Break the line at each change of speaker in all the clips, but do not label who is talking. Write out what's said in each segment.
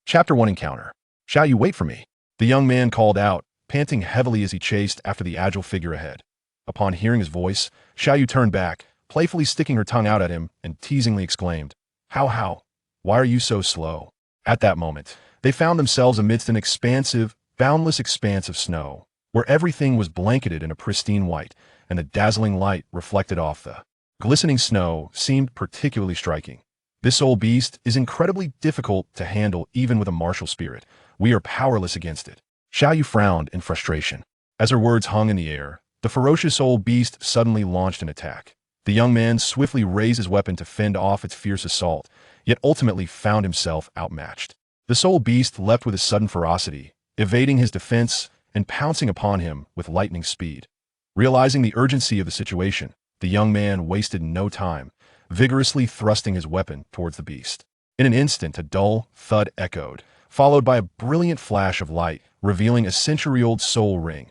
Chapter 1 Encounter. Shall you wait for me? The young man called out, panting heavily as he chased after the agile figure ahead. Upon hearing his voice, Xiao Yu turned back, playfully sticking her tongue out at him, and teasingly exclaimed, How? Why are you so slow? At that moment, they found themselves amidst an expansive, boundless expanse of snow, where everything was blanketed in a pristine white, and the dazzling light reflected off the glistening snow seemed particularly striking. This old beast is incredibly difficult to handle even with a martial spirit. We are powerless against it. Xiao Yu frowned in frustration. As her words hung in the air, the ferocious old beast suddenly launched an attack. The young man swiftly raised his weapon to fend off its fierce assault, yet ultimately found himself outmatched. This old beast leapt with a sudden ferocity, evading his defense and pouncing upon him with lightning speed. Realizing the urgency of the situation, the young man wasted no time, vigorously thrusting his weapon towards the beast. In an instant, a dull thud echoed, followed by a brilliant flash of light, revealing a century-old soul ring.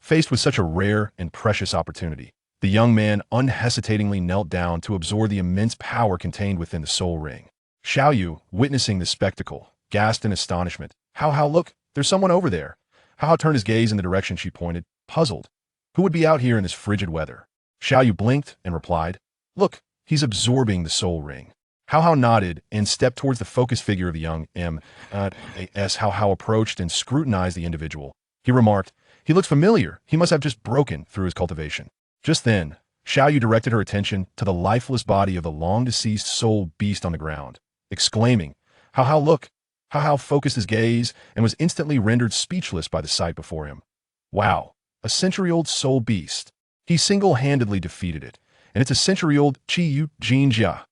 Faced with such a rare and precious opportunity, the young man unhesitatingly knelt down to absorb the immense power contained within the soul ring. Xiao Yu, witnessing the spectacle, gasped in astonishment. How, look, there's someone over there. How turned his gaze in the direction she pointed, puzzled. Who would be out here in this frigid weather? Xiao Yu blinked and replied, Look, he's absorbing the soul ring. How nodded and stepped towards the focused figure of the young M.A.S. How approached and scrutinized the individual. He remarked, He looks familiar. He must have just broken through his cultivation. Just then, Xiao Yu directed her attention to the lifeless body of the long-deceased soul beast on the ground, exclaiming, How, look. How focused his gaze and was instantly rendered speechless by the sight before him. Wow, a century-old soul beast. He single-handedly defeated it, and it's a century-old Qi Jinjia.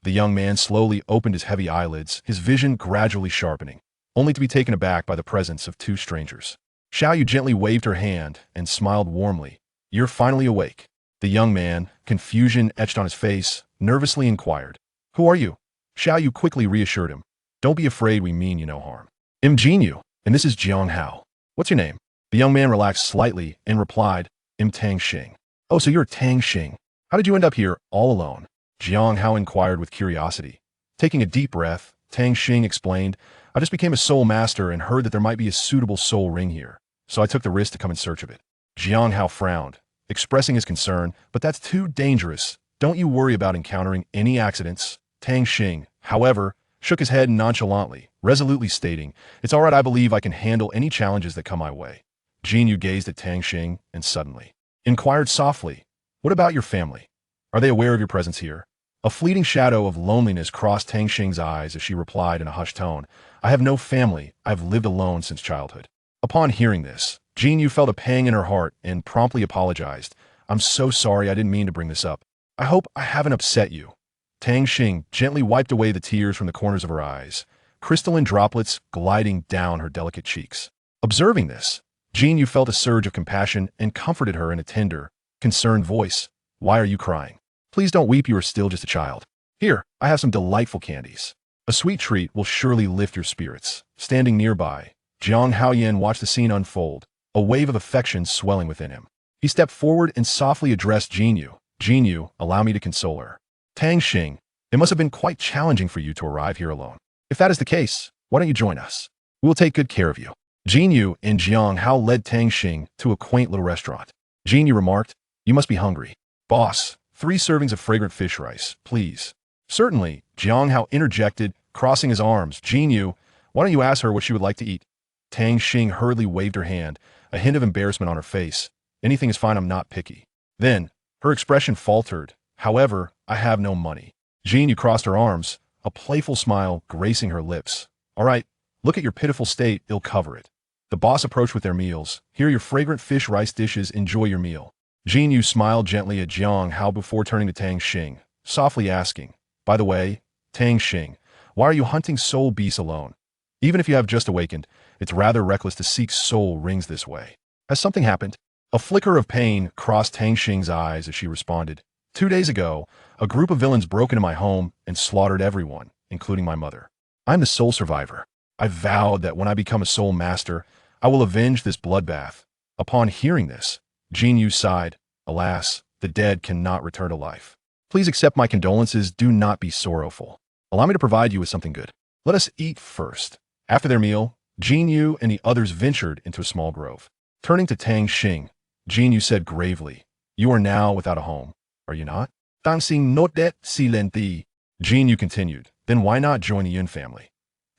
The young man slowly opened his heavy eyelids, his vision gradually sharpening, only to be taken aback by the presence of two strangers. Xiao Yu gently waved her hand and smiled warmly. You're finally awake. The young man, confusion etched on his face, nervously inquired. Who are you? Xiao Yu quickly reassured him. Don't be afraid, we mean you no harm. I'm Jinyu, and this is Jiang Hao. What's your name? The young man relaxed slightly and replied, I'm Tang Xing. Oh, so you're Tang Xing. How did you end up here all alone? Jiang Hao inquired with curiosity. Taking a deep breath, Tang Xing explained, I just became a soul master and heard that there might be a suitable soul ring here, so I took the risk to come in search of it. Jiang Hao frowned, expressing his concern, but that's too dangerous. Don't you worry about encountering any accidents. Tang Xing, however, shook his head nonchalantly, resolutely stating, It's all right, I believe I can handle any challenges that come my way. Jinyu gazed at Tang Xing and suddenly inquired softly, What about your family? Are they aware of your presence here? A fleeting shadow of loneliness crossed Tang Xing's eyes as she replied in a hushed tone, I have no family. I've lived alone since childhood. Upon hearing this, Jinyu felt a pang in her heart and promptly apologized. I'm so sorry, I didn't mean to bring this up. I hope I haven't upset you. Tang Xing gently wiped away the tears from the corners of her eyes, crystalline droplets gliding down her delicate cheeks. Observing this, Jinyu felt a surge of compassion and comforted her in a tender, concerned voice. Why are you crying? Please don't weep, you are still just a child. Here, I have some delightful candies. A sweet treat will surely lift your spirits. Standing nearby, Jiang Haoyan watched the scene unfold, a wave of affection swelling within him. He stepped forward and softly addressed Jinyu. Jinyu, allow me to console her. Tang Xing, it must have been quite challenging for you to arrive here alone. If that is the case, why don't you join us? We will take good care of you. Jinyu and Jiang Hao led Tang Xing to a quaint little restaurant. Jinyu remarked, You must be hungry. Boss, 3 servings of fragrant fish rice, please. Certainly, Jiang Hao interjected, crossing his arms. Jinyu, why don't you ask her what she would like to eat? Tang Xing hurriedly waved her hand, a hint of embarrassment on her face. Anything is fine, I'm not picky. Then, her expression faltered. However, I have no money. Jinyu crossed her arms, a playful smile gracing her lips. All right, look at your pitiful state, it'll cover it. The boss approached with their meals. Here are your fragrant fish rice dishes, enjoy your meal. Jinyu smiled gently at Jiang Hao before turning to Tang Xing, softly asking, By the way, Tang Xing, why are you hunting soul beasts alone? Even if you have just awakened, it's rather reckless to seek soul rings this way. Has something happened? A flicker of pain crossed Tang Xing's eyes as she responded. 2 days ago, a group of villains broke into my home and slaughtered everyone, including my mother. I'm the sole survivor. I vowed that when I become a soul master, I will avenge this bloodbath. Upon hearing this, Jinyu sighed. Alas, the dead cannot return to life. Please accept my condolences. Do not be sorrowful. Allow me to provide you with something good. Let us eat first. After their meal, Jin Yu and the others ventured into a small grove. Turning to Tang Xing, Jin Yu said gravely, "You are now without a home, are you not?" Tang Xing nodded silently. Jin Yu continued, "Then why not join the Yun family?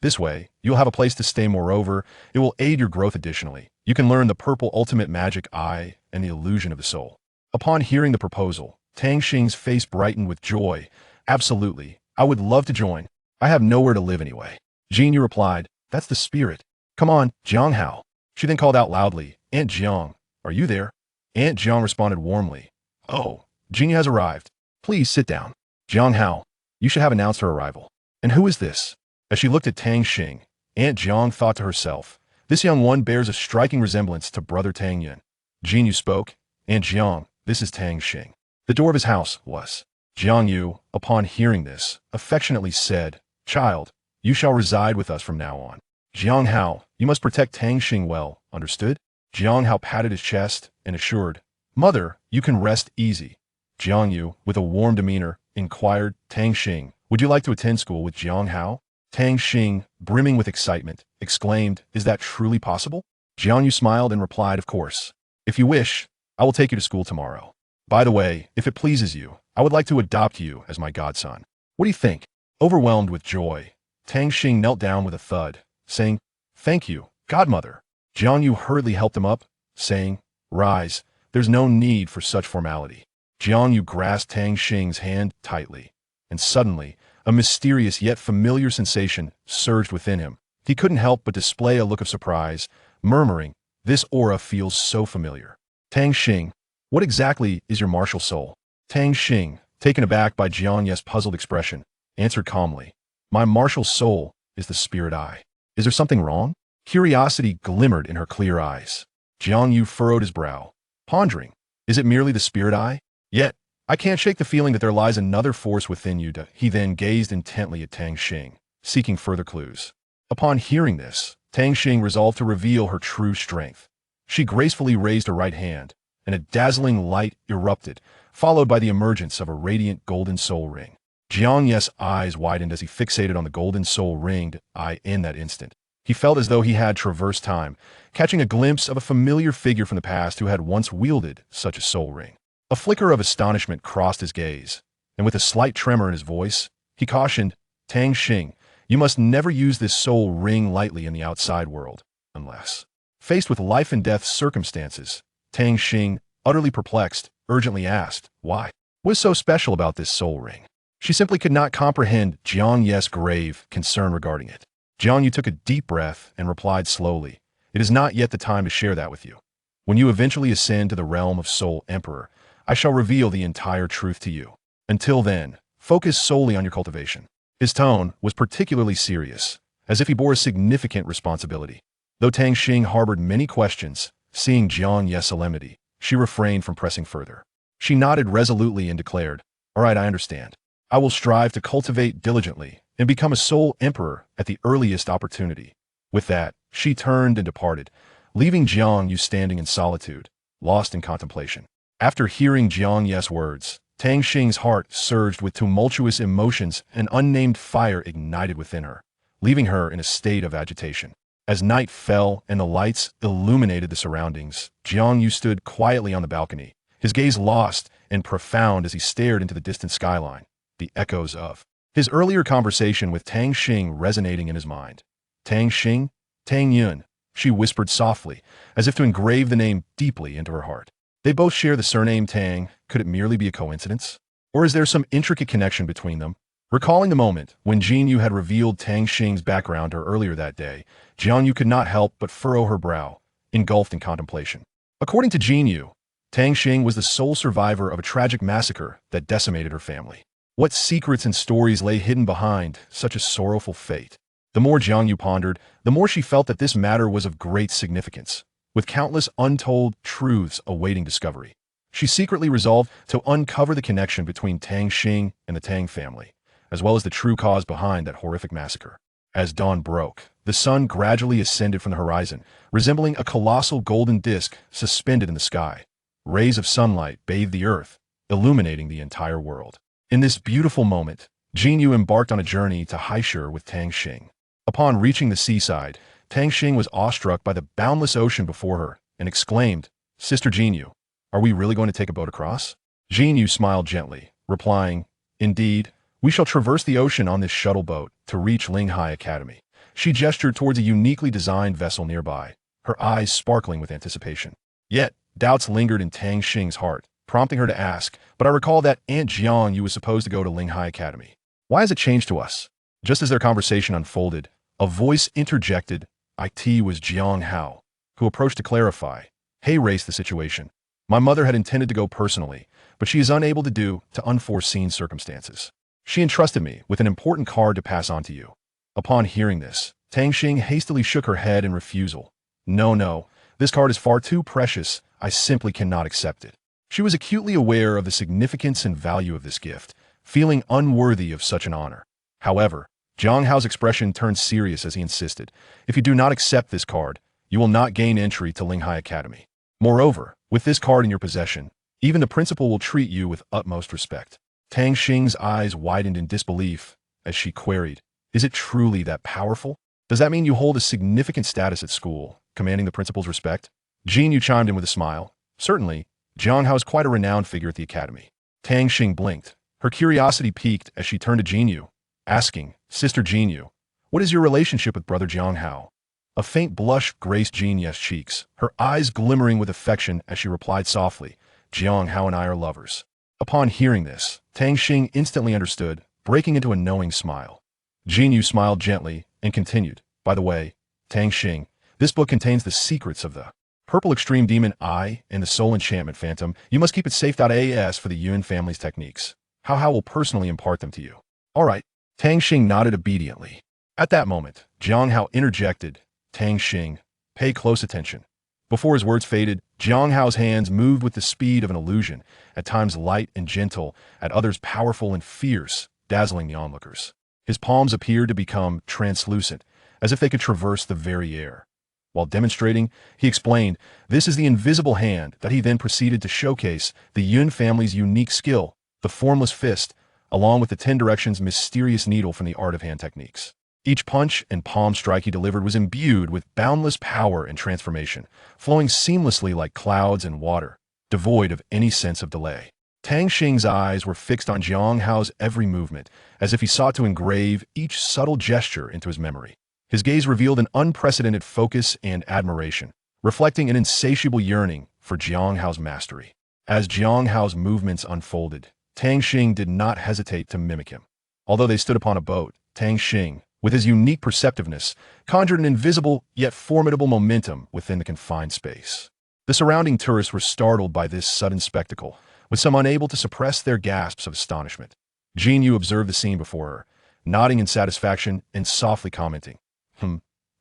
This way, you'll have a place to stay. Moreover, it will aid your growth additionally. You can learn the purple ultimate magic eye and the illusion of the soul." Upon hearing the proposal, Tang Xing's face brightened with joy. "Absolutely, I would love to join. I have nowhere to live anyway." Jin Yu replied, "That's the spirit. Come on, Jiang Hao." She then called out loudly, "Aunt Jiang, are you there?" Aunt Jiang responded warmly, "Oh, Jin Yu has arrived. Please sit down." "Jiang Hao, you should have announced her arrival. And who is this?" As she looked at Tang Xing, Aunt Jiang thought to herself, "This young one bears a striking resemblance to brother Tang Yun." Jin Yu spoke, "Aunt Jiang, this is Tang Xing." The door of his house was. Jiang Yu, upon hearing this, affectionately said, "Child, you shall reside with us from now on. Jiang Hao, you must protect Tang Xing well, understood?" Jiang Hao patted his chest and assured, "Mother, you can rest easy." Jiang Yu, with a warm demeanor, inquired, "Tang Xing, would you like to attend school with Jiang Hao?" Tang Xing, brimming with excitement, exclaimed, "Is that truly possible?" Jiang Yu smiled and replied, "Of course. If you wish, I will take you to school tomorrow. By the way, if it pleases you, I would like to adopt you as my godson. What do you think?" Overwhelmed with joy, Tang Xing knelt down with a thud, saying, "Thank you, godmother." Jiang Yu hurriedly helped him up, saying, "Rise, there's no need for such formality." Jiang Yu grasped Tang Xing's hand tightly, and suddenly, a mysterious yet familiar sensation surged within him. He couldn't help but display a look of surprise, murmuring, "This aura feels so familiar." "Tang Xing, what exactly is your martial soul?" Tang Xing, taken aback by Jiang Yu's puzzled expression, answered calmly, "My martial soul is the spirit eye." "Is there something wrong?" Curiosity glimmered in her clear eyes. Jiang Yu furrowed his brow, pondering, "Is it merely the spirit eye? Yet, I can't shake the feeling that there lies another force within you." He then gazed intently at Tang Xing, seeking further clues. Upon hearing this, Tang Xing resolved to reveal her true strength. She gracefully raised her right hand, and a dazzling light erupted, followed by the emergence of a radiant golden soul ring. Jiang Yu's eyes widened as he fixated on the golden soul ringed eye. In that instant, he felt as though he had traversed time, catching a glimpse of a familiar figure from the past who had once wielded such a soul ring. A flicker of astonishment crossed his gaze, and with a slight tremor in his voice, he cautioned, "Tang Xing, you must never use this soul ring lightly in the outside world, unless..." Faced with life and death circumstances, Tang Xing, utterly perplexed, urgently asked, "Why? What is so special about this soul ring?" She simply could not comprehend Jiang Yu's grave concern regarding it. Jiang Yu took a deep breath and replied slowly, "It is not yet the time to share that with you. When you eventually ascend to the realm of Soul Emperor, I shall reveal the entire truth to you. Until then, focus solely on your cultivation." His tone was particularly serious, as if he bore a significant responsibility. Though Tang Xing harbored many questions, seeing Jiang Yu's solemnity, she refrained from pressing further. She nodded resolutely and declared, "All right, I understand. I will strive to cultivate diligently and become a soul emperor at the earliest opportunity." With that, she turned and departed, leaving Jiang Yu standing in solitude, lost in contemplation. After hearing Jiang Yu's words, Tang Xing's heart surged with tumultuous emotions, and unnamed fire ignited within her, leaving her in a state of agitation. As night fell and the lights illuminated the surroundings, Jiang Yu stood quietly on the balcony, his gaze lost and profound as he stared into the distant skyline, the echoes of his earlier conversation with Tang Xing resonating in his mind. "Tang Xing? Tang Yun," she whispered softly, as if to engrave the name deeply into her heart. They both share the surname Tang. Could it merely be a coincidence? Or is there some intricate connection between them? Recalling the moment when Jin Yu had revealed Tang Xing's background to her earlier that day, Jiang Yu could not help but furrow her brow, engulfed in contemplation. According to Jin Yu, Tang Xing was the sole survivor of a tragic massacre that decimated her family. What secrets and stories lay hidden behind such a sorrowful fate? The more Jiang Yu pondered, the more she felt that this matter was of great significance, with countless untold truths awaiting discovery. She secretly resolved to uncover the connection between Tang Xing and the Tang family, as well as the true cause behind that horrific massacre. As dawn broke, the sun gradually ascended from the horizon, resembling a colossal golden disk suspended in the sky. Rays of sunlight bathed the earth, illuminating the entire world. In this beautiful moment, Jin Yu embarked on a journey to Haishur with Tang Xing. Upon reaching the seaside, Tang Xing was awestruck by the boundless ocean before her and exclaimed, "Sister Jinyu, are we really going to take a boat across?" Jinyu smiled gently, replying, "Indeed, we shall traverse the ocean on this shuttle boat to reach Linghai Academy." She gestured towards a uniquely designed vessel nearby, her eyes sparkling with anticipation. Yet, doubts lingered in Tang Xing's heart, prompting her to ask, "But I recall that Aunt Jiang Yu was supposed to go to Linghai Academy. Why has it changed to us?" Just as their conversation unfolded, a voice interjected. It was Jiang Hao, who approached to clarify. "Hey, race the situation. My mother had intended to go personally, but she is unable to due to unforeseen circumstances. She entrusted me with an important card to pass on to you." Upon hearing this, Tang Xing hastily shook her head in refusal. No, this card is far too precious. I simply cannot accept it." She was acutely aware of the significance and value of this gift, feeling unworthy of such an honor. However, Jiang Hao's expression turned serious as he insisted, "If you do not accept this card, you will not gain entry to Linghai Academy. Moreover, with this card in your possession, even the principal will treat you with utmost respect." Tang Xing's eyes widened in disbelief as she queried, "Is it truly that powerful? Does that mean you hold a significant status at school, commanding the principal's respect?" Jinyu chimed in with a smile. "Certainly, Jiang Hao is quite a renowned figure at the academy." Tang Xing blinked. Her curiosity piqued as she turned to Jinyu, asking, "Sister Jinyu, what is your relationship with brother Jiang Hao?" A faint blush graced Jinyu's cheeks, her eyes glimmering with affection as she replied softly, "Jiang Hao and I are lovers." Upon hearing this, Tang Xing instantly understood, breaking into a knowing smile. Jinyu smiled gently and continued, "By the way, Tang Xing, this book contains the secrets of the Purple Extreme Demon Eye and the Soul Enchantment Phantom. You must keep it safe.as for the Yuan family's techniques. Hao will personally impart them to you." "All right." Tang Xing nodded obediently. At that moment, Jiang Hao interjected, "Tang Xing, pay close attention." Before his words faded, Jiang Hao's hands moved with the speed of an illusion, at times light and gentle, at others powerful and fierce, dazzling the onlookers. His palms appeared to become translucent, as if they could traverse the very air. While demonstrating, he explained, "This is the invisible hand," that he then proceeded to showcase the Yun family's unique skill, the formless fist, along with the 10 Directions' mysterious needle from the art of hand techniques. Each punch and palm strike he delivered was imbued with boundless power and transformation, flowing seamlessly like clouds and water, devoid of any sense of delay. Tang Xing's eyes were fixed on Jiang Hao's every movement, as if he sought to engrave each subtle gesture into his memory. His gaze revealed an unprecedented focus and admiration, reflecting an insatiable yearning for Jiang Hao's mastery. As Jiang Hao's movements unfolded, Tang Xing did not hesitate to mimic him. Although they stood upon a boat, Tang Xing, with his unique perceptiveness, conjured an invisible yet formidable momentum within the confined space. The surrounding tourists were startled by this sudden spectacle, with some unable to suppress their gasps of astonishment. Jinyu observed the scene before her, nodding in satisfaction and softly commenting,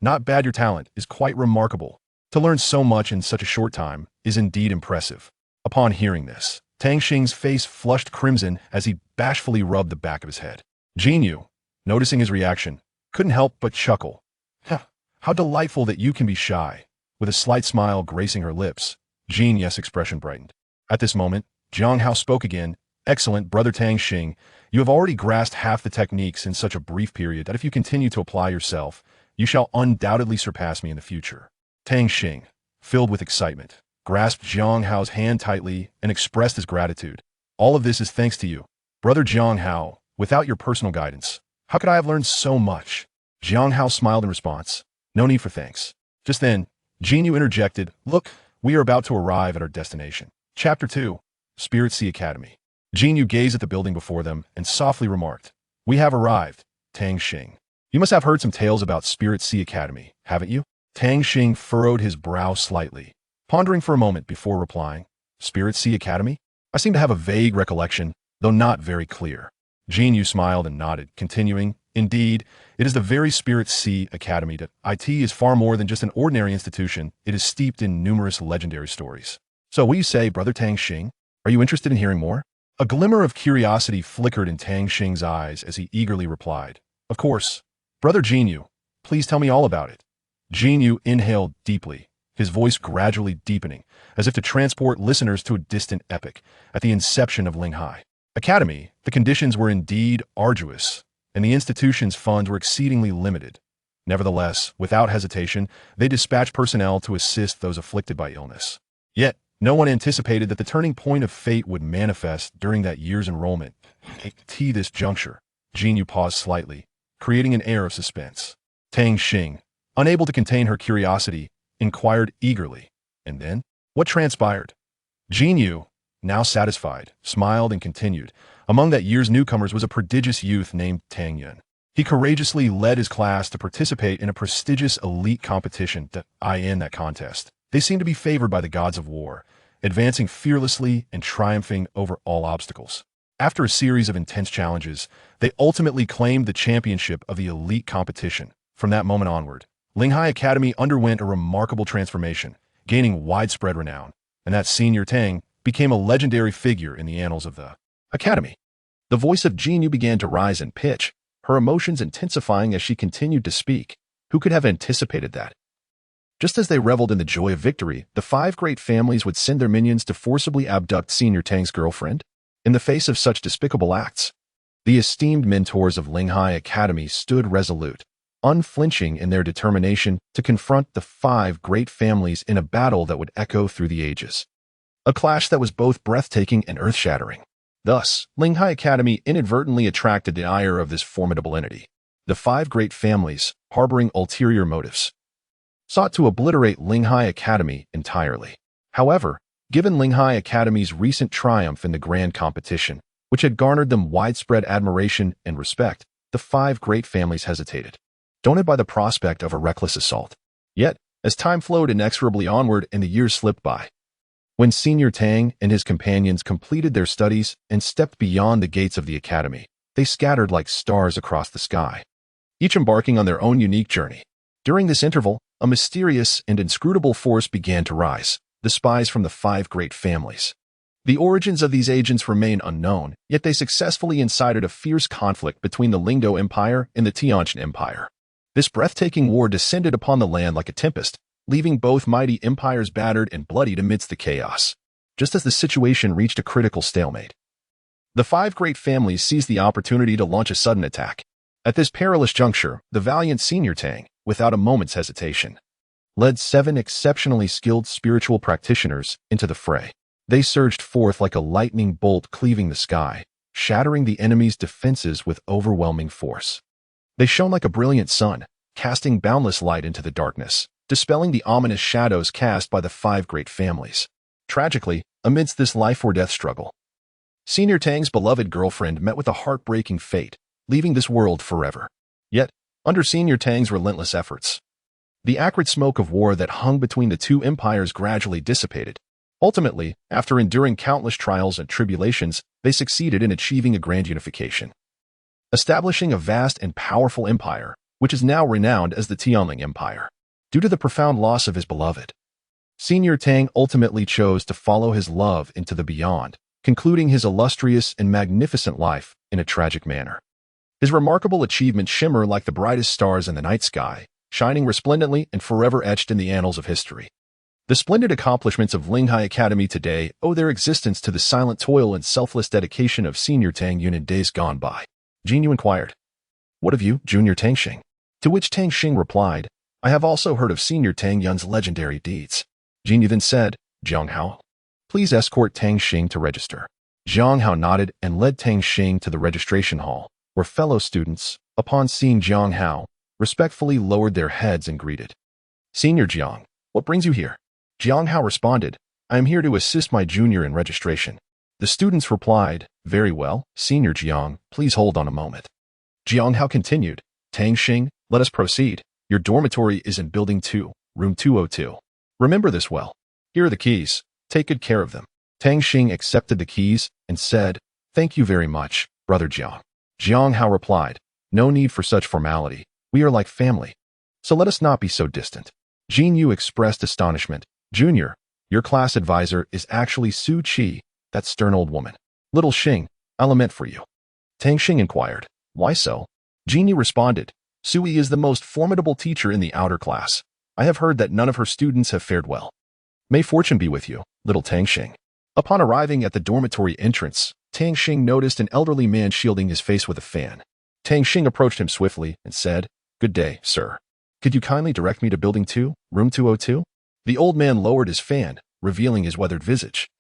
"Not bad, your talent is quite remarkable. To learn so much in such a short time is indeed impressive." Upon hearing this, Tang Xing's face flushed crimson as he bashfully rubbed the back of his head. Jinyu, noticing his reaction, couldn't help but chuckle. "How delightful that you can be shy." With a slight smile gracing her lips, Jinyu's expression brightened. At this moment, Jiang Hao spoke again, "Excellent, brother Tang Xing. You have already grasped half the techniques in such a brief period that if you continue to apply yourself, you shall undoubtedly surpass me in the future." Tang Xing, filled with excitement, grasped Jiang Hao's hand tightly and expressed his gratitude. "All of this is thanks to you, brother Jiang Hao. Without your personal guidance, how could I have learned so much?" Jiang Hao smiled in response. "No need for thanks." Just then, Jinyu interjected, "Look, we are about to arrive at our destination." Chapter 2, Spirit Sea Academy. Jinyu gazed at the building before them and softly remarked, "We have arrived, Tang Xing. You must have heard some tales about Spirit Sea Academy, haven't you?" Tang Xing furrowed his brow slightly, pondering for a moment before replying, "Spirit Sea Academy? I seem to have a vague recollection, though not very clear." Jinyu smiled and nodded, continuing, "Indeed, it is the very Spirit Sea Academy that it is far more than just an ordinary institution. It is steeped in numerous legendary stories." "So what you say, brother Tang Xing? Are you interested in hearing more?" A glimmer of curiosity flickered in Tang Xing's eyes as he eagerly replied, "Of course. Brother Jinyu, please tell me all about it." Jinyu inhaled deeply, his voice gradually deepening, as if to transport listeners to a distant epoch. At the inception of Linghai Academy, the conditions were indeed arduous, and the institution's funds were exceedingly limited. Nevertheless, without hesitation, they dispatched personnel to assist those afflicted by illness. Yet, no one anticipated that the turning point of fate would manifest during that year's enrollment. At this juncture, Jinyu paused slightly, creating an air of suspense. Tang Xing, unable to contain her curiosity, inquired eagerly. And then, what transpired? Jinyu, now satisfied, smiled and continued. Among that year's newcomers was a prodigious youth named Tang Yun. He courageously led his class to participate in a prestigious elite competition in that contest. They seemed to be favored by the gods of war, advancing fearlessly and triumphing over all obstacles. After a series of intense challenges, they ultimately claimed the championship of the elite competition. From that moment onward, Linghai Academy underwent a remarkable transformation, gaining widespread renown, and that senior Tang became a legendary figure in the annals of the academy. The voice of Jinyu began to rise in pitch, her emotions intensifying as she continued to speak. Who could have anticipated that? Just as they reveled in the joy of victory, the 5 great families would send their minions to forcibly abduct Senior Tang's girlfriend. In the face of such despicable acts, the esteemed mentors of Linghai Academy stood resolute, unflinching in their determination to confront the 5 great families in a battle that would echo through the ages. A clash that was both breathtaking and earth-shattering. Thus, Linghai Academy inadvertently attracted the ire of this formidable entity. The 5 great families, harboring ulterior motives, sought to obliterate Linghai Academy entirely. However, given Linghai Academy's recent triumph in the grand competition, which had garnered them widespread admiration and respect, the 5 great families hesitated, daunted by the prospect of a reckless assault. Yet, as time flowed inexorably onward and the years slipped by, when Senior Tang and his companions completed their studies and stepped beyond the gates of the academy, they scattered like stars across the sky, each embarking on their own unique journey. During this interval, a mysterious and inscrutable force began to rise, the spies from the 5 great families. The origins of these agents remain unknown, yet they successfully incited a fierce conflict between the Lingdo Empire and the Tianjin Empire. This breathtaking war descended upon the land like a tempest, leaving both mighty empires battered and bloodied amidst the chaos. Just as the situation reached a critical stalemate, the 5 great families seized the opportunity to launch a sudden attack. At this perilous juncture, the valiant Senior Tang, without a moment's hesitation, led 7 exceptionally skilled spiritual practitioners into the fray. They surged forth like a lightning bolt cleaving the sky, shattering the enemy's defenses with overwhelming force. They shone like a brilliant sun, casting boundless light into the darkness, dispelling the ominous shadows cast by the 5 great families. Tragically, amidst this life-or-death struggle, Senior Tang's beloved girlfriend met with a heartbreaking fate, leaving this world forever. Yet, under Senior Tang's relentless efforts, the acrid smoke of war that hung between the 2 empires gradually dissipated. Ultimately, after enduring countless trials and tribulations, they succeeded in achieving a grand unification, establishing a vast and powerful empire, which is now renowned as the Tianling Empire. Due to the profound loss of his beloved, Senior Tang ultimately chose to follow his love into the beyond, concluding his illustrious and magnificent life in a tragic manner. His remarkable achievements shimmer like the brightest stars in the night sky, shining resplendently and forever etched in the annals of history. The splendid accomplishments of Linghai Academy today owe their existence to the silent toil and selfless dedication of Senior Tang Yun in days gone by. Jinyu inquired, "What of you, Junior Tang Xing?" To which Tang Xing replied, "I have also heard of Senior Tang Yun's legendary deeds." Jinyu then said, "Jiang Hao, please escort Tang Xing to register." Jiang Hao nodded and led Tang Xing to the registration hall, where fellow students, upon seeing Jiang Hao, respectfully lowered their heads and greeted. "Senior Jiang, what brings you here?" Jiang Hao responded, "I am here to assist my junior in registration." The students replied, "Very well, Senior Jiang, please hold on a moment." Jiang Hao continued, "Tang Xing, let us proceed. Your dormitory is in Building 2, Room 202. Remember this well. Here are the keys. Take good care of them." Tang Xing accepted the keys and said, "Thank you very much, Brother Jiang." Jiang Hao replied, "No need for such formality. We are like family, so let us not be so distant." Jinyu expressed astonishment. "Junior, your class advisor is actually Su Qi, that stern old woman." "Little Xing, I lament for you." Tang Xing inquired, "Why so?" Jinyu responded, "Sui is the most formidable teacher in the outer class. I have heard that none of her students have fared well. May fortune be with you, little Tang Xing." Upon arriving at the dormitory entrance, Tang Xing noticed an elderly man shielding his face with a fan. Tang Xing approached him swiftly and said, "Good day, sir. Could you kindly direct me to Building 2, Room 202? The old man lowered his fan, revealing his weathered visage,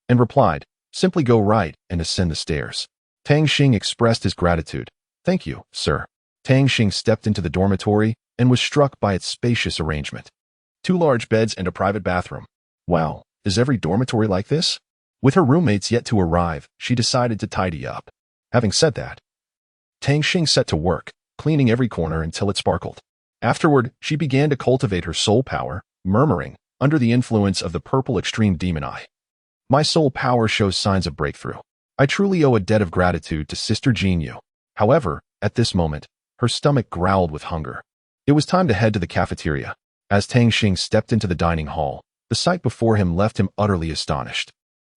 and replied, simply go right and ascend the stairs. Tang Xing expressed his gratitude. Thank you, sir. Tang Xing stepped into the dormitory and was struck by its spacious arrangement. 2 large beds and a private bathroom. Wow, is every dormitory like this? With her roommates yet to arrive, she decided to tidy up. Having said that, Tang Xing set to work, cleaning every corner until it sparkled. Afterward, she began to cultivate her soul power, murmuring, under the influence of the purple extreme demon eye. My soul power shows signs of breakthrough. I truly owe a debt of gratitude to Sister Jinyu. However, at this moment, her stomach growled with hunger. It was time to head to the cafeteria. As Tang Xing stepped into the dining hall, the sight before him left him utterly astonished.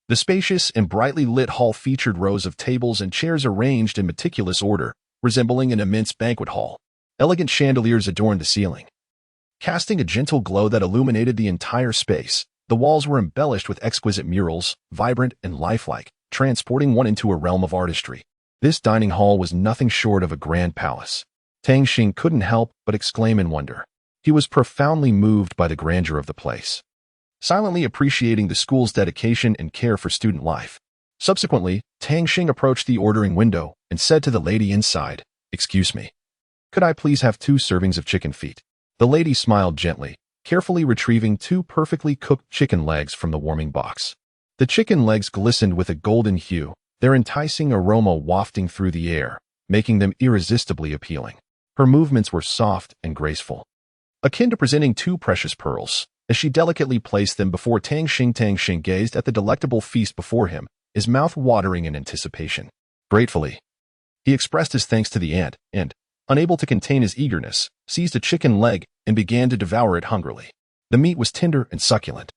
The spacious and brightly lit hall featured rows of tables and chairs arranged in meticulous order, resembling an immense banquet hall. Elegant chandeliers adorned the ceiling, casting a gentle glow that illuminated the entire space. The walls were embellished with exquisite murals, vibrant and lifelike, transporting one into a realm of artistry. This dining hall was nothing short of a grand palace. Tang Xing couldn't help but exclaim in wonder. He was profoundly moved by the grandeur of the place, silently appreciating the school's dedication and care for student life. Subsequently, Tang Xing approached the ordering window and said to the lady inside, "Excuse me. Could I please have 2 servings of chicken feet?" The lady smiled gently, carefully retrieving 2 perfectly cooked chicken legs from the warming box. The chicken legs glistened with a golden hue, their enticing aroma wafting through the air, making them irresistibly appealing. Her movements were soft and graceful, akin to presenting 2 precious pearls. As she delicately placed them before Tang Xing gazed at the delectable feast before him, his mouth watering in anticipation. Gratefully, he expressed his thanks to the aunt and, unable to contain his eagerness, seized a chicken leg and began to devour it hungrily. The meat was tender and succulent,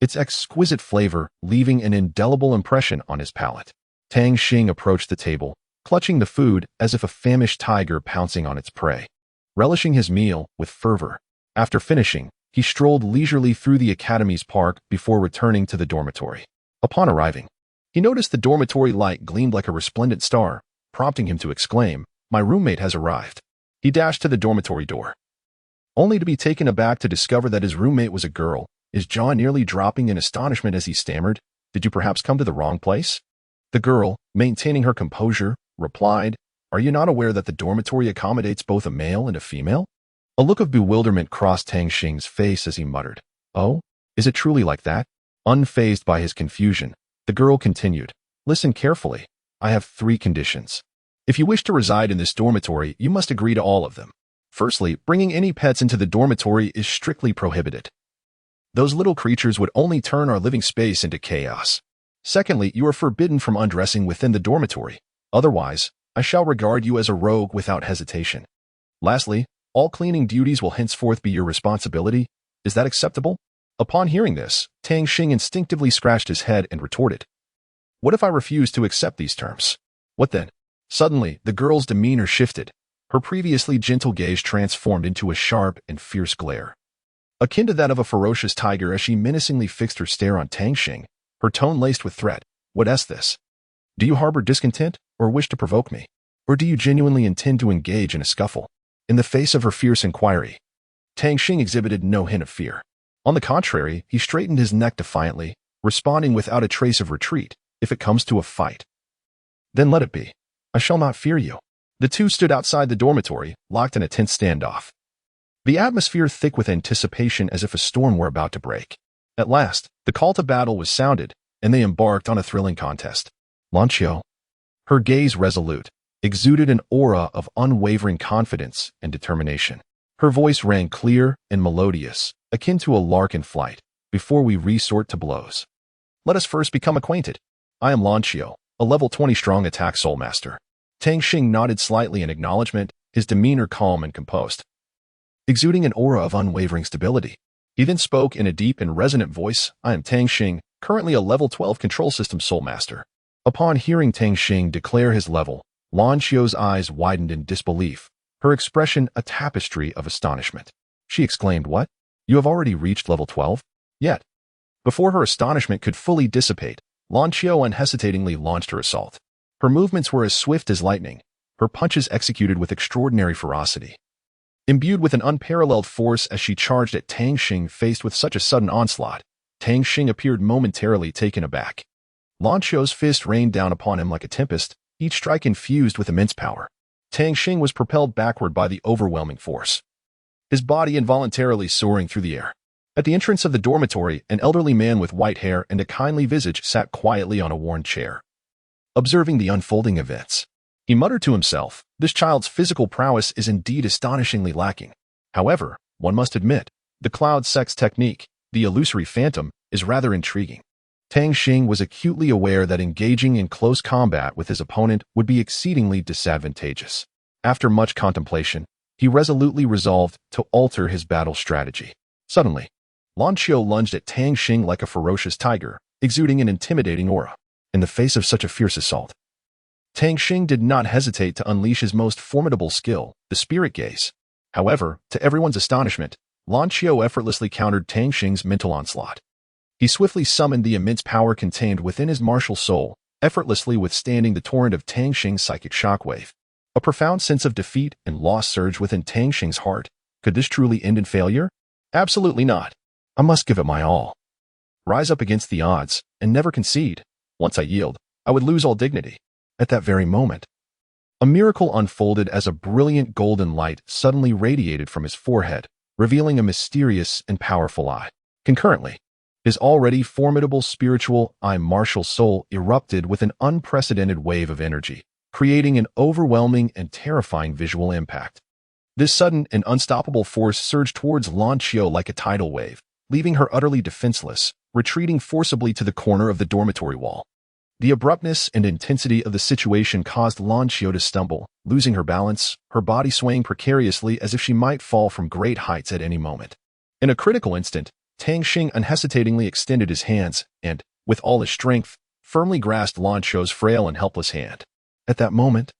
its exquisite flavor leaving an indelible impression on his palate. Tang Xing approached the table, clutching the food as if a famished tiger pouncing on its prey, relishing his meal with fervor. After finishing, he strolled leisurely through the academy's park before returning to the dormitory. Upon arriving, he noticed the dormitory light gleamed like a resplendent star, prompting him to exclaim, "My roommate has arrived." He dashed to the dormitory door, only to be taken aback to discover that his roommate was a girl, his jaw nearly dropping in astonishment as he stammered, "Did you perhaps come to the wrong place?" The girl, maintaining her composure, replied, "Are you not aware that the dormitory accommodates both a male and a female?" A look of bewilderment crossed Tang Xing's face as he muttered, "Oh, is it truly like that?" Unfazed by his confusion, the girl continued, "Listen carefully. I have 3 conditions. If you wish to reside in this dormitory, you must agree to all of them. Firstly, bringing any pets into the dormitory is strictly prohibited. Those little creatures would only turn our living space into chaos. Secondly, you are forbidden from undressing within the dormitory. Otherwise, I shall regard you as a rogue without hesitation. Lastly, all cleaning duties will henceforth be your responsibility. Is that acceptable?" Upon hearing this, Tang Xing instinctively scratched his head and retorted, "What if I refuse to accept these terms? What then?" Suddenly, the girl's demeanor shifted. Her previously gentle gaze transformed into a sharp and fierce glare, akin to that of a ferocious tiger as she menacingly fixed her stare on Tang Xing, her tone laced with threat. "What is this? Do you harbor discontent or wish to provoke me? Or do you genuinely intend to engage in a scuffle?" In the face of her fierce inquiry, Tang Xing exhibited no hint of fear. On the contrary, he straightened his neck defiantly, responding without a trace of retreat, "If it comes to a fight, then let it be. I shall not fear you." The 2 stood outside the dormitory, locked in a tense standoff, the atmosphere thick with anticipation as if a storm were about to break. At last, the call to battle was sounded, and they embarked on a thrilling contest. Lanqiu, her gaze resolute, exuded an aura of unwavering confidence and determination. Her voice rang clear and melodious, akin to a lark in flight. "Before we resort to blows, let us first become acquainted. I am Lanqiu, a level 20 strong attack soul master." Tang Xing nodded slightly in acknowledgement, his demeanor calm and composed, exuding an aura of unwavering stability. He then spoke in a deep and resonant voice, "I am Tang Xing, currently a level 12 control system soul master." Upon hearing Tang Xing declare his level, Lanqiu's eyes widened in disbelief, her expression a tapestry of astonishment. She exclaimed, "What? You have already reached level 12? Yet?" Before her astonishment could fully dissipate, Lanqiu unhesitatingly launched her assault. Her movements were as swift as lightning, her punches executed with extraordinary ferocity. Imbued with an unparalleled force as she charged at Tang Xing faced with such a sudden onslaught, Tang Xing appeared momentarily taken aback. Lan Qiu's fist rained down upon him like a tempest, each strike infused with immense power. Tang Xing was propelled backward by the overwhelming force, his body involuntarily soaring through the air. At the entrance of the dormitory, an elderly man with white hair and a kindly visage sat quietly on a worn chair, observing the unfolding events. He muttered to himself, "This child's physical prowess is indeed astonishingly lacking. However, one must admit, the cloud sex technique, the illusory phantom, is rather intriguing." Tang Xing was acutely aware that engaging in close combat with his opponent would be exceedingly disadvantageous. After much contemplation, he resolutely resolved to alter his battle strategy. Suddenly, Lan Qiu lunged at Tang Xing like a ferocious tiger, exuding an intimidating aura. In the face of such a fierce assault, Tang Xing did not hesitate to unleash his most formidable skill, the spirit gaze. However, to everyone's astonishment, Lan Qiu effortlessly countered Tang Xing's mental onslaught. He swiftly summoned the immense power contained within his martial soul, effortlessly withstanding the torrent of Tang Xing's psychic shockwave. A profound sense of defeat and loss surged within Tang Xing's heart. Could this truly end in failure? Absolutely not. I must give it my all. Rise up against the odds, and never concede. Once I yield, I would lose all dignity. At that very moment, a miracle unfolded as a brilliant golden light suddenly radiated from his forehead, revealing a mysterious and powerful eye. Concurrently, his already formidable spiritual martial soul erupted with an unprecedented wave of energy, creating an overwhelming and terrifying visual impact. This sudden and unstoppable force surged towards Lan Qiu like a tidal wave, leaving her utterly defenseless, retreating forcibly to the corner of the dormitory wall. The abruptness and intensity of the situation caused Lan Qiu to stumble, losing her balance, her body swaying precariously as if she might fall from great heights at any moment. In a critical instant, Tang Xing unhesitatingly extended his hands and, with all his strength, firmly grasped Lan Qiu's frail and helpless hand. At that moment,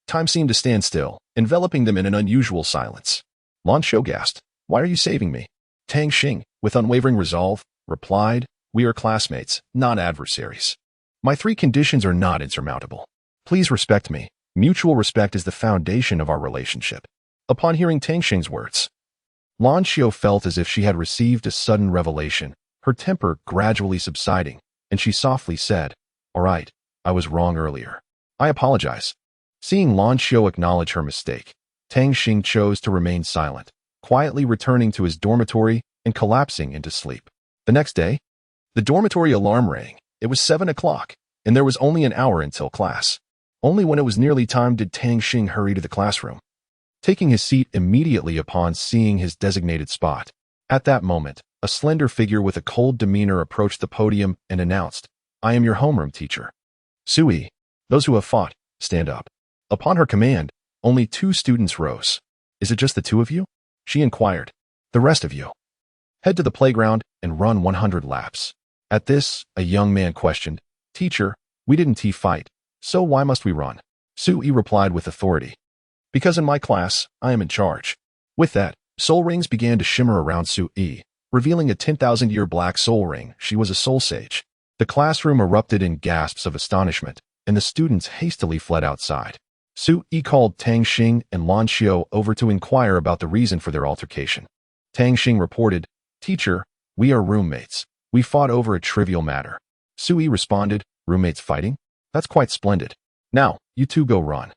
time seemed to stand still, enveloping them in an unusual silence. Lan Qiu gasped, "Why are you saving me?" Tang Xing, with unwavering resolve, replied, "We are classmates, not adversaries. My 3 conditions are not insurmountable. Please respect me. Mutual respect is the foundation of our relationship." Upon hearing Tang Xing's words, Lan Qiu felt as if she had received a sudden revelation, her temper gradually subsiding, and she softly said, "All right, I was wrong earlier. I apologize." Seeing Lan Qiu acknowledge her mistake, Tang Xing chose to remain silent, quietly returning to his dormitory and collapsing into sleep. The next day, the dormitory alarm rang. It was 7 o'clock, and there was only an hour until class. Only when it was nearly time did Tang Xing hurry to the classroom, taking his seat immediately upon seeing his designated spot. At that moment, a slender figure with a cold demeanor approached the podium and announced, "I am your homeroom teacher. Sui, those who have fought, stand up." Upon her command, only 2 students rose. "Is it just the 2 of you?" she inquired. "The rest of you, head to the playground and run 100 laps. At this, a young man questioned, "Teacher, we didn't fight, so why must we run?" Sui replied with authority, "Because in my class, I am in charge." With that, soul rings began to shimmer around Sui, revealing a 10,000-year black soul ring. She was a soul sage. The classroom erupted in gasps of astonishment, and the students hastily fled outside. Sui called Tang Xing and Lan Qiu over to inquire about the reason for their altercation. Tang Xing reported, "Teacher, we are roommates. We fought over a trivial matter." Sui responded, "Roommates fighting? That's quite splendid. Now, you 2 go run."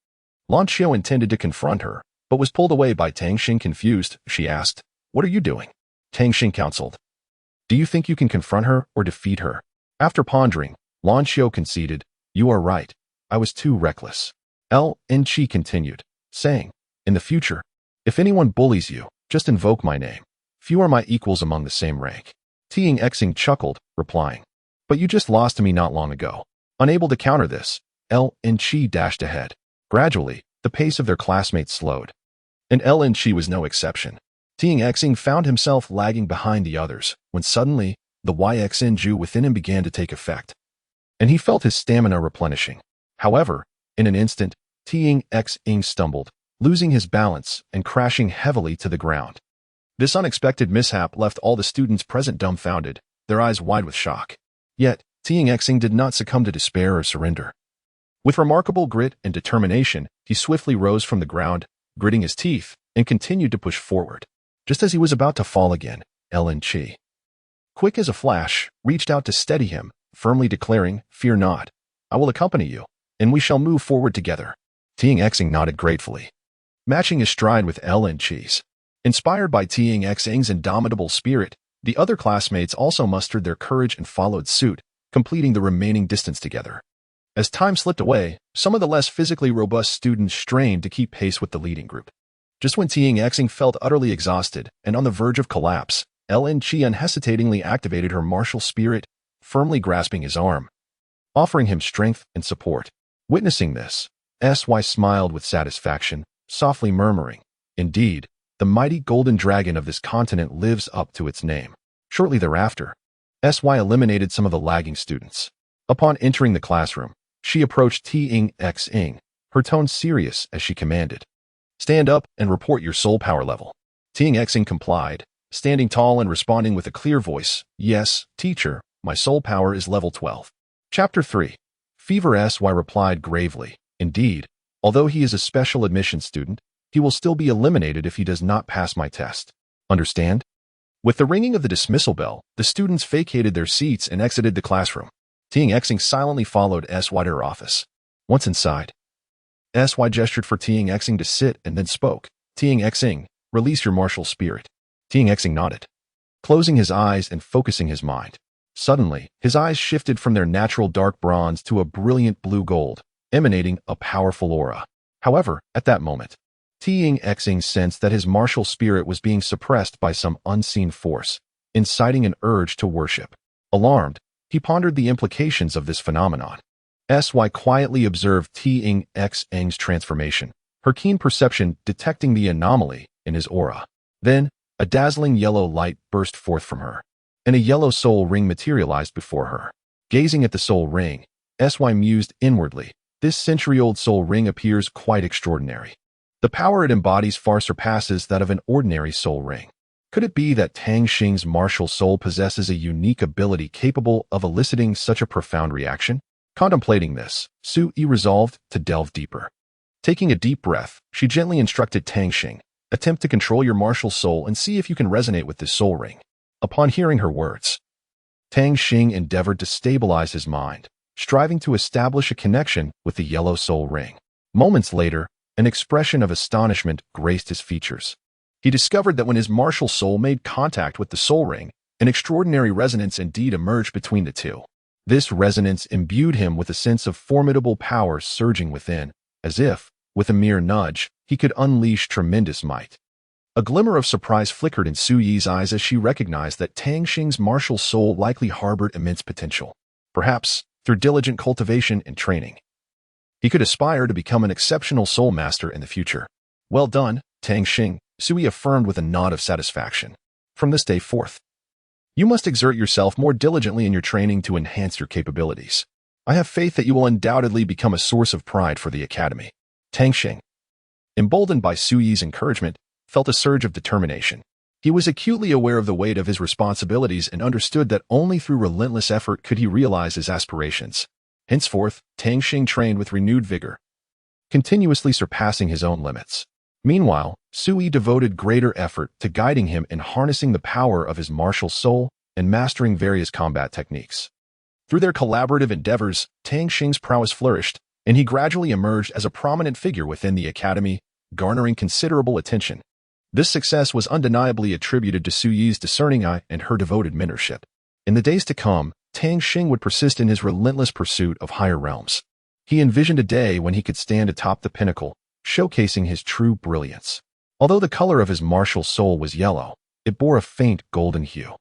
Lan Qiu intended to confront her, but was pulled away by Tang Xing. Confused, she asked, "What are you doing?" Tang Xing counseled, "Do you think you can confront her or defeat her?" After pondering, Lan Qiu conceded, "You are right. I was too reckless." Qi continued, saying, "In the future, if anyone bullies you, just invoke my name. Few are my equals among the same rank." Tang chuckled, replying, "But you just lost to me not long ago." Unable to counter this, Qi dashed ahead. Gradually, the pace of their classmates slowed, and Qi was no exception. Tang Xing found himself lagging behind the others, when suddenly, the Yxnju within him began to take effect, and he felt his stamina replenishing. However, in an instant, Tang Xing stumbled, losing his balance and crashing heavily to the ground. This unexpected mishap left all the students present dumbfounded, their eyes wide with shock. Yet, Tang Xing did not succumb to despair or surrender. With remarkable grit and determination, he swiftly rose from the ground, gritting his teeth, and continued to push forward. Just as he was about to fall again, Ellen Chi, quick as a flash, reached out to steady him, firmly declaring, "Fear not. I will accompany you, and we shall move forward together." Tang Xing nodded gratefully, matching his stride with Ellen Chi's. Inspired by Tang Xing's indomitable spirit, the other classmates also mustered their courage and followed suit, completing the remaining distance together. As time slipped away, some of the less physically robust students strained to keep pace with the leading group. Just when Tang Xing felt utterly exhausted and on the verge of collapse, Ellen Chi unhesitatingly activated her martial spirit, firmly grasping his arm, offering him strength and support. Witnessing this, SY smiled with satisfaction, softly murmuring, "Indeed, the mighty golden dragon of this continent lives up to its name." Shortly thereafter, SY eliminated some of the lagging students. Upon entering the classroom, she approached Tang Xing, her tone serious as she commanded, "Stand up and report your soul power level." Tang Xing complied, standing tall and responding with a clear voice, "Yes, teacher, my soul power is level 12. Chapter 3. Fever SY replied gravely, "Indeed, although he is a special admission student, he will still be eliminated if he does not pass my test. Understand?" With the ringing of the dismissal bell, the students vacated their seats and exited the classroom. Tang Xing silently followed SY to her office. Once inside, SY gestured for Tang Xing to sit and then spoke. "Tang Xing, release your martial spirit." Tang Xing nodded, closing his eyes and focusing his mind. Suddenly, his eyes shifted from their natural dark bronze to a brilliant blue gold, emanating a powerful aura. However, at that moment, Tang Xing sensed that his martial spirit was being suppressed by some unseen force, inciting an urge to worship. Alarmed, he pondered the implications of this phenomenon. SY quietly observed Tang Xing's transformation, her keen perception detecting the anomaly in his aura. Then, a dazzling yellow light burst forth from her, and a yellow soul ring materialized before her. Gazing at the soul ring, SY mused inwardly, "This century-old soul ring appears quite extraordinary. The power it embodies far surpasses that of an ordinary soul ring. Could it be that Tang Xing's martial soul possesses a unique ability capable of eliciting such a profound reaction?" Contemplating this, Su-yi resolved to delve deeper. Taking a deep breath, she gently instructed Tang Xing, "Attempt to control your martial soul and see if you can resonate with this soul ring." Upon hearing her words, Tang Xing endeavored to stabilize his mind, striving to establish a connection with the yellow soul ring. Moments later, an expression of astonishment graced his features. He discovered that when his martial soul made contact with the soul ring, an extraordinary resonance indeed emerged between the two. This resonance imbued him with a sense of formidable power surging within, as if, with a mere nudge, he could unleash tremendous might. A glimmer of surprise flickered in Su-yi's eyes as she recognized that Tang Xing's martial soul likely harbored immense potential. Perhaps, through diligent cultivation and training, he could aspire to become an exceptional soul master in the future. "Well done, Tang Xing," Su-yi affirmed with a nod of satisfaction. "From this day forth, you must exert yourself more diligently in your training to enhance your capabilities. I have faith that you will undoubtedly become a source of pride for the academy." Tang Xing, emboldened by Su-yi's encouragement, felt a surge of determination. He was acutely aware of the weight of his responsibilities and understood that only through relentless effort could he realize his aspirations. Henceforth, Tang Xing trained with renewed vigor, continuously surpassing his own limits. Meanwhile, Su-yi devoted greater effort to guiding him in harnessing the power of his martial soul and mastering various combat techniques. Through their collaborative endeavors, Tang Xing's prowess flourished, and he gradually emerged as a prominent figure within the academy, garnering considerable attention. This success was undeniably attributed to Su-yi's discerning eye and her devoted mentorship. In the days to come, Tang Xing would persist in his relentless pursuit of higher realms. He envisioned a day when he could stand atop the pinnacle, showcasing his true brilliance. Although the color of his martial soul was yellow, it bore a faint golden hue.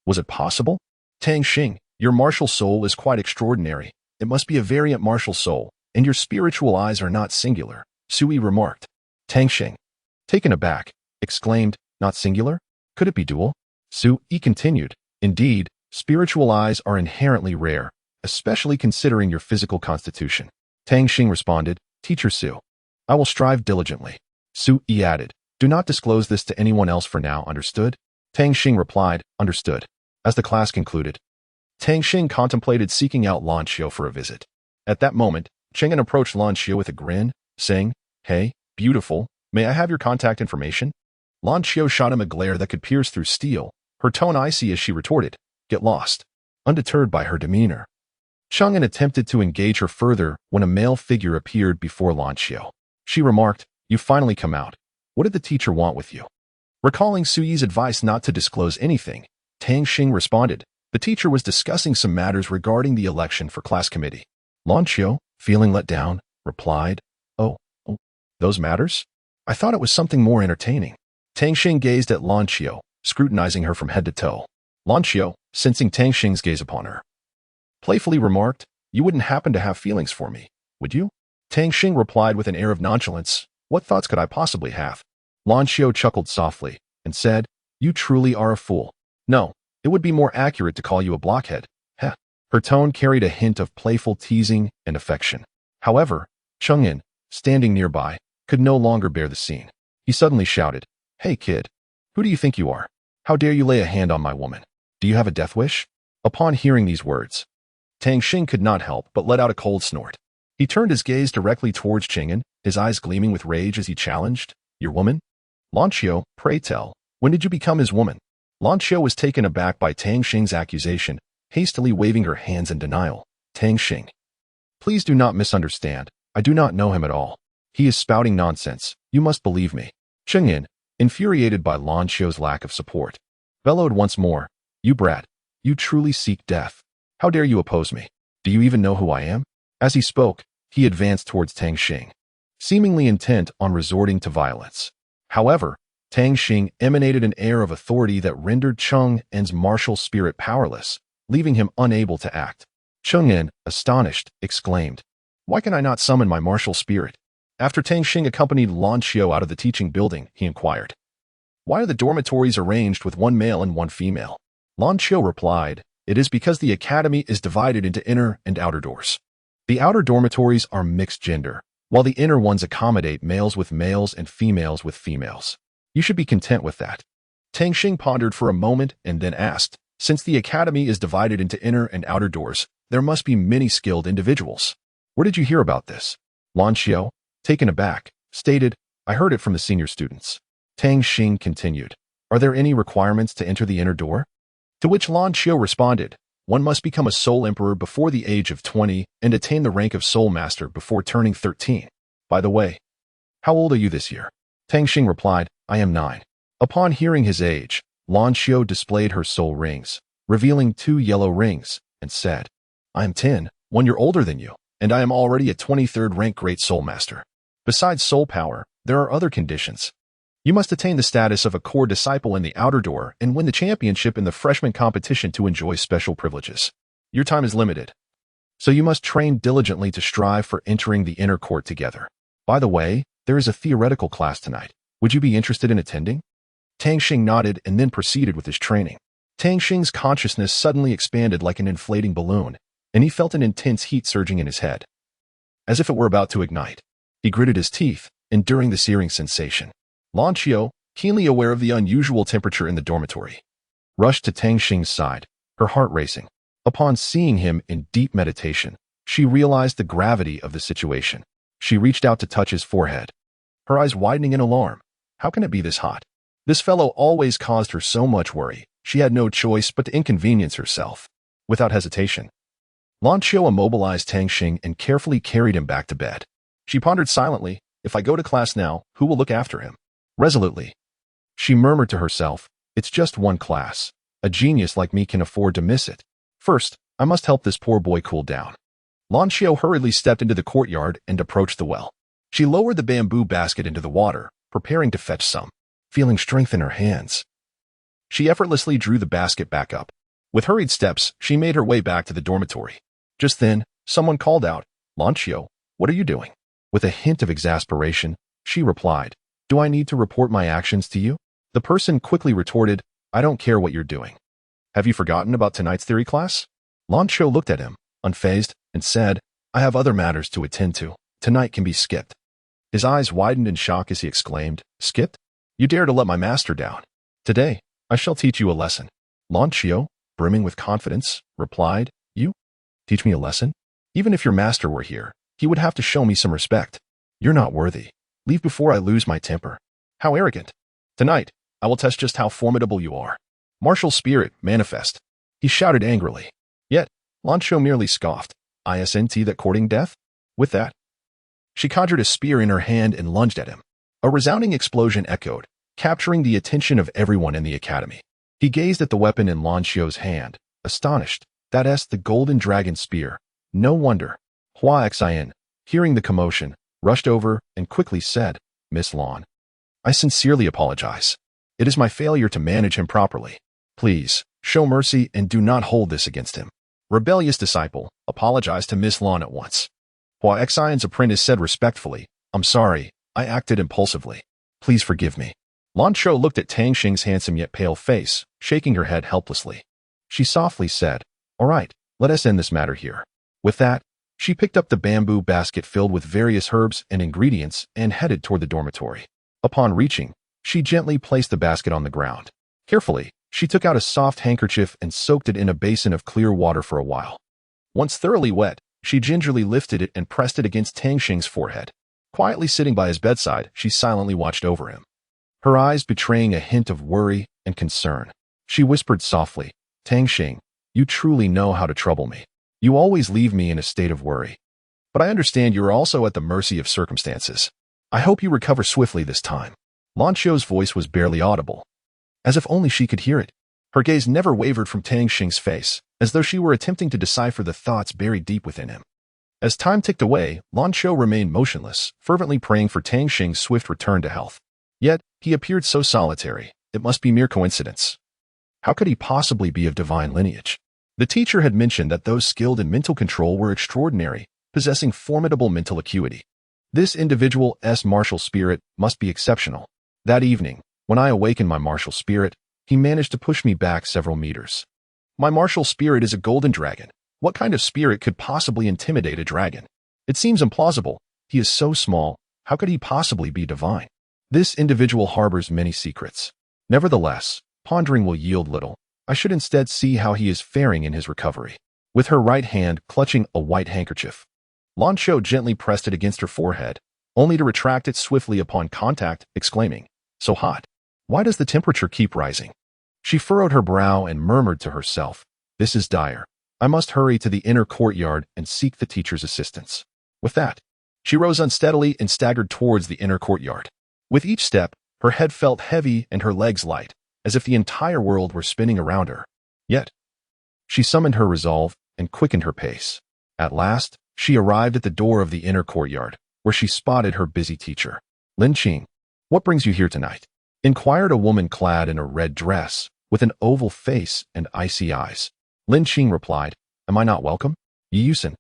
Was it possible? "Tang Xing, your martial soul is quite extraordinary. It must be a variant martial soul, and your spiritual eyes are not singular," Su-yi remarked. Tang Xing, taken aback, exclaimed, "Not singular? Could it be dual?" Su-yi continued, "Indeed, spiritual eyes are inherently rare, especially considering your physical constitution." Tang Xing responded, "Teacher Su, I will strive diligently." Su-yi added, "Do not disclose this to anyone else for now, understood?" Tang Xing replied, "Understood." As the class concluded, Tang Xing contemplated seeking out Lan Xiu for a visit. At that moment, Cheng'an approached Lan Xiu with a grin, saying, "Hey, beautiful, May I have your contact information? Lan Xiao shot him a glare that could pierce through steel, her tone icy as she retorted, "Get lost." Undeterred by her demeanor, Chang'an attempted to engage her further when a male figure appeared before Lan Xiao. She remarked, "You've finally come out. What did the teacher want with you?" Recalling Suyi's advice not to disclose anything, Tang Xing responded, "The teacher was discussing some matters regarding the election for class committee." Lan Xiao, feeling let down, replied, oh, those matters? I thought it was something more entertaining." Tang Xing gazed at Lan Xiao, scrutinizing her from head to toe. Lan Xiao, sensing Tang Xing's gaze upon her, playfully remarked, "You wouldn't happen to have feelings for me, would you?" Tang Xing replied with an air of nonchalance, "What thoughts could I possibly have?" Lan Xiao chuckled softly and said, "You truly are a fool. No, it would be more accurate to call you a blockhead." Heh. Her tone carried a hint of playful teasing and affection. However, Chang'an, standing nearby, could no longer bear the scene. He suddenly shouted, "Hey kid, who do you think you are? How dare you lay a hand on my woman? Do you have a death wish?" Upon hearing these words, Tang Xing could not help but let out a cold snort. He turned his gaze directly towards Chang'an, his eyes gleaming with rage as he challenged, "Your woman? Lan Xiao, pray tell, when did you become his woman?" Lan Xiao was taken aback by Tang Xing's accusation, hastily waving her hands in denial. "Tang Xing, please do not misunderstand. I do not know him at all. He is spouting nonsense. You must believe me." Chang'an, infuriated by Lan Xiao's lack of support, bellowed once more, "You brat, you truly seek death. How dare you oppose me? Do you even know who I am?" As he spoke, he advanced towards Tang Xing, seemingly intent on resorting to violence. However, Tang Xing emanated an air of authority that rendered Chang'an's martial spirit powerless, leaving him unable to act. Chang'an, astonished, exclaimed, "Why can I not summon my martial spirit?" After Tang Xing accompanied Lan Xiao out of the teaching building, he inquired, "Why are the dormitories arranged with one male and one female?" Lan Xiao replied, "It is because the academy is divided into inner and outer doors. The outer dormitories are mixed gender, while the inner ones accommodate males with males and females with females. You should be content with that." Tang Xing pondered for a moment and then asked, "Since the academy is divided into inner and outer doors, there must be many skilled individuals. Where did you hear about this?" Lan Xiao, taken aback, stated, "I heard it from the senior students." Tang Xing continued, "Are there any requirements to enter the inner door?" To which Lan Xiao responded, "One must become a soul emperor before the age of 20 and attain the rank of soul master before turning 13. By the way, how old are you this year?" Tang Xing replied, "I am 9. Upon hearing his age, Lan Xiao displayed her soul rings, revealing 2 yellow rings, and said, "I am 10, 1 year older than you, and I am already a 23rd rank great soul master. Besides soul power, there are other conditions. You must attain the status of a core disciple in the outer door and win the championship in the freshman competition to enjoy special privileges. Your time is limited, so you must train diligently to strive for entering the inner court together. By the way, there is a theoretical class tonight. Would you be interested in attending?" Tang Xing nodded and then proceeded with his training. Tang Xing's consciousness suddenly expanded like an inflating balloon, and he felt an intense heat surging in his head, as if it were about to ignite. He gritted his teeth, enduring the searing sensation. Lan Xiao, keenly aware of the unusual temperature in the dormitory, rushed to Tang Xing's side, her heart racing. Upon seeing him in deep meditation, she realized the gravity of the situation. She reached out to touch his forehead, her eyes widening in alarm. How can it be this hot? This fellow always caused her so much worry. She had no choice but to inconvenience herself. Without hesitation, Lan Xiao immobilized Tang Xing and carefully carried him back to bed. She pondered silently, "If I go to class now, who will look after him?" Resolutely, she murmured to herself, "It's just one class. A genius like me can afford to miss it. First, I must help this poor boy cool down." Lan Xiao hurriedly stepped into the courtyard and approached the well. She lowered the bamboo basket into the water, preparing to fetch some. Feeling strength in her hands, she effortlessly drew the basket back up. With hurried steps, she made her way back to the dormitory. Just then, someone called out, "Lan Xiao, what are you doing?" With a hint of exasperation, she replied, "Do I need to report my actions to you?" The person quickly retorted, "I don't care what you're doing. Have you forgotten about tonight's theory class?" Lan Xiao looked at him, unfazed, and said, "I have other matters to attend to. Tonight can be skipped." His eyes widened in shock as he exclaimed, "Skipped? You dare to let my master down. Today, I shall teach you a lesson." Lan Xiao, brimming with confidence, replied, "You? Teach me a lesson? Even if your master were here, he would have to show me some respect. You're not worthy." Leave before I lose my temper. How arrogant. Tonight, I will test just how formidable you are. Martial spirit, manifest. He shouted angrily. Yet, Lan Shou merely scoffed. Isn't that courting death? With that, she conjured a spear in her hand and lunged at him. A resounding explosion echoed, capturing the attention of everyone in the academy. He gazed at the weapon in Lan Shou's hand, astonished. That's the golden dragon spear. No wonder. Hua Xin, hearing the commotion, rushed over and quickly said, Miss Lan, I sincerely apologize. It is my failure to manage him properly. Please, show mercy and do not hold this against him. Rebellious disciple, apologize to Miss Lan at once. Hua Xion's apprentice said respectfully, I'm sorry, I acted impulsively. Please forgive me. Lan Shou looked at Tang Xing's handsome yet pale face, shaking her head helplessly. She softly said, All right, let us end this matter here. With that, she picked up the bamboo basket filled with various herbs and ingredients and headed toward the dormitory. Upon reaching, she gently placed the basket on the ground. Carefully, she took out a soft handkerchief and soaked it in a basin of clear water for a while. Once thoroughly wet, she gingerly lifted it and pressed it against Tang Xing's forehead. Quietly sitting by his bedside, she silently watched over him, her eyes betraying a hint of worry and concern. She whispered softly, Tang Xing, you truly know how to trouble me. You always leave me in a state of worry. But I understand you are also at the mercy of circumstances. I hope you recover swiftly this time. Lan Shou's voice was barely audible, as if only she could hear it. Her gaze never wavered from Tang Xing's face, as though she were attempting to decipher the thoughts buried deep within him. As time ticked away, Lan Shou remained motionless, fervently praying for Tang Xing's swift return to health. Yet, he appeared so solitary, it must be mere coincidence. How could he possibly be of divine lineage? The teacher had mentioned that those skilled in mental control were extraordinary, possessing formidable mental acuity. This individual's martial spirit must be exceptional. That evening, when I awakened my martial spirit, he managed to push me back several meters. My martial spirit is a golden dragon. What kind of spirit could possibly intimidate a dragon? It seems implausible. He is so small. How could he possibly be divine? This individual harbors many secrets. Nevertheless, pondering will yield little. I should instead see how he is faring in his recovery. With her right hand clutching a white handkerchief, Lan Shou gently pressed it against her forehead, only to retract it swiftly upon contact, exclaiming, So hot. Why does the temperature keep rising? She furrowed her brow and murmured to herself, This is dire. I must hurry to the inner courtyard and seek the teacher's assistance. With that, she rose unsteadily and staggered towards the inner courtyard. With each step, her head felt heavy and her legs light, as if the entire world were spinning around her. Yet, she summoned her resolve and quickened her pace. At last, she arrived at the door of the inner courtyard, where she spotted her busy teacher. Lin Qing, what brings you here tonight? Inquired a woman clad in a red dress, with an oval face and icy eyes. Lin Qing replied, Am I not welcome? Yi Yusen.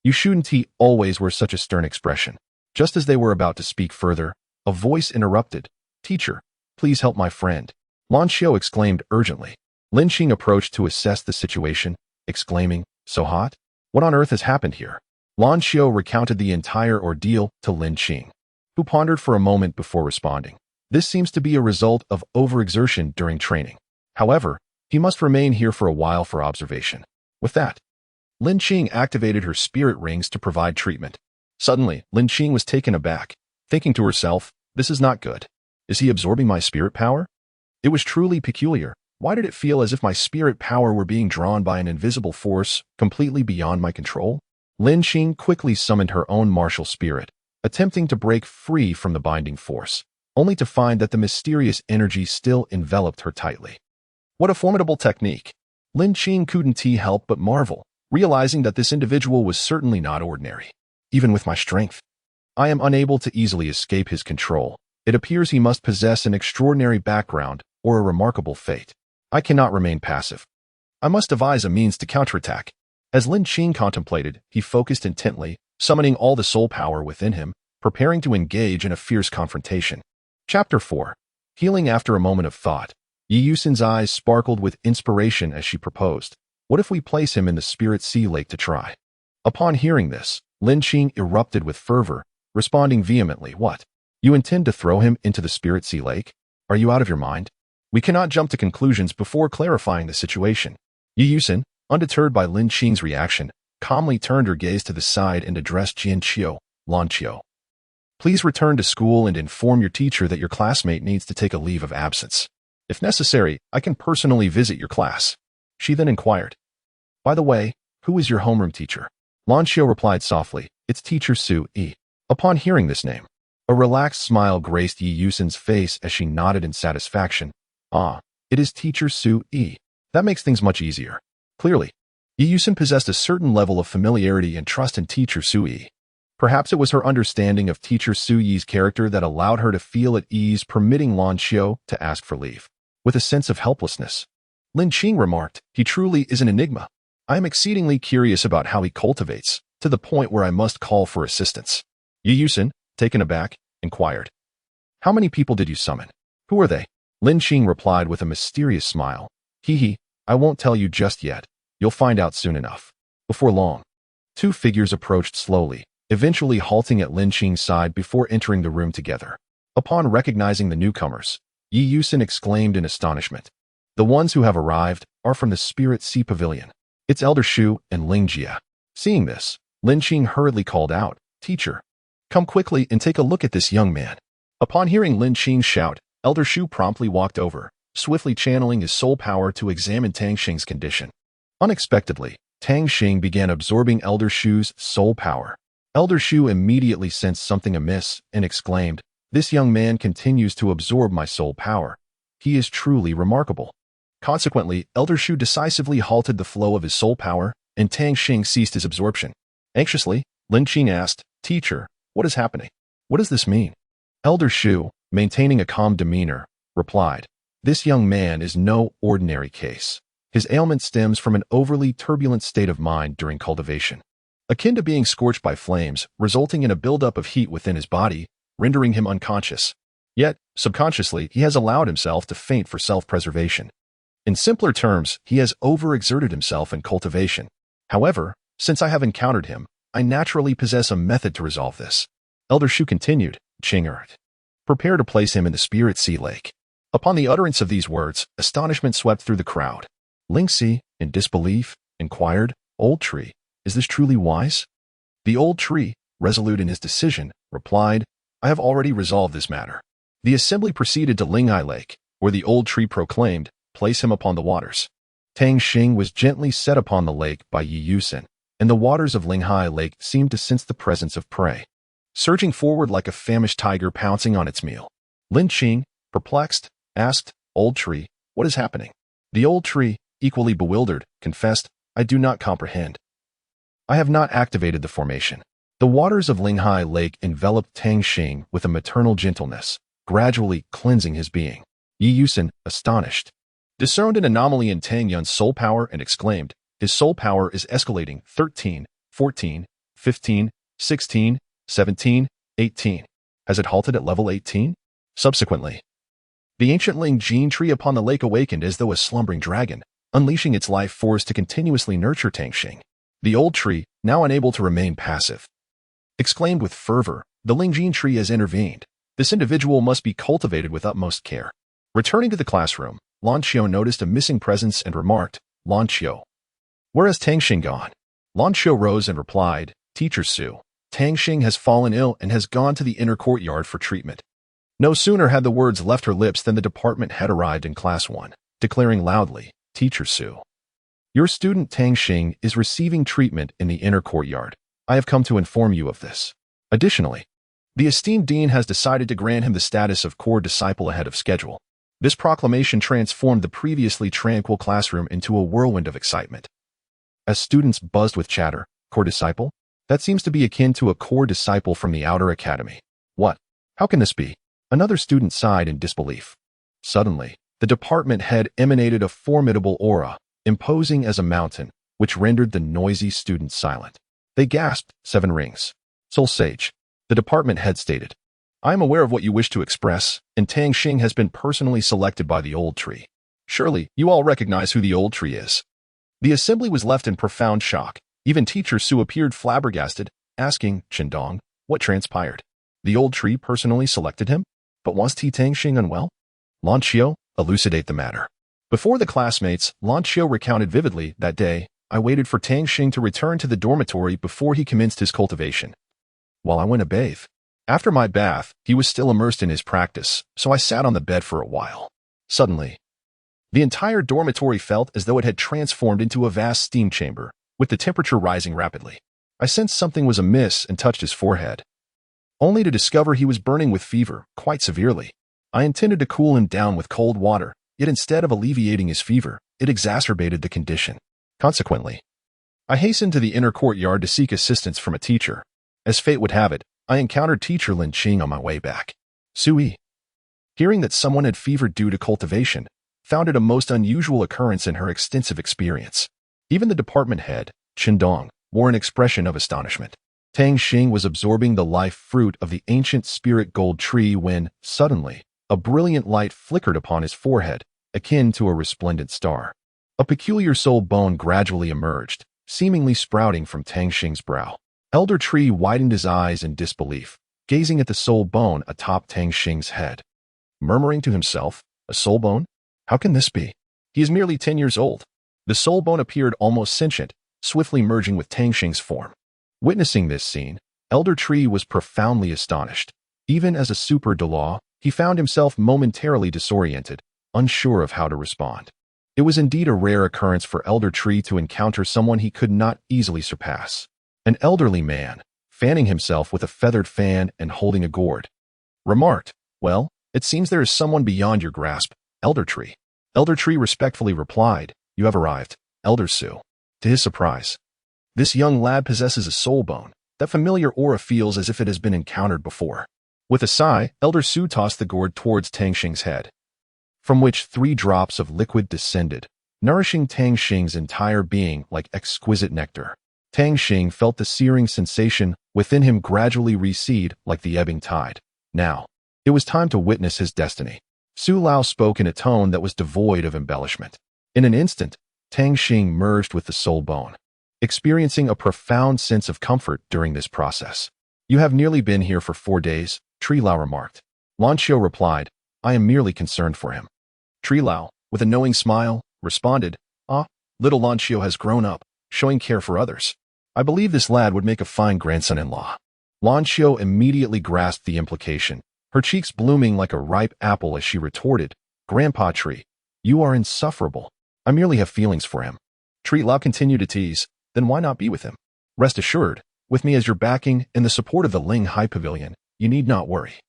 You shouldn't always wear such a stern expression. Just as they were about to speak further, a voice interrupted. Teacher, please help my friend. Lan Shou exclaimed urgently. Lin Qing approached to assess the situation, exclaiming, So hot? What on earth has happened here? Lan Shou recounted the entire ordeal to Lin Qing, who pondered for a moment before responding. This seems to be a result of overexertion during training. However, he must remain here for a while for observation. With that, Lin Qing activated her spirit rings to provide treatment. Suddenly, Lin Qing was taken aback, thinking to herself, This is not good. Is he absorbing my spirit power? It was truly peculiar. Why did it feel as if my spirit power were being drawn by an invisible force completely beyond my control? Lin Qing quickly summoned her own martial spirit, attempting to break free from the binding force, only to find that the mysterious energy still enveloped her tightly. What a formidable technique! Lin Qing couldn't help but marvel, realizing that this individual was certainly not ordinary. Even with my strength, I am unable to easily escape his control. It appears he must possess an extraordinary background or a remarkable fate. I cannot remain passive. I must devise a means to counterattack. As Lin Qing contemplated, he focused intently, summoning all the soul power within him, preparing to engage in a fierce confrontation. Chapter 4. Healing after a moment of thought. Yi Yusen's eyes sparkled with inspiration as she proposed. What if we place him in the Spirit Sea Lake to try? Upon hearing this, Lin Qing erupted with fervor, responding vehemently, What? You intend to throw him into the Spirit Sea Lake? Are you out of your mind? We cannot jump to conclusions before clarifying the situation. Yi Yusen, undeterred by Lin Qing's reaction, calmly turned her gaze to the side and addressed Jian Qiu, Lan Qiu. Please return to school and inform your teacher that your classmate needs to take a leave of absence. If necessary, I can personally visit your class. She then inquired. By the way, who is your homeroom teacher? Lan Xiu replied softly, it's Teacher Su Yi. Upon hearing this name, a relaxed smile graced Yi Yusin's face as she nodded in satisfaction. Ah, it is Teacher Su Yi. That makes things much easier. Clearly, Yi Yusin possessed a certain level of familiarity and trust in Teacher Su Yi. Perhaps it was her understanding of Teacher Su Yi's character that allowed her to feel at ease, permitting Lan Xiu to ask for leave. With a sense of helplessness, Lin Qing remarked, he truly is an enigma. I am exceedingly curious about how he cultivates, to the point where I must call for assistance. Yi Yusin, taken aback, inquired. How many people did you summon? Who are they? Lin Qing replied with a mysterious smile. Hee, I won't tell you just yet. You'll find out soon enough. Before long, two figures approached slowly, eventually halting at Lin Qing's side before entering the room together. Upon recognizing the newcomers, Yi Yusin exclaimed in astonishment. The ones who have arrived are from the Spirit Sea Pavilion. It's Elder Shu and Ling Jia. Seeing this, Lin Qing hurriedly called out, Teacher, come quickly and take a look at this young man. Upon hearing Lin Qing's shout, Elder Shu promptly walked over, swiftly channeling his soul power to examine Tang Xing's condition. Unexpectedly, Tang Xing began absorbing Elder Shu's soul power. Elder Shu immediately sensed something amiss and exclaimed, this young man continues to absorb my soul power. He is truly remarkable. Consequently, Elder Shu decisively halted the flow of his soul power, and Tang Xing ceased his absorption. Anxiously, Lin Qing asked, Teacher, what is happening? What does this mean? Elder Shu, maintaining a calm demeanor, replied, this young man is no ordinary case. His ailment stems from an overly turbulent state of mind during cultivation, akin to being scorched by flames, resulting in a buildup of heat within his body, rendering him unconscious. Yet, subconsciously, he has allowed himself to faint for self-preservation. In simpler terms, he has overexerted himself in cultivation. However, since I have encountered him, I naturally possess a method to resolve this. Elder Shu continued, Qing'er, prepare to place him in the Spirit Sea Lake. Upon the utterance of these words, astonishment swept through the crowd. Ling Si, in disbelief, inquired, Old Tree, is this truly wise? The Old Tree, resolute in his decision, replied, I have already resolved this matter. The assembly proceeded to Linghai Lake, where the Old Tree proclaimed, place him upon the waters. Tang Xing was gently set upon the lake by Yi Yusin, and the waters of Linghai Lake seemed to sense the presence of prey, surging forward like a famished tiger pouncing on its meal. Lin Qing, perplexed, asked, Old Tree, what is happening? The Old Tree, equally bewildered, confessed, I do not comprehend. I have not activated the formation. The waters of Linghai Lake enveloped Tang Xing with a maternal gentleness, gradually cleansing his being. Yi Yusin, astonished, discerned an anomaly in Tang Yun's soul power and exclaimed, his soul power is escalating 13, 14, 15, 16, 17, 18. Has it halted at level 18? Subsequently, the ancient Ling Jin tree upon the lake awakened as though a slumbering dragon, unleashing its life force to continuously nurture Tang Xing. The old tree, now unable to remain passive, exclaimed with fervor, the Ling Jin tree has intervened. This individual must be cultivated with utmost care. Returning to the classroom, Lan Xiu noticed a missing presence and remarked, Lan Xiu, where has Tang Xing gone? Lan Xiu rose and replied, Teacher Su, Tang Xing has fallen ill and has gone to the inner courtyard for treatment. No sooner had the words left her lips than the department head arrived in Class 1, declaring loudly, Teacher Su, your student Tang Xing is receiving treatment in the inner courtyard. I have come to inform you of this. Additionally, the esteemed dean has decided to grant him the status of core disciple ahead of schedule. This proclamation transformed the previously tranquil classroom into a whirlwind of excitement. As students buzzed with chatter, core disciple? That seems to be akin to a core disciple from the outer academy. What? How can this be? Another student sighed in disbelief. Suddenly, the department head emanated a formidable aura, imposing as a mountain, which rendered the noisy students silent. They gasped, 7 rings. Soul Sage, the department head stated, I am aware of what you wish to express, and Tang Xing has been personally selected by the Old Tree. Surely, you all recognize who the Old Tree is. The assembly was left in profound shock. Even Teacher Su appeared flabbergasted, asking, Qindong, what transpired? The Old Tree personally selected him? But was Tang Xing unwell? Lan Xiu, elucidate the matter. Before the classmates, Lan Xiu recounted vividly that day, I waited for Tang Xing to return to the dormitory before he commenced his cultivation. While I went to bathe, After my bath, he was still immersed in his practice, so I sat on the bed for a while. Suddenly, the entire dormitory felt as though it had transformed into a vast steam chamber, with the temperature rising rapidly. I sensed something was amiss and touched his forehead, only to discover he was burning with fever, quite severely. I intended to cool him down with cold water, yet instead of alleviating his fever, it exacerbated the condition. Consequently, I hastened to the inner courtyard to seek assistance from a teacher. As fate would have it, I encountered teacher Lin Qing on my way back. Sui, hearing that someone had fever due to cultivation, found it a most unusual occurrence in her extensive experience. Even the department head, Chen Dong, wore an expression of astonishment. Tang Xing was absorbing the life fruit of the ancient spirit gold tree when, suddenly, a brilliant light flickered upon his forehead, akin to a resplendent star. A peculiar soul bone gradually emerged, seemingly sprouting from Tang Xing's brow. Elder Tree widened his eyes in disbelief, gazing at the soul bone atop Tang Xing's head. Murmuring to himself, "A soul bone? How can this be? He is merely 10 years old." The soul bone appeared almost sentient, swiftly merging with Tang Xing's form. Witnessing this scene, Elder Tree was profoundly astonished. Even as a super Douluo, he found himself momentarily disoriented, unsure of how to respond. It was indeed a rare occurrence for Elder Tree to encounter someone he could not easily surpass. An elderly man, fanning himself with a feathered fan and holding a gourd, remarked, "Well, it seems there is someone beyond your grasp, Elder Tree." Elder Tree respectfully replied, "You have arrived, Elder Su." To his surprise, this young lad possesses a soul bone. That familiar aura feels as if it has been encountered before. With a sigh, Elder Su tossed the gourd towards Tang Xing's head, from which 3 drops of liquid descended, nourishing Tang Xing's entire being like exquisite nectar. Tang Xing felt the searing sensation within him gradually recede like the ebbing tide. Now, it was time to witness his destiny. Su Lao spoke in a tone that was devoid of embellishment. In an instant, Tang Xing merged with the soul bone, experiencing a profound sense of comfort during this process. "You have nearly been here for 4 days, Tree Lao remarked. Lan Xiu replied, "I am merely concerned for him." Tree Lao, with a knowing smile, responded, "Ah, little Lan Xiu has grown up, showing care for others. I believe this lad would make a fine grandson-in-law." Lan Xiu immediately grasped the implication, her cheeks blooming like a ripe apple as she retorted, "Grandpa Tree, you are insufferable. I merely have feelings for him." Tree Lao continued to tease, "Then why not be with him? Rest assured, with me as your backing and the support of the Ling Hai Pavilion, you need not worry."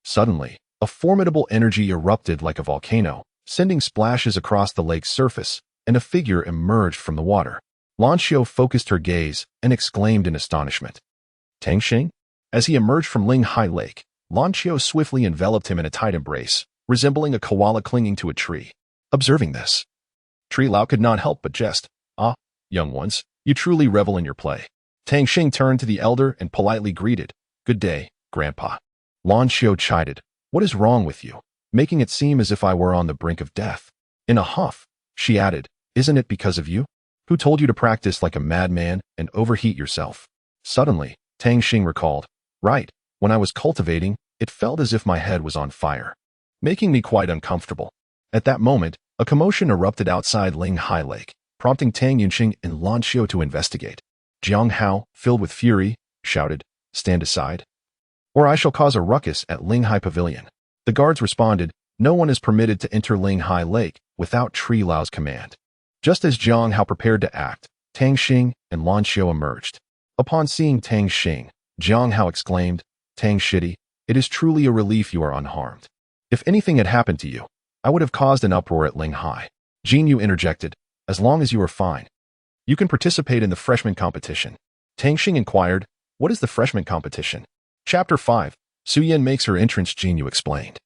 Suddenly, a formidable energy erupted like a volcano, sending splashes across the lake's surface, and a figure emerged from the water. Lan Xiu focused her gaze and exclaimed in astonishment, "Tang Xing?" As he emerged from Ling Hai Lake, Lan Xiu swiftly enveloped him in a tight embrace, resembling a koala clinging to a tree. Observing this, Tree Lao could not help but jest, "Ah, young ones, you truly revel in your play." Tang Xing turned to the elder and politely greeted, "Good day, Grandpa." Lan Xiu chided, "What is wrong with you? Making it seem as if I were on the brink of death." In a huff, she added, "Isn't it because of you? Who told you to practice like a madman and overheat yourself?" Suddenly, Tang Xing recalled, "Right, when I was cultivating, it felt as if my head was on fire, making me quite uncomfortable." At that moment, a commotion erupted outside Ling Hai Lake, prompting Tang Yunqing and Lan Xiu to investigate. Jiang Hao, filled with fury, shouted, "Stand aside, or I shall cause a ruckus at Ling Hai Pavilion." The guards responded, "No one is permitted to enter Ling Hai Lake without Tree Lao's command." Just as Jiang Hao prepared to act, Tang Xing and Lan Xiu emerged. Upon seeing Tang Xing, Jiang Hao exclaimed, "Tang Shitty, it is truly a relief you are unharmed. If anything had happened to you, I would have caused an uproar at Ling Hai." Jin Yu interjected, "As long as you are fine, you can participate in the freshman competition." Tang Xing inquired, "What is the freshman competition?" Chapter 5, Su Yan makes her entrance. Jin Yu explained.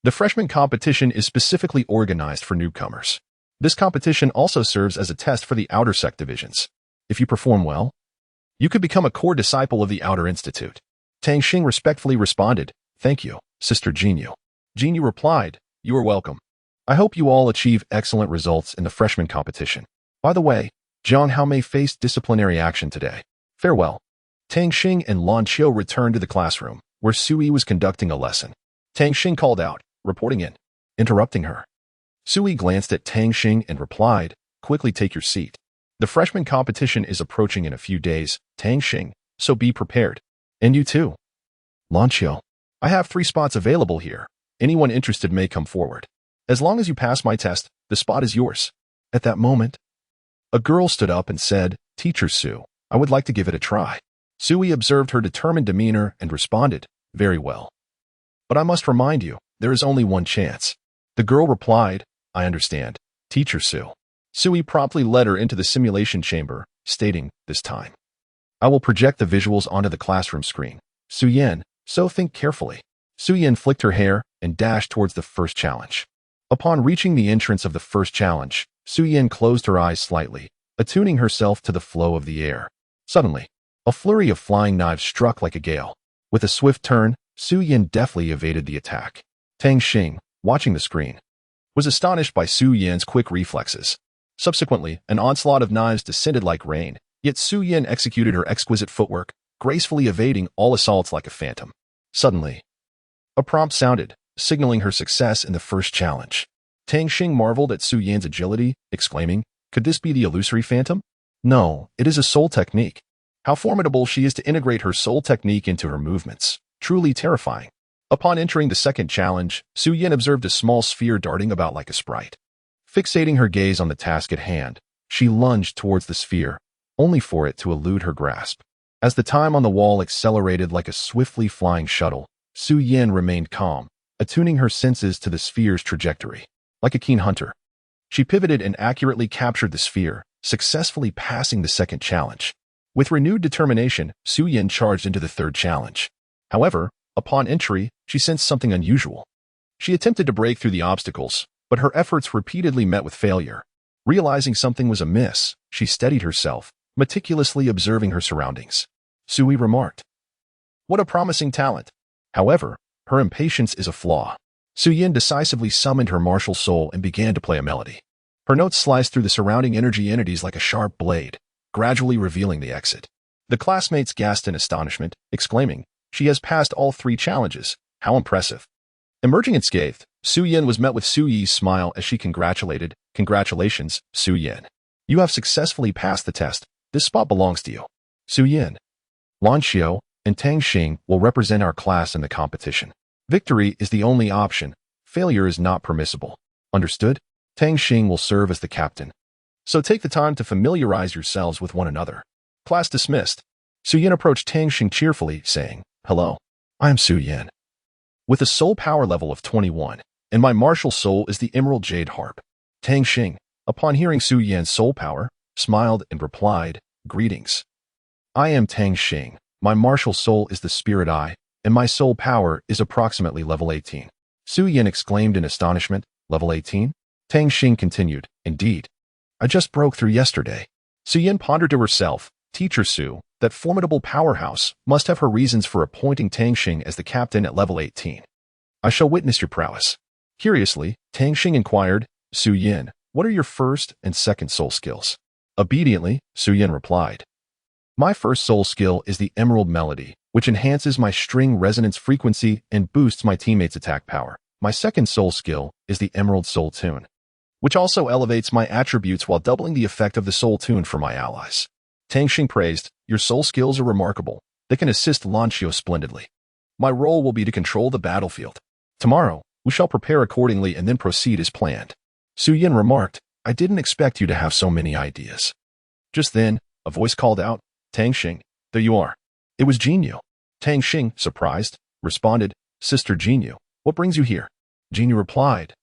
The freshman competition is specifically organized for newcomers. This competition also serves as a test for the outer sect divisions. If you perform well, you could become a core disciple of the Outer Institute. Tang Xing respectfully responded, "Thank you, Sister Jin Yu." Jin Yu replied, "You are welcome. I hope you all achieve excellent results in the freshman competition. By the way, Jiang Hao may face disciplinary action today. Farewell." Tang Xing and Lan Xiu returned to the classroom, where Sui was conducting a lesson. Tang Xing called out, reporting in, interrupting her. Sui glanced at Tang Xing and replied, "Quickly take your seat. The freshman competition is approaching in a few days, Tang Xing, so be prepared. And you too." Lancio, I have 3 spots available here. Anyone interested may come forward. As long as you pass my test, the spot is yours. At that moment, a girl stood up and said, Teacher Sue, I would like to give it a try. Sui observed her determined demeanor and responded, Very well. But I must remind you, there is only one chance. The girl replied, I understand, Teacher Sue. Sui promptly led her into the simulation chamber, stating, This time, I will project the visuals onto the classroom screen. Suyin, so think carefully. Suyin flicked her hair and dashed towards the first challenge. Upon reaching the entrance of the first challenge, Suyin closed her eyes slightly, attuning herself to the flow of the air. Suddenly, a flurry of flying knives struck like a gale. With a swift turn, Suyin deftly evaded the attack. Tang Xing, watching the screen, was astonished by Suyin's quick reflexes. Subsequently, an onslaught of knives descended like rain, yet Suyin executed her exquisite footwork, gracefully evading all assaults like a phantom. Suddenly, a prompt sounded, signaling her success in the first challenge. Tang Xing marveled at Suyin's agility, exclaiming, Could this be the illusory phantom? No, it is a soul technique. How formidable she is to integrate her soul technique into her movements. Truly terrifying. Upon entering the second challenge, Suyin observed a small sphere darting about like a sprite. Fixating her gaze on the task at hand, she lunged towards the sphere, only for it to elude her grasp. As the time on the wall accelerated like a swiftly flying shuttle, Suyin remained calm, attuning her senses to the sphere's trajectory. Like a keen hunter, she pivoted and accurately captured the sphere, successfully passing the second challenge. With renewed determination, Suyin charged into the third challenge. However, upon entry, she sensed something unusual. She attempted to break through the obstacles, but her efforts repeatedly met with failure. Realizing something was amiss, she steadied herself, meticulously observing her surroundings. Sui remarked, What a promising talent. However, her impatience is a flaw. Suyin decisively summoned her martial soul and began to play a melody. Her notes sliced through the surrounding energy entities like a sharp blade, gradually revealing the exit. The classmates gasped in astonishment, exclaiming, She has passed all 3 challenges. How impressive. Emerging unscathed, Suyin was met with Suyi's smile as she congratulated, Congratulations, Suyin. You have successfully passed the test. This spot belongs to you. Suyin, Lancio, and Tang Xing will represent our class in the competition. Victory is the only option. Failure is not permissible. Understood? Tang Xing will serve as the captain. So take the time to familiarize yourselves with one another. Class dismissed. Suyin approached Tang Xing cheerfully, saying, Hello, I am Suyin, with a soul power level of 21, and my martial soul is the Emerald Jade Harp. Tang Xing, upon hearing Suyin's soul power, smiled and replied, Greetings. I am Tang Xing. My martial soul is the Spirit Eye, and my soul power is approximately level 18. Suyin exclaimed in astonishment, Level 18? Tang Xing continued, Indeed. I just broke through yesterday. Suyin pondered to herself, Teacher Su, that formidable powerhouse, must have her reasons for appointing Tang Xing as the captain at level 18. I shall witness your prowess. Curiously, Tang Xing inquired, Suyin, what are your first and second soul skills? Obediently, Suyin replied, My first soul skill is the Emerald Melody, which enhances my string resonance frequency and boosts my teammates' attack power. My second soul skill is the Emerald Soul Tune, which also elevates my attributes while doubling the effect of the soul tune for my allies. Tang Xing praised, Your soul skills are remarkable. They can assist Lancio splendidly. My role will be to control the battlefield. Tomorrow, we shall prepare accordingly and then proceed as planned. Suyin remarked, I didn't expect you to have so many ideas. Just then, a voice called out, Tang Xing, there you are. It was Jinyu. Tang Xing, surprised, responded, Sister Jinyu, what brings you here? Jinyu replied,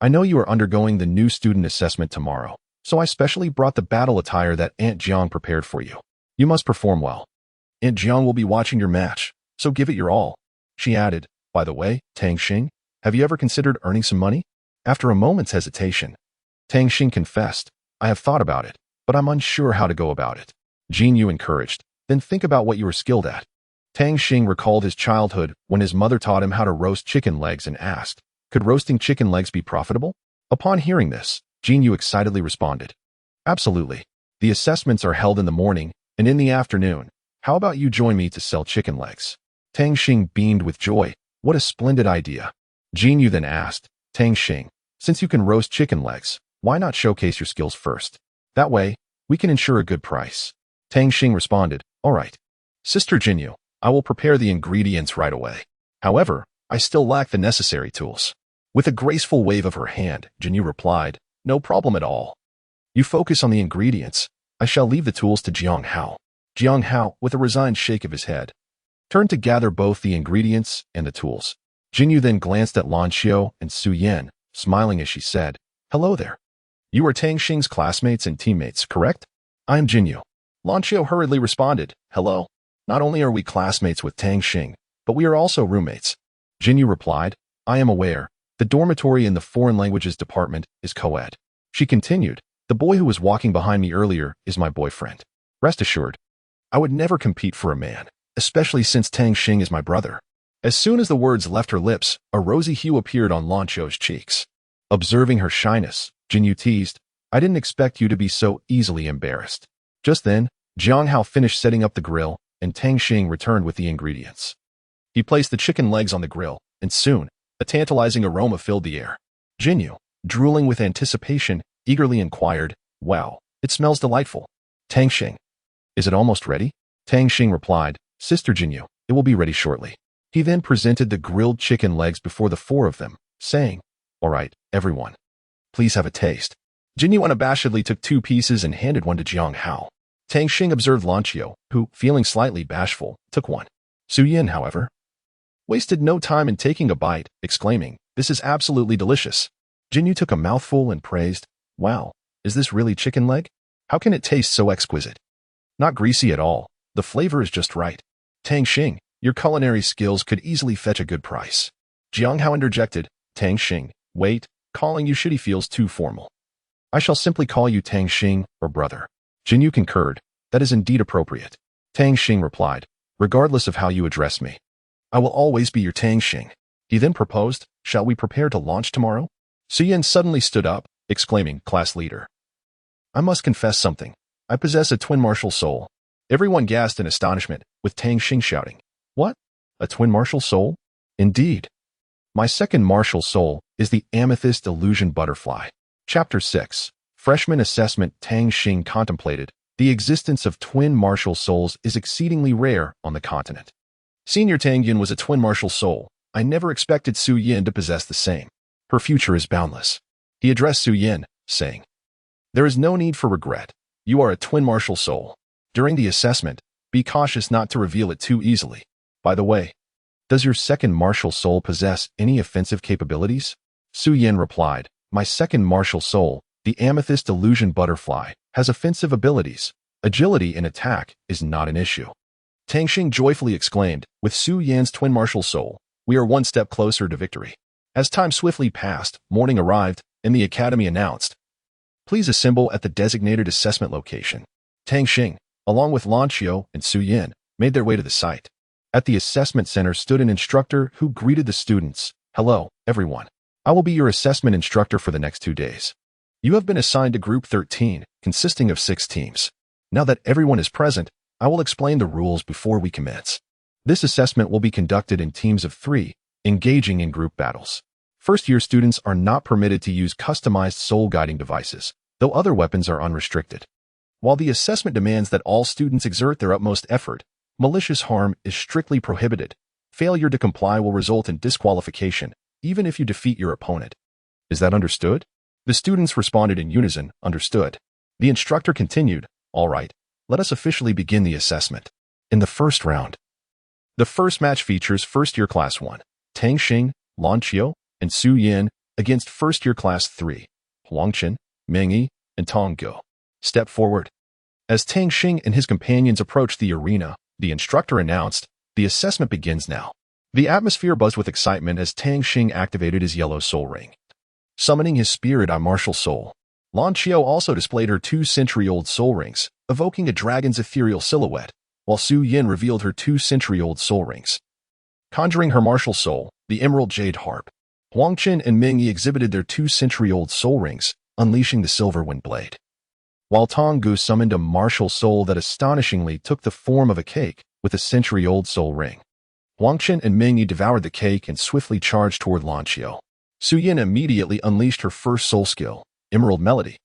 I know you are undergoing the new student assessment tomorrow, so I specially brought the battle attire that Aunt Jiang prepared for you. You must perform well. Aunt Jiang will be watching your match, so give it your all. She added, By the way, Tang Xing, have you ever considered earning some money? After a moment's hesitation, Tang Xing confessed, I have thought about it, but I'm unsure how to go about it. Jinyu encouraged, Then think about what you are skilled at. Tang Xing recalled his childhood when his mother taught him how to roast chicken legs and asked, Could roasting chicken legs be profitable? Upon hearing this, Jinyu excitedly responded, Absolutely. The assessments are held in the morning, and in the afternoon, how about you join me to sell chicken legs? Tang Xing beamed with joy. What a splendid idea. Jinyu then asked, Tang Xing, since you can roast chicken legs, why not showcase your skills first? That way, we can ensure a good price. Tang Xing responded, All right. Sister Jinyu, I will prepare the ingredients right away. However, I still lack the necessary tools. With a graceful wave of her hand, Jinyu replied, no problem at all. You focus on the ingredients. I shall leave the tools to Jiang Hao. Jiang Hao, with a resigned shake of his head, turned to gather both the ingredients and the tools. Jinyu then glanced at Lan Xiao and Su Yan, smiling as she said, hello there. You are Tang Xing's classmates and teammates, correct? I am Jinyu. Lan Xiao hurriedly responded, hello. Not only are we classmates with Tang Xing, but we are also roommates. Jinyu replied, I am aware. The dormitory in the foreign languages department is co-ed. She continued, the boy who was walking behind me earlier is my boyfriend. Rest assured, I would never compete for a man, especially since Tang Xing is my brother. As soon as the words left her lips, a rosy hue appeared on Lan Xiao's cheeks. Observing her shyness, Jinyu teased, I didn't expect you to be so easily embarrassed. Just then, Jiang Hao finished setting up the grill, and Tang Xing returned with the ingredients. He placed the chicken legs on the grill, and soon, a tantalizing aroma filled the air. Jinyu, drooling with anticipation, eagerly inquired, wow, it smells delightful. Tang Xing, is it almost ready? Tang Xing replied, Sister Jinyu, it will be ready shortly. He then presented the grilled chicken legs before the four of them, saying, all right, everyone, please have a taste. Jinyu unabashedly took 2 pieces and handed one to Jiang Hao. Tang Xing observed Lan Xiao, who, feeling slightly bashful, took one. Su Yan, however, wasted no time in taking a bite, exclaiming, this is absolutely delicious. Jinyu took a mouthful and praised, wow, is this really chicken leg? How can it taste so exquisite? Not greasy at all, the flavor is just right. Tang Xing, your culinary skills could easily fetch a good price. Jiang Hao interjected, Tang Xing, wait, calling you shitty feels too formal. I shall simply call you Tang Xing or brother. Jinyu concurred, that is indeed appropriate. Tang Xing replied, regardless of how you address me, I will always be your Tang Xing. He then proposed, shall we prepare to launch tomorrow? Su Yan suddenly stood up, exclaiming, class leader. I must confess something. I possess a twin martial soul. Everyone gasped in astonishment, with Tang Xing shouting, what? A twin martial soul? Indeed. My second martial soul is the amethyst illusion butterfly. Chapter 6. Freshman Assessment. Tang Xing contemplated, the existence of twin martial souls is exceedingly rare on the continent. Senior Tang Yin was a twin martial soul. I never expected Su Yin to possess the same. Her future is boundless. He addressed Su Yin, saying, there is no need for regret. You are a twin martial soul. During the assessment, be cautious not to reveal it too easily. By the way, does your second martial soul possess any offensive capabilities? Su Yin replied, my second martial soul, the amethyst illusion butterfly, has offensive abilities. Agility in attack is not an issue. Tang Xing joyfully exclaimed, with Su Yan's twin martial soul, we are one step closer to victory. As time swiftly passed, morning arrived, and the academy announced, please assemble at the designated assessment location. Tang Xing, along with Lan Xiao and Su Yan, made their way to the site. At the assessment center stood an instructor who greeted the students. Hello, everyone. I will be your assessment instructor for the next 2 days. You have been assigned to Group 13, consisting of 6 teams. Now that everyone is present, I will explain the rules before we commence. This assessment will be conducted in teams of 3, engaging in group battles. First-year students are not permitted to use customized soul-guiding devices, though other weapons are unrestricted. While the assessment demands that all students exert their utmost effort, malicious harm is strictly prohibited. Failure to comply will result in disqualification, even if you defeat your opponent. Is that understood? The students responded in unison, understood. The instructor continued, all right, let us officially begin the assessment. In the first round, the first match features first-year Class 1, Tang Xing, Lan Xiao, and Su Yan against first-year Class 3, Huangchen, Mengyi, and Tong Go. Step forward. As Tang Xing and his companions approached the arena, the instructor announced, the assessment begins now. The atmosphere buzzed with excitement as Tang Xing activated his yellow soul ring. Summoning his spirit martial soul, Lan Xiao also displayed her 2-century-old soul rings, evoking a dragon's ethereal silhouette, while Su Yan revealed her 2-century-old soul rings. Conjuring her martial soul, the emerald jade harp, Huangchen and Mengyi exhibited their 2-century-old soul rings, unleashing the silver wind blade. While Tong Gu summoned a martial soul that astonishingly took the form of a cake with a century-old soul ring. Huangchen and Mengyi devoured the cake and swiftly charged toward Lan Xiao. Su Yan immediately unleashed her first soul skill, Emerald Melody.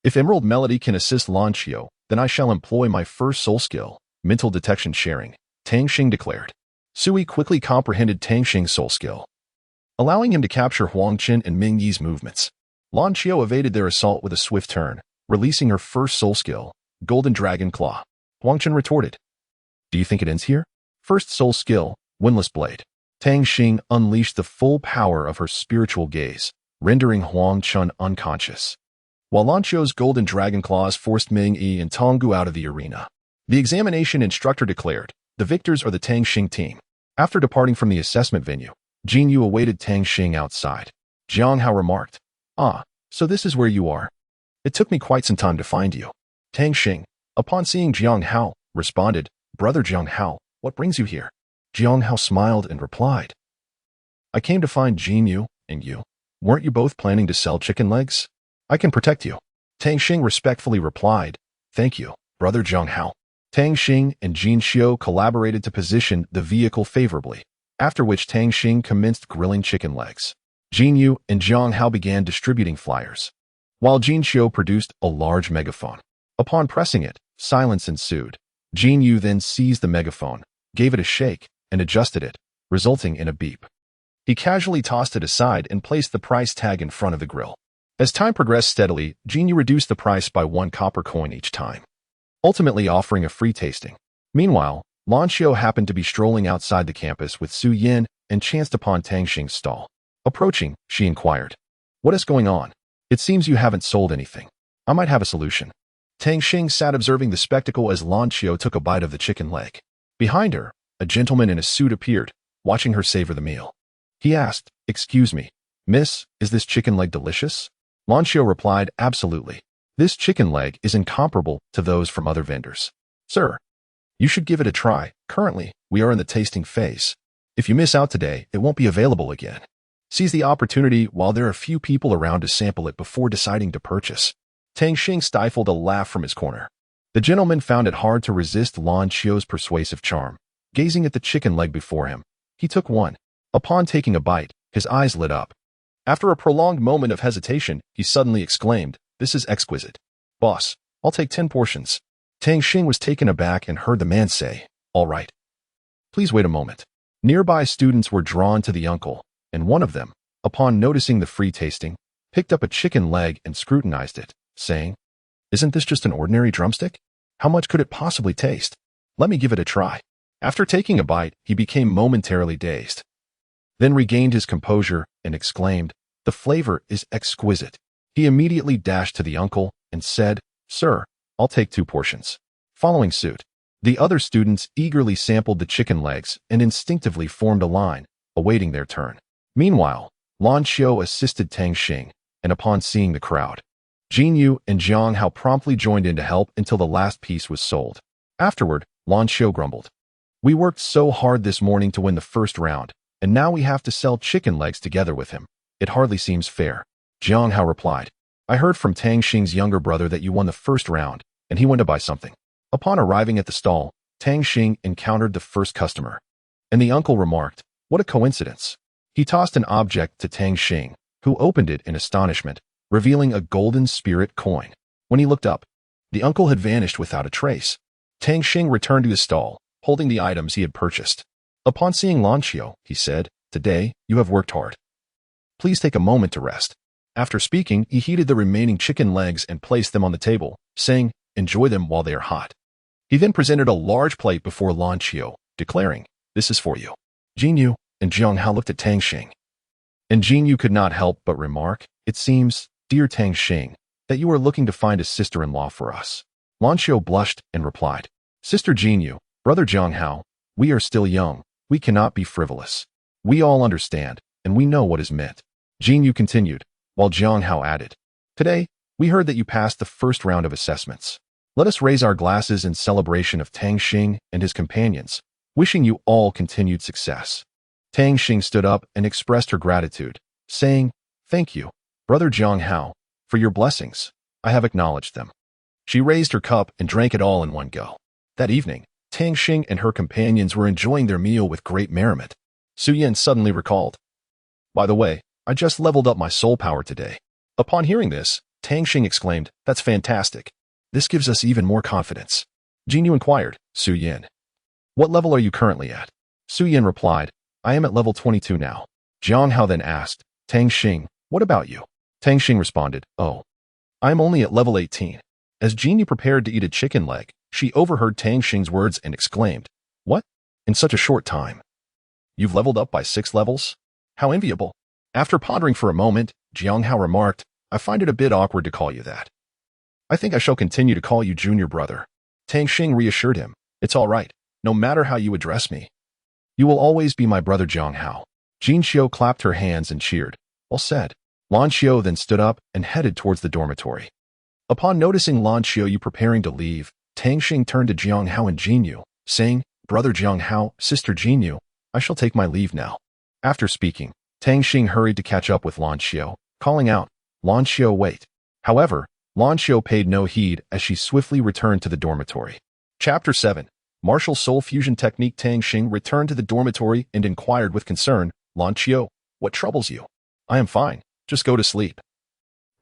If Emerald Melody can assist Lan Xiao, then I shall employ my first soul skill, Mental Detection Sharing. Tang Xing declared. Sui quickly comprehended Tang Xing's soul skill, allowing him to capture Huang Qin and Ming Yi's movements. Lan Qiu evaded their assault with a swift turn, releasing her first soul skill, Golden Dragon Claw. Huang Qin retorted, "Do you think it ends here?" First soul skill, Windless Blade. Tang Xing unleashed the full power of her spiritual gaze, rendering Huang Qin unconscious, while Lan Qiu's Golden Dragon Claws forced Ming Yi and Tong Gu out of the arena. The examination instructor declared, "The victors are the Tang Xing team." After departing from the assessment venue, Jin Yu awaited Tang Xing outside. Jiang Hao remarked, "Ah, so this is where you are. It took me quite some time to find you." Tang Xing, upon seeing Jiang Hao, responded, "Brother Jiang Hao, what brings you here?" Jiang Hao smiled and replied, "I came to find Jin Yu and you. Weren't you both planning to sell chicken legs? I can protect you." Tang Xing respectfully replied, "Thank you, Brother Jiang Hao." Tang Xing and Jin Xiu collaborated to position the vehicle favorably, after which Tang Xing commenced grilling chicken legs. Jin Yu and Jiang Hao began distributing flyers, while Jin Xiu produced a large megaphone. Upon pressing it, silence ensued. Jin Yu then seized the megaphone, gave it a shake, and adjusted it, resulting in a beep. He casually tossed it aside and placed the price tag in front of the grill. As time progressed steadily, Jin Yu reduced the price by 1 copper coin each time, ultimately offering a free tasting. Meanwhile, Lan Qiu happened to be strolling outside the campus with Su Yin and chanced upon Tang Xing's stall. Approaching, she inquired, "What is going on? It seems you haven't sold anything. I might have a solution." Tang Xing sat observing the spectacle as Lan Qiu took a bite of the chicken leg. Behind her, a gentleman in a suit appeared, watching her savor the meal. He asked, "Excuse me, miss, is this chicken leg delicious?" Lan Qiu replied, "Absolutely. This chicken leg is incomparable to those from other vendors. Sir, you should give it a try. Currently, we are in the tasting phase. If you miss out today, it won't be available again. Seize the opportunity while there are few people around to sample it before deciding to purchase." Tang Xing stifled a laugh from his corner. The gentleman found it hard to resist Lan Qiu's persuasive charm. Gazing at the chicken leg before him, he took one. Upon taking a bite, his eyes lit up. After a prolonged moment of hesitation, he suddenly exclaimed, "This is exquisite. Boss, I'll take 10 portions." Tang Xing was taken aback and heard the man say, "All right. Please wait a moment." Nearby students were drawn to the uncle, and one of them, upon noticing the free tasting, picked up a chicken leg and scrutinized it, saying, "Isn't this just an ordinary drumstick? How much could it possibly taste? Let me give it a try." After taking a bite, he became momentarily dazed, then regained his composure and exclaimed, "The flavor is exquisite." He immediately dashed to the uncle and said, "Sir, I'll take 2 portions." Following suit, the other students eagerly sampled the chicken legs and instinctively formed a line, awaiting their turn. Meanwhile, Lan Qiu assisted Tang Xing, and upon seeing the crowd, Jin Yu and Jiang Hao promptly joined in to help until the last piece was sold. Afterward, Lan Qiu grumbled, "We worked so hard this morning to win the first round, and now we have to sell chicken legs together with him. It hardly seems fair." Jiang Hao replied, "I heard from Tang Xing's younger brother that you won the first round, and he went to buy something." Upon arriving at the stall, Tang Xing encountered the first customer, and the uncle remarked, "What a coincidence." He tossed an object to Tang Xing, who opened it in astonishment, revealing a golden spirit coin. When he looked up, the uncle had vanished without a trace. Tang Xing returned to his stall, holding the items he had purchased. Upon seeing Lan Qiu, he said, "Today, you have worked hard. Please take a moment to rest." After speaking, he heated the remaining chicken legs and placed them on the table, saying, "Enjoy them while they are hot." He then presented a large plate before Lan Qiu, declaring, "This is for you." Jin Yu and Jiang Hao looked at Tang Xing, and Jin Yu could not help but remark, "It seems, dear Tang Xing, that you are looking to find a sister-in-law for us." Lan Qiu blushed and replied, "Sister Jin Yu, Brother Jiang Hao, we are still young. We cannot be frivolous. We all understand, and we know what is meant." Jin Yu continued, while Jiang Hao added, "Today, we heard that you passed the first round of assessments. Let us raise our glasses in celebration of Tang Xing and his companions, wishing you all continued success." Tang Xing stood up and expressed her gratitude, saying, "Thank you, Brother Jiang Hao, for your blessings. I have acknowledged them." She raised her cup and drank it all in one go. That evening, Tang Xing and her companions were enjoying their meal with great merriment. Su Yin suddenly recalled, "By the way, I just leveled up my soul power today." Upon hearing this, Tang Xing exclaimed, "That's fantastic. This gives us even more confidence." Jin Yu inquired, "Su Yin, What level are you currently at? Su Yin replied, I am at level 22 now. Jiang Hao then asked, Tang Xing, what about you? Tang Xing responded, oh, I am only at level 18. As Genie prepared to eat a chicken leg, she overheard Tang Xing's words and exclaimed, what? In such a short time? You've leveled up by 6 levels? How enviable. After pondering for a moment, Jiang Hao remarked, I find it a bit awkward to call you that. I think I shall continue to call you junior brother. Tang Xing reassured him, it's all right, no matter how you address me. You will always be my brother Jiang Hao. Jin Xiu clapped her hands and cheered. Well said. Lan Xiu then stood up and headed towards the dormitory. Upon noticing Lan Xiu preparing to leave, Tang Xing turned to Jiang Hao and Jin Yu, saying, Brother Jiang Hao, Sister Jin Yu, I shall take my leave now. After speaking, Tang Xing hurried to catch up with Lan Xiu, calling out, Lan Xiu, wait. However, Lan Xiu paid no heed as she swiftly returned to the dormitory. Chapter 7. Martial Soul Fusion Technique. Tang Xing returned to the dormitory and inquired with concern, Lan Xiu, what troubles you? I am fine, just go to sleep.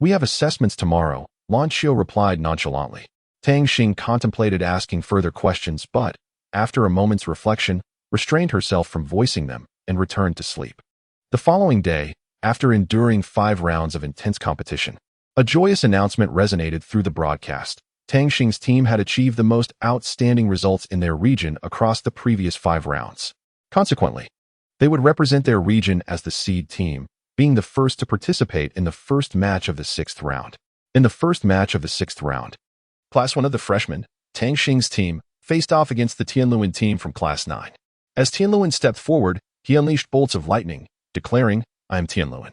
We have assessments tomorrow, Lan Xiu replied nonchalantly. Tang Xing contemplated asking further questions but, after a moment's reflection, restrained herself from voicing them and returned to sleep. The following day, after enduring 5 rounds of intense competition, a joyous announcement resonated through the broadcast. Tang Xing's team had achieved the most outstanding results in their region across the previous 5 rounds. Consequently, they would represent their region as the seed team, being the first to participate in the first match of the 6th round. In the first match of the 6th round, Class 1 of the freshmen, Tang Xing's team, faced off against the Tianluan team from Class 9. As Tianluan stepped forward, he unleashed bolts of lightning, declaring, I am Tianluan,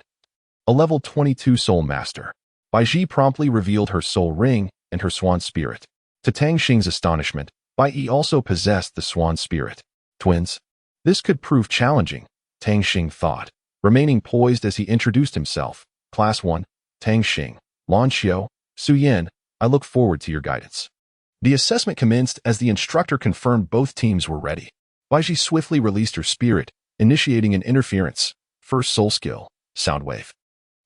a level 22 soul master. Bai Ji promptly revealed her soul ring and her swan spirit. To Tang Xing's astonishment, Bai Yi also possessed the swan spirit. Twins. This could prove challenging, Tang Xing thought, remaining poised as he introduced himself. Class 1, Tang Xing, Lan Xiu, Su Yin, I look forward to your guidance. The assessment commenced as the instructor confirmed both teams were ready. Bai Ji swiftly released her spirit, initiating an interference. First soul skill, sound wave.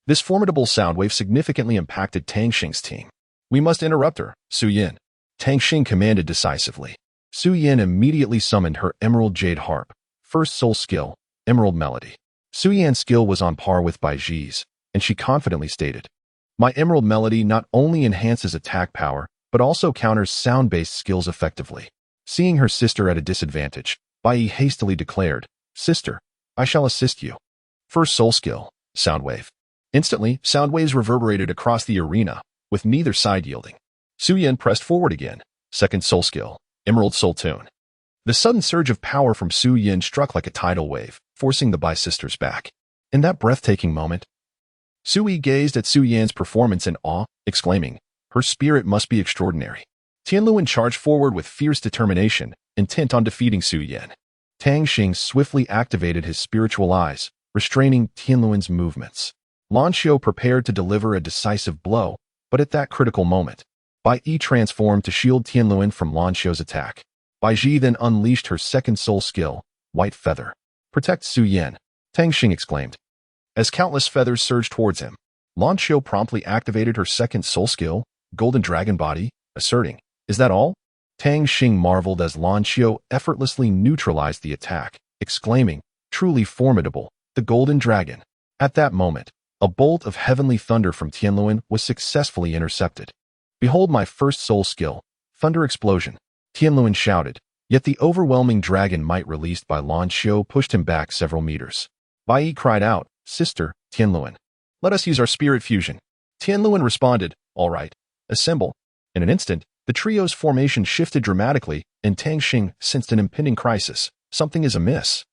This formidable sound wave significantly impacted Tang Xing's team. We must interrupt her, Su Yin. Tang Xing commanded decisively. Su Yin immediately summoned her Emerald Jade Harp. First soul skill, Emerald Melody. Su Yin's skill was on par with Bai Ji's, and she confidently stated, my Emerald Melody not only enhances attack power, but also counters sound-based skills effectively. Seeing her sister at a disadvantage, Bai Yi hastily declared, Sister, I shall assist you. First soul skill, sound wave. Instantly, sound waves reverberated across the arena, with neither side yielding. Su Yin pressed forward again. Second soul skill, Emerald Soul Tune. The sudden surge of power from Su Yin struck like a tidal wave, forcing the Bai sisters back. In that breathtaking moment, Su Yi gazed at Su Yin's performance in awe, exclaiming, her spirit must be extraordinary. Tianluan charged forward with fierce determination, intent on defeating Su Yin. Tang Xing swiftly activated his spiritual eyes, restraining Tianluan's movements. Lan Xiu prepared to deliver a decisive blow, but at that critical moment, Bai Yi transformed to shield Tianluan from Lan Xiu's attack. Bai Ji then unleashed her second soul skill, White Feather. Protect Su Yin, Tang Xing exclaimed. As countless feathers surged towards him, Lan Xiu promptly activated her second soul skill, Golden Dragon Body, asserting, is that all? Tang Xing marveled as Lan Xiu effortlessly neutralized the attack, exclaiming, truly formidable, the Golden Dragon. At that moment, a bolt of heavenly thunder from Tianluan was successfully intercepted. Behold my first soul skill, Thunder Explosion, Tianluan shouted, yet the overwhelming dragon might released by Lan Xiu pushed him back several meters. Bai Yi cried out, Sister, Tianluan, let us use our spirit fusion. Tianluan responded, all right, assemble. In an instant, the trio's formation shifted dramatically, and Tang Xing sensed an impending crisis. Something is amiss.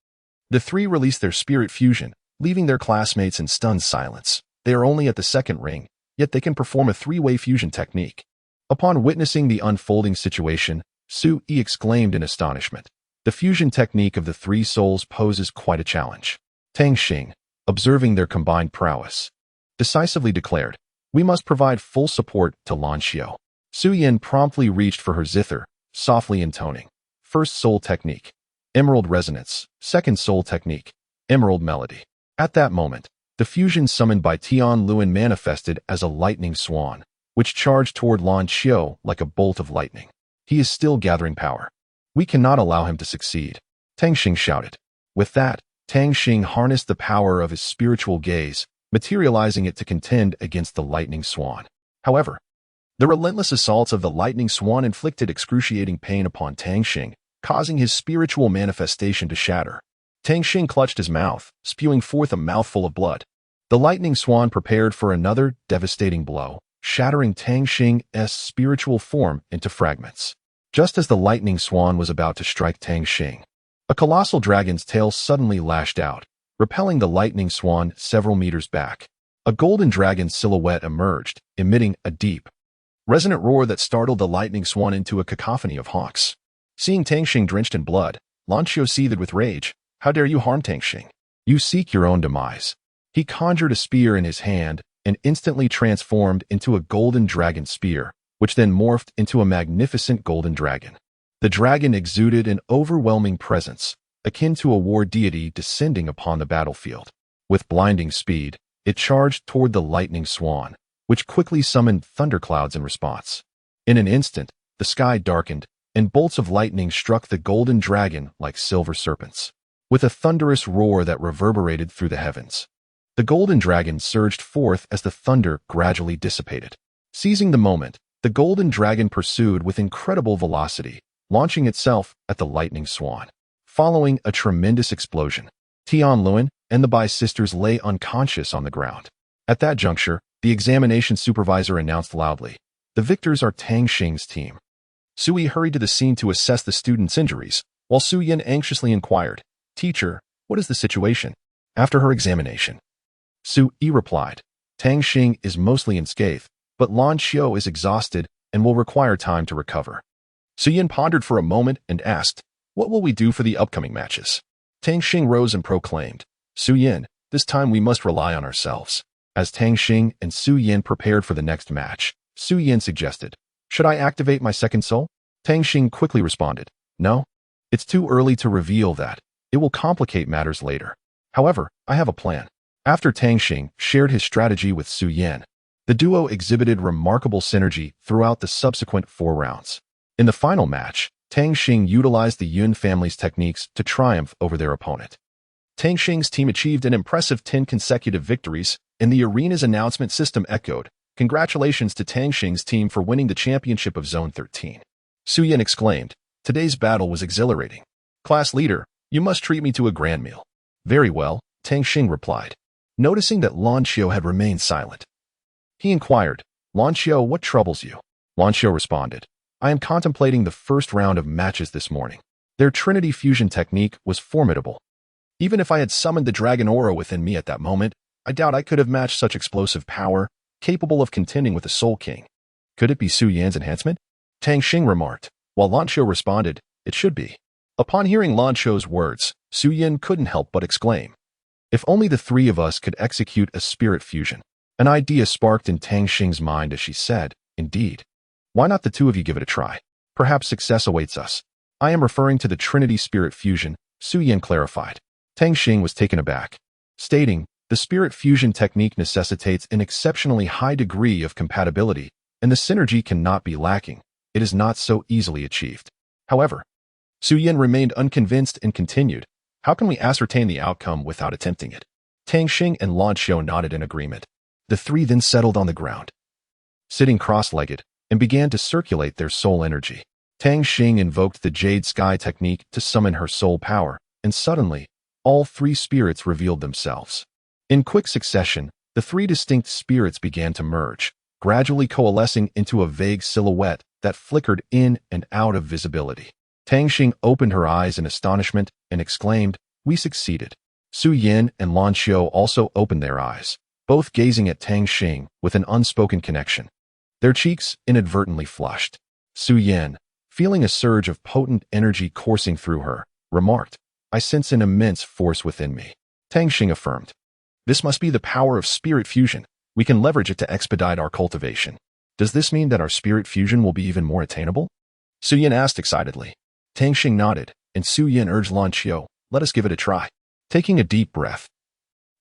The three released their spirit fusion, leaving their classmates in stunned silence. They are only at the second ring, yet they can perform a 3-way fusion technique. Upon witnessing the unfolding situation, Su Yi exclaimed in astonishment. The fusion technique of the 3 souls poses quite a challenge. Tang Xing, observing their combined prowess, decisively declared, we must provide full support to Lan Xiu. Su Yin promptly reached for her zither, softly intoning. First soul technique, Emerald Resonance. Second soul technique, Emerald Melody. At that moment, the fusion summoned by Tianluan manifested as a lightning swan, which charged toward Lan Xiu like a bolt of lightning. He is still gathering power. We cannot allow him to succeed, Tang Xing shouted. With that, Tang Xing harnessed the power of his spiritual gaze, materializing it to contend against the lightning swan. However, the relentless assaults of the lightning swan inflicted excruciating pain upon Tang Xing, causing his spiritual manifestation to shatter. Tang Xing clutched his mouth, spewing forth a mouthful of blood. The lightning swan prepared for another devastating blow, shattering Tang Xing's spiritual form into fragments. Just as the lightning swan was about to strike Tang Xing, a colossal dragon's tail suddenly lashed out, repelling the lightning swan several meters back. A golden dragon's silhouette emerged, emitting a deep, resonant roar that startled the lightning swan into a cacophony of honks. Seeing Tang Xing drenched in blood, Lan Xiu seethed with rage. How dare you harm Tang Xing? You seek your own demise. He conjured a spear in his hand and instantly transformed into a golden dragon spear, which then morphed into a magnificent golden dragon. The dragon exuded an overwhelming presence, akin to a war deity descending upon the battlefield. With blinding speed, it charged toward the lightning swan, which quickly summoned thunderclouds in response. In an instant, the sky darkened, and bolts of lightning struck the golden dragon like silver serpents. With a thunderous roar that reverberated through the heavens, the golden dragon surged forth as the thunder gradually dissipated. Seizing the moment, the golden dragon pursued with incredible velocity, launching itself at the lightning swan. Following a tremendous explosion, Tian Luan and the Bai sisters lay unconscious on the ground. At that juncture, the examination supervisor announced loudly, "The victors are Tang Xing's team." Sui hurried to the scene to assess the students' injuries, while Su Yin anxiously inquired, "Teacher, what is the situation?" After her examination, Su Yi replied, "Tang Xing is mostly unscathed, but Lan Xiu is exhausted and will require time to recover." Su Yin pondered for a moment and asked, "What will we do for the upcoming matches?" Tang Xing rose and proclaimed, "Su Yin, this time we must rely on ourselves." As Tang Xing and Su Yin prepared for the next match, Su Yin suggested, "Should I activate my second soul?" Tang Xing quickly responded, "No. It's too early to reveal that. It will complicate matters later. However, I have a plan." After Tang Xing shared his strategy with Su Yin, the duo exhibited remarkable synergy throughout the subsequent 4 rounds. In the final match, Tang Xing utilized the Yun family's techniques to triumph over their opponent. Tang Xing's team achieved an impressive 10 consecutive victories, and the arena's announcement system echoed, "Congratulations to Tang Xing's team for winning the championship of Zone 13. Su Yin exclaimed, "Today's battle was exhilarating. Class leader, you must treat me to a grand meal." "Very well," Tang Xing replied, noticing that Lan Xiu had remained silent. He inquired, "Lan Xiu, what troubles you?" Lan Xiu responded, "I am contemplating the first round of matches this morning. Their Trinity fusion technique was formidable. Even if I had summoned the dragon aura within me at that moment, I doubt I could have matched such explosive power, capable of contending with the Soul King. Could it be Su Yan's enhancement?" Tang Xing remarked, while Lan Xiu responded, "It should be." Upon hearing Lan Xiu's words, Su Yin couldn't help but exclaim, "If only the 3 of us could execute a spirit fusion." An idea sparked in Tang Xing's mind as she said, "Indeed. Why not the 2 of you give it a try? Perhaps success awaits us." "I am referring to the Trinity spirit fusion," Su Yin clarified. Tang Xing was taken aback, stating, "The spirit fusion technique necessitates an exceptionally high degree of compatibility, and the synergy cannot be lacking. It is not so easily achieved." However, Su Yin remained unconvinced and continued, "How can we ascertain the outcome without attempting it?" Tang Xing and Lan Xiu nodded in agreement. The 3 then settled on the ground, sitting cross-legged, and began to circulate their soul energy. Tang Xing invoked the Jade Sky technique to summon her soul power, and suddenly, all 3 spirits revealed themselves. In quick succession, the 3 distinct spirits began to merge, gradually coalescing into a vague silhouette that flickered in and out of visibility. Tang Xing opened her eyes in astonishment and exclaimed, "We succeeded." Su Yin and Lan Xiu also opened their eyes, both gazing at Tang Xing with an unspoken connection. Their cheeks inadvertently flushed. Su Yin, feeling a surge of potent energy coursing through her, remarked, "I sense an immense force within me." Tang Xing affirmed, "This must be the power of spirit fusion. We can leverage it to expedite our cultivation." "Does this mean that our spirit fusion will be even more attainable?" Su Yin asked excitedly. Tang Xing nodded, and Su Yin urged Lan Xiu, "Let us give it a try." Taking a deep breath,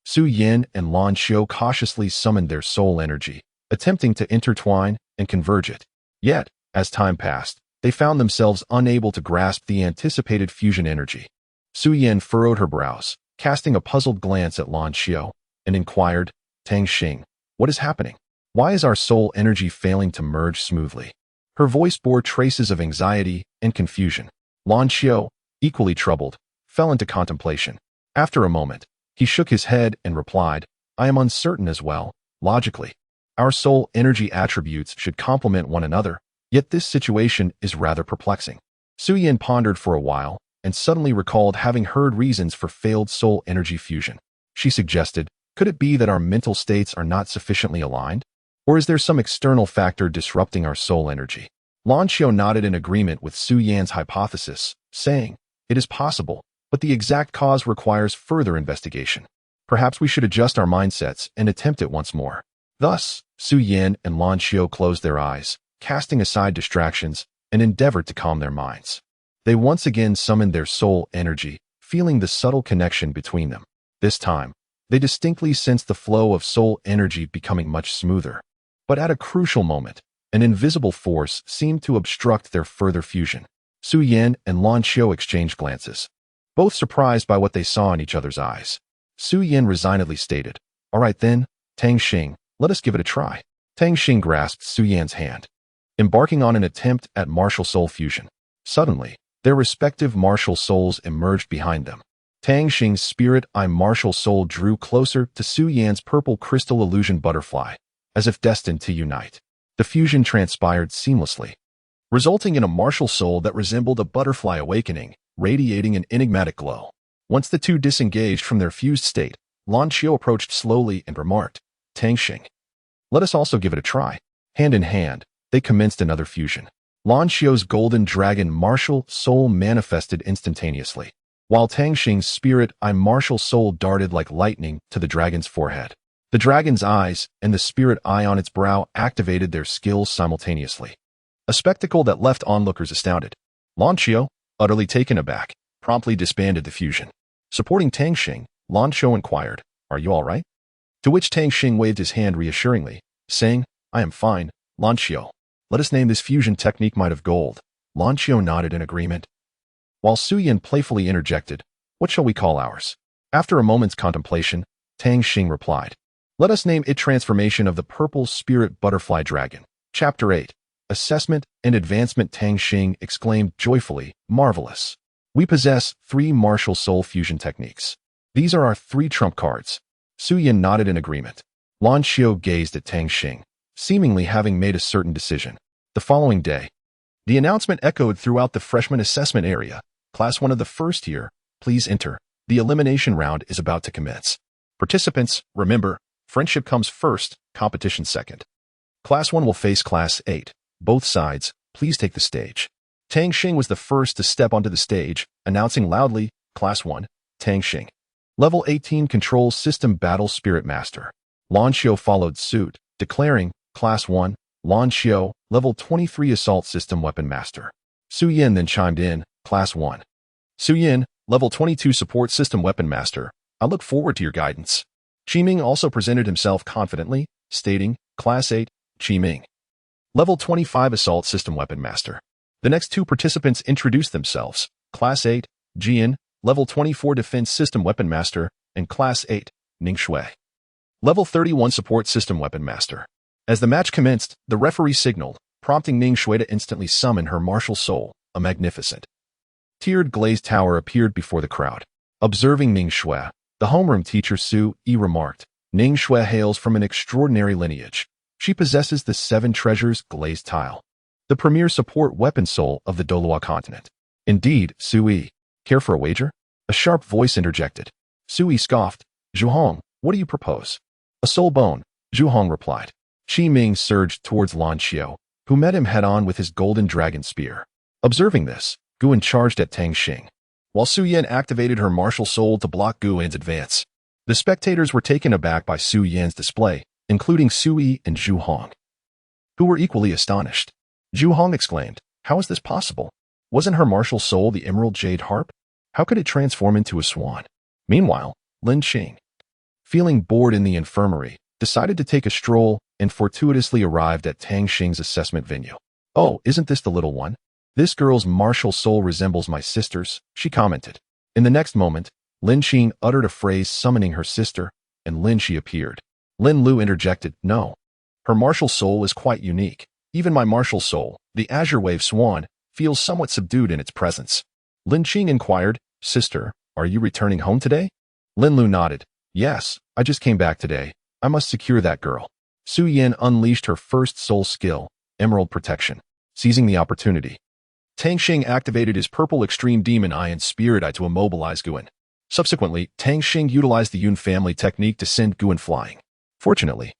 Su Yin and Lan Xiu cautiously summoned their soul energy, attempting to intertwine and converge it. Yet, as time passed, they found themselves unable to grasp the anticipated fusion energy. Su Yan furrowed her brows, casting a puzzled glance at Lan Xiao, and inquired, Tang Xing, what is happening? Why is our soul energy failing to merge smoothly? Her voice bore traces of anxiety and confusion. Lan Xiao, equally troubled, fell into contemplation. After a moment, he shook his head and replied, I am uncertain as well. Logically, our soul energy attributes should complement one another, yet this situation is rather perplexing. Su Yan pondered for a while and suddenly recalled having heard reasons for failed soul energy fusion. She suggested, could it be that our mental states are not sufficiently aligned? Or is there some external factor disrupting our soul energy? Lan Xiao nodded in agreement with Su Yan's hypothesis, saying, it is possible, but the exact cause requires further investigation. Perhaps we should adjust our mindsets and attempt it once more. Thus, Su Yan and Lan Xiao closed their eyes, casting aside distractions, and endeavored to calm their minds. They once again summoned their soul energy, feeling the subtle connection between them. This time, they distinctly sensed the flow of soul energy becoming much smoother. But at a crucial moment, an invisible force seemed to obstruct their further fusion. Su Yan and Lan Xiao exchanged glances, both surprised by what they saw in each other's eyes. Su Yan resignedly stated, all right then, Tang Xing, let us give it a try. Tang Xing grasped Su Yan's hand, embarking on an attempt at martial soul fusion. Suddenly, their respective martial souls emerged behind them. Tang Xing's spirit eye martial soul drew closer to Su Yan's purple crystal illusion butterfly, as if destined to unite. The fusion transpired seamlessly, resulting in a martial soul that resembled a butterfly awakening, radiating an enigmatic glow. Once the two disengaged from their fused state, Lan Xiao approached slowly and remarked, Tang Xing, let us also give it a try. Hand in hand, they commenced another fusion. Lan Xiao's golden dragon martial soul manifested instantaneously, while Tang Xing's spirit eye martial soul darted like lightning to the dragon's forehead. The dragon's eyes and the spirit eye on its brow activated their skills simultaneously, a spectacle that left onlookers astounded. Lan Xiao, utterly taken aback, promptly disbanded the fusion. Supporting Tang Xing, Lan Xiao inquired, are you all right? To which Tang Xing waved his hand reassuringly, saying, I am fine, Lan Xiao. Let us name this fusion technique Might of Gold. Lan Xiao nodded in agreement, while Su Yan playfully interjected, what shall we call ours? After a moment's contemplation, Tang Xing replied, let us name it Transformation of the Purple Spirit Butterfly Dragon. Chapter 8. Assessment and Advancement. Tang Xing exclaimed joyfully, marvelous. We possess 3 martial soul fusion techniques. These are our 3 trump cards. Su Yan nodded in agreement. Lan Xiao gazed at Tang Xing, seemingly having made a certain decision. The following day, the announcement echoed throughout the freshman assessment area. Class 1 of the first year, please enter. The elimination round is about to commence. Participants, remember, friendship comes first, competition second. Class 1 will face Class 8. Both sides, please take the stage. Tang Xing was the first to step onto the stage, announcing loudly, Class 1, Tang Xing. Level 18 Control System Battle Spirit Master. Lan Xiao followed suit, declaring, Class 1, Lan Xiao, Level 23 Assault System Weapon Master. Su Yan then chimed in, Class 1. Su Yan, Level 22 Support System Weapon Master. I look forward to your guidance. Qi Ming also presented himself confidently, stating, Class 8, Qi Ming. Level 25 Assault System Weapon Master. The next 2 participants introduced themselves, Class 8, Jian, Level 24 Defense System Weapon Master, and Class 8, Ning Shui. Level 31 Support System Weapon Master. As the match commenced, the referee signaled, prompting Ning Shui to instantly summon her martial soul, a magnificent tiered glazed tower appeared before the crowd. Observing Ning Shui, the homeroom teacher Su Yi remarked, Ning Shui hails from an extraordinary lineage. She possesses the 7 treasures glazed tile, the premier support weapon soul of the Douluo continent. Indeed, Su Yi. Care for a wager? A sharp voice interjected. Su Yi scoffed, Zhu Hong, what do you propose? A soul bone, Zhu Hong replied. Qi Ming surged towards Lan Xiao, who met him head-on with his golden dragon spear. Observing this, Guan charged at Tang Xing, while Su Yan activated her martial soul to block Guan's advance. The spectators were taken aback by Su Yan's display, including Su Yi and Zhu Hong, who were equally astonished. Zhu Hong exclaimed, how is this possible? Wasn't her martial soul the emerald jade harp? How could it transform into a swan? Meanwhile, Lin Qing, feeling bored in the infirmary, decided to take a stroll and fortuitously arrived at Tang Xing's assessment venue. Oh, isn't this the little one? This girl's martial soul resembles my sister's, she commented. In the next moment, Lin Qing uttered a phrase summoning her sister, and Lin Shi appeared. Lin Lu interjected, no. Her martial soul is quite unique. Even my martial soul, the Azure Wave Swan, feels somewhat subdued in its presence. Lin Qing inquired, sister, are you returning home today? Lin Lu nodded. Yes, I just came back today. I must secure that girl. Su Yan unleashed her first soul skill, Emerald Protection. Seizing the opportunity, Tang Xing activated his purple extreme demon eye and spirit eye to immobilize Guan. Subsequently, Tang Xing utilized the Yun family technique to send Guan flying. Fortunately,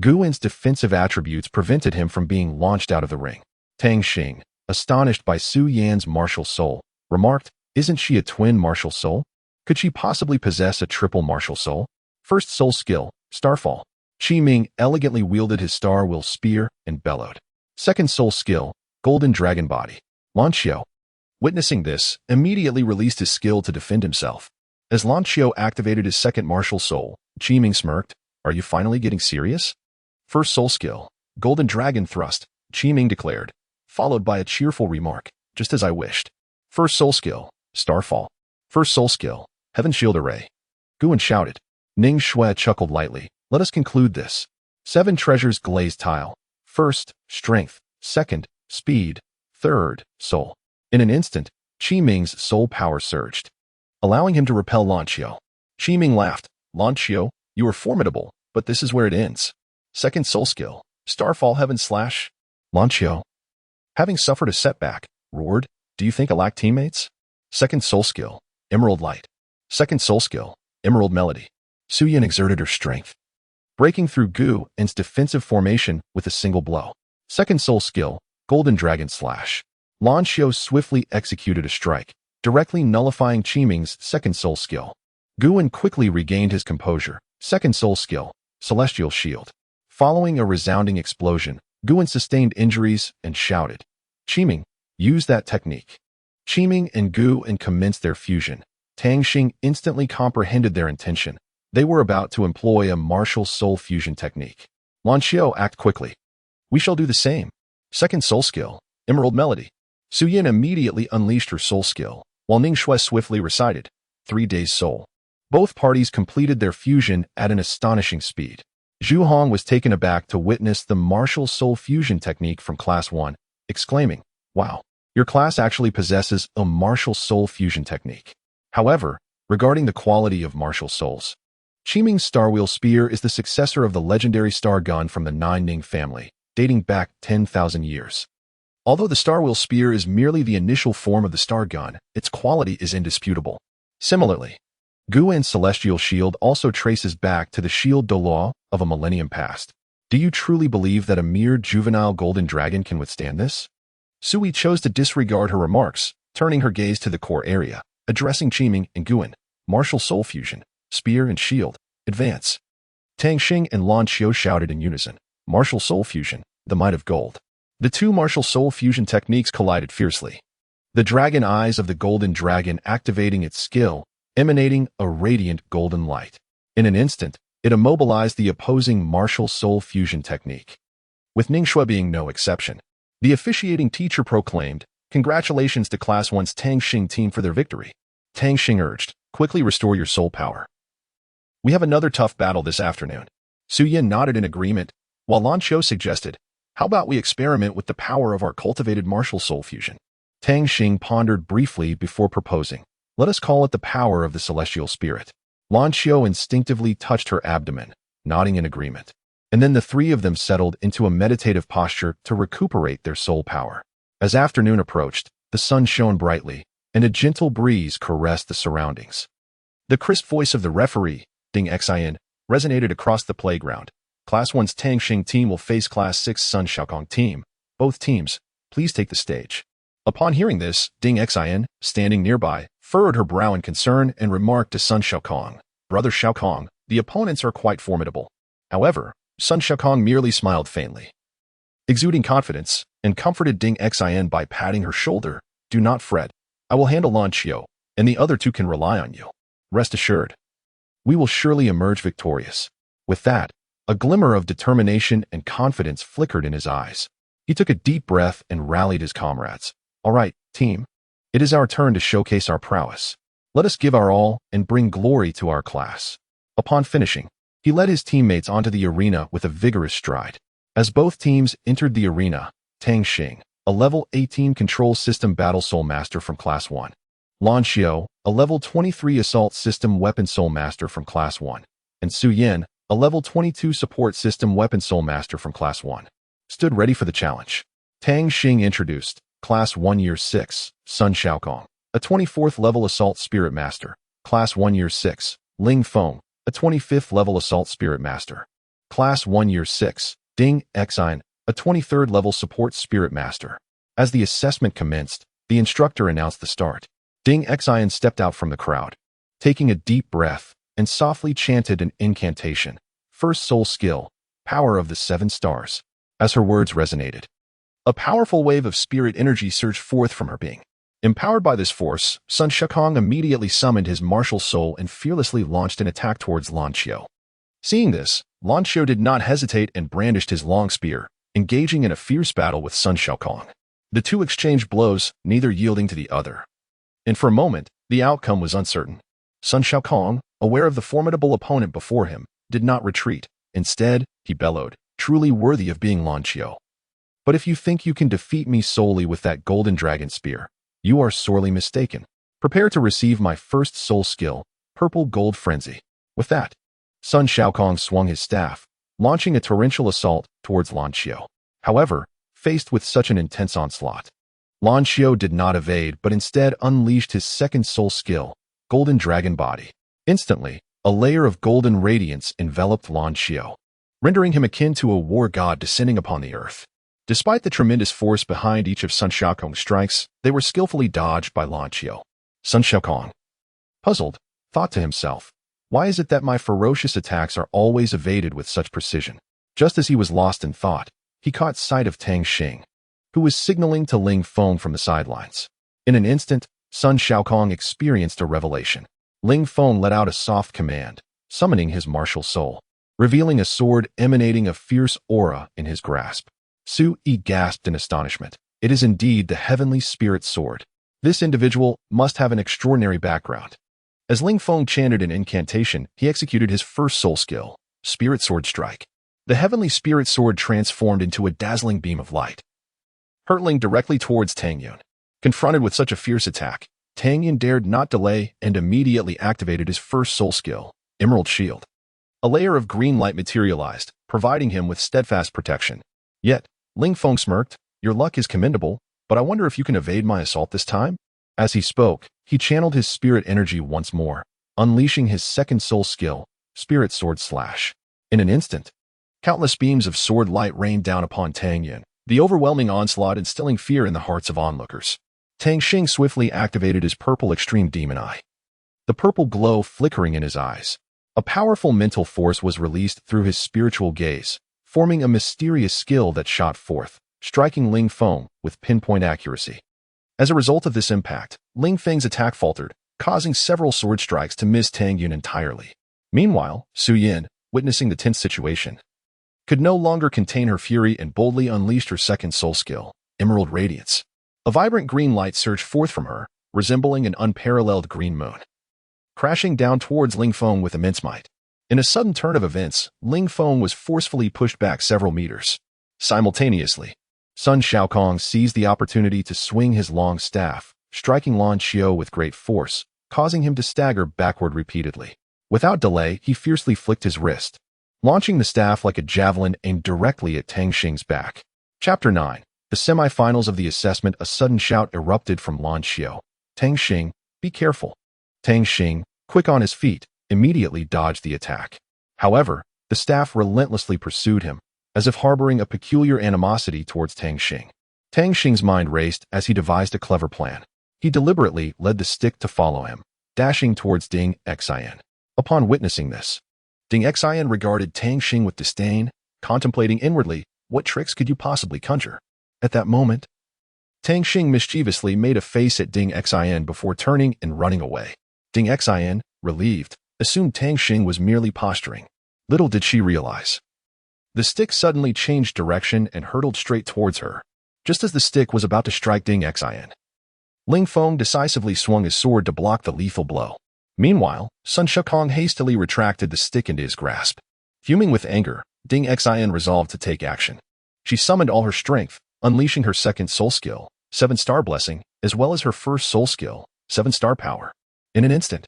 Guan's defensive attributes prevented him from being launched out of the ring. Tang Xing, astonished by Su Yan's martial soul, remarked, isn't she a twin martial soul? Could she possibly possess a triple martial soul? First soul skill, Starfall. Qi Ming elegantly wielded his Star Will spear and bellowed. Second soul skill, Golden Dragon Body. Lan Xiao, witnessing this, immediately released his skill to defend himself. As Lan Xiao activated his second martial soul, Qi Ming smirked, are you finally getting serious? First soul skill, Golden Dragon Thrust, Qi Ming declared, followed by a cheerful remark, just as I wished. First soul skill, Starfall. First soul skill, Heaven Shield Array. Guan shouted. Ning Shui chuckled lightly, let us conclude this. 7 treasures glazed tile. First, strength. Second, speed. Third, soul. In an instant, Qi Ming's soul power surged, allowing him to repel Lan Xiao. Qi Ming laughed. Lan Xiao, you are formidable, but this is where it ends. Second soul skill, Starfall Heaven Slash. Lan Xiao, having suffered a setback, roared, do you think I lack teammates? Second soul skill, Emerald Light. Second soul skill, Emerald Melody. Su Yan exerted her strength, breaking through Gu En's defensive formation with a single blow. Second soul skill, Golden Dragon Slash. Lan Xiao swiftly executed a strike, directly nullifying Qi Ming's second soul skill. Guan quickly regained his composure. Second soul skill, Celestial Shield. Following a resounding explosion, Guan sustained injuries and shouted, Qi Ming, use that technique. Qi Ming and Guan commenced their fusion. Tang Xing instantly comprehended their intention. They were about to employ a martial soul fusion technique. Lan Xiao, act quickly. We shall do the same. Second soul skill, Emerald Melody. Su Yan immediately unleashed her soul skill, while Ning Shui swiftly recited, 3 days soul. Both parties completed their fusion at an astonishing speed. Zhu Hong was taken aback to witness the martial soul fusion technique from Class 1, exclaiming, wow, your class actually possesses a martial soul fusion technique. However, regarding the quality of martial souls, Qi Ming's Star Wheel Spear is the successor of the legendary Star Gun from the Nine Ning family, dating back 10,000 years. Although the Star Wheel Spear is merely the initial form of the Star Gun, its quality is indisputable. Similarly, Guan's Celestial Shield also traces back to the shield Douluo of a millennium past. Do you truly believe that a mere juvenile golden dragon can withstand this? Sui chose to disregard her remarks, turning her gaze to the core area, addressing Qi Ming and Guan. Martial Soul Fusion, Spear and Shield, Advance. Tang Xing and Lan Xiao shouted in unison. Martial Soul Fusion, the Might of Gold. The two martial soul fusion techniques collided fiercely. The dragon eyes of the golden dragon activating its skill, emanating a radiant golden light. In an instant, it immobilized the opposing martial soul fusion technique, with Ning Shui being no exception. The officiating teacher proclaimed, congratulations to Class 1's Tang Xing team for their victory. Tang Xing urged, quickly restore your soul power. We have another tough battle this afternoon. Su Yan nodded in agreement, while Lan Xiao suggested, how about we experiment with the power of our cultivated martial soul fusion? Tang Xing pondered briefly before proposing, let us call it the power of the celestial spirit. Lan Xiao instinctively touched her abdomen, nodding in agreement. And then the three of them settled into a meditative posture to recuperate their soul power. As afternoon approached, the sun shone brightly, and a gentle breeze caressed the surroundings. The crisp voice of the referee, Ding Xin, resonated across the playground. Class 1's Tang Xing team will face Class 6's Sun Xiaokong team. Both teams, please take the stage. Upon hearing this, Ding Xin, standing nearby, furrowed her brow in concern and remarked to Sun Xiaokong, Brother Xiaokong, the opponents are quite formidable. However, Sun Xiaokong merely smiled faintly, exuding confidence, and comforted Ding Xin by patting her shoulder. Do not fret. I will handle Lan Xiao, and the other two can rely on you. Rest assured, we will surely emerge victorious. With that, a glimmer of determination and confidence flickered in his eyes. He took a deep breath and rallied his comrades. All right, team. It is our turn to showcase our prowess. Let us give our all and bring glory to our class. Upon finishing, he led his teammates onto the arena with a vigorous stride. As both teams entered the arena, Tang Xing, a level 18 control system battle soul master from class 1, Lan Xiao, a level 23 assault system weapon soul master from class 1, and Su Yin, a level 22 support system weapon soul master from class 1, stood ready for the challenge. Tang Xing introduced class 1 year 6, Sun Xiaokong, a 24th level assault spirit master, class 1 year 6, Ling Feng, a 25th level assault spirit master, class 1 year 6, Ding Xing, a 23rd level support spirit master. As the assessment commenced, the instructor announced the start. Ding Xing stepped out from the crowd, taking a deep breath, and softly chanted an incantation. First soul skill, power of the 7 stars. As her words resonated, a powerful wave of spirit energy surged forth from her being. Empowered by this force, Sun Xiaokong immediately summoned his martial soul and fearlessly launched an attack towards Lan Xiao. Seeing this, Lan Xiao did not hesitate and brandished his long spear, engaging in a fierce battle with Sun Xiaokong. The two exchanged blows, neither yielding to the other. And for a moment, the outcome was uncertain. Sun Xiaokong, aware of the formidable opponent before him, did not retreat. Instead, he bellowed, truly worthy of being Lan Xiao. But if you think you can defeat me solely with that golden dragon spear, you are sorely mistaken. Prepare to receive my first soul skill, Purple Gold Frenzy. With that, Sun Xiaokong swung his staff, launching a torrential assault towards Lan Xiao. However, faced with such an intense onslaught, Lan Xiao did not evade but instead unleashed his second soul skill, Golden Dragon Body. Instantly, a layer of golden radiance enveloped Lan Xiao, rendering him akin to a war god descending upon the earth. Despite the tremendous force behind each of Sun Xiaokong's strikes, they were skillfully dodged by Lan Xiao. Sun Xiaokong, puzzled, thought to himself, why is it that my ferocious attacks are always evaded with such precision? Just as he was lost in thought, he caught sight of Tang Xing, who was signaling to Ling Feng from the sidelines. In an instant, Sun Xiaokong experienced a revelation. Ling Feng let out a soft command, summoning his martial soul, revealing a sword emanating a fierce aura in his grasp. Su Yi gasped in astonishment. It is indeed the heavenly spirit sword. This individual must have an extraordinary background. As Ling Feng chanted an incantation, he executed his first soul skill, Spirit Sword Strike. The heavenly spirit sword transformed into a dazzling beam of light, hurtling directly towards Tang Yun. Confronted with such a fierce attack, Tang Yun dared not delay and immediately activated his first soul skill, Emerald Shield. A layer of green light materialized, providing him with steadfast protection. Yet, Ling Feng smirked, your luck is commendable, but I wonder if you can evade my assault this time? As he spoke, he channeled his spirit energy once more, unleashing his second soul skill, Spirit Sword Slash. In an instant, countless beams of sword light rained down upon Tang Yun, the overwhelming onslaught instilling fear in the hearts of onlookers. Tang Xing swiftly activated his purple extreme demon eye, the purple glow flickering in his eyes. A powerful mental force was released through his spiritual gaze, forming a mysterious skill that shot forth, striking Ling Feng with pinpoint accuracy. As a result of this impact, Ling Feng's attack faltered, causing several sword strikes to miss Tang Yun entirely. Meanwhile, Su Yin, witnessing the tense situation, could no longer contain her fury and boldly unleashed her second soul skill, Emerald Radiance. A vibrant green light surged forth from her, resembling an unparalleled green moon, crashing down towards Ling Feng with immense might. In a sudden turn of events, Ling Feng was forcefully pushed back several meters. Simultaneously, Sun Xiaokong seized the opportunity to swing his long staff, striking Lan Xiao with great force, causing him to stagger backward repeatedly. Without delay, he fiercely flicked his wrist, launching the staff like a javelin aimed directly at Tang Xing's back. Chapter 9. The semi-finals of the assessment. A sudden shout erupted from Lan Xiao. Tang Xing, be careful. Tang Xing, quick on his feet, immediately dodged the attack. However, the staff relentlessly pursued him, as if harboring a peculiar animosity towards Tang Xing. Tang Xing's mind raced as he devised a clever plan. He deliberately led the stick to follow him, dashing towards Ding Xing. Upon witnessing this, Ding Xing regarded Tang Xing with disdain, contemplating inwardly, what tricks could you possibly conjure? At that moment, Tang Xing mischievously made a face at Ding Xing before turning and running away. Ding Xing, relieved, assumed Tang Xing was merely posturing. Little did she realize, the stick suddenly changed direction and hurtled straight towards her, just as the stick was about to strike Ding Xing. Ling Feng decisively swung his sword to block the lethal blow. Meanwhile, Sun Shukong hastily retracted the stick into his grasp. Fuming with anger, Ding Xing resolved to take action. She summoned all her strength, unleashing her second soul skill, 7-star blessing, as well as her first soul skill, 7-star power. In an instant,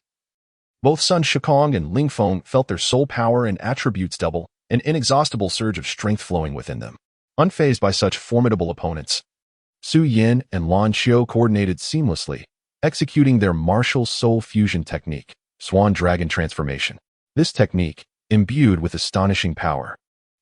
both Sun Shukong and Ling Feng felt their soul power and attributes double, an inexhaustible surge of strength flowing within them. Unfazed by such formidable opponents, Su Yin and Lan Xiao coordinated seamlessly, executing their martial soul fusion technique, Swan Dragon Transformation. This technique, imbued with astonishing power,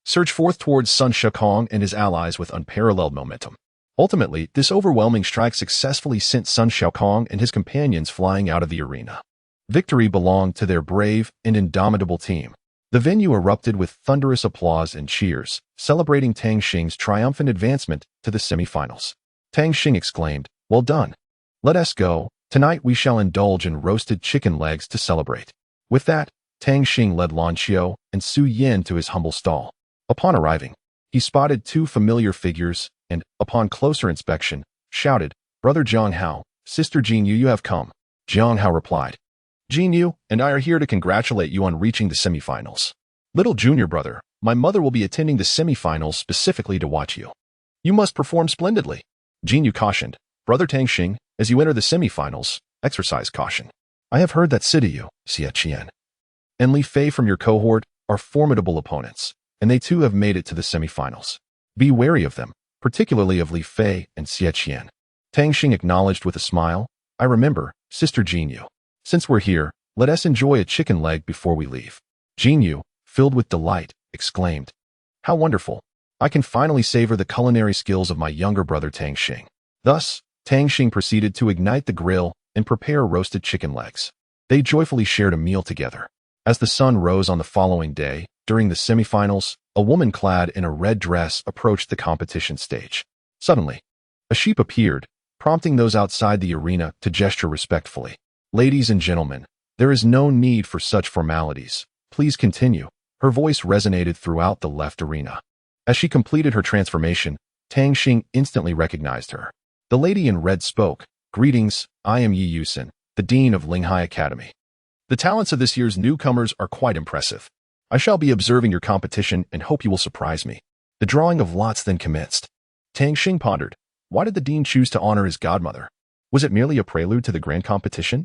surged forth towards Sun Shukong and his allies with unparalleled momentum. Ultimately, this overwhelming strike successfully sent Sun Shukong and his companions flying out of the arena. Victory belonged to their brave and indomitable team. The venue erupted with thunderous applause and cheers, celebrating Tang Xing's triumphant advancement to the semifinals. Tang Xing exclaimed, "Well done. Let us go. Tonight we shall indulge in roasted chicken legs to celebrate." With that, Tang Xing led Lan Xiao and Su Yin to his humble stall. Upon arriving, he spotted two familiar figures and, upon closer inspection, shouted, "Brother Jiang Hao, Sister Jin Yu, you have come." Jiang Hao replied, "Jin Yu and I are here to congratulate you on reaching the semifinals. Little junior brother, my mother will be attending the semifinals specifically to watch you. You must perform splendidly." Jin Yu cautioned, "Brother Tang Xing, as you enter the semifinals, exercise caution. I have heard that Sidiyu, Xie Qian, and Li Fei from your cohort are formidable opponents, and they too have made it to the semifinals. Be wary of them, particularly of Li Fei and Xie Qian." Tang Xing acknowledged with a smile, "I remember, Sister Jin Yu. Since we're here, let us enjoy a chicken leg before we leave." Jin Yu, filled with delight, exclaimed, "How wonderful! I can finally savor the culinary skills of my younger brother Tang Xing." Thus, Tang Xing proceeded to ignite the grill and prepare roasted chicken legs. They joyfully shared a meal together. As the sun rose on the following day, during the semifinals, a woman clad in a red dress approached the competition stage. Suddenly, a sheep appeared, prompting those outside the arena to gesture respectfully. "Ladies and gentlemen, there is no need for such formalities. Please continue." Her voice resonated throughout the left arena. As she completed her transformation, Tang Xing instantly recognized her. The lady in red spoke, "Greetings, I am Yi Yusin, the Dean of Linghai Academy. The talents of this year's newcomers are quite impressive. I shall be observing your competition and hope you will surprise me." The drawing of lots then commenced. Tang Xing pondered, why did the dean choose to honor his godmother? Was it merely a prelude to the grand competition?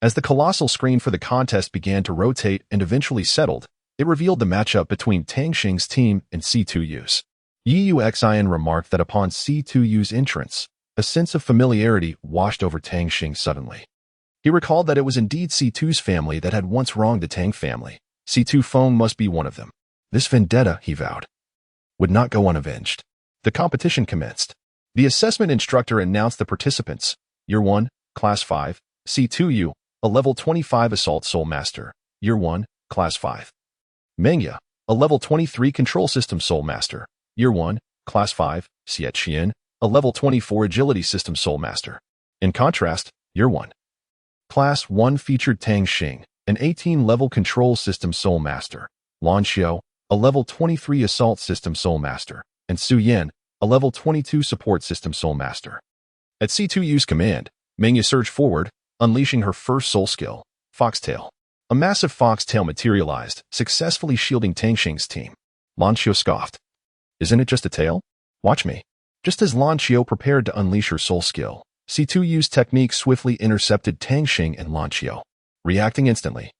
As the colossal screen for the contest began to rotate and eventually settled, it revealed the matchup between Tang Xing's team and C2U's. Yi Yuxian remarked that upon C2U's entrance, a sense of familiarity washed over Tang Xing suddenly. He recalled that it was indeed C2's family that had once wronged the Tang family. C2 Feng must be one of them. This vendetta, he vowed, would not go unavenged. The competition commenced. The assessment instructor announced the participants. Year 1, Class 5, C2U, a level 25 Assault Soul Master. Year 1, Class 5. Mengya, a level 23 Control System Soul Master. Year 1, Class 5, Xie Qian, a level 24 Agility System Soul Master. In contrast, Year 1, Class 1 featured Tang Xing, an 18-level Control System Soul Master, Lan Xiao, a level 23 Assault System Soul Master, and Su Yin, a level 22 Support System Soul Master. At C2U's command, Mengya surged forward, unleashing her first soul skill, Foxtail. A massive foxtail materialized, successfully shielding Tang Xing's team. Lan Xiao scoffed. "Isn't it just a tail? Watch me." Just as Lan Xiao prepared to unleash her soul skill, C2U's technique swiftly intercepted Tang Xing and Lan Xiao. Reacting instantly,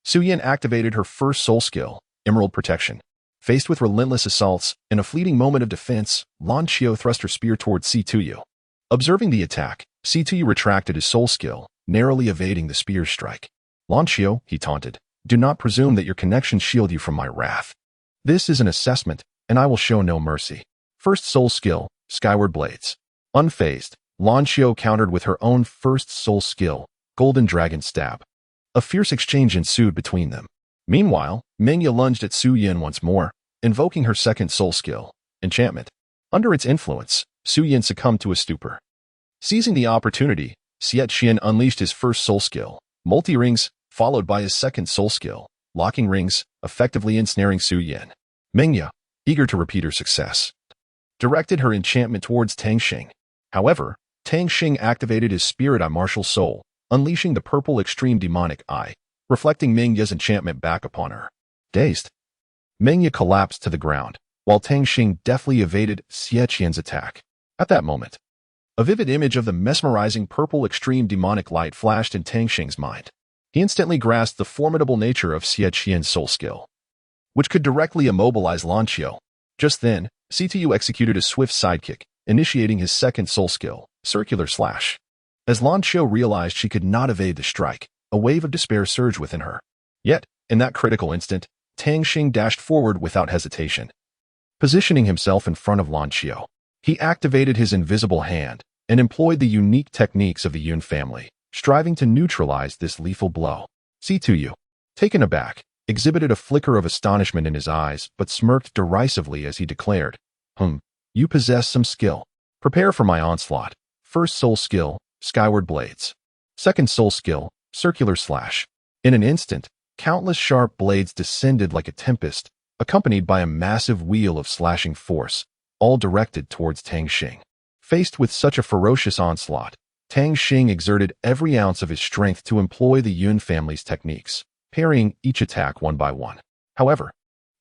Su Yin activated her first soul skill, Emerald Protection. Faced with relentless assaults, in a fleeting moment of defense, Lan Xiao thrust her spear towards C2U. Observing the attack, C2U retracted his soul skill, narrowly evading the spear's strike. "Lan Xiao," he taunted, "do not presume that your connections shield you from my wrath. This is an assessment, and I will show no mercy." First soul skill, Skyward Blades. Unfazed, Lan Xiao countered with her own first soul skill, Golden Dragon Stab. A fierce exchange ensued between them. Meanwhile, Mengya lunged at Su Yin once more, invoking her second soul skill, Enchantment. Under its influence, Su Yin succumbed to a stupor. Seizing the opportunity, Xie Qian unleashed his first soul skill, Multi-Rings, followed by his second soul skill, Locking Rings, effectively ensnaring Su Yin. Mengya, eager to repeat her success, directed her enchantment towards Tang Xing. However, Tang Xing activated his spirit eye martial soul, unleashing the purple extreme demonic eye, reflecting Ming Ye's enchantment back upon her. Dazed, Ming Ye collapsed to the ground, while Tang Xing deftly evaded Xie Qian's attack. At that moment, a vivid image of the mesmerizing purple extreme demonic light flashed in Tang Xing's mind. He instantly grasped the formidable nature of Xie Qian's soul skill, which could directly immobilize Lan Qiu. Just then, CTU executed a swift sidekick, initiating his second soul skill, Circular Slash. As Lan Qiu realized she could not evade the strike, a wave of despair surged within her. Yet, in that critical instant, Tang Xing dashed forward without hesitation. Positioning himself in front of Lan Qiu, he activated his invisible hand and employed the unique techniques of the Yun family, striving to neutralize this lethal blow. CTU, taken aback, exhibited a flicker of astonishment in his eyes but smirked derisively as he declared, You possess some skill. Prepare for my onslaught. First soul skill, Skyward Blades. Second soul skill, Circular Slash. In an instant, countless sharp blades descended like a tempest, accompanied by a massive wheel of slashing force, all directed towards Tang Xing. Faced with such a ferocious onslaught, Tang Xing exerted every ounce of his strength to employ the Yun family's techniques, parrying each attack one by one. However,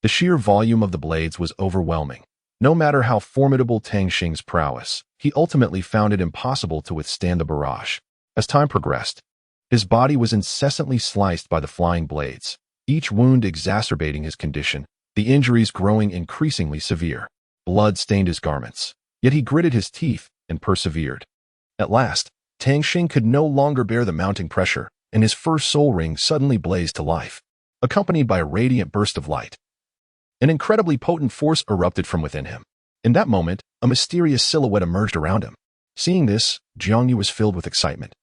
the sheer volume of the blades was overwhelming. No matter how formidable Tang Xing's prowess, he ultimately found it impossible to withstand the barrage. As time progressed, his body was incessantly sliced by the flying blades, each wound exacerbating his condition, the injuries growing increasingly severe. Blood stained his garments, yet he gritted his teeth and persevered. At last, Tang Xing could no longer bear the mounting pressure, and his first soul ring suddenly blazed to life, accompanied by a radiant burst of light. An incredibly potent force erupted from within him. In that moment, a mysterious silhouette emerged around him. Seeing this, Jiangyu was filled with excitement.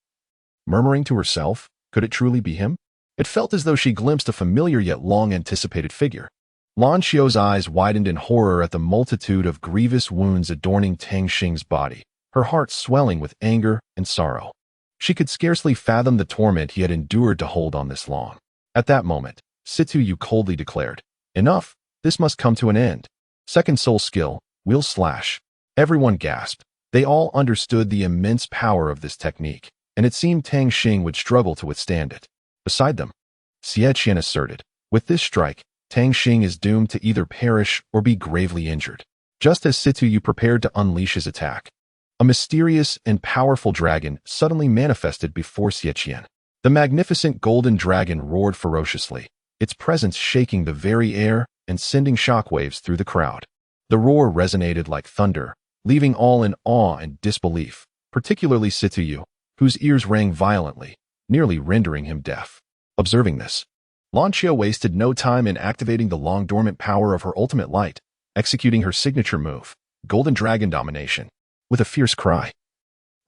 Murmuring to herself, could it truly be him? It felt as though she glimpsed a familiar yet long-anticipated figure. Lan Qiu's eyes widened in horror at the multitude of grievous wounds adorning Tang Xing's body, her heart swelling with anger and sorrow. She could scarcely fathom the torment he had endured to hold on this long. At that moment, Situ coldly declared, Enough, this must come to an end. Second soul skill, Wheel Slash. Everyone gasped. They all understood the immense power of this technique, and it seemed Tang Xing would struggle to withstand it. Beside them, Xie Qian asserted, With this strike, Tang Xing is doomed to either perish or be gravely injured. Just as Situ prepared to unleash his attack, a mysterious and powerful dragon suddenly manifested before Xie Qian. The magnificent golden dragon roared ferociously, its presence shaking the very air and sending shockwaves through the crowd. The roar resonated like thunder, leaving all in awe and disbelief, particularly Situ, whose ears rang violently, nearly rendering him deaf. Observing this, Lan Qiu wasted no time in activating the long-dormant power of her ultimate light, executing her signature move, Golden Dragon Domination. With a fierce cry,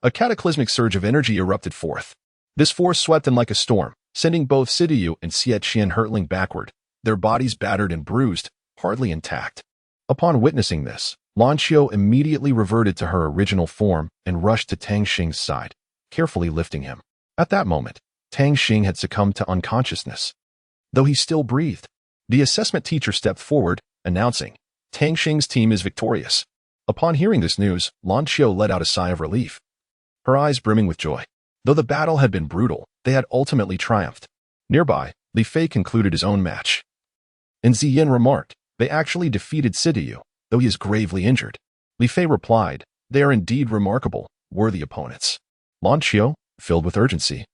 a cataclysmic surge of energy erupted forth. This force swept in like a storm, sending both Situ and Xie Qian hurtling backward, their bodies battered and bruised, hardly intact. Upon witnessing this, Lan Qiu immediately reverted to her original form and rushed to Tang Xing's side, carefully lifting him. At that moment, Tang Xing had succumbed to unconsciousness. Though he still breathed, the assessment teacher stepped forward, announcing, Tang Xing's team is victorious. Upon hearing this news, Lan Qiu let out a sigh of relief, her eyes brimming with joy. Though the battle had been brutal, they had ultimately triumphed. Nearby, Li Fei concluded his own match. And Ziyin remarked, They actually defeated Situ, though he is gravely injured. Li Fei replied, They are indeed remarkable, worthy opponents. Lan Qiu, filled with urgency,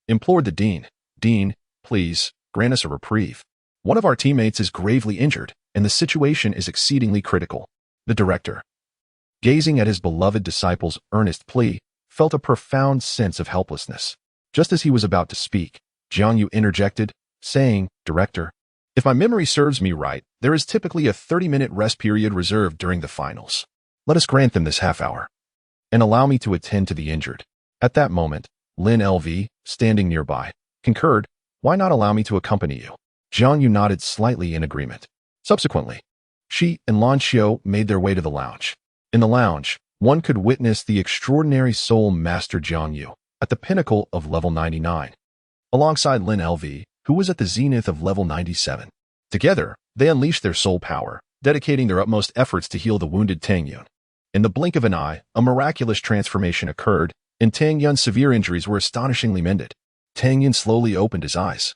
implored the dean, Dean, please, grant us a reprieve. One of our teammates is gravely injured, and the situation is exceedingly critical. The director, gazing at his beloved disciple's earnest plea, felt a profound sense of helplessness. Just as he was about to speak, Jiangyu interjected, saying, Director, if my memory serves me right, there is typically a 30-minute rest period reserved during the finals. Let us grant them this half hour, and allow me to attend to the injured. At that moment, Lin LV, standing nearby, concurred, Why not allow me to accompany you? Jiangyu nodded slightly in agreement. Subsequently, she and Lan Qiu made their way to the lounge. In the lounge, one could witness the extraordinary soul master Jiangyu at the pinnacle of level 99, alongside Lin LV, who was at the zenith of level 97. Together, they unleashed their soul power, dedicating their utmost efforts to heal the wounded Tang Yun. In the blink of an eye, a miraculous transformation occurred, and Tang Yun's severe injuries were astonishingly mended. Tang Yun slowly opened his eyes,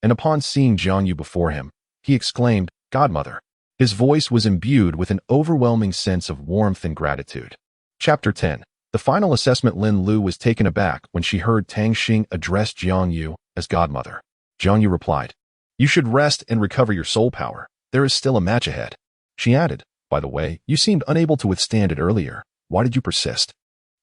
and upon seeing Jiang Yu before him, he exclaimed, "Godmother." His voice was imbued with an overwhelming sense of warmth and gratitude. Chapter 10. The final assessment. Lin Lu was taken aback when she heard Tang Xing address Jiang Yu as Godmother. Jiang Yu replied, "You should rest and recover your soul power. There is still a match ahead." She added, "By the way, you seemed unable to withstand it earlier. Why did you persist?"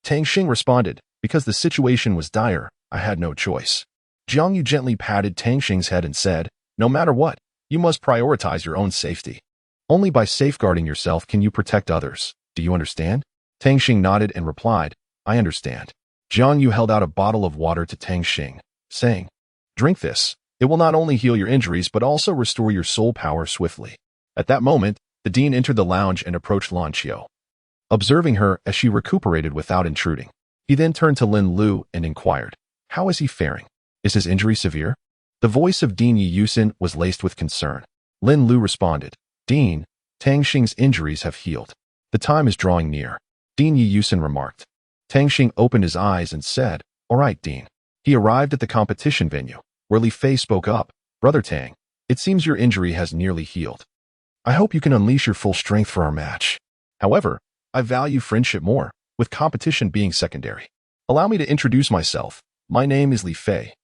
Tang Xing responded, "Because the situation was dire, I had no choice." Jiang Yu gently patted Tang Xing's head and said, "No matter what, you must prioritize your own safety. Only by safeguarding yourself can you protect others. Do you understand?" Tang Xing nodded and replied, "I understand." Jiang Yu held out a bottle of water to Tang Xing, saying, "Drink this. It will not only heal your injuries but also restore your soul power swiftly." At that moment, the dean entered the lounge and approached Lan Qiu. Observing her as she recuperated without intruding, he then turned to Lin Lu and inquired, "How is he faring? Is his injury severe?" The voice of Dean Yi Yusin was laced with concern. Lin Lu responded, "Dean, Tang Xing's injuries have healed. The time is drawing near." Dean Yi Yusin remarked. Tang Xing opened his eyes and said, "All right, Dean." He arrived at the competition venue, where Li Fei spoke up, "Brother Tang, it seems your injury has nearly healed. I hope you can unleash your full strength for our match. However, I value friendship more, with competition being secondary. Allow me to introduce myself. My name is Li Fei,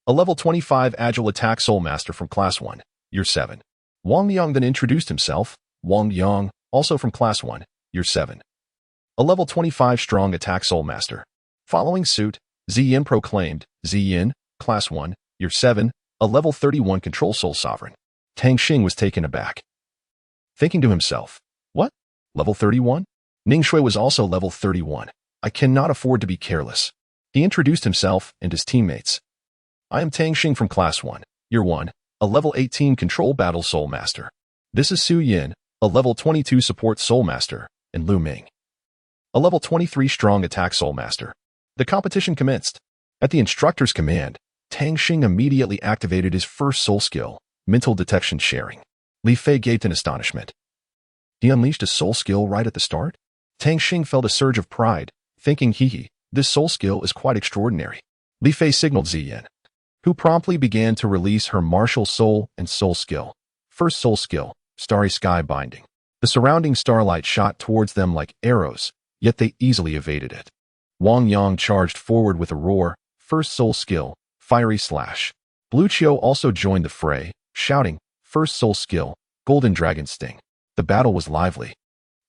a level 25 Agile Attack Soul Master from Class 1, Year 7. Wang Yang then introduced himself, Wang Yang, also from Class 1, Year 7. A level 25 Strong Attack Soul Master. Following suit, Ziyin proclaimed, Ziyin, Class 1, Year 7, a level 31 Control Soul Sovereign. Tang Xing was taken aback, thinking to himself, "What? Level 31? Ning Shui was also level 31. I cannot afford to be careless." He introduced himself and his teammates. "I am Tang Xing from Class 1, Year 1, a level 18 Control Battle Soul Master. This is Su Yin, a level 22 Support Soul Master, and Lu Ming, a level 23 Strong Attack Soul Master." The competition commenced. At the instructor's command, Tang Xing immediately activated his first soul skill, Mental Detection Sharing. Li Fei gaped in astonishment. He unleashed a soul skill right at the start? Tang Xing felt a surge of pride, thinking, this soul skill is quite extraordinary. Li Fei signaled Ziyin, who promptly began to release her martial soul and soul skill. First soul skill, Starry Sky Binding. The surrounding starlight shot towards them like arrows, yet they easily evaded it. Wang Yang charged forward with a roar. First soul skill, Fiery Slash. Blue Qiu also joined the fray, shouting, First soul skill, Golden Dragon Sting. The battle was lively,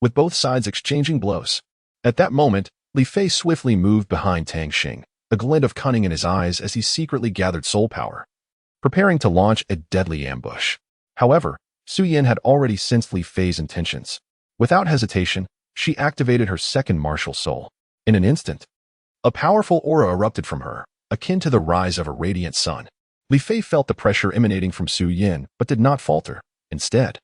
with both sides exchanging blows. At that moment, Li Fei swiftly moved behind Tang Xing, a glint of cunning in his eyes as he secretly gathered soul power, preparing to launch a deadly ambush. However, Su Yin had already sensed Li Fei's intentions. Without hesitation, she activated her second martial soul. In an instant, a powerful aura erupted from her, akin to the rise of a radiant sun. Li Fei felt the pressure emanating from Su Yin, but did not falter. Instead,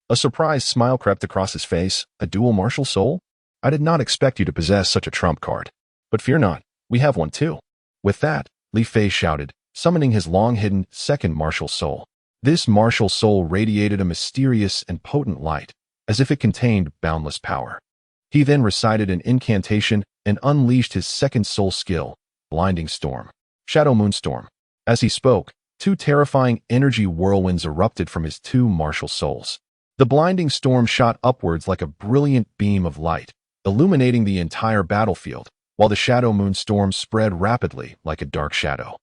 a surprised smile crept across his face. "A dual martial soul? I did not expect you to possess such a trump card. But fear not, we have one too." With that, Li Fei shouted, summoning his long-hidden second martial soul. This martial soul radiated a mysterious and potent light, as if it contained boundless power. He then recited an incantation and unleashed his second soul skill, Blinding Storm, Shadow Moonstorm. As he spoke, two terrifying energy whirlwinds erupted from his two martial souls. The blinding storm shot upwards like a brilliant beam of light, illuminating the entire battlefield, while the shadow moonstorm spread rapidly like a dark shadow,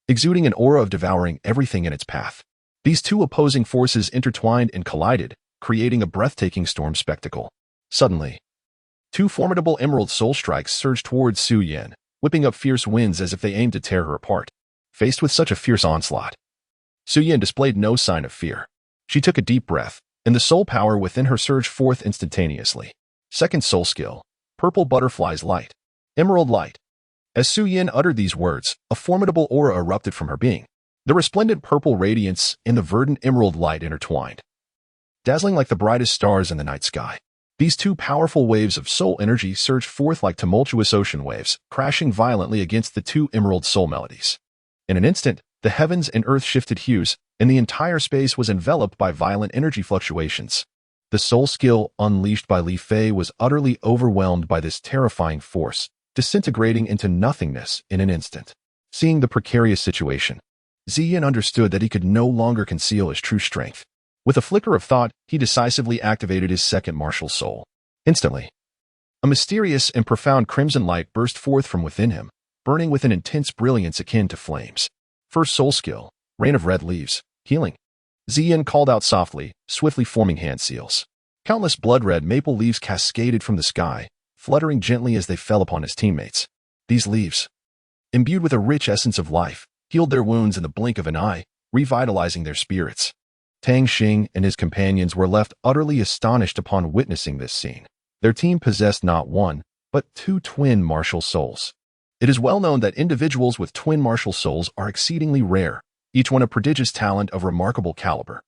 exuding an aura of devouring everything in its path. These two opposing forces intertwined and collided, creating a breathtaking storm spectacle. Suddenly, two formidable emerald soul strikes surged towards Su Yin, whipping up fierce winds as if they aimed to tear her apart. Faced with such a fierce onslaught, Su Yin displayed no sign of fear. She took a deep breath, and the soul power within her surged forth instantaneously. Second soul skill, Purple Butterfly's Light, Emerald Light. As Su Yin uttered these words, a formidable aura erupted from her being. The resplendent purple radiance and the verdant emerald light intertwined, dazzling like the brightest stars in the night sky. These two powerful waves of soul energy surged forth like tumultuous ocean waves, crashing violently against the two emerald soul melodies. In an instant, the heavens and earth shifted hues, and the entire space was enveloped by violent energy fluctuations. The soul skill unleashed by Li Fei was utterly overwhelmed by this terrifying force, disintegrating into nothingness in an instant. Seeing the precarious situation, Ziyin understood that he could no longer conceal his true strength. With a flicker of thought, he decisively activated his second martial soul. Instantly, a mysterious and profound crimson light burst forth from within him, burning with an intense brilliance akin to flames. First soul skill, Rain of Red Leaves, Healing. Ziyin called out softly, swiftly forming hand seals. Countless blood-red maple leaves cascaded from the sky, fluttering gently as they fell upon his teammates. These leaves, imbued with a rich essence of life, healed their wounds in the blink of an eye, revitalizing their spirits. Tang Xing and his companions were left utterly astonished upon witnessing this scene. Their team possessed not one, but two twin martial souls. It is well known that individuals with twin martial souls are exceedingly rare, each one a prodigious talent of remarkable caliber.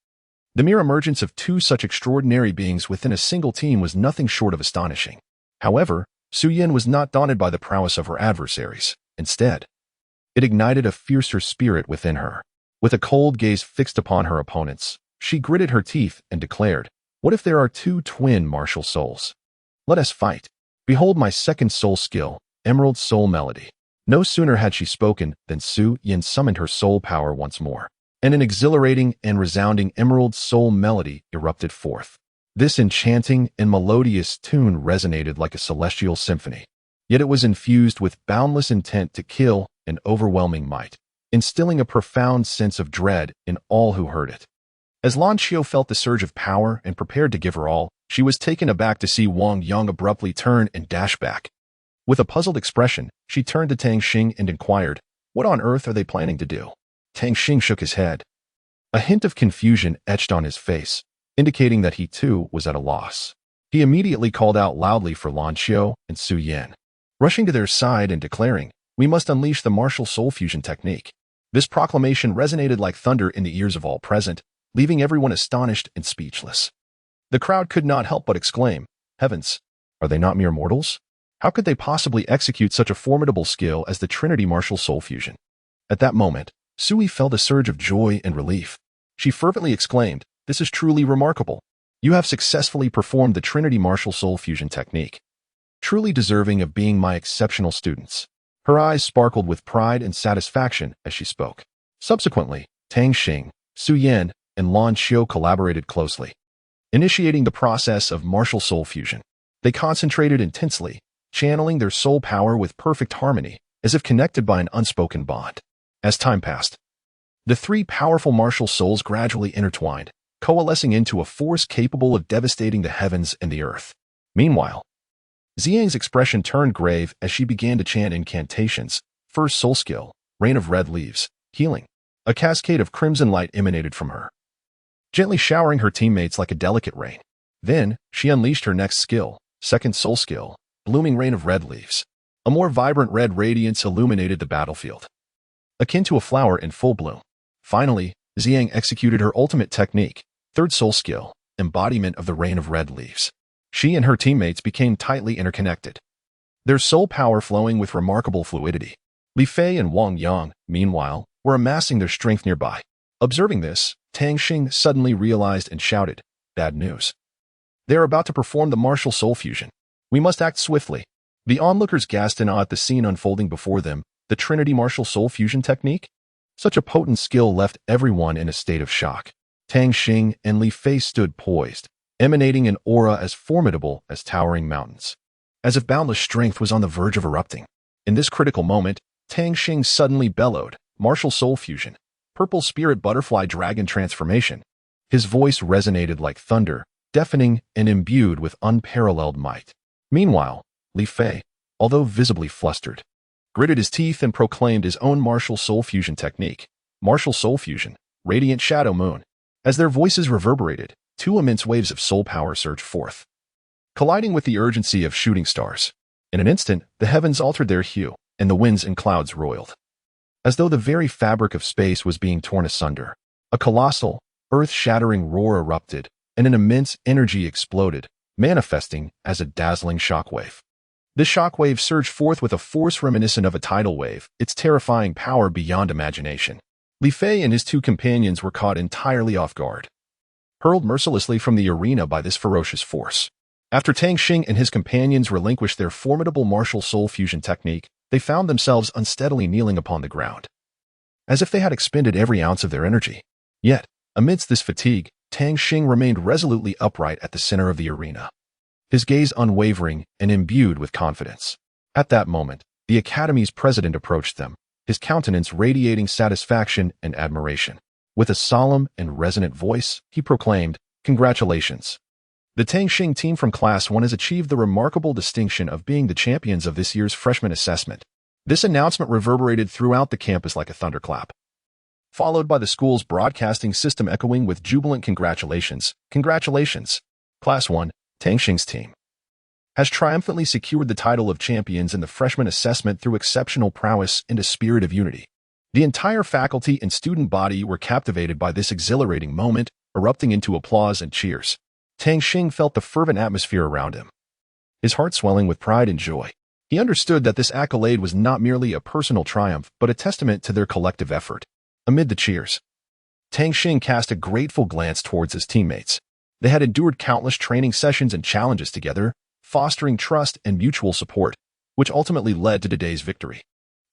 The mere emergence of two such extraordinary beings within a single team was nothing short of astonishing. However, Su Yin was not daunted by the prowess of her adversaries. Instead, it ignited a fiercer spirit within her. With a cold gaze fixed upon her opponents, she gritted her teeth and declared, "What if there are two twin martial souls? Let us fight. Behold my second soul skill, Emerald Soul Melody." No sooner had she spoken than Su Yin summoned her soul power once more, and an exhilarating and resounding Emerald Soul Melody erupted forth. This enchanting and melodious tune resonated like a celestial symphony, yet it was infused with boundless intent to kill and overwhelming might, instilling a profound sense of dread in all who heard it. As Lan Xiu felt the surge of power and prepared to give her all, she was taken aback to see Wang Yang abruptly turn and dash back. With a puzzled expression, she turned to Tang Xing and inquired, "What on earth are they planning to do?" Tang Xing shook his head. A hint of confusion etched on his face, indicating that he too was at a loss. He immediately called out loudly for Lan Xiu and Su Yin, rushing to their side and declaring, "We must unleash the martial soul fusion technique." This proclamation resonated like thunder in the ears of all present, leaving everyone astonished and speechless. The crowd could not help but exclaim, "Heavens, are they not mere mortals? How could they possibly execute such a formidable skill as the Trinity Martial Soul Fusion?" At that moment, Sui felt a surge of joy and relief. She fervently exclaimed, "This is truly remarkable. You have successfully performed the Trinity Martial Soul Fusion technique. Truly deserving of being my exceptional students." Her eyes sparkled with pride and satisfaction as she spoke. Subsequently, Tang Xing, Su Yin, and Lan Xiu collaborated closely, initiating the process of martial soul fusion. They concentrated intensely, channeling their soul power with perfect harmony, as if connected by an unspoken bond. As time passed, the three powerful martial souls gradually intertwined, coalescing into a force capable of devastating the heavens and the earth. Meanwhile, Ziyang's expression turned grave as she began to chant incantations. First soul skill, Rain of Red Leaves, Healing. A cascade of crimson light emanated from her, gently showering her teammates like a delicate rain. Then, she unleashed her next skill, second soul skill, Blooming Rain of Red Leaves. A more vibrant red radiance illuminated the battlefield, akin to a flower in full bloom. Finally, Ziyang executed her ultimate technique, third soul skill, Embodiment of the Rain of Red Leaves. She and her teammates became tightly interconnected, their soul power flowing with remarkable fluidity. Li Fei and Wang Yang, meanwhile, were amassing their strength nearby. Observing this, Tang Xing suddenly realized and shouted, "Bad news. They are about to perform the martial soul fusion. We must act swiftly." The onlookers gasped in awe at the scene unfolding before them. The Trinity Martial Soul Fusion technique? Such a potent skill left everyone in a state of shock. Tang Xing and Li Fei stood poised, emanating an aura as formidable as towering mountains, as if boundless strength was on the verge of erupting. In this critical moment, Tang Xing suddenly bellowed, "Martial Soul Fusion, Purple Spirit Butterfly Dragon Transformation." His voice resonated like thunder, deafening and imbued with unparalleled might. Meanwhile, Li Fei, although visibly flustered, gritted his teeth and proclaimed his own martial soul fusion technique, Martial Soul Fusion, Radiant Shadow Moon. As their voices reverberated, two immense waves of soul power surged forth, colliding with the urgency of shooting stars. In an instant, the heavens altered their hue, and the winds and clouds roiled, as though the very fabric of space was being torn asunder. A colossal, earth-shattering roar erupted, and an immense energy exploded, manifesting as a dazzling shockwave. This shockwave surged forth with a force reminiscent of a tidal wave, its terrifying power beyond imagination. Li Fei and his two companions were caught entirely off guard. hurled mercilessly from the arena by this ferocious force. After Tang Xing and his companions relinquished their formidable martial soul fusion technique, they found themselves unsteadily kneeling upon the ground, as if they had expended every ounce of their energy. Yet, amidst this fatigue, Tang Xing remained resolutely upright at the center of the arena, his gaze unwavering and imbued with confidence. At that moment, the Academy's president approached them, his countenance radiating satisfaction and admiration. With a solemn and resonant voice, he proclaimed, "Congratulations! The Tang Xing team from Class 1 has achieved the remarkable distinction of being the champions of this year's freshman assessment." This announcement reverberated throughout the campus like a thunderclap, followed by the school's broadcasting system echoing with jubilant congratulations. "Congratulations! Class 1, Tang Xing's team has triumphantly secured the title of champions in the freshman assessment through exceptional prowess and a spirit of unity." The entire faculty and student body were captivated by this exhilarating moment, erupting into applause and cheers. Tang Xing felt the fervent atmosphere around him, his heart swelling with pride and joy. He understood that this accolade was not merely a personal triumph, but a testament to their collective effort. Amid the cheers, Tang Xing cast a grateful glance towards his teammates. They had endured countless training sessions and challenges together, fostering trust and mutual support, which ultimately led to today's victory.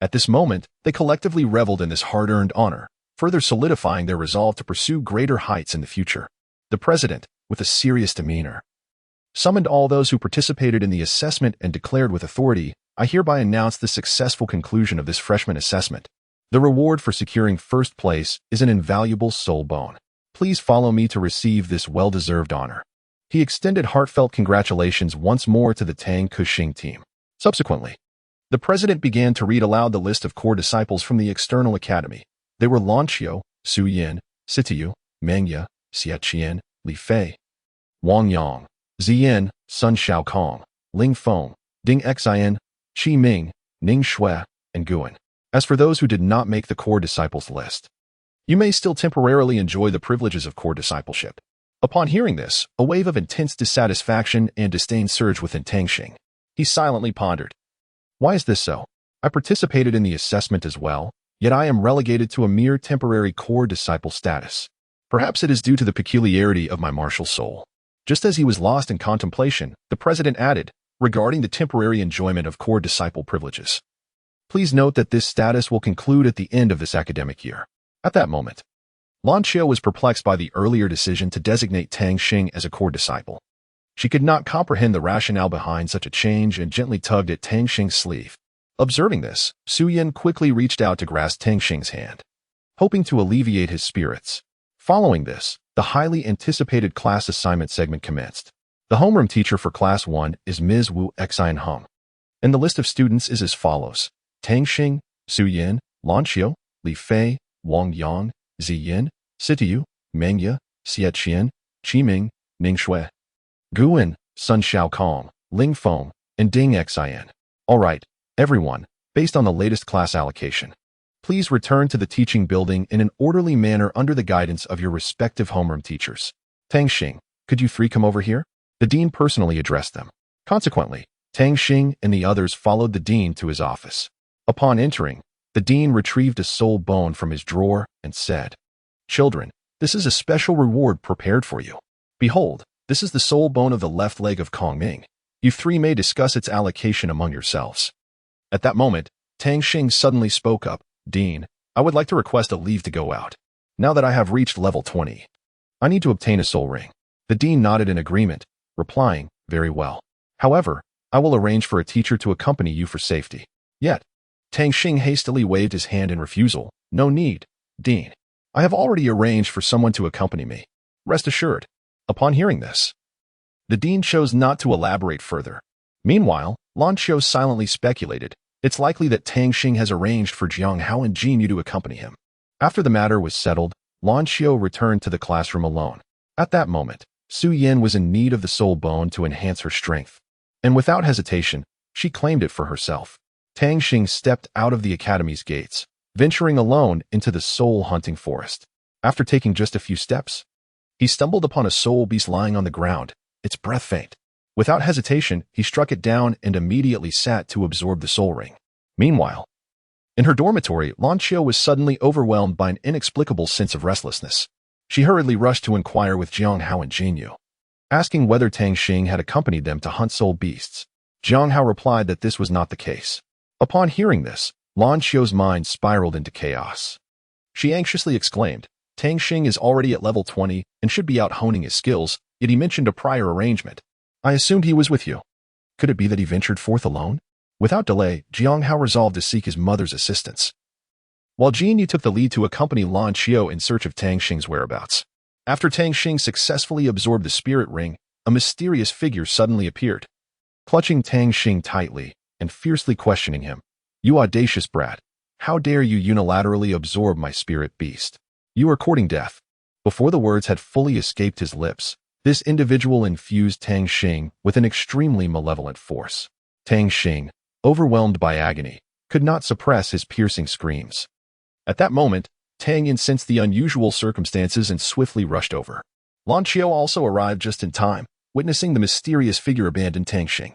At this moment, they collectively reveled in this hard-earned honor, further solidifying their resolve to pursue greater heights in the future. The president, with a serious demeanor, summoned all those who participated in the assessment and declared with authority, "I hereby announce the successful conclusion of this freshman assessment. The reward for securing first place is an invaluable soul bone. Please follow me to receive this well-deserved honor." He extended heartfelt congratulations once more to the Tang Xing team. Subsequently, the president began to read aloud the list of core disciples from the external academy. They were Lan Qiu, Su Yin, Sitiu, Meng Ye, Xie Qian, Li Fei, Wang Yang, Ziyin, Sun Xiaokong, Ling Feng, Ding Xian, Qi Ming, Ning Shui, and Guan. As for those who did not make the core disciples list, you may still temporarily enjoy the privileges of core discipleship. Upon hearing this, a wave of intense dissatisfaction and disdain surged within Tang Xing. He silently pondered. Why is this so? I participated in the assessment as well, yet I am relegated to a mere temporary core disciple status. Perhaps it is due to the peculiarity of my martial soul. Just as he was lost in contemplation, the president added, regarding the temporary enjoyment of core disciple privileges. Please note that this status will conclude at the end of this academic year. At that moment, Lan Qiu was perplexed by the earlier decision to designate Tang Xing as a core disciple. She could not comprehend the rationale behind such a change and gently tugged at Tang Xing's sleeve. Observing this, Su Yin quickly reached out to grasp Tang Xing's hand, hoping to alleviate his spirits. Following this, the highly anticipated class assignment segment commenced. The homeroom teacher for Class 1 is Ms. Wu Xian Hung, and the list of students is as follows: Tang Xing, Su Yin, Lan Qiu, Li Fei, Wang Yang, Ziyin, Sitiu, Meng Ye, Xie Qian, Qi Ming, Ning Shui, Guan, Sun Xiaokong, Ling Feng, and Ding Xian. All right, everyone, based on the latest class allocation, please return to the teaching building in an orderly manner under the guidance of your respective homeroom teachers. Tang Xing, could you three come over here? The dean personally addressed them. Consequently, Tang Xing and the others followed the dean to his office. Upon entering, the dean retrieved a soul bone from his drawer and said, "Children, this is a special reward prepared for you. Behold, this is the soul bone of the left leg of Kong Ming. You three may discuss its allocation among yourselves." At that moment, Tang Xing suddenly spoke up, "Dean, I would like to request a leave to go out. Now that I have reached level 20, I need to obtain a soul ring." The dean nodded in agreement, replying, "Very well. However, I will arrange for a teacher to accompany you for safety." Yet, Tang Xing hastily waved his hand in refusal. "No need, Dean. I have already arranged for someone to accompany me. Rest assured." Upon hearing this, the dean chose not to elaborate further. Meanwhile, Lan Qiu silently speculated, "It's likely that Tang Xing has arranged for Jiang Hao and Jin Yu to accompany him." After the matter was settled, Lan Qiu returned to the classroom alone. At that moment, Su Yin was in need of the soul bone to enhance her strength, and without hesitation, she claimed it for herself. Tang Xing stepped out of the academy's gates, venturing alone into the soul-hunting forest. After taking just a few steps, he stumbled upon a soul beast lying on the ground, its breath faint. Without hesitation, he struck it down and immediately sat to absorb the soul ring. Meanwhile, in her dormitory, Lan Qiu was suddenly overwhelmed by an inexplicable sense of restlessness. She hurriedly rushed to inquire with Jiang Hao and Jinyu, asking whether Tang Xing had accompanied them to hunt soul beasts. Jiang Hao replied that this was not the case. Upon hearing this, Lan Xiu's mind spiraled into chaos. She anxiously exclaimed, Tang Xing is already at level 20 and should be out honing his skills, yet he mentioned a prior arrangement. I assumed he was with you. Could it be that he ventured forth alone? Without delay, Jiang Hao resolved to seek his mother's assistance, while Jinyu took the lead to accompany Lan Xiu in search of Tang Xing's whereabouts. After Tang Xing successfully absorbed the spirit ring, a mysterious figure suddenly appeared, clutching Tang Xing tightly and fiercely questioning him. You audacious brat, how dare you unilaterally absorb my spirit beast? You are courting death. Before the words had fully escaped his lips, this individual infused Tang Xing with an extremely malevolent force. Tang Xing, overwhelmed by agony, could not suppress his piercing screams. At that moment, Tang Yin sensed the unusual circumstances and swiftly rushed over. Lan Xiu also arrived just in time, witnessing the mysterious figure abandon Tang Xing,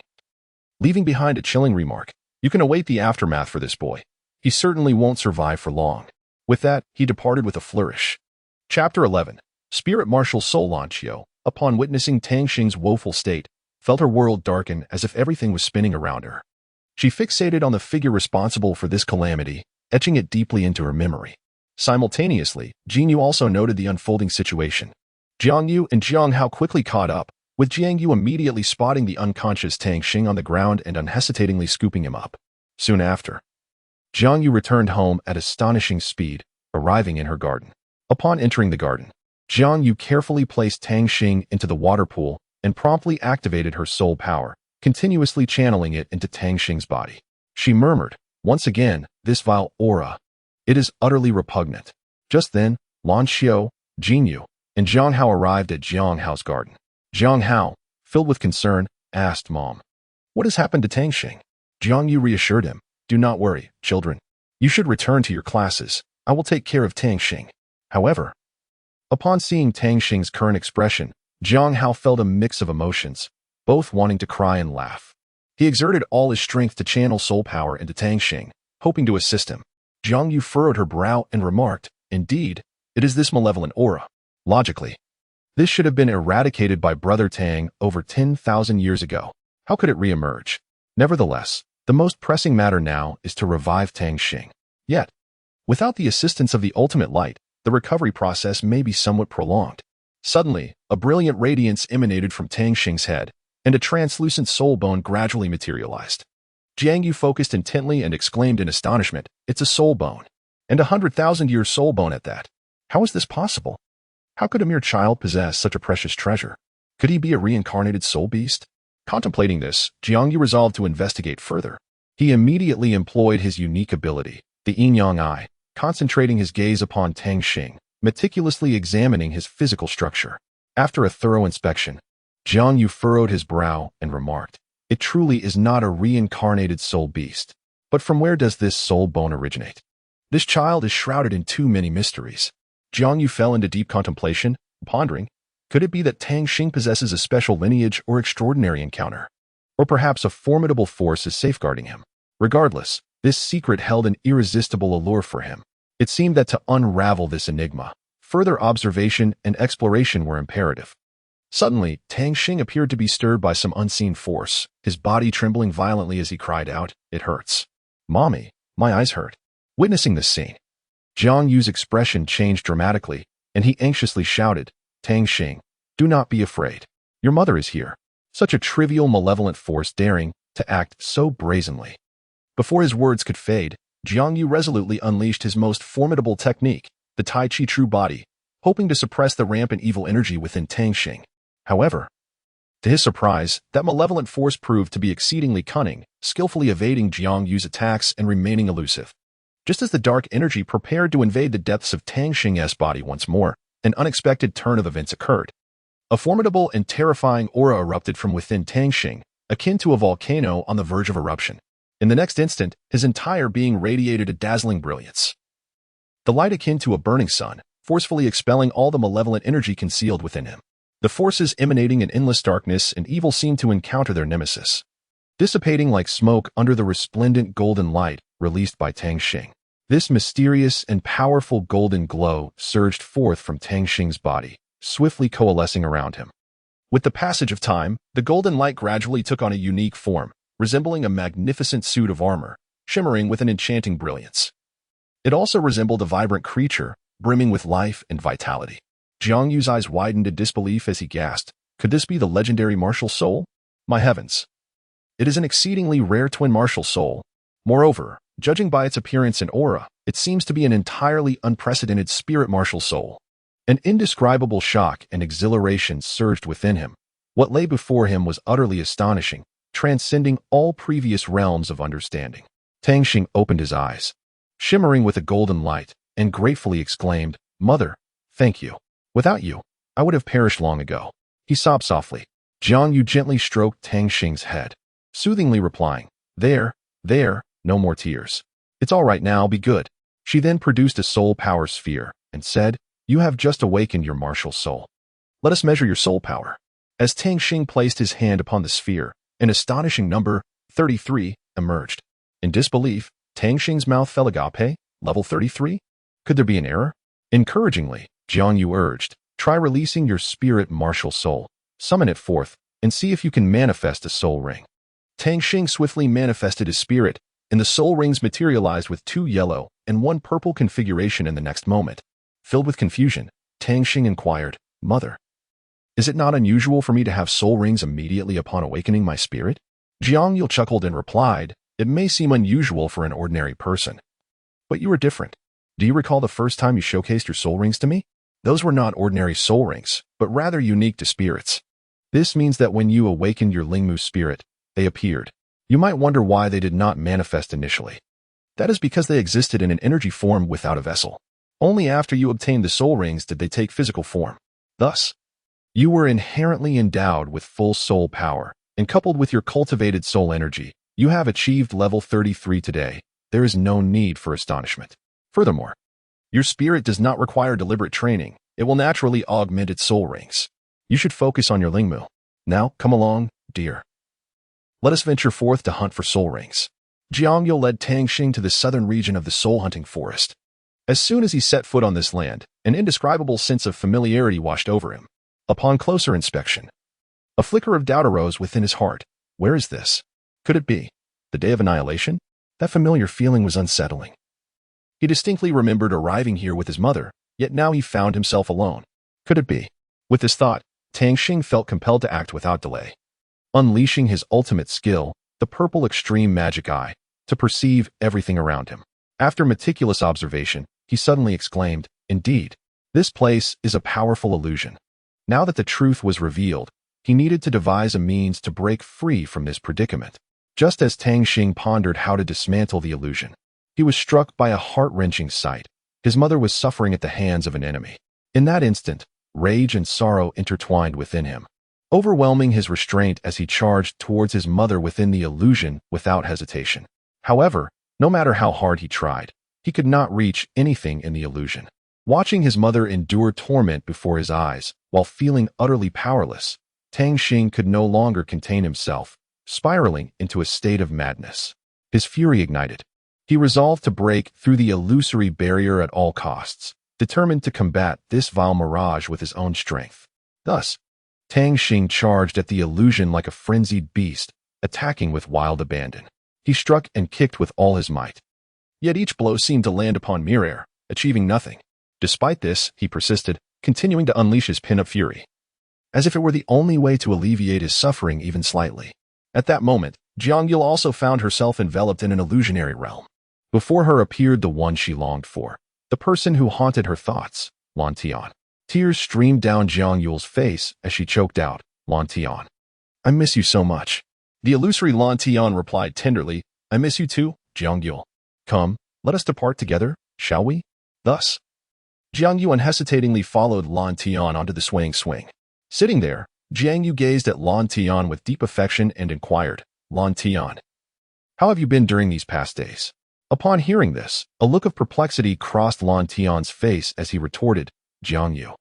leaving behind a chilling remark. You can await the aftermath for this boy. He certainly won't survive for long. With that, he departed with a flourish. Chapter 11. Spirit Marshal Soul. Lan Xiu, upon witnessing Tang Xing's woeful state, felt her world darken as if everything was spinning around her. She fixated on the figure responsible for this calamity, etching it deeply into her memory. Simultaneously, Jinyu also noted the unfolding situation. Jiang Yu and Jiang Hao quickly caught up, with Jiang Yu immediately spotting the unconscious Tang Xing on the ground and unhesitatingly scooping him up. Soon after, Jiang Yu returned home at astonishing speed, arriving in her garden. Upon entering the garden, Jiang Yu carefully placed Tang Xing into the water pool and promptly activated her soul power, continuously channeling it into Tang Xing's body. She murmured, once again, this vile aura. It is utterly repugnant. Just then, Lan Xiu, Jinyu, and Jiang Hao arrived at Jiang Hao's garden. Jiang Hao, filled with concern, asked Mom, what has happened to Tang Xing? Jiang Yu reassured him, do not worry, children. You should return to your classes. I will take care of Tang Xing. However, upon seeing Tang Xing's current expression, Jiang Hao felt a mix of emotions, both wanting to cry and laugh. He exerted all his strength to channel soul power into Tang Xing, hoping to assist him. Jiang Yu furrowed her brow and remarked, indeed, it is this malevolent aura. Logically, this should have been eradicated by Brother Tang over 10,000 years ago. How could it re-emerge? Nevertheless, the most pressing matter now is to revive Tang Xing. Yet, without the assistance of the ultimate light, the recovery process may be somewhat prolonged. Suddenly, a brilliant radiance emanated from Tang Xing's head, and a translucent soul bone gradually materialized. Jiang Yu focused intently and exclaimed in astonishment, it's a soul bone. And 100,000-year soul bone at that. How is this possible? How could a mere child possess such a precious treasure? Could he be a reincarnated soul beast? Contemplating this, Jiang Yu resolved to investigate further. He immediately employed his unique ability, the yin-yang eye, concentrating his gaze upon Tang Xing, meticulously examining his physical structure. After a thorough inspection, Jiang Yu furrowed his brow and remarked, it truly is not a reincarnated soul beast. But from where does this soul bone originate? This child is shrouded in too many mysteries. Jiang Yu fell into deep contemplation, pondering, could it be that Tang Xing possesses a special lineage or extraordinary encounter? Or perhaps a formidable force is safeguarding him? Regardless, this secret held an irresistible allure for him. It seemed that to unravel this enigma, further observation and exploration were imperative. Suddenly, Tang Xing appeared to be stirred by some unseen force, his body trembling violently as he cried out, it hurts. Mommy, my eyes hurt. Witnessing this scene, Jiang Yu's expression changed dramatically, and he anxiously shouted, Tang Xing, do not be afraid. Your mother is here. Such a trivial malevolent force daring to act so brazenly. Before his words could fade, Jiang Yu resolutely unleashed his most formidable technique, the Tai Chi True Body, hoping to suppress the rampant evil energy within Tang Xing. However, to his surprise, that malevolent force proved to be exceedingly cunning, skillfully evading Jiang Yu's attacks and remaining elusive. Just as the dark energy prepared to invade the depths of Tang Xing's body once more, an unexpected turn of events occurred. A formidable and terrifying aura erupted from within Tang Xing, akin to a volcano on the verge of eruption. In the next instant, his entire being radiated a dazzling brilliance. The light akin to a burning sun, forcefully expelling all the malevolent energy concealed within him. The forces emanating in endless darkness and evil seemed to encounter their nemesis, dissipating like smoke under the resplendent golden light released by Tang Xing. This mysterious and powerful golden glow surged forth from Tang Xing's body, swiftly coalescing around him. With the passage of time, the golden light gradually took on a unique form, resembling a magnificent suit of armor, shimmering with an enchanting brilliance. It also resembled a vibrant creature, brimming with life and vitality. Jiang Yu's eyes widened in disbelief as he gasped, "Could this be the legendary martial soul? My heavens! It is an exceedingly rare twin martial soul. Moreover, judging by its appearance and aura, it seems to be an entirely unprecedented spirit martial soul." An indescribable shock and exhilaration surged within him. What lay before him was utterly astonishing, transcending all previous realms of understanding. Tang Xing opened his eyes, shimmering with a golden light, and gratefully exclaimed, "Mother, thank you. Without you, I would have perished long ago." He sobbed softly. Jiang Yu gently stroked Tang Xing's head, soothingly replying, There, no more tears. It's all right now, be good." She then produced a soul power sphere and said, "You have just awakened your martial soul. Let us measure your soul power." As Tang Xing placed his hand upon the sphere, an astonishing number, 33, emerged. In disbelief, Tang Xing's mouth fell agape, level 33? Could there be an error? Encouragingly, Jiang Yu urged, "Try releasing your spirit martial soul. Summon it forth, and see if you can manifest a soul ring." Tang Xing swiftly manifested his spirit, and the soul rings materialized with 2 yellow and 1 purple configuration in the next moment. Filled with confusion, Tang Xing inquired, "Mother, is it not unusual for me to have soul rings immediately upon awakening my spirit?" Jiang Yu chuckled and replied, "It may seem unusual for an ordinary person, but you are different. Do you recall the first time you showcased your soul rings to me? Those were not ordinary soul rings, but rather unique to spirits. This means that when you awakened your Lingmu spirit, they appeared. You might wonder why they did not manifest initially. That is because they existed in an energy form without a vessel. Only after you obtained the soul rings did they take physical form. Thus, you were inherently endowed with full soul power, and coupled with your cultivated soul energy, you have achieved level 33 today. There is no need for astonishment. Furthermore, your spirit does not require deliberate training. It will naturally augment its soul rings. You should focus on your Lingmu. Now, come along, dear. Let us venture forth to hunt for soul rings." Jiang Yu led Tang Xing to the southern region of the soul-hunting forest. As soon as he set foot on this land, an indescribable sense of familiarity washed over him. Upon closer inspection, a flicker of doubt arose within his heart. Where is this? Could it be the day of annihilation? That familiar feeling was unsettling. He distinctly remembered arriving here with his mother, yet now he found himself alone. Could it be? With this thought, Tang Xing felt compelled to act without delay. Unleashing his ultimate skill, the purple extreme magic eye, to perceive everything around him. After meticulous observation, he suddenly exclaimed, "Indeed, this place is a powerful illusion." Now that the truth was revealed, he needed to devise a means to break free from this predicament. Just as Tang Xing pondered how to dismantle the illusion, he was struck by a heart-wrenching sight. His mother was suffering at the hands of an enemy. In that instant, rage and sorrow intertwined within him, overwhelming his restraint as he charged towards his mother within the illusion without hesitation. However, no matter how hard he tried, he could not reach anything in the illusion. Watching his mother endure torment before his eyes, while feeling utterly powerless, Tang Xing could no longer contain himself, spiraling into a state of madness. His fury ignited. He resolved to break through the illusory barrier at all costs, determined to combat this vile mirage with his own strength. Thus, Tang Xing charged at the illusion like a frenzied beast, attacking with wild abandon. He struck and kicked with all his might. Yet each blow seemed to land upon mere air, achieving nothing. Despite this, he persisted, continuing to unleash his pin-up fury, as if it were the only way to alleviate his suffering even slightly. At that moment, Jiang Yu also found herself enveloped in an illusionary realm. Before her appeared the one she longed for, the person who haunted her thoughts, Lan Tian. Tears streamed down Jiang Yu's face as she choked out, "Lan Tian, I miss you so much." The illusory Lan Tian replied tenderly, "I miss you too, Jiang Yu. Come, let us depart together, shall we?" Thus, Jiang Yu unhesitatingly followed Lan Tian onto the swaying swing. Sitting there, Jiang Yu gazed at Lan Tian with deep affection and inquired, "Lan Tian, how have you been during these past days?" Upon hearing this, a look of perplexity crossed Lan Tian's face as he retorted, "Jiang Yu,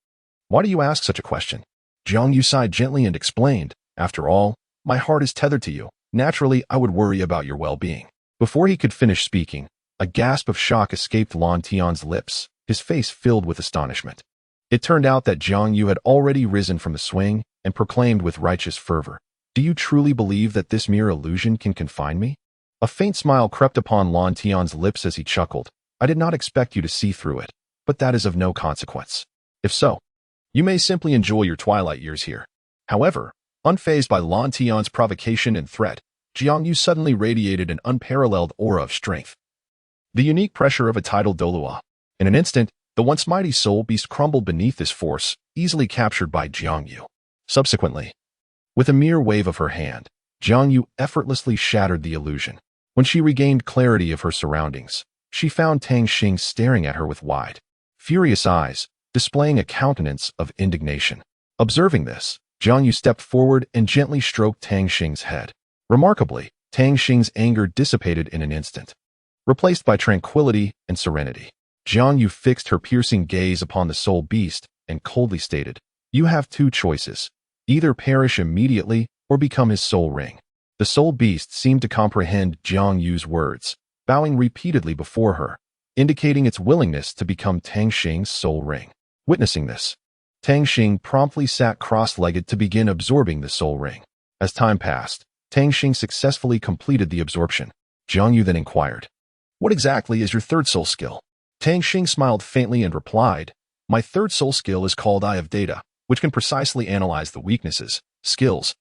why do you ask such a question?" Jiang Yu sighed gently and explained, "After all, my heart is tethered to you. Naturally, I would worry about your well-being." Before he could finish speaking, A gasp of shock escaped Lan Tian's lips, his face filled with astonishment. It turned out that Jiang Yu had already risen from the swing and proclaimed with righteous fervor, "Do you truly believe that this mere illusion can confine me?" A faint smile crept upon Lan Tian's lips as he chuckled. "I did not expect you to see through it, but that is of no consequence. If so, you may simply enjoy your twilight years here." However, unfazed by Lan Tian's provocation and threat, Jiang Yu suddenly radiated an unparalleled aura of strength. The unique pressure of a tidal Douluo. In an instant, the once mighty soul beast crumbled beneath this force, easily captured by Jiang Yu. Subsequently, with a mere wave of her hand, Jiang Yu effortlessly shattered the illusion. When she regained clarity of her surroundings, she found Tang Xing staring at her with wide, furious eyes, displaying a countenance of indignation. Observing this, Jiang Yu stepped forward and gently stroked Tang Xing's head. Remarkably, Tang Xing's anger dissipated in an instant, replaced by tranquility and serenity. Jiang Yu fixed her piercing gaze upon the soul beast and coldly stated, "You have two choices. Either perish immediately or become his soul ring." The soul beast seemed to comprehend Jiang Yu's words, bowing repeatedly before her, indicating its willingness to become Tang Xing's soul ring. Witnessing this, Tang Xing promptly sat cross-legged to begin absorbing the soul ring. As time passed, Tang Xing successfully completed the absorption. Jiang Yu then inquired, "What exactly is your third soul skill?" Tang Xing smiled faintly and replied, "My third soul skill is called Eye of Data, which can precisely analyze the weaknesses, skills,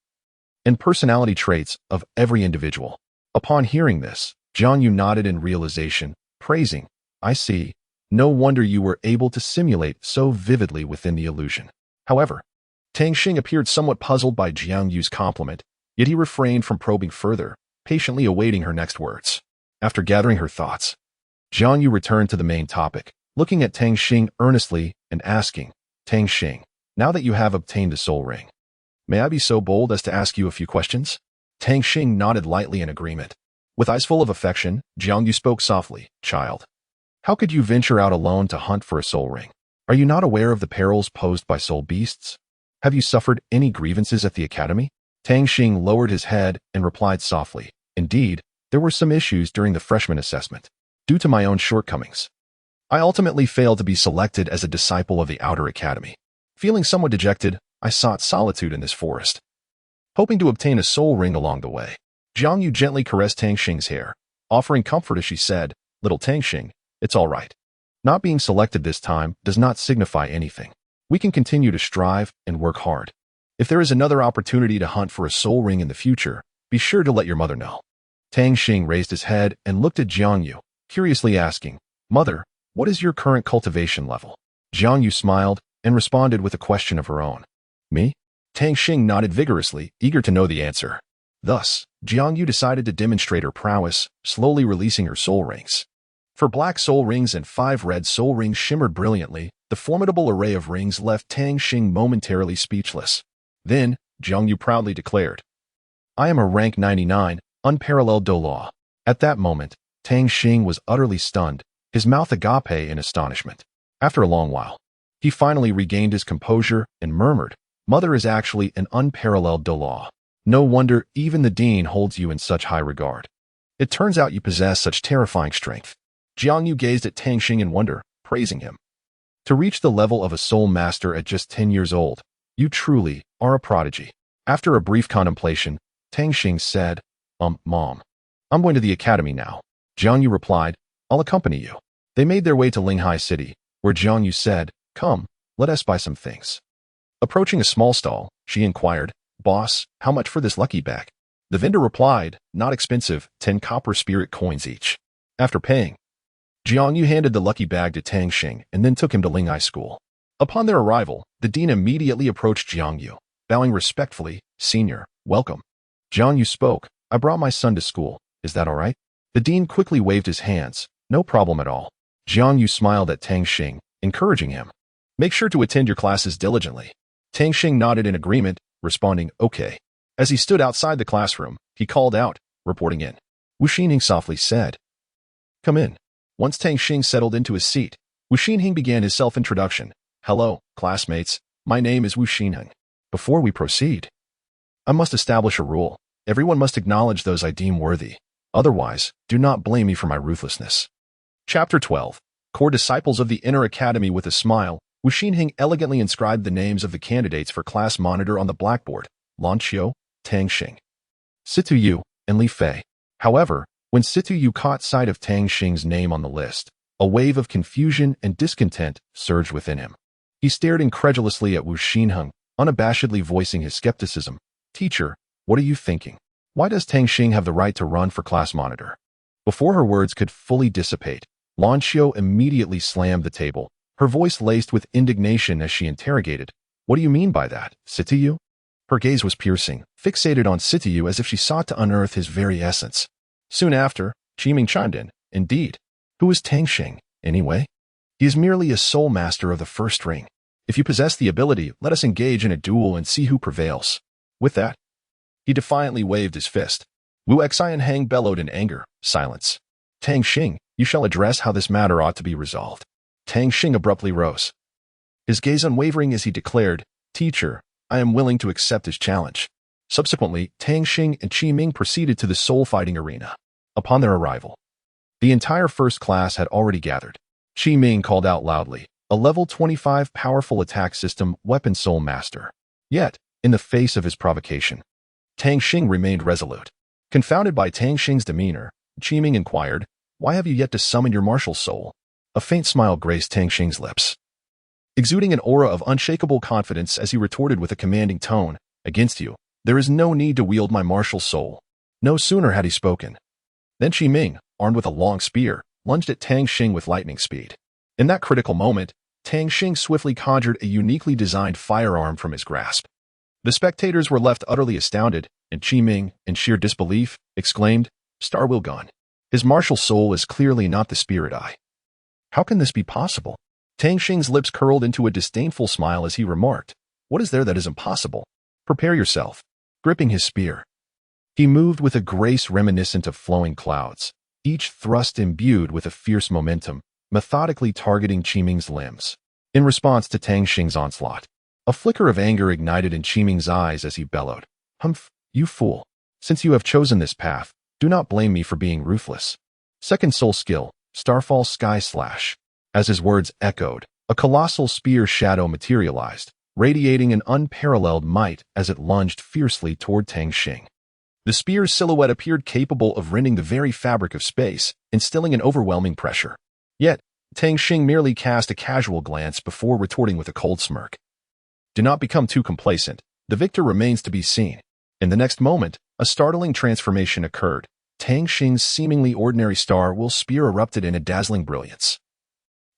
and personality traits of every individual." Upon hearing this, Jiang Yu nodded in realization, praising, "I see. No wonder you were able to simulate so vividly within the illusion." However, Tang Xing appeared somewhat puzzled by Jiang Yu's compliment, yet he refrained from probing further, patiently awaiting her next words. After gathering her thoughts, Jiang Yu returned to the main topic, looking at Tang Xing earnestly and asking, "Tang Xing, now that you have obtained a soul ring, may I be so bold as to ask you a few questions?" Tang Xing nodded lightly in agreement. With eyes full of affection, Jiang Yu spoke softly, "Child, how could you venture out alone to hunt for a soul ring? Are you not aware of the perils posed by soul beasts? Have you suffered any grievances at the academy?" Tang Xing lowered his head and replied softly, "Indeed, there were some issues during the freshman assessment. Due to my own shortcomings, I ultimately failed to be selected as a disciple of the Outer Academy. Feeling somewhat dejected, I sought solitude in this forest, hoping to obtain a soul ring along the way." Jiang Yu gently caressed Tang Xing's hair, offering comfort as she said, "Little Tang Xing, it's all right. Not being selected this time does not signify anything. We can continue to strive and work hard. If there is another opportunity to hunt for a soul ring in the future, be sure to let your mother know." Tang Xing raised his head and looked at Jiang Yu, curiously asking, "Mother, what is your current cultivation level?" Jiang Yu smiled and responded with a question of her own. "Me?" Tang Xing nodded vigorously, eager to know the answer. Thus, Jiang Yu decided to demonstrate her prowess, slowly releasing her soul rings. 4 black soul rings and 5 red soul rings shimmered brilliantly. The formidable array of rings left Tang Xing momentarily speechless. Then, Jiang Yu proudly declared, "I am a rank 99, unparalleled Douluo." At that moment, Tang Xing was utterly stunned, his mouth agape in astonishment. After a long while, he finally regained his composure and murmured, "Mother is actually an unparalleled Douluo. No wonder even the dean holds you in such high regard. It turns out you possess such terrifying strength." Jiang Yu gazed at Tang Xing in wonder, praising him. "To reach the level of a soul master at just 10 years old, you truly are a prodigy." After a brief contemplation, Tang Xing said, Mom, I'm going to the academy now." Jiang Yu replied, "I'll accompany you." They made their way to Linghai City, where Jiang Yu said, "Come, let us buy some things." Approaching a small stall, she inquired, "Boss, how much for this lucky bag?" The vendor replied, "Not expensive, 10 copper spirit coins each." After paying, Jiang Yu handed the lucky bag to Tang Xing and then took him to Linghai School. Upon their arrival, the dean immediately approached Jiang Yu, bowing respectfully, "Senior, welcome." Jiang Yu spoke, "I brought my son to school. Is that all right?" The dean quickly waved his hands. "No problem at all." Jiang Yu smiled at Tang Xing, encouraging him, "Make sure to attend your classes diligently." Tang Xing nodded in agreement, responding, "Okay." As he stood outside the classroom, he called out, reporting in. Wu Xinhing softly said, "Come in." Once Tang Xing settled into his seat, Wu Xinhing began his self-introduction. "Hello, classmates. My name is Wu Xinhing. Before we proceed, I must establish a rule. Everyone must acknowledge those I deem worthy. Otherwise, do not blame me for my ruthlessness." Chapter 12. Core Disciples of the Inner Academy. With a smile, Wu Xinheng elegantly inscribed the names of the candidates for class monitor on the blackboard: Lan Qiu, Tang Xing, Situ Yu, and Li Fei. However, when Situ Yu caught sight of Tang Xing's name on the list, a wave of confusion and discontent surged within him. He stared incredulously at Wu Xinheng, unabashedly voicing his skepticism. "Teacher, what are you thinking? Why does Tang Xing have the right to run for class monitor?" Before her words could fully dissipate, Lan Qiu immediately slammed the table, her voice laced with indignation as she interrogated, "What do you mean by that, Situ Yu?" Her gaze was piercing, fixated on Situ Yu as if she sought to unearth his very essence. Soon after, Qiming chimed in, "Indeed. Who is Tang Xing, anyway? He is merely a soul master of the first ring. If you possess the ability, let us engage in a duel and see who prevails." With that, he defiantly waved his fist. Wu Xianheng bellowed in anger, "Silence. Tang Xing, you shall address how this matter ought to be resolved." Tang Xing abruptly rose, his gaze unwavering as he declared, "Teacher, I am willing to accept his challenge." Subsequently, Tang Xing and Qiming proceeded to the soul fighting arena. Upon their arrival, the entire first class had already gathered. Qiming called out loudly, "A level 25 powerful attack system weapon soul master." Yet, in the face of his provocation, Tang Xing remained resolute. Confounded by Tang Xing's demeanor, Qiming inquired, "Why have you yet to summon your martial soul?" A faint smile graced Tang Xing's lips, exuding an aura of unshakable confidence as he retorted with a commanding tone, "Against you, there is no need to wield my martial soul." No sooner had he spoken than Qiming, armed with a long spear, lunged at Tang Xing with lightning speed. In that critical moment, Tang Xing swiftly conjured a uniquely designed firearm from his grasp. The spectators were left utterly astounded, and Qiming, in sheer disbelief, exclaimed, "Star will gone. His martial soul is clearly not the spirit eye. How can this be possible?" Tang Xing's lips curled into a disdainful smile as he remarked, "What is there that is impossible? Prepare yourself." Gripping his spear, he moved with a grace reminiscent of flowing clouds, each thrust imbued with a fierce momentum, methodically targeting Qiming's limbs. In response to Tang Xing's onslaught, a flicker of anger ignited in Qiming's eyes as he bellowed, "Humph, you fool. Since you have chosen this path, do not blame me for being ruthless." Second soul skill, Starfall Sky Slash. As his words echoed, a colossal spear shadow materialized, radiating an unparalleled might as it lunged fiercely toward Tang Xing. The spear's silhouette appeared capable of rending the very fabric of space, instilling an overwhelming pressure. Yet, Tang Xing merely cast a casual glance before retorting with a cold smirk. "Do not become too complacent. The victor remains to be seen." In the next moment, a startling transformation occurred. Tang Xing's seemingly ordinary star will spear erupted in a dazzling brilliance,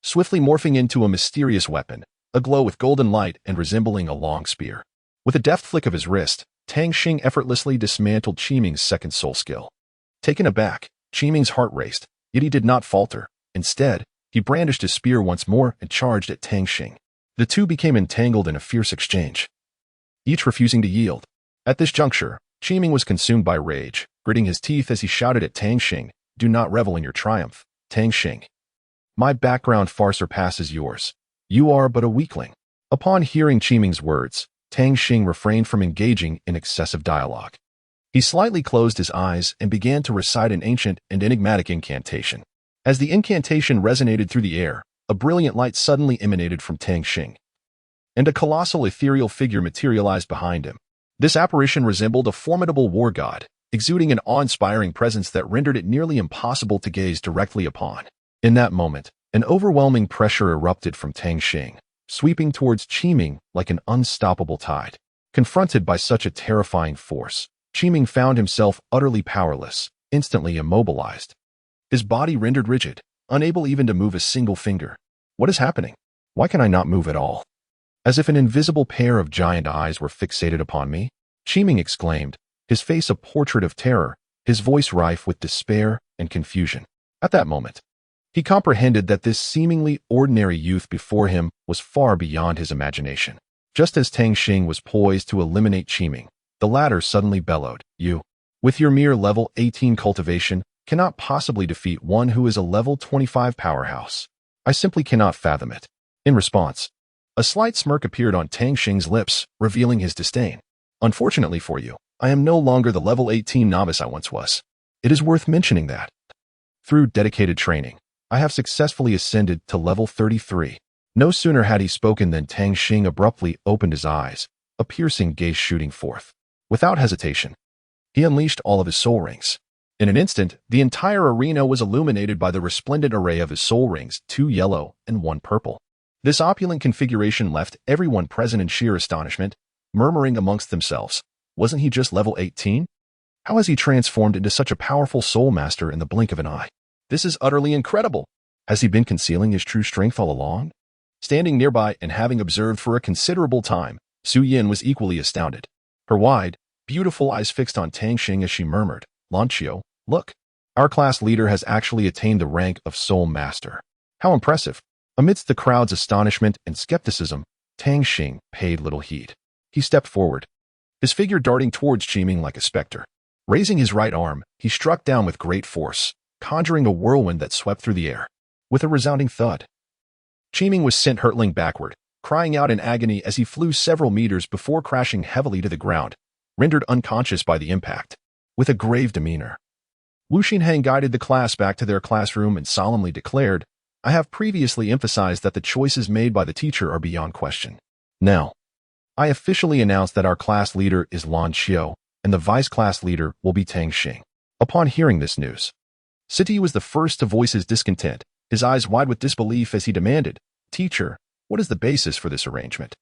swiftly morphing into a mysterious weapon, aglow with golden light and resembling a long spear. With a deft flick of his wrist, Tang Xing effortlessly dismantled Qiming's second soul skill. Taken aback, Qiming's heart raced, yet he did not falter. Instead, he brandished his spear once more and charged at Tang Xing. The two became entangled in a fierce exchange, each refusing to yield. At this juncture, Qiming was consumed by rage, gritting his teeth as he shouted at Tang Xing, "Do not revel in your triumph, Tang Xing. My background far surpasses yours. You are but a weakling." Upon hearing Qiming's words, Tang Xing refrained from engaging in excessive dialogue. He slightly closed his eyes and began to recite an ancient and enigmatic incantation. As the incantation resonated through the air, a brilliant light suddenly emanated from Tang Xing, and a colossal ethereal figure materialized behind him. This apparition resembled a formidable war god, exuding an awe-inspiring presence that rendered it nearly impossible to gaze directly upon. In that moment, an overwhelming pressure erupted from Tang Xing, sweeping towards Qiming like an unstoppable tide. Confronted by such a terrifying force, Qiming found himself utterly powerless, instantly immobilized, his body rendered rigid, unable even to move a single finger. "What is happening? Why can I not move at all?" As if an invisible pair of giant eyes were fixated upon me, Qiming exclaimed, his face a portrait of terror, his voice rife with despair and confusion. At that moment, he comprehended that this seemingly ordinary youth before him was far beyond his imagination. Just as Tang Xing was poised to eliminate Qiming, the latter suddenly bellowed, "You, with your mere level 18 cultivation, cannot possibly defeat one who is a level 25 powerhouse. I simply cannot fathom it." In response, a slight smirk appeared on Tang Xing's lips, revealing his disdain. "Unfortunately for you, I am no longer the level 18 novice I once was. It is worth mentioning that, through dedicated training, I have successfully ascended to level 33. No sooner had he spoken than Tang Xing abruptly opened his eyes, a piercing gaze shooting forth. Without hesitation, he unleashed all of his soul rings. In an instant, the entire arena was illuminated by the resplendent array of his soul rings, 2 yellow and 1 purple. This opulent configuration left everyone present in sheer astonishment, murmuring amongst themselves, wasn't he just level 18? How has he transformed into such a powerful soul master in the blink of an eye? This is utterly incredible. Has he been concealing his true strength all along? Standing nearby and having observed for a considerable time, Su Yin was equally astounded. Her wide, beautiful eyes fixed on Tang Xing as she murmured, Lanqiu, look. Our class leader has actually attained the rank of soul master. How impressive. Amidst the crowd's astonishment and skepticism, Tang Xing paid little heed. He stepped forward, his figure darting towards Qiming like a specter. Raising his right arm, he struck down with great force, conjuring a whirlwind that swept through the air. With a resounding thud, Qiming was sent hurtling backward, crying out in agony as he flew several meters before crashing heavily to the ground, rendered unconscious by the impact. With a grave demeanor, Wu Xinheng guided the class back to their classroom and solemnly declared, I have previously emphasized that the choices made by the teacher are beyond question. Now, I officially announce that our class leader is Lan Qiu, and the vice class leader will be Tang Xing. Upon hearing this news, Siti was the first to voice his discontent, his eyes wide with disbelief as he demanded, Teacher, what is the basis for this arrangement?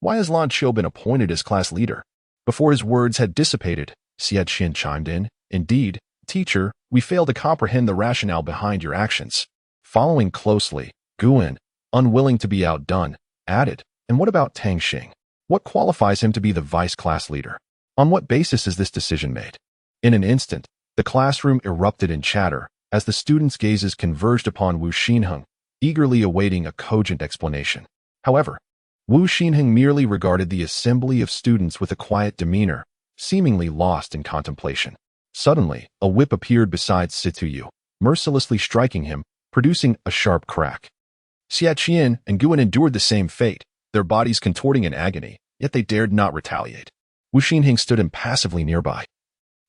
Why has Lan Qiu been appointed as class leader? Before his words had dissipated, Xie Qin chimed in, Indeed, teacher, we fail to comprehend the rationale behind your actions. Following closely, Guan, unwilling to be outdone, added, And what about Tang Xing? What qualifies him to be the vice class leader? On what basis is this decision made? In an instant, the classroom erupted in chatter as the students' gazes converged upon Wu Xinheng, eagerly awaiting a cogent explanation. However, Wu Xinheng merely regarded the assembly of students with a quiet demeanor, seemingly lost in contemplation. Suddenly, a whip appeared beside Situyu, mercilessly striking him, producing a sharp crack. Xie Qian and Guan endured the same fate, their bodies contorting in agony, yet they dared not retaliate. Wu Xinheng stood impassively nearby,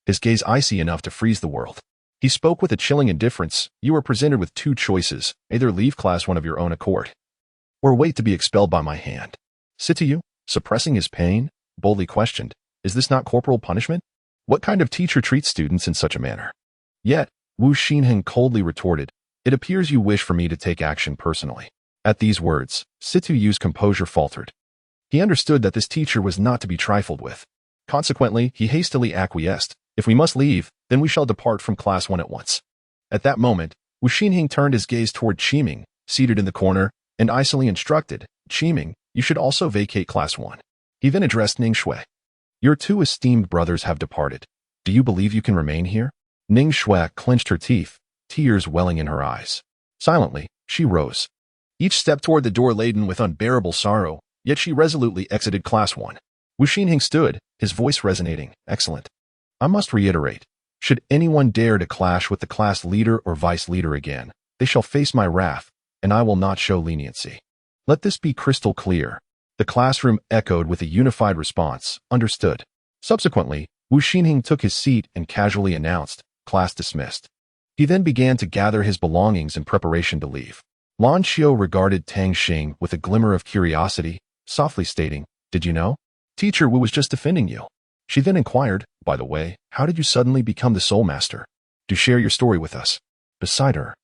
his gaze icy enough to freeze the world. He spoke with a chilling indifference. You are presented with 2 choices, either leave class one of your own accord, or wait to be expelled by my hand. Situyu, suppressing his pain, boldly questioned, Is this not corporal punishment? What kind of teacher treats students in such a manner? Yet, Wu Xinheng coldly retorted, It appears you wish for me to take action personally. At these words, Situyu's composure faltered. He understood that this teacher was not to be trifled with. Consequently, he hastily acquiesced. If we must leave, then we shall depart from class 1 at once. At that moment, Wu Xinheng turned his gaze toward Qiming, seated in the corner, and icily instructed, Qiming, you should also vacate class 1. He then addressed Ning Shui. Your 2 esteemed brothers have departed. Do you believe you can remain here? Ning Shui clenched her teeth, tears welling in her eyes. Silently, she rose. Each stepped toward the door laden with unbearable sorrow, yet she resolutely exited class 1. Wu Xinheng stood, his voice resonating, Excellent. I must reiterate, should anyone dare to clash with the class leader or vice leader again, they shall face my wrath, and I will not show leniency. Let this be crystal clear. The classroom echoed with a unified response, understood. Subsequently, Wu Xinheng took his seat and casually announced, class dismissed. He then began to gather his belongings in preparation to leave. Lan Qiu regarded Tang Xing with a glimmer of curiosity, softly stating, Did you know? Teacher Wu was just defending you. She then inquired, By the way, how did you suddenly become the soul master? Do share your story with us. Beside her,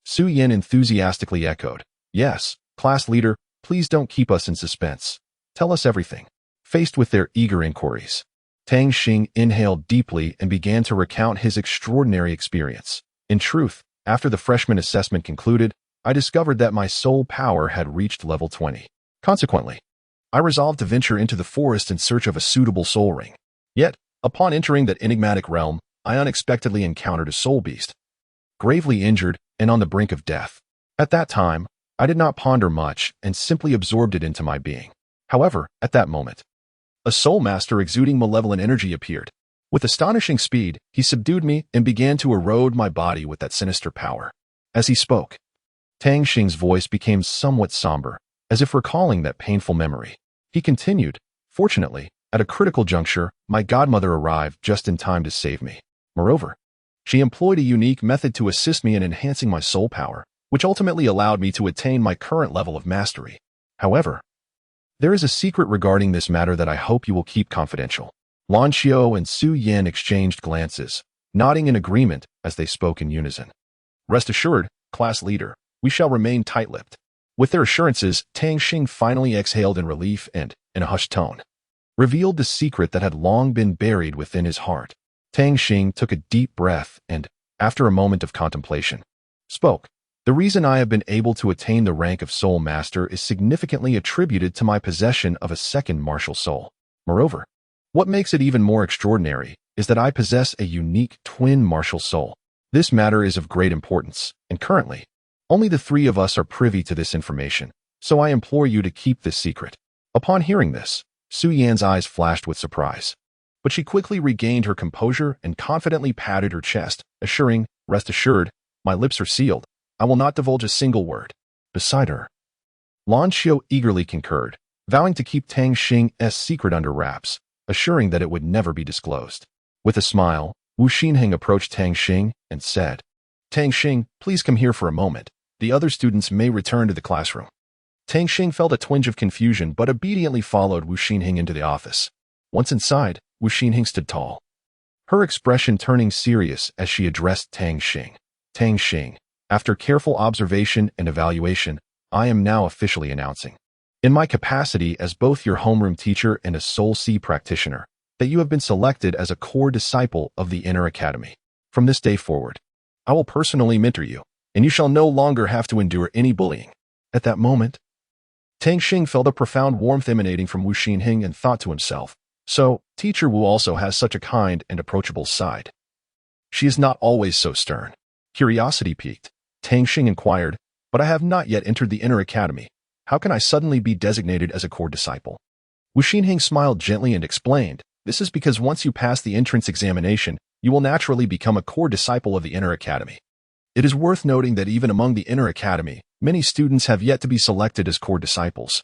Su Yin enthusiastically echoed, Yes, class leader, please don't keep us in suspense. Tell us everything. Faced with their eager inquiries, Tang Xing inhaled deeply and began to recount his extraordinary experience. In truth, after the freshman assessment concluded, I discovered that my soul power had reached level 20. Consequently, I resolved to venture into the forest in search of a suitable soul ring. Yet, upon entering that enigmatic realm, I unexpectedly encountered a soul beast, gravely injured and on the brink of death. At that time, I did not ponder much and simply absorbed it into my being. However, at that moment, a soul master exuding malevolent energy appeared. With astonishing speed, he subdued me and began to erode my body with that sinister power. As he spoke, Tang Xing's voice became somewhat somber, as if recalling that painful memory. He continued, Fortunately, at a critical juncture, my godmother arrived just in time to save me. Moreover, she employed a unique method to assist me in enhancing my soul power, which ultimately allowed me to attain my current level of mastery. However, there is a secret regarding this matter that I hope you will keep confidential. Lan Xiao and Su Yan exchanged glances, nodding in agreement as they spoke in unison. Rest assured, class leader, we shall remain tight-lipped. With their assurances, Tang Xing finally exhaled in relief and, in a hushed tone, revealed the secret that had long been buried within his heart. Tang Xing took a deep breath and, after a moment of contemplation, spoke. The reason I have been able to attain the rank of Soul Master is significantly attributed to my possession of a second martial soul. Moreover, what makes it even more extraordinary is that I possess a unique twin martial soul. This matter is of great importance, and currently, only the three of us are privy to this information, so I implore you to keep this secret. Upon hearing this, Su Yan's eyes flashed with surprise, but she quickly regained her composure and confidently patted her chest, assuring, "Rest assured, my lips are sealed. I will not divulge a single word." Beside her, Lan Xiao eagerly concurred, vowing to keep Tang Xing's secret under wraps, assuring that it would never be disclosed. With a smile, Wu Xinheng approached Tang Xing and said, "Tang Xing, please come here for a moment. The other students may return to the classroom." Tang Xing felt a twinge of confusion but obediently followed Wu Xinheng into the office. Once inside, Wu Xinheng stood tall, her expression turning serious as she addressed Tang Xing. "Tang Xing, after careful observation and evaluation, I am now officially announcing, in my capacity as both your homeroom teacher and a Soul C practitioner, that you have been selected as a core disciple of the Inner Academy. From this day forward, I will personally mentor you, and you shall no longer have to endure any bullying." At that moment, Tang Xing felt a profound warmth emanating from Wu Xinheng and thought to himself, "So, Teacher Wu also has such a kind and approachable side. She is not always so stern." Curiosity piqued. Tang Xing inquired, "But I have not yet entered the Inner Academy. How can I suddenly be designated as a core disciple?" Wu Xinheng smiled gently and explained, "This is because once you pass the entrance examination, you will naturally become a core disciple of the Inner Academy. It is worth noting that even among the Inner Academy, many students have yet to be selected as core disciples.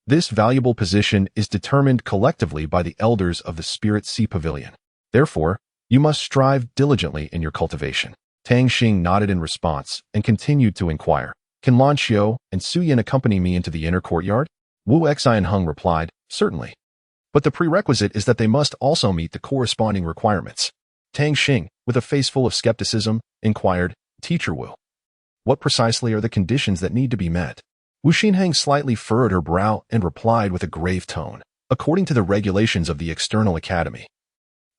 This valuable position is determined collectively by the elders of the Spirit Sea Pavilion. Therefore, you must strive diligently in your cultivation." Tang Xing nodded in response and continued to inquire, "Can Lan Xiao and Su Yan accompany me into the inner courtyard?" Wu Xianheng replied, "Certainly. But the prerequisite is that they must also meet the corresponding requirements." Tang Xing, with a face full of skepticism, inquired, "Teacher Wu, what precisely are the conditions that need to be met?" Wu Xinheng slightly furrowed her brow and replied with a grave tone, "According to the regulations of the External Academy,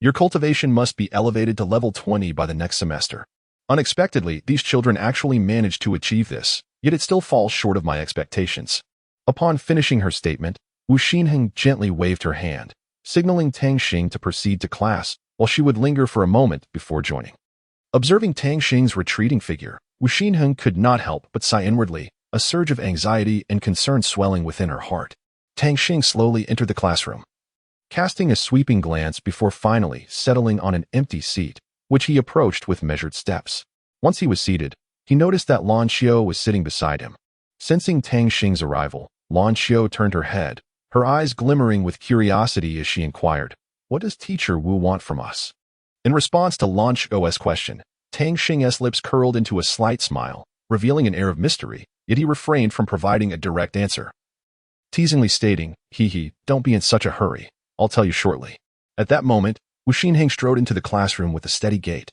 your cultivation must be elevated to level 20 by the next semester. Unexpectedly, these children actually managed to achieve this, yet it still falls short of my expectations." Upon finishing her statement, Wu Xinheng gently waved her hand, signaling Tang Xing to proceed to class, while she would linger for a moment before joining. Observing Tang Xing's retreating figure, Wu Xinheng could not help but sigh inwardly, a surge of anxiety and concern swelling within her heart. Tang Xing slowly entered the classroom, casting a sweeping glance before finally settling on an empty seat, which he approached with measured steps. Once he was seated, he noticed that Lan Xiao was sitting beside him. Sensing Tang Xing's arrival, Lan Xiao turned her head, her eyes glimmering with curiosity as she inquired, "What does Teacher Wu want from us?" In response to Lan Xiao's question, Tang Xing's lips curled into a slight smile, revealing an air of mystery, yet he refrained from providing a direct answer, teasingly stating, "Hee, don't be in such a hurry. I'll tell you shortly." At that moment, Wu Xinheng strode into the classroom with a steady gait,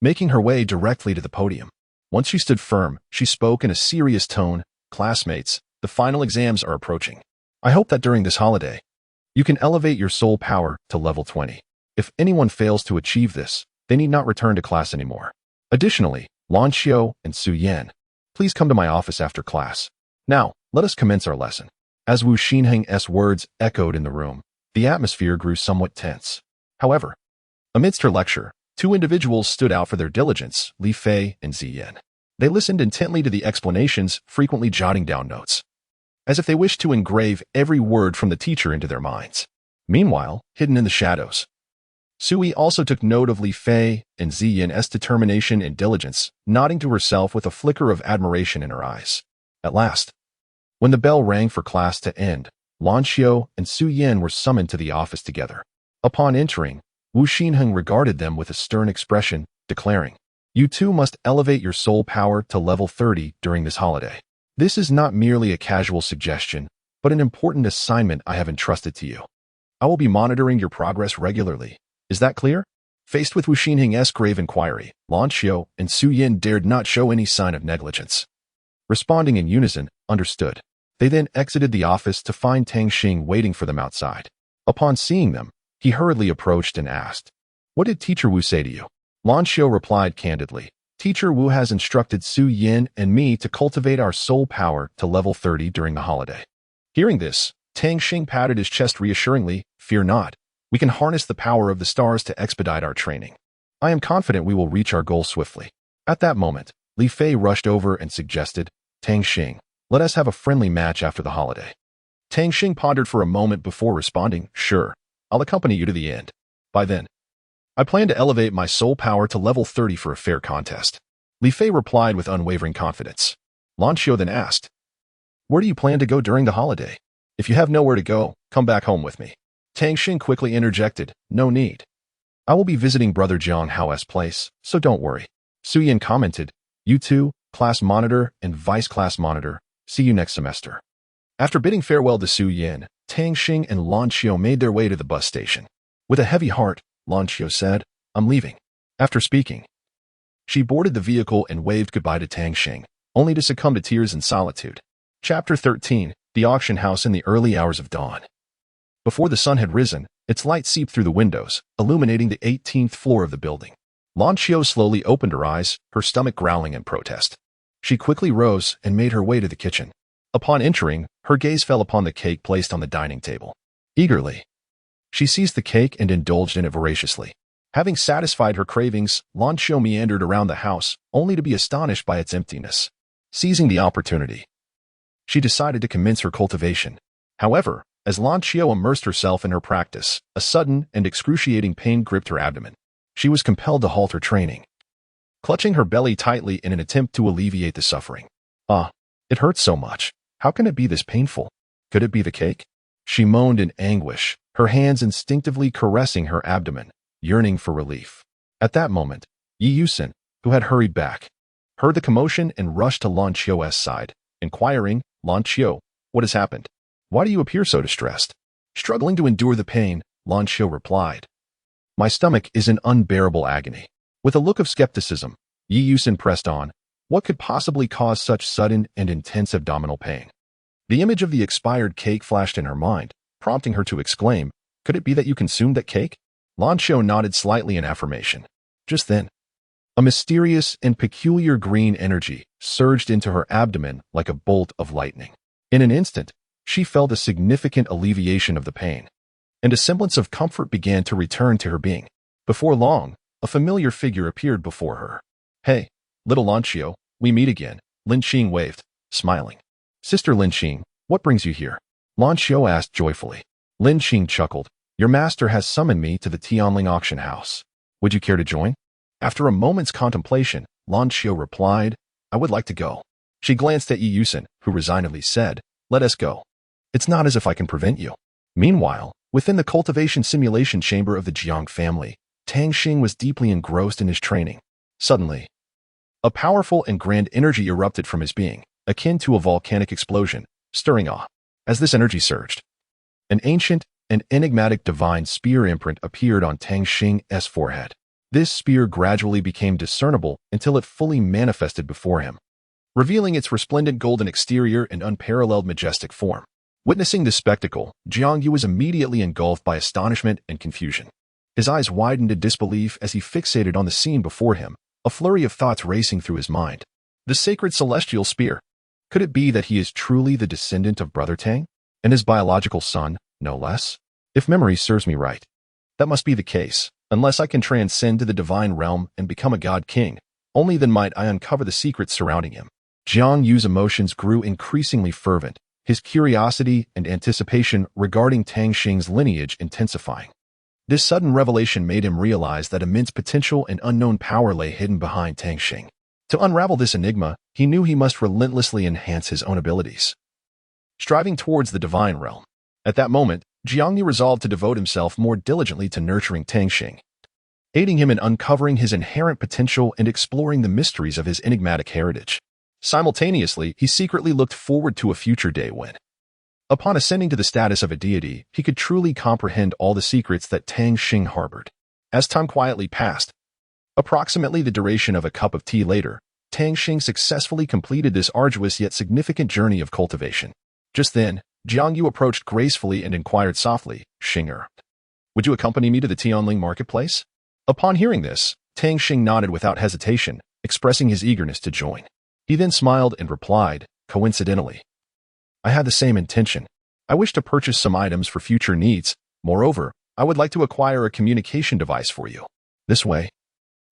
making her way directly to the podium. Once she stood firm, she spoke in a serious tone, "Classmates, the final exams are approaching. I hope that during this holiday, you can elevate your soul power to level 20. If anyone fails to achieve this, they need not return to class anymore. Additionally, Lan Xiao and Su Yan, please come to my office after class. Now, let us commence our lesson." As Wu Xinheng's words echoed in the room, the atmosphere grew somewhat tense. However, amidst her lecture, two individuals stood out for their diligence, Li Fei and Ziyan. They listened intently to the explanations, frequently jotting down notes, as if they wished to engrave every word from the teacher into their minds. Meanwhile, hidden in the shadows, Sui also took note of Li Fei and Ziyan's determination and diligence, nodding to herself with a flicker of admiration in her eyes. At last, when the bell rang for class to end, Lan Xiao and Su Yan were summoned to the office together. Upon entering, Wu Xinheng regarded them with a stern expression, declaring, You too must elevate your soul power to level 30 during this holiday. This is not merely a casual suggestion, but an important assignment I have entrusted to you. I will be monitoring your progress regularly. Is that clear? Faced with Wu Xinheng's grave inquiry, Lan Xiu and Su Yin dared not show any sign of negligence. Responding in unison, understood. They then exited the office to find Tang Xing waiting for them outside. Upon seeing them, he hurriedly approached and asked, "What did Teacher Wu say to you?" Lan Xiu replied candidly, "Teacher Wu has instructed Su Yin and me to cultivate our soul power to level 30 during the holiday." Hearing this, Tang Xing patted his chest reassuringly, "Fear not. We can harness the power of the stars to expedite our training. I am confident we will reach our goal swiftly." At that moment, Li Fei rushed over and suggested, "Tang Xing, let us have a friendly match after the holiday." Tang Xing pondered for a moment before responding, "Sure, I'll accompany you to the end. By then, I plan to elevate my soul power to level 30 for a fair contest." Li Fei replied with unwavering confidence. Lan Xiu then asked, "Where do you plan to go during the holiday? If you have nowhere to go, come back home with me." Tang Xing quickly interjected, "No need. I will be visiting Brother Jiang Hao's place, so don't worry." Su Yin commented, "You two, class monitor and vice class monitor, see you next semester." After bidding farewell to Su Yin, Tang Xing and Lan Xiu made their way to the bus station. With a heavy heart, Lan Xiu said, "I'm leaving." After speaking, she boarded the vehicle and waved goodbye to Tang Xing, only to succumb to tears and solitude. Chapter 13, The Auction House in the Early Hours of Dawn. Before the sun had risen, its light seeped through the windows, illuminating the 18th floor of the building. Lan Xiu slowly opened her eyes, her stomach growling in protest. She quickly rose and made her way to the kitchen. Upon entering, her gaze fell upon the cake placed on the dining table. Eagerly, she seized the cake and indulged in it voraciously. Having satisfied her cravings, Lan Xiu meandered around the house, only to be astonished by its emptiness. Seizing the opportunity, she decided to commence her cultivation. However, as Lan Xiu immersed herself in her practice, a sudden and excruciating pain gripped her abdomen. She was compelled to halt her training, clutching her belly tightly in an attempt to alleviate the suffering. It hurts so much. How can it be this painful? Could it be the cake? She moaned in anguish, her hands instinctively caressing her abdomen, yearning for relief. At that moment, Yi Yusin, who had hurried back, heard the commotion and rushed to Lan Xiu's side, inquiring, "Lan Xiu, what has happened? Why do you appear so distressed?" Struggling to endure the pain, Lan Xiu replied, "My stomach is in unbearable agony." With a look of skepticism, Yi Yusin pressed on, "What could possibly cause such sudden and intense abdominal pain?" The image of the expired cake flashed in her mind, prompting her to exclaim, "Could it be that you consumed that cake?" Lan Xiu nodded slightly in affirmation. Just then, a mysterious and peculiar green energy surged into her abdomen like a bolt of lightning. In an instant, she felt a significant alleviation of the pain, and a semblance of comfort began to return to her being. Before long, a familiar figure appeared before her. "Hey, little Lan Xiu, we meet again," Lin Qing waved, smiling. "Sister Lin Qing, what brings you here?" Lan Xiu asked joyfully. Lin Qing chuckled, "Your master has summoned me to the Tianling auction house. Would you care to join?" After a moment's contemplation, Lan Xiu replied, "I would like to go." She glanced at Yi Yusin, who resignedly said, "Let us go. It's not as if I can prevent you." Meanwhile, within the cultivation simulation chamber of the Jiang family, Tang Xing was deeply engrossed in his training. Suddenly, a powerful and grand energy erupted from his being, akin to a volcanic explosion, stirring awe. As this energy surged, an ancient and enigmatic divine spear imprint appeared on Tang Xing's forehead. This spear gradually became discernible until it fully manifested before him, revealing its resplendent golden exterior and unparalleled majestic form. Witnessing this spectacle, Jiang Yu was immediately engulfed by astonishment and confusion. His eyes widened in disbelief as he fixated on the scene before him, a flurry of thoughts racing through his mind. The sacred celestial spear. Could it be that he is truly the descendant of Brother Tang, and his biological son, no less? If memory serves me right, that must be the case, unless I can transcend to the divine realm and become a god king. Only then might I uncover the secrets surrounding him. Jiang Yu's emotions grew increasingly fervent, his curiosity and anticipation regarding Tang Xing's lineage intensifying. This sudden revelation made him realize that immense potential and unknown power lay hidden behind Tang Xing. To unravel this enigma, he knew he must relentlessly enhance his own abilities, striving towards the divine realm. At that moment, Jiang Yu resolved to devote himself more diligently to nurturing Tang Xing. aiding him in uncovering his inherent potential and exploring the mysteries of his enigmatic heritage. Simultaneously, he secretly looked forward to a future day when, upon ascending to the status of a deity, he could truly comprehend all the secrets that Tang Xing harbored. As time quietly passed, approximately the duration of a cup of tea later, Tang Xing successfully completed this arduous yet significant journey of cultivation. Just then, Jiangyu approached gracefully and inquired softly, "Xinger, would you accompany me to the Tianling marketplace?" Upon hearing this, Tang Xing nodded without hesitation, expressing his eagerness to join. He then smiled and replied, "Coincidentally, I had the same intention. I wish to purchase some items for future needs. Moreover, I would like to acquire a communication device for you. This way,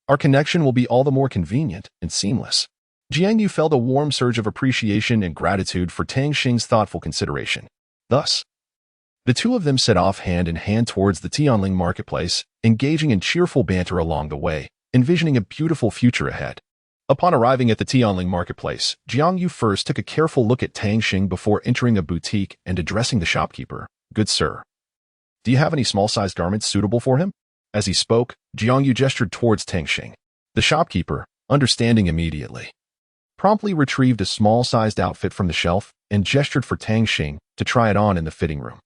our connection will be all the more convenient and seamless." Jiangyu felt a warm surge of appreciation and gratitude for Tang Xing's thoughtful consideration. Thus, the two of them set off hand in hand towards the Tianling marketplace, engaging in cheerful banter along the way, envisioning a beautiful future ahead. Upon arriving at the Tianling marketplace, Jiangyu first took a careful look at Tang Xing before entering a boutique and addressing the shopkeeper. "Good sir, do you have any small-sized garments suitable for him?" As he spoke, Jiangyu gestured towards Tang Xing. The shopkeeper, understanding immediately, promptly retrieved a small-sized outfit from the shelf and gestured for Tang Xing to try it on in the fitting room.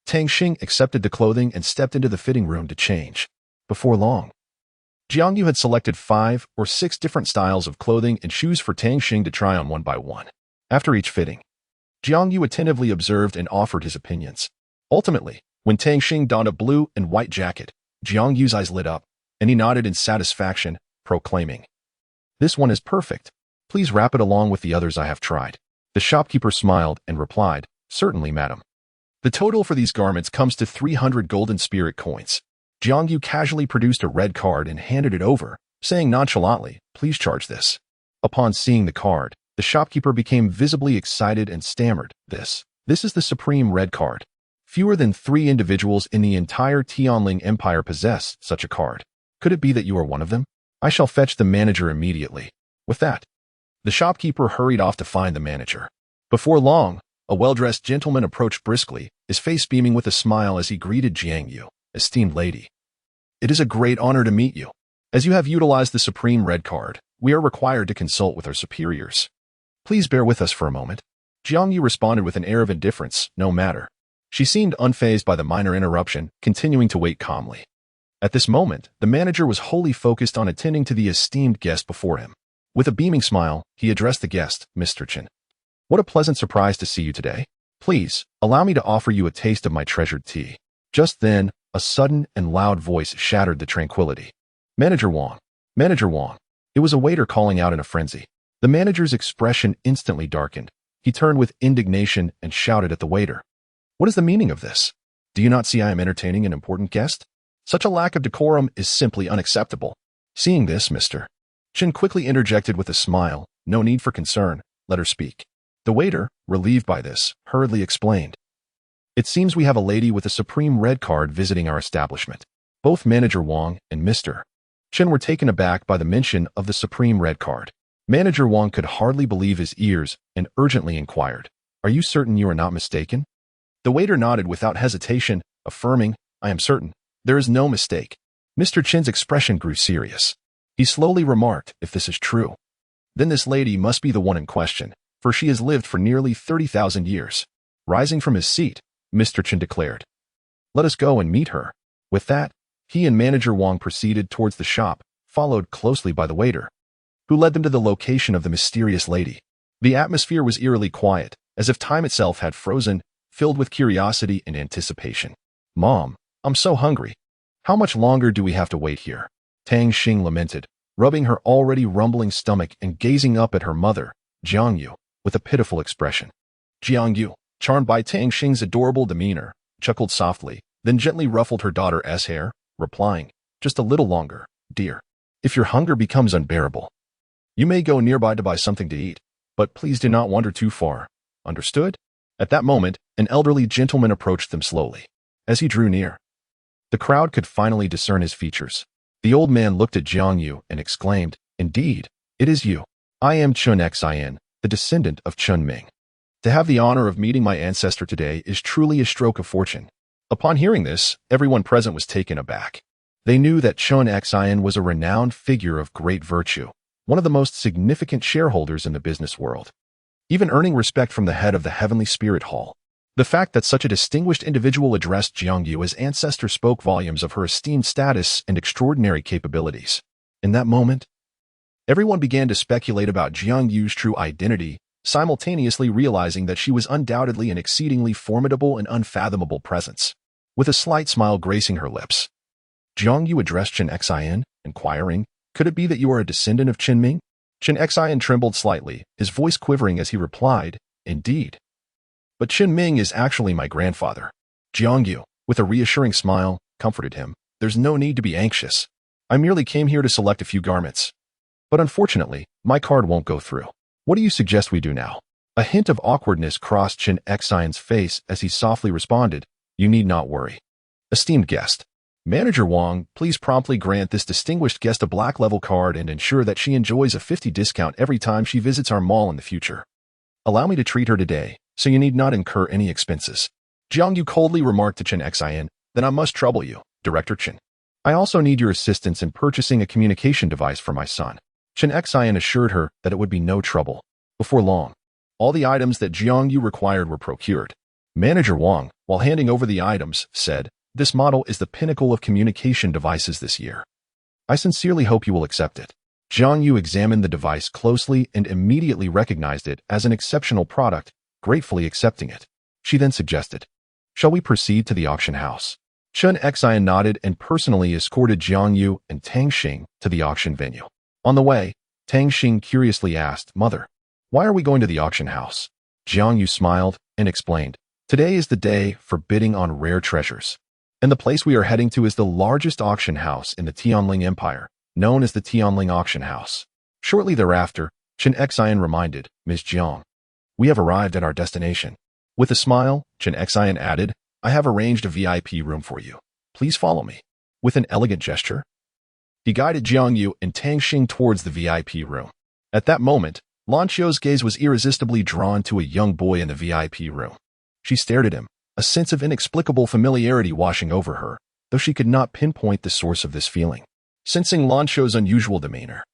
Tang Xing accepted the clothing and stepped into the fitting room to change. Before long, Jiangyu had selected 5 or 6 different styles of clothing and shoes for Tang Xing to try on one by one. After each fitting, Jiangyu attentively observed and offered his opinions. Ultimately, when Tang Xing donned a blue and white jacket, Jiangyu's eyes lit up, and he nodded in satisfaction, proclaiming, "This one is perfect. Please wrap it along with the others I have tried." The shopkeeper smiled and replied, "Certainly, madam." The total for these garments comes to 300 golden spirit coins. Jiangyu casually produced a red card and handed it over, saying nonchalantly, "Please charge this." Upon seeing the card, the shopkeeper became visibly excited and stammered, This is the supreme red card. Fewer than 3 individuals in the entire Tianling Empire possess such a card. Could it be that you are one of them? I shall fetch the manager immediately." With that, the shopkeeper hurried off to find the manager. Before long, a well-dressed gentleman approached briskly, his face beaming with a smile as he greeted Jiangyu. "Esteemed lady, it is a great honor to meet you. As you have utilized the supreme red card, we are required to consult with our superiors. Please bear with us for a moment." Jiangyu responded with an air of indifference, "No matter." She seemed unfazed by the minor interruption, continuing to wait calmly. At this moment, the manager was wholly focused on attending to the esteemed guest before him. With a beaming smile, he addressed the guest, "Mr. Chen. What a pleasant surprise to see you today. Please, allow me to offer you a taste of my treasured tea." Just then, a sudden and loud voice shattered the tranquility. "Manager Wang! Manager Wang!" It was a waiter calling out in a frenzy. The manager's expression instantly darkened. He turned with indignation and shouted at the waiter, "What is the meaning of this? Do you not see I am entertaining an important guest? Such a lack of decorum is simply unacceptable." Seeing this, Mr. Chen quickly interjected with a smile, "No need for concern, let her speak." The waiter, relieved by this, hurriedly explained, "It seems we have a lady with a supreme red card visiting our establishment." Both Manager Wang and Mr. Chen were taken aback by the mention of the supreme red card. Manager Wang could hardly believe his ears and urgently inquired, "Are you certain you are not mistaken?" The waiter nodded without hesitation, affirming, "I am certain. There is no mistake." Mr. Chen's expression grew serious. He slowly remarked, "If this is true, then this lady must be the one in question, for she has lived for nearly 30,000 years. Rising from his seat, Mr. Chen declared, "Let us go and meet her." With that, he and Manager Wang proceeded towards the shop, followed closely by the waiter, who led them to the location of the mysterious lady. The atmosphere was eerily quiet, as if time itself had frozen, filled with curiosity and anticipation. "Mom, I'm so hungry. How much longer do we have to wait here?" Tang Xing lamented, rubbing her already rumbling stomach and gazing up at her mother, Jiangyu, with a pitiful expression. Jiangyu, charmed by Tang Xing's adorable demeanor, chuckled softly, then gently ruffled her daughter's hair, replying, "Just a little longer, dear. If your hunger becomes unbearable, you may go nearby to buy something to eat, but please do not wander too far. Understood?" At that moment, an elderly gentleman approached them slowly. As he drew near, the crowd could finally discern his features. The old man looked at Jiangyu and exclaimed, "Indeed, it is you. I am Chun Xin, the descendant of Chun Ming. To have the honor of meeting my ancestor today is truly a stroke of fortune." Upon hearing this, everyone present was taken aback. They knew that Chun Xing was a renowned figure of great virtue, one of the most significant shareholders in the business world, even earning respect from the head of the Heavenly Spirit Hall. The fact that such a distinguished individual addressed Jiang Yu as ancestor spoke volumes of her esteemed status and extraordinary capabilities. In that moment, everyone began to speculate about Jiang Yu's true identity, simultaneously realizing that she was undoubtedly an exceedingly formidable and unfathomable presence. With a slight smile gracing her lips, Jiang Yu addressed Chen Xing, inquiring, "Could it be that you are a descendant of Qin Ming?" Chen Xing trembled slightly, his voice quivering as he replied, "Indeed. But Qin Ming is actually my grandfather." Jiang Yu, with a reassuring smile, comforted him. "There's no need to be anxious. I merely came here to select a few garments. But unfortunately, my card won't go through. What do you suggest we do now?" A hint of awkwardness crossed Chen Xing's face as he softly responded, "You need not worry. Esteemed guest, Manager Wang, please promptly grant this distinguished guest a black level card and ensure that she enjoys a 50% discount every time she visits our mall in the future. Allow me to treat her today, so you need not incur any expenses." Jiang Yu coldly remarked to Chen Xing, "Then I must trouble you, Director Chen. I also need your assistance in purchasing a communication device for my son." Chen Xing assured her that it would be no trouble. Before long, all the items that Jiang Yu required were procured. Manager Wang, while handing over the items, said, "This model is the pinnacle of communication devices this year. I sincerely hope you will accept it." Jiang Yu examined the device closely and immediately recognized it as an exceptional product, gratefully accepting it. She then suggested, "Shall we proceed to the auction house?" Chen Xing nodded and personally escorted Jiang Yu and Tang Xing to the auction venue. On the way, Tang Xing curiously asked, "Mother, why are we going to the auction house?" Jiang Yu smiled and explained, "Today is the day for bidding on rare treasures. And the place we are heading to is the largest auction house in the Tianling Empire, known as the Tianling Auction House." Shortly thereafter, Chen Xing reminded, "Ms. Jiang, we have arrived at our destination." With a smile, Chen Xing added, "I have arranged a VIP room for you. Please follow me." With an elegant gesture, he guided Jiang Yu and Tang Xing towards the VIP room. At that moment, Lan Qiu's gaze was irresistibly drawn to a young boy in the VIP room. She stared at him, a sense of inexplicable familiarity washing over her, though she could not pinpoint the source of this feeling. Sensing Lan Qiu's unusual demeanor,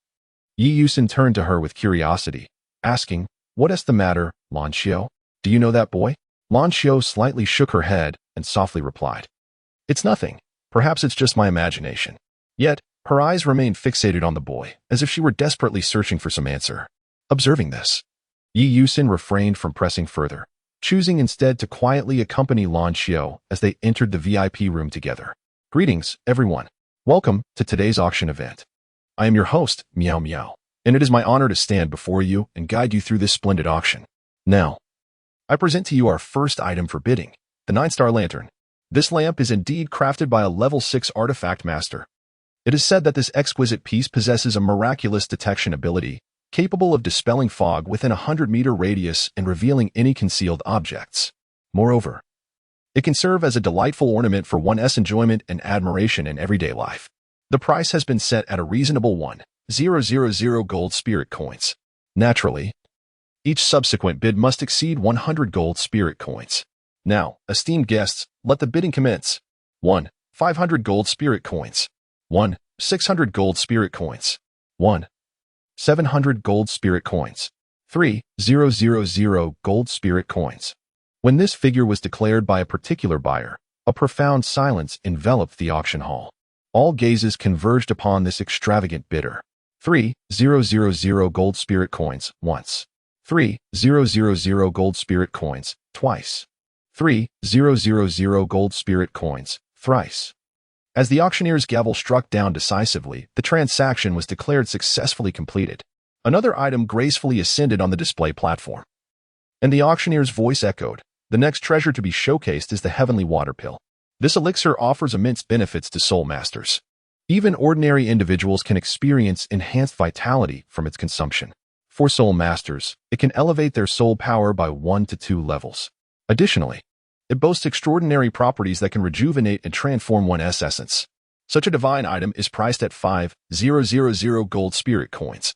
Yi Yusin turned to her with curiosity, asking, "What is the matter, Lan Qiu? Do you know that boy?" Lan Qiu slightly shook her head and softly replied, "It's nothing. Perhaps it's just my imagination." Yet, her eyes remained fixated on the boy, as if she were desperately searching for some answer. Observing this, Yi Yusin refrained from pressing further, choosing instead to quietly accompany Lan Qiu as they entered the VIP room together. "Greetings, everyone. Welcome to today's auction event. I am your host, Meow Meow, and it is my honor to stand before you and guide you through this splendid auction. Now, I present to you our first item for bidding, the 9-star lantern. This lamp is indeed crafted by a level 6 artifact master. It is said that this exquisite piece possesses a miraculous detection ability, capable of dispelling fog within a 100-meter radius and revealing any concealed objects. Moreover, it can serve as a delightful ornament for one's enjoyment and admiration in everyday life. The price has been set at a reasonable 1,000 gold spirit coins. Naturally, each subsequent bid must exceed 100 gold spirit coins. Now, esteemed guests, let the bidding commence. 1. 500 gold spirit coins. 1. 600 gold spirit coins. 1. 700 gold spirit coins. 3,000 gold spirit coins. When this figure was declared by a particular buyer, a profound silence enveloped the auction hall. All gazes converged upon this extravagant bidder. 3,000 gold spirit coins once. 3,000 gold spirit coins twice. 3,000 gold spirit coins thrice. As the auctioneer's gavel struck down decisively, the transaction was declared successfully completed. Another item gracefully ascended on the display platform. And the auctioneer's voice echoed, "The next treasure to be showcased is the Heavenly Water Pill. This elixir offers immense benefits to soul masters. Even ordinary individuals can experience enhanced vitality from its consumption. For soul masters, it can elevate their soul power by 1 to 2 levels. Additionally, it boasts extraordinary properties that can rejuvenate and transform one's essence. Such a divine item is priced at 5,000 gold spirit coins,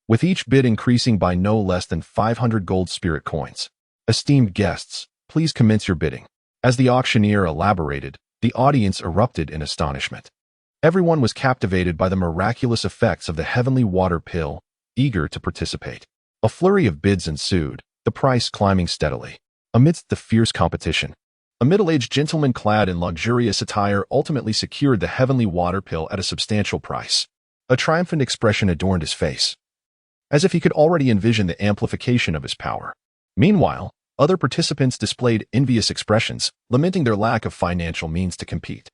with each bid increasing by no less than 500 gold spirit coins. Esteemed guests, please commence your bidding." As the auctioneer elaborated, the audience erupted in astonishment. Everyone was captivated by the miraculous effects of the heavenly water pill, eager to participate. A flurry of bids ensued, the price climbing steadily. Amidst the fierce competition, a middle-aged gentleman clad in luxurious attire ultimately secured the heavenly water pill at a substantial price. A triumphant expression adorned his face, as if he could already envision the amplification of his power. Meanwhile, other participants displayed envious expressions, lamenting their lack of financial means to compete.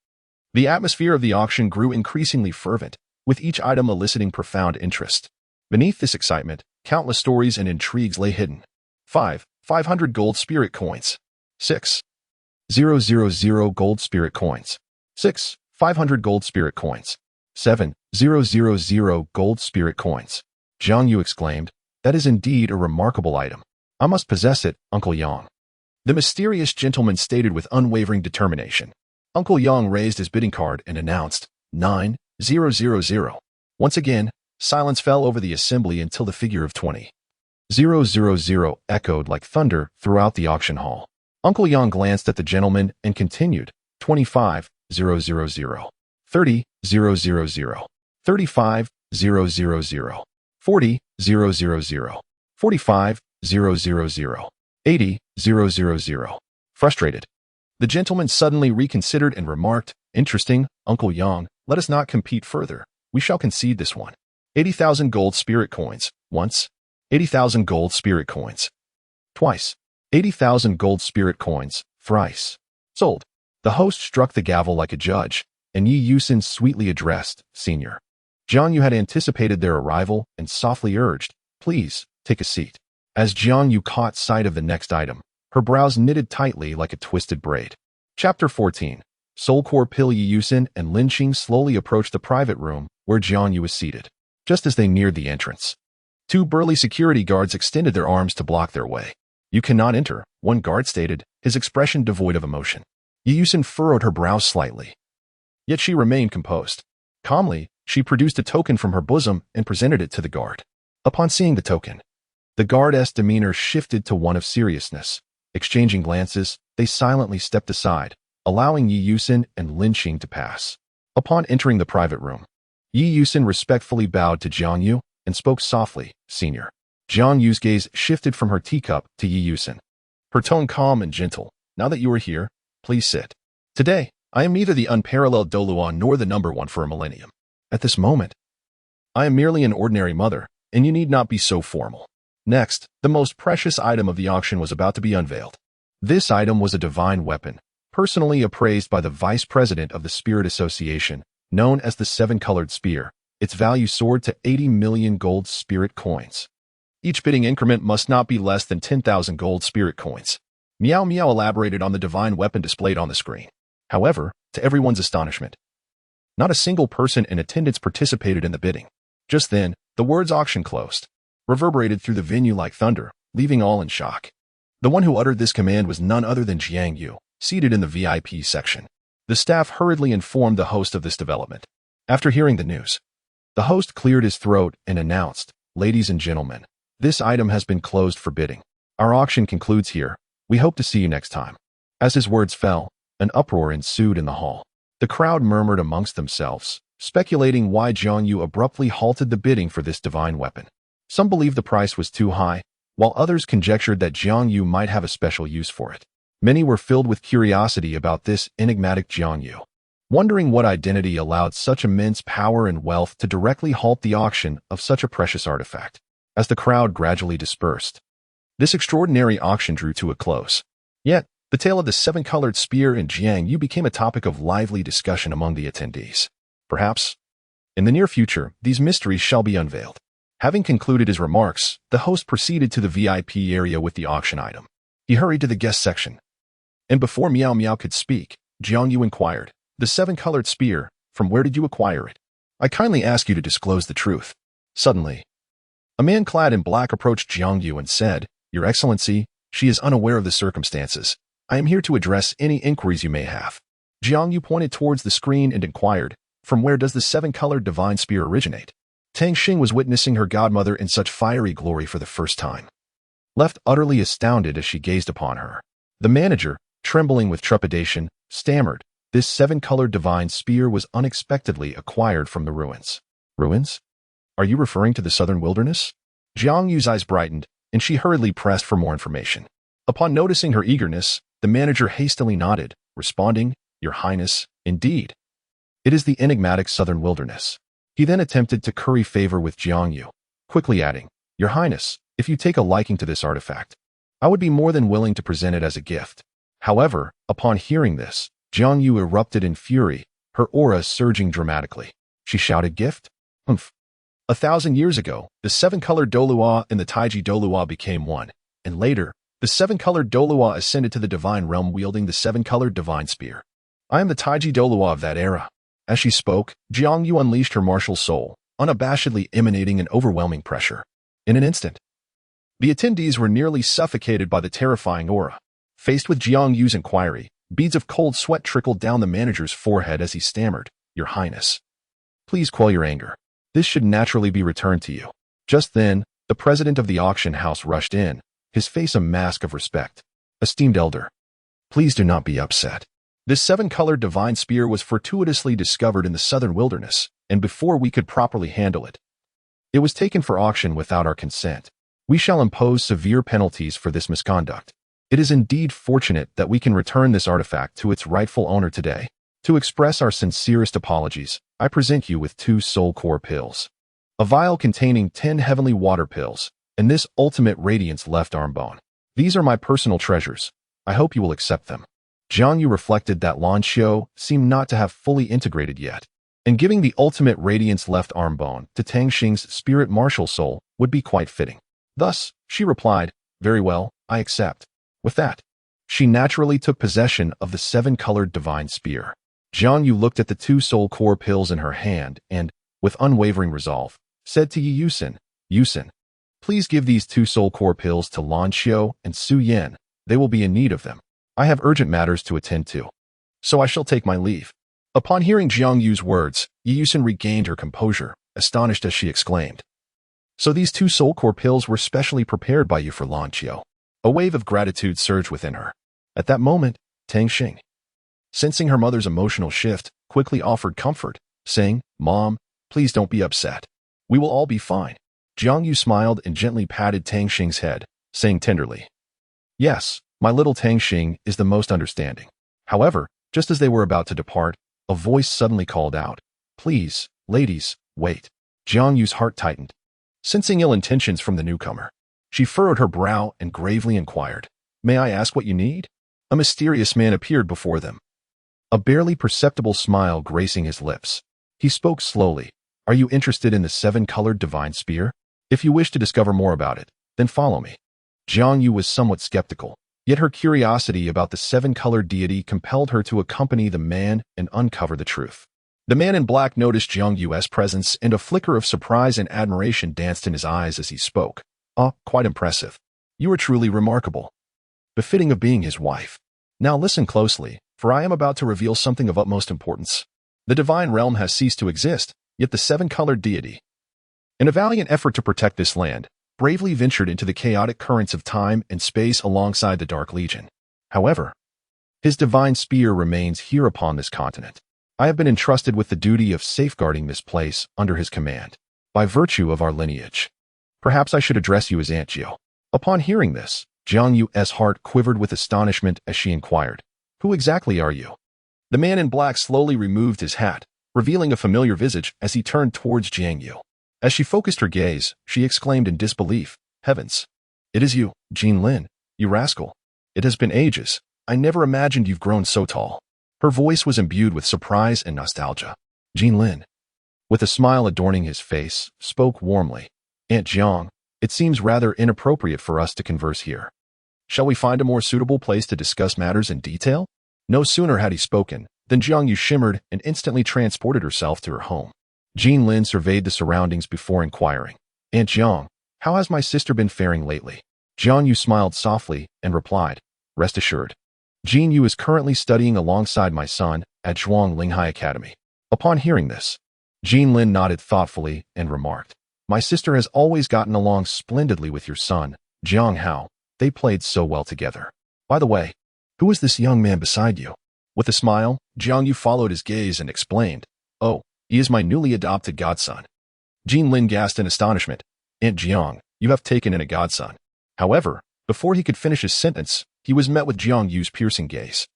The atmosphere of the auction grew increasingly fervent, with each item eliciting profound interest. Beneath this excitement, countless stories and intrigues lay hidden. 500 gold spirit coins. 6,000 gold spirit coins. 500 gold spirit coins. 7,000 gold spirit coins. Jiang Yu exclaimed, "That is indeed a remarkable item. I must possess it, Uncle Yang." The mysterious gentleman stated with unwavering determination. Uncle Yang raised his bidding card and announced, 9,000. Once again, silence fell over the assembly until the figure of 20,000 echoed like thunder throughout the auction hall. Uncle Yang glanced at the gentleman and continued, 25,000, 30,000, 35,000, 40,000, 45,000, 80,000. Frustrated, the gentleman suddenly reconsidered and remarked, "Interesting, Uncle Yang, let us not compete further. We shall concede this one. 80,000 gold spirit coins, once. 80,000 gold spirit coins, twice. 80,000 gold spirit coins, thrice. Sold." The host struck the gavel like a judge, and Yi Yusin sweetly addressed, "Senior." Jiang Yu had anticipated their arrival and softly urged, "Please, take a seat." As Jiang Yu caught sight of the next item, her brows knitted tightly like a twisted braid. Chapter 14. Soulcore Pill. Yi Yusin and Lin Qing slowly approached the private room where Jiang Yu was seated. Just as they neared the entrance, two burly security guards extended their arms to block their way. "You cannot enter," one guard stated, his expression devoid of emotion. Yi Yusin furrowed her brows slightly, yet she remained composed. Calmly, she produced a token from her bosom and presented it to the guard. Upon seeing the token, the guard's demeanor shifted to one of seriousness. Exchanging glances, they silently stepped aside, allowing Yi Yusin and Lin Qing to pass. Upon entering the private room, Yi Yusin respectfully bowed to Jiang Yu and spoke softly, "Senior." Jiang Yu's gaze shifted from her teacup to Yi Yusin, her tone calm and gentle. "Now that you are here, please sit. Today, I am neither the unparalleled Douluo nor the number one for a millennium. At this moment, I am merely an ordinary mother, and you need not be so formal." Next, the most precious item of the auction was about to be unveiled. This item was a divine weapon, personally appraised by the vice president of the Spirit Association, known as the Seven-Colored Spear. Its value soared to 80 million gold spirit coins. Each bidding increment must not be less than 10,000 gold spirit coins. Miao Miao elaborated on the divine weapon displayed on the screen. However, to everyone's astonishment, not a single person in attendance participated in the bidding. Just then, the words "auction closed" reverberated through the venue like thunder, leaving all in shock. The one who uttered this command was none other than Jiang Yu, seated in the VIP section. The staff hurriedly informed the host of this development. After hearing the news, the host cleared his throat and announced, "Ladies and gentlemen, this item has been closed for bidding. Our auction concludes here. We hope to see you next time." As his words fell, an uproar ensued in the hall. The crowd murmured amongst themselves, speculating why Jiang Yu abruptly halted the bidding for this divine weapon. Some believed the price was too high, while others conjectured that Jiang Yu might have a special use for it. Many were filled with curiosity about this enigmatic Jiang Yu, wondering what identity allowed such immense power and wealth to directly halt the auction of such a precious artifact. As the crowd gradually dispersed, this extraordinary auction drew to a close. Yet, the tale of the seven-colored spear and Jiang Yu became a topic of lively discussion among the attendees. Perhaps, in the near future, these mysteries shall be unveiled. Having concluded his remarks, the host proceeded to the VIP area with the auction item. He hurried to the guest section, and before Miao Miao could speak, Jiang Yu inquired, "The seven-colored spear, from where did you acquire it? I kindly ask you to disclose the truth." Suddenly, a man clad in black approached Jiang Yu and said, "Your Excellency, she is unaware of the circumstances. I am here to address any inquiries you may have." Jiang Yu pointed towards the screen and inquired, "From where does the seven-colored divine spear originate?" Tang Xing was witnessing her godmother in such fiery glory for the first time, left utterly astounded as she gazed upon her. The manager, trembling with trepidation, stammered, This seven-colored divine spear was unexpectedly acquired from the ruins. Ruins? Are you referring to the southern wilderness? Jiang Yu's eyes brightened, and she hurriedly pressed for more information. Upon noticing her eagerness, the manager hastily nodded, responding, "Your Highness, indeed. It is the enigmatic southern wilderness." He then attempted to curry favor with Jiang Yu, quickly adding, "Your Highness, if you take a liking to this artifact, I would be more than willing to present it as a gift." However, upon hearing this, Jiang Yu erupted in fury, her aura surging dramatically. She shouted, "Gift? Humph. 1,000 years ago, the seven-colored Douluo and the Taiji Douluo became one, and later, the seven-colored Douluo ascended to the divine realm wielding the seven-colored divine spear. I am the Taiji Douluo of that era." As she spoke, Jiang Yu unleashed her martial soul, unabashedly emanating an overwhelming pressure. In an instant, the attendees were nearly suffocated by the terrifying aura. Faced with Jiang Yu's inquiry, beads of cold sweat trickled down the manager's forehead as he stammered, "Your Highness, please quell your anger. This should naturally be returned to you." Just then, the president of the auction house rushed in, his face a mask of respect. "Esteemed elder, please do not be upset. This seven-colored divine spear was fortuitously discovered in the southern wilderness, and before we could properly handle it, it was taken for auction without our consent. We shall impose severe penalties for this misconduct. It is indeed fortunate that we can return this artifact to its rightful owner today. To express our sincerest apologies, I present you with 2 soul core pills. A vial containing 10 heavenly water pills, and this ultimate radiance left arm bone. These are my personal treasures. I hope you will accept them." Jiang Yu reflected that Lan Xiu seemed not to have fully integrated yet, and giving the ultimate radiance left arm bone to Tang Xing's spirit martial soul would be quite fitting. Thus, she replied, "Very well, I accept." With that, she naturally took possession of the seven-colored divine spear. Jiang Yu looked at the 2 soul core pills in her hand and, with unwavering resolve, said to Yi Yusin, "Yusin, please give these 2 soul core pills to Lan Xiu and Su Yan. They will be in need of them. I have urgent matters to attend to, so I shall take my leave." Upon hearing Jiang Yu's words, Yi Yusin regained her composure, astonished as she exclaimed, "So these 2 soul core pills were specially prepared by you for Lan Xiu?" A wave of gratitude surged within her. At that moment, Tang Xing, sensing her mother's emotional shift, quickly offered comfort, saying, "Mom, please don't be upset. We will all be fine." Jiang Yu smiled and gently patted Tang Xing's head, saying tenderly, "Yes, my little Tang Xing is the most understanding." However, just as they were about to depart, a voice suddenly called out, "Please, ladies, wait." Jiang Yu's heart tightened. Sensing ill intentions from the newcomer, she furrowed her brow and gravely inquired, "May I ask what you need?" A mysterious man appeared before them, a barely perceptible smile gracing his lips. He spoke slowly, "Are you interested in the seven-colored divine spear? If you wish to discover more about it, then follow me." Jiang Yu was somewhat skeptical, yet her curiosity about the seven-colored deity compelled her to accompany the man and uncover the truth. The man in black noticed Jiang Yu's presence, and a flicker of surprise and admiration danced in his eyes as he spoke. "Ah, quite impressive. You are truly remarkable. Befitting of being his wife. Now listen closely, for I am about to reveal something of utmost importance. The divine realm has ceased to exist, yet the seven-colored deity, in a valiant effort to protect this land, bravely ventured into the chaotic currents of time and space alongside the Dark Legion. However, his divine spear remains here upon this continent. I have been entrusted with the duty of safeguarding this place under his command, by virtue of our lineage. Perhaps I should address you as Aunt Jiu." Upon hearing this, Jiang Yu's heart quivered with astonishment as she inquired, "Who exactly are you?" The man in black slowly removed his hat, revealing a familiar visage as he turned towards Jiang Yu. As she focused her gaze, she exclaimed in disbelief, "Heavens! It is you, Jin Lin, you rascal. It has been ages. I never imagined you've grown so tall." Her voice was imbued with surprise and nostalgia. Jin Lin, with a smile adorning his face, spoke warmly, "Aunt Jiang, it seems rather inappropriate for us to converse here. Shall we find a more suitable place to discuss matters in detail?" No sooner had he spoken than Jiang Yu shimmered and instantly transported herself to her home. Jin Lin surveyed the surroundings before inquiring, "Aunt Jiang, how has my sister been faring lately?" Jiang Yu smiled softly and replied, "Rest assured. Jin Yu is currently studying alongside my son at Zhuang Linghai Academy." Upon hearing this, Jin Lin nodded thoughtfully and remarked, "My sister has always gotten along splendidly with your son, Jiang Hao. They played so well together. By the way, who is this young man beside you?" With a smile, Jiang Yu followed his gaze and explained, "Oh, he is my newly adopted godson." Jin Lin gasped in astonishment. "Aunt Jiang, you have taken in a godson." However, before he could finish his sentence, he was met with Jiang Yu's piercing gaze,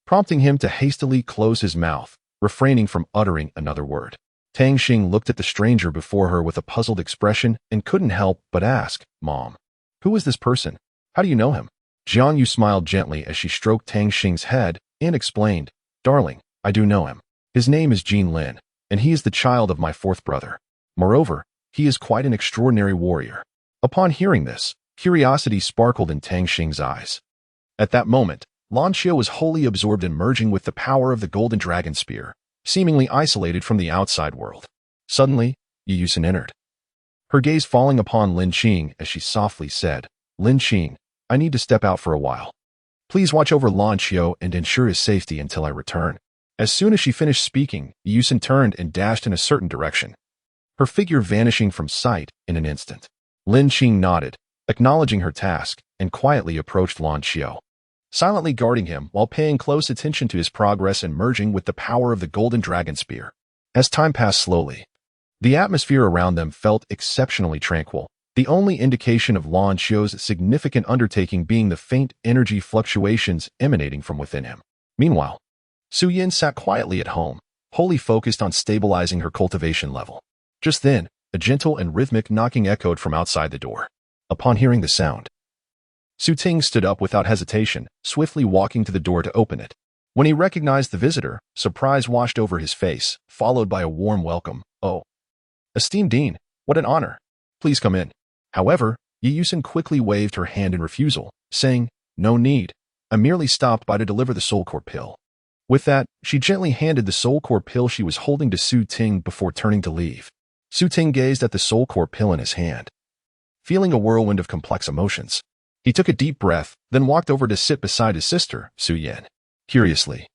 prompting him to hastily close his mouth, refraining from uttering another word. Tang Xing looked at the stranger before her with a puzzled expression and couldn't help but ask, "Mom, who is this person? How do you know him?" Jiang Yu smiled gently as she stroked Tang Xing's head and explained, "Darling, I do know him. His name is Jin Lin, and he is the child of my fourth brother. Moreover, he is quite an extraordinary warrior." Upon hearing this, curiosity sparkled in Tang Xing's eyes. At that moment, Lan Xiao was wholly absorbed in merging with the power of the golden dragon spear, seemingly isolated from the outside world. Suddenly, Yi Yusin entered, her gaze falling upon Lin Qing as she softly said, "Lin Qing, I need to step out for a while. Please watch over Lan Xiao and ensure his safety until I return." As soon as she finished speaking, Yi Yusin turned and dashed in a certain direction, her figure vanishing from sight in an instant. Lin Qing nodded, acknowledging her task, and quietly approached Lan Xiao, silently guarding him while paying close attention to his progress and merging with the power of the golden dragon spear. As time passed slowly, the atmosphere around them felt exceptionally tranquil, the only indication of Lan Xiao's significant undertaking being the faint energy fluctuations emanating from within him. Meanwhile, Su Yin sat quietly at home, wholly focused on stabilizing her cultivation level. Just then, a gentle and rhythmic knocking echoed from outside the door. Upon hearing the sound, Su Ting stood up without hesitation, swiftly walking to the door to open it. When he recognized the visitor, surprise washed over his face, followed by a warm welcome. "Oh, esteemed Dean, what an honor. Please come in." However, Yi Yusin quickly waved her hand in refusal, saying, "No need. I merely stopped by to deliver the soul core pill." With that, she gently handed the soul core pill she was holding to Su Ting before turning to leave. Su Ting gazed at the soul core pill in his hand, feeling a whirlwind of complex emotions. He took a deep breath, then walked over to sit beside his sister, Su Yin. Curiously,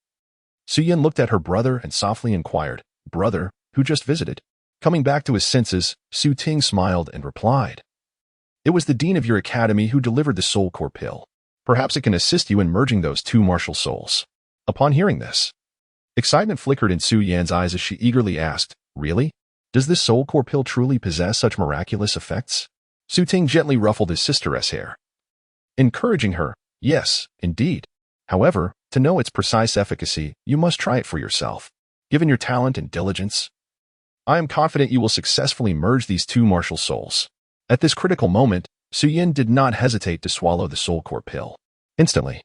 Su Yin looked at her brother and softly inquired, "Brother, who just visited?" Coming back to his senses, Su Ting smiled and replied, "It was the dean of your academy who delivered the soul core pill. Perhaps it can assist you in merging those two martial souls." Upon hearing this, excitement flickered in Su Yan's eyes as she eagerly asked, "Really? Does this soul core pill truly possess such miraculous effects?" Su Ting gently ruffled his sister's hair, encouraging her, "Yes, indeed. However, to know its precise efficacy, you must try it for yourself. Given your talent and diligence, I am confident you will successfully merge these two martial souls." At this critical moment, Su Yin did not hesitate to swallow the soul core pill. Instantly,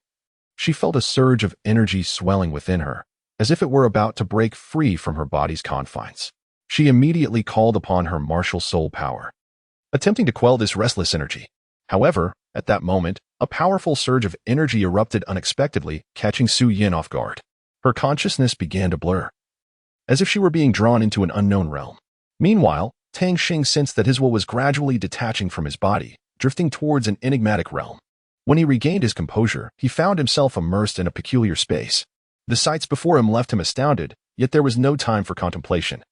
she felt a surge of energy swelling within her, as if it were about to break free from her body's confines. She immediately called upon her martial soul power, attempting to quell this restless energy. However, at that moment, a powerful surge of energy erupted unexpectedly, catching Su Yin off guard. Her consciousness began to blur, as if she were being drawn into an unknown realm. Meanwhile, Tang Xing sensed that his will was gradually detaching from his body, drifting towards an enigmatic realm. When he regained his composure, he found himself immersed in a peculiar space. The sights before him left him astounded, yet there was no time for contemplation,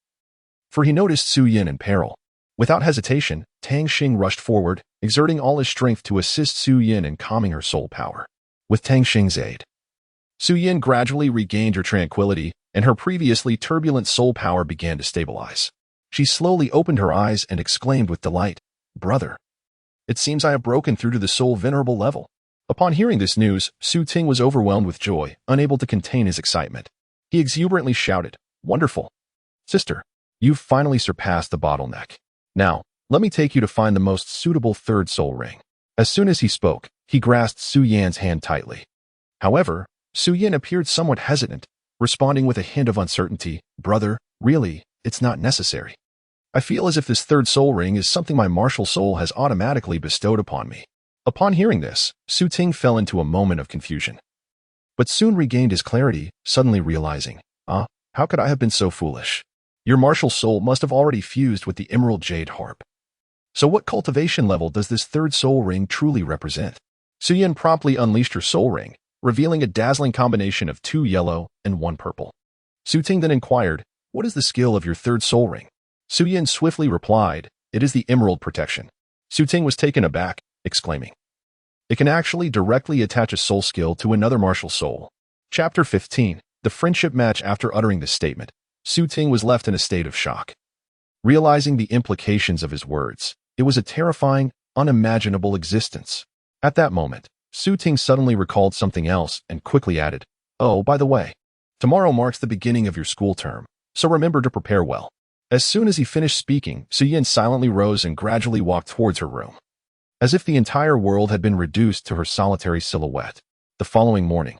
for he noticed Su Yin in peril. Without hesitation, Tang Xing rushed forward, exerting all his strength to assist Su Yin in calming her soul power. With Tang Xing's aid, Su Yin gradually regained her tranquility, and her previously turbulent soul power began to stabilize. She slowly opened her eyes and exclaimed with delight, "Brother, it seems I have broken through to the soul venerable level." Upon hearing this news, Su Ting was overwhelmed with joy, unable to contain his excitement. He exuberantly shouted, "Wonderful! Sister, you've finally surpassed the bottleneck. Now, let me take you to find the most suitable third soul ring." As soon as he spoke, he grasped Su Yan's hand tightly. However, Su Yan appeared somewhat hesitant, responding with a hint of uncertainty, "Brother, really, it's not necessary. I feel as if this third soul ring is something my martial soul has automatically bestowed upon me." Upon hearing this, Su Ting fell into a moment of confusion, but soon regained his clarity, suddenly realizing, how could I have been so foolish? Your martial soul must have already fused with the emerald jade harp. So what cultivation level does this third soul ring truly represent? Su Yan promptly unleashed her soul ring, revealing a dazzling combination of 2 yellow and 1 purple. Su Ting then inquired, "What is the skill of your third soul ring?" Su Yan swiftly replied, "It is the emerald protection." Su Ting was taken aback, exclaiming, "It can actually directly attach a soul skill to another martial soul. Chapter 15. The friendship match. After uttering this statement, Su Ting was left in a state of shock. Realizing the implications of his words, it was a terrifying, unimaginable existence. At that moment, Su Ting suddenly recalled something else and quickly added, "Oh, by the way, tomorrow marks the beginning of your school term, so remember to prepare well." As soon as he finished speaking, Su Yin silently rose and gradually walked towards her room, as if the entire world had been reduced to her solitary silhouette. The following morning,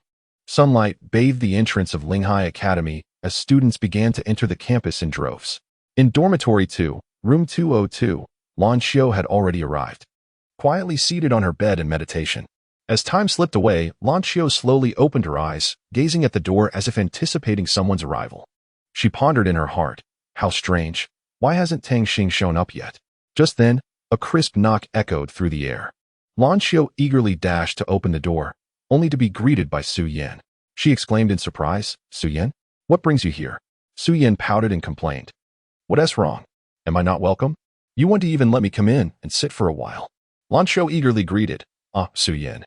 sunlight bathed the entrance of Linghai Academy as students began to enter the campus in droves. In Dormitory 2, Room 202, Lan Xiu had already arrived, quietly seated on her bed in meditation. As time slipped away, Lan Xiu slowly opened her eyes, gazing at the door as if anticipating someone's arrival. She pondered in her heart, "How strange. Why hasn't Tang Xing shown up yet?" Just then, a crisp knock echoed through the air. Lan Xiu eagerly dashed to open the door, only to be greeted by Su Yin. She exclaimed in surprise, "Su Yin? What brings you here?" Su Yin pouted and complained, "What's wrong? Am I not welcome? You want to even let me come in and sit for a while?" Lan Xiu eagerly greeted, Su Yin.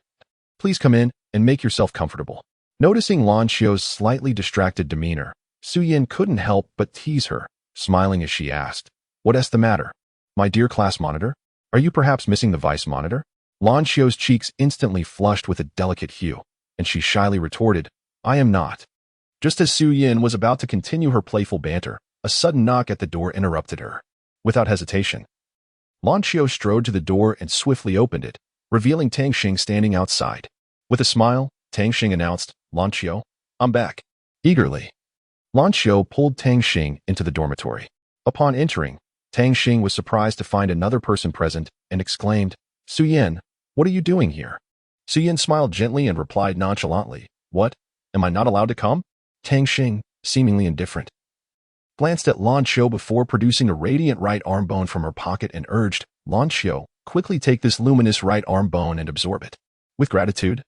Please come in and make yourself comfortable." Noticing Lan Xiu's slightly distracted demeanor, Su Yin couldn't help but tease her, smiling as she asked, "What's the matter? My dear class monitor? Are you perhaps missing the vice monitor?" Lan Xiu's cheeks instantly flushed with a delicate hue, and she shyly retorted, "I am not." Just as Su Yin was about to continue her playful banter, a sudden knock at the door interrupted her. Without hesitation, Lan Xiu strode to the door and swiftly opened it, revealing Tang Xing standing outside. With a smile, Tang Xing announced, "Lan Xiu, I'm back." Eagerly, Lan Xiu pulled Tang Xing into the dormitory. Upon entering, Tang Xing was surprised to find another person present and exclaimed, "Su Yin, what are you doing here?" Su Yin smiled gently and replied nonchalantly, "What? Am I not allowed to come?" Tang Xing, seemingly indifferent, glanced at Lan Xiu before producing a radiant right arm bone from her pocket and urged, "Lan Xiu, quickly take this luminous right arm bone and absorb it." With gratitude,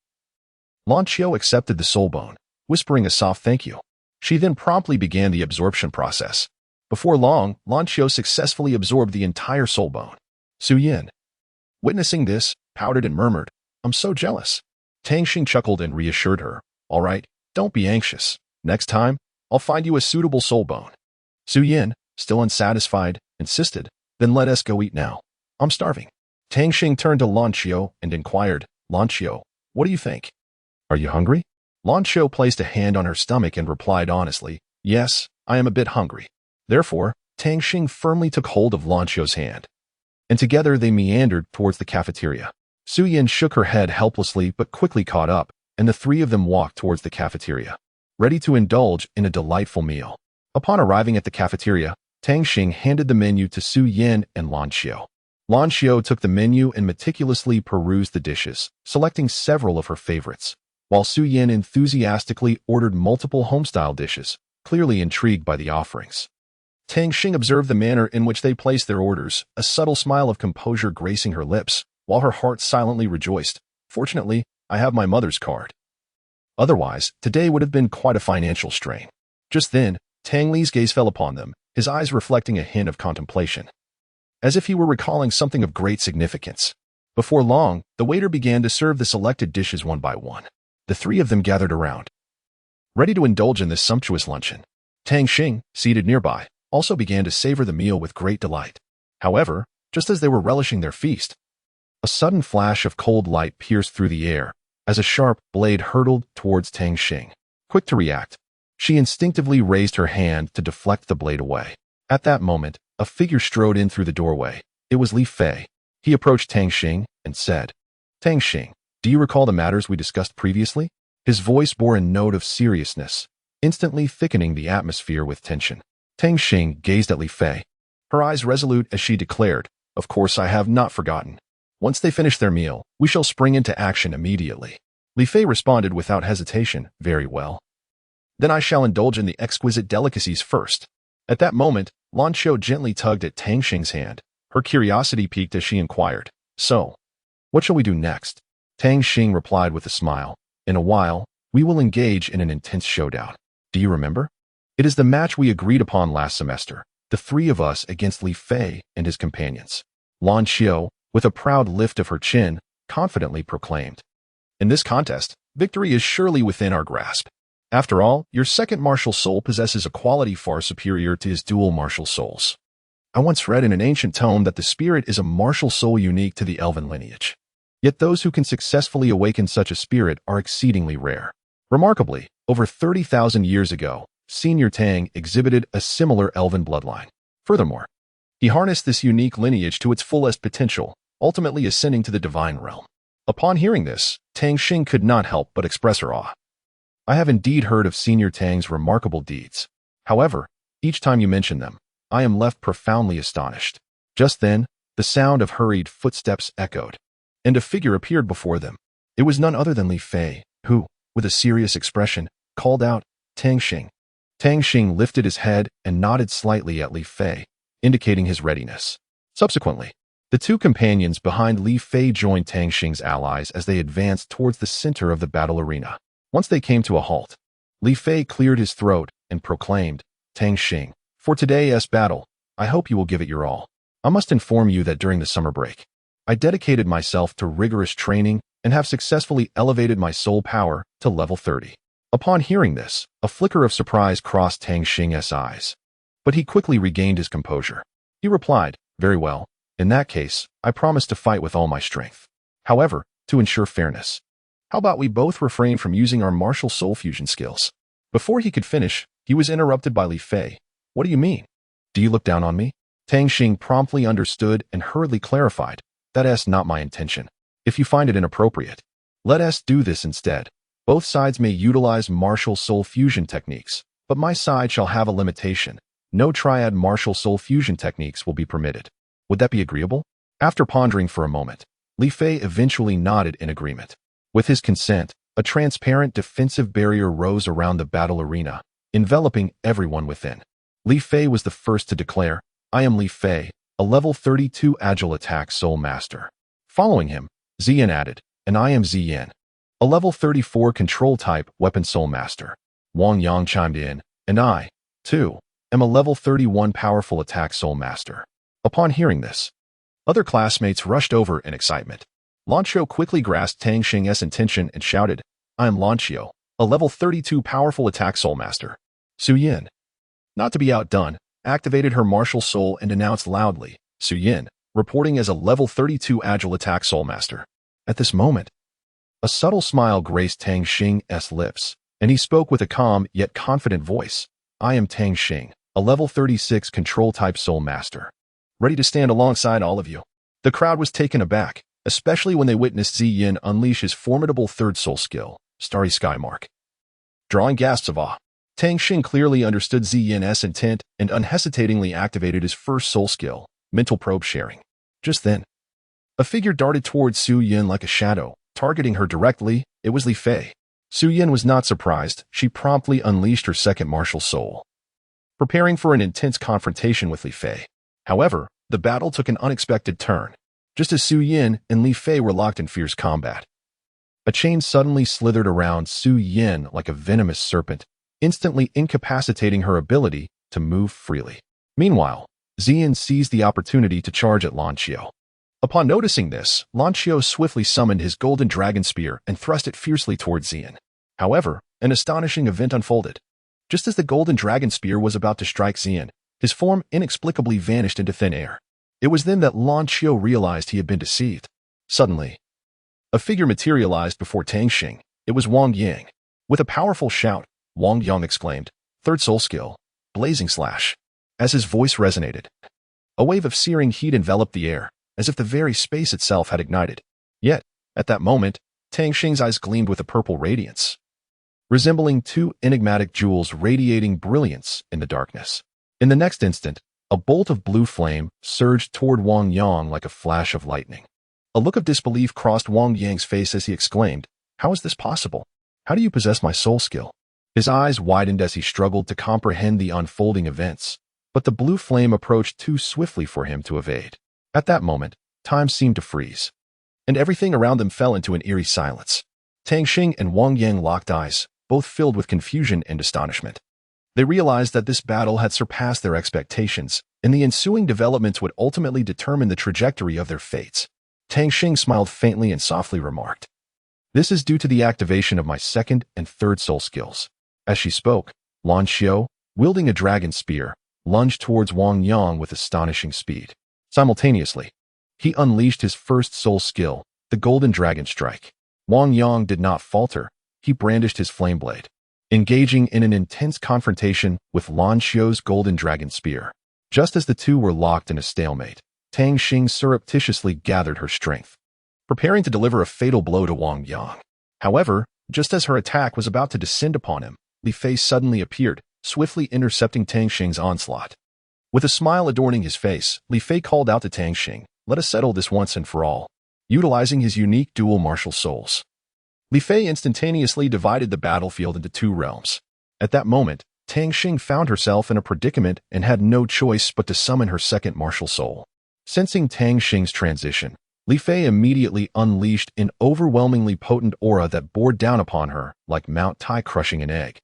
Lan Xiu accepted the soul bone, whispering a soft thank you. She then promptly began the absorption process. Before long, Lan Xiu successfully absorbed the entire soul bone. Su Yin, witnessing this, pouted and murmured, "I'm so jealous." Tang Xing chuckled and reassured her, "All right, don't be anxious. Next time, I'll find you a suitable soul bone." Su Yin, still unsatisfied, insisted, "Then let us go eat now. I'm starving." Tang Xing turned to Lan Xiu and inquired, "Lan Xiu, what do you think? Are you hungry?" Lan Xiu placed a hand on her stomach and replied honestly, "Yes, I am a bit hungry." Therefore, Tang Xing firmly took hold of Lan Xiu's hand, and together they meandered towards the cafeteria. Su Yin shook her head helplessly but quickly caught up, and the three of them walked towards the cafeteria, ready to indulge in a delightful meal. Upon arriving at the cafeteria, Tang Xing handed the menu to Su Yin and Lan Xiu. Lan Xiu took the menu and meticulously perused the dishes, selecting several of her favorites, while Su Yin enthusiastically ordered multiple homestyle dishes, clearly intrigued by the offerings. Tang Xing observed the manner in which they placed their orders, a subtle smile of composure gracing her lips, while her heart silently rejoiced. "Fortunately, I have my mother's card. Otherwise, today would have been quite a financial strain." Just then, Tang Li's gaze fell upon them, his eyes reflecting a hint of contemplation, as if he were recalling something of great significance. Before long, the waiter began to serve the selected dishes one by one. The three of them gathered around, ready to indulge in this sumptuous luncheon. Tang Xing, seated nearby, also began to savor the meal with great delight. However, just as they were relishing their feast, a sudden flash of cold light pierced through the air as a sharp blade hurtled towards Tang Xing. Quick to react, she instinctively raised her hand to deflect the blade away. At that moment, a figure strode in through the doorway. It was Li Fei. He approached Tang Xing and said, "Tang Xing, do you recall the matters we discussed previously?" His voice bore a note of seriousness, instantly thickening the atmosphere with tension. Tang Xing gazed at Li Fei, her eyes resolute as she declared, "Of course I have not forgotten. Once they finish their meal, we shall spring into action immediately." Li Fei responded without hesitation, "Very well. Then I shall indulge in the exquisite delicacies first." At that moment, Lan Xiu gently tugged at Tang Xing's hand. Her curiosity piqued as she inquired, "So, what shall we do next?" Tang Xing replied with a smile, "In a while, we will engage in an intense showdown. Do you remember? It is the match we agreed upon last semester, the three of us against Li Fei and his companions." Lan Xiu, with a proud lift of her chin, confidently proclaimed, "In this contest, victory is surely within our grasp." After all, your second martial soul possesses a quality far superior to his dual martial souls. I once read in an ancient tome that the spirit is a martial soul unique to the elven lineage. Yet those who can successfully awaken such a spirit are exceedingly rare. Remarkably, over 30,000 years ago, Senior Tang exhibited a similar elven bloodline. Furthermore, he harnessed this unique lineage to its fullest potential, ultimately ascending to the divine realm. Upon hearing this, Tang Xing could not help but express her awe. I have indeed heard of Senior Tang's remarkable deeds. However, each time you mention them, I am left profoundly astonished. Just then, the sound of hurried footsteps echoed, and a figure appeared before them. It was none other than Li Fei, who, with a serious expression, called out, "Tang Xing." Tang Xing lifted his head and nodded slightly at Li Fei, indicating his readiness. Subsequently, the two companions behind Li Fei joined Tang Xing's allies as they advanced towards the center of the battle arena. Once they came to a halt, Li Fei cleared his throat and proclaimed, "Tang Xing, for today's battle, I hope you will give it your all. I must inform you that during the summer break, I dedicated myself to rigorous training and have successfully elevated my soul power to level 30. Upon hearing this, a flicker of surprise crossed Tang Xing's eyes. But he quickly regained his composure. He replied, "Very well. In that case, I promise to fight with all my strength. However, to ensure fairness, how about we both refrain from using our martial soul fusion skills?" Before he could finish, he was interrupted by Li Fei. "What do you mean? Do you look down on me?" Tang Xing promptly understood and hurriedly clarified, "That's not my intention. If you find it inappropriate, let us do this instead. Both sides may utilize martial soul fusion techniques, but my side shall have a limitation. No triad martial soul fusion techniques will be permitted. Would that be agreeable?" After pondering for a moment, Li Fei eventually nodded in agreement. With his consent, a transparent defensive barrier rose around the battle arena, enveloping everyone within. Li Fei was the first to declare, "I am Li Fei, a level 32 agile attack soul master." Following him, Ziyan added, "And I am Ziyan, a level 34 control type weapon soul master." Wang Yang chimed in, "And I, too, am a level 31 powerful attack soul master." Upon hearing this, other classmates rushed over in excitement. Lanqiu quickly grasped Tang Xing's intention and shouted, "I am Lanqiu, a level 32 powerful attack soul master." Su Yin, not to be outdone, activated her martial soul and announced loudly, "Su Yin, reporting as a level 32 agile attack soul master." At this moment, a subtle smile graced Tang Xing's lips, and he spoke with a calm yet confident voice, "I am Tang Xing, a level 36 control type soul master, ready to stand alongside all of you." The crowd was taken aback, especially when they witnessed Ziyan unleash his formidable third soul skill, Starry Sky Mark. Drawing gasps of awe, Tang Xing clearly understood Ziyan's intent and unhesitatingly activated his first soul skill, Mental Probe Sharing. Just then, a figure darted towards Su Yin like a shadow, targeting her directly. It was Li Fei. Su Yin was not surprised. She promptly unleashed her second martial soul, preparing for an intense confrontation with Li Fei. However, the battle took an unexpected turn. Just as Su Yin and Li Fei were locked in fierce combat, a chain suddenly slithered around Su Yin like a venomous serpent, instantly incapacitating her ability to move freely. Meanwhile, Ziyan seized the opportunity to charge at Lanqiu. Upon noticing this, Lanqiu swiftly summoned his golden dragon spear and thrust it fiercely towards Ziyan. However, an astonishing event unfolded. Just as the golden dragon spear was about to strike Ziyan, his form inexplicably vanished into thin air. It was then that Lanqiu realized he had been deceived. Suddenly, a figure materialized before Tang Xing. It was Wang Yang. With a powerful shout, Wang Yang exclaimed, "Third soul skill, Blazing Slash." As his voice resonated, a wave of searing heat enveloped the air, as if the very space itself had ignited. Yet, at that moment, Tang Xing's eyes gleamed with a purple radiance, resembling two enigmatic jewels radiating brilliance in the darkness. In the next instant, a bolt of blue flame surged toward Wang Yang like a flash of lightning. A look of disbelief crossed Wang Yang's face as he exclaimed, "How is this possible? How do you possess my soul skill?" His eyes widened as he struggled to comprehend the unfolding events, but the blue flame approached too swiftly for him to evade. At that moment, time seemed to freeze, and everything around them fell into an eerie silence. Tang Xing and Wang Yang locked eyes, both filled with confusion and astonishment. They realized that this battle had surpassed their expectations, and the ensuing developments would ultimately determine the trajectory of their fates. Tang Xing smiled faintly and softly remarked, "This is due to the activation of my second and third soul skills. As she spoke, Lan Xiu, wielding a dragon spear, lunged towards Wang Yang with astonishing speed. Simultaneously, he unleashed his first soul skill, the Golden Dragon Strike. Wang Yang did not falter. He brandished his flame blade, engaging in an intense confrontation with Lan Xiu's Golden Dragon Spear. Just as the two were locked in a stalemate, Tang Xing surreptitiously gathered her strength, preparing to deliver a fatal blow to Wang Yang. However, just as her attack was about to descend upon him, Li Fei suddenly appeared, swiftly intercepting Tang Xing's onslaught. With a smile adorning his face, Li Fei called out to Tang Xing, "Let us settle this once and for all." Utilizing his unique dual martial souls, Li Fei instantaneously divided the battlefield into two realms. At that moment, Tang Xing found herself in a predicament and had no choice but to summon her second martial soul. Sensing Tang Xing's transition, Li Fei immediately unleashed an overwhelmingly potent aura that bore down upon her like Mount Tai crushing an egg.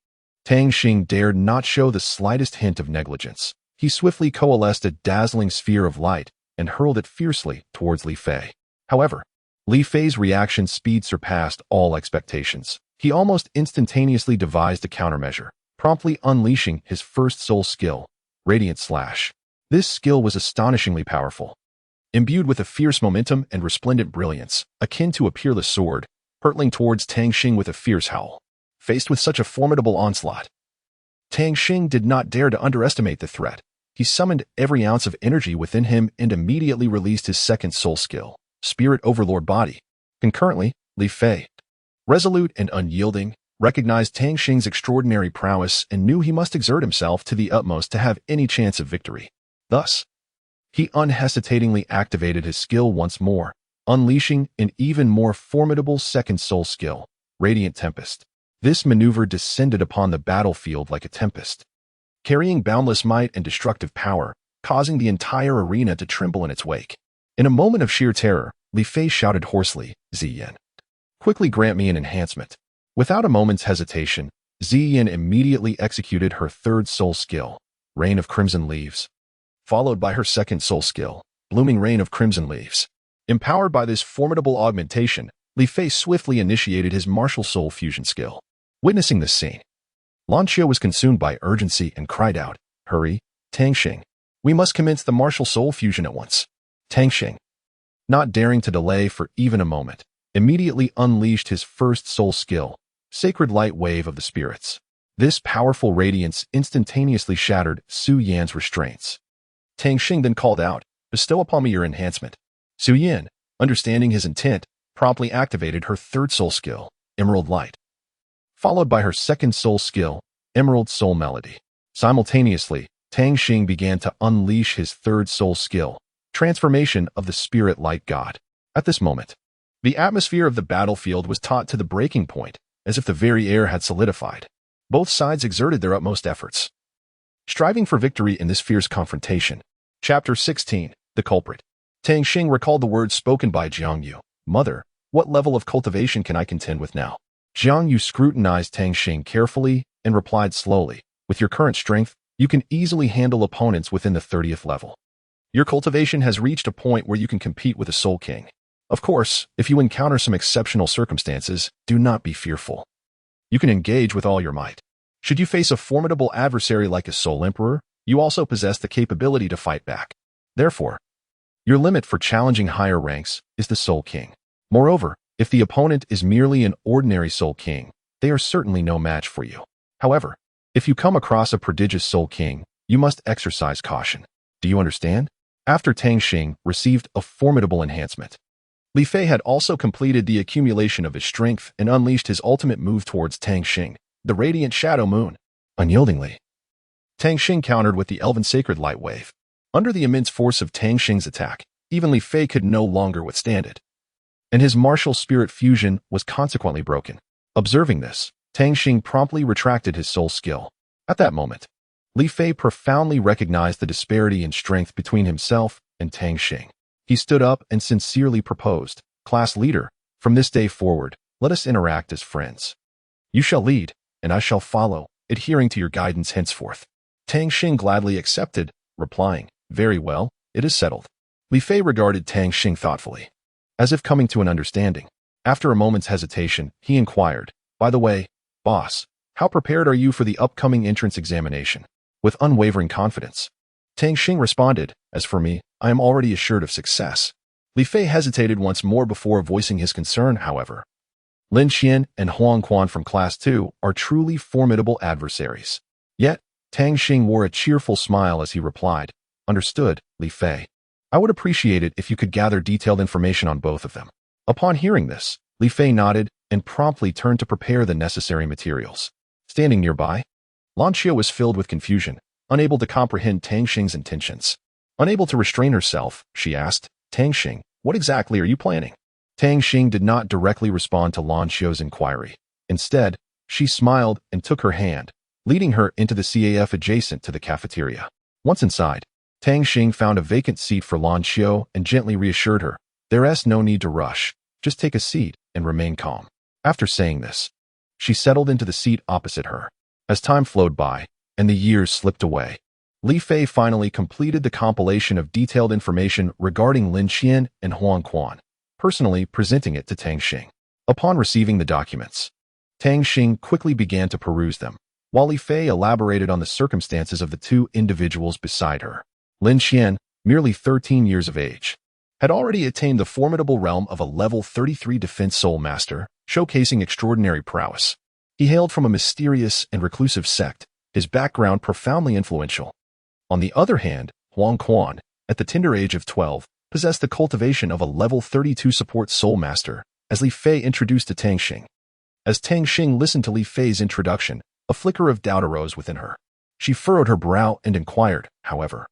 Tang Xing dared not show the slightest hint of negligence. He swiftly coalesced a dazzling sphere of light and hurled it fiercely towards Li Fei. However, Li Fei's reaction speed surpassed all expectations. He almost instantaneously devised a countermeasure, promptly unleashing his first soul skill, Radiant Slash. This skill was astonishingly powerful. Imbued with a fierce momentum and resplendent brilliance, akin to a peerless sword, hurtling towards Tang Xing with a fierce howl. Faced with such a formidable onslaught, Tang Xing did not dare to underestimate the threat. He summoned every ounce of energy within him and immediately released his second soul skill, Spirit Overlord Body. Concurrently, Li Fei, resolute and unyielding, recognized Tang Xing's extraordinary prowess and knew he must exert himself to the utmost to have any chance of victory. Thus, he unhesitatingly activated his skill once more, unleashing an even more formidable second soul skill, Radiant Tempest. This maneuver descended upon the battlefield like a tempest, carrying boundless might and destructive power, causing the entire arena to tremble in its wake. In a moment of sheer terror, Li Fei shouted hoarsely, "Ziyin, quickly grant me an enhancement." Without a moment's hesitation, Ziyin immediately executed her third soul skill, Rain of Crimson Leaves, followed by her second soul skill, Blooming Rain of Crimson Leaves. Empowered by this formidable augmentation, Li Fei swiftly initiated his martial soul fusion skill. Witnessing this scene, Lan Xiu was consumed by urgency and cried out, "Hurry, Tang Xing. We must commence the martial soul fusion at once." Tang Xing, not daring to delay for even a moment, immediately unleashed his first soul skill, Sacred Light Wave of the Spirits. This powerful radiance instantaneously shattered Su Yan's restraints. Tang Xing then called out, "Bestow upon me your enhancement." Su Yan, understanding his intent, promptly activated her third soul skill, Emerald Light, followed by her second soul skill, Emerald Soul Melody. Simultaneously, Tang Xing began to unleash his third soul skill, Transformation of the Spirit Light God. At this moment, the atmosphere of the battlefield was taut to the breaking point, as if the very air had solidified. Both sides exerted their utmost efforts, striving for victory in this fierce confrontation. Chapter 16, The Culprit. Tang Xing recalled the words spoken by Jiang Yu. "Mother, what level of cultivation can I contend with now?" Jiang Yu scrutinized Tang Xing carefully and replied slowly, "With your current strength, you can easily handle opponents within the 30th level. Your cultivation has reached a point where you can compete with a Soul King. Of course, if you encounter some exceptional circumstances, do not be fearful. You can engage with all your might. Should you face a formidable adversary like a Soul Emperor, you also possess the capability to fight back. Therefore, your limit for challenging higher ranks is the Soul King. Moreover, if the opponent is merely an ordinary Soul King, they are certainly no match for you. However, if you come across a prodigious Soul King, you must exercise caution. Do you understand?" After Tang Xing received a formidable enhancement, Li Fei had also completed the accumulation of his strength and unleashed his ultimate move towards Tang Xing, the Radiant Shadow Moon. Unyieldingly, Tang Xing countered with the Elven Sacred Light Wave. Under the immense force of Tang Xing's attack, even Li Fei could no longer withstand it, and his martial spirit fusion was consequently broken. Observing this, Tang Xing promptly retracted his soul skill. At that moment, Li Fei profoundly recognized the disparity in strength between himself and Tang Xing. He stood up and sincerely proposed, "Class leader, from this day forward, let us interact as friends. You shall lead, and I shall follow, adhering to your guidance henceforth." Tang Xing gladly accepted, replying, "Very well, it is settled." Li Fei regarded Tang Xing thoughtfully, as if coming to an understanding. After a moment's hesitation, he inquired, "By the way, boss, How prepared are you for the upcoming entrance examination? With unwavering confidence. Tang Xing responded, as for me, I am already assured of success. Li Fei hesitated once more before voicing his concern, however. Lin Xian and Huang Quan from Class 2 are truly formidable adversaries. Yet, Tang Xing wore a cheerful smile as he replied, Understood, Li Fei. I would appreciate it if you could gather detailed information on both of them. Upon hearing this, Li Fei nodded and promptly turned to prepare the necessary materials. Standing nearby, Lan Xiao was filled with confusion, unable to comprehend Tang Xing's intentions. Unable to restrain herself, she asked, Tang Xing, what exactly are you planning? Tang Xing did not directly respond to Lan Xiao's inquiry. Instead, she smiled and took her hand, leading her into the CAF adjacent to the cafeteria. Once inside, Tang Xing found a vacant seat for Lan Xiao and gently reassured her, There's no need to rush, just take a seat and remain calm. After saying this, she settled into the seat opposite her. As time flowed by, and the years slipped away, Li Fei finally completed the compilation of detailed information regarding Lin Xian and Huang Quan, personally presenting it to Tang Xing. Upon receiving the documents, Tang Xing quickly began to peruse them, while Li Fei elaborated on the circumstances of the two individuals beside her. Lin Xian, merely 13 years of age, had already attained the formidable realm of a level 33 defense soul master, showcasing extraordinary prowess. He hailed from a mysterious and reclusive sect, his background profoundly influential. On the other hand, Huang Quan, at the tender age of 12, possessed the cultivation of a level 32 support soul master, as Li Fei introduced to Tang Xing. As Tang Xing listened to Li Fei's introduction, a flicker of doubt arose within her. She furrowed her brow and inquired, however,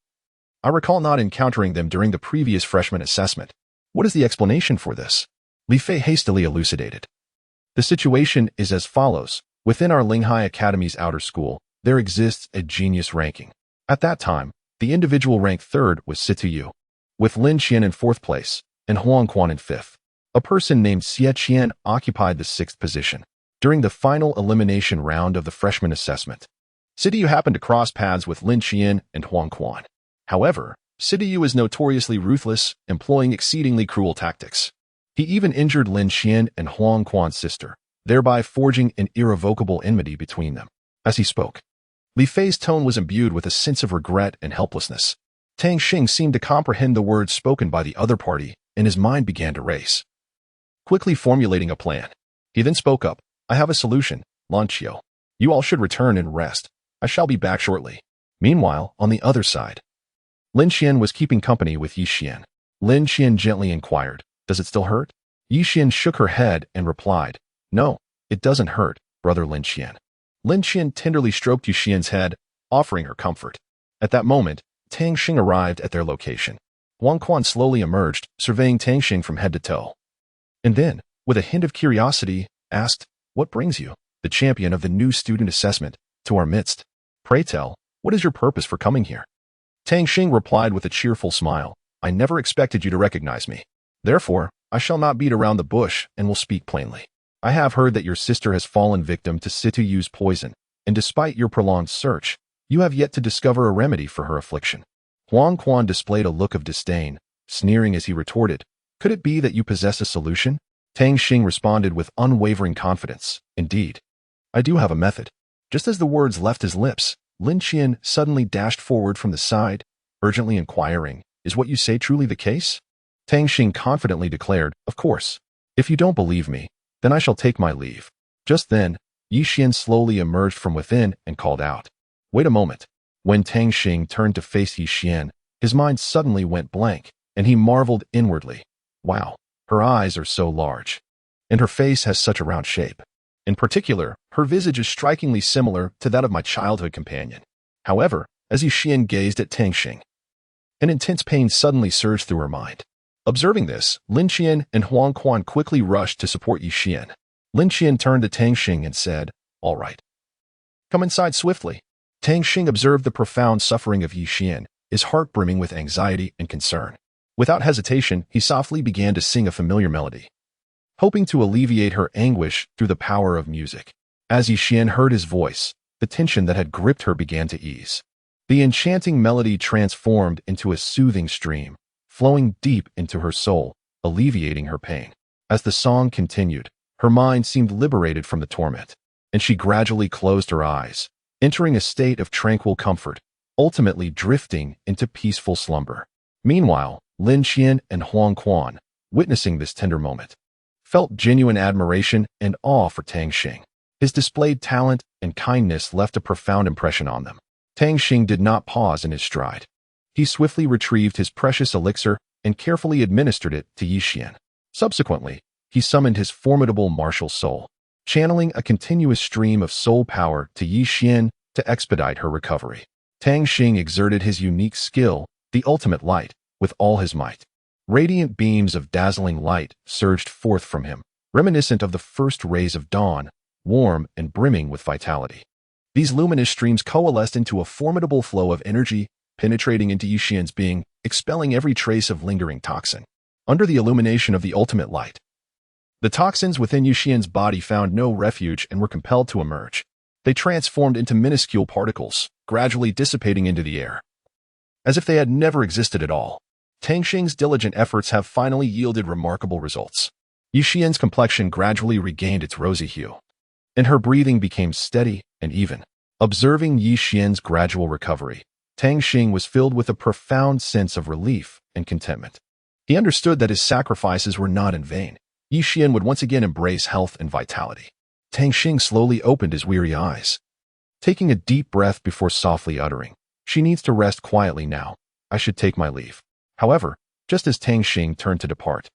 I recall not encountering them during the previous freshman assessment. What is the explanation for this? Li Fei hastily elucidated. The situation is as follows. Within our Linghai Academy's outer school, there exists a genius ranking. At that time, the individual ranked third was Situ, with Lin Xian in fourth place and Huang Quan in fifth. A person named Xie Qian occupied the sixth position. During the final elimination round of the freshman assessment, Situ happened to cross paths with Lin Xian and Huang Quan. However, Situ is notoriously ruthless, employing exceedingly cruel tactics. He even injured Lin Xian and Huang Quan's sister, thereby forging an irrevocable enmity between them. As he spoke, Li Fei's tone was imbued with a sense of regret and helplessness. Tang Xing seemed to comprehend the words spoken by the other party, and his mind began to race. Quickly formulating a plan, he then spoke up, I have a solution, Lan Xiao. You all should return and rest. I shall be back shortly. Meanwhile, on the other side, Lin Xian was keeping company with Yi Xian. Lin Xian gently inquired, Does it still hurt? Yi Xian shook her head and replied, No, it doesn't hurt, brother Lin Xian. Lin Xian tenderly stroked Yi Xian's head, offering her comfort. At that moment, Tang Xing arrived at their location. Huang Quan slowly emerged, surveying Tang Xing from head to toe. And then, with a hint of curiosity, asked, What brings you, the champion of the new student assessment, to our midst? Pray tell, what is your purpose for coming here? Tang Xing replied with a cheerful smile, I never expected you to recognize me. Therefore, I shall not beat around the bush and will speak plainly. I have heard that your sister has fallen victim to Situ's poison, and despite your prolonged search, you have yet to discover a remedy for her affliction. Huang Quan displayed a look of disdain, sneering as he retorted, Could it be that you possess a solution? Tang Xing responded with unwavering confidence, Indeed, I do have a method. Just as the words left his lips, Lin Xian suddenly dashed forward from the side, urgently inquiring, Is what you say truly the case? Tang Xing confidently declared, Of course. If you don't believe me, then I shall take my leave. Just then, Yi Xian slowly emerged from within and called out, Wait a moment. When Tang Xing turned to face Yi Xian, his mind suddenly went blank, and he marveled inwardly. Wow, her eyes are so large, and her face has such a round shape. In particular, her visage is strikingly similar to that of my childhood companion. However, as Yi Xian gazed at Tang Xing, an intense pain suddenly surged through her mind. Observing this, Lin Xian and Huang Quan quickly rushed to support Yi Xian. Lin Xian turned to Tang Xing and said, All right. Come inside swiftly. Tang Xing observed the profound suffering of Yi Xian, his heart brimming with anxiety and concern. Without hesitation, he softly began to sing a familiar melody, hoping to alleviate her anguish through the power of music. As Yi Xian heard his voice, the tension that had gripped her began to ease. The enchanting melody transformed into a soothing stream, flowing deep into her soul, alleviating her pain. As the song continued, her mind seemed liberated from the torment. and she gradually closed her eyes, entering a state of tranquil comfort, ultimately drifting into peaceful slumber. Meanwhile, Lin Qian and Huang Quan, witnessing this tender moment, felt genuine admiration and awe for Tang Xing. His displayed talent and kindness left a profound impression on them. Tang Xing did not pause in his stride. He swiftly retrieved his precious elixir and carefully administered it to Yi Xian. Subsequently, he summoned his formidable martial soul, channeling a continuous stream of soul power to Yi Xian to expedite her recovery. Tang Xing exerted his unique skill, the ultimate light, with all his might. Radiant beams of dazzling light surged forth from him, reminiscent of the first rays of dawn, warm and brimming with vitality. These luminous streams coalesced into a formidable flow of energy, penetrating into Yi Xian's being, expelling every trace of lingering toxin. Under the illumination of the ultimate light, the toxins within Yi Xian's body found no refuge and were compelled to emerge. They transformed into minuscule particles, gradually dissipating into the air, as if they had never existed at all. Tang Xing's diligent efforts have finally yielded remarkable results. Yi Xian's complexion gradually regained its rosy hue, and her breathing became steady and even. Observing Yi Xian's gradual recovery, Tang Xing was filled with a profound sense of relief and contentment. He understood that his sacrifices were not in vain. Yi Xian would once again embrace health and vitality. Tang Xing slowly opened his weary eyes, taking a deep breath before softly uttering, "She needs to rest quietly now. I should take my leave." However, just as Tang Xing turned to depart,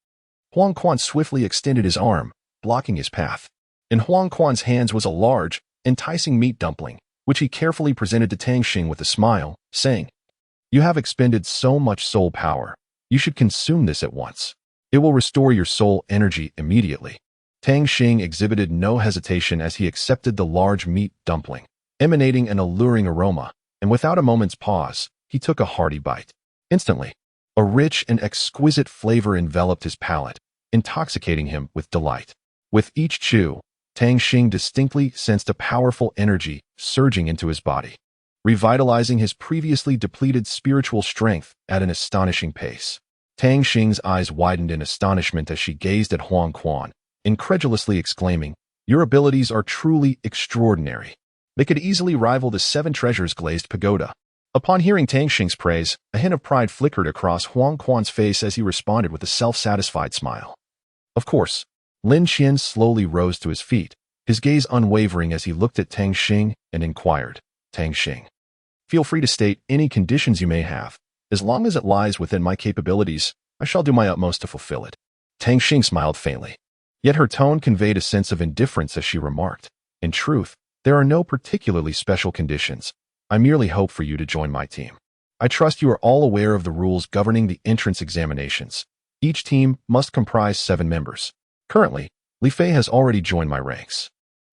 Huang Quan swiftly extended his arm, blocking his path. In Huang Quan's hands was a large, enticing meat dumpling, which he carefully presented to Tang Xing with a smile, saying, "You have expended so much soul power. You should consume this at once. It will restore your soul energy immediately." Tang Xing exhibited no hesitation as he accepted the large meat dumpling, emanating an alluring aroma, and without a moment's pause, he took a hearty bite. Instantly, a rich and exquisite flavor enveloped his palate, intoxicating him with delight. With each chew, Tang Xing distinctly sensed a powerful energy surging into his body, revitalizing his previously depleted spiritual strength at an astonishing pace. Tang Xing's eyes widened in astonishment as she gazed at Huang Quan, incredulously exclaiming, "Your abilities are truly extraordinary. They could easily rival the 7 treasures glazed pagoda." Upon hearing Tang Xing's praise, a hint of pride flickered across Huang Quan's face as he responded with a self-satisfied smile. Of course, Lin Qian slowly rose to his feet, his gaze unwavering as he looked at Tang Xing and inquired, "Tang Xing, feel free to state any conditions you may have. As long as it lies within my capabilities, I shall do my utmost to fulfill it." Tang Xing smiled faintly, yet her tone conveyed a sense of indifference as she remarked, "In truth, there are no particularly special conditions. I merely hope for you to join my team. I trust you are all aware of the rules governing the entrance examinations. Each team must comprise 7 members. Currently, Li Fei has already joined my ranks."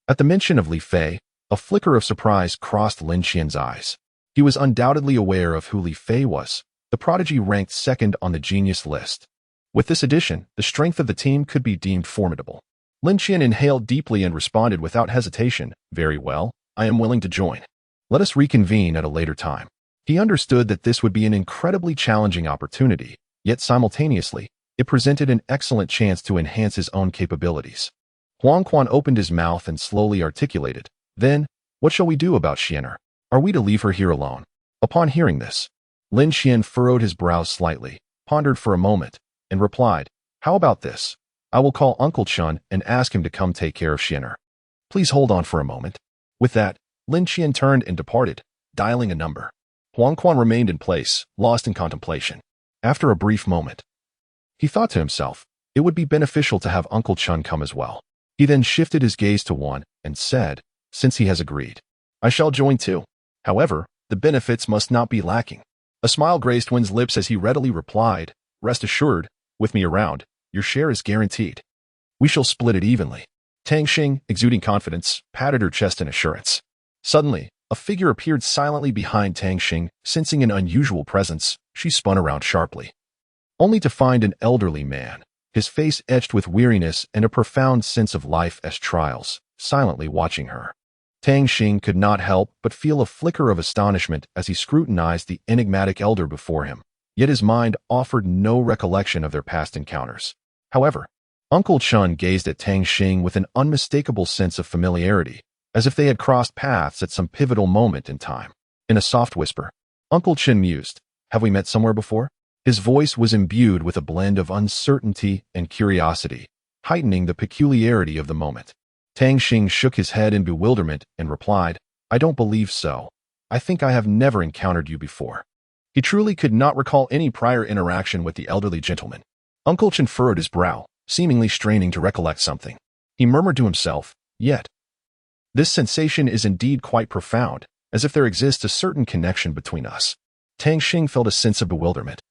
At the mention of Li Fei, a flicker of surprise crossed Lin Qian's eyes. He was undoubtedly aware of who Li Fei was. The prodigy ranked second on the genius list. With this addition, the strength of the team could be deemed formidable. Lin Qian inhaled deeply and responded without hesitation, "Very well, I am willing to join. Let us reconvene at a later time." He understood that this would be an incredibly challenging opportunity, yet simultaneously, it presented an excellent chance to enhance his own capabilities. Huang Quan opened his mouth and slowly articulated, "Then, what shall we do about Xianer? Are we to leave her here alone?" Upon hearing this, Lin Qian furrowed his brows slightly, pondered for a moment, and replied, "How about this? I will call Uncle Chun and ask him to come take care of Xianer. Please hold on for a moment." With that, Lin Qian turned and departed, dialing a number. Huang Quan remained in place, lost in contemplation. After a brief moment, he thought to himself, it would be beneficial to have Uncle Chun come as well. He then shifted his gaze to one and said, "Since he has agreed, I shall join too. However, the benefits must not be lacking." A smile graced Wen's lips as he readily replied, "Rest assured, with me around, your share is guaranteed. We shall split it evenly." Tang Xing, exuding confidence, patted her chest in assurance. Suddenly, a figure appeared silently behind Tang Xing. Sensing an unusual presence, she spun around sharply, only to find an elderly man, his face etched with weariness and a profound sense of life as trials, silently watching her. Tang Xing could not help but feel a flicker of astonishment as he scrutinized the enigmatic elder before him, yet his mind offered no recollection of their past encounters. However, Uncle Chun gazed at Tang Xing with an unmistakable sense of familiarity, as if they had crossed paths at some pivotal moment in time. In a soft whisper, Uncle Chen mused, "Have we met somewhere before?" His voice was imbued with a blend of uncertainty and curiosity, heightening the peculiarity of the moment. Tang Xing shook his head in bewilderment and replied, "I don't believe so. I think I have never encountered you before." He truly could not recall any prior interaction with the elderly gentleman. Uncle Chen furrowed his brow, seemingly straining to recollect something. He murmured to himself, "Yet, this sensation is indeed quite profound, as if there exists a certain connection between us." Tang Xing felt a sense of bewilderment,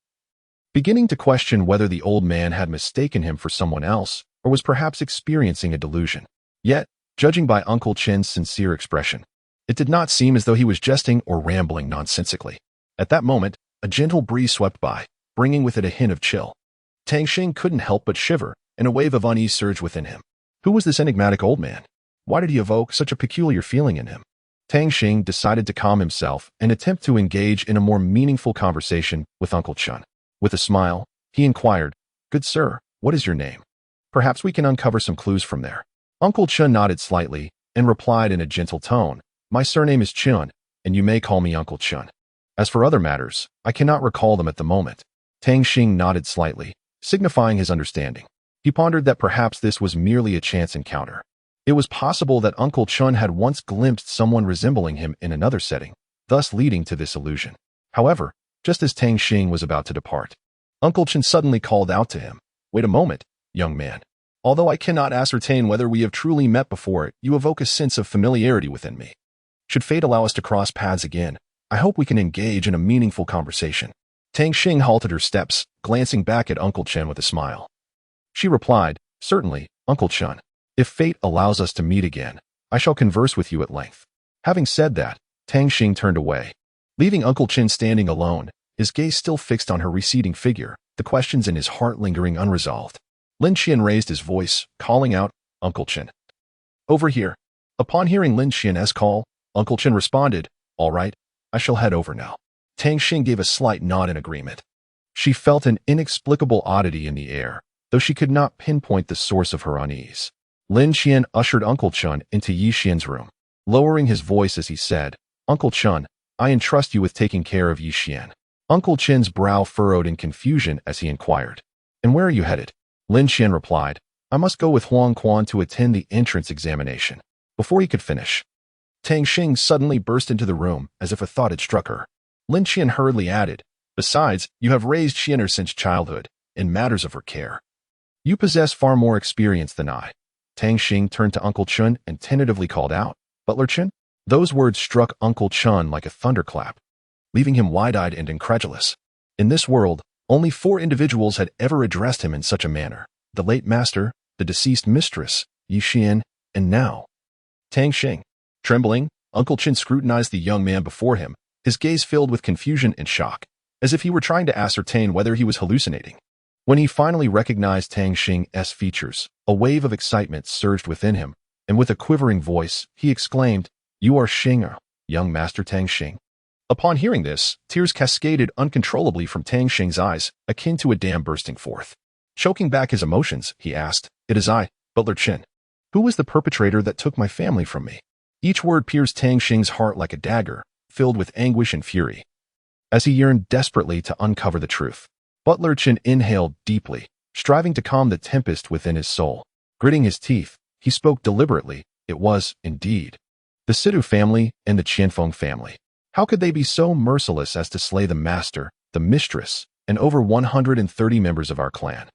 beginning to question whether the old man had mistaken him for someone else or was perhaps experiencing a delusion. Yet, judging by Uncle Chen's sincere expression, it did not seem as though he was jesting or rambling nonsensically. At that moment, a gentle breeze swept by, bringing with it a hint of chill. Tang Xing couldn't help but shiver, and a wave of unease surged within him. Who was this enigmatic old man? Why did he evoke such a peculiar feeling in him? Tang Xing decided to calm himself and attempt to engage in a more meaningful conversation with Uncle Chen. With a smile, he inquired, "Good sir, what is your name? Perhaps we can uncover some clues from there." Uncle Chen nodded slightly and replied in a gentle tone, "My surname is Chen, and you may call me Uncle Chen. As for other matters, I cannot recall them at the moment." Tang Xing nodded slightly, signifying his understanding. He pondered that perhaps this was merely a chance encounter. It was possible that Uncle Chen had once glimpsed someone resembling him in another setting, thus leading to this illusion. However, just as Tang Xing was about to depart, Uncle Chen suddenly called out to him, "Wait a moment, young man. Although I cannot ascertain whether we have truly met before, you evoke a sense of familiarity within me. Should fate allow us to cross paths again, I hope we can engage in a meaningful conversation." Tang Xing halted her steps, glancing back at Uncle Chen with a smile. She replied, "Certainly, Uncle Chen. If fate allows us to meet again, I shall converse with you at length." Having said that, Tang Xing turned away, leaving Uncle Chen standing alone, his gaze still fixed on her receding figure, the questions in his heart lingering unresolved. Lin Qian raised his voice, calling out, "Uncle Chen, over here." Upon hearing Lin Qian's call, Uncle Chen responded, "All right, I shall head over now." Tang Xing gave a slight nod in agreement. She felt an inexplicable oddity in the air, though she could not pinpoint the source of her unease. Lin Qian ushered Uncle Chen into Yi Xian's room, lowering his voice as he said, "Uncle Chen, I entrust you with taking care of Yi Xian." Uncle Chen's brow furrowed in confusion as he inquired, "And where are you headed?" Lin Qian replied, "I must go with Huang Quan to attend the entrance examination." Before he could finish, Tang Xing suddenly burst into the room as if a thought had struck her. Lin Qian hurriedly added, "Besides, you have raised Xianer since childhood, in matters of her care. You possess far more experience than I." Tang Xing turned to Uncle Chen and tentatively called out, "Butler Chen?" Those words struck Uncle Chen like a thunderclap, leaving him wide-eyed and incredulous. In this world, only 4 individuals had ever addressed him in such a manner: the late master, the deceased mistress, Yi Xian, and now Tang Xing. Trembling, Uncle Chen scrutinized the young man before him, his gaze filled with confusion and shock, as if he were trying to ascertain whether he was hallucinating. When he finally recognized Tang Xing's features, a wave of excitement surged within him, and with a quivering voice, he exclaimed, "You are Xing, young Master Tang Xing." Upon hearing this, tears cascaded uncontrollably from Tang Xing's eyes, akin to a dam bursting forth. Choking back his emotions, he asked, "It is I, Butler Chen. Who was the perpetrator that took my family from me?" Each word pierced Tang Xing's heart like a dagger, filled with anguish and fury, as he yearned desperately to uncover the truth. Butler Chen inhaled deeply, striving to calm the tempest within his soul. Gritting his teeth, he spoke deliberately. It was, indeed, the Sidu family and the Qianfeng family. How could they be so merciless as to slay the master, the mistress, and over 130 members of our clan?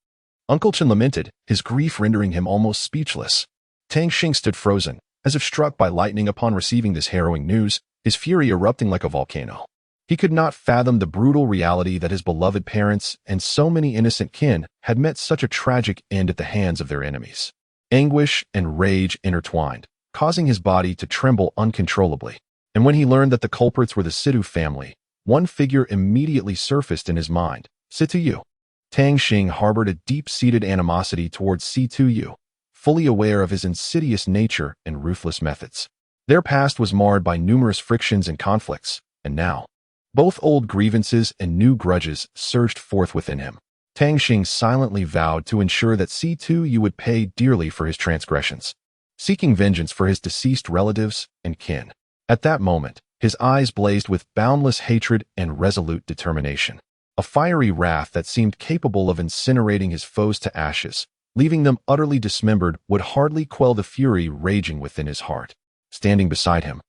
Uncle Chen lamented, his grief rendering him almost speechless. Tang Xing stood frozen, as if struck by lightning upon receiving this harrowing news, his fury erupting like a volcano. He could not fathom the brutal reality that his beloved parents and so many innocent kin had met such a tragic end at the hands of their enemies. Anguish and rage intertwined, causing his body to tremble uncontrollably. And when he learned that the culprits were the Sidu family, one figure immediately surfaced in his mind, Situ Yu. Tang Xing harbored a deep-seated animosity towards Situ Yu, fully aware of his insidious nature and ruthless methods. Their past was marred by numerous frictions and conflicts, and now, both old grievances and new grudges surged forth within him. Tang Xing silently vowed to ensure that Situ Yu would pay dearly for his transgressions. seeking vengeance for his deceased relatives and kin. At that moment, his eyes blazed with boundless hatred and resolute determination. A fiery wrath that seemed capable of incinerating his foes to ashes, leaving them utterly dismembered, would hardly quell the fury raging within his heart. Standing beside him,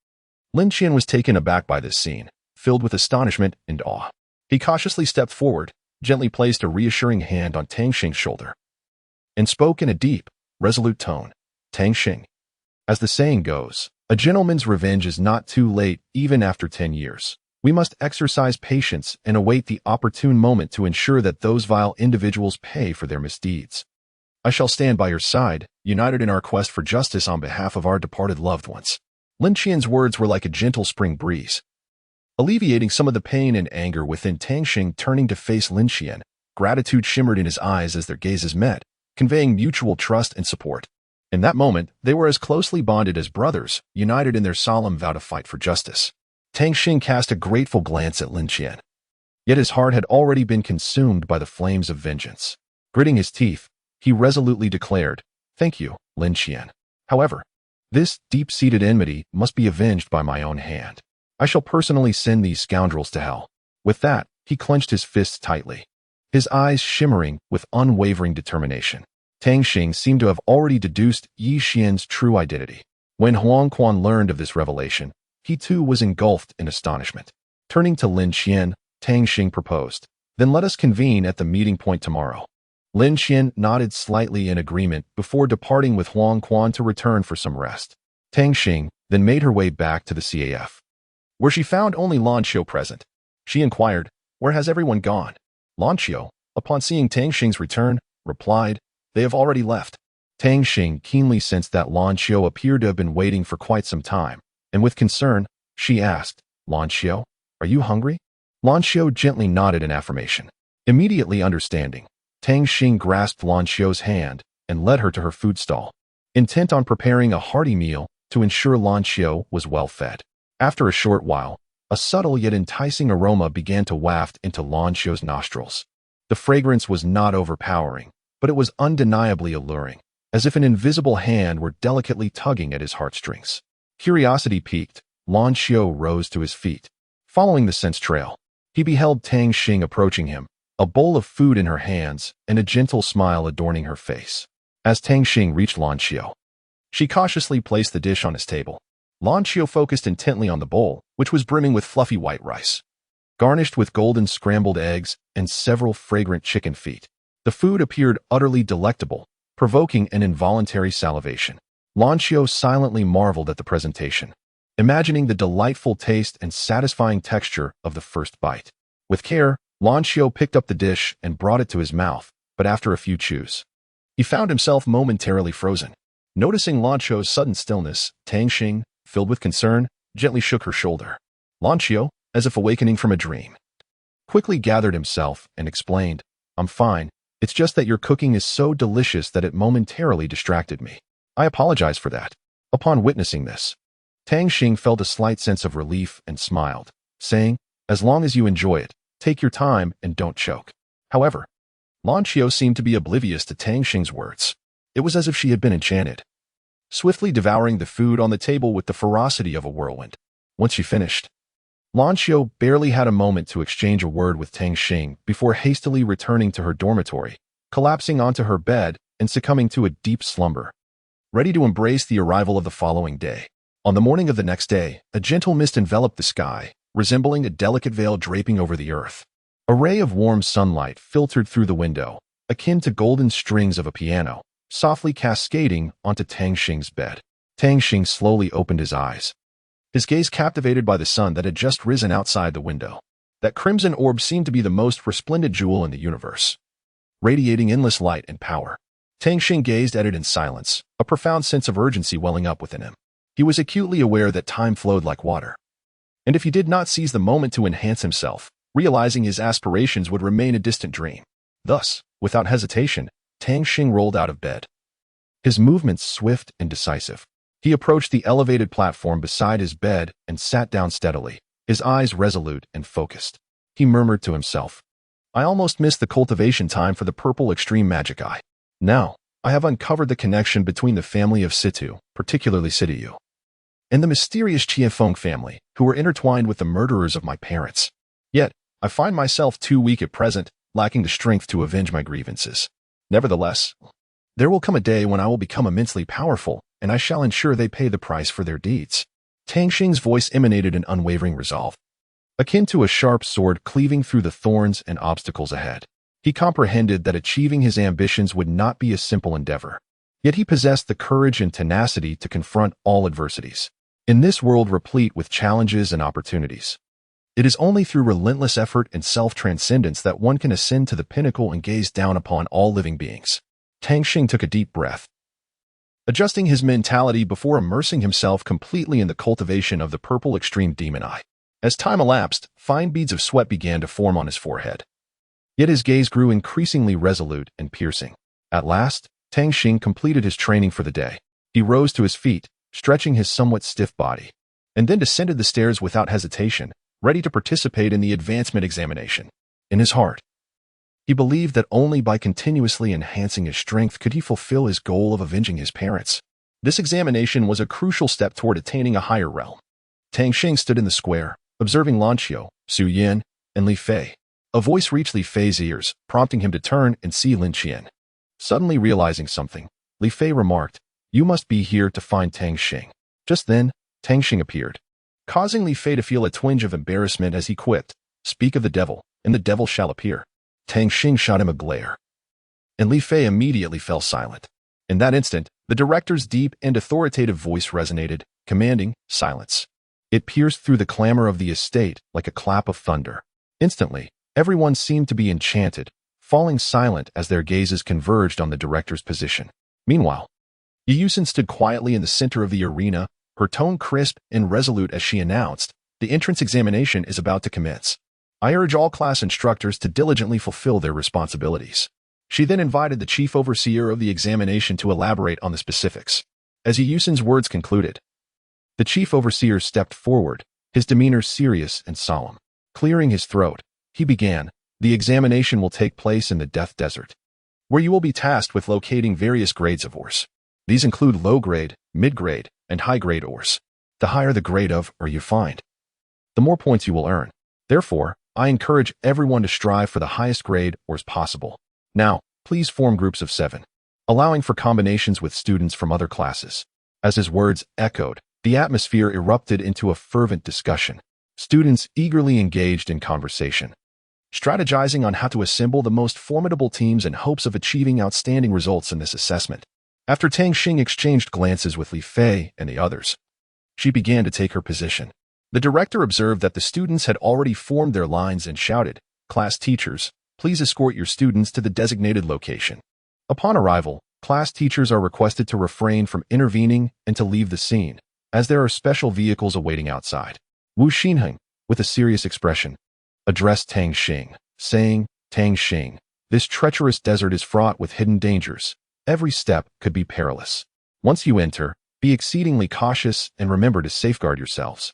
Lin Qian was taken aback by this scene, filled with astonishment and awe. He cautiously stepped forward, gently placed a reassuring hand on Tang Xing's shoulder, and spoke in a deep, resolute tone. Tang Xing, as the saying goes, a gentleman's revenge is not too late even after 10 years. We must exercise patience and await the opportune moment to ensure that those vile individuals pay for their misdeeds. I shall stand by your side, united in our quest for justice on behalf of our departed loved ones. Lin Qian's words were like a gentle spring breeze, alleviating some of the pain and anger within Tang Xing. Turning to face Lin Qian, gratitude shimmered in his eyes as their gazes met, conveying mutual trust and support. In that moment, they were as closely bonded as brothers, united in their solemn vow to fight for justice. Tang Xing cast a grateful glance at Lin Qian, yet his heart had already been consumed by the flames of vengeance. Gritting his teeth, he resolutely declared, "Thank you, Lin Qian. However, this deep-seated enmity must be avenged by my own hand. I shall personally send these scoundrels to hell." With that, he clenched his fists tightly, his eyes shimmering with unwavering determination. Tang Xing seemed to have already deduced Yi Xian's true identity. When Huang Quan learned of this revelation, he too was engulfed in astonishment. Turning to Lin Qian, Tang Xing proposed, "Then let us convene at the meeting point tomorrow." Lin Qian nodded slightly in agreement before departing with Huang Quan to return for some rest. Tang Xing then made her way back to the CAF, where she found only Lan Xiu present. She inquired, "Where has everyone gone?" Lan Xiu, upon seeing Tang Xing's return, replied, "They have already left." Tang Xing keenly sensed that Lan Xiu appeared to have been waiting for quite some time, and with concern, she asked, "Lan Xiu, are you hungry?" Lan Xiu gently nodded in affirmation. Immediately understanding, Tang Xing grasped Lan Xiu's hand and led her to her food stall, intent on preparing a hearty meal to ensure Lan Xiu was well fed. After a short while, a subtle yet enticing aroma began to waft into Lan Xiu's nostrils. The fragrance was not overpowering, but it was undeniably alluring, as if an invisible hand were delicately tugging at his heartstrings. Curiosity piqued, Lan Xiu rose to his feet. Following the scent trail, he beheld Tang Xing approaching him, a bowl of food in her hands and a gentle smile adorning her face. As Tang Xing reached Lan Xiu, she cautiously placed the dish on his table. Lan Xiu focused intently on the bowl, which was brimming with fluffy white rice, garnished with golden scrambled eggs and several fragrant chicken feet. The food appeared utterly delectable, provoking an involuntary salivation. Lan Xiu silently marveled at the presentation, imagining the delightful taste and satisfying texture of the first bite. With care, Lan Xiu picked up the dish and brought it to his mouth, but after a few chews, he found himself momentarily frozen. Noticing Lan Xiu's sudden stillness, Tang Xing, filled with concern, gently shook her shoulder. Lan Xiu, as if awakening from a dream, quickly gathered himself and explained, "I'm fine. It's just that your cooking is so delicious that it momentarily distracted me. I apologize for that." Upon witnessing this, Tang Xing felt a slight sense of relief and smiled, saying, "As long as you enjoy it, take your time and don't choke." However, Lan Xiu seemed to be oblivious to Tang Xing's words. It was as if she had been enchanted, swiftly devouring the food on the table with the ferocity of a whirlwind. Once she finished, Lan Xiu barely had a moment to exchange a word with Tang Xing before hastily returning to her dormitory, collapsing onto her bed and succumbing to a deep slumber, ready to embrace the arrival of the following day. On the morning of the next day, a gentle mist enveloped the sky, resembling a delicate veil draping over the earth. A ray of warm sunlight filtered through the window, akin to golden strings of a piano, softly cascading onto Tang Xing's bed. Tang Xing slowly opened his eyes, his gaze captivated by the sun that had just risen outside the window. That crimson orb seemed to be the most resplendent jewel in the universe, radiating endless light and power. Tang Xing gazed at it in silence, a profound sense of urgency welling up within him. He was acutely aware that time flowed like water, and if he did not seize the moment to enhance himself, realizing his aspirations would remain a distant dream. Thus, without hesitation, Tang Xing rolled out of bed, his movements swift and decisive. He approached the elevated platform beside his bed and sat down steadily, his eyes resolute and focused. He murmured to himself, "I almost missed the cultivation time for the purple extreme magic eye. Now, I have uncovered the connection between the family of Situ, particularly Situ, and the mysterious Chiafeng family, who were intertwined with the murderers of my parents. Yet, I find myself too weak at present, lacking the strength to avenge my grievances. Nevertheless, there will come a day when I will become immensely powerful, and I shall ensure they pay the price for their deeds. Tang Xing's voice emanated an unwavering resolve, akin to a sharp sword cleaving through the thorns and obstacles ahead. He comprehended that achieving his ambitions would not be a simple endeavor. Yet he possessed the courage and tenacity to confront all adversities. In this world replete with challenges and opportunities, it is only through relentless effort and self-transcendence that one can ascend to the pinnacle and gaze down upon all living beings. Tang Xing took a deep breath, adjusting his mentality before immersing himself completely in the cultivation of the purple extreme demon eye. As time elapsed, fine beads of sweat began to form on his forehead. Yet his gaze grew increasingly resolute and piercing. At last, Tang Xing completed his training for the day. He rose to his feet, stretching his somewhat stiff body, and then descended the stairs without hesitation, ready to participate in the advancement examination. In his heart, he believed that only by continuously enhancing his strength could he fulfill his goal of avenging his parents. This examination was a crucial step toward attaining a higher realm. Tang Xing stood in the square, observing Lan Qiu, Su Yin, and Li Fei. A voice reached Li Fei's ears, prompting him to turn and see Lin Qian. Suddenly realizing something, Li Fei remarked, "You must be here to find Tang Xing." Just then, Tang Xing appeared, causing Li Fei to feel a twinge of embarrassment as he quipped, "Speak of the devil, and the devil shall appear." Tang Xing shot him a glare, and Li Fei immediately fell silent. In that instant, the director's deep and authoritative voice resonated, commanding silence. It pierced through the clamor of the estate like a clap of thunder. Instantly, everyone seemed to be enchanted, falling silent as their gazes converged on the director's position. Meanwhile, Yusin stood quietly in the center of the arena, her tone crisp and resolute as she announced, "The entrance examination is about to commence. I urge all class instructors to diligently fulfill their responsibilities." She then invited the chief overseer of the examination to elaborate on the specifics. As Yusin's words concluded, the chief overseer stepped forward, his demeanor serious and solemn. Clearing his throat, he began, "The examination will take place in the Death Desert, where you will be tasked with locating various grades of ores. These include low-grade, mid-grade, and high-grade ores. The higher the grade of ore you find, the more points you will earn. Therefore, I encourage everyone to strive for the highest grade ores possible. Now, please form groups of 7, allowing for combinations with students from other classes." As his words echoed, the atmosphere erupted into a fervent discussion. Students eagerly engaged in conversation, strategizing on how to assemble the most formidable teams in hopes of achieving outstanding results in this assessment. After Tang Xing exchanged glances with Li Fei and the others, she began to take her position. The director observed that the students had already formed their lines and shouted, "Class teachers, please escort your students to the designated location." Upon arrival, class teachers are requested to refrain from intervening and to leave the scene, as there are special vehicles awaiting outside. Wu Xinheng, with a serious expression, addressed Tang Xing, saying, "Tang Xing, this treacherous desert is fraught with hidden dangers. Every step could be perilous. Once you enter, be exceedingly cautious and remember to safeguard yourselves."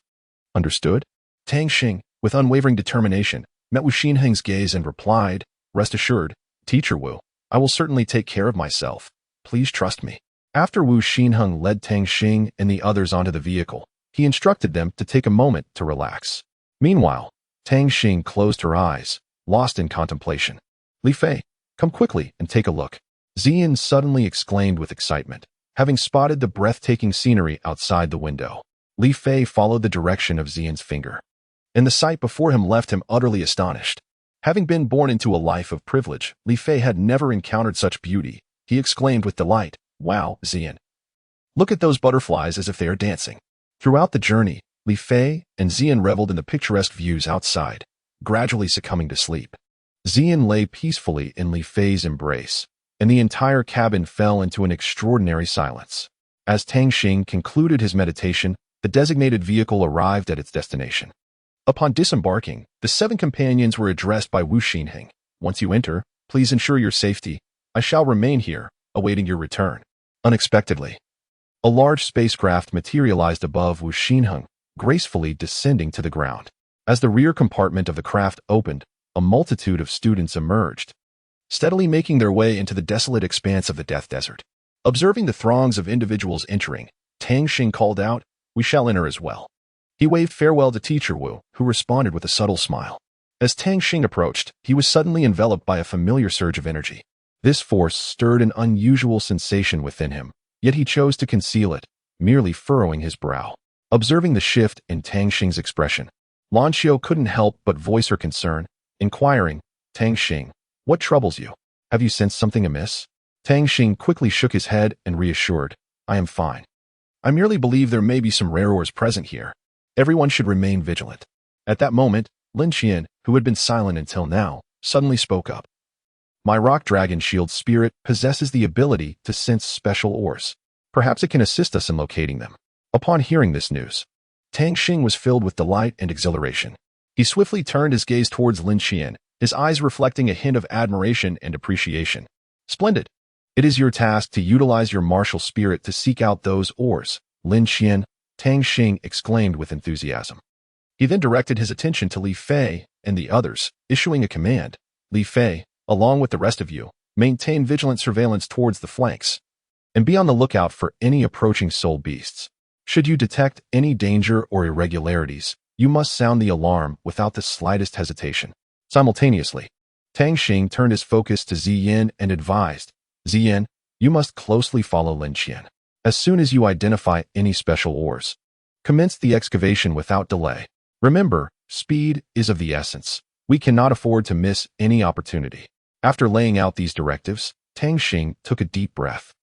"Understood?" Tang Xing, with unwavering determination, met Wu Xinheng's gaze and replied, "Rest assured, Teacher Wu, I will certainly take care of myself. Please trust me." After Wu Xinheng led Tang Xing and the others onto the vehicle, he instructed them to take a moment to relax. Meanwhile, Tang Xing closed her eyes, lost in contemplation. "Li Fei, come quickly and take a look," Zian suddenly exclaimed with excitement, having spotted the breathtaking scenery outside the window. Li Fei followed the direction of Zian's finger, and the sight before him left him utterly astonished. Having been born into a life of privilege, Li Fei had never encountered such beauty. He exclaimed with delight, "Wow, Zian! Look at those butterflies as if they are dancing." Throughout the journey, Li Fei and Zian reveled in the picturesque views outside, gradually succumbing to sleep. Zian lay peacefully in Li Fei's embrace, and the entire cabin fell into an extraordinary silence. As Tang Xing concluded his meditation, the designated vehicle arrived at its destination. Upon disembarking, the 7 companions were addressed by Wu Xinheng. "Once you enter, please ensure your safety. I shall remain here, awaiting your return." Unexpectedly, a large spacecraft materialized above Wu Xinheng, gracefully descending to the ground. As the rear compartment of the craft opened, a multitude of students emerged, steadily making their way into the desolate expanse of the Death Desert. Observing the throngs of individuals entering, Tang Xing called out, "We shall enter as well." He waved farewell to Teacher Wu, who responded with a subtle smile. As Tang Xing approached, he was suddenly enveloped by a familiar surge of energy. This force stirred an unusual sensation within him, yet he chose to conceal it, merely furrowing his brow. Observing the shift in Tang Xing's expression, Lan Xiao couldn't help but voice her concern, inquiring, "Tang Xing, what troubles you? Have you sensed something amiss?" Tang Xing quickly shook his head and reassured, "I am fine. I merely believe there may be some rare ores present here. Everyone should remain vigilant." At that moment, Lin Qian, who had been silent until now, suddenly spoke up. "My rock dragon shield spirit possesses the ability to sense special ores. Perhaps it can assist us in locating them." Upon hearing this news, Tang Xing was filled with delight and exhilaration. He swiftly turned his gaze towards Lin Qian, his eyes reflecting a hint of admiration and appreciation. "Splendid. It is your task to utilize your martial spirit to seek out those ores, Lin Qian," Tang Xing exclaimed with enthusiasm. He then directed his attention to Li Fei and the others, issuing a command. "Li Fei, along with the rest of you, maintain vigilant surveillance towards the flanks, and be on the lookout for any approaching soul beasts. Should you detect any danger or irregularities, you must sound the alarm without the slightest hesitation." Simultaneously, Tang Xing turned his focus to Ziyin and advised, "Ziyin, you must closely follow Lin Qian. As soon as you identify any special ores, commence the excavation without delay. Remember, speed is of the essence. We cannot afford to miss any opportunity." After laying out these directives, Tang Xing took a deep breath.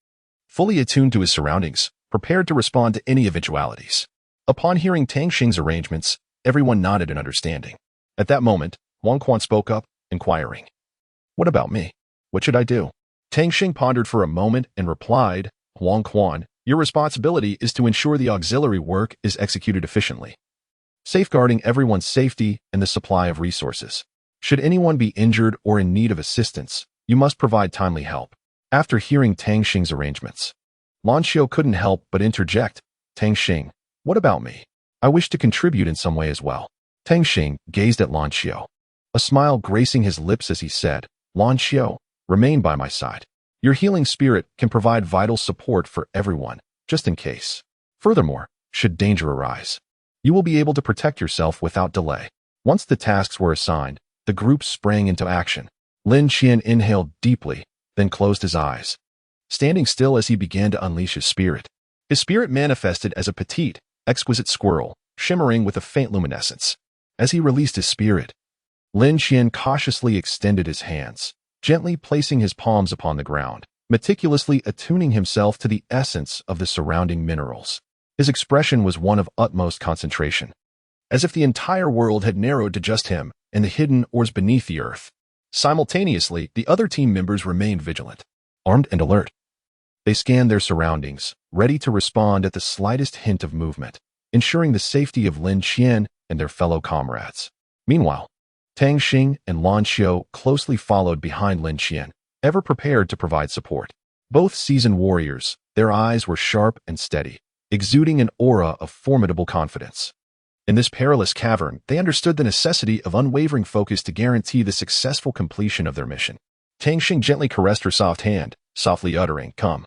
Fully attuned to his surroundings, prepared to respond to any eventualities. Upon hearing Tang Xing's arrangements, everyone nodded in understanding. At that moment, Huang Quan spoke up, inquiring, "What about me? What should I do?" Tang Xing pondered for a moment and replied, "Huang Quan, your responsibility is to ensure the auxiliary work is executed efficiently, safeguarding everyone's safety and the supply of resources. Should anyone be injured or in need of assistance, you must provide timely help." After hearing Tang Xing's arrangements, Lan Xiao couldn't help but interject, "Tang Xing, what about me? I wish to contribute in some way as well." Tang Xing gazed at Lan Xiao, a smile gracing his lips as he said, "Lan Xiao, remain by my side. Your healing spirit can provide vital support for everyone, just in case. Furthermore, should danger arise, you will be able to protect yourself without delay." Once the tasks were assigned, the group sprang into action. Lin Qian inhaled deeply, then closed his eyes, standing still as he began to unleash his spirit. His spirit manifested as a petite, exquisite squirrel, shimmering with a faint luminescence. As he released his spirit, Lin Qian cautiously extended his hands, gently placing his palms upon the ground, meticulously attuning himself to the essence of the surrounding minerals. His expression was one of utmost concentration, as if the entire world had narrowed to just him and the hidden ores beneath the earth. Simultaneously, the other team members remained vigilant, armed and alert. They scanned their surroundings, ready to respond at the slightest hint of movement, ensuring the safety of Lin Qian and their fellow comrades. Meanwhile, Tang Xing and Lan Xiao closely followed behind Lin Qian, ever prepared to provide support. Both seasoned warriors, their eyes were sharp and steady, exuding an aura of formidable confidence. In this perilous cavern, they understood the necessity of unwavering focus to guarantee the successful completion of their mission. Tang Xing gently caressed her soft hand, softly uttering, "Come.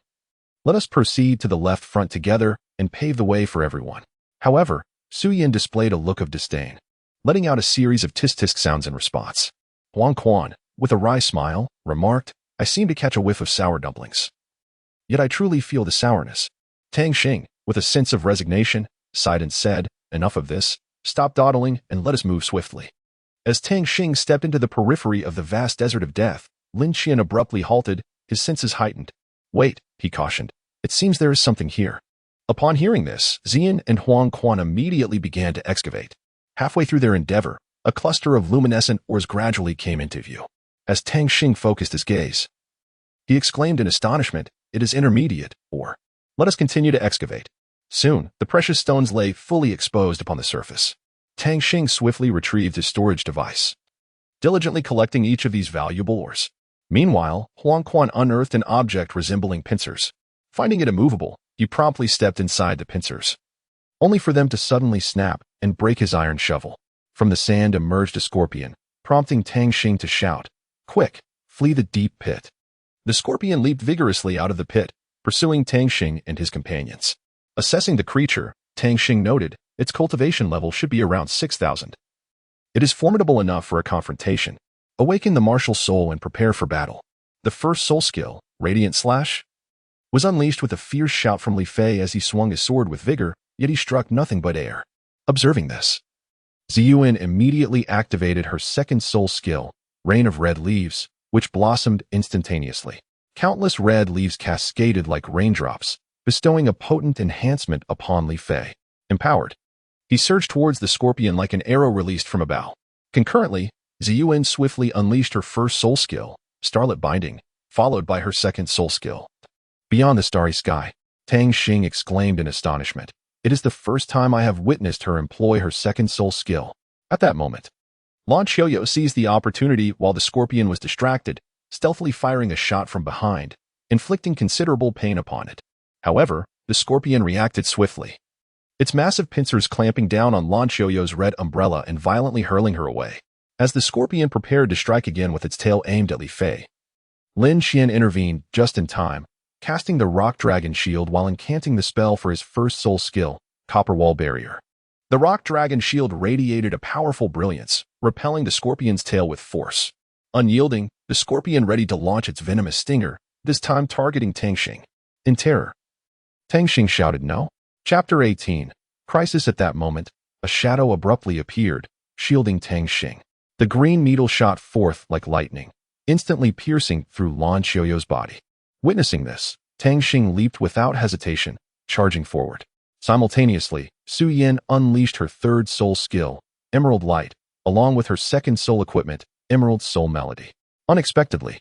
Let us proceed to the left front together and pave the way for everyone." However, Su Yin displayed a look of disdain, letting out a series of tisk-tisk sounds in response. Huang Quan, with a wry smile, remarked, "I seem to catch a whiff of sour dumplings. Yet I truly feel the sourness." Tang Xing, with a sense of resignation, sighed and said, "Enough of this. Stop dawdling and let us move swiftly." As Tang Xing stepped into the periphery of the vast desert of death, Lin Qian abruptly halted, his senses heightened. "Wait," he cautioned. "It seems there is something here." Upon hearing this, Ziyin and Huang Quan immediately began to excavate. Halfway through their endeavor, a cluster of luminescent ores gradually came into view. As Tang Xing focused his gaze, he exclaimed in astonishment, "It is intermediate ore. Let us continue to excavate." Soon, the precious stones lay fully exposed upon the surface. Tang Xing swiftly retrieved his storage device, diligently collecting each of these valuable ores. Meanwhile, Huang Quan unearthed an object resembling pincers. Finding it immovable, he promptly stepped inside the pincers, only for them to suddenly snap and break his iron shovel. From the sand emerged a scorpion, prompting Tang Xing to shout, "Quick, flee the deep pit. The scorpion leaped vigorously out of the pit, pursuing Tang Xing and his companions. Assessing the creature, Tang Xing noted, its cultivation level should be around 6,000. It is formidable enough for a confrontation. Awaken the martial soul and prepare for battle. The first soul skill, Radiant Slash, was unleashed with a fierce shout from Li Fei as he swung his sword with vigor, yet he struck nothing but air. Observing this, Ziyuan immediately activated her second soul skill, Rain of Red Leaves, which blossomed instantaneously. Countless red leaves cascaded like raindrops, bestowing a potent enhancement upon Li Fei. Empowered, he surged towards the scorpion like an arrow released from a bow. Concurrently, Ziyuan swiftly unleashed her first soul skill, Starlit Binding, followed by her second soul skill. Beyond the starry sky, Tang Xing exclaimed in astonishment. It is the first time I have witnessed her employ her second soul skill. At that moment, Lan Qiuyo seized the opportunity while the scorpion was distracted, stealthily firing a shot from behind, inflicting considerable pain upon it. However, the scorpion reacted swiftly, its massive pincers clamping down on Lan Qiuyo's red umbrella and violently hurling her away. As the scorpion prepared to strike again with its tail aimed at Li Fei, Lin Qian intervened just in time, casting the Rock Dragon Shield while incanting the spell for his first soul skill, Copper Wall Barrier. The Rock Dragon Shield radiated a powerful brilliance, repelling the scorpion's tail with force. Unyielding, the scorpion ready to launch its venomous stinger, this time targeting Tang Xing. In terror, Tang Xing shouted no. Chapter 18. Crisis. At that moment, a shadow abruptly appeared, shielding Tang Xing. The green needle shot forth like lightning, instantly piercing through Lan Qiuyo's body. Witnessing this, Tang Xing leaped without hesitation, charging forward. Simultaneously, Su Yin unleashed her third soul skill, Emerald Light, along with her second soul equipment, Emerald Soul Melody. Unexpectedly,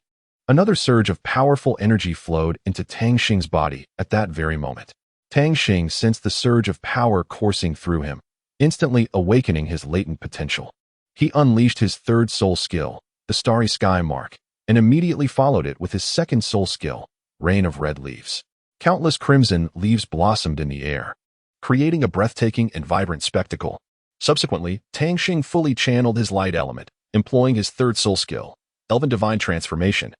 another surge of powerful energy flowed into Tang Xing's body at that very moment. Tang Xing sensed the surge of power coursing through him, instantly awakening his latent potential. He unleashed his third soul skill, the Starry Sky Mark, and immediately followed it with his second soul skill, Rain of Red Leaves. Countless crimson leaves blossomed in the air, creating a breathtaking and vibrant spectacle. Subsequently, Tang Xing fully channeled his light element, employing his third soul skill, Elven Divine Transformation,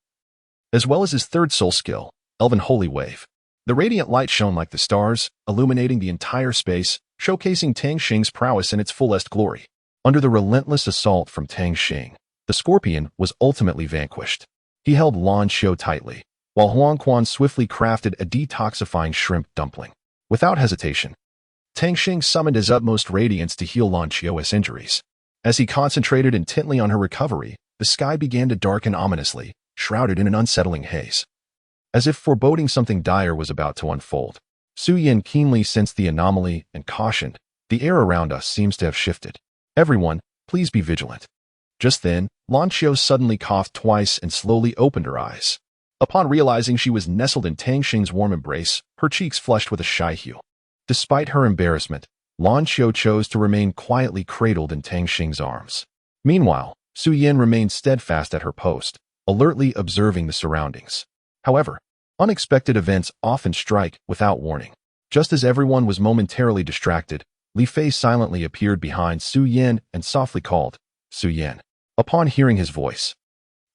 as well as his third soul skill, Elven Holy Wave. The radiant light shone like the stars, illuminating the entire space, showcasing Tang Xing's prowess in its fullest glory. Under the relentless assault from Tang Xing, the scorpion was ultimately vanquished. He held Lan Qiu tightly, while Huang Quan swiftly crafted a detoxifying shrimp dumpling. Without hesitation, Tang Xing summoned his utmost radiance to heal Lan Qiu's injuries. As he concentrated intently on her recovery, the sky began to darken ominously, shrouded in an unsettling haze. As if foreboding something dire was about to unfold, Su Yin keenly sensed the anomaly and cautioned, "The air around us seems to have shifted. Everyone, please be vigilant." Just then, Lan Qiu suddenly coughed twice and slowly opened her eyes. Upon realizing she was nestled in Tang Xing's warm embrace, her cheeks flushed with a shy hue. Despite her embarrassment, Lan Qiu chose to remain quietly cradled in Tang Xing's arms. Meanwhile, Su Yin remained steadfast at her post, alertly observing the surroundings. However, unexpected events often strike without warning. Just as everyone was momentarily distracted, Li Fei silently appeared behind Su Yin and softly called, "Su Yin." Upon hearing his voice,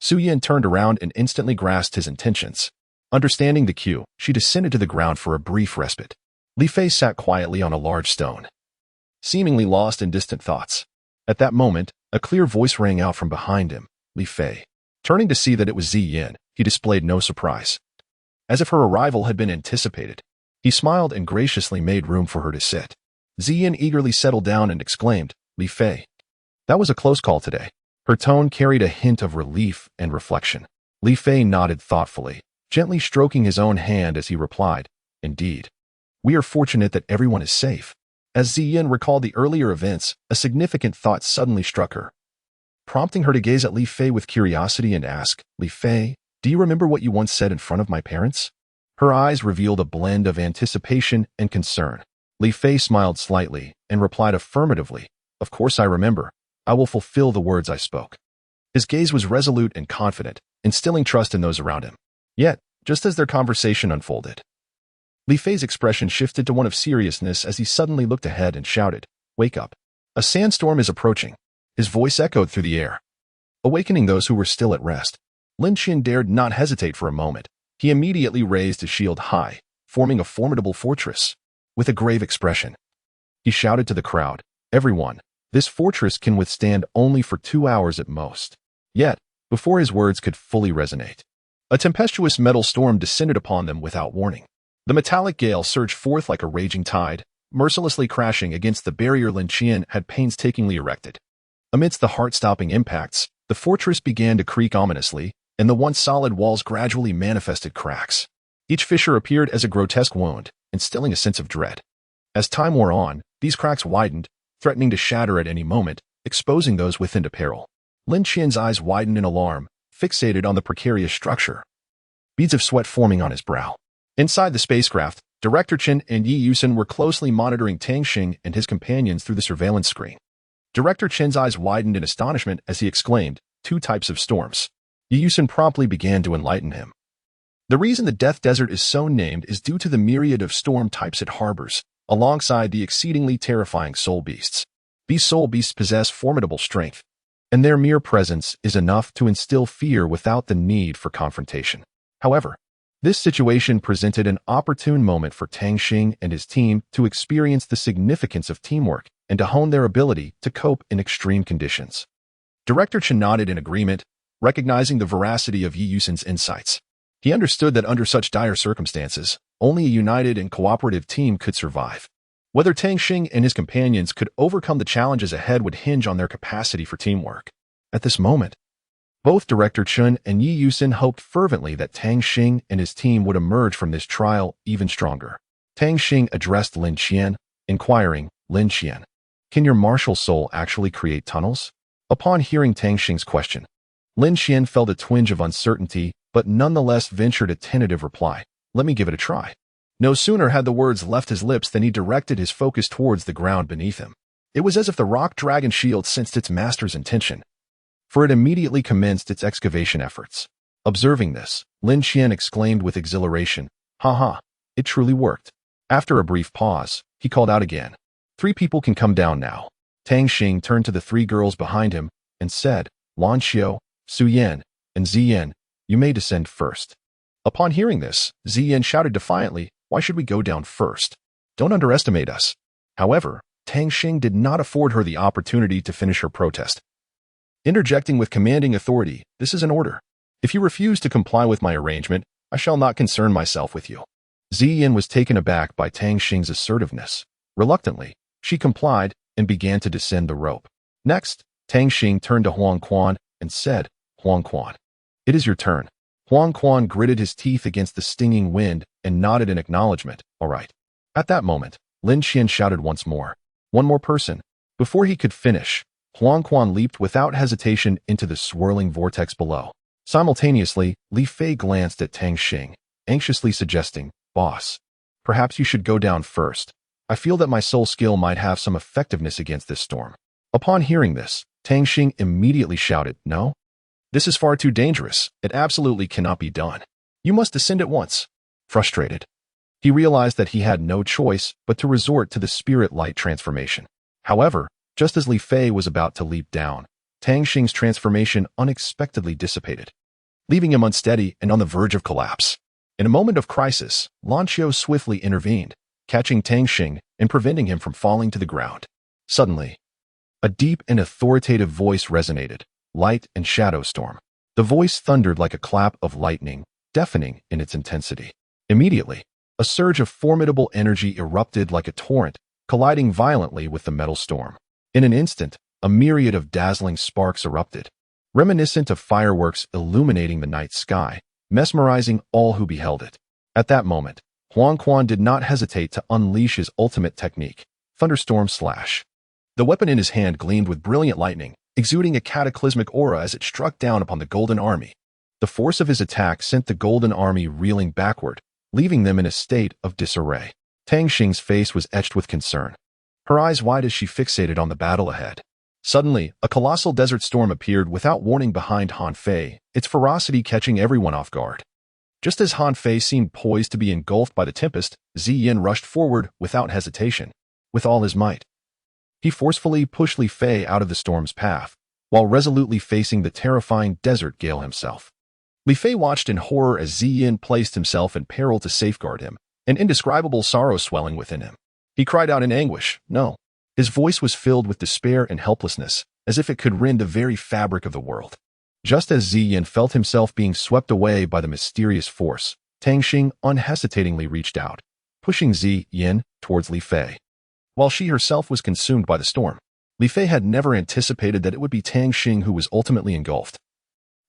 Su Yin turned around and instantly grasped his intentions. Understanding the cue, she descended to the ground for a brief respite. Li Fei sat quietly on a large stone, seemingly lost in distant thoughts. At that moment, a clear voice rang out from behind him, "Li Fei." Turning to see that it was Ziyin, he displayed no surprise. As if her arrival had been anticipated, he smiled and graciously made room for her to sit. Ziyin eagerly settled down and exclaimed, "Li Fei, that was a close call today." Her tone carried a hint of relief and reflection. Li Fei nodded thoughtfully, gently stroking his own hand as he replied, "Indeed. We are fortunate that everyone is safe." As Ziyin recalled the earlier events, a significant thought suddenly struck her, prompting her to gaze at Li Fei with curiosity and ask, "Li Fei, do you remember what you once said in front of my parents?" Her eyes revealed a blend of anticipation and concern. Li Fei smiled slightly and replied affirmatively, "Of course I remember. I will fulfill the words I spoke." His gaze was resolute and confident, instilling trust in those around him. Yet, just as their conversation unfolded, Li Fei's expression shifted to one of seriousness as he suddenly looked ahead and shouted, "Wake up. A sandstorm is approaching." His voice echoed through the air, awakening those who were still at rest. Lin Qian dared not hesitate for a moment. He immediately raised his shield high, forming a formidable fortress. With a grave expression, he shouted to the crowd, "Everyone, this fortress can withstand only for 2 hours at most." Yet, before his words could fully resonate, a tempestuous metal storm descended upon them without warning. The metallic gale surged forth like a raging tide, mercilessly crashing against the barrier Lin Qian had painstakingly erected. Amidst the heart-stopping impacts, the fortress began to creak ominously, and the once solid walls gradually manifested cracks. Each fissure appeared as a grotesque wound, instilling a sense of dread. As time wore on, these cracks widened, threatening to shatter at any moment, exposing those within to peril. Lin Qian's eyes widened in alarm, fixated on the precarious structure, beads of sweat forming on his brow. Inside the spacecraft, Director Chen and Yi Yusen were closely monitoring Tang Xing and his companions through the surveillance screen. Director Chen's eyes widened in astonishment as he exclaimed, "2 types of storms." Yi Yusen promptly began to enlighten him. The reason the Death Desert is so named is due to the myriad of storm types it harbors, alongside the exceedingly terrifying soul beasts. These soul beasts possess formidable strength, and their mere presence is enough to instill fear without the need for confrontation. However, this situation presented an opportune moment for Tang Xing and his team to experience the significance of teamwork and to hone their ability to cope in extreme conditions. Director Chen nodded in agreement, recognizing the veracity of Yi Yusen's insights. He understood that under such dire circumstances, only a united and cooperative team could survive. Whether Tang Xing and his companions could overcome the challenges ahead would hinge on their capacity for teamwork. At this moment, both Director Chen and Yi Yusen hoped fervently that Tang Xing and his team would emerge from this trial even stronger. Tang Xing addressed Lin Qian, inquiring, "Lin Qian, can your martial soul actually create tunnels?" Upon hearing Tang Xing's question, Lin Qian felt a twinge of uncertainty, but nonetheless ventured a tentative reply, "Let me give it a try." No sooner had the words left his lips than he directed his focus towards the ground beneath him. It was as if the rock dragon shield sensed its master's intention, for it immediately commenced its excavation efforts. Observing this, Lin Qian exclaimed with exhilaration, "Ha! It truly worked." After a brief pause, he called out again, "3 people can come down now." Tang Xing turned to the 3 girls behind him and said, "Lan Xiu, Su Yan, and Ziyan, you may descend first." Upon hearing this, Ziyan shouted defiantly, "Why should we go down first? Don't underestimate us." However, Tang Xing did not afford her the opportunity to finish her protest. Interjecting with commanding authority, "This is an order. If you refuse to comply with my arrangement, I shall not concern myself with you." Ziyan was taken aback by Tang Xing's assertiveness. Reluctantly, she complied and began to descend the rope. Next, Tang Xing turned to Huang Quan and said, "Huang Quan, it is your turn." Huang Quan gritted his teeth against the stinging wind and nodded in acknowledgement, "All right." At that moment, Lin Qian shouted once more, "One more person." Before he could finish, Huang Quan leaped without hesitation into the swirling vortex below. Simultaneously, Li Fei glanced at Tang Xing, anxiously suggesting, "Boss, perhaps you should go down first. I feel that my soul skill might have some effectiveness against this storm." Upon hearing this, Tang Xing immediately shouted, "No. This is far too dangerous. It absolutely cannot be done. You must descend at once." Frustrated, he realized that he had no choice but to resort to the spirit light transformation. However, just as Li Fei was about to leap down, Tang Xing's transformation unexpectedly dissipated, leaving him unsteady and on the verge of collapse. In a moment of crisis, Lan Xiu swiftly intervened, catching Tang Xing and preventing him from falling to the ground. Suddenly, a deep and authoritative voice resonated, "Light and shadow storm." The voice thundered like a clap of lightning, deafening in its intensity. Immediately, a surge of formidable energy erupted like a torrent, colliding violently with the metal storm. In an instant, a myriad of dazzling sparks erupted, reminiscent of fireworks illuminating the night sky, mesmerizing all who beheld it. At that moment, Huang Quan did not hesitate to unleash his ultimate technique, Thunderstorm Slash. The weapon in his hand gleamed with brilliant lightning, exuding a cataclysmic aura as it struck down upon the Golden Army. The force of his attack sent the Golden Army reeling backward, leaving them in a state of disarray. Tang Xing's face was etched with concern, her eyes wide as she fixated on the battle ahead. Suddenly, a colossal desert storm appeared without warning behind Han Fei, its ferocity catching everyone off guard. Just as Han Fei seemed poised to be engulfed by the tempest, Ziyan rushed forward without hesitation. With all his might, he forcefully pushed Li Fei out of the storm's path, while resolutely facing the terrifying desert gale himself. Li Fei watched in horror as Ziyin placed himself in peril to safeguard him, an indescribable sorrow swelling within him. He cried out in anguish, no. His voice was filled with despair and helplessness, as if it could rend the very fabric of the world. Just as Ziyin felt himself being swept away by the mysterious force, Tang Xing unhesitatingly reached out, pushing Ziyin towards Li Fei. While she herself was consumed by the storm, Li Fei had never anticipated that it would be Tang Xing who was ultimately engulfed.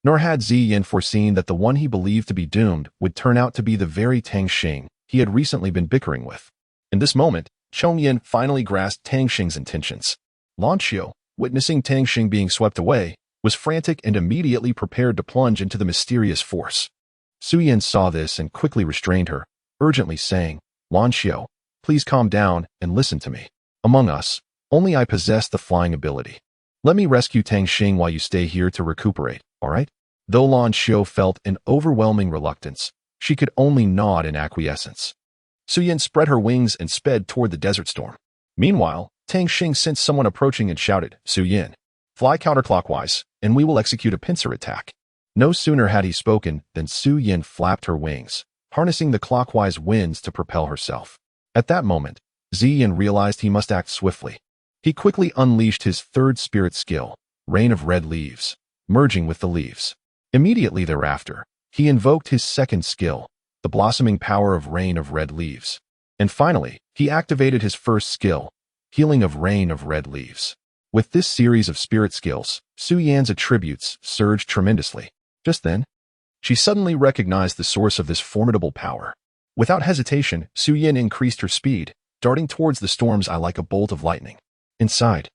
Nor had Ziyin foreseen that the one he believed to be doomed would turn out to be the very Tang Xing he had recently been bickering with. In this moment, Chongyan finally grasped Tang Xing's intentions. Lan Xiu, witnessing Tang Xing being swept away, was frantic and immediately prepared to plunge into the mysterious force. Su Yan saw this and quickly restrained her, urgently saying, Lan Xiu, please calm down and listen to me. Among us, only I possess the flying ability. Let me rescue Tang Xing while you stay here to recuperate, all right? Though Lan Xiu felt an overwhelming reluctance, she could only nod in acquiescence. Su Yan spread her wings and sped toward the desert storm. Meanwhile, Tang Xing sensed someone approaching and shouted, Su Yan, fly counterclockwise, and we will execute a pincer attack. No sooner had he spoken than Su Yan flapped her wings, harnessing the clockwise winds to propel herself. At that moment, Ziyin realized he must act swiftly. He quickly unleashed his third spirit skill, Rain of Red Leaves, merging with the leaves. Immediately thereafter, he invoked his second skill, the blossoming power of Rain of Red Leaves. And finally, he activated his first skill, Healing of Rain of Red Leaves. With this series of spirit skills, Su Yan's attributes surged tremendously. Just then, she suddenly recognized the source of this formidable power. Without hesitation, Su Yan increased her speed, darting towards the storm's eye like a bolt of lightning. Inside,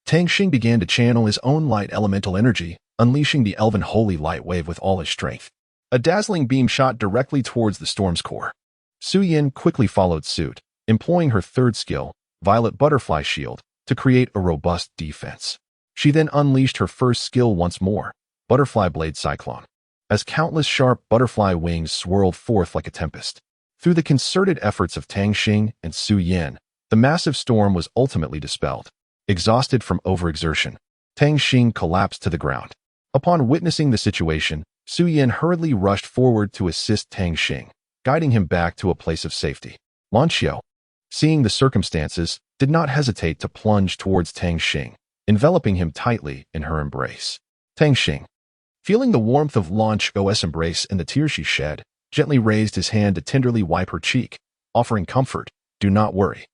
Tang Xing began to channel his own light elemental energy, unleashing the elven holy light wave with all his strength. A dazzling beam shot directly towards the storm's core. Su Yan quickly followed suit, employing her third skill, Violet Butterfly Shield, to create a robust defense. She then unleashed her first skill once more, Butterfly Blade Cyclone, as countless sharp butterfly wings swirled forth like a tempest. Through the concerted efforts of Tang Xing and Su Yan, the massive storm was ultimately dispelled. Exhausted from overexertion, Tang Xing collapsed to the ground. Upon witnessing the situation, Su Yan hurriedly rushed forward to assist Tang Xing, guiding him back to a place of safety. Lan Xiu, seeing the circumstances, did not hesitate to plunge towards Tang Xing, enveloping him tightly in her embrace. Tang Xing, feeling the warmth of Lan Xiu's embrace and the tears she shed, gently raised his hand to tenderly wipe her cheek, offering comfort. Do not worry.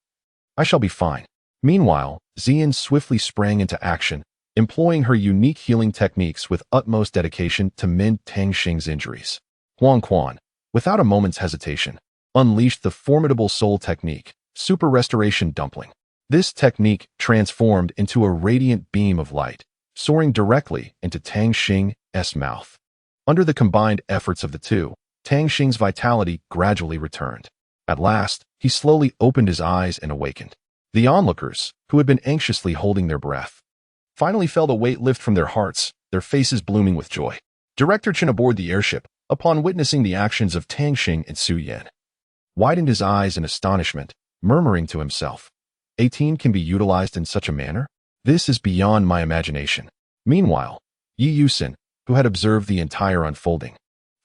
I shall be fine. Meanwhile, Ziyin swiftly sprang into action, employing her unique healing techniques with utmost dedication to mend Tang Xing's injuries. Huang Quan, without a moment's hesitation, unleashed the formidable soul technique, Super Restoration Dumpling. This technique transformed into a radiant beam of light, soaring directly into Tang Xing's mouth. Under the combined efforts of the two, Tang Xing's vitality gradually returned. At last, he slowly opened his eyes and awakened. The onlookers, who had been anxiously holding their breath, finally felt a weight lift from their hearts, their faces blooming with joy. Director Chen aboard the airship, upon witnessing the actions of Tang Xing and Su Yan, widened his eyes in astonishment, murmuring to himself, 18 can be utilized in such a manner? This is beyond my imagination. Meanwhile, Yi Yusin, who had observed the entire unfolding,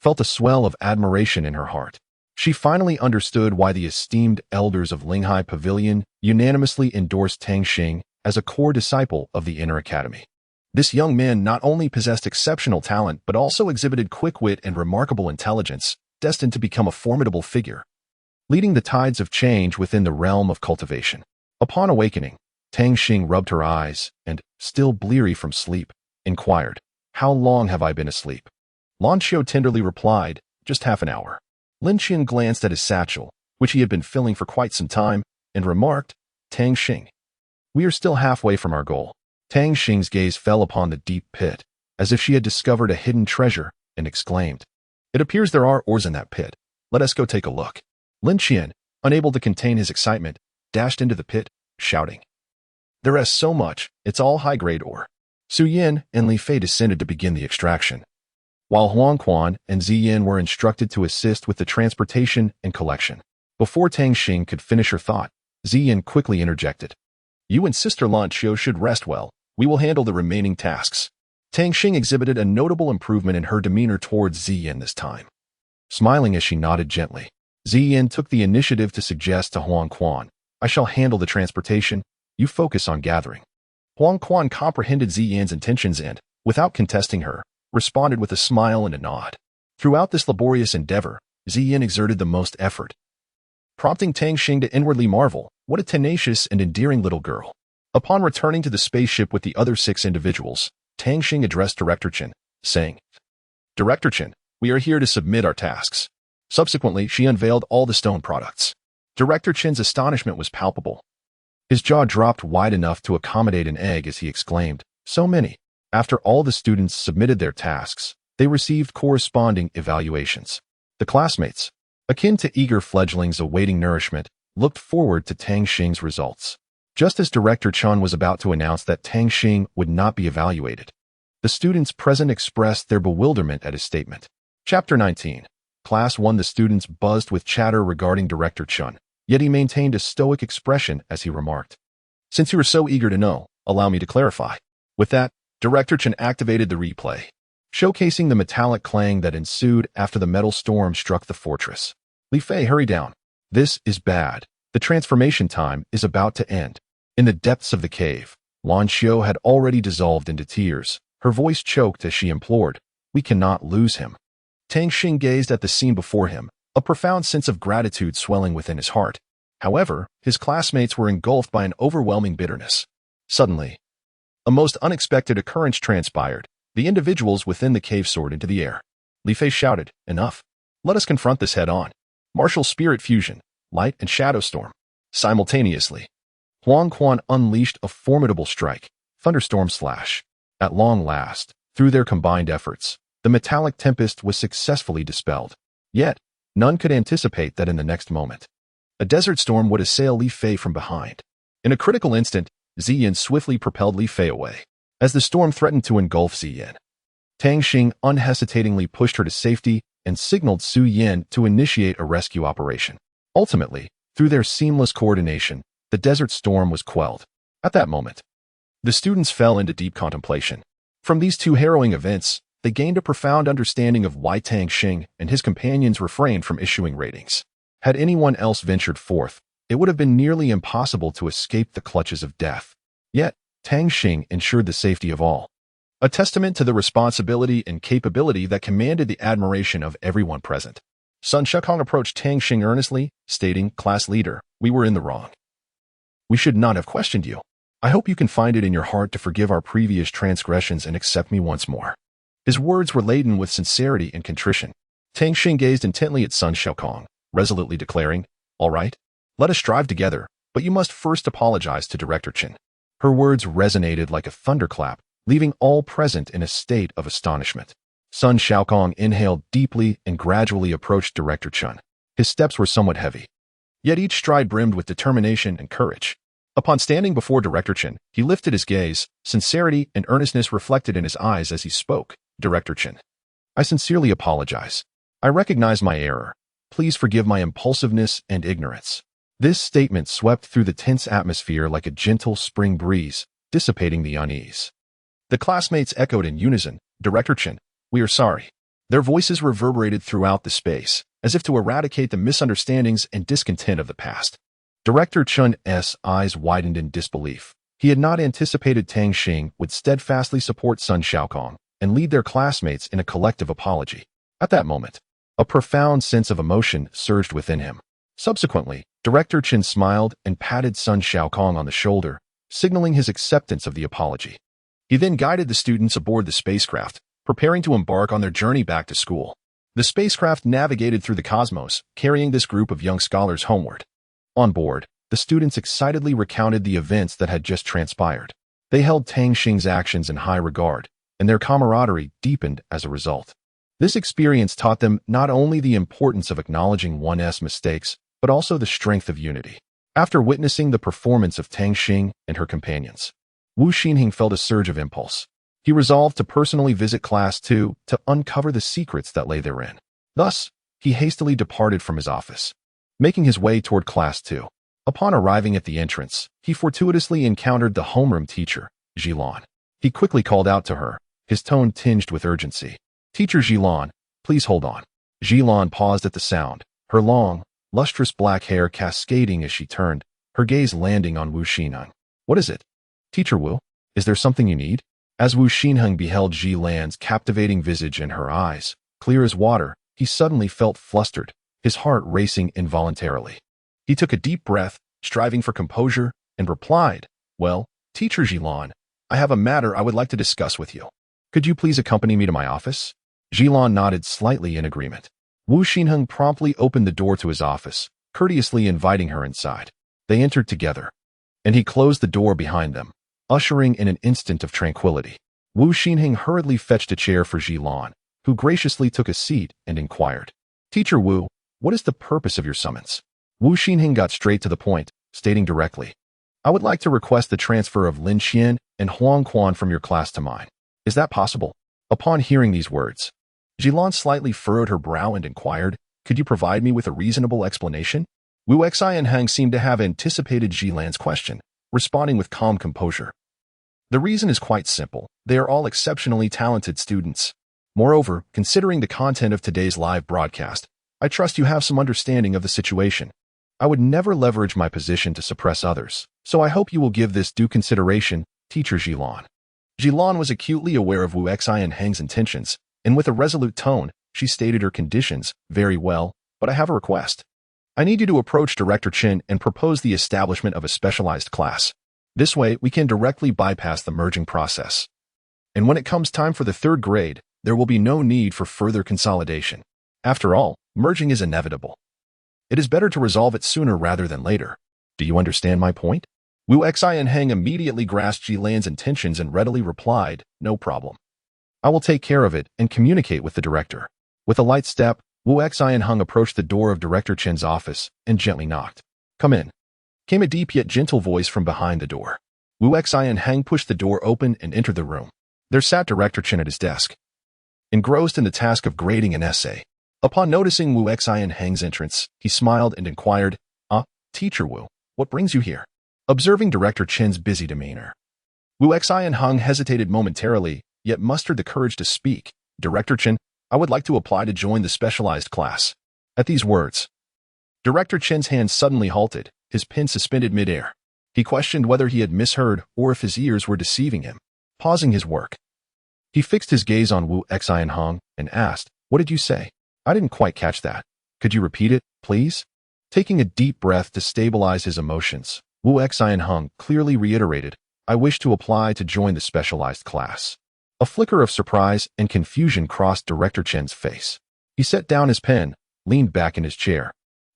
felt a swell of admiration in her heart. She finally understood why the esteemed elders of Linghai Pavilion unanimously endorsed Tang Xing as a core disciple of the Inner Academy. This young man not only possessed exceptional talent but also exhibited quick wit and remarkable intelligence, destined to become a formidable figure, leading the tides of change within the realm of cultivation. Upon awakening, Tang Xing rubbed her eyes and, still bleary from sleep, inquired, How long have I been asleep? Lan Xiu tenderly replied, Just half an hour. Lin Qian glanced at his satchel, which he had been filling for quite some time, and remarked, Tang Xing, we are still halfway from our goal. Tang Xing's gaze fell upon the deep pit, as if she had discovered a hidden treasure, and exclaimed, It appears there are ores in that pit. Let us go take a look. Lin Qian, unable to contain his excitement, dashed into the pit, shouting, There is so much, it's all high-grade ore. Su Yan and Li Fei descended to begin the extraction, while Huang Quan and Ziyin were instructed to assist with the transportation and collection. Before Tang Xing could finish her thought, Ziyin quickly interjected, You and Sister Lan Xiu should rest well. We will handle the remaining tasks. Tang Xing exhibited a notable improvement in her demeanor towards Ziyin this time. Smiling as she nodded gently, Ziyin took the initiative to suggest to Huang Quan, "I shall handle the transportation. You focus on gathering." Huang Quan comprehended Ziyin's intentions and, without contesting her, responded with a smile and a nod. Throughout this laborious endeavor, Ziyin exerted the most effort, prompting Tang Xing to inwardly marvel, what a tenacious and endearing little girl. Upon returning to the spaceship with the other 6 individuals, Tang Xing addressed Director Chen, saying, "Director Chen, we are here to submit our tasks." Subsequently, she unveiled all the stone products. Director Chen's astonishment was palpable. His jaw dropped wide enough to accommodate an egg as he exclaimed, "So many." After all the students submitted their tasks, they received corresponding evaluations. The classmates, akin to eager fledglings awaiting nourishment, looked forward to Tang Xing's results. Just as Director Chen was about to announce that Tang Xing would not be evaluated, the students present expressed their bewilderment at his statement. Chapter 19. Class 1. The students buzzed with chatter regarding Director Chen, yet he maintained a stoic expression as he remarked, "Since you are so eager to know, allow me to clarify." With that, Director Chen activated the replay, showcasing the metallic clang that ensued after the metal storm struck the fortress. "Li Fei, hurry down. This is bad. The transformation time is about to end." In the depths of the cave, Lan Xiu had already dissolved into tears. Her voice choked as she implored, "We cannot lose him." Tang Xing gazed at the scene before him, a profound sense of gratitude swelling within his heart. However, his classmates were engulfed by an overwhelming bitterness. Suddenly, a most unexpected occurrence transpired. The individuals within the cave soared into the air. Li Fei shouted, "Enough. Let us confront this head-on." Martial spirit fusion, light and shadow storm. Simultaneously, Huang Quan unleashed a formidable strike, thunderstorm slash. At long last, through their combined efforts, the metallic tempest was successfully dispelled. Yet, none could anticipate that in the next moment, a desert storm would assail Li Fei from behind. In a critical instant, Ziyin swiftly propelled Li Fei away. As the storm threatened to engulf Ziyin, Tang Xing unhesitatingly pushed her to safety and signaled Su Yin to initiate a rescue operation. Ultimately, through their seamless coordination, the desert storm was quelled. At that moment, the students fell into deep contemplation. From these 2 harrowing events, they gained a profound understanding of why Tang Xing and his companions refrained from issuing ratings. Had anyone else ventured forth, it would have been nearly impossible to escape the clutches of death. Yet, Tang Xing ensured the safety of all, a testament to the responsibility and capability that commanded the admiration of everyone present. Sun Shekong approached Tang Xing earnestly, stating, "Class leader, we were in the wrong. We should not have questioned you. I hope you can find it in your heart to forgive our previous transgressions and accept me once more." His words were laden with sincerity and contrition. Tang Xing gazed intently at Sun Shekong, resolutely declaring, "All right, let us strive together, but you must first apologize to Director Chen." Her words resonated like a thunderclap, leaving all present in a state of astonishment. Sun Shaokong inhaled deeply and gradually approached Director Chen. His steps were somewhat heavy, yet each stride brimmed with determination and courage. Upon standing before Director Chen, he lifted his gaze, sincerity and earnestness reflected in his eyes as he spoke. "Director Chen, I sincerely apologize. I recognize my error. Please forgive my impulsiveness and ignorance." This statement swept through the tense atmosphere like a gentle spring breeze, dissipating the unease. The classmates echoed in unison, "Director Chen, we are sorry." Their voices reverberated throughout the space, as if to eradicate the misunderstandings and discontent of the past. Director Chen's eyes widened in disbelief. He had not anticipated Tang Xing would steadfastly support Sun Shaokong and lead their classmates in a collective apology. At that moment, a profound sense of emotion surged within him. Subsequently, Director Chen smiled and patted Sun Shaokong on the shoulder, signaling his acceptance of the apology. He then guided the students aboard the spacecraft, preparing to embark on their journey back to school. The spacecraft navigated through the cosmos, carrying this group of young scholars homeward. On board, the students excitedly recounted the events that had just transpired. They held Tang Xing's actions in high regard, and their camaraderie deepened as a result. This experience taught them not only the importance of acknowledging one's mistakes, but also the strength of unity. After witnessing the performance of Tang Xing and her companions, Wu Xinhing felt a surge of impulse. He resolved to personally visit Class 2 to uncover the secrets that lay therein. Thus, he hastily departed from his office, making his way toward Class 2. Upon arriving at the entrance, he fortuitously encountered the homeroom teacher, Jilan. He quickly called out to her, his tone tinged with urgency. Teacher Jilan, please hold on. Jilan paused at the sound, her long, lustrous black hair cascading as she turned, her gaze landing on Wu Xinheng. What is it? Teacher Wu, is there something you need? As Wu Xinheng beheld Jilan's captivating visage and her eyes, clear as water, he suddenly felt flustered, his heart racing involuntarily. He took a deep breath, striving for composure, and replied, Well, Teacher Jilan, I have a matter I would like to discuss with you. Could you please accompany me to my office? Jilan nodded slightly in agreement. Wu Xinheng promptly opened the door to his office, courteously inviting her inside. They entered together, and he closed the door behind them, ushering in an instant of tranquility. Wu Xinheng hurriedly fetched a chair for Jilan, who graciously took a seat and inquired, Teacher Wu, what is the purpose of your summons? Wu Xinheng got straight to the point, stating directly, I would like to request the transfer of Lin Xian and Huang Quan from your class to mine. Is that possible? Upon hearing these words, Jilan slightly furrowed her brow and inquired, Could you provide me with a reasonable explanation? Wu Xi and Hang seemed to have anticipated Jilan's question, responding with calm composure. The reason is quite simple. They are all exceptionally talented students. Moreover, considering the content of today's live broadcast, I trust you have some understanding of the situation. I would never leverage my position to suppress others, so I hope you will give this due consideration, Teacher Jilan. Jilan was acutely aware of Wu Xi and Hang's intentions, and with a resolute tone, she stated her conditions. Very well, but I have a request. I need you to approach Director Chen and propose the establishment of a specialized class. This way, we can directly bypass the merging process. And when it comes time for the third grade, there will be no need for further consolidation. After all, merging is inevitable. It is better to resolve it sooner rather than later. Do you understand my point? Wu Xi and Hang immediately grasped Jilan's intentions and readily replied, No problem. I will take care of it and communicate with the director. With a light step, Wu Xi and Hang approached the door of Director Chen's office and gently knocked. Come in. Came a deep yet gentle voice from behind the door. Wu Xi and Hang pushed the door open and entered the room. There sat Director Chen at his desk, engrossed in the task of grading an essay. Upon noticing Wu Xi and Hang's entrance, he smiled and inquired, Teacher Wu, what brings you here? Observing Director Chen's busy demeanor, Wu Xi and Hang hesitated momentarily, yet mustered the courage to speak. Director Chen, I would like to apply to join the specialized class. At these words, Director Chen's hand suddenly halted, his pen suspended midair. He questioned whether he had misheard or if his ears were deceiving him. Pausing his work, he fixed his gaze on Wu Xi and Hang and asked, What did you say? I didn't quite catch that. Could you repeat it, please? Taking a deep breath to stabilize his emotions, Wu Xi and Hang clearly reiterated, I wish to apply to join the specialized class. A flicker of surprise and confusion crossed Director Chen's face. He set down his pen, leaned back in his chair,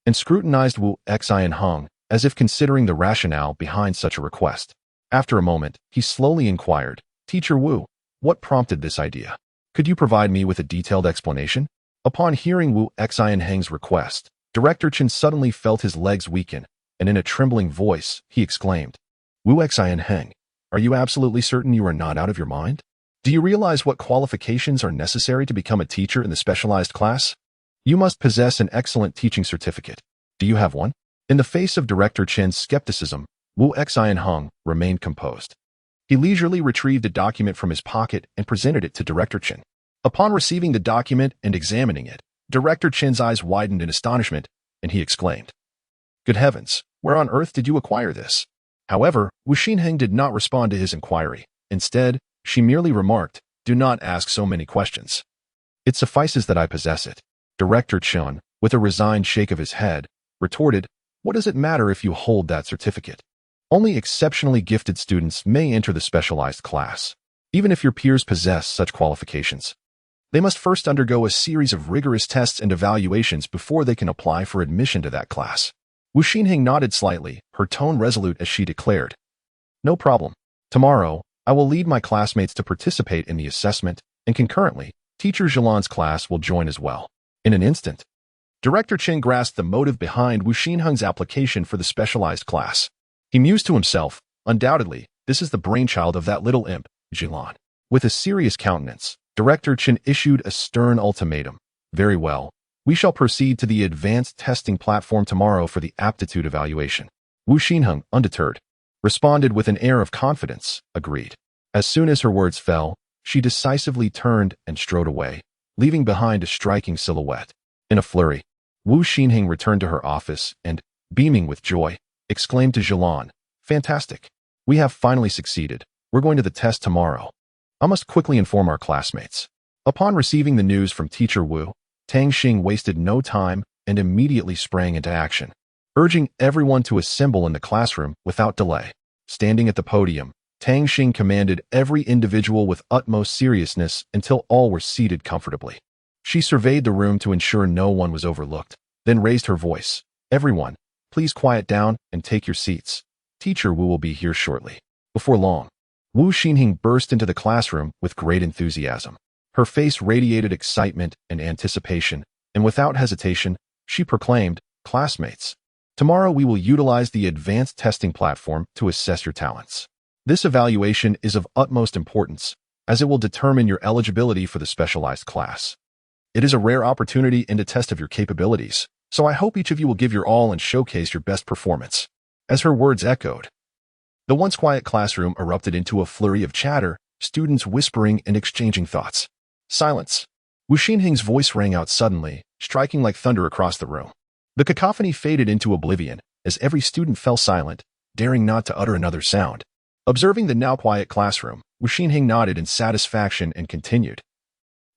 and scrutinized Wu Xi and Hang as if considering the rationale behind such a request. After a moment, he slowly inquired, Teacher Wu, what prompted this idea? Could you provide me with a detailed explanation? Upon hearing Wu Xi and Hang's request, Director Chen suddenly felt his legs weaken, and in a trembling voice, he exclaimed, Wu Xi and Hang, are you absolutely certain you are not out of your mind? Do you realize what qualifications are necessary to become a teacher in the specialized class? You must possess an excellent teaching certificate. Do you have one? In the face of Director Chen's skepticism, Wu Xi and Hang remained composed. He leisurely retrieved a document from his pocket and presented it to Director Chen. Upon receiving the document and examining it, Director Chen's eyes widened in astonishment, and he exclaimed, Good heavens, where on earth did you acquire this? However, Wu Xinheng did not respond to his inquiry. Instead, she merely remarked, Do not ask so many questions. It suffices that I possess it. Director Chen, with a resigned shake of his head, retorted, What does it matter if you hold that certificate? Only exceptionally gifted students may enter the specialized class, even if your peers possess such qualifications. They must first undergo a series of rigorous tests and evaluations before they can apply for admission to that class. Wu Xinheng nodded slightly, her tone resolute as she declared, No problem. Tomorrow, I will lead my classmates to participate in the assessment, and concurrently, Teacher Jilan's class will join as well. In an instant, Director Chen grasped the motive behind Wu Xinheng's application for the specialized class. He mused to himself, Undoubtedly, this is the brainchild of that little imp, Jilan. With a serious countenance, Director Chen issued a stern ultimatum. Very well. We shall proceed to the advanced testing platform tomorrow for the aptitude evaluation. Wu Xinheng, undeterred, responded with an air of confidence, agreed. As soon as her words fell, She decisively turned and strode away, leaving behind a striking silhouette. In a flurry, Wu Xinheng returned to her office and, beaming with joy, exclaimed to Zhilan, "Fantastic! We have finally succeeded. We're going to the test tomorrow. I must quickly inform our classmates." Upon receiving the news from Teacher Wu, Tang Xing wasted no time and immediately sprang into action, urging everyone to assemble in the classroom without delay. Standing at the podium, Tang Xing commanded every individual with utmost seriousness until all were seated comfortably. She surveyed the room to ensure no one was overlooked, then raised her voice. "Everyone, please quiet down and take your seats. Teacher Wu will be here shortly." Before long, Wu Xinheng burst into the classroom with great enthusiasm. Her face radiated excitement and anticipation, and without hesitation, she proclaimed, "Classmates, tomorrow we will utilize the advanced testing platform to assess your talents. This evaluation is of utmost importance, as it will determine your eligibility for the specialized class. It is a rare opportunity and a test of your capabilities, so I hope each of you will give your all and showcase your best performance." As her words echoed, the once quiet classroom erupted into a flurry of chatter, students whispering and exchanging thoughts. Silence. Wu Xinheng's voice rang out suddenly, striking like thunder across the room. The cacophony faded into oblivion as every student fell silent, daring not to utter another sound. Observing the now quiet classroom, Wu Xinheng nodded in satisfaction and continued.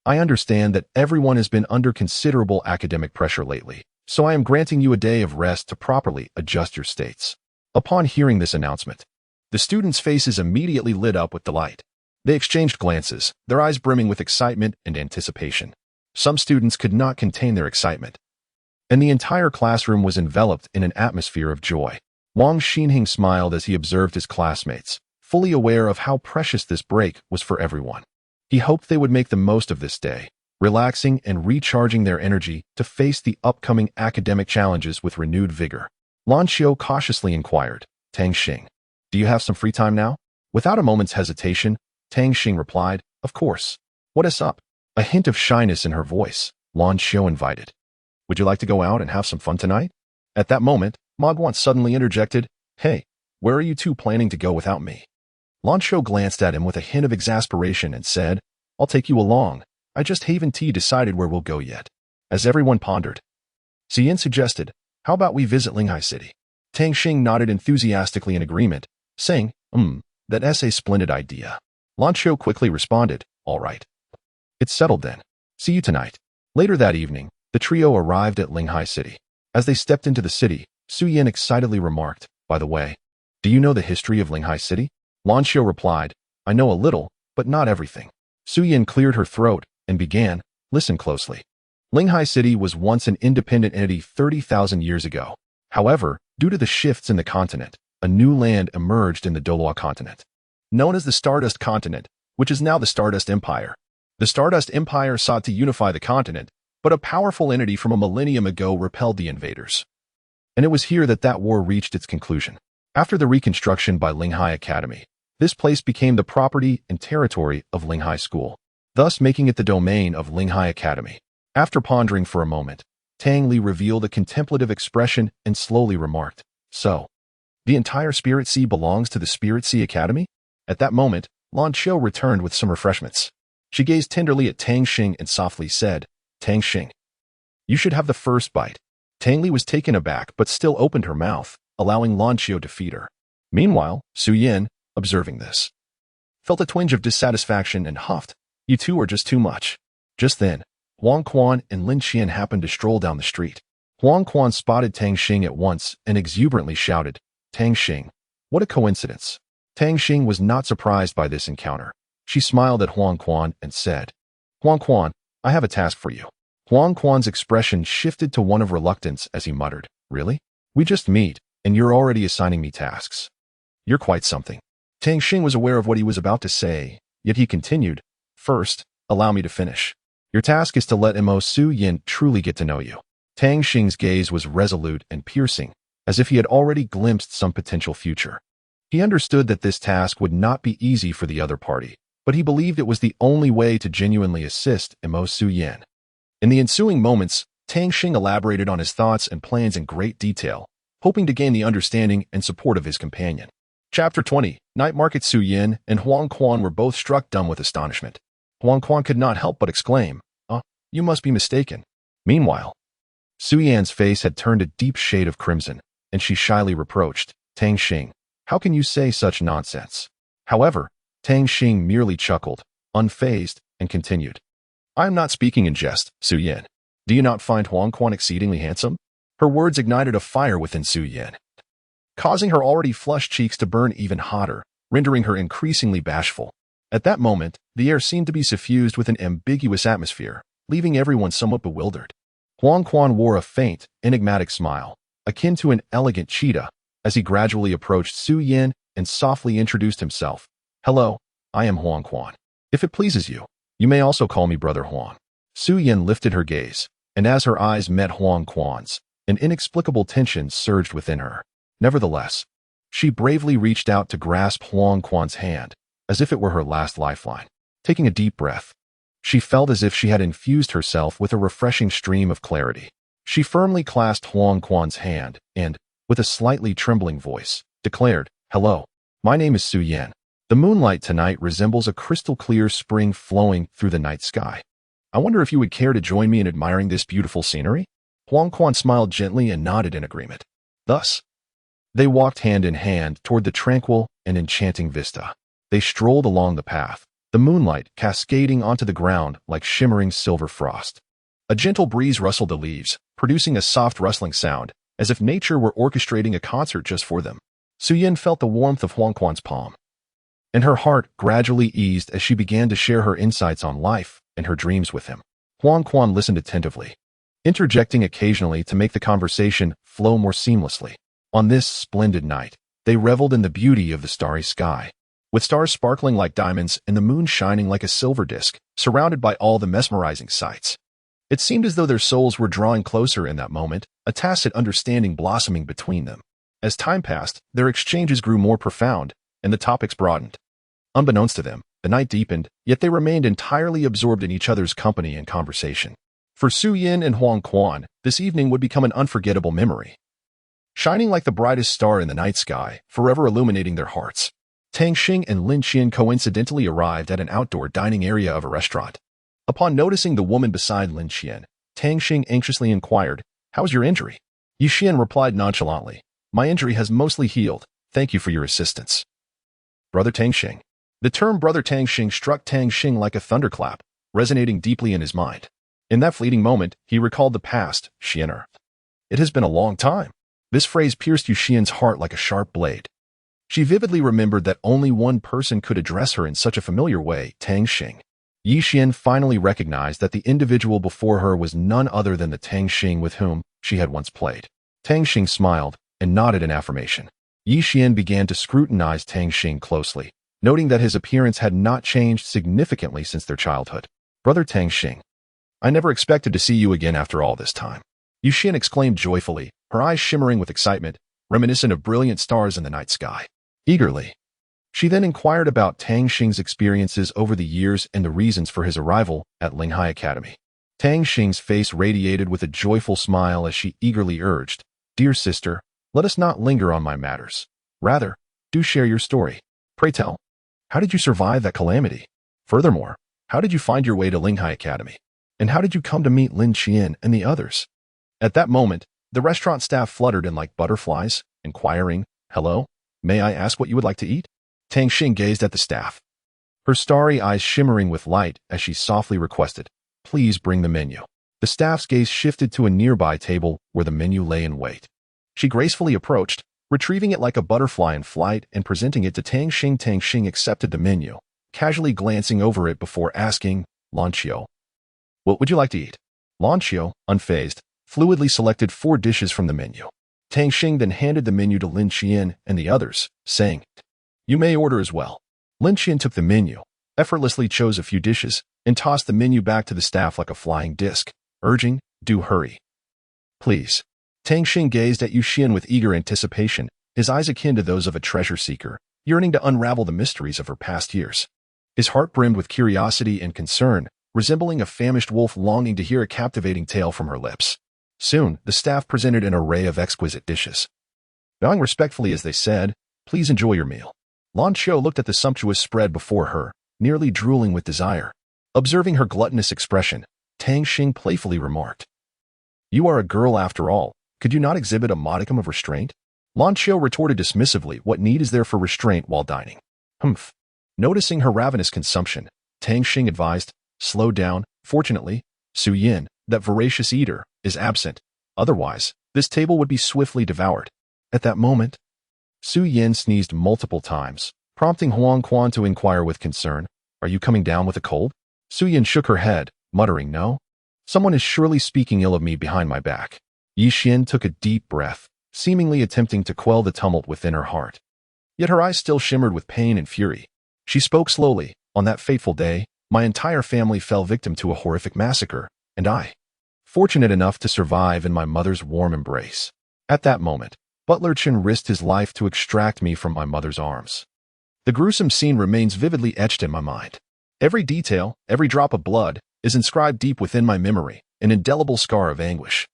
"I understand that everyone has been under considerable academic pressure lately, so I am granting you a day of rest to properly adjust your states." Upon hearing this announcement, the students' faces immediately lit up with delight. They exchanged glances, their eyes brimming with excitement and anticipation. Some students could not contain their excitement, and the entire classroom was enveloped in an atmosphere of joy. Wang Xinheng smiled as he observed his classmates, fully aware of how precious this break was for everyone. He hoped they would make the most of this day, relaxing and recharging their energy to face the upcoming academic challenges with renewed vigor. Lan Xiu cautiously inquired, "Tang Xing, do you have some free time now?" Without a moment's hesitation, Tang Xing replied, "Of course. What is up?" A hint of shyness in her voice, Lan Xiu invited, "Would you like to go out and have some fun tonight?" At that moment, Ma Guan suddenly interjected, "Hey, where are you two planning to go without me?" Lan Xiu glanced at him with a hint of exasperation and said, "I'll take you along. I just haven't decided where we'll go yet." As everyone pondered, Xian suggested, "How about we visit Linghai City?" Tang Xing nodded enthusiastically in agreement, saying, That's a splendid idea." Lan Xiu quickly responded, "All right. It's settled then. See you tonight." Later that evening, the trio arrived at Linghai City. As they stepped into the city, Su Yin excitedly remarked, "By the way, do you know the history of Linghai City?" Lan Xiu replied, "I know a little, but not everything." Su Yin cleared her throat and began, "Listen closely. Linghai City was once an independent entity 30,000 years ago. However, due to the shifts in the continent, a new land emerged in the Douluo continent, known as the Stardust Continent, which is now the Stardust Empire. The Stardust Empire sought to unify the continent, but a powerful entity from a millennium ago repelled the invaders. And it was here that war reached its conclusion. After the reconstruction by Linghai Academy, this place became the property and territory of Linghai School, thus making it the domain of Linghai Academy." After pondering for a moment, Tang Li revealed a contemplative expression and slowly remarked, "So, the entire Spirit Sea belongs to the Spirit Sea Academy?" At that moment, Lan Xiu returned with some refreshments. She gazed tenderly at Tang Xing and softly said, "Tang Xing, you should have the first bite." Tang Li was taken aback but still opened her mouth, allowing Lan Xiu to feed her. Meanwhile, Su Yin, observing this, felt a twinge of dissatisfaction and huffed, "You two are just too much." Just then, Huang Quan and Lin Qian happened to stroll down the street. Huang Quan spotted Tang Xing at once and exuberantly shouted, "Tang Xing, what a coincidence." Tang Xing was not surprised by this encounter. She smiled at Huang Quan and said, "Huang Quan, I have a task for you." Huang Quan's expression shifted to one of reluctance as he muttered, "Really? We just meet, and you're already assigning me tasks. You're quite something." Tang Xing was aware of what he was about to say, yet he continued, "First, allow me to finish. Your task is to let Mo Su Yin truly get to know you." Tang Xing's gaze was resolute and piercing, as if he had already glimpsed some potential future. He understood that this task would not be easy for the other party, but he believed it was the only way to genuinely assist Mo Su Yin. In the ensuing moments, Tang Xing elaborated on his thoughts and plans in great detail, hoping to gain the understanding and support of his companion. Chapter 20. Night Market Su Yin and Huang Quan were both struck dumb with astonishment. Huang Quan could not help but exclaim, you must be mistaken. Meanwhile, Su Yan's face had turned a deep shade of crimson, and she shyly reproached, Tang Xing, how can you say such nonsense? However, Tang Xing merely chuckled, unfazed, and continued. I am not speaking in jest, Su Yin. Do you not find Huang Quan exceedingly handsome? Her words ignited a fire within Su Yin, causing her already flushed cheeks to burn even hotter, rendering her increasingly bashful. At that moment, the air seemed to be suffused with an ambiguous atmosphere, leaving everyone somewhat bewildered. Huang Quan wore a faint, enigmatic smile, akin to an elegant cheetah, as he gradually approached Su Yin and softly introduced himself. Hello, I am Huang Quan. If it pleases you, you may also call me Brother Huang. Su Yin lifted her gaze, and as her eyes met Huang Quan's, an inexplicable tension surged within her. Nevertheless, she bravely reached out to grasp Huang Quan's hand, as if it were her last lifeline. Taking a deep breath, she felt as if she had infused herself with a refreshing stream of clarity. She firmly clasped Huang Quan's hand and, with a slightly trembling voice, declared, Hello, my name is Su Yin. The moonlight tonight resembles a crystal-clear spring flowing through the night sky. I wonder if you would care to join me in admiring this beautiful scenery? Huang Quan smiled gently and nodded in agreement. Thus, they walked hand in hand toward the tranquil and enchanting vista. They strolled along the path, the moonlight cascading onto the ground like shimmering silver frost. A gentle breeze rustled the leaves, producing a soft rustling sound, as if nature were orchestrating a concert just for them. Su Yin felt the warmth of Huang Quan's palm, and her heart gradually eased as she began to share her insights on life and her dreams with him. Huang Quan listened attentively, interjecting occasionally to make the conversation flow more seamlessly. On this splendid night, they reveled in the beauty of the starry sky, with stars sparkling like diamonds and the moon shining like a silver disk, surrounded by all the mesmerizing sights. It seemed as though their souls were drawing closer in that moment, a tacit understanding blossoming between them. As time passed, their exchanges grew more profound, and the topics broadened. Unbeknownst to them, the night deepened, yet they remained entirely absorbed in each other's company and conversation. For Su Yin and Huang Quan, this evening would become an unforgettable memory, shining like the brightest star in the night sky, forever illuminating their hearts. Tang Xing and Lin Qian coincidentally arrived at an outdoor dining area of a restaurant. Upon noticing the woman beside Lin Qian, Tang Xing anxiously inquired, How's your injury? Yi Xian replied nonchalantly, My injury has mostly healed. Thank you for your assistance. Brother Tang Xing. The term Brother Tang Xing struck Tang Xing like a thunderclap, resonating deeply in his mind. In that fleeting moment, he recalled the past, Xianer. It has been a long time. This phrase pierced Yu Xian's heart like a sharp blade. She vividly remembered that only one person could address her in such a familiar way, Tang Xing. Yi Xian finally recognized that the individual before her was none other than the Tang Xing with whom she had once played. Tang Xing smiled and nodded in affirmation. Yi Xian began to scrutinize Tang Xing closely, noting that his appearance had not changed significantly since their childhood. Brother Tang Xing, I never expected to see you again after all this time. Yu Xian exclaimed joyfully, her eyes shimmering with excitement, reminiscent of brilliant stars in the night sky. Eagerly, she then inquired about Tang Xing's experiences over the years and the reasons for his arrival at Linghai Academy. Tang Xing's face radiated with a joyful smile as she eagerly urged, Dear sister, let us not linger on my matters. Rather, do share your story. Pray tell, how did you survive that calamity? Furthermore, how did you find your way to Linghai Academy? And how did you come to meet Lin Qian and the others? At that moment, the restaurant staff fluttered in like butterflies, inquiring, Hello, may I ask what you would like to eat? Tang Xing gazed at the staff, her starry eyes shimmering with light as she softly requested, Please bring the menu. The staff's gaze shifted to a nearby table where the menu lay in wait. She gracefully approached, retrieving it like a butterfly in flight and presenting it to Tang Xing. Tang Xing accepted the menu, casually glancing over it before asking, Lanqiu, what would you like to eat? Lanqiu, unfazed, fluidly selected 4 dishes from the menu. Tang Xing then handed the menu to Lin Qian and the others, saying, You may order as well. Lin Qian took the menu, effortlessly chose a few dishes, and tossed the menu back to the staff like a flying disc, urging, Do hurry. Please. Tang Xing gazed at Yu Xian with eager anticipation, his eyes akin to those of a treasure seeker, yearning to unravel the mysteries of her past years. His heart brimmed with curiosity and concern, resembling a famished wolf longing to hear a captivating tale from her lips. Soon, the staff presented an array of exquisite dishes. Bowing respectfully as they said, Please enjoy your meal. Lan Qiu looked at the sumptuous spread before her, nearly drooling with desire. Observing her gluttonous expression, Tang Xing playfully remarked, "You are a girl after all. Could you not exhibit a modicum of restraint?" Lan Qiu retorted dismissively, "What need is there for restraint while dining?" Humph. Noticing her ravenous consumption, Tang Xing advised, "Slow down. Fortunately, Su Yin, that voracious eater, is absent. Otherwise, this table would be swiftly devoured." At that moment, Su Yin sneezed multiple times, prompting Huang Quan to inquire with concern, "Are you coming down with a cold?" Su Yin shook her head, muttering, "No. Someone is surely speaking ill of me behind my back." Yi Xin took a deep breath, seemingly attempting to quell the tumult within her heart. Yet her eyes still shimmered with pain and fury. She spoke slowly, "On that fateful day, my entire family fell victim to a horrific massacre, and I, fortunate enough to survive in my mother's warm embrace. At that moment, Butler Chen risked his life to extract me from my mother's arms. The gruesome scene remains vividly etched in my mind. Every detail, every drop of blood, is inscribed deep within my memory, an indelible scar of anguish."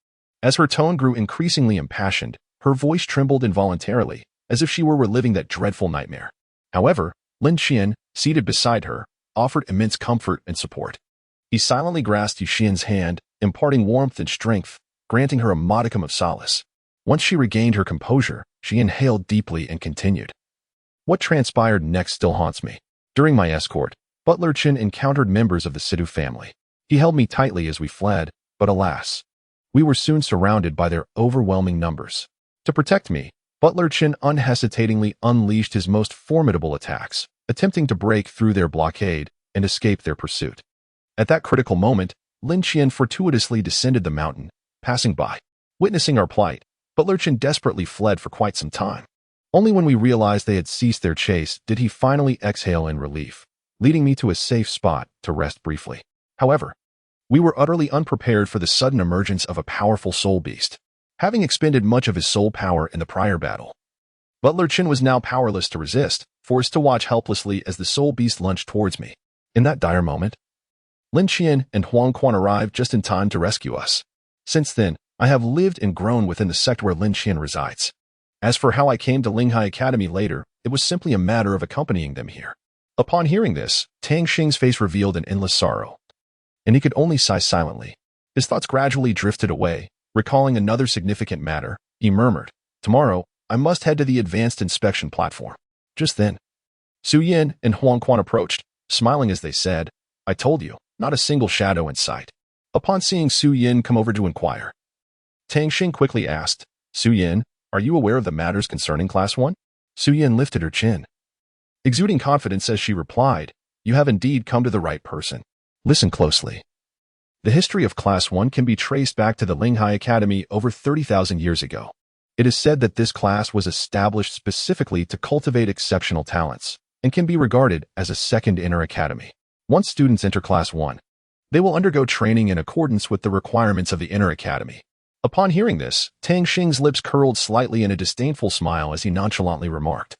As her tone grew increasingly impassioned, her voice trembled involuntarily, as if she were reliving that dreadful nightmare. However, Lin Qian, seated beside her, offered immense comfort and support. He silently grasped Yu Xian's hand, imparting warmth and strength, granting her a modicum of solace. Once she regained her composure, she inhaled deeply and continued, "What transpired next still haunts me. During my escort, Butler Chen encountered members of the Sidhu family. He held me tightly as we fled, but alas, we were soon surrounded by their overwhelming numbers. To protect me, Butler Chen unhesitatingly unleashed his most formidable attacks, attempting to break through their blockade and escape their pursuit. At that critical moment, Lin Qian fortuitously descended the mountain, passing by. Witnessing our plight, Butler Chen desperately fled for quite some time. Only when we realized they had ceased their chase did he finally exhale in relief, leading me to a safe spot to rest briefly. However, we were utterly unprepared for the sudden emergence of a powerful soul beast. Having expended much of his soul power in the prior battle, Butler Chen was now powerless to resist, forced to watch helplessly as the soul beast lunged towards me. In that dire moment, Lin Qian and Huang Quan arrived just in time to rescue us. Since then, I have lived and grown within the sect where Lin Qian resides. As for how I came to Linghai Academy later, it was simply a matter of accompanying them here." Upon hearing this, Tang Xing's face revealed an endless sorrow, and he could only sigh silently. His thoughts gradually drifted away. Recalling another significant matter, he murmured, "Tomorrow, I must head to the advanced inspection platform." Just then, Su Yin and Huang Quan approached, smiling as they said, "I told you, not a single shadow in sight." Upon seeing Su Yin come over to inquire, Tang Xing quickly asked, "Su Yin, are you aware of the matters concerning Class 1? Su Yin lifted her chin, exuding confidence as she replied, "You have indeed come to the right person. Listen closely. The history of Class 1 can be traced back to the Linghai Academy over 30,000 years ago. It is said that this class was established specifically to cultivate exceptional talents, and can be regarded as a second inner academy. Once students enter Class 1, they will undergo training in accordance with the requirements of the inner academy." Upon hearing this, Tang Xing's lips curled slightly in a disdainful smile as he nonchalantly remarked,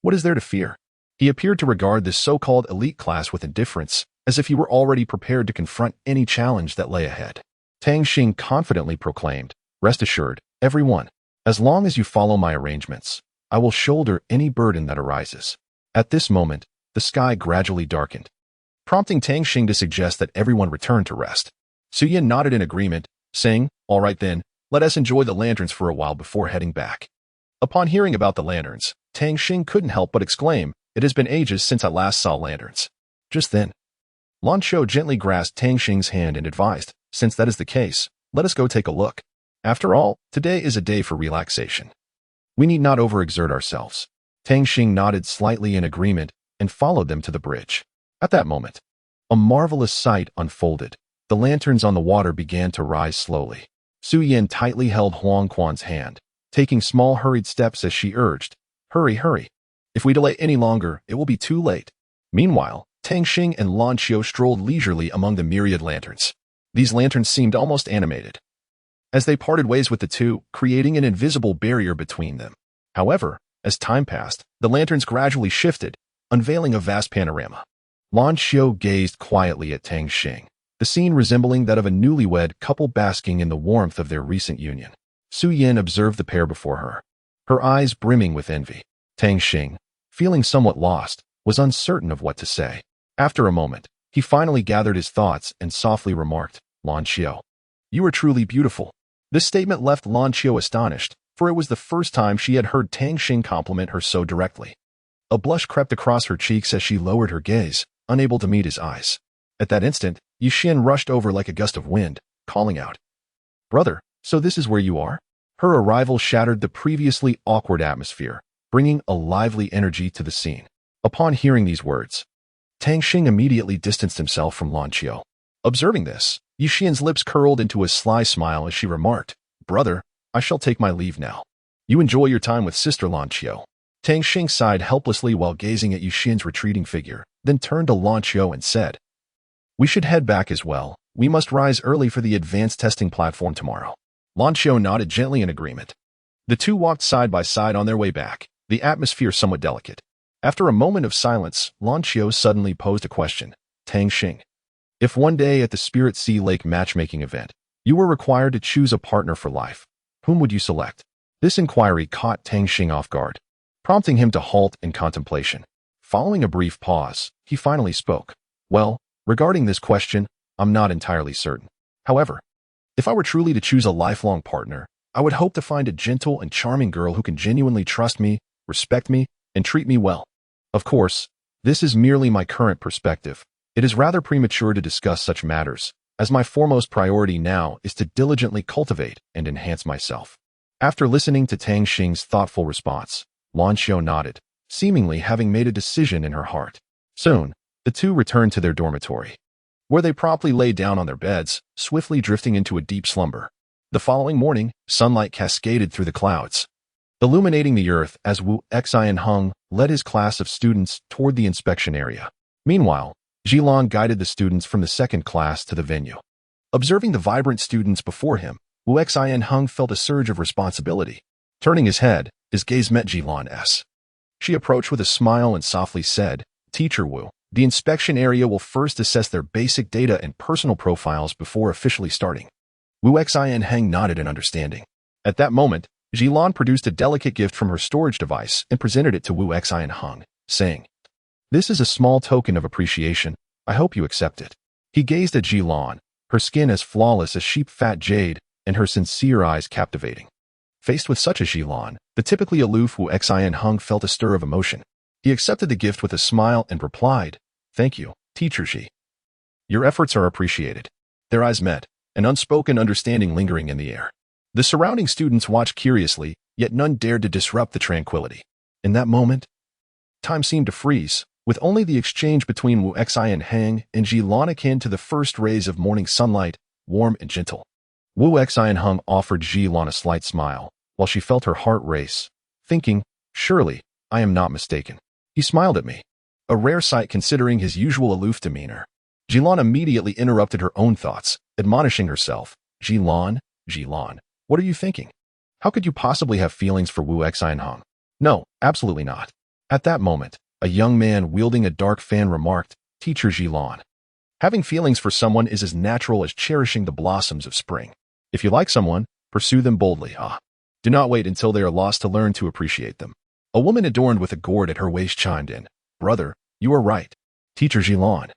"What is there to fear?" He appeared to regard this so-called elite class with indifference, as if he were already prepared to confront any challenge that lay ahead. Tang Xing confidently proclaimed, "Rest assured, everyone, as long as you follow my arrangements, I will shoulder any burden that arises." At this moment, the sky gradually darkened, prompting Tang Xing to suggest that everyone return to rest. Su Yin nodded in agreement, saying, "All right then, let us enjoy the lanterns for a while before heading back." Upon hearing about the lanterns, Tang Xing couldn't help but exclaim, "It has been ages since I last saw lanterns." Just then, Lan Qiu gently grasped Tang Xing's hand and advised, "Since that is the case, let us go take a look. After all, today is a day for relaxation. We need not overexert ourselves." Tang Xing nodded slightly in agreement and followed them to the bridge. At that moment, a marvelous sight unfolded. The lanterns on the water began to rise slowly. Su Yin tightly held Huang Quan's hand, taking small hurried steps as she urged, "Hurry, hurry. If we delay any longer, it will be too late." Meanwhile, Tang Xing and Lan Qiu strolled leisurely among the myriad lanterns. These lanterns seemed almost animated, as they parted ways with the two, creating an invisible barrier between them. However, as time passed, the lanterns gradually shifted, unveiling a vast panorama. Lan Qiu gazed quietly at Tang Xing, the scene resembling that of a newlywed couple basking in the warmth of their recent union. Su Yin observed the pair before her, her eyes brimming with envy. Tang Xing, feeling somewhat lost, was uncertain of what to say. After a moment, he finally gathered his thoughts and softly remarked, "Lan Qiu, you are truly beautiful." This statement left Lan Qiu astonished, for it was the first time she had heard Tang Xing compliment her so directly. A blush crept across her cheeks as she lowered her gaze, unable to meet his eyes. At that instant, Yuxian rushed over like a gust of wind, calling out, "Brother, so this is where you are?" Her arrival shattered the previously awkward atmosphere, bringing a lively energy to the scene. Upon hearing these words, Tang Xing immediately distanced himself from Lan Qiu. Observing this, Yuxian's lips curled into a sly smile as she remarked, "Brother, I shall take my leave now. You enjoy your time with Sister Lan Qiu." Tang Xing sighed helplessly while gazing at Yuxian's retreating figure, then turned to Lan Qiu and said, "We should head back as well. We must rise early for the advanced testing platform tomorrow." Lan Qiu nodded gently in agreement. The two walked side by side on their way back, the atmosphere somewhat delicate. After a moment of silence, Lan Qiu suddenly posed a question. "Tang Xing, if one day at the Spirit Sea Lake matchmaking event, you were required to choose a partner for life, whom would you select?" This inquiry caught Tang Xing off guard, prompting him to halt in contemplation. Following a brief pause, he finally spoke. "Well, regarding this question, I'm not entirely certain. However, if I were truly to choose a lifelong partner, I would hope to find a gentle and charming girl who can genuinely trust me, respect me, and treat me well. Of course, this is merely my current perspective. It is rather premature to discuss such matters, as my foremost priority now is to diligently cultivate and enhance myself." After listening to Tang Xing's thoughtful response, Lan Qiu nodded, seemingly having made a decision in her heart. Soon, the two returned to their dormitory, where they promptly lay down on their beds, swiftly drifting into a deep slumber. The following morning, sunlight cascaded through the clouds, illuminating the earth as Wu Xianheng led his class of students toward the inspection area. Meanwhile, Jilan guided the students from the second class to the venue. Observing the vibrant students before him, Wu Xianheng felt a surge of responsibility. Turning his head, his gaze met Jilan's. She approached with a smile and softly said, "Teacher Wu, the inspection area will first assess their basic data and personal profiles before officially starting." Wu Xianheng nodded in understanding. At that moment, Jilan produced a delicate gift from her storage device and presented it to Wu Xianheng, saying, "This is a small token of appreciation. I hope you accept it." He gazed at Jilan, her skin as flawless as sheep-fat jade, and her sincere eyes captivating. Faced with such a Jilan, the typically aloof Wu Xianheng felt a stir of emotion. He accepted the gift with a smile and replied, "Thank you, Teacher Ji. Your efforts are appreciated." Their eyes met, an unspoken understanding lingering in the air. The surrounding students watched curiously, yet none dared to disrupt the tranquility. In that moment, time seemed to freeze, with only the exchange between Wu Xianheng and Jilan akin to the first rays of morning sunlight, warm and gentle. Wu Xianheng offered Jilan a slight smile, while she felt her heart race, thinking, "Surely, I am not mistaken." He smiled at me, a rare sight considering his usual aloof demeanor. Jilan immediately interrupted her own thoughts, admonishing herself, Jilan, what are you thinking? How could you possibly have feelings for Wu Xianheng? No, absolutely not." At that moment, a young man wielding a dark fan remarked, "Teacher Jilan, having feelings for someone is as natural as cherishing the blossoms of spring. If you like someone, pursue them boldly. Do not wait until they are lost to learn to appreciate them." A woman adorned with a gourd at her waist chimed in, "Brother, you are right. Teacher Jilan,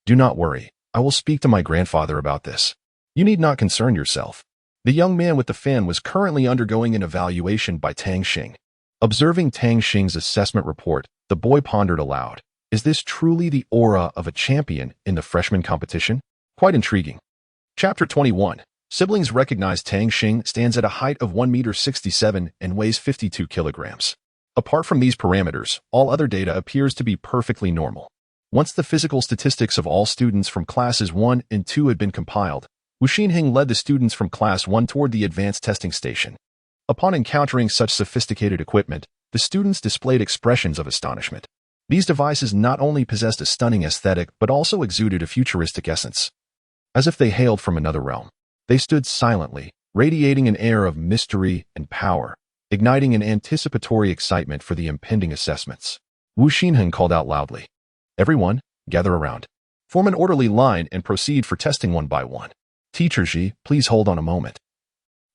do not worry. I will speak to my grandfather about this. You need not concern yourself." The young man with the fan was currently undergoing an evaluation by Tang Xing. Observing Tang Xing's assessment report, the boy pondered aloud, "Is this truly the aura of a champion in the freshman competition? Quite intriguing." Chapter 21. Siblings recognize Tang Xing stands at a height of 1.67 m and weighs 52 kilograms. Apart from these parameters, all other data appears to be perfectly normal. Once the physical statistics of all students from classes 1 and 2 had been compiled, Wu Xinheng led the students from class 1 toward the advanced testing station. Upon encountering such sophisticated equipment, the students displayed expressions of astonishment. These devices not only possessed a stunning aesthetic but also exuded a futuristic essence. As if they hailed from another realm, they stood silently, radiating an air of mystery and power, igniting an anticipatory excitement for the impending assessments. Wu Xinheng called out loudly, "Everyone, gather around. Form an orderly line and proceed for testing one by one. Teacher Ji, please hold on a moment.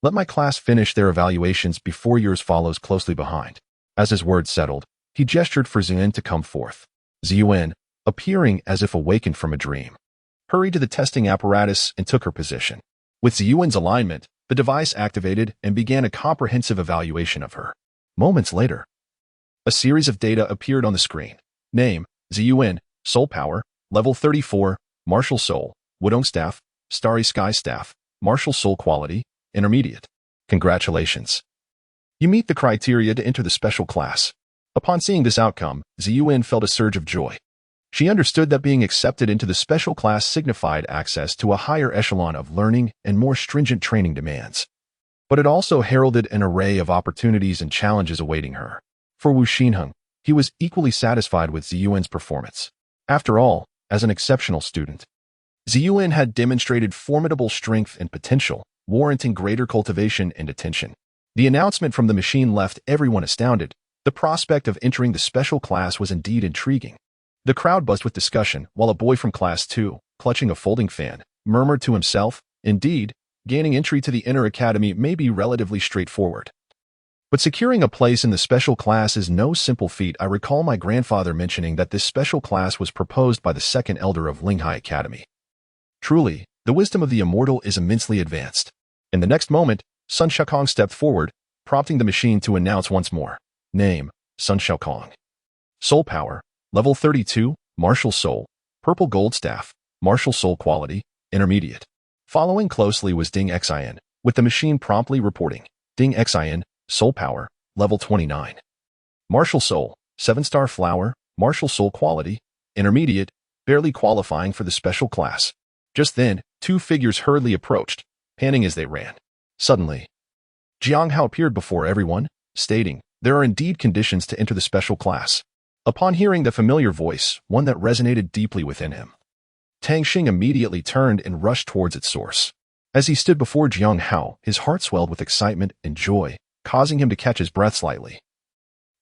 Let my class finish their evaluations before yours follows closely behind." As his words settled, He gestured for Ziyuan to come forth. Ziyuan, appearing as if awakened from a dream, hurried to the testing apparatus and took her position. With Ziyuan's alignment, the device activated and began a comprehensive evaluation of her. Moments later, a series of data appeared on the screen. Name, Ziyuan, Soul Power, Level 34, Martial Soul, Wudong Staff, Starry Sky Staff, Martial Soul Quality, Intermediate. Congratulations. You meet the criteria to enter the special class. Upon seeing this outcome, Ziyuan felt a surge of joy. She understood that being accepted into the special class signified access to a higher echelon of learning and more stringent training demands. But it also heralded an array of opportunities and challenges awaiting her. For Wu Xinheng, he was equally satisfied with Ziyuan's performance. After all, as an exceptional student, Ziyuan had demonstrated formidable strength and potential, warranting greater cultivation and attention. The announcement from the machine left everyone astounded. The prospect of entering the special class was indeed intriguing. The crowd buzzed with discussion, while a boy from Class 2, clutching a folding fan, murmured to himself, "Indeed, gaining entry to the inner academy may be relatively straightforward. But securing a place in the special class is no simple feat. I recall my grandfather mentioning that this special class was proposed by the second elder of Linghai Academy. Truly, the wisdom of the immortal is immensely advanced." In the next moment, Sun Xiaokong stepped forward, prompting the machine to announce once more. Name, Sun Xiaokong. Soul Power, Level 32, Martial Soul, Purple Gold Staff, Martial Soul Quality, Intermediate. Following closely was Ding Xin, with the machine promptly reporting. Ding Xin, Soul Power, Level 29. Martial Soul, 7-star Flower, Martial Soul Quality, Intermediate, barely qualifying for the special class. Just then, two figures hurriedly approached, panting as they ran. Suddenly, Jiang Hao appeared before everyone, stating, "There are indeed conditions to enter the special class." Upon hearing the familiar voice, one that resonated deeply within him, Tang Xing immediately turned and rushed towards its source. As he stood before Jiang Hao, his heart swelled with excitement and joy, causing him to catch his breath slightly.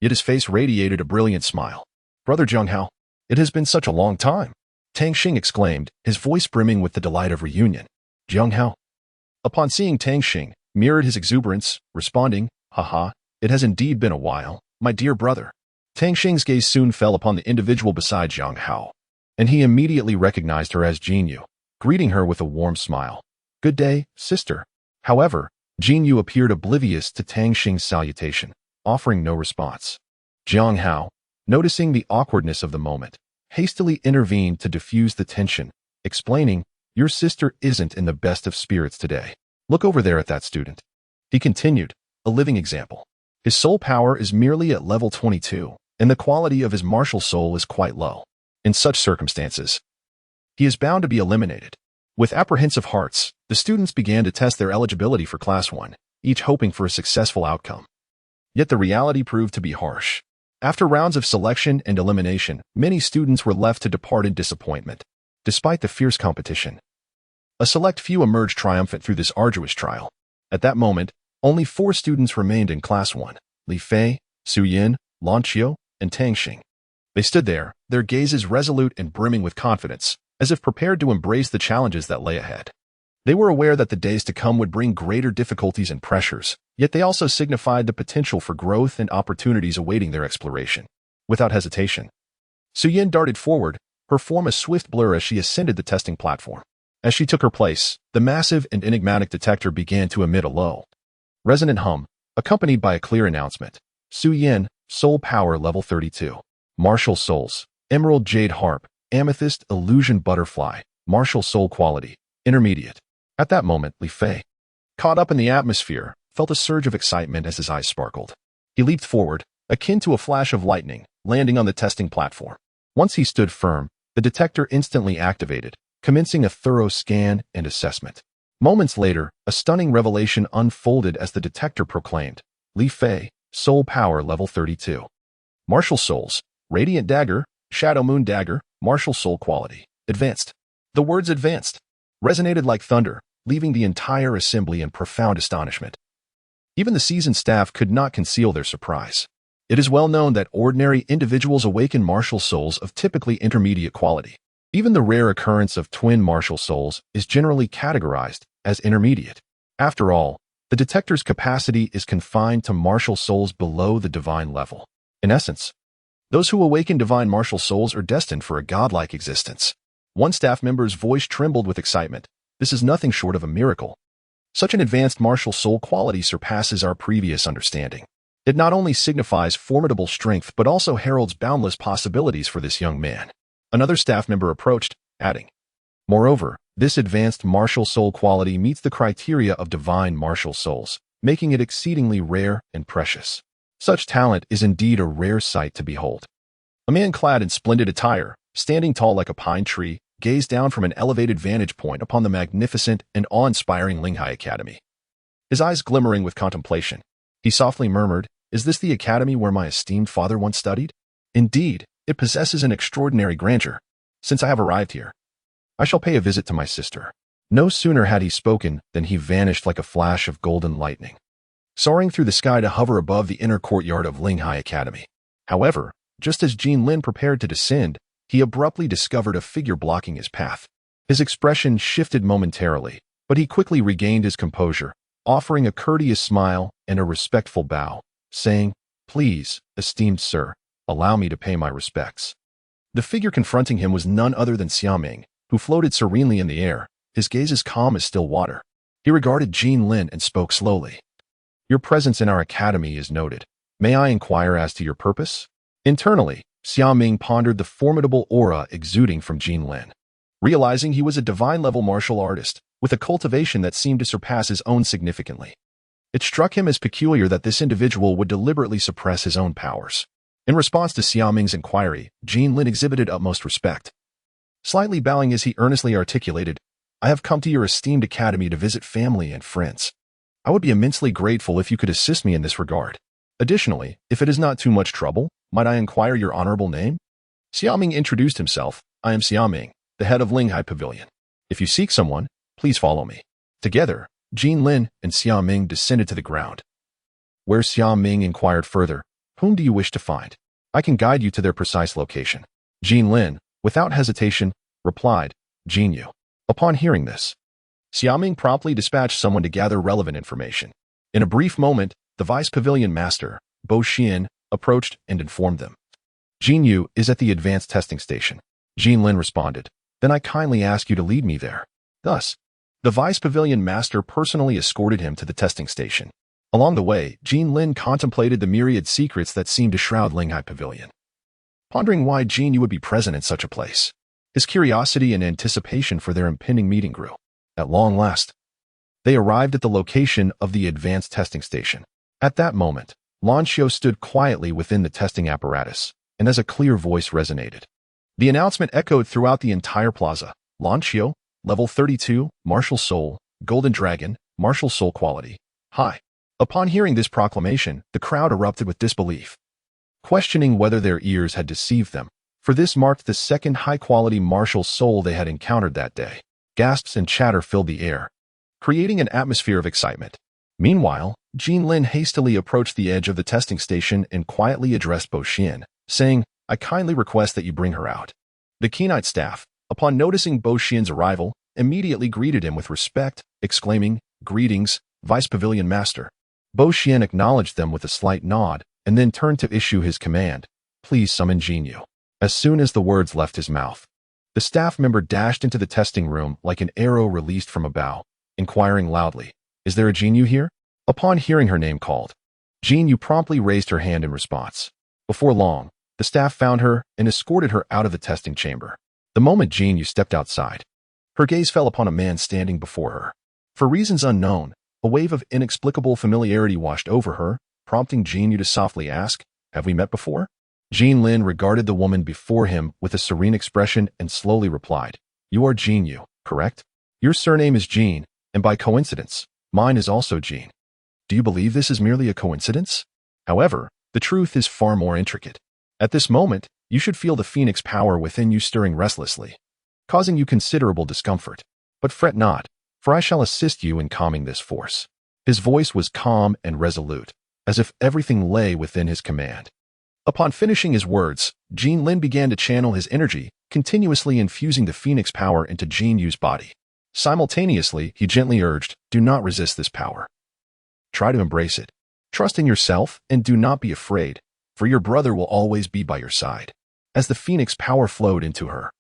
Yet his face radiated a brilliant smile. "Brother Jiang Hao, it has been such a long time," Tang Xing exclaimed, his voice brimming with the delight of reunion. Jiang Hao, upon seeing Tang Xing, mirrored his exuberance, responding, "Haha, it has indeed been a while, my dear brother." Tang Xing's gaze soon fell upon the individual beside Jiang Hao, and he immediately recognized her as Jin Yu, greeting her with a warm smile. "Good day, sister." However, Jin Yu appeared oblivious to Tang Xing's salutation, offering no response. Jiang Hao, noticing the awkwardness of the moment, hastily intervened to diffuse the tension, explaining, "Your sister isn't in the best of spirits today. Look over there at that student." He continued, a living example. His soul power is merely at level 22, and the quality of his martial soul is quite low. In such circumstances, he is bound to be eliminated. With apprehensive hearts, the students began to test their eligibility for Class 1, each hoping for a successful outcome. Yet the reality proved to be harsh. After rounds of selection and elimination, many students were left to depart in disappointment. Despite the fierce competition, a select few emerged triumphant through this arduous trial. At that moment, only 4 students remained in Class 1, Li Fei, Su Yin, Lan Qiu, and Tang Xing. They stood there, their gazes resolute and brimming with confidence, as if prepared to embrace the challenges that lay ahead. They were aware that the days to come would bring greater difficulties and pressures, yet they also signified the potential for growth and opportunities awaiting their exploration. Without hesitation, Su Yin darted forward, her form a swift blur as she ascended the testing platform. As she took her place, the massive and enigmatic detector began to emit a low, resonant hum, accompanied by a clear announcement. Su Yin, Soul Power Level 32. Martial Souls, Emerald Jade Harp, Amethyst Illusion Butterfly, Martial Soul Quality, Intermediate. At that moment, Li Fei, caught up in the atmosphere, felt a surge of excitement as his eyes sparkled. He leaped forward, akin to a flash of lightning, landing on the testing platform. Once he stood firm, the detector instantly activated, commencing a thorough scan and assessment. Moments later, a stunning revelation unfolded as the detector proclaimed, Li Fei, Soul Power Level 32. Martial Souls, Radiant Dagger, Shadow Moon Dagger, Martial Soul Quality, Advanced. The words advanced resonated like thunder, leaving the entire assembly in profound astonishment. Even the seasoned staff could not conceal their surprise. It is well known that ordinary individuals awaken martial souls of typically intermediate quality. Even the rare occurrence of twin martial souls is generally categorized as intermediate. After all, the detector's capacity is confined to martial souls below the divine level. In essence, Those who awaken divine martial souls are destined for a godlike existence. One staff member's voice trembled with excitement. This is nothing short of a miracle. Such an advanced martial soul quality surpasses our previous understanding. It not only signifies formidable strength but also heralds boundless possibilities for this young man. Another staff member approached, adding, "Moreover, this advanced martial soul quality meets the criteria of divine martial souls, making it exceedingly rare and precious. Such talent is indeed a rare sight to behold." A man clad in splendid attire, standing tall like a pine tree, gazed down from an elevated vantage point upon the magnificent and awe-inspiring Linghai Academy. His eyes glimmering with contemplation, he softly murmured, "Is this the academy where my esteemed father once studied? Indeed, it possesses an extraordinary grandeur. Since I have arrived here, I shall pay a visit to my sister." No sooner had he spoken than he vanished like a flash of golden lightning, soaring through the sky to hover above the inner courtyard of Linghai Academy. However, just as Jin Lin prepared to descend, he abruptly discovered a figure blocking his path. His expression shifted momentarily, but he quickly regained his composure, offering a courteous smile and a respectful bow, saying, "Please, esteemed sir, allow me to pay my respects." The figure confronting him was none other than Xiaoming, who floated serenely in the air, his gaze as calm as still water. He regarded Jin Lin and spoke slowly. "Your presence in our academy is noted. May I inquire as to your purpose?" Internally, Xiaoming pondered the formidable aura exuding from Jin Lin, realizing he was a divine-level martial artist, with a cultivation that seemed to surpass his own significantly. It struck him as peculiar that this individual would deliberately suppress his own powers. In response to Xiaoming's inquiry, Jin Lin exhibited utmost respect. Slightly bowing as he earnestly articulated, "I have come to your esteemed academy to visit family and friends. I would be immensely grateful if you could assist me in this regard. Additionally, if it is not too much trouble, might I inquire your honorable name?" Xiaoming introduced himself. "I am Xiaoming, the head of Linghai Pavilion. If you seek someone, please follow me." Together, Jin Lin and Xiaoming descended to the ground. Where Xiaoming inquired further, "Whom do you wish to find? I can guide you to their precise location." Jin Lin, without hesitation, replied, "Jin Yu." Upon hearing this, Xiaoming promptly dispatched someone to gather relevant information. In a brief moment, the vice pavilion master, Bo Xian, approached and informed them. "Jin Yu is at the advanced testing station." Jin Lin responded, "Then I kindly ask you to lead me there." Thus, the vice pavilion master personally escorted him to the testing station. Along the way, Jin Lin contemplated the myriad secrets that seemed to shroud Linghai Pavilion, pondering why Jin Yu would be present in such a place. His curiosity and anticipation for their impending meeting grew. At long last, they arrived at the location of the advanced testing station. At that moment, Lan Xiu stood quietly within the testing apparatus, and as a clear voice resonated, the announcement echoed throughout the entire plaza. "Lan Xiu, level 32, martial soul, golden dragon, martial soul quality, high." Upon hearing this proclamation, the crowd erupted with disbelief, questioning whether their ears had deceived them, for this marked the second high-quality martial soul they had encountered that day. Gasps and chatter filled the air, creating an atmosphere of excitement. Meanwhile, Jin Lin hastily approached the edge of the testing station and quietly addressed Bo Xian, saying, "I kindly request that you bring her out." The keen-eyed staff, upon noticing Bo Xian's arrival, immediately greeted him with respect, exclaiming, "Greetings, Vice Pavilion Master." Bo Xian acknowledged them with a slight nod, and then turned to issue his command, "Please summon Jin Yu." As soon as the words left his mouth, the staff member dashed into the testing room like an arrow released from a bow, inquiring loudly, "Is there a Jin Yu here?" Upon hearing her name called, Jin Yu promptly raised her hand in response. Before long, the staff found her and escorted her out of the testing chamber. The moment Jin Yu stepped outside, her gaze fell upon a man standing before her. For reasons unknown, a wave of inexplicable familiarity washed over her, prompting Jin Yu to softly ask, "Have we met before?" Jin Lin regarded the woman before him with a serene expression and slowly replied, "You are Jin Yu, correct? Your surname is Jin, and by coincidence, mine is also Jin. Do you believe this is merely a coincidence? However, the truth is far more intricate. At this moment, you should feel the phoenix power within you stirring restlessly, causing you considerable discomfort. But fret not, for I shall assist you in calming this force." His voice was calm and resolute, as if everything lay within his command. Upon finishing his words, Jin Lin began to channel his energy, continuously infusing the phoenix power into Jin Yu's body. Simultaneously, he gently urged, "Do not resist this power. Try to embrace it. Trust in yourself and do not be afraid. for your brother will always be by your side. As the phoenix power flowed into her,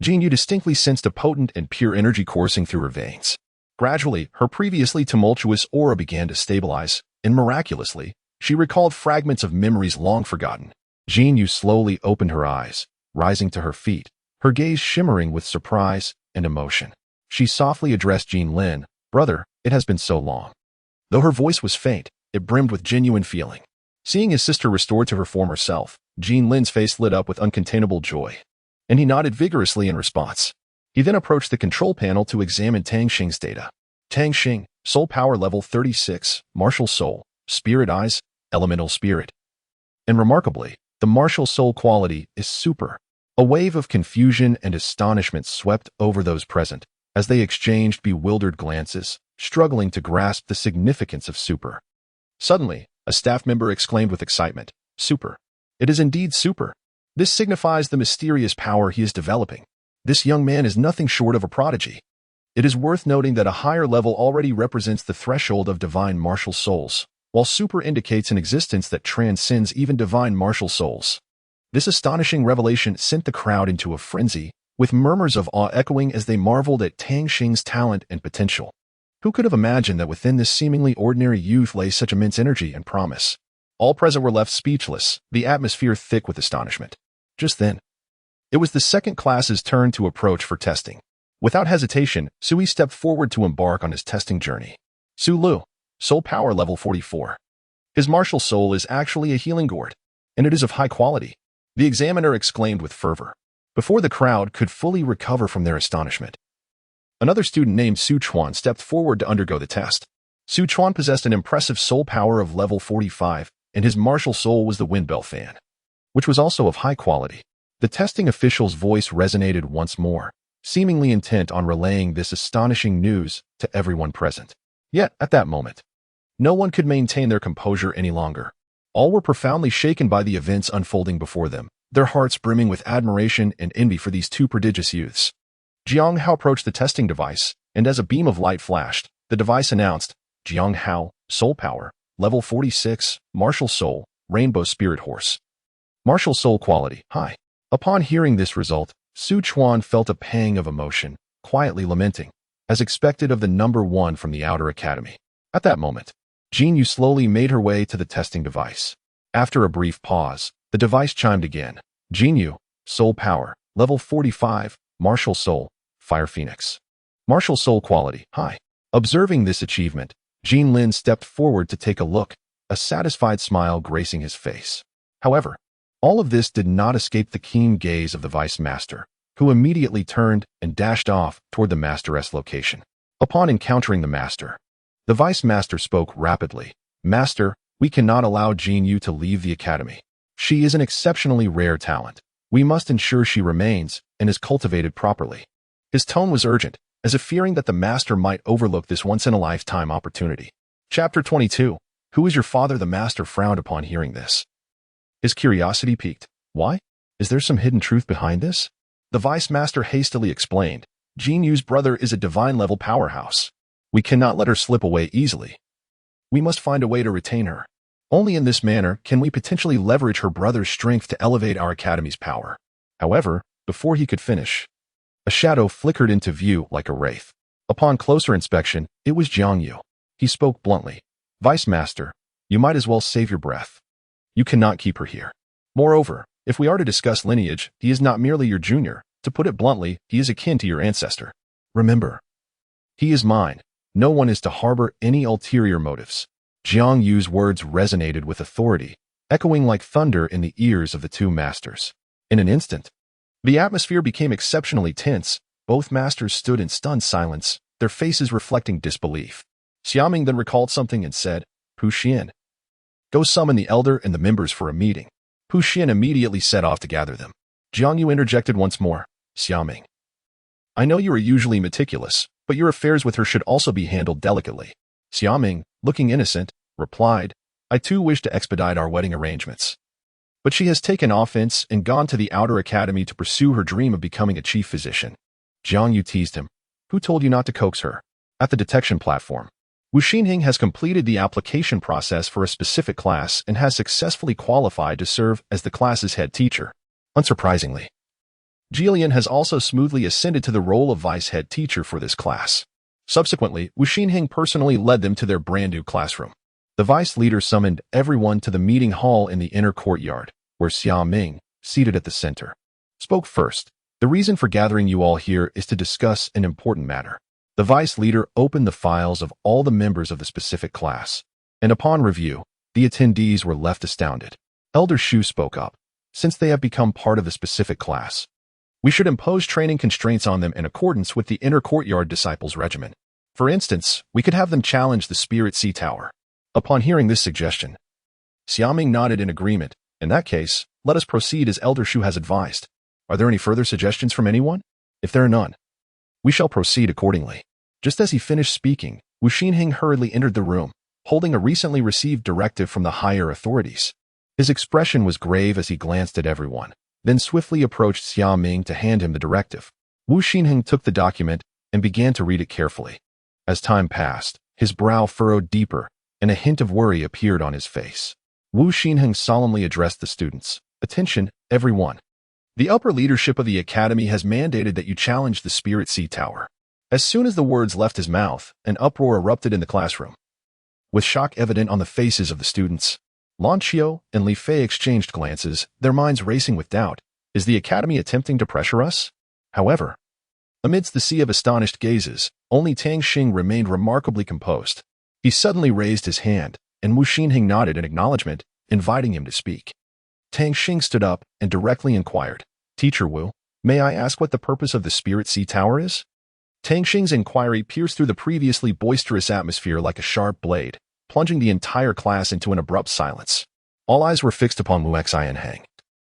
Jin Yu distinctly sensed a potent and pure energy coursing through her veins. Gradually, her previously tumultuous aura began to stabilize, and miraculously, she recalled fragments of memories long forgotten. Jin Yu slowly opened her eyes, rising to her feet, her gaze shimmering with surprise and emotion. She softly addressed Jin Lin, "Brother, it has been so long." Though her voice was faint, it brimmed with genuine feeling. Seeing his sister restored to her former self, Jin Lin's face lit up with uncontainable joy, and he nodded vigorously in response. He then approached the control panel to examine Tang Xing's data. Tang Xing, Soul Power Level 36, Martial Soul, Spirit Eyes, Elemental Spirit. And remarkably, the martial soul quality is super. A wave of confusion and astonishment swept over those present as they exchanged bewildered glances, struggling to grasp the significance of super. Suddenly, a staff member exclaimed with excitement, "Super! It is indeed super! This signifies the mysterious power he is developing. This young man is nothing short of a prodigy." It is worth noting that a higher level already represents the threshold of divine martial souls, while super indicates an existence that transcends even divine martial souls. This astonishing revelation sent the crowd into a frenzy, with murmurs of awe echoing as they marveled at Tang Xing's talent and potential. Who could have imagined that within this seemingly ordinary youth lay such immense energy and promise? All present were left speechless, the atmosphere thick with astonishment. Just then, it was the second class's turn to approach for testing. Without hesitation, Sui stepped forward to embark on his testing journey. Su Lu, Soul Power Level 44. His martial soul is actually a healing gourd, and it is of high quality, the examiner exclaimed with fervor. Before the crowd could fully recover from their astonishment, another student named Su Chuan stepped forward to undergo the test. Su Chuan possessed an impressive soul power of level 45, and his martial soul was the Windbell Fan, which was also of high quality. The testing official's voice resonated once more, seemingly intent on relaying this astonishing news to everyone present. Yet, at that moment, no one could maintain their composure any longer. All were profoundly shaken by the events unfolding before them, their hearts brimming with admiration and envy for these two prodigious youths. Jiang Hao approached the testing device, and as a beam of light flashed, the device announced, "Jiang Hao, Soul Power, Level 46, Martial Soul, Rainbow Spirit Horse. Martial Soul Quality, High." Upon hearing this result, Su Chuan felt a pang of emotion, quietly lamenting, as expected of the number one from the outer academy. At that moment, Jin Yu slowly made her way to the testing device. After a brief pause, the device chimed again. "Jin Yu, Soul Power, Level 45, Martial Soul, Fire Phoenix. Martial Soul Quality, High." Observing this achievement, Jin Lin stepped forward to take a look, a satisfied smile gracing his face. However, all of this did not escape the keen gaze of the Vice Master, who immediately turned and dashed off toward the Master's location. Upon encountering the Master, the Vice Master spoke rapidly. "Master, we cannot allow Jin Yu to leave the academy. She is an exceptionally rare talent. We must ensure she remains and is cultivated properly." His tone was urgent, as if fearing that the Master might overlook this once-in-a-lifetime opportunity. Chapter 22. Who is your father? The Master frowned upon hearing this. His curiosity piqued. "Why? Is there some hidden truth behind this?" The Vice Master hastily explained. "Jin Yu's brother is a divine-level powerhouse. We cannot let her slip away easily. We must find a way to retain her. Only in this manner can we potentially leverage her brother's strength to elevate our academy's power." However, before he could finish, a shadow flickered into view like a wraith. Upon closer inspection, it was Jiang Yu. He spoke bluntly. "Vice Master, you might as well save your breath. You cannot keep her here. Moreover, if we are to discuss lineage, he is not merely your junior. To put it bluntly, he is akin to your ancestor. Remember, he is mine. No one is to harbor any ulterior motives." Jiang Yu's words resonated with authority, echoing like thunder in the ears of the two masters. In an instant, the atmosphere became exceptionally tense. Both masters stood in stunned silence, their faces reflecting disbelief. Xiaoming then recalled something and said, "Pu Xian, go summon the elder and the members for a meeting." Pu Xian immediately set off to gather them. Jiang Yu interjected once more, "Xiaoming, I know you are usually meticulous, but your affairs with her should also be handled delicately." Xiaoming, looking innocent, replied, "I too wish to expedite our wedding arrangements. But she has taken offense and gone to the outer academy to pursue her dream of becoming a chief physician." Jiang Yu teased him. "Who told you not to coax her?" At the detection platform, Wu Xinheng has completed the application process for a specific class and has successfully qualified to serve as the class's head teacher. Unsurprisingly, Jillian has also smoothly ascended to the role of vice head teacher for this class. Subsequently, Wu Xinheng personally led them to their brand new classroom. The vice leader summoned everyone to the meeting hall in the inner courtyard, where Xia Ming, seated at the center, spoke first. The reason for gathering you all here is to discuss an important matter. The vice leader opened the files of all the members of the specific class, and upon review, the attendees were left astounded. Elder Shu spoke up. Since they have become part of the specific class, we should impose training constraints on them in accordance with the inner courtyard disciples regimen. For instance, we could have them challenge the Spirit Sea Tower. Upon hearing this suggestion, Xiaoming nodded in agreement. In that case, let us proceed as Elder Shu has advised. Are there any further suggestions from anyone? If there are none, we shall proceed accordingly. Just as he finished speaking, Wu Xinheng hurriedly entered the room, holding a recently received directive from the higher authorities. His expression was grave as he glanced at everyone, then swiftly approached Xia Ming to hand him the directive. Wu Xinheng took the document and began to read it carefully. As time passed, his brow furrowed deeper, and a hint of worry appeared on his face. Wu Xinheng solemnly addressed the students. Attention, everyone. The upper leadership of the academy has mandated that you challenge the Spirit Sea Tower. As soon as the words left his mouth, an uproar erupted in the classroom. With shock evident on the faces of the students, Lan Qiu and Li Fei exchanged glances, their minds racing with doubt. Is the academy attempting to pressure us? However, amidst the sea of astonished gazes, only Tang Xing remained remarkably composed. He suddenly raised his hand, and Wu Xinheng nodded in acknowledgement, inviting him to speak. Tang Xing stood up and directly inquired, Teacher Wu, may I ask what the purpose of the Spirit Sea Tower is? Tang Xing's inquiry pierced through the previously boisterous atmosphere like a sharp blade, plunging the entire class into an abrupt silence. All eyes were fixed upon Wu Xinheng,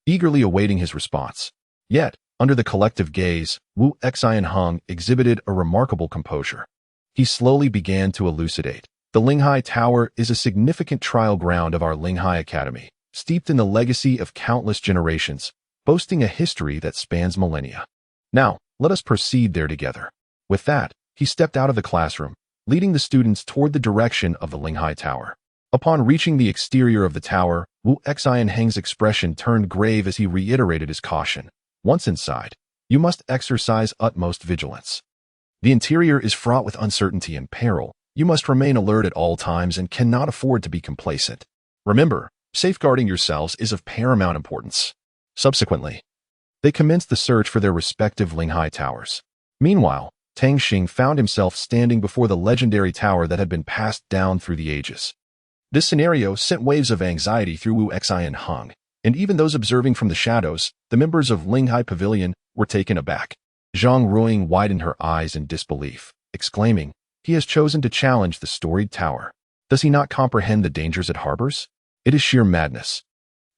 eagerly awaiting his response. Yet, under the collective gaze, Wu Xinheng exhibited a remarkable composure. He slowly began to elucidate. The Linghai Tower is a significant trial ground of our Linghai Academy, steeped in the legacy of countless generations, boasting a history that spans millennia. Now, let us proceed there together. With that, he stepped out of the classroom, leading the students toward the direction of the Linghai Tower. Upon reaching the exterior of the tower, Wu Xinheng's expression turned grave as he reiterated his caution. Once inside, you must exercise utmost vigilance. The interior is fraught with uncertainty and peril. You must remain alert at all times and cannot afford to be complacent. Remember, safeguarding yourselves is of paramount importance. Subsequently, they commenced the search for their respective Linghai towers. Meanwhile, Tang Xing found himself standing before the legendary tower that had been passed down through the ages. This scenario sent waves of anxiety through Wu Xinheng, and even those observing from the shadows, the members of Linghai Pavilion, were taken aback. Zhang Ruing widened her eyes in disbelief, exclaiming, he has chosen to challenge the storied tower. Does he not comprehend the dangers it harbors? It is sheer madness.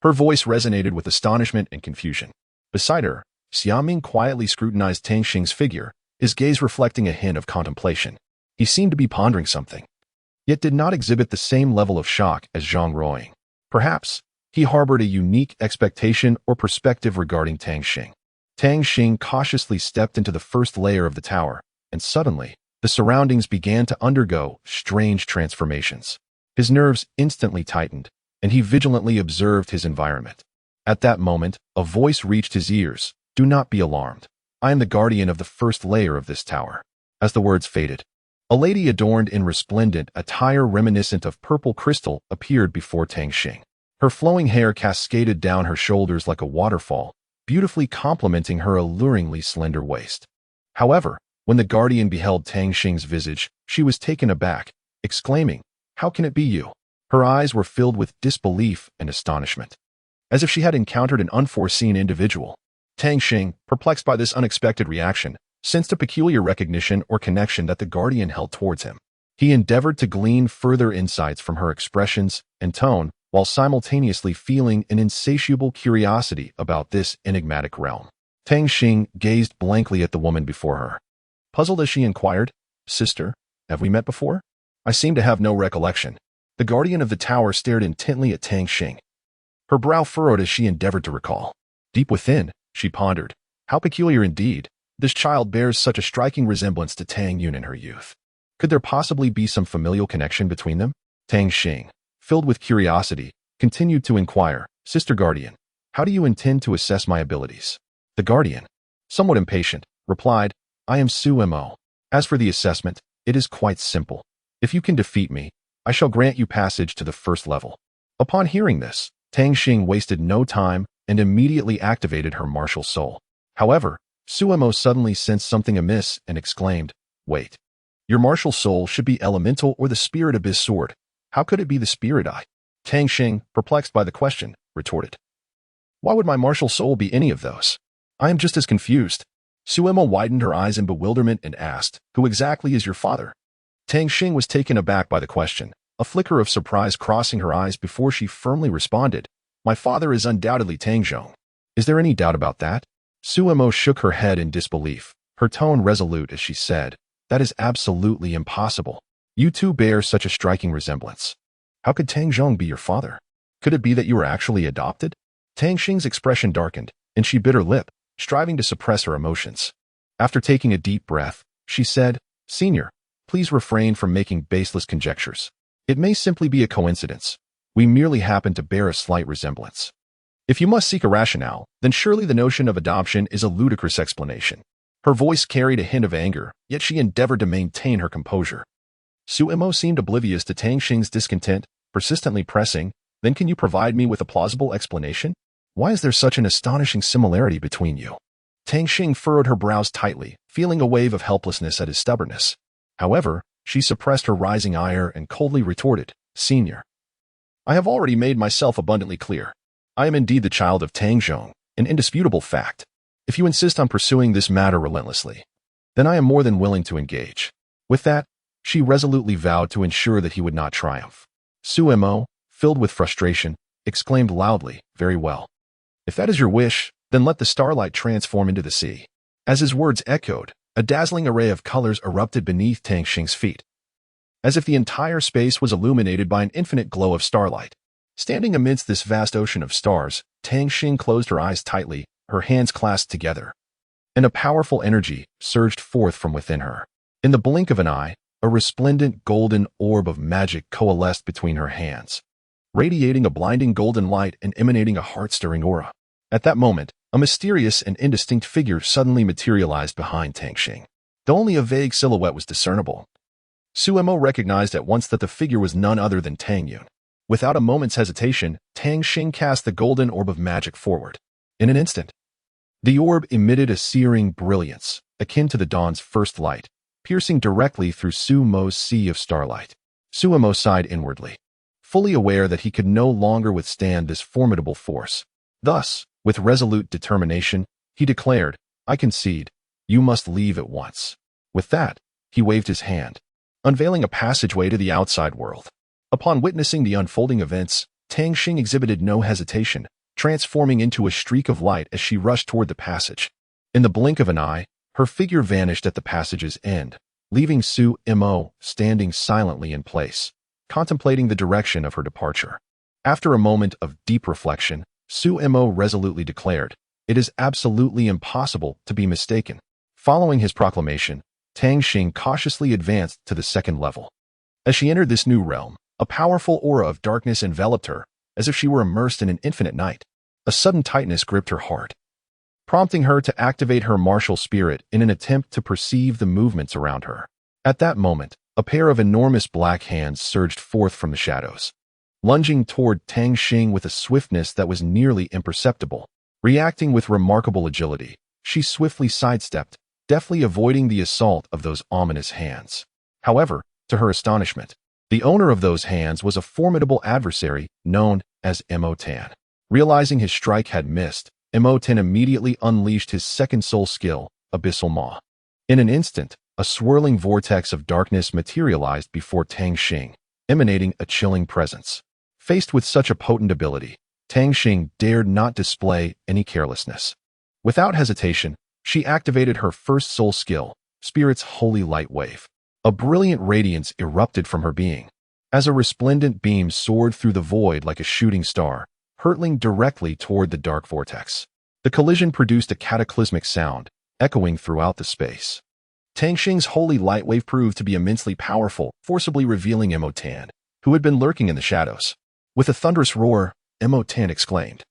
Her voice resonated with astonishment and confusion. Beside her, Xiaoming quietly scrutinized Tang Xing's figure, his gaze reflecting a hint of contemplation. He seemed to be pondering something, yet did not exhibit the same level of shock as Zhang Ruing. Perhaps, he harbored a unique expectation or perspective regarding Tang Xing. Tang Xing cautiously stepped into the first layer of the tower, and suddenly, the surroundings began to undergo strange transformations. His nerves instantly tightened, and he vigilantly observed his environment. At that moment, a voice reached his ears. Do not be alarmed. I am the guardian of the first layer of this tower. As the words faded, a lady adorned in resplendent attire reminiscent of purple crystal appeared before Tang Xing. Her flowing hair cascaded down her shoulders like a waterfall, beautifully complementing her alluringly slender waist. However, when the guardian beheld Tang Xing's visage, she was taken aback, exclaiming, how can it be you? Her eyes were filled with disbelief and astonishment, as if she had encountered an unforeseen individual. Tang Xing, perplexed by this unexpected reaction, sensed a peculiar recognition or connection that the guardian held towards him. He endeavored to glean further insights from her expressions and tone, while simultaneously feeling an insatiable curiosity about this enigmatic realm. Tang Xing gazed blankly at the woman before her. Puzzled as she inquired, Sister, have we met before? I seem to have no recollection. The guardian of the tower stared intently at Tang Xing. Her brow furrowed as she endeavored to recall. Deep within, she pondered, how peculiar indeed. This child bears such a striking resemblance to Tang Yun in her youth. Could there possibly be some familial connection between them? Tang Xing, filled with curiosity, continued to inquire, Sister Guardian, how do you intend to assess my abilities? The Guardian, somewhat impatient, replied, I am Su Mo. As for the assessment, it is quite simple. If you can defeat me, I shall grant you passage to the first level. Upon hearing this, Tang Xing wasted no time and immediately activated her martial soul. However, Su Mo suddenly sensed something amiss and exclaimed, Wait. Your martial soul should be elemental or the spirit abyss sword. How could it be the spirit eye? Tang Xing, perplexed by the question, retorted. Why would my martial soul be any of those? I am just as confused. Su Mo widened her eyes in bewilderment and asked, Who exactly is your father? Tang Xing was taken aback by the question, a flicker of surprise crossing her eyes before she firmly responded, My father is undoubtedly Tang Xing. Is there any doubt about that? Su Mo shook her head in disbelief, her tone resolute as she said, That is absolutely impossible. You two bear such a striking resemblance. How could Tang Xing be your father? Could it be that you were actually adopted? Tang Xing's expression darkened, and she bit her lip, striving to suppress her emotions. After taking a deep breath, she said, Senior, please refrain from making baseless conjectures. It may simply be a coincidence. We merely happen to bear a slight resemblance. If you must seek a rationale, then surely the notion of adoption is a ludicrous explanation. Her voice carried a hint of anger, yet she endeavored to maintain her composure. Su Mo seemed oblivious to Tang Xing's discontent, persistently pressing, Then can you provide me with a plausible explanation? Why is there such an astonishing similarity between you? Tang Xing furrowed her brows tightly, feeling a wave of helplessness at his stubbornness. However, she suppressed her rising ire and coldly retorted, Senior, I have already made myself abundantly clear. I am indeed the child of Tang Xing, an indisputable fact. If you insist on pursuing this matter relentlessly, then I am more than willing to engage. With that, she resolutely vowed to ensure that he would not triumph. Su Mo, filled with frustration, exclaimed loudly, Very well. If that is your wish, then let the starlight transform into the sea. As his words echoed, a dazzling array of colors erupted beneath Tang Xing's feet, as if the entire space was illuminated by an infinite glow of starlight. Standing amidst this vast ocean of stars, Tang Xing closed her eyes tightly, her hands clasped together, and a powerful energy surged forth from within her. In the blink of an eye, a resplendent golden orb of magic coalesced between her hands, radiating a blinding golden light and emanating a heart-stirring aura. At that moment, a mysterious and indistinct figure suddenly materialized behind Tang Xing. Though only a vague silhouette was discernible, Su Mo recognized at once that the figure was none other than Tang Yun. Without a moment's hesitation, Tang Xing cast the golden orb of magic forward. In an instant, the orb emitted a searing brilliance, akin to the dawn's first light, piercing directly through Su Mo's sea of starlight. Su Mo sighed inwardly, fully aware that he could no longer withstand this formidable force. Thus, with resolute determination, he declared, I concede, you must leave at once. With that, he waved his hand, unveiling a passageway to the outside world. Upon witnessing the unfolding events, Tang Xing exhibited no hesitation, transforming into a streak of light as she rushed toward the passage. In the blink of an eye, her figure vanished at the passage's end, leaving Su Mo standing silently in place, contemplating the direction of her departure. After a moment of deep reflection, Su Mo resolutely declared, It is absolutely impossible to be mistaken. Following his proclamation, Tang Xing cautiously advanced to the second level. As she entered this new realm, a powerful aura of darkness enveloped her, as if she were immersed in an infinite night. A sudden tightness gripped her heart, prompting her to activate her martial spirit in an attempt to perceive the movements around her. At that moment, a pair of enormous black hands surged forth from the shadows, lunging toward Tang Xing with a swiftness that was nearly imperceptible. Reacting with remarkable agility, she swiftly sidestepped, deftly avoiding the assault of those ominous hands. However, to her astonishment, the owner of those hands was a formidable adversary known as Mo Tan. Realizing his strike had missed, Mo Tan immediately unleashed his second soul skill, Abyssal Maw. In an instant, a swirling vortex of darkness materialized before Tang Xing, emanating a chilling presence. Faced with such a potent ability, Tang Xing dared not display any carelessness. Without hesitation, she activated her first soul skill, Spirit's Holy Light Wave. A brilliant radiance erupted from her being, as a resplendent beam soared through the void like a shooting star, hurtling directly toward the dark vortex. The collision produced a cataclysmic sound, echoing throughout the space. Tang Xing's holy light wave proved to be immensely powerful, forcibly revealing Mo Tan, who had been lurking in the shadows. With a thunderous roar, Mo Tan exclaimed,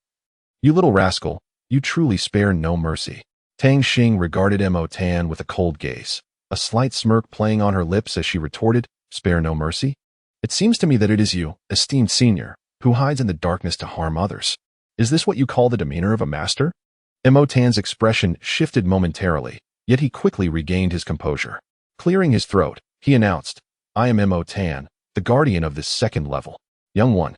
"You little rascal, you truly spare no mercy." Tang Xing regarded Mo Tan with a cold gaze, a slight smirk playing on her lips as she retorted, "Spare no mercy? It seems to me that it is you, esteemed senior, who hides in the darkness to harm others. Is this what you call the demeanor of a master?" Mo Tan's expression shifted momentarily, yet he quickly regained his composure. Clearing his throat, he announced, "I am Mo Tan, the guardian of this second level. Young one,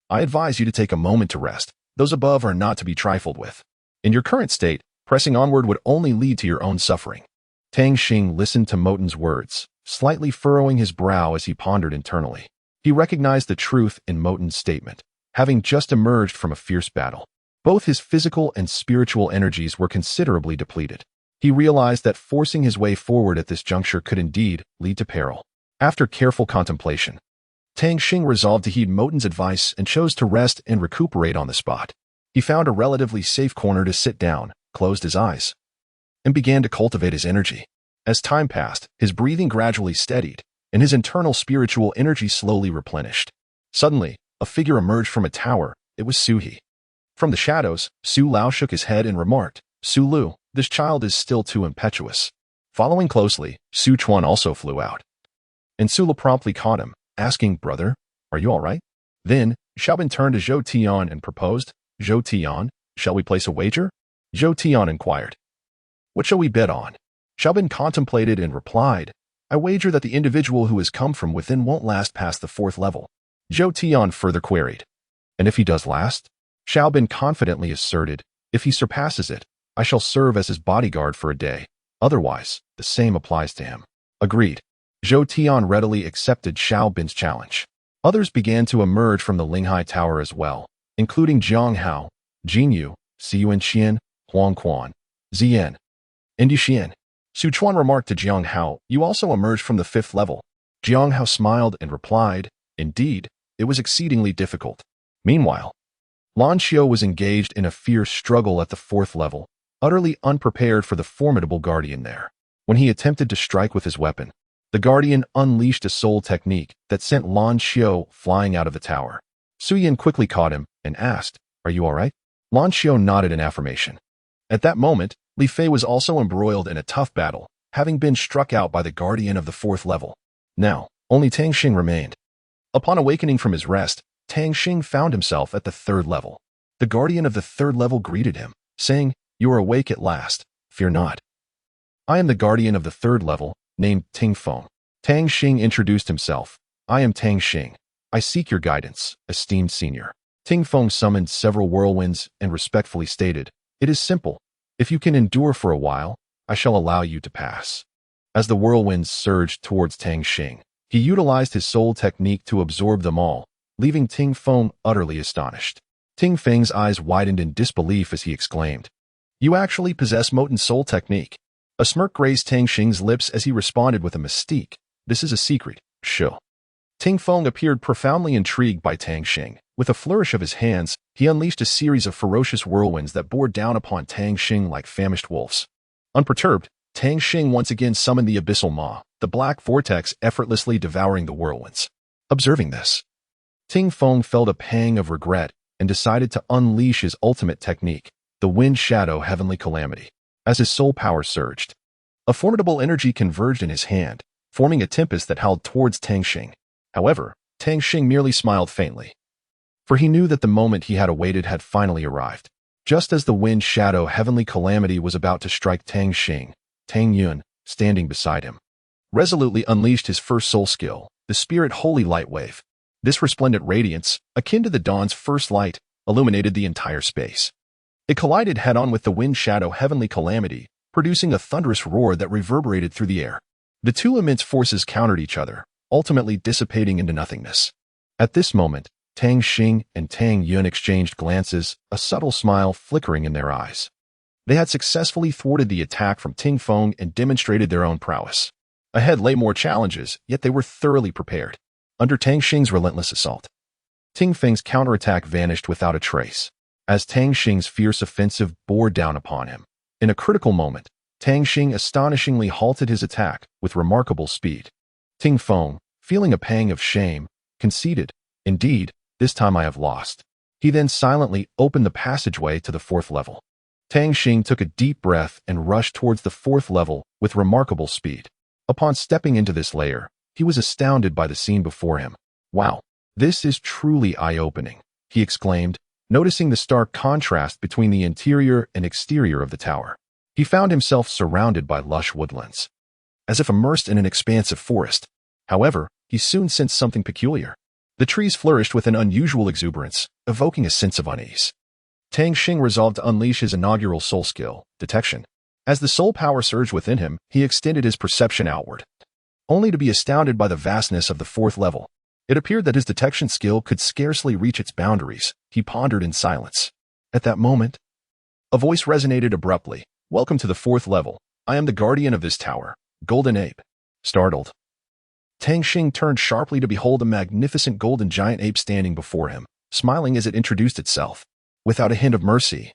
I advise you to take a moment to rest. Those above are not to be trifled with. In your current state, pressing onward would only lead to your own suffering." Tang Xing listened to Moten's words, slightly furrowing his brow as he pondered internally. He recognized the truth in Moten's statement, having just emerged from a fierce battle. Both his physical and spiritual energies were considerably depleted. He realized that forcing his way forward at this juncture could indeed lead to peril. After careful contemplation, Tang Xing resolved to heed Moten's advice and chose to rest and recuperate on the spot. He found a relatively safe corner to sit down, closed his eyes, and began to cultivate his energy. As time passed, his breathing gradually steadied, and his internal spiritual energy slowly replenished. Suddenly, a figure emerged from a tower. It was Su He. From the shadows, Su Lao shook his head and remarked, "Su Lu, this child is still too impetuous." Following closely, Su Chuan also flew out. And Su Lu promptly caught him, asking, "Brother, are you all right?" Then, Xiaobin turned to Zhou Tian and proposed, "Zhou Tian, shall we place a wager?" Zhou Tian inquired, "What shall we bet on?" Xiaobin contemplated and replied, "I wager that the individual who has come from within won't last past the 4th level." Zhou Tian further queried, "And if he does last?" Xiaobin confidently asserted, "If he surpasses it, I shall serve as his bodyguard for a day. Otherwise, the same applies to him." Agreed. Zhou Tian readily accepted Xiaobin's challenge. Others began to emerge from the Linghai Tower as well, including Jiang Hao, Jin Yu, Xiyuan Qian, Huang Quan, Ziyan, and Yuxian. Su Chuan remarked to Jiang Hao, "You also emerged from the 5th level." Jiang Hao smiled and replied, "Indeed, it was exceedingly difficult." Meanwhile, Lan Xiu was engaged in a fierce struggle at the 4th level, utterly unprepared for the formidable guardian there. When he attempted to strike with his weapon, the guardian unleashed a soul technique that sent Lan Xiu flying out of the tower. Su Yin quickly caught him and asked, "Are you all right?" Lan Xiu nodded in affirmation. At that moment, Li Fei was also embroiled in a tough battle, having been struck out by the guardian of the 4th level. Now, only Tang Xing remained. Upon awakening from his rest, Tang Xing found himself at the 3rd level. The guardian of the 3rd level greeted him, saying, "You are awake at last. Fear not. I am the guardian of the 3rd level, named Ting Feng." Tang Xing introduced himself. "I am Tang Xing. I seek your guidance, esteemed senior." Ting Feng summoned several whirlwinds and respectfully stated, "It is simple. If you can endure for a while, I shall allow you to pass." As the whirlwinds surged towards Tang Xing, he utilized his soul technique to absorb them all, leaving Ting Feng utterly astonished. Ting Feng's eyes widened in disbelief as he exclaimed, "You actually possess Moten's soul technique." A smirk grazed Tang Xing's lips as he responded with a mystique, "This is a secret, Shu." Ting Feng appeared profoundly intrigued by Tang Xing. With a flourish of his hands, he unleashed a series of ferocious whirlwinds that bore down upon Tang Xing like famished wolves. Unperturbed, Tang Xing once again summoned the abyssal maw, the black vortex effortlessly devouring the whirlwinds. Observing this, Ting Feng felt a pang of regret and decided to unleash his ultimate technique, the Wind Shadow Heavenly Calamity. As his soul power surged, a formidable energy converged in his hand, forming a tempest that howled towards Tang Xing. However, Tang Xing merely smiled faintly, for he knew that the moment he had awaited had finally arrived. Just as the Wind Shadow Heavenly Calamity was about to strike Tang Xing, Tang Yun, standing beside him, resolutely unleashed his first soul skill, the Spirit Holy Light Wave. This resplendent radiance, akin to the dawn's first light, illuminated the entire space. It collided head-on with the Wind Shadow Heavenly Calamity, producing a thunderous roar that reverberated through the air. The two immense forces countered each other, ultimately dissipating into nothingness. At this moment, Tang Xing and Tang Yun exchanged glances, a subtle smile flickering in their eyes. They had successfully thwarted the attack from Ting Feng and demonstrated their own prowess. Ahead lay more challenges, yet they were thoroughly prepared. Under Tang Xing's relentless assault, Ting Feng's counterattack vanished without a trace. As Tang Xing's fierce offensive bore down upon him, in a critical moment, Tang Xing astonishingly halted his attack with remarkable speed. Ting Feng, feeling a pang of shame, conceded, "Indeed, this time I have lost." He then silently opened the passageway to the fourth level. Tang Xing took a deep breath and rushed towards the fourth level with remarkable speed. Upon stepping into this layer, he was astounded by the scene before him. "Wow, this is truly eye-opening," he exclaimed, noticing the stark contrast between the interior and exterior of the tower. He found himself surrounded by lush woodlands, as if immersed in an expansive forest. However, he soon sensed something peculiar. The trees flourished with an unusual exuberance, evoking a sense of unease. Tang Xing resolved to unleash his inaugural soul skill, detection. As the soul power surged within him, he extended his perception outward, only to be astounded by the vastness of the fourth level. It appeared that his detection skill could scarcely reach its boundaries. He pondered in silence. At that moment, a voice resonated abruptly. "Welcome to the fourth level. I am the guardian of this tower, Golden Ape." Startled, Tang Xing turned sharply to behold a magnificent golden giant ape standing before him, smiling as it introduced itself. Without a hint of mercy,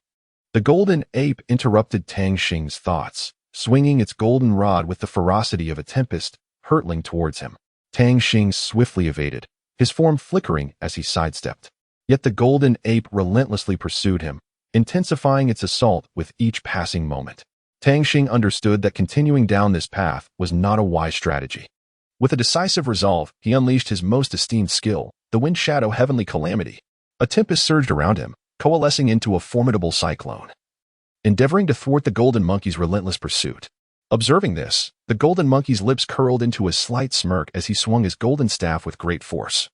the golden ape interrupted Tang Xing's thoughts, swinging its golden rod with the ferocity of a tempest, hurtling towards him. Tang Xing swiftly evaded, his form flickering as he sidestepped. Yet the golden ape relentlessly pursued him, intensifying its assault with each passing moment. Tang Xing understood that continuing down this path was not a wise strategy. With a decisive resolve, he unleashed his most esteemed skill, the Wind Shadow Heavenly Calamity. A tempest surged around him, coalescing into a formidable cyclone, endeavoring to thwart the golden monkey's relentless pursuit. Observing this, the golden monkey's lips curled into a slight smirk as he swung his golden staff with great force,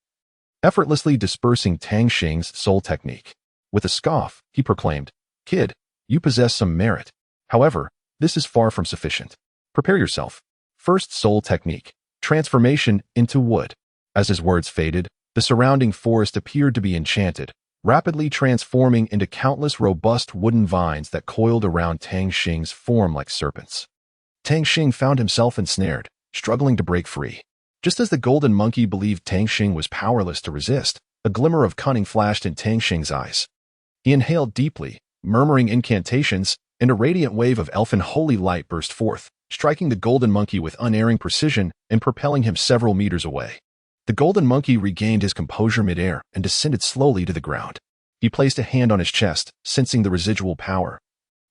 effortlessly dispersing Tang Xing's soul technique. With a scoff, he proclaimed, "Kid, you possess some merit. However, this is far from sufficient. Prepare yourself. First soul technique, transformation into wood." As his words faded, the surrounding forest appeared to be enchanted, rapidly transforming into countless robust wooden vines that coiled around Tang Xing's form like serpents. Tang Xing found himself ensnared, struggling to break free. Just as the golden monkey believed Tang Xing was powerless to resist, a glimmer of cunning flashed in Tang Xing's eyes. He inhaled deeply, murmuring incantations, and a radiant wave of elfin holy light burst forth, striking the golden monkey with unerring precision and propelling him several meters away. The golden monkey regained his composure midair and descended slowly to the ground. He placed a hand on his chest, sensing the residual power,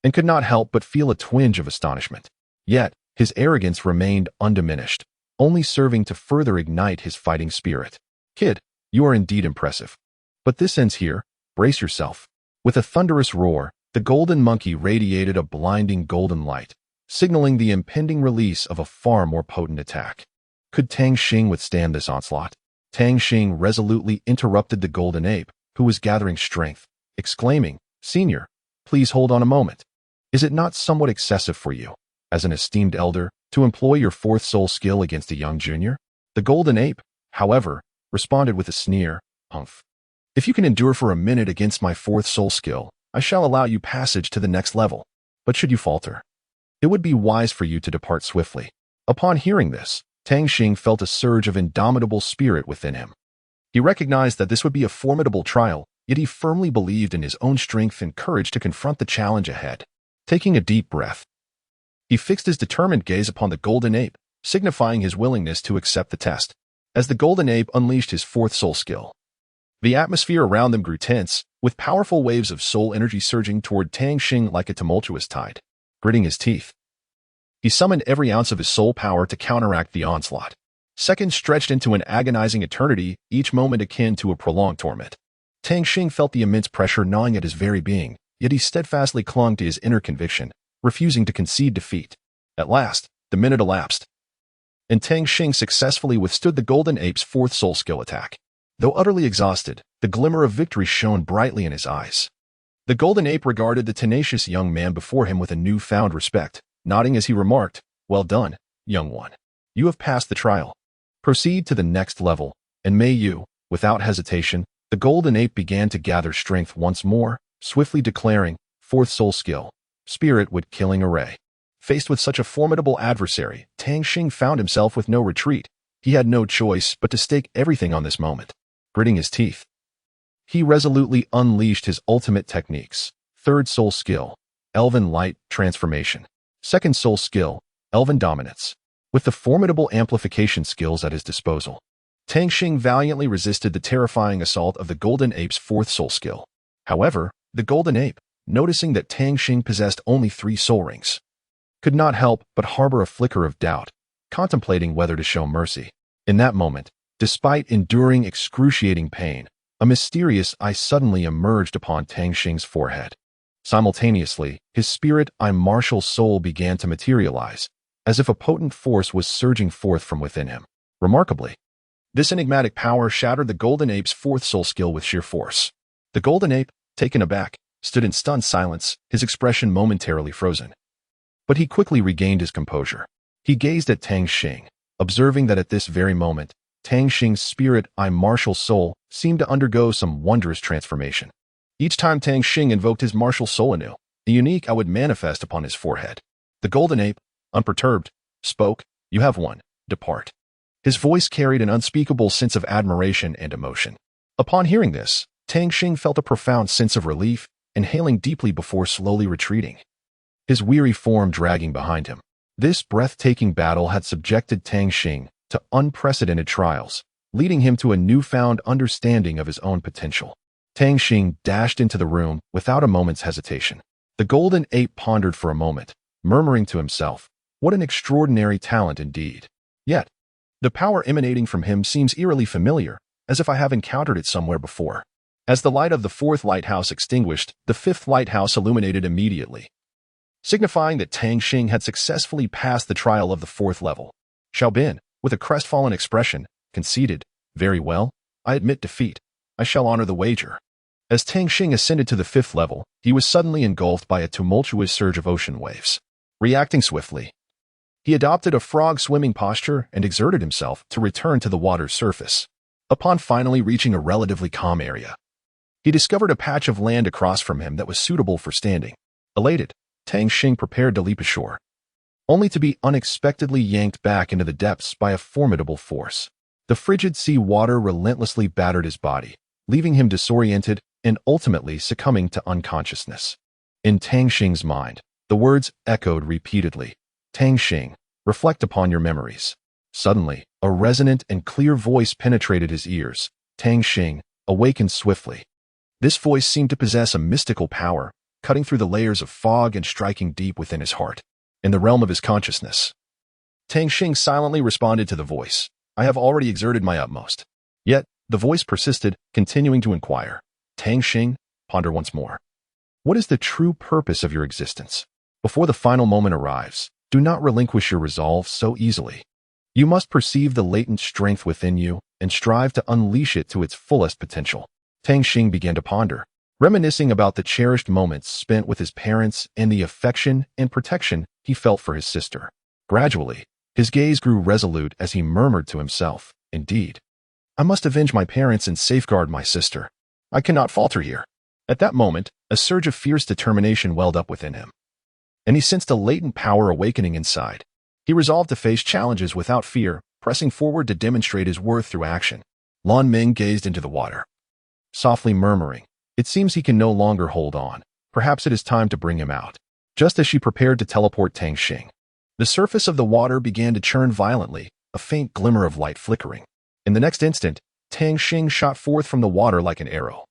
and could not help but feel a twinge of astonishment. Yet, his arrogance remained undiminished, only serving to further ignite his fighting spirit. "Kid, you are indeed impressive. But this ends here. Brace yourself." With a thunderous roar, the golden monkey radiated a blinding golden light, signaling the impending release of a far more potent attack. Could Tang Xing withstand this onslaught? Tang Xing resolutely interrupted the golden ape, who was gathering strength, exclaiming, "Senior, please hold on a moment. Is it not somewhat excessive for you, as an esteemed elder, to employ your fourth soul skill against a young junior?" The golden ape, however, responded with a sneer, "Humph. If you can endure for a minute against my fourth soul skill, I shall allow you passage to the next level. But should you falter, it would be wise for you to depart swiftly." Upon hearing this, Tang Xing felt a surge of indomitable spirit within him. He recognized that this would be a formidable trial, yet he firmly believed in his own strength and courage to confront the challenge ahead. Taking a deep breath, he fixed his determined gaze upon the golden ape, signifying his willingness to accept the test. As the golden ape unleashed his fourth soul skill, the atmosphere around them grew tense, with powerful waves of soul energy surging toward Tang Xing like a tumultuous tide. Gritting his teeth, he summoned every ounce of his soul power to counteract the onslaught. Seconds stretched into an agonizing eternity, each moment akin to a prolonged torment. Tang Xing felt the immense pressure gnawing at his very being, yet he steadfastly clung to his inner conviction, refusing to concede defeat. At last, the minute elapsed, and Tang Xing successfully withstood the golden ape's fourth soul skill attack. Though utterly exhausted, the glimmer of victory shone brightly in his eyes. The golden ape regarded the tenacious young man before him with a newfound respect, nodding as he remarked, "Well done, young one. You have passed the trial. Proceed to the next level, and may you." Without hesitation, the golden ape began to gather strength once more, swiftly declaring, "Fourth soul skill, spirit would killing array." Faced with such a formidable adversary, Tang Xing found himself with no retreat. He had no choice but to stake everything on this moment. Gritting his teeth, he resolutely unleashed his ultimate techniques. Third soul skill, elven light transformation. Second soul skill, Elven Dominance. With the formidable amplification skills at his disposal, Tang Xing valiantly resisted the terrifying assault of the Golden Ape's fourth soul skill. However, the Golden Ape, noticing that Tang Xing possessed only 3 soul rings, could not help but harbor a flicker of doubt, contemplating whether to show mercy. In that moment, despite enduring excruciating pain, a mysterious eye suddenly emerged upon Tang Xing's forehead. Simultaneously, his spirit martial soul began to materialize, as if a potent force was surging forth from within him. Remarkably, this enigmatic power shattered the Golden Ape's fourth soul skill with sheer force. The Golden Ape, taken aback, stood in stunned silence, his expression momentarily frozen. But he quickly regained his composure. He gazed at Tang Xing, observing that at this very moment, Tang Xing's spirit martial soul seemed to undergo some wondrous transformation. Each time Tang Xing invoked his martial soul anew, a unique would manifest upon his forehead. The Golden Ape, unperturbed, spoke, "You have won. Depart." His voice carried an unspeakable sense of admiration and emotion. Upon hearing this, Tang Xing felt a profound sense of relief, inhaling deeply before slowly retreating, his weary form dragging behind him. This breathtaking battle had subjected Tang Xing to unprecedented trials, leading him to a newfound understanding of his own potential. Tang Xing dashed into the room without a moment's hesitation. The Golden Ape pondered for a moment, murmuring to himself, "What an extraordinary talent indeed. Yet, the power emanating from him seems eerily familiar, as if I have encountered it somewhere before." As the light of the fourth lighthouse extinguished, the fifth lighthouse illuminated immediately, signifying that Tang Xing had successfully passed the trial of the fourth level. Xiaobin, with a crestfallen expression, conceded, "Very well, I admit defeat. I shall honor the wager." As Tang Xing ascended to the fifth level, he was suddenly engulfed by a tumultuous surge of ocean waves. Reacting swiftly, he adopted a frog swimming posture and exerted himself to return to the water's surface. Upon finally reaching a relatively calm area, he discovered a patch of land across from him that was suitable for standing. Elated, Tang Xing prepared to leap ashore, only to be unexpectedly yanked back into the depths by a formidable force. The frigid sea water relentlessly battered his body, leaving him disoriented and ultimately succumbing to unconsciousness. In Tang Xing's mind, the words echoed repeatedly, "Tang Xing, reflect upon your memories." Suddenly, a resonant and clear voice penetrated his ears. Tang Xing awakened swiftly. This voice seemed to possess a mystical power, cutting through the layers of fog and striking deep within his heart. In the realm of his consciousness, Tang Xing silently responded to the voice, "I have already exerted my utmost." Yet, the voice persisted, continuing to inquire, "Tang Xing, ponder once more. What is the true purpose of your existence? Before the final moment arrives, do not relinquish your resolve so easily. You must perceive the latent strength within you and strive to unleash it to its fullest potential." Tang Xing began to ponder, reminiscing about the cherished moments spent with his parents and the affection and protection he felt for his sister. Gradually, his gaze grew resolute as he murmured to himself, "Indeed, I must avenge my parents and safeguard my sister. I cannot falter here." At that moment, a surge of fierce determination welled up within him, and he sensed a latent power awakening inside. He resolved to face challenges without fear, pressing forward to demonstrate his worth through action. Lan Ming gazed into the water, softly murmuring, "It seems he can no longer hold on. Perhaps it is time to bring him out." Just as she prepared to teleport Tang Xing, the surface of the water began to churn violently, a faint glimmer of light flickering. In the next instant, Tang Xing shot forth from the water like an arrow,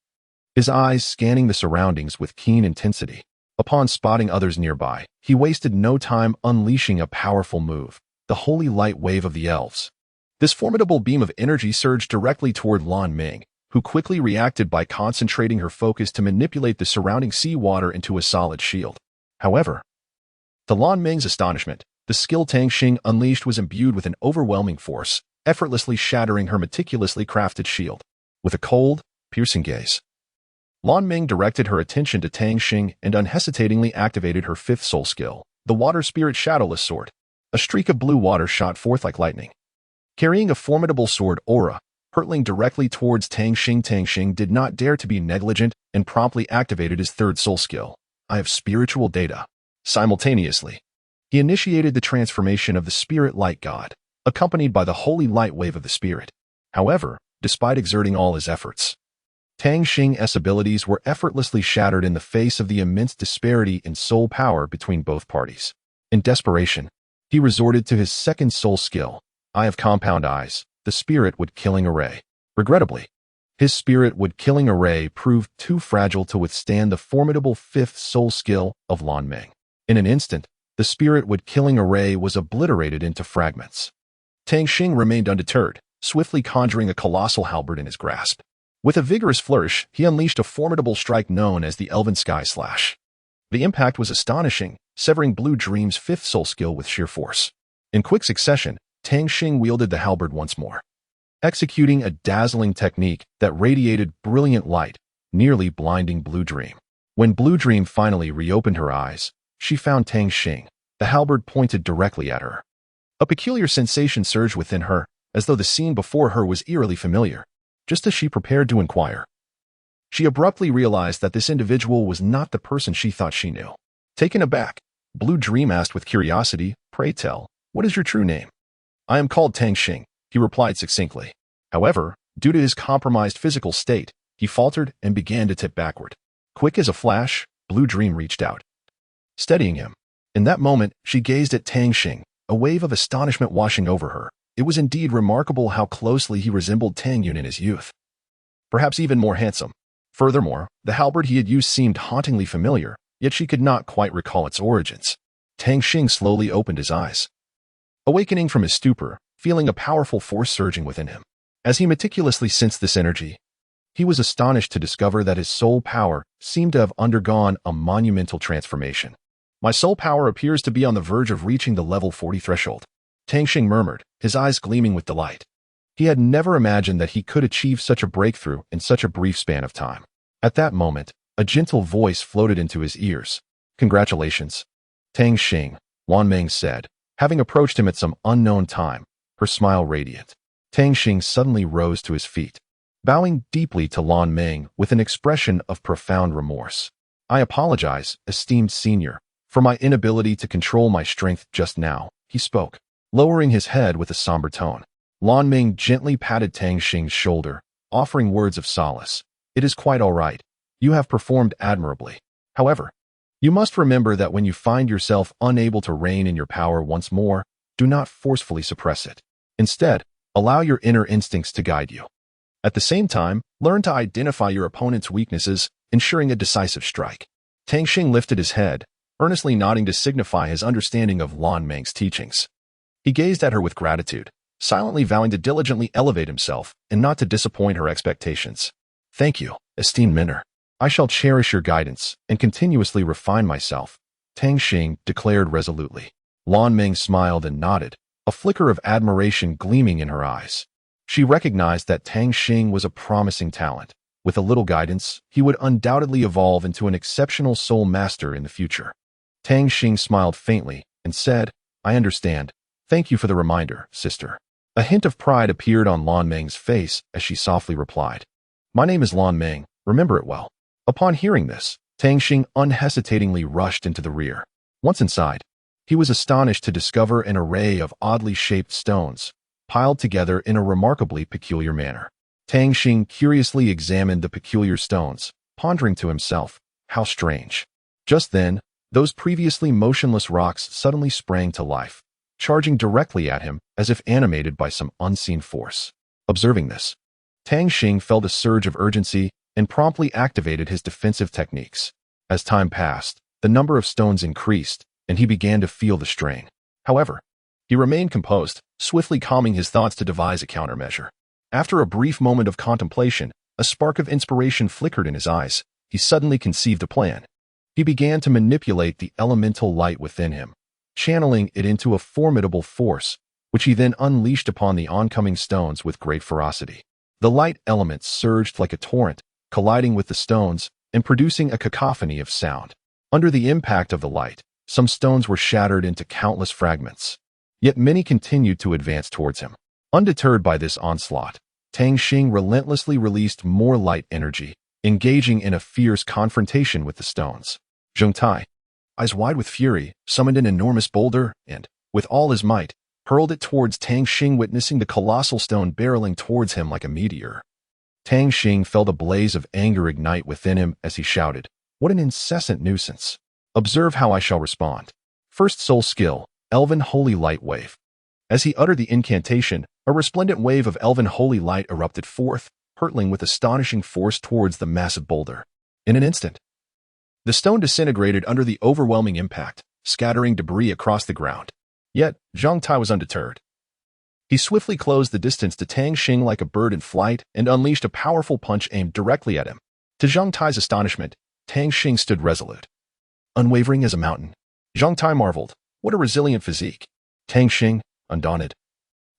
his eyes scanning the surroundings with keen intensity. Upon spotting others nearby, he wasted no time unleashing a powerful move, the holy light wave of the elves. This formidable beam of energy surged directly toward Lan Ming, who quickly reacted by concentrating her focus to manipulate the surrounding seawater into a solid shield. However, to Lan Ming's astonishment, the skill Tang Xing unleashed was imbued with an overwhelming force, effortlessly shattering her meticulously crafted shield. With a cold, piercing gaze, Lan Ming directed her attention to Tang Xing and unhesitatingly activated her fifth soul skill, the Water Spirit Shadowless Sword. A streak of blue water shot forth like lightning, carrying a formidable sword aura, hurtling directly towards Tang Xing. Tang Xing did not dare to be negligent and promptly activated his third soul skill, "I have spiritual data." Simultaneously, he initiated the transformation of the Spirit Light God, accompanied by the holy light wave of the Spirit. However, despite exerting all his efforts, Tang Xing's abilities were effortlessly shattered in the face of the immense disparity in soul power between both parties. In desperation, he resorted to his second soul skill, Eye of Compound Eyes, the spirit-would-killing array. Regrettably, his spirit-would-killing array proved too fragile to withstand the formidable fifth soul skill of Lan Meng. In an instant, the spirit-would-killing array was obliterated into fragments. Tang Xing remained undeterred, swiftly conjuring a colossal halberd in his grasp. With a vigorous flourish, he unleashed a formidable strike known as the Elven Sky Slash. The impact was astonishing, severing Blue Dream's fifth soul skill with sheer force. In quick succession, Tang Xing wielded the halberd once more, executing a dazzling technique that radiated brilliant light, nearly blinding Blue Dream. When Blue Dream finally reopened her eyes, she found Tang Xing, the halberd pointed directly at her. A peculiar sensation surged within her, as though the scene before her was eerily familiar. Just as she prepared to inquire, she abruptly realized that this individual was not the person she thought she knew. Taken aback, Blue Dream asked with curiosity, "Pray tell, what is your true name?" "I am called Tang Xing," he replied succinctly. However, due to his compromised physical state, he faltered and began to tip backward. Quick as a flash, Blue Dream reached out, steadying him. In that moment, she gazed at Tang Xing, a wave of astonishment washing over her. It was indeed remarkable how closely he resembled Tang Yun in his youth. Perhaps even more handsome. Furthermore, the halberd he had used seemed hauntingly familiar, yet she could not quite recall its origins. Tang Xing slowly opened his eyes, awakening from his stupor, feeling a powerful force surging within him. As he meticulously sensed this energy, he was astonished to discover that his soul power seemed to have undergone a monumental transformation. "My soul power appears to be on the verge of reaching the level 40 threshold," Tang Xing murmured, his eyes gleaming with delight. He had never imagined that he could achieve such a breakthrough in such a brief span of time. At that moment, a gentle voice floated into his ears. "Congratulations, Tang Xing," Lan Meng said, having approached him at some unknown time, her smile radiant. Tang Xing suddenly rose to his feet, bowing deeply to Lan Meng with an expression of profound remorse. "I apologize, esteemed senior, for my inability to control my strength just now," he spoke, lowering his head with a somber tone. Lan Meng gently patted Tang Xing's shoulder, offering words of solace. "It is quite all right. You have performed admirably. However, you must remember that when you find yourself unable to reign in your power once more, do not forcefully suppress it. Instead, allow your inner instincts to guide you. At the same time, learn to identify your opponent's weaknesses, ensuring a decisive strike." Tang Xing lifted his head, earnestly nodding to signify his understanding of Lan Meng's teachings. He gazed at her with gratitude, silently vowing to diligently elevate himself and not to disappoint her expectations. "Thank you, esteemed mentor. I shall cherish your guidance and continuously refine myself," Tang Xing declared resolutely. Lan Meng smiled and nodded, a flicker of admiration gleaming in her eyes. She recognized that Tang Xing was a promising talent. With a little guidance, he would undoubtedly evolve into an exceptional soul master in the future. Tang Xing smiled faintly and said, "I understand. Thank you for the reminder, sister." A hint of pride appeared on Lan Meng's face as she softly replied, "My name is Lan Meng, remember it well." Upon hearing this, Tang Xing unhesitatingly rushed into the rear. Once inside, he was astonished to discover an array of oddly shaped stones, piled together in a remarkably peculiar manner. Tang Xing curiously examined the peculiar stones, pondering to himself, how strange. Just then, those previously motionless rocks suddenly sprang to life, charging directly at him as if animated by some unseen force. Observing this, Tang Xing felt a surge of urgency and promptly activated his defensive techniques. As time passed, the number of stones increased, and he began to feel the strain. However, he remained composed, swiftly calming his thoughts to devise a countermeasure. After a brief moment of contemplation, a spark of inspiration flickered in his eyes. He suddenly conceived a plan. He began to manipulate the elemental light within him, channeling it into a formidable force, which he then unleashed upon the oncoming stones with great ferocity. The light elements surged like a torrent, colliding with the stones and producing a cacophony of sound. Under the impact of the light, some stones were shattered into countless fragments. Yet many continued to advance towards him. Undeterred by this onslaught, Tang Xing relentlessly released more light energy, engaging in a fierce confrontation with the stones. Zheng Tai, eyes wide with fury, summoned an enormous boulder and, with all his might, hurled it towards Tang Xing, witnessing the colossal stone barreling towards him like a meteor. Tang Xing felt a blaze of anger ignite within him as he shouted, "What an incessant nuisance! Observe how I shall respond." First soul skill, Elven Holy Light Wave. As he uttered the incantation, a resplendent wave of elven holy light erupted forth, hurtling with astonishing force towards the massive boulder. In an instant, the stone disintegrated under the overwhelming impact, scattering debris across the ground. Yet, Zhang Tai was undeterred. He swiftly closed the distance to Tang Xing like a bird in flight and unleashed a powerful punch aimed directly at him. To Zhang Tai's astonishment, Tang Xing stood resolute, unwavering as a mountain. Zhang Tai marveled, what a resilient physique. Tang Xing, undaunted,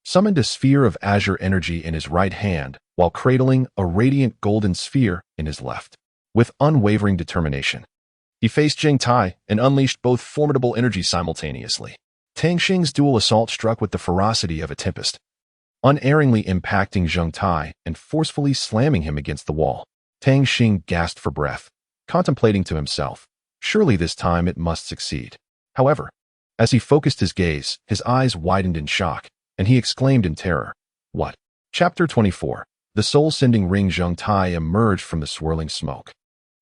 summoned a sphere of azure energy in his right hand while cradling a radiant golden sphere in his left. With unwavering determination, he faced Zhang Tai and unleashed both formidable energies simultaneously. Tang Xing's dual assault struck with the ferocity of a tempest, unerringly impacting Zhang Tai and forcefully slamming him against the wall. Tang Xing gasped for breath, contemplating to himself, surely this time it must succeed. However, as he focused his gaze, his eyes widened in shock, and he exclaimed in terror, "What?" Chapter 24. The soul-sending ring. Zhang Tai emerged from the swirling smoke,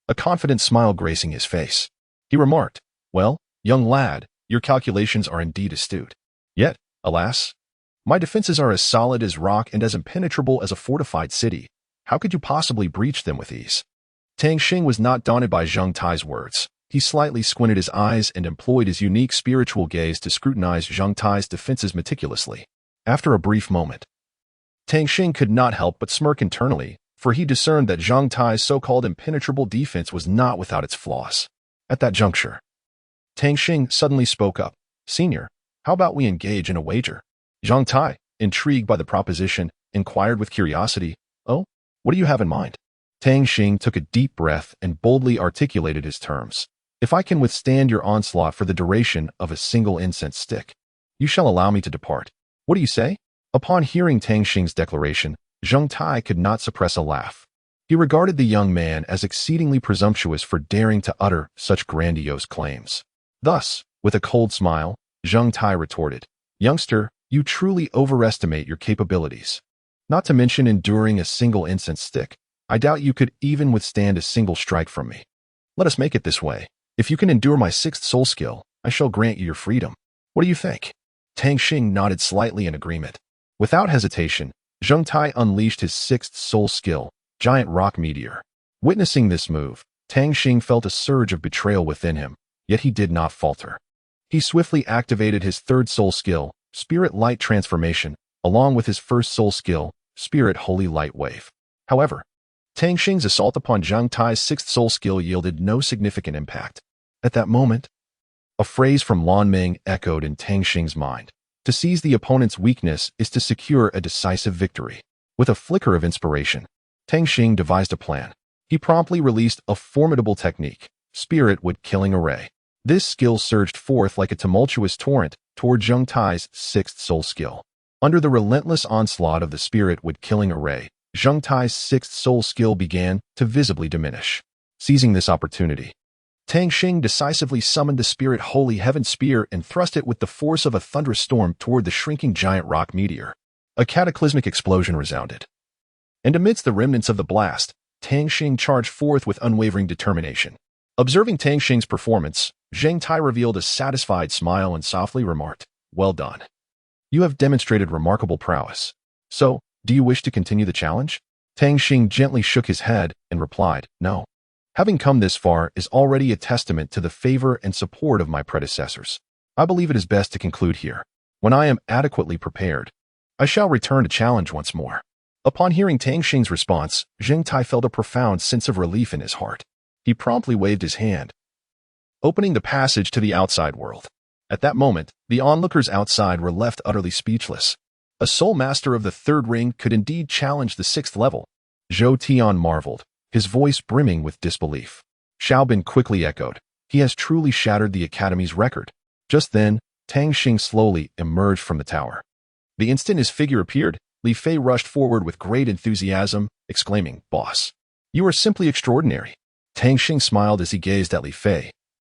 a confident smile gracing his face. He remarked, "Well, young lad, your calculations are indeed astute. Yet, alas, my defenses are as solid as rock and as impenetrable as a fortified city. How could you possibly breach them with ease?" Tang Xing was not daunted by Zhang Tai's words. He slightly squinted his eyes and employed his unique spiritual gaze to scrutinize Zhang Tai's defenses meticulously. After a brief moment, Tang Xing could not help but smirk internally, for he discerned that Zhang Tai's so-called impenetrable defense was not without its flaws. At that juncture, Tang Xing suddenly spoke up. "Senior, how about we engage in a wager?" Zhang Tai, intrigued by the proposition, inquired with curiosity, "Oh, what do you have in mind?" Tang Xing took a deep breath and boldly articulated his terms. "If I can withstand your onslaught for the duration of a single incense stick, you shall allow me to depart. What do you say?" Upon hearing Tang Xing's declaration, Zhang Tai could not suppress a laugh. He regarded the young man as exceedingly presumptuous for daring to utter such grandiose claims. Thus, with a cold smile, Zhang Tai retorted, "Youngster, you truly overestimate your capabilities. Not to mention enduring a single incense stick, I doubt you could even withstand a single strike from me. Let us make it this way. If you can endure my sixth soul skill, I shall grant you your freedom. What do you think?" Tang Xing nodded slightly in agreement. Without hesitation, Zhang Tai unleashed his sixth soul skill, Giant Rock Meteor. Witnessing this move, Tang Xing felt a surge of betrayal within him, yet he did not falter. He swiftly activated his third soul skill, Spirit Light Transformation, along with his first soul skill, Spirit Holy Light Wave. However, Tang Xing's assault upon Zhang Tai's sixth soul skill yielded no significant impact. At that moment, a phrase from Lan Meng echoed in Tang Xing's mind. To seize the opponent's weakness is to secure a decisive victory. With a flicker of inspiration, Tang Xing devised a plan. He promptly released a formidable technique, Spirit Wood Killing Array. This skill surged forth like a tumultuous torrent toward Zhang Tai's sixth soul skill. Under the relentless onslaught of the Spirit Wood Killing Array, Zhang Tai's sixth soul skill began to visibly diminish. Seizing this opportunity, Tang Xing decisively summoned the Spirit Holy Heaven Spear and thrust it with the force of a thunderous storm toward the shrinking giant rock meteor. A cataclysmic explosion resounded, and amidst the remnants of the blast, Tang Xing charged forth with unwavering determination. Observing Tang Xing's performance, Zhang Tai revealed a satisfied smile and softly remarked, "Well done. You have demonstrated remarkable prowess. So, do you wish to continue the challenge?" Tang Xing gently shook his head and replied, "No. Having come this far is already a testament to the favor and support of my predecessors. I believe it is best to conclude here. When I am adequately prepared, I shall return to challenge once more." Upon hearing Tang Xing's response, Zhang Tai felt a profound sense of relief in his heart. He promptly waved his hand, opening the passage to the outside world. At that moment, the onlookers outside were left utterly speechless. A soul master of the third ring could indeed challenge the sixth level. Zhou Tian marveled, his voice brimming with disbelief. Xiaobin quickly echoed, "He has truly shattered the Academy's record." Just then, Tang Xing slowly emerged from the tower. The instant his figure appeared, Li Fei rushed forward with great enthusiasm, exclaiming, "Boss, you are simply extraordinary." Tang Xing smiled as he gazed at Li Fei,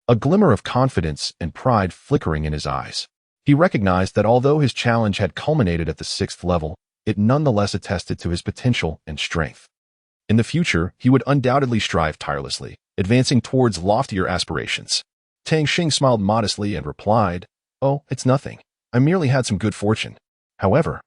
a glimmer of confidence and pride flickering in his eyes. He recognized that although his challenge had culminated at the sixth level, it nonetheless attested to his potential and strength. In the future, he would undoubtedly strive tirelessly, advancing towards loftier aspirations. Tang Xing smiled modestly and replied, "Oh, it's nothing. I merely had some good fortune." However,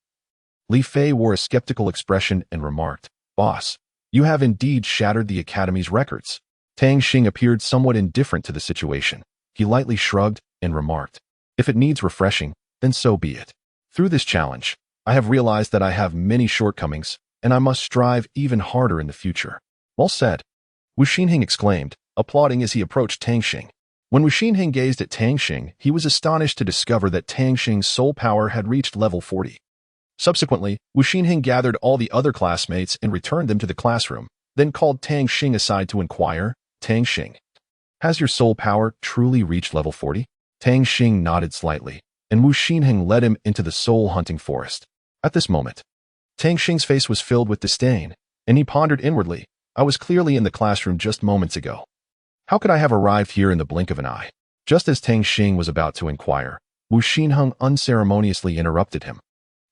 Li Fei wore a skeptical expression and remarked, "Boss, you have indeed shattered the Academy's records." Tang Xing appeared somewhat indifferent to the situation. He lightly shrugged and remarked, "If it needs refreshing, then so be it. Through this challenge, I have realized that I have many shortcomings, and I must strive even harder in the future." "Well said," Wu Xinheng exclaimed, applauding as he approached Tang Xing. When Wu Xinheng gazed at Tang Xing, he was astonished to discover that Tang Xing's soul power had reached level 40. Subsequently, Wu Xinheng gathered all the other classmates and returned them to the classroom, then called Tang Xing aside to inquire, "Tang Xing, has your soul power truly reached level 40? Tang Xing nodded slightly, and Wu Xinheng led him into the soul-hunting forest. At this moment, Tang Xing's face was filled with disdain, and he pondered inwardly, "I was clearly in the classroom just moments ago. How could I have arrived here in the blink of an eye?" Just as Tang Xing was about to inquire, Wu Xinheng unceremoniously interrupted him,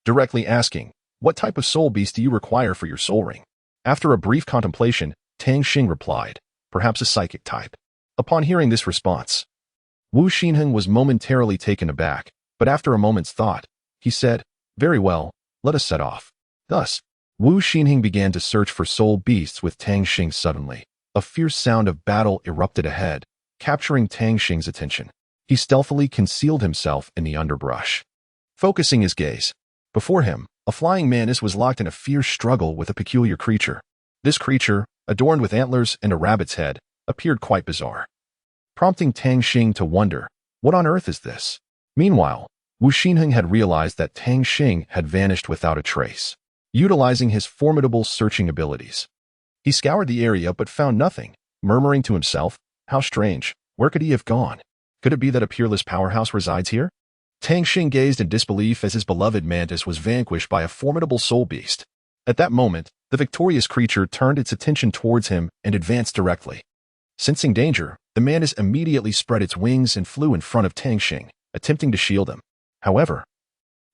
directly asking, "What type of soul beast do you require for your soul ring?" After a brief contemplation, Tang Xing replied, "Perhaps a psychic type." Upon hearing this response, Wu Xinheng was momentarily taken aback, but after a moment's thought, he said, "Very well, let us set off." Thus, Wu Xinheng began to search for soul beasts with Tang Xing. Suddenly, a fierce sound of battle erupted ahead, capturing Tang Xing's attention. He stealthily concealed himself in the underbrush, focusing his gaze. Before him, a flying mantis was locked in a fierce struggle with a peculiar creature. This creature, adorned with antlers and a rabbit's head, appeared quite bizarre, prompting Tang Xing to wonder, what on earth is this? Meanwhile, Wu Xinheng had realized that Tang Xing had vanished without a trace. Utilizing his formidable searching abilities, he scoured the area but found nothing, murmuring to himself, "How strange, where could he have gone? Could it be that a peerless powerhouse resides here?" Tang Xing gazed in disbelief as his beloved mantis was vanquished by a formidable soul beast. At that moment, the victorious creature turned its attention towards him and advanced directly. Sensing danger, the mantis immediately spread its wings and flew in front of Tang Xing, attempting to shield him. However,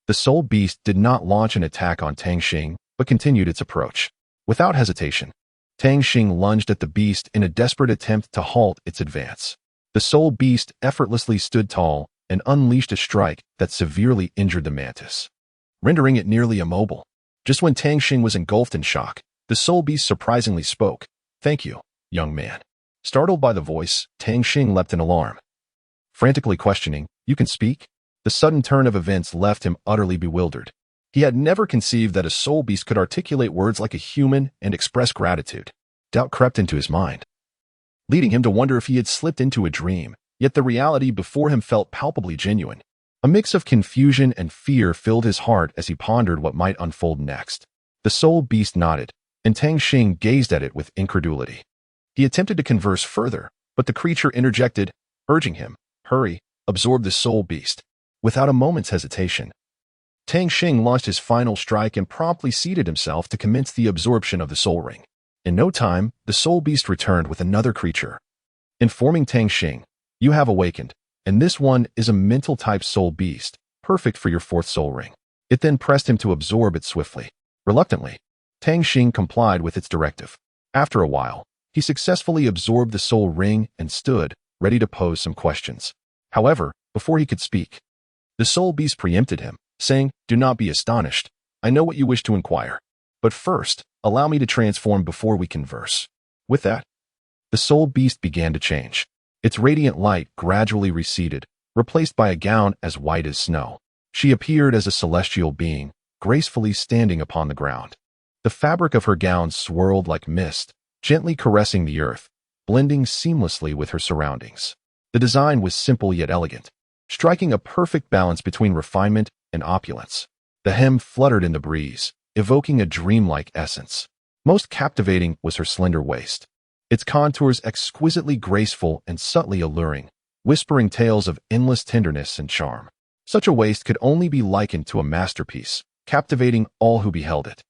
the soul beast did not launch an attack on Tang Xing, but continued its approach. Without hesitation, Tang Xing lunged at the beast in a desperate attempt to halt its advance. The soul beast effortlessly stood tall and unleashed a strike that severely injured the mantis, rendering it nearly immobile. Just when Tang Xing was engulfed in shock, the soul beast surprisingly spoke, "Thank you, young man." Startled by the voice, Tang Xing leapt in alarm, frantically questioning, "You can speak?" The sudden turn of events left him utterly bewildered. He had never conceived that a soul beast could articulate words like a human and express gratitude. Doubt crept into his mind, leading him to wonder if he had slipped into a dream, yet the reality before him felt palpably genuine. A mix of confusion and fear filled his heart as he pondered what might unfold next. The soul beast nodded, and Tang Xing gazed at it with incredulity. He attempted to converse further, but the creature interjected, urging him, "Hurry, absorb the soul beast." Without a moment's hesitation, Tang Xing launched his final strike and promptly seated himself to commence the absorption of the soul ring. In no time, the soul beast returned with another creature, informing Tang Xing, "You have awakened, and this one is a mental-type soul beast, perfect for your fourth soul ring." It then pressed him to absorb it swiftly. Reluctantly, Tang Xing complied with its directive. After a while, he successfully absorbed the soul ring and stood, ready to pose some questions. However, before he could speak, the soul beast preempted him, saying, "Do not be astonished. I know what you wish to inquire. But first, allow me to transform before we converse." With that, the soul beast began to change. Its radiant light gradually receded, replaced by a gown as white as snow. She appeared as a celestial being, gracefully standing upon the ground. The fabric of her gown swirled like mist, gently caressing the earth, blending seamlessly with her surroundings. The design was simple yet elegant, striking a perfect balance between refinement and opulence. The hem fluttered in the breeze, evoking a dreamlike essence. Most captivating was her slender waist, its contours exquisitely graceful and subtly alluring, whispering tales of endless tenderness and charm. Such a waist could only be likened to a masterpiece, captivating all who beheld it.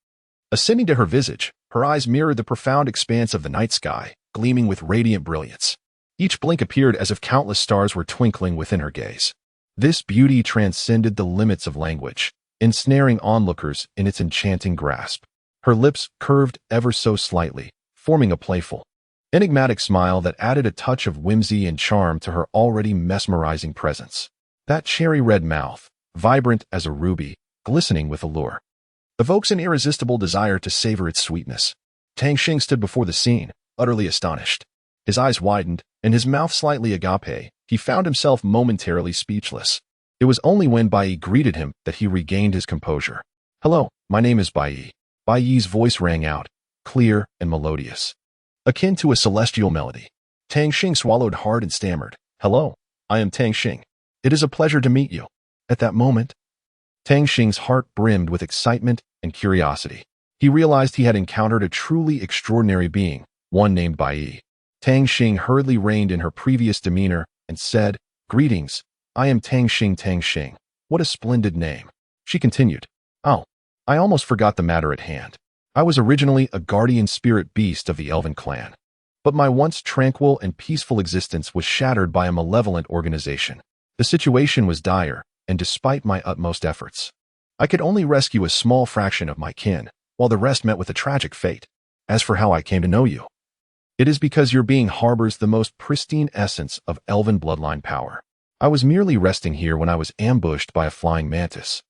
Ascending to her visage, her eyes mirrored the profound expanse of the night sky, gleaming with radiant brilliance. Each blink appeared as if countless stars were twinkling within her gaze. This beauty transcended the limits of language, ensnaring onlookers in its enchanting grasp. Her lips curved ever so slightly, forming a playful, enigmatic smile that added a touch of whimsy and charm to her already mesmerizing presence. That cherry-red mouth, vibrant as a ruby, glistening with allure, evokes an irresistible desire to savor its sweetness. Tang Xing stood before the scene, utterly astonished. His eyes widened, and his mouth slightly agape. He found himself momentarily speechless. It was only when Bai Yi greeted him that he regained his composure. "Hello, my name is Bai Yi." Bai Yi's voice rang out, clear and melodious, akin to a celestial melody. Tang Xing swallowed hard and stammered, "Hello, I am Tang Xing. It is a pleasure to meet you." At that moment, Tang Xing's heart brimmed with excitement and curiosity. He realized he had encountered a truly extraordinary being, one named Bai Yi. Tang Xing hurriedly reined in her previous demeanor and said, "Greetings, I am Tang Xing. Tang Xing. What a splendid name." She continued, "Oh, I almost forgot the matter at hand. I was originally a guardian spirit beast of the Elven clan. But my once tranquil and peaceful existence was shattered by a malevolent organization. The situation was dire, and despite my utmost efforts, I could only rescue a small fraction of my kin, while the rest met with a tragic fate. As for how I came to know you, it is because your being harbors the most pristine essence of Elven bloodline power. I was merely resting here when I was ambushed by a flying mantis,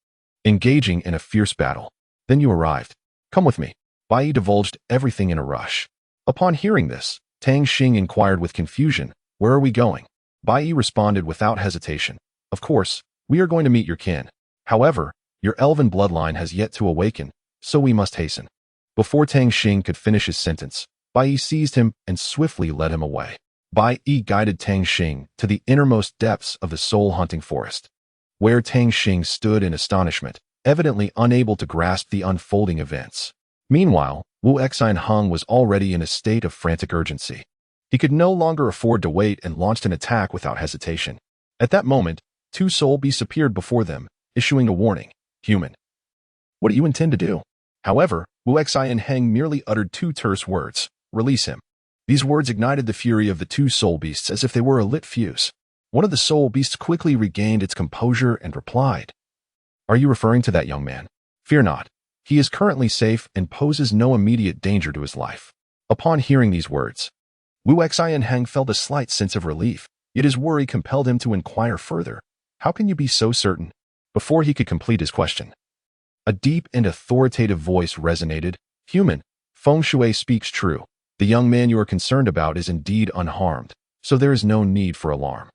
engaging in a fierce battle. Then you arrived. Come with me." Bai Yi divulged everything in a rush. Upon hearing this, Tang Xing inquired with confusion, "Where are we going?" Bai Yi responded without hesitation, "Of course, we are going to meet your kin. However, your Elven bloodline has yet to awaken, so we must hasten." Before Tang Xing could finish his sentence, Bai Yi seized him and swiftly led him away. Bai Yi guided Tang Xing to the innermost depths of the soul-hunting forest, where Tang Xing stood in astonishment, evidently unable to grasp the unfolding events. Meanwhile, Wu Exine Hung was already in a state of frantic urgency. He could no longer afford to wait and launched an attack without hesitation. At that moment, two soul beasts appeared before them, issuing a warning, "Human, what do you intend to do?" However, Wu Exine Heng merely uttered two terse words, "Release him." These words ignited the fury of the two soul beasts as if they were a lit fuse. One of the soul beasts quickly regained its composure and replied, "Are you referring to that young man? Fear not. He is currently safe and poses no immediate danger to his life." Upon hearing these words, Wu Exine Heng felt a slight sense of relief, yet his worry compelled him to inquire further. "How can you be so certain?" Before he could complete his question, a deep and authoritative voice resonated, "Human, Feng Shui speaks true. The young man you are concerned about is indeed unharmed, so there is no need for alarm."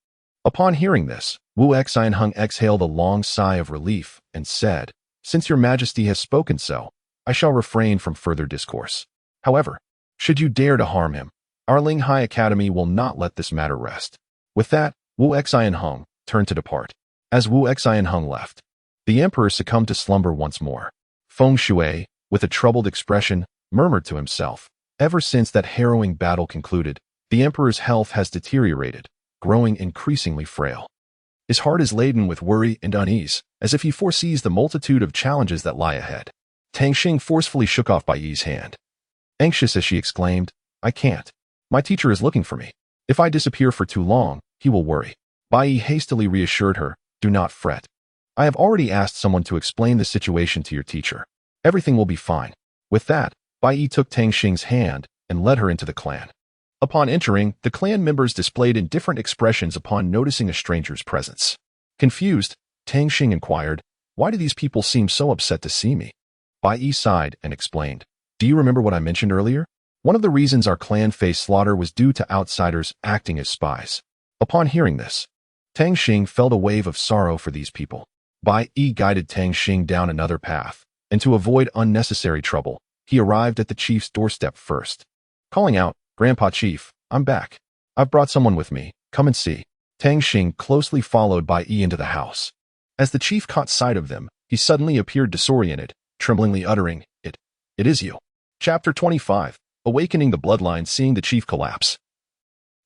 Upon hearing this, Wu Exine Hung exhaled a long sigh of relief and said, "Since your majesty has spoken so, I shall refrain from further discourse. However, should you dare to harm him, our Linghai Academy will not let this matter rest." With that, Wu Exine Hung turned to depart. As Wu Exine Hung left, the emperor succumbed to slumber once more. Feng Shui, with a troubled expression, murmured to himself, "Ever since that harrowing battle concluded, the emperor's health has deteriorated, growing increasingly frail. His heart is laden with worry and unease, as if he foresees the multitude of challenges that lie ahead." Tang Xing forcefully shook off Bai Yi's hand. Anxious as she exclaimed, "I can't. My teacher is looking for me. If I disappear for too long, he will worry." Bai Yi hastily reassured her, "Do not fret. I have already asked someone to explain the situation to your teacher. Everything will be fine." With that, Bai Yi took Tang Xing's hand and led her into the clan. Upon entering, the clan members displayed indifferent expressions upon noticing a stranger's presence. Confused, Tang Xing inquired, "Why do these people seem so upset to see me?" Bai Yi sighed and explained, "Do you remember what I mentioned earlier? One of the reasons our clan faced slaughter was due to outsiders acting as spies." Upon hearing this, Tang Xing felt a wave of sorrow for these people. Bai Yi guided Tang Xing down another path, and to avoid unnecessary trouble, he arrived at the chief's doorstep first. Calling out, "Grandpa Chief, I'm back. I've brought someone with me. Come and see." Tang Xing closely followed Bai Yi into the house. As the chief caught sight of them, he suddenly appeared disoriented, tremblingly uttering, It is you." Chapter 25, Awakening the Bloodline. Seeing the chief collapse,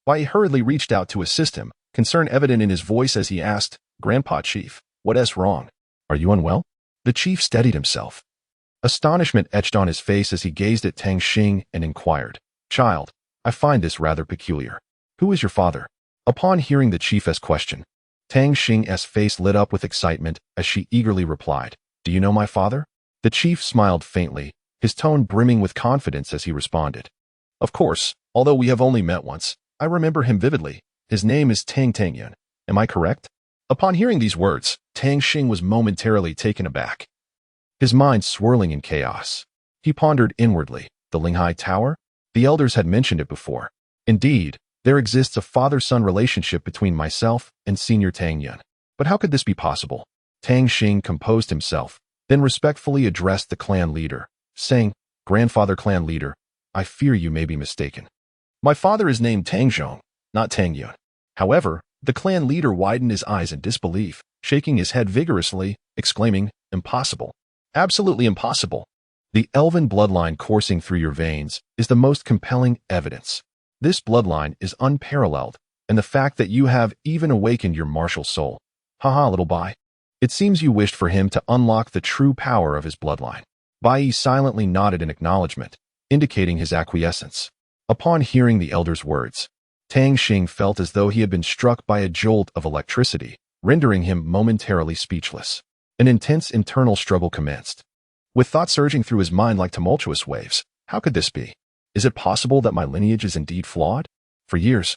Bai Yi hurriedly reached out to assist him, concern evident in his voice as he asked, "Grandpa Chief, what is wrong? Are you unwell?" The chief steadied himself. Astonishment etched on his face as he gazed at Tang Xing and inquired, "Child, I find this rather peculiar. Who is your father?" Upon hearing the chief's question, Tang Xing's face lit up with excitement as she eagerly replied, "Do you know my father?" The chief smiled faintly, his tone brimming with confidence as he responded, "Of course, Although we have only met once, I remember him vividly. His name is Tang Xing. Am I correct? Upon hearing these words, Tang Xing was momentarily taken aback, his mind swirling in chaos. He pondered inwardly. The Linghai Tower? The elders had mentioned it before. Indeed, there exists a father-son relationship between myself and Senior Tang Yun. But how could this be possible? Tang Xing composed himself, then respectfully addressed the clan leader, saying, "Grandfather clan leader, I fear you may be mistaken. My father is named Tang Zhong, not Tang Yun." However, the clan leader widened his eyes in disbelief, shaking his head vigorously, exclaiming, "Impossible. Absolutely impossible. The elven bloodline coursing through your veins is the most compelling evidence. This bloodline is unparalleled, and the fact that you have even awakened your martial soul. Haha, little Bai. It seems you wished for him to unlock the true power of his bloodline." Bai silently nodded in acknowledgement, indicating his acquiescence. Upon hearing the elder's words, Tang Xing felt as though he had been struck by a jolt of electricity, rendering him momentarily speechless. An intense internal struggle commenced, with thoughts surging through his mind like tumultuous waves. How could this be? Is it possible that my lineage is indeed flawed? For years,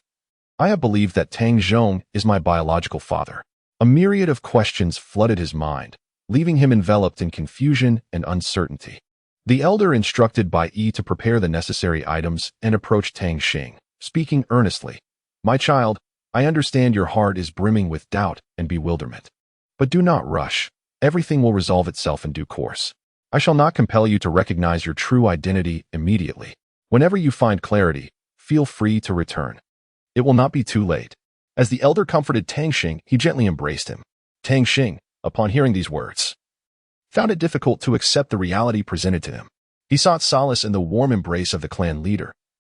I have believed that Tang Zhong is my biological father. A myriad of questions flooded his mind, leaving him enveloped in confusion and uncertainty. The elder instructed Bai Yi to prepare the necessary items and approached Tang Xing, speaking earnestly. "My child, I understand your heart is brimming with doubt and bewilderment. But do not rush. Everything will resolve itself in due course. I shall not compel you to recognize your true identity immediately. Whenever you find clarity, feel free to return. It will not be too late." As the elder comforted Tang Xing, he gently embraced him. Tang Xing, upon hearing these words, found it difficult to accept the reality presented to him. He sought solace in the warm embrace of the clan leader,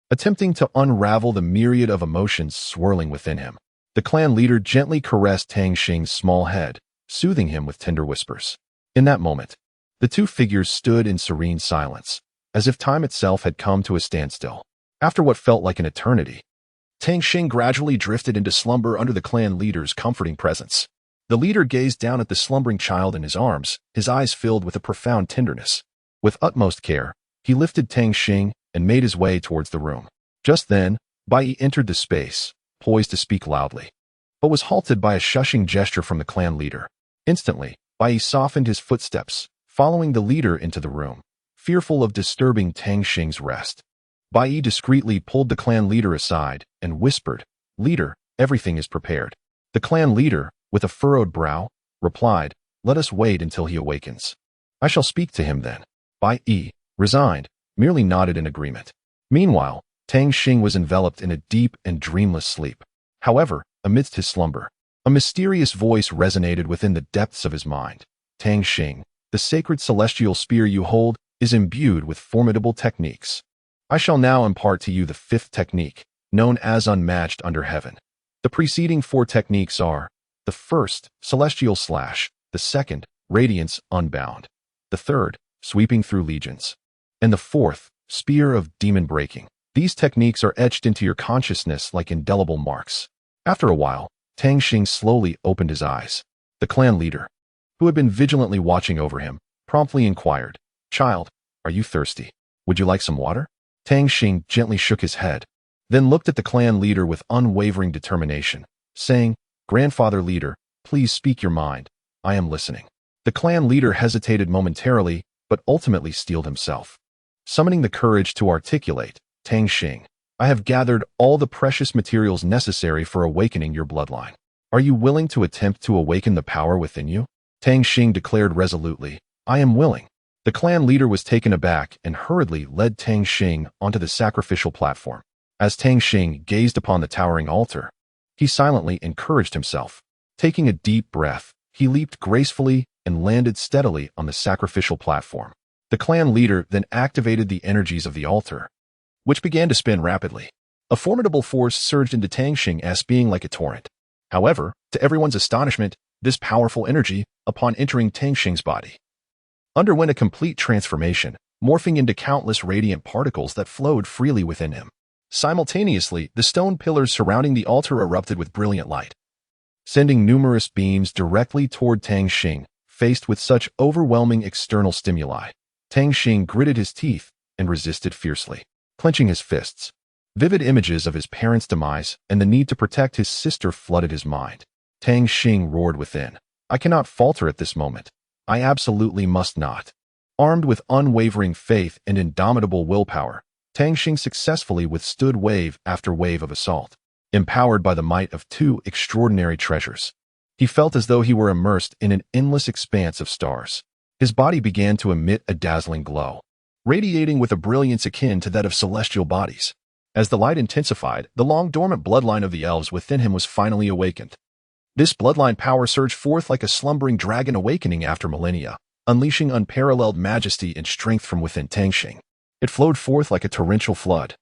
attempting to unravel the myriad of emotions swirling within him. The clan leader gently caressed Tang Xing's small head, soothing him with tender whispers. In that moment, the two figures stood in serene silence, as if time itself had come to a standstill. After what felt like an eternity, Tang Xing gradually drifted into slumber under the clan leader's comforting presence. The leader gazed down at the slumbering child in his arms, his eyes filled with a profound tenderness. With utmost care, he lifted Tang Xing and made his way towards the room. Just then, Bai Yi entered the space, poised to speak loudly, but was halted by a shushing gesture from the clan leader. Instantly, Bai Yi softened his footsteps, following the leader into the room, fearful of disturbing Tang Xing's rest. Bai Yi discreetly pulled the clan leader aside and whispered, "Leader, everything is prepared." The clan leader, with a furrowed brow, replied, "Let us wait until he awakens. I shall speak to him then." Bai Yi, resigned, merely nodded in agreement. Meanwhile, Tang Xing was enveloped in a deep and dreamless sleep. However, amidst his slumber, a mysterious voice resonated within the depths of his mind. "Tang Xing, the sacred celestial spear you hold is imbued with formidable techniques. I shall now impart to you the fifth technique, known as unmatched under heaven. The preceding four techniques are: the first, celestial slash; the second, radiance unbound; the third, sweeping through legions; and the fourth, spear of demon breaking. These techniques are etched into your consciousness like indelible marks." After a while, Tang Xing slowly opened his eyes. The clan leader, who had been vigilantly watching over him, promptly inquired, "Child, are you thirsty? Would you like some water?" Tang Xing gently shook his head, then looked at the clan leader with unwavering determination, saying, "Grandfather leader, please speak your mind. I am listening." The clan leader hesitated momentarily, but ultimately steeled himself. Summoning the courage to articulate, "Tang Xing, I have gathered all the precious materials necessary for awakening your bloodline. Are you willing to attempt to awaken the power within you?" Tang Xing declared resolutely, "I am willing." The clan leader was taken aback and hurriedly led Tang Xing onto the sacrificial platform. As Tang Xing gazed upon the towering altar, he silently encouraged himself. Taking a deep breath, he leaped gracefully and landed steadily on the sacrificial platform. The clan leader then activated the energies of the altar, which began to spin rapidly. A formidable force surged into Tang Xing's being like a torrent. However, to everyone's astonishment, this powerful energy, upon entering Tang Xing's body, underwent a complete transformation, morphing into countless radiant particles that flowed freely within him. Simultaneously, the stone pillars surrounding the altar erupted with brilliant light, sending numerous beams directly toward Tang Xing. Faced with such overwhelming external stimuli, Tang Xing gritted his teeth and resisted fiercely. Clenching his fists, Vivid images of his parents' demise and the need to protect his sister flooded his mind. Tang Xing roared within. I cannot falter at this moment. I absolutely must not. Armed with unwavering faith and indomitable willpower, Tang Xing successfully withstood wave after wave of assault. Empowered by the might of two extraordinary treasures, he felt as though he were immersed in an endless expanse of stars. His body began to emit a dazzling glow, radiating with a brilliance akin to that of celestial bodies. As the light intensified, the long-dormant bloodline of the elves within him was finally awakened. This bloodline power surged forth like a slumbering dragon awakening after millennia, unleashing unparalleled majesty and strength from within Tang Xing. It flowed forth like a torrential flood,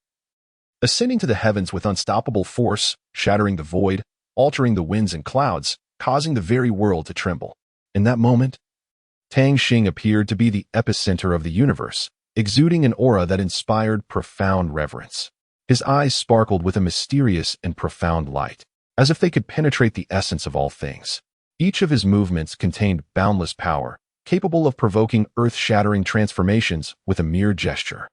ascending to the heavens with unstoppable force, shattering the void, altering the winds and clouds, causing the very world to tremble. In that moment, Tang Xing appeared to be the epicenter of the universe, exuding an aura that inspired profound reverence. His eyes sparkled with a mysterious and profound light, as if they could penetrate the essence of all things. Each of his movements contained boundless power, capable of provoking earth-shattering transformations with a mere gesture.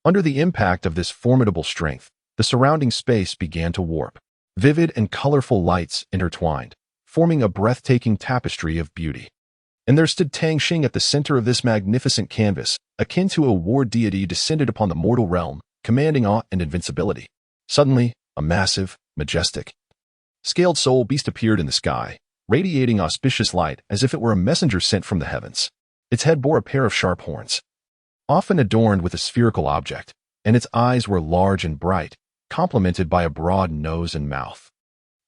Under the impact of this formidable strength, the surrounding space began to warp. Vivid and colorful lights intertwined, forming a breathtaking tapestry of beauty. And there stood Tang Xing at the center of this magnificent canvas, akin to a war deity descended upon the mortal realm, commanding awe and invincibility. Suddenly, a massive, majestic, scaled soul beast appeared in the sky, radiating auspicious light as if it were a messenger sent from the heavens. Its head bore a pair of sharp horns, often adorned with a spherical object, and its eyes were large and bright, complemented by a broad nose and mouth.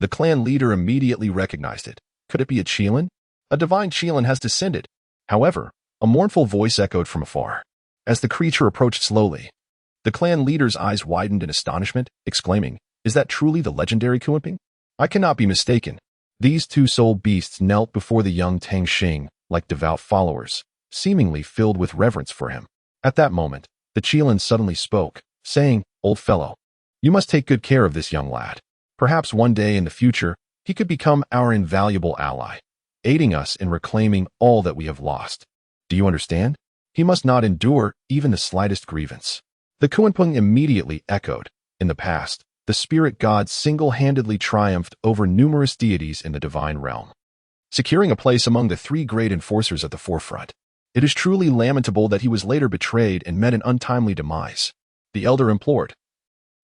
The clan leader immediately recognized it. Could it be a Qilin? A divine Qilin has descended. However, a mournful voice echoed from afar. As the creature approached slowly, the clan leader's eyes widened in astonishment, exclaiming, "Is that truly the legendary Kunping? I cannot be mistaken." These two soul beasts knelt before the young Tang Xing like devout followers, seemingly filled with reverence for him. At that moment, the Qilin suddenly spoke, saying, "Old fellow, you must take good care of this young lad. Perhaps one day in the future, he could become our invaluable ally, aiding us in reclaiming all that we have lost. Do you understand? He must not endure even the slightest grievance." The Kunpeng immediately echoed. In the past, the spirit god single-handedly triumphed over numerous deities in the divine realm, securing a place among the three great enforcers at the forefront. It is truly lamentable that he was later betrayed and met an untimely demise. The elder implored,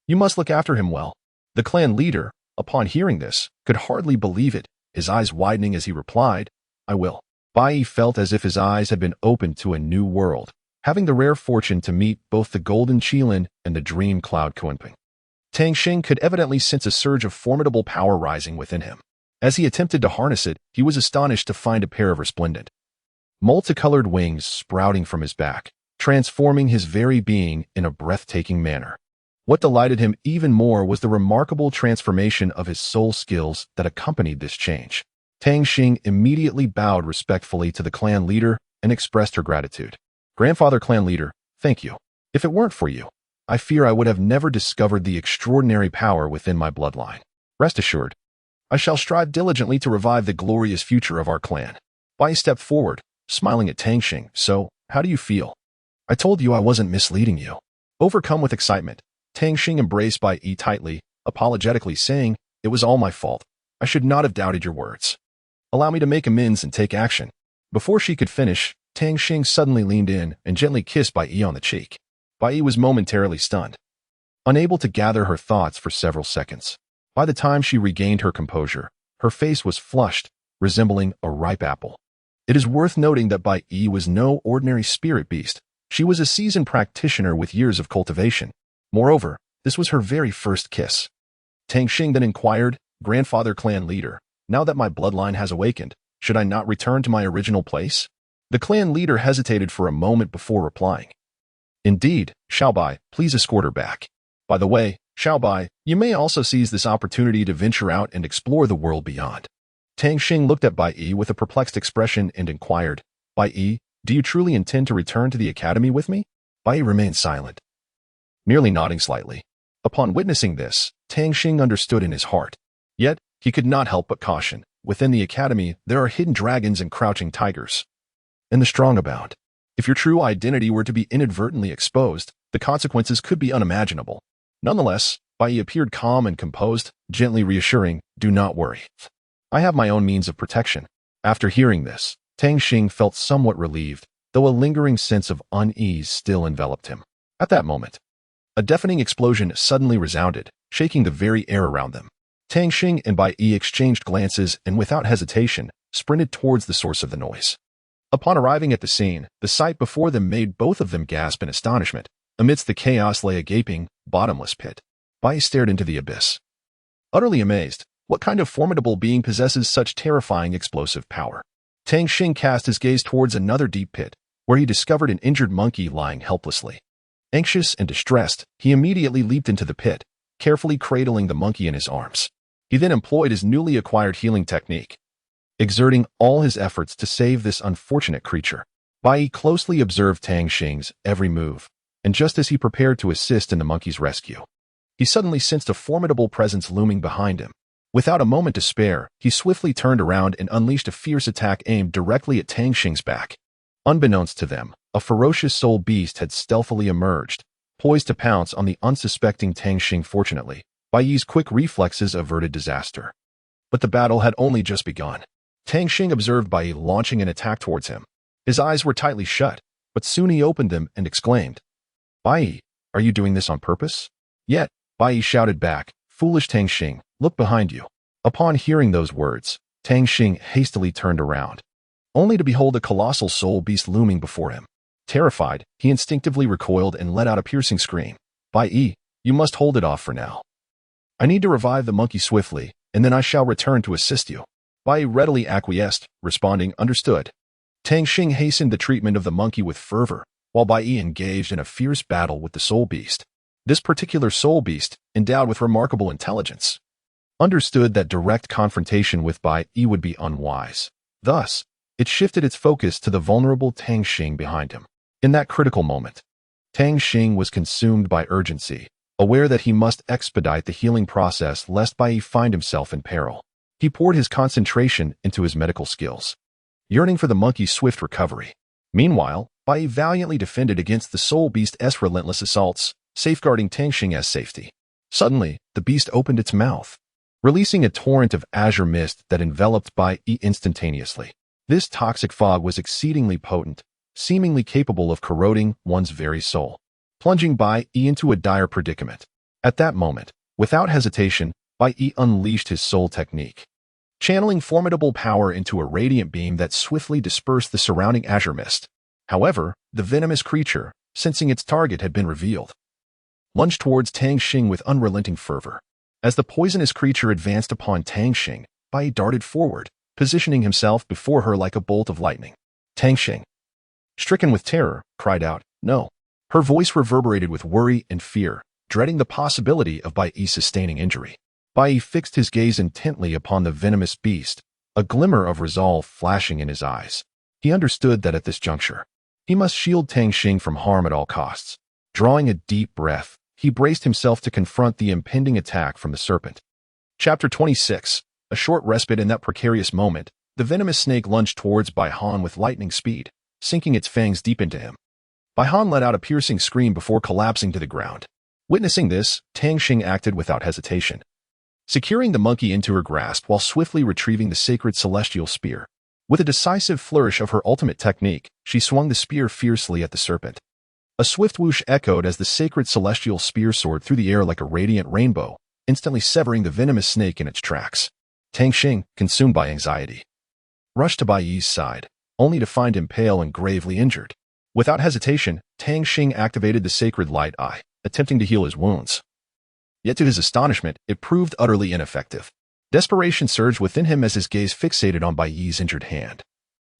"You must look after him well." The clan leader, upon hearing this, could hardly believe it, his eyes widening as he replied, "I will." Bai felt as if his eyes had been opened to a new world, having the rare fortune to meet both the golden Qilin and the dream cloud Kunpeng. Tang Xing could evidently sense a surge of formidable power rising within him. As he attempted to harness it, he was astonished to find a pair of resplendent, multicolored wings sprouting from his back, transforming his very being in a breathtaking manner. What delighted him even more was the remarkable transformation of his soul skills that accompanied this change. Tang Xing immediately bowed respectfully to the clan leader and expressed her gratitude. "Grandfather clan leader, thank you. If it weren't for you, I fear I would have never discovered the extraordinary power within my bloodline. Rest assured, I shall strive diligently to revive the glorious future of our clan." Bai stepped forward, smiling at Tang Xing. "So, how do you feel? I told you I wasn't misleading you." Overcome with excitement, Tang Xing embraced Bai tightly, apologetically saying, "It was all my fault. I should not have doubted your words. Allow me to make amends and take action." Before she could finish, Tang Xing suddenly leaned in and gently kissed Bai on the cheek. Bai was momentarily stunned, unable to gather her thoughts for several seconds. By the time she regained her composure, her face was flushed, resembling a ripe apple. It is worth noting that Bai was no ordinary spirit beast. She was a seasoned practitioner with years of cultivation. Moreover, this was her very first kiss. Tang Xing then inquired, "Grandfather clan leader, now that my bloodline has awakened, should I not return to my original place?" The clan leader hesitated for a moment before replying. "Indeed, Xiaobai, please escort her back. By the way, Xiaobai, you may also seize this opportunity to venture out and explore the world beyond." Tang Xing looked at Bai with a perplexed expression and inquired, "Bai, do you truly intend to return to the academy with me?" Bai remained silent, merely nodding slightly. Upon witnessing this, Tang Xing understood in his heart. Yet, he could not help but caution, within the academy there are hidden dragons and crouching tigers, and the strong abound. If your true identity were to be inadvertently exposed, the consequences could be unimaginable. Nonetheless, Bai Yi appeared calm and composed, gently reassuring, "Do not worry. I have my own means of protection." After hearing this, Tang Xing felt somewhat relieved, though a lingering sense of unease still enveloped him. At that moment, a deafening explosion suddenly resounded, shaking the very air around them. Tang Xing and Bai Yi exchanged glances and without hesitation, sprinted towards the source of the noise. Upon arriving at the scene, the sight before them made both of them gasp in astonishment. Amidst the chaos lay a gaping, bottomless pit. Bai Yi stared into the abyss. Utterly amazed, what kind of formidable being possesses such terrifying explosive power? Tang Xing cast his gaze towards another deep pit, where he discovered an injured monkey lying helplessly. Anxious and distressed, he immediately leaped into the pit, carefully cradling the monkey in his arms. He then employed his newly acquired healing technique, exerting all his efforts to save this unfortunate creature. Bai Yi closely observed Tang Xing's every move, and just as he prepared to assist in the monkey's rescue, he suddenly sensed a formidable presence looming behind him. Without a moment to spare, he swiftly turned around and unleashed a fierce attack aimed directly at Tang Xing's back. Unbeknownst to them, a ferocious soul beast had stealthily emerged, poised to pounce on the unsuspecting Tang Xing. Fortunately, Bai Yi's quick reflexes averted disaster. But the battle had only just begun. Tang Xing observed Bai Yi launching an attack towards him. His eyes were tightly shut, but soon he opened them and exclaimed, "Bai Yi, are you doing this on purpose?" Yet, Bai Yi shouted back, "Foolish Tang Xing, look behind you." Upon hearing those words, Tang Xing hastily turned around, only to behold a colossal soul beast looming before him. Terrified, he instinctively recoiled and let out a piercing scream. "Bai Yi, you must hold it off for now. I need to revive the monkey swiftly, and then I shall return to assist you." Bai Yi readily acquiesced, responding, "Understood." Tang Xing hastened the treatment of the monkey with fervor, while Bai Yi engaged in a fierce battle with the soul beast. This particular soul beast, endowed with remarkable intelligence, understood that direct confrontation with Bai Yi would be unwise. Thus, it shifted its focus to the vulnerable Tang Xing behind him. In that critical moment, Tang Xing was consumed by urgency, aware that he must expedite the healing process lest Bai Yi find himself in peril. He poured his concentration into his medical skills, yearning for the monkey's swift recovery. Meanwhile, Bai Yi valiantly defended against the soul beast's relentless assaults, safeguarding Tang Xing's safety. Suddenly, the beast opened its mouth, releasing a torrent of azure mist that enveloped Bai Yi instantaneously. This toxic fog was exceedingly potent, seemingly capable of corroding one's very soul, plunging Bai Yi into a dire predicament. At that moment, without hesitation, Bai Yi unleashed his soul technique, channeling formidable power into a radiant beam that swiftly dispersed the surrounding azure mist. However, the venomous creature, sensing its target had been revealed, lunged towards Tang Xing with unrelenting fervor. As the poisonous creature advanced upon Tang Xing, Bai Yi darted forward, positioning himself before her like a bolt of lightning. Tang Xing, stricken with terror, cried out, "No." Her voice reverberated with worry and fear, dreading the possibility of Bai Yi sustaining injury. Bai Yi fixed his gaze intently upon the venomous beast, a glimmer of resolve flashing in his eyes. He understood that at this juncture, he must shield Tang Xing from harm at all costs. Drawing a deep breath, he braced himself to confront the impending attack from the serpent. Chapter 26. A short respite. In that precarious moment, the venomous snake lunged towards Bai Han with lightning speed, sinking its fangs deep into him. Bai Han let out a piercing scream before collapsing to the ground. Witnessing this, Tang Xing acted without hesitation, securing the monkey into her grasp while swiftly retrieving the sacred celestial spear. With a decisive flourish of her ultimate technique, she swung the spear fiercely at the serpent. A swift whoosh echoed as the sacred celestial spear soared through the air like a radiant rainbow, instantly severing the venomous snake in its tracks. Tang Xing, consumed by anxiety, rushed to Bai Yi's side, only to find him pale and gravely injured. Without hesitation, Tang Xing activated the sacred light eye, attempting to heal his wounds. Yet to his astonishment, it proved utterly ineffective. Desperation surged within him as his gaze fixated on Bai Yi's injured hand,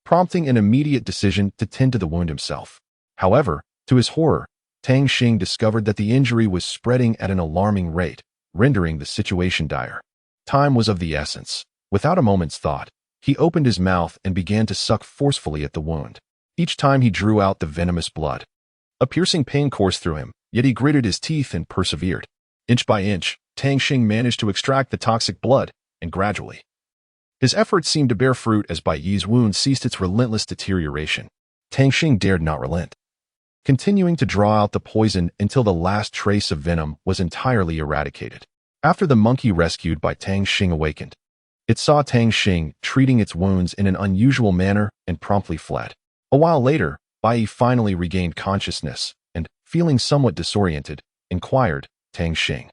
prompting an immediate decision to tend to the wound himself. However, to his horror, Tang Xing discovered that the injury was spreading at an alarming rate, rendering the situation dire. Time was of the essence. Without a moment's thought, he opened his mouth and began to suck forcefully at the wound. Each time he drew out the venomous blood, a piercing pain coursed through him, yet he gritted his teeth and persevered. Inch by inch, Tang Xing managed to extract the toxic blood, and gradually, his efforts seemed to bear fruit as Bai Yi's wound ceased its relentless deterioration. Tang Xing dared not relent. continuing to draw out the poison until the last trace of venom was entirely eradicated. After the monkey rescued by Tang Xing awakened, it saw Tang Xing treating its wounds in an unusual manner and promptly fled. A while later, Bai finally regained consciousness and, feeling somewhat disoriented, inquired, Tang Xing,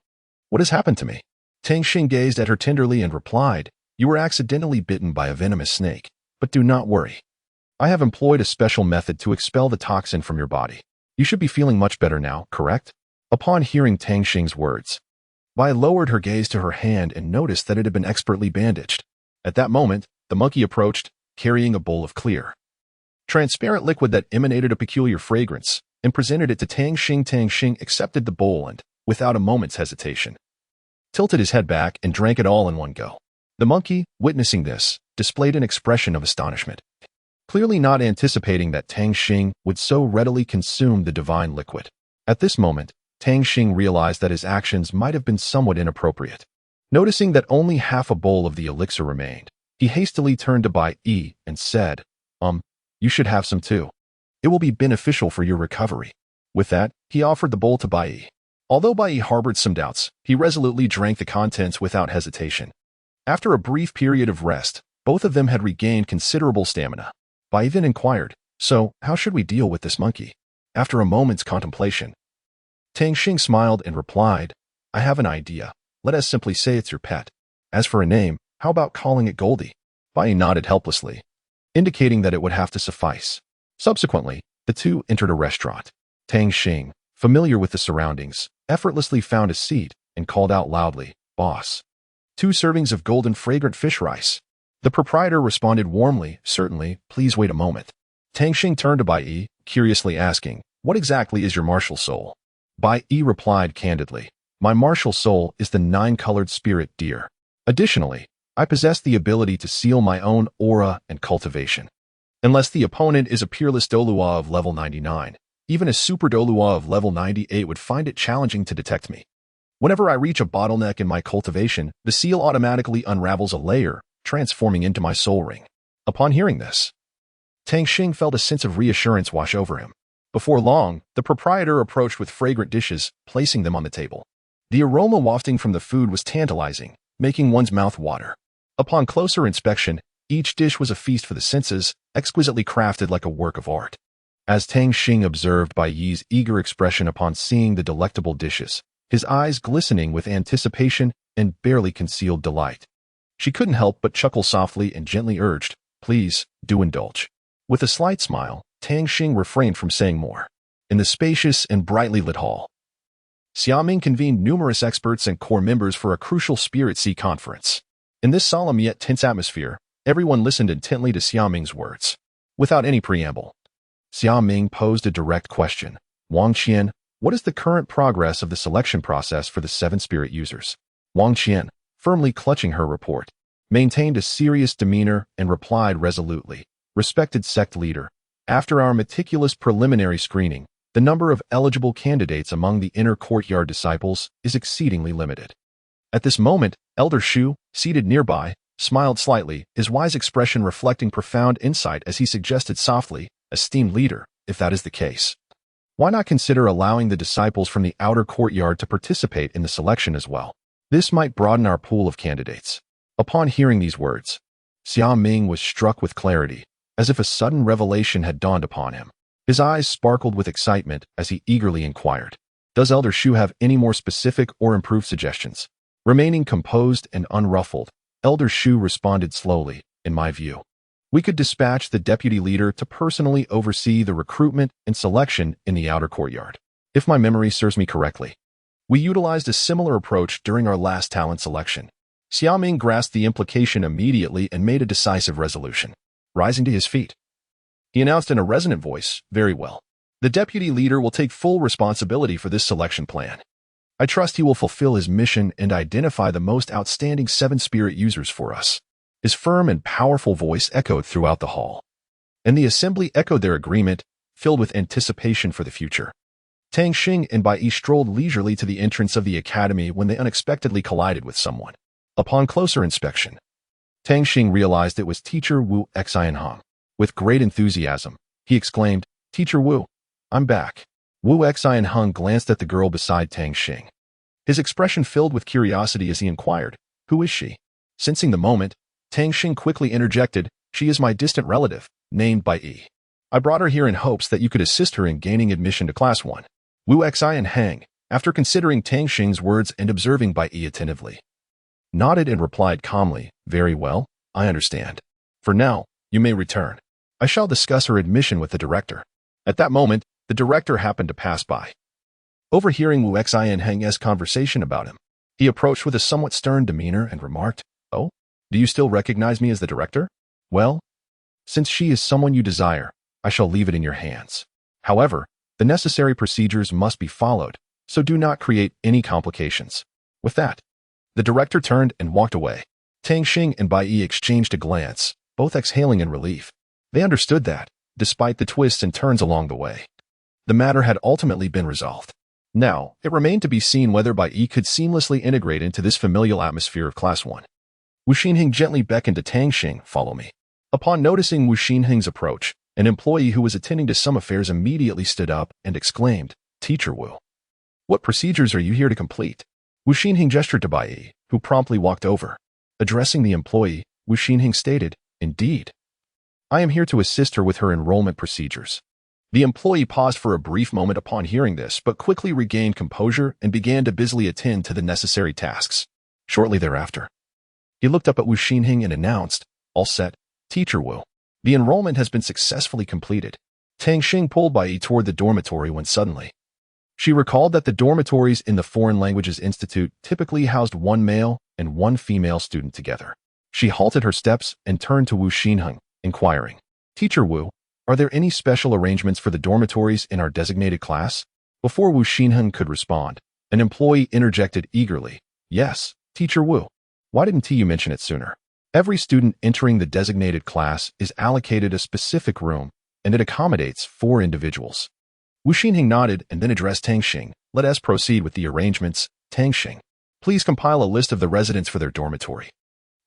"What has happened to me?" Tang Xing gazed at her tenderly and replied, "You were accidentally bitten by a venomous snake, but do not worry. I have employed a special method to expel the toxin from your body. You should be feeling much better now, correct?" Upon hearing Tang Xing's words, Bai lowered her gaze to her hand and noticed that it had been expertly bandaged. At that moment, the monkey approached, carrying a bowl of clear, transparent liquid that emanated a peculiar fragrance, and presented it to Tang Xing. Tang Xing accepted the bowl and, without a moment's hesitation, tilted his head back and drank it all in one go. The monkey, witnessing this, displayed an expression of astonishment, clearly not anticipating that Tang Xing would so readily consume the divine liquid. At this moment, Tang Xing realized that his actions might have been somewhat inappropriate. Noticing that only half a bowl of the elixir remained, he hastily turned to Bai Yi and said, "You should have some too. It will be beneficial for your recovery." With that, he offered the bowl to Bai Yi. Although Bai Yi harbored some doubts, he resolutely drank the contents without hesitation. After a brief period of rest, both of them had regained considerable stamina. Bai Yi then inquired, "So, how should we deal with this monkey?" After a moment's contemplation, Tang Xing smiled and replied, "I have an idea. Let us simply say it's your pet. As for a name, how about calling it Goldie?" Bai Yi nodded helplessly, indicating that it would have to suffice. Subsequently, the two entered a restaurant. Tang Xing, familiar with the surroundings, effortlessly found a seat and called out loudly, "Boss, 2 servings of golden fragrant fish rice." The proprietor responded warmly, "Certainly, please wait a moment." Tang Xing turned to Bai Yi, curiously asking, "What exactly is your martial soul?" Bai Yi replied candidly, "My martial soul is the 9-colored spirit deer. Additionally, I possess the ability to seal my own aura and cultivation. Unless the opponent is a peerless Douluo of level 99, even a super Douluo of level 98 would find it challenging to detect me. Whenever I reach a bottleneck in my cultivation, the seal automatically unravels a layer, transforming into my soul ring." Upon hearing this, Tang Xing felt a sense of reassurance wash over him. Before long, the proprietor approached with fragrant dishes, placing them on the table. The aroma wafting from the food was tantalizing, making one's mouth water. Upon closer inspection, each dish was a feast for the senses, exquisitely crafted like a work of art. As Tang Xing observed Bai Yi's eager expression upon seeing the delectable dishes, his eyes glistening with anticipation and barely concealed delight, she couldn't help but chuckle softly and gently urged, "Please, do indulge." With a slight smile, Tang Xing refrained from saying more. In the spacious and brightly lit hall, Xiaoming convened numerous experts and core members for a crucial Spirit Sea conference. In this solemn yet tense atmosphere, everyone listened intently to Xiaoming's words. Without any preamble, Xiaoming posed a direct question. "Wang Qian, what is the current progress of the selection process for the 7 spirit users?" Wang Qian, firmly clutching her report, maintained a serious demeanor and replied resolutely, "Respected sect leader, after our meticulous preliminary screening, the number of eligible candidates among the inner courtyard disciples is exceedingly limited." At this moment, Elder Shu, seated nearby, smiled slightly, his wise expression reflecting profound insight as he suggested softly, "Esteemed leader, if that is the case, why not consider allowing the disciples from the outer courtyard to participate in the selection as well? This might broaden our pool of candidates." Upon hearing these words, Xia Ming was struck with clarity, as if a sudden revelation had dawned upon him. His eyes sparkled with excitement as he eagerly inquired, "Does Elder Shu have any more specific or improved suggestions?" Remaining composed and unruffled, Elder Shu responded slowly, "In my view, we could dispatch the deputy leader to personally oversee the recruitment and selection in the outer courtyard. If my memory serves me correctly, we utilized a similar approach during our last talent selection." Xiaoming grasped the implication immediately and made a decisive resolution. Rising to his feet, he announced in a resonant voice, "Very well. The deputy leader will take full responsibility for this selection plan. I trust he will fulfill his mission and identify the most outstanding 7 spirit users for us." His firm and powerful voice echoed throughout the hall, and the assembly echoed their agreement, filled with anticipation for the future. Tang Xing and Bai Yi strolled leisurely to the entrance of the academy when they unexpectedly collided with someone. Upon closer inspection, Tang Xing realized it was Teacher Wu Xianhong. With great enthusiasm, he exclaimed, "Teacher Wu, I'm back. Wu Xianheng glanced at the girl beside Tang Xing. His expression filled with curiosity as he inquired, "Who is she?" Sensing the moment, Tang Xing quickly interjected, "She is my distant relative, named by Yi. I brought her here in hopes that you could assist her in gaining admission to Class 1. Wu Xianheng, after considering Tang Xing's words and observing Bai Yi attentively, nodded and replied calmly, "Very well, I understand. For now, you may return. I shall discuss her admission with the director." At that moment, the director happened to pass by. Overhearing Wu Xianheng's conversation about him, he approached with a somewhat stern demeanor and remarked, "Oh, do you still recognize me as the director? Well, since she is someone you desire, I shall leave it in your hands. However, the necessary procedures must be followed, so do not create any complications." With that, the director turned and walked away. Tang Xing and Bai Yi exchanged a glance, both exhaling in relief. They understood that, despite the twists and turns along the way, the matter had ultimately been resolved. Now, it remained to be seen whether Bai Yi could seamlessly integrate into this familial atmosphere of Class 1. Wu Xinheng gently beckoned to Tang Xing, "Follow me." Upon noticing Wu Xinheng's approach, an employee who was attending to some affairs immediately stood up and exclaimed, "Teacher Wu, what procedures are you here to complete?" Wu Xinheng gestured to Bai Yi, who promptly walked over. Addressing the employee, Wu Xinheng stated, "Indeed. I am here to assist her with her enrollment procedures." The employee paused for a brief moment upon hearing this, but quickly regained composure and began to busily attend to the necessary tasks. Shortly thereafter, he looked up at Wu Xinheng and announced, "All set, Teacher Wu. The enrollment has been successfully completed." Tang Xing pulled Bai Yi toward the dormitory when suddenly she recalled that the dormitories in the Foreign Languages Institute typically housed one male and one female student together. She halted her steps and turned to Wu Xinheng, inquiring, "Teacher Wu, are there any special arrangements for the dormitories in our designated class?" Before Wu Xinheng could respond, an employee interjected eagerly, "Yes, Teacher Wu. Why didn't you mention it sooner? Every student entering the designated class is allocated a specific room, and it accommodates 4 individuals." Wu Xinheng nodded and then addressed Tang Xing, "Let us proceed with the arrangements. Tang Xing, please compile a list of the residents for their dormitory."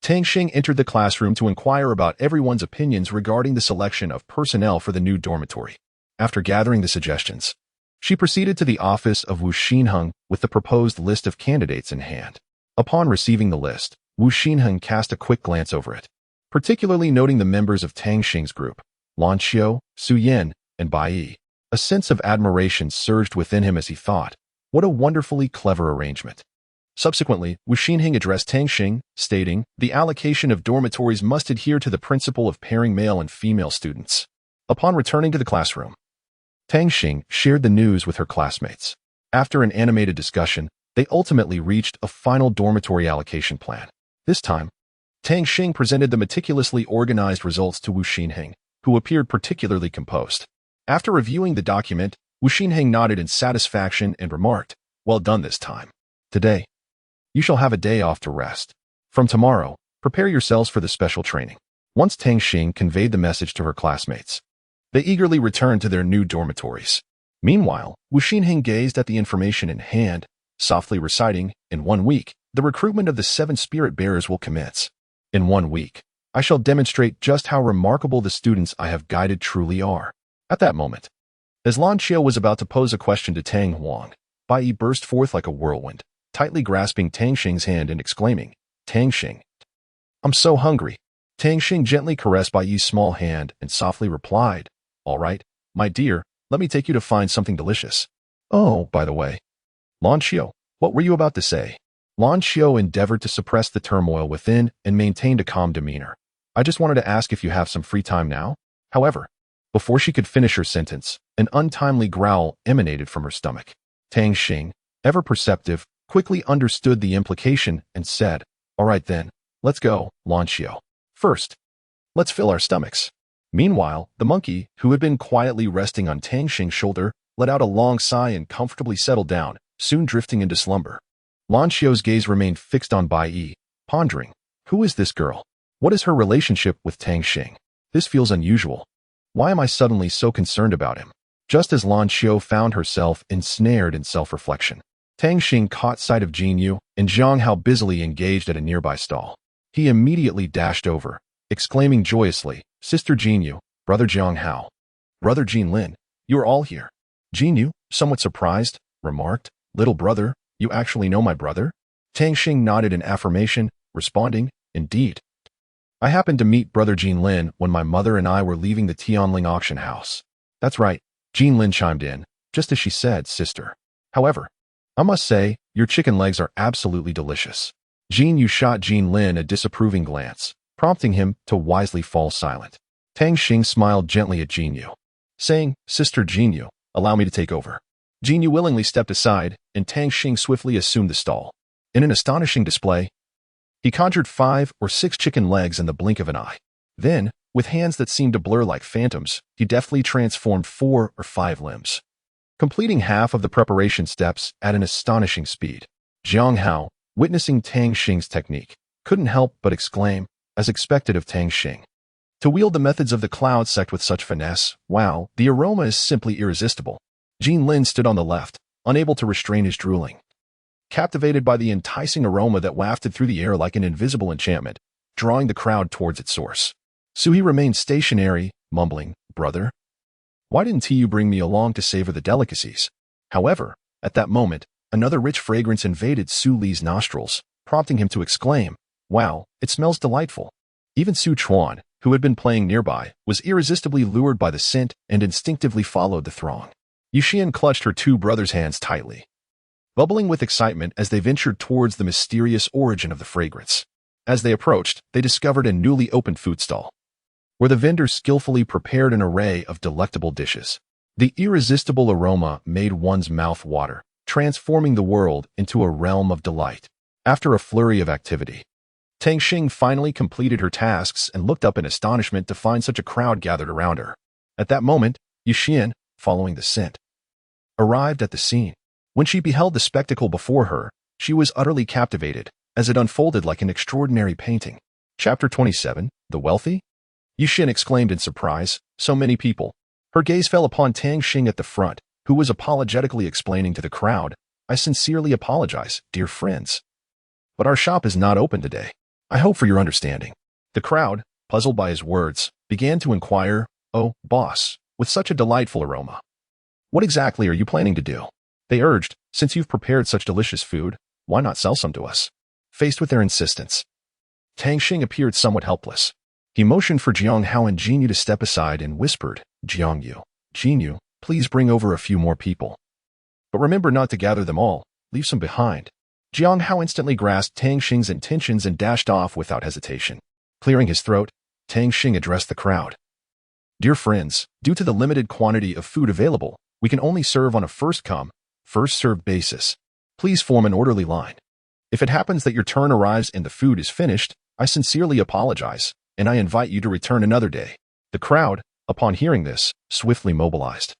Tang Xing entered the classroom to inquire about everyone's opinions regarding the selection of personnel for the new dormitory. After gathering the suggestions, she proceeded to the office of Wu Xinheng with the proposed list of candidates in hand. Upon receiving the list, Wu Xinheng cast a quick glance over it, particularly noting the members of Tang Xing's group, Lan Xiu, Su Yan, and Bai Yi. A sense of admiration surged within him as he thought, "What a wonderfully clever arrangement." Subsequently, Wu Xinheng addressed Tang Xing, stating, "The allocation of dormitories must adhere to the principle of pairing male and female students." Upon returning to the classroom, Tang Xing shared the news with her classmates. After an animated discussion, they ultimately reached a final dormitory allocation plan. This time, Tang Xing presented the meticulously organized results to Wu Xinheng, who appeared particularly composed. After reviewing the document, Wu Xinheng nodded in satisfaction and remarked, "Well done this time. Today, you shall have a day off to rest. From tomorrow, prepare yourselves for the special training." Once Tang Xing conveyed the message to her classmates, they eagerly returned to their new dormitories. Meanwhile, Wu Xinheng gazed at the information in hand, softly reciting, "In 1 week, the recruitment of the 7 spirit bearers will commence. In 1 week, I shall demonstrate just how remarkable the students I have guided truly are." At that moment, as Lan Xiu was about to pose a question to Tang Huang, Bai Yi burst forth like a whirlwind, tightly grasping Tang Xing's hand and exclaiming, "Tang Xing, I'm so hungry." Tang Xing gently caressed Bai Yi's small hand and softly replied, "All right, my dear, let me take you to find something delicious. Oh, by the way, Lan Xiu, what were you about to say?" Lan Xiu endeavored to suppress the turmoil within and maintained a calm demeanor. "I just wanted to ask if you have some free time now." However, before she could finish her sentence, an untimely growl emanated from her stomach. Tang Xing, ever perceptive, quickly understood the implication and said, "All right then, let's go, Lan Xiu. First, let's fill our stomachs." Meanwhile, the monkey, who had been quietly resting on Tang Xing's shoulder, let out a long sigh and comfortably settled down, soon drifting into slumber. Lan Xiu's gaze remained fixed on Bai Yi, pondering, "Who is this girl? What is her relationship with Tang Xing? This feels unusual. Why am I suddenly so concerned about him?" Just as Lan Xiu found herself ensnared in self-reflection, Tang Xing caught sight of Jin Yu and Zhang Hao busily engaged at a nearby stall. He immediately dashed over, exclaiming joyously, "Sister Jin Yu, Brother Zhang Hao, Brother Jin Lin, you are all here. Jinyu, somewhat surprised, remarked, "Little brother, you actually know my brother?" Tang Xing nodded in affirmation, responding, "Indeed. I happened to meet brother Jinlin when my mother and I were leaving the Tianling auction house." "That's right," Jinlin chimed in, just as she said, "sister. However, I must say, your chicken legs are absolutely delicious." Jinyu shot Jinlin a disapproving glance, prompting him to wisely fall silent. Tang Xing smiled gently at Jinyu, saying, "Sister Jinyu, allow me to take over." Jinyu willingly stepped aside, and Tang Xing swiftly assumed the stall. In an astonishing display, he conjured 5 or 6 chicken legs in the blink of an eye. Then, with hands that seemed to blur like phantoms, he deftly transformed 4 or 5 limbs, completing half of the preparation steps at an astonishing speed. Jiang Hao, witnessing Tang Xing's technique, couldn't help but exclaim, as expected of Tang Xing. To wield the methods of the cloud sect with such finesse, wow, the aroma is simply irresistible. Jinlin stood on the left, unable to restrain his drooling, captivated by the enticing aroma that wafted through the air like an invisible enchantment, drawing the crowd towards its source. Suhi remained stationary, mumbling, "Brother, why didn't you bring me along to savor the delicacies?" However, at that moment, another rich fragrance invaded Su Li's nostrils, prompting him to exclaim, "Wow, it smells delightful." Even Su Chuan, who had been playing nearby, was irresistibly lured by the scent and instinctively followed the throng. Yuxian clutched her 2 brothers' hands tightly, bubbling with excitement as they ventured towards the mysterious origin of the fragrance. As they approached, they discovered a newly opened food stall, where the vendors skillfully prepared an array of delectable dishes. The irresistible aroma made one's mouth water, transforming the world into a realm of delight. After a flurry of activity, Tang Xing finally completed her tasks and looked up in astonishment to find such a crowd gathered around her. At that moment, Yuxian, following the scent, arrived at the scene. When she beheld the spectacle before her, she was utterly captivated, as it unfolded like an extraordinary painting. Chapter 27, The Wealthy? Yuxian exclaimed in surprise, "So many people." Her gaze fell upon Tang Xing at the front, who was apologetically explaining to the crowd, "I sincerely apologize, dear friends, but our shop is not open today. I hope for your understanding." The crowd, puzzled by his words, began to inquire, "Oh, boss, with such a delightful aroma, what exactly are you planning to do?" They urged, "Since you've prepared such delicious food, why not sell some to us?" Faced with their insistence, Tang Xing appeared somewhat helpless. He motioned for Jiang Hao and Jinyu to step aside and whispered, Jinyu, please bring over a few more people. But remember not to gather them all, leave some behind." Jiang Hao instantly grasped Tang Xing's intentions and dashed off without hesitation. Clearing his throat, Tang Xing addressed the crowd. "Dear friends, due to the limited quantity of food available, we can only serve on a first-come, first-served basis. Please form an orderly line. If it happens that your turn arrives and the food is finished, I sincerely apologize, and I invite you to return another day." The crowd, upon hearing this, swiftly mobilized,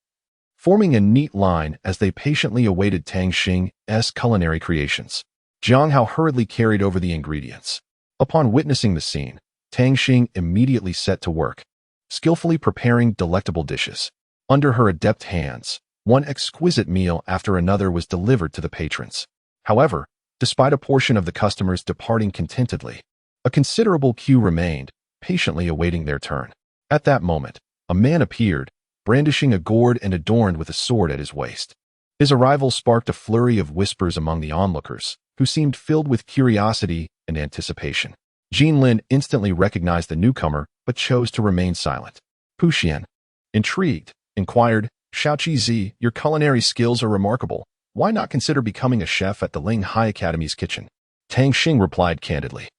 forming a neat line as they patiently awaited Tang Xing's culinary creations. Jiang Hao hurriedly carried over the ingredients. Upon witnessing the scene, Tang Xing immediately set to work, skillfully preparing delectable dishes. Under her adept hands, one exquisite meal after another was delivered to the patrons. However, despite a portion of the customers departing contentedly, a considerable queue remained, patiently awaiting their turn. At that moment, a man appeared, brandishing a gourd and adorned with a sword at his waist. His arrival sparked a flurry of whispers among the onlookers, who seemed filled with curiosity and anticipation. Jinlin instantly recognized the newcomer, but chose to remain silent. Pu Xian, intrigued, inquired, "Xiaoqi Zi, your culinary skills are remarkable. Why not consider becoming a chef at the Ling Hai Academy's kitchen?" Tang Xing replied candidly,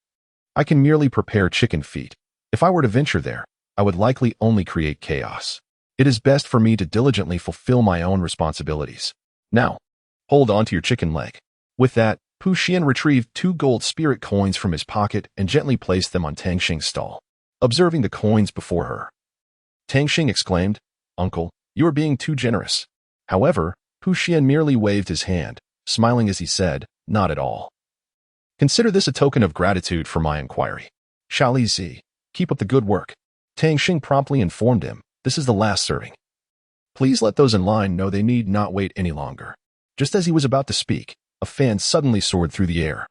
"I can merely prepare chicken feet. If I were to venture there, I would likely only create chaos. It is best for me to diligently fulfill my own responsibilities. Now, hold on to your chicken leg." With that, Pu Xian retrieved 2 gold spirit coins from his pocket and gently placed them on Tang Xing's stall. Observing the coins before her, Tang Xing exclaimed, "Uncle, you are being too generous." However, Pu Xian merely waved his hand, smiling as he said, "Not at all. Consider this a token of gratitude for my inquiry. Xiaoli Zi, keep up the good work." Tang Xing promptly informed him, "This is the last serving. Please let those in line know they need not wait any longer." Just as he was about to speak, a fan suddenly soared through the air,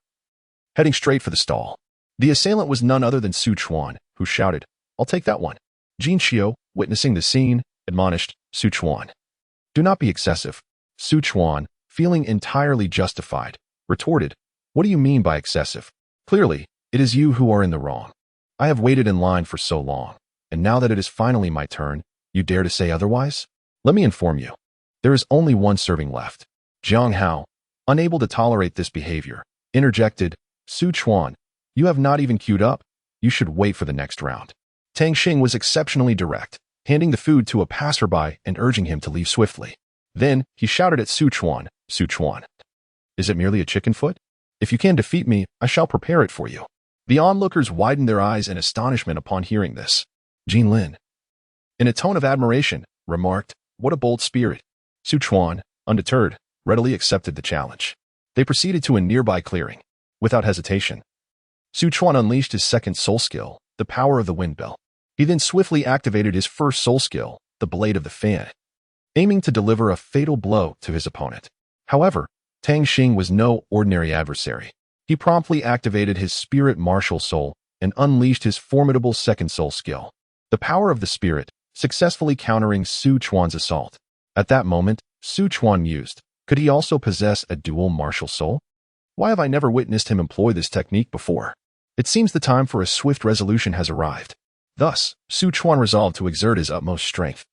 heading straight for the stall. The assailant was none other than Su Chuan, who shouted, "I'll take that one." Jin Xiu, witnessing the scene, admonished, "Su Chuan, Do not be excessive. Su Chuan, feeling entirely justified, retorted, what do you mean by excessive? Clearly, it is you who are in the wrong. I have waited in line for so long, and now that it is finally my turn, you dare to say otherwise? Let me inform you. There is only one serving left. Jiang Hao, unable to tolerate this behavior, interjected, Su Chuan, you have not even queued up. You should wait for the next round. Tang Xing was exceptionally direct, handing the food to a passerby and urging him to leave swiftly. Then, he shouted at Su Chuan, is it merely a chicken foot? If you can defeat me, I shall prepare it for you. The onlookers widened their eyes in astonishment upon hearing this. Jin Lin, in a tone of admiration, remarked, what a bold spirit. Su Chuan, undeterred, readily accepted the challenge. They proceeded to a nearby clearing. Without hesitation, Su Chuan unleashed his second soul skill, the power of the wind bell. He then swiftly activated his first soul skill, the blade of the fan, aiming to deliver a fatal blow to his opponent. However, Tang Xing was no ordinary adversary. He promptly activated his spirit martial soul and unleashed his formidable second soul skill, the power of the spirit, successfully countering Su Chuan's assault. At that moment, Su Chuan mused, could he also possess a dual martial soul? Why have I never witnessed him employ this technique before? It seems the time for a swift resolution has arrived. Thus, Su Chuan resolved to exert his utmost strength.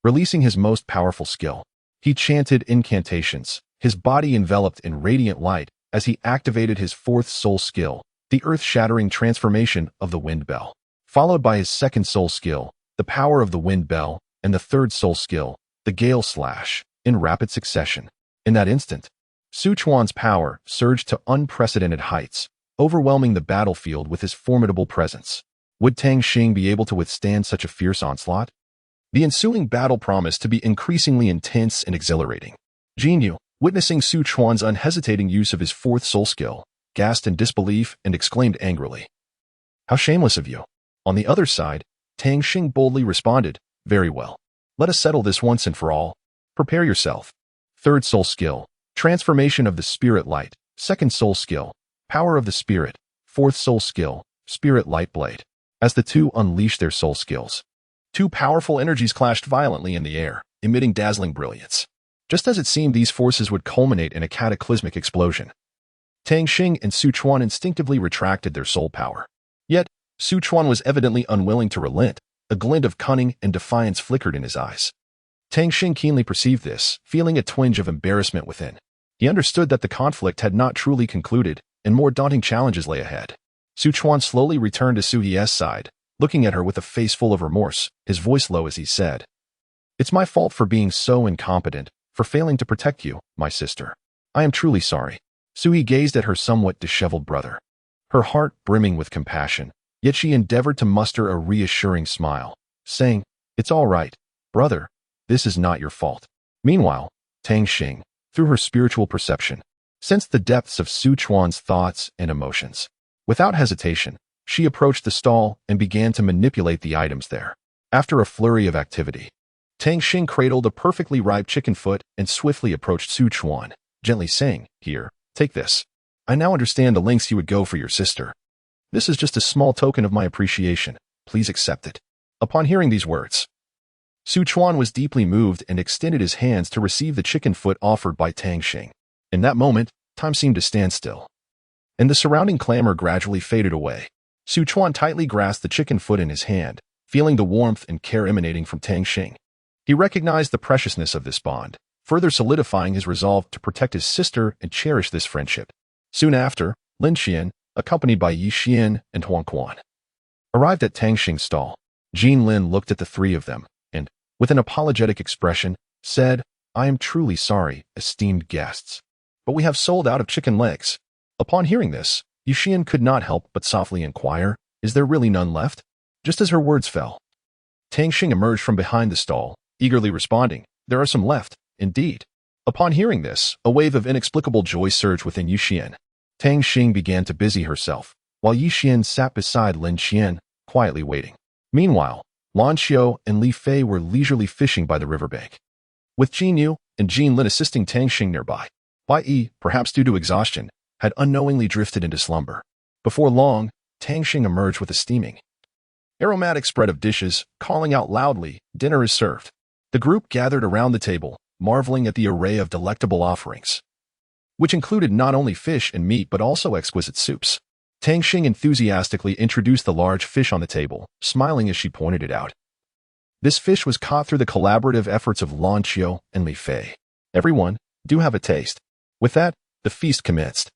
Releasing his most powerful skill, he chanted incantations, his body enveloped in radiant light as he activated his fourth soul skill, the earth-shattering transformation of the wind bell, followed by his second soul skill, the power of the wind bell, and the third soul skill, the gale slash, in rapid succession. In that instant, Su Chuan's power surged to unprecedented heights, overwhelming the battlefield with his formidable presence. Would Tang Xing be able to withstand such a fierce onslaught? The ensuing battle promised to be increasingly intense and exhilarating. Jinyu, witnessing Su Chuan's unhesitating use of his fourth soul skill, gasped in disbelief and exclaimed angrily, how shameless of you. On the other side, Tang Xing boldly responded, very well. Let us settle this once and for all. Prepare yourself. Third soul skill, transformation of the spirit light. Second soul skill, power of the spirit. Fourth soul skill, spirit light blade. As the two unleashed their soul skills, two powerful energies clashed violently in the air, emitting dazzling brilliance. Just as it seemed these forces would culminate in a cataclysmic explosion, Tang Xing and Su Chuan instinctively retracted their soul power. Yet, Su Chuan was evidently unwilling to relent. A glint of cunning and defiance flickered in his eyes. Tang Xing keenly perceived this, feeling a twinge of embarrassment within. He understood that the conflict had not truly concluded, and more daunting challenges lay ahead. Su Chuan slowly returned to Su Ye's side, looking at her with a face full of remorse, his voice low as he said, it's my fault for being so incompetent, for failing to protect you, my sister. I am truly sorry. Sui gazed at her somewhat disheveled brother, her heart brimming with compassion, yet she endeavored to muster a reassuring smile, saying, it's all right, brother, this is not your fault. Meanwhile, Tang Xing, through her spiritual perception, sensed the depths of Su Chuan's thoughts and emotions. Without hesitation, she approached the stall and began to manipulate the items there. After a flurry of activity, Tang Xing cradled a perfectly ripe chicken foot and swiftly approached Su Chuan, gently saying, here, take this. I now understand the lengths you would go for your sister. This is just a small token of my appreciation. Please accept it. Upon hearing these words, Su Chuan was deeply moved and extended his hands to receive the chicken foot offered by Tang Xing. In that moment, time seemed to stand still, and the surrounding clamor gradually faded away. Su Chuan tightly grasped the chicken foot in his hand, feeling the warmth and care emanating from Tang Xing. He recognized the preciousness of this bond, further solidifying his resolve to protect his sister and cherish this friendship. Soon after, Lin Xian, accompanied by Yi Xian and Huang Quan, arrived at Tang Xing's stall. Jin Lin looked at the three of them and, with an apologetic expression, said, I am truly sorry, esteemed guests, but we have sold out of chicken legs. Upon hearing this, Yi Xian could not help but softly inquire, is there really none left? Just as her words fell, Tang Xing emerged from behind the stall, eagerly responding, there are some left, indeed. Upon hearing this, a wave of inexplicable joy surged within Yi Xian. Tang Xing began to busy herself, while Yi Xian sat beside Lin Xian, quietly waiting. Meanwhile, Lan Xiao and Li Fei were leisurely fishing by the riverbank, with Jin Yu and Jin Lin assisting Tang Xing nearby. Bai Yi, perhaps due to exhaustion, had unknowingly drifted into slumber. Before long, Tang Xing emerged with a steaming, aromatic spread of dishes, calling out loudly, dinner is served. The group gathered around the table, marveling at the array of delectable offerings, which included not only fish and meat but also exquisite soups. Tang Xing enthusiastically introduced the large fish on the table, smiling as she pointed it out. This fish was caught through the collaborative efforts of Lan Qiu and Li Fei. Everyone, do have a taste. With that, the feast commenced.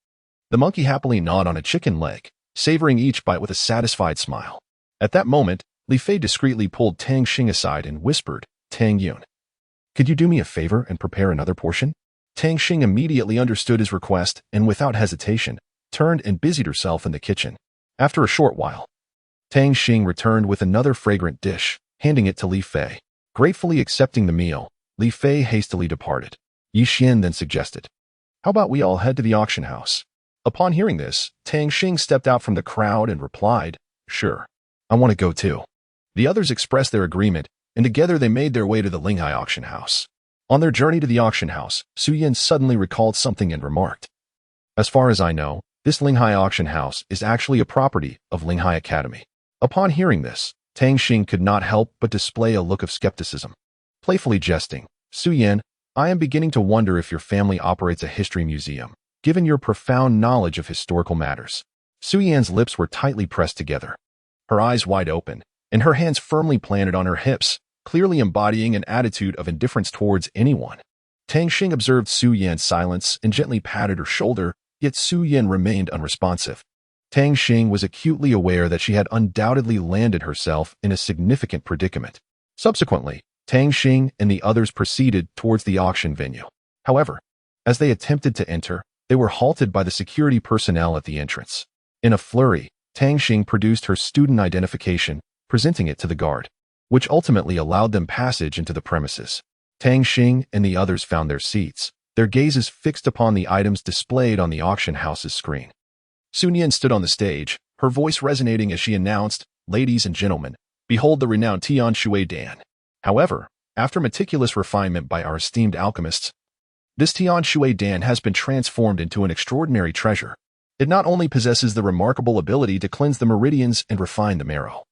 The monkey happily gnawed on a chicken leg, savoring each bite with a satisfied smile. At that moment, Li Fei discreetly pulled Tang Xing aside and whispered, "Tang Yun, could you do me a favor and prepare another portion?" Tang Xing immediately understood his request and without hesitation, turned and busied herself in the kitchen. After a short while, Tang Xing returned with another fragrant dish, handing it to Li Fei. Gratefully accepting the meal, Li Fei hastily departed. Yi Xian then suggested, "How about we all head to the auction house?" Upon hearing this, Tang Xing stepped out from the crowd and replied, "Sure, I want to go too." The others expressed their agreement, and together they made their way to the Linghai auction house. On their journey to the auction house, Su Yan suddenly recalled something and remarked, "As far as I know, this Linghai auction house is actually a property of Linghai Academy." Upon hearing this, Tang Xing could not help but display a look of skepticism. Playfully jesting, "Su Yan, I am beginning to wonder if your family operates a history museum, given your profound knowledge of historical matters." Su Yan's lips were tightly pressed together, her eyes wide open, and her hands firmly planted on her hips, clearly embodying an attitude of indifference towards anyone. Tang Xing observed Su Yan's silence and gently patted her shoulder, yet Su Yan remained unresponsive. Tang Xing was acutely aware that she had undoubtedly landed herself in a significant predicament. Subsequently, Tang Xing and the others proceeded towards the auction venue. However, as they attempted to enter, they were halted by the security personnel at the entrance. In a flurry, Tang Xing produced her student identification, presenting it to the guard, which ultimately allowed them passage into the premises. Tang Xing and the others found their seats, their gazes fixed upon the items displayed on the auction house's screen. Sun Yan stood on the stage, her voice resonating as she announced, "Ladies and gentlemen, behold the renowned Tian Shui Dan." However, after meticulous refinement by our esteemed alchemists, this Tian Shui Dan has been transformed into an extraordinary treasure. It not only possesses the remarkable ability to cleanse the meridians and refine the marrow,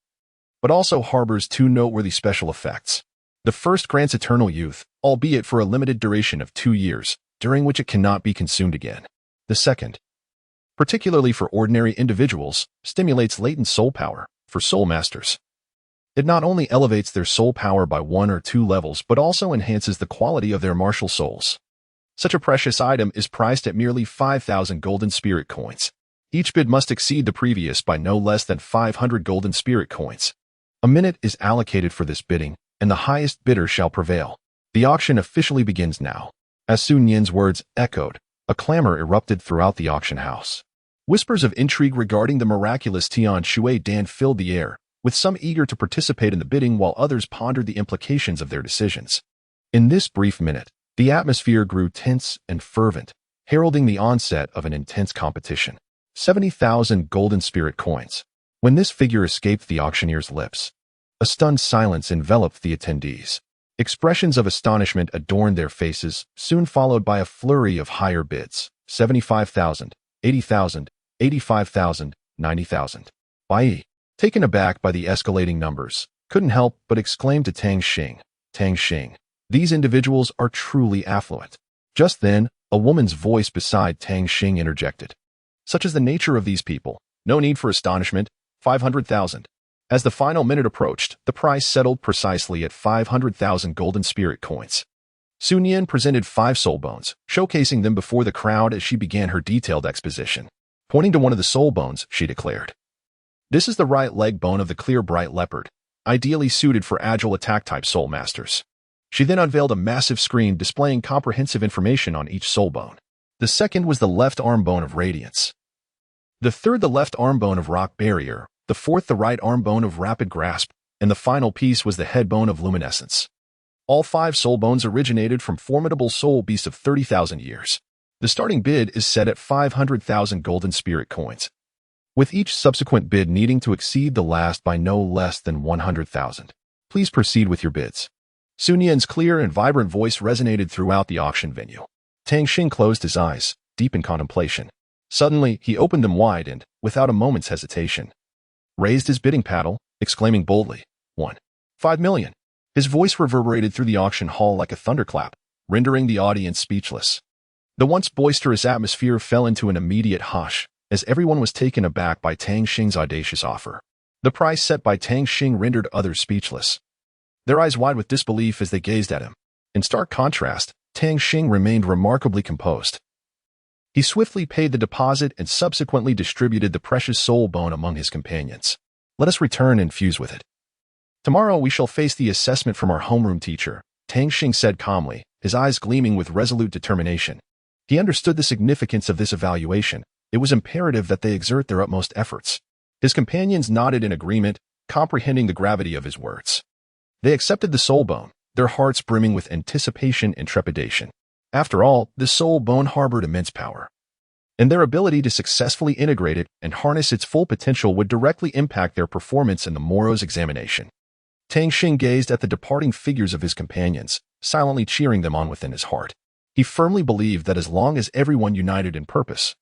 but also harbors two noteworthy special effects. The first grants eternal youth, albeit for a limited duration of 2 years, during which it cannot be consumed again. The second, particularly for ordinary individuals, stimulates latent soul power for soul masters. It not only elevates their soul power by 1 or 2 levels but also enhances the quality of their martial souls. Such a precious item is priced at merely 5,000 golden spirit coins. Each bid must exceed the previous by no less than 500 golden spirit coins. A minute is allocated for this bidding, and the highest bidder shall prevail. The auction officially begins now. As Sun Yan's words echoed, a clamor erupted throughout the auction house. Whispers of intrigue regarding the miraculous Tian Shui Dan filled the air, with some eager to participate in the bidding while others pondered the implications of their decisions. In this brief minute, the atmosphere grew tense and fervent, heralding the onset of an intense competition. 70,000 golden spirit coins. When this figure escaped the auctioneer's lips, a stunned silence enveloped the attendees. Expressions of astonishment adorned their faces, soon followed by a flurry of higher bids. 75,000, 80,000, 85,000, 90,000. Bai, taken aback by the escalating numbers, couldn't help but exclaim to Tang Xing, "Tang Xing, these individuals are truly affluent." Just then, a woman's voice beside Tang Xing interjected, "Such is the nature of these people. No need for astonishment. 500,000. As the final minute approached, the price settled precisely at 500,000 golden spirit coins. Sun Yan presented 5 soul bones, showcasing them before the crowd as she began her detailed exposition. Pointing to one of the soul bones, she declared, "This is the right leg bone of the clear bright leopard, ideally suited for agile attack-type soul masters." She then unveiled a massive screen displaying comprehensive information on each soul bone. The second was the left arm bone of radiance. The third, the left arm bone of rock barrier. The fourth, the right arm bone of rapid grasp. And the final piece was the head bone of luminescence. All 5 soul bones originated from formidable soul beasts of 30,000 years. The starting bid is set at 500,000 golden spirit coins, with each subsequent bid needing to exceed the last by no less than 100,000. Please proceed with your bids. Sun Yan's clear and vibrant voice resonated throughout the auction venue. Tang Xing closed his eyes, deep in contemplation. Suddenly, he opened them wide and, without a moment's hesitation, raised his bidding paddle, exclaiming boldly, 5 million. His voice reverberated through the auction hall like a thunderclap, rendering the audience speechless. The once boisterous atmosphere fell into an immediate hush, as everyone was taken aback by Tang Xing's audacious offer. The price set by Tang Xing rendered others speechless, their eyes wide with disbelief as they gazed at him. In stark contrast, Tang Xing remained remarkably composed. He swiftly paid the deposit and subsequently distributed the precious soul bone among his companions. Let us return and fuse with it. Tomorrow we shall face the assessment from our homeroom teacher, Tang Xing said calmly, his eyes gleaming with resolute determination. He understood the significance of this evaluation. It was imperative that they exert their utmost efforts. His companions nodded in agreement, comprehending the gravity of his words. They accepted the soul bone, their hearts brimming with anticipation and trepidation. After all, the soul bone harbored immense power, and their ability to successfully integrate it and harness its full potential would directly impact their performance in the morrow's examination. Tang Xing gazed at the departing figures of his companions, silently cheering them on within his heart. He firmly believed that as long as everyone united in purpose,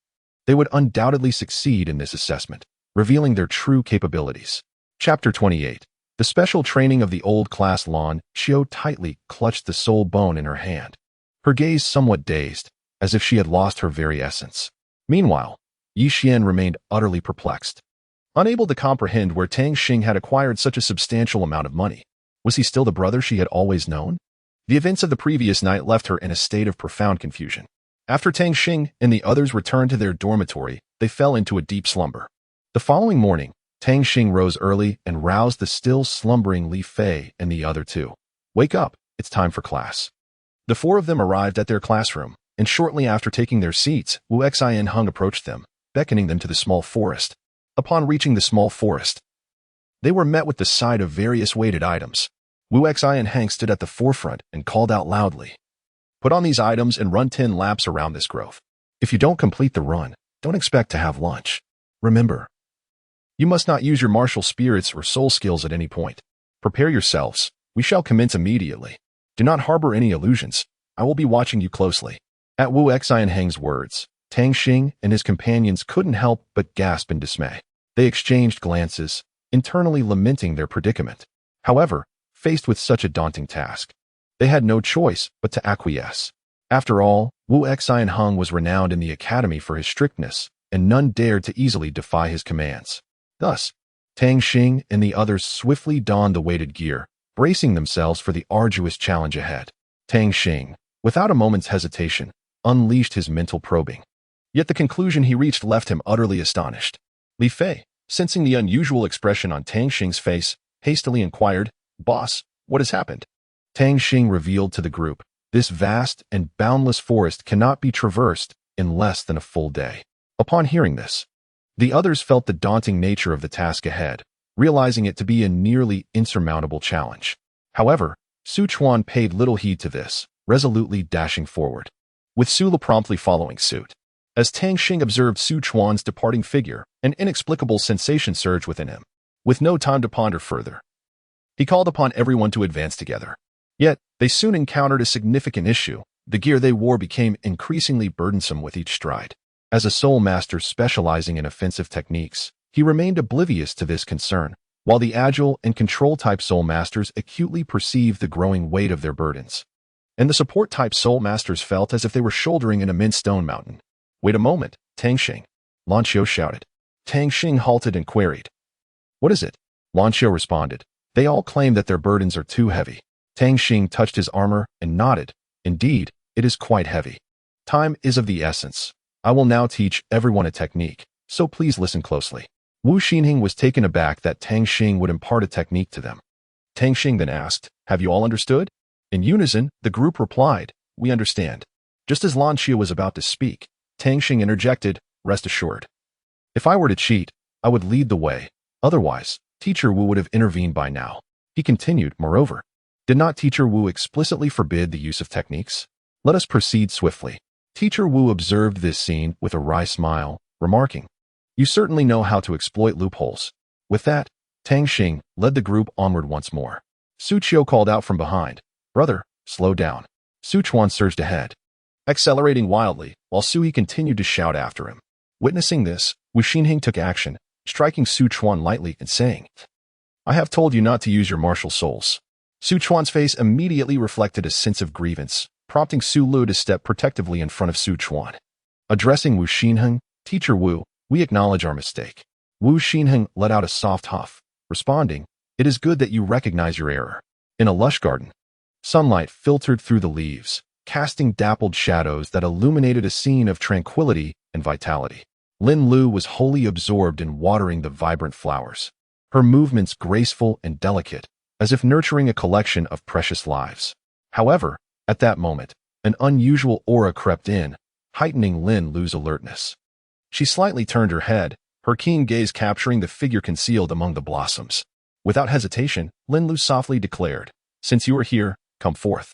they would undoubtedly succeed in this assessment, revealing their true capabilities. Chapter 28. The special training of the old class Lan Xiao tightly clutched the soul bone in her hand, her gaze somewhat dazed, as if she had lost her very essence. Meanwhile, Yi Xian remained utterly perplexed, unable to comprehend where Tang Xing had acquired such a substantial amount of money. Was he still the brother she had always known? The events of the previous night left her in a state of profound confusion. After Tang Xing and the others returned to their dormitory, they fell into a deep slumber. The following morning, Tang Xing rose early and roused the still slumbering Li Fei and the other two. Wake up, it's time for class. The four of them arrived at their classroom, and shortly after taking their seats, Wu Xi and Hung approached them, beckoning them to the small forest. Upon reaching the small forest, they were met with the sight of various weighted items. Wu Xi and Hang stood at the forefront and called out loudly, "Put on these items and run 10 laps around this grove. If you don't complete the run, don't expect to have lunch. Remember, you must not use your martial spirits or soul skills at any point. Prepare yourselves. We shall commence immediately. Do not harbor any illusions. I will be watching you closely." At Wu Xi and Hang's words, Tang Xing and his companions couldn't help but gasp in dismay. They exchanged glances, internally lamenting their predicament. However, faced with such a daunting task, they had no choice but to acquiesce. After all, Wu Xi and Hung was renowned in the academy for his strictness, and none dared to easily defy his commands. Thus, Tang Xing and the others swiftly donned the weighted gear, bracing themselves for the arduous challenge ahead. Tang Xing, without a moment's hesitation, unleashed his mental probing. Yet the conclusion he reached left him utterly astonished. Li Fei, sensing the unusual expression on Tang Xing's face, hastily inquired, "Boss, what has happened?" Tang Xing revealed to the group, "This vast and boundless forest cannot be traversed in less than a full day." Upon hearing this, the others felt the daunting nature of the task ahead, realizing it to be a nearly insurmountable challenge. However, Su Chuan paid little heed to this, resolutely dashing forward, with Sula promptly following suit. As Tang Xing observed Su Chuan's departing figure, an inexplicable sensation surged within him. With no time to ponder further, he called upon everyone to advance together. Yet, they soon encountered a significant issue. The gear they wore became increasingly burdensome with each stride. As a soul master specializing in offensive techniques, he remained oblivious to this concern, while the agile and control-type soul masters acutely perceived the growing weight of their burdens. And the support-type soul masters felt as if they were shouldering an immense stone mountain. "Wait a moment, Tang Xing," Lan Xiao shouted. Tang Xing halted and queried, "What is it?" Lan Xiao responded, "They all claim that their burdens are too heavy." Tang Xing touched his armor and nodded. "Indeed, it is quite heavy. Time is of the essence. I will now teach everyone a technique, so please listen closely." Wu Xinhing was taken aback that Tang Xing would impart a technique to them. Tang Xing then asked, "Have you all understood?" In unison, the group replied, "We understand." Just as Lan Xiao was about to speak, Tang Xing interjected, "Rest assured. If I were to cheat, I would lead the way. Otherwise, Teacher Wu would have intervened by now." He continued, "Moreover, did not Teacher Wu explicitly forbid the use of techniques? Let us proceed swiftly." Teacher Wu observed this scene with a wry smile, remarking, "You certainly know how to exploit loopholes." With that, Tang Xing led the group onward once more. Su Qiu called out from behind, "Brother, slow down." Su Chuan surged ahead, accelerating wildly, while Sui continued to shout after him. Witnessing this, Wu Xinhing took action, striking Su Chuan lightly and saying, "I have told you not to use your martial souls. Su Chuan's face immediately reflected a sense of grievance, prompting Su Lu to step protectively in front of Su Chuan. Addressing Wu Xinheng, "Teacher Wu, we acknowledge our mistake." Wu Xinheng let out a soft huff, responding, "It is good that you recognize your error." In a lush garden, sunlight filtered through the leaves, casting dappled shadows that illuminated a scene of tranquility and vitality. Lin Lu was wholly absorbed in watering the vibrant flowers, her movements graceful and delicate, as if nurturing a collection of precious lives. However, at that moment, an unusual aura crept in, heightening Lin Lu's alertness. She slightly turned her head, her keen gaze capturing the figure concealed among the blossoms. Without hesitation, Lin Lu softly declared, "Since you are here, come forth."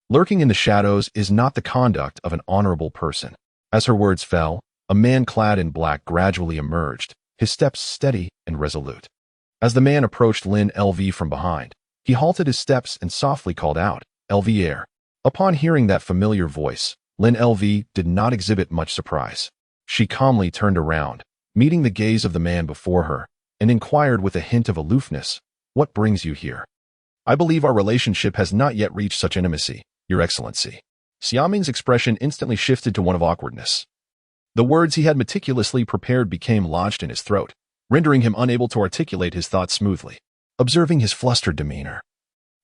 Lurking in the shadows is not the conduct of an honorable person. As her words fell, a man clad in black gradually emerged, his steps steady and resolute. As the man approached Lin LV from behind, he halted his steps and softly called out, "LV Air." Upon hearing that familiar voice, Lin LV did not exhibit much surprise. She calmly turned around, meeting the gaze of the man before her, and inquired with a hint of aloofness, "What brings you here?" "I believe our relationship has not yet reached such intimacy, Your Excellency." Xiaming's expression instantly shifted to one of awkwardness. The words he had meticulously prepared became lodged in his throat, rendering him unable to articulate his thoughts smoothly. Observing his flustered demeanor,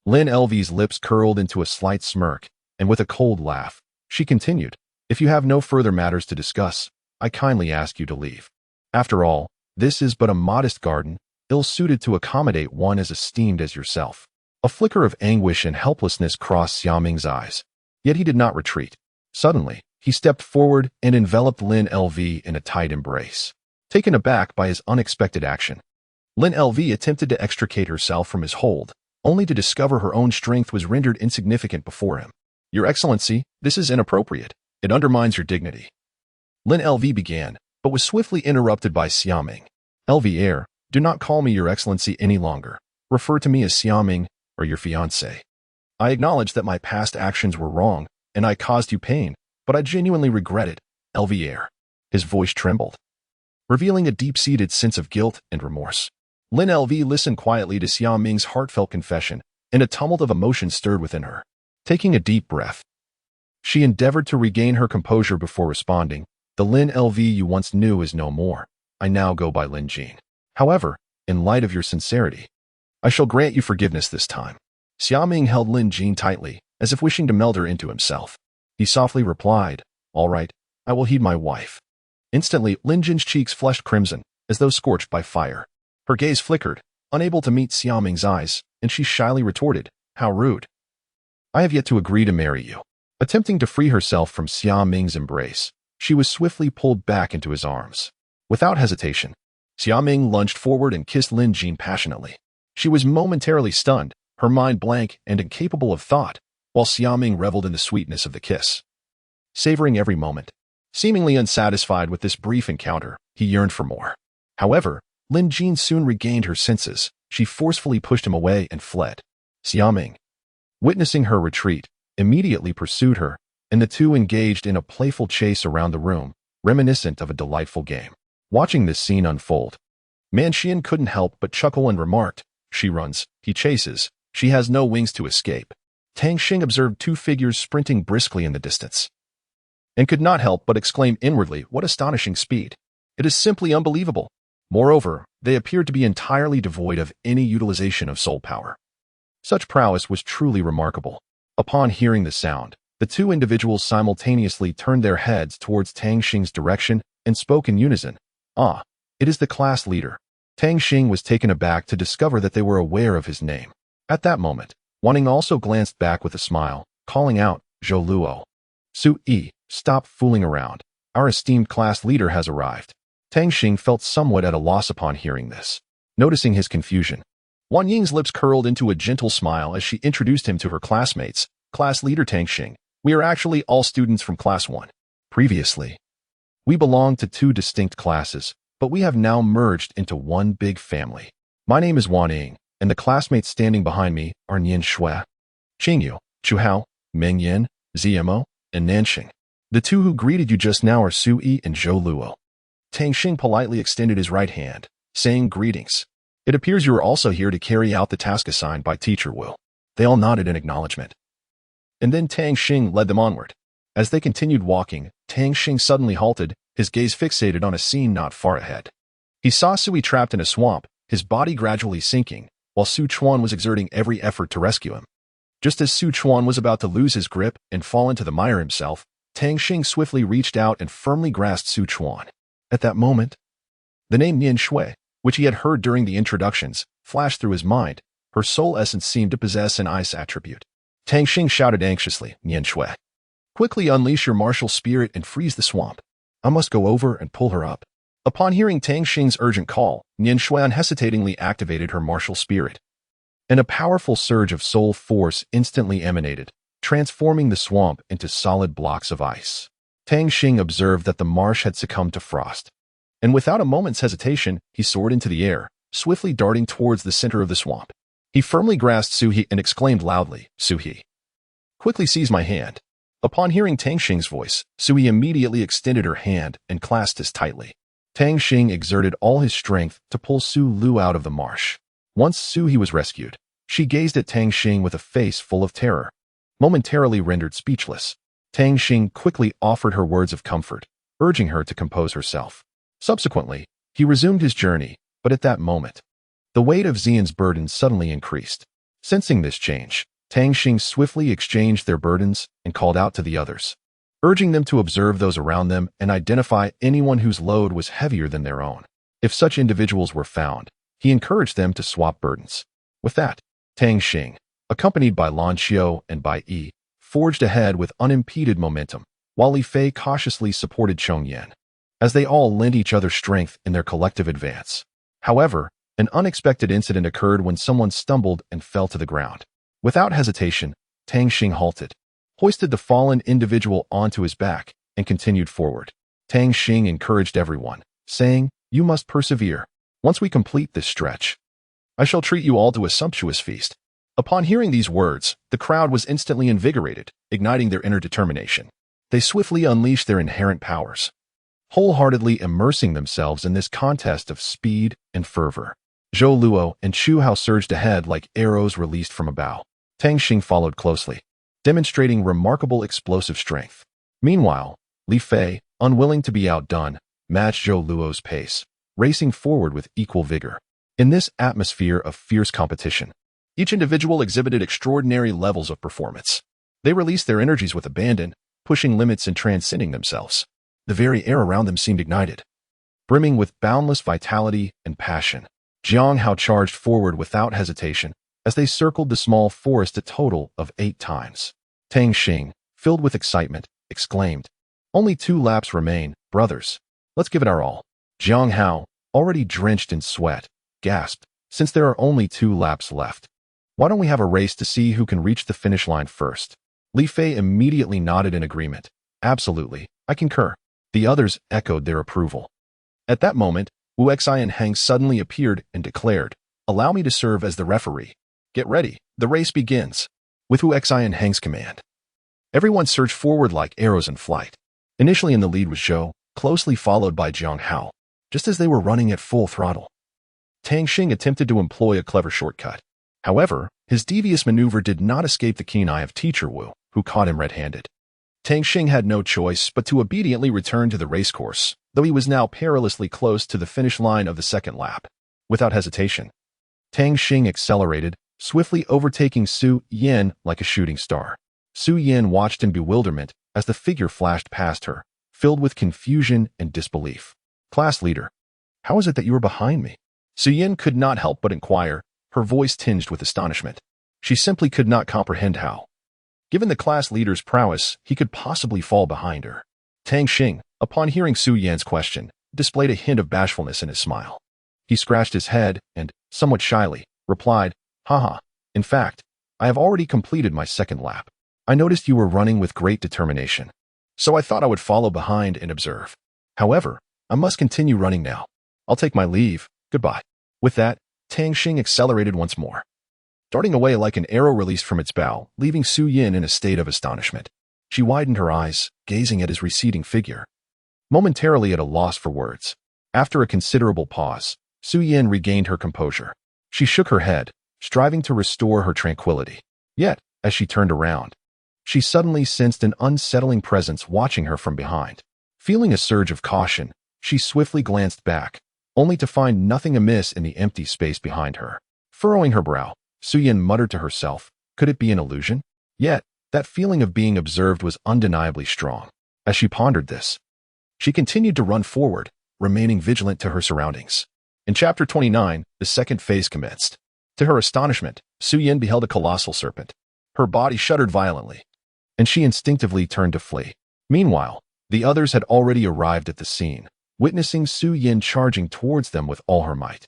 Lin LV's lips curled into a slight smirk, and with a cold laugh, she continued, "If you have no further matters to discuss, I kindly ask you to leave. After all, this is but a modest garden, ill-suited to accommodate one as esteemed as yourself." A flicker of anguish and helplessness crossed Xiaming's eyes, yet he did not retreat. Suddenly, he stepped forward and enveloped Lin LV in a tight embrace. Taken aback by his unexpected action, Lin LV attempted to extricate herself from his hold, only to discover her own strength was rendered insignificant before him. "Your Excellency, this is inappropriate. It undermines your dignity." Lin LV began, but was swiftly interrupted by Xiaming. "LV Air, do not call me Your Excellency any longer. Refer to me as Xiaming, or your fiancé. I acknowledge that my past actions were wrong, and I caused you pain, but I genuinely regret it, LV Air." His voice trembled, revealing a deep-seated sense of guilt and remorse. Lin LV listened quietly to Xiaming's heartfelt confession, and a tumult of emotion stirred within her. Taking a deep breath, she endeavored to regain her composure before responding, "The Lin LV you once knew is no more. I now go by Lin Jean. However, in light of your sincerity, I shall grant you forgiveness this time." Xiaming held Lin Jean tightly, as if wishing to meld her into himself. He softly replied, "All right, I will heed my wife." Instantly, Lin Jin's cheeks flushed crimson, as though scorched by fire. Her gaze flickered, unable to meet Xiaming's eyes, and she shyly retorted, "How rude. I have yet to agree to marry you." Attempting to free herself from Xiaming's embrace, she was swiftly pulled back into his arms. Without hesitation, Xiaming lunged forward and kissed Lin Jin passionately. She was momentarily stunned, her mind blank and incapable of thought, while Xiaming reveled in the sweetness of the kiss. Savoring every moment, seemingly unsatisfied with this brief encounter, he yearned for more. However, Lin Jin soon regained her senses. She forcefully pushed him away and fled. Xiaming, witnessing her retreat, immediately pursued her, and the two engaged in a playful chase around the room, reminiscent of a delightful game. Watching this scene unfold, Man Xian couldn't help but chuckle and remarked, "She runs, he chases, she has no wings to escape." Tang Xing observed two figures sprinting briskly in the distance, and could not help but exclaim inwardly, "What astonishing speed! It is simply unbelievable." Moreover, they appeared to be entirely devoid of any utilization of soul power. Such prowess was truly remarkable. Upon hearing the sound, the two individuals simultaneously turned their heads towards Tang Xing's direction and spoke in unison, "Ah, it is the class leader." Tang Xing was taken aback to discover that they were aware of his name. At that moment, Wan Ying also glanced back with a smile, calling out, "Douluo. Su Yi, stop fooling around. Our esteemed class leader has arrived." Tang Xing felt somewhat at a loss upon hearing this. Noticing his confusion, Wan Ying's lips curled into a gentle smile as she introduced him to her classmates. "Class leader Tang Xing, we are actually all students from Class 1. Previously, we belonged to two distinct classes, but we have now merged into one big family. My name is Wan Ying, and the classmates standing behind me are Nian Shui, Qingyu, Chuhao, Meng Yin, Zmo, and Nanxing. The two who greeted you just now are Su Yi and Douluo." Tang Xing politely extended his right hand, saying, "Greetings. It appears you are also here to carry out the task assigned by Teacher Wu." They all nodded in acknowledgement. And then Tang Xing led them onward. As they continued walking, Tang Xing suddenly halted, his gaze fixated on a scene not far ahead. He saw Sui trapped in a swamp, his body gradually sinking, while Su Chuan was exerting every effort to rescue him. Just as Su Chuan was about to lose his grip and fall into the mire himself, Tang Xing swiftly reached out and firmly grasped Su Chuan. At that moment, the name Nian Shui, which he had heard during the introductions, flashed through his mind. Her soul essence seemed to possess an ice attribute. Tang Xing shouted anxiously, Nian Shui, quickly unleash your martial spirit and freeze the swamp. I must go over and pull her up. Upon hearing Tang Xing's urgent call, Nian Shui unhesitatingly activated her martial spirit. And a powerful surge of soul force instantly emanated, transforming the swamp into solid blocks of ice. Tang Xing observed that the marsh had succumbed to frost. And without a moment's hesitation, he soared into the air, swiftly darting towards the center of the swamp. He firmly grasped Suhi and exclaimed loudly, Suhi, quickly seize my hand. Upon hearing Tang Xing's voice, Suhi immediately extended her hand and clasped it tightly. Tang Xing exerted all his strength to pull Su Lu out of the marsh. Once Suhi was rescued, she gazed at Tang Xing with a face full of terror. Momentarily rendered speechless, Tang Xing quickly offered her words of comfort, urging her to compose herself. Subsequently, he resumed his journey, but at that moment, the weight of Xian's burden suddenly increased. Sensing this change, Tang Xing swiftly exchanged their burdens and called out to the others, urging them to observe those around them and identify anyone whose load was heavier than their own. If such individuals were found, he encouraged them to swap burdens. With that, Tang Xing, accompanied by Lan Xiu and Bai Yi, forged ahead with unimpeded momentum, while Li Fei cautiously supported Chong Yan, as they all lent each other strength in their collective advance. However, an unexpected incident occurred when someone stumbled and fell to the ground. Without hesitation, Tang Xing halted, hoisted the fallen individual onto his back, and continued forward. Tang Xing encouraged everyone, saying, you must persevere. Once we complete this stretch, I shall treat you all to a sumptuous feast. Upon hearing these words, the crowd was instantly invigorated, igniting their inner determination. They swiftly unleashed their inherent powers, wholeheartedly immersing themselves in this contest of speed and fervor. Douluo and Chu Hao surged ahead like arrows released from a bow. Tang Xing followed closely, demonstrating remarkable explosive strength. Meanwhile, Li Fei, unwilling to be outdone, matched Douluo's pace, racing forward with equal vigor. In this atmosphere of fierce competition, each individual exhibited extraordinary levels of performance. They released their energies with abandon, pushing limits and transcending themselves. The very air around them seemed ignited, brimming with boundless vitality and passion. Jiang Hao charged forward without hesitation as they circled the small forest a total of 8 times. Tang Xing, filled with excitement, exclaimed, only 2 laps remain, brothers. Let's give it our all. Jiang Hao, already drenched in sweat, gasped, since there are only 2 laps left. Why don't we have a race to see who can reach the finish line first? Li Fei immediately nodded in agreement. Absolutely, I concur. The others echoed their approval. At that moment, Wu Xi and Heng suddenly appeared and declared, allow me to serve as the referee. Get ready, the race begins. With Wu Xi and Heng's command, everyone surged forward like arrows in flight. Initially in the lead was Zhou, closely followed by Jiang Hao. Just as they were running at full throttle, Tang Xing attempted to employ a clever shortcut. However, his devious maneuver did not escape the keen eye of Teacher Wu, who caught him red-handed. Tang Xing had no choice but to obediently return to the racecourse, though he was now perilously close to the finish line of the second lap. Without hesitation, Tang Xing accelerated, swiftly overtaking Su Yan like a shooting star. Su Yan watched in bewilderment as the figure flashed past her, filled with confusion and disbelief. Class leader, how is it that you are behind me? Su Yan could not help but inquire, her voice tinged with astonishment. She simply could not comprehend how, given the class leader's prowess, he could possibly fall behind her. Tang Xing, upon hearing Su Yan's question, displayed a hint of bashfulness in his smile. He scratched his head and, somewhat shyly, replied, haha, in fact, I have already completed my second lap. I noticed you were running with great determination, so I thought I would follow behind and observe. However, I must continue running now. I'll take my leave. Goodbye. With that, Tang Xing accelerated once more, darting away like an arrow released from its bow, leaving Su Yan in a state of astonishment. She widened her eyes, gazing at his receding figure, momentarily at a loss for words. After a considerable pause, Su Yan regained her composure. She shook her head, striving to restore her tranquility. Yet, as she turned around, she suddenly sensed an unsettling presence watching her from behind. Feeling a surge of caution, she swiftly glanced back, only to find nothing amiss in the empty space behind her. Furrowing her brow, Suyin muttered to herself, could it be an illusion? Yet, that feeling of being observed was undeniably strong. As she pondered this, she continued to run forward, remaining vigilant to her surroundings. In Chapter 29, the second phase commenced. To her astonishment, Suyin beheld a colossal serpent. Her body shuddered violently, and she instinctively turned to flee. Meanwhile, the others had already arrived at the scene, witnessing Suyin charging towards them with all her might.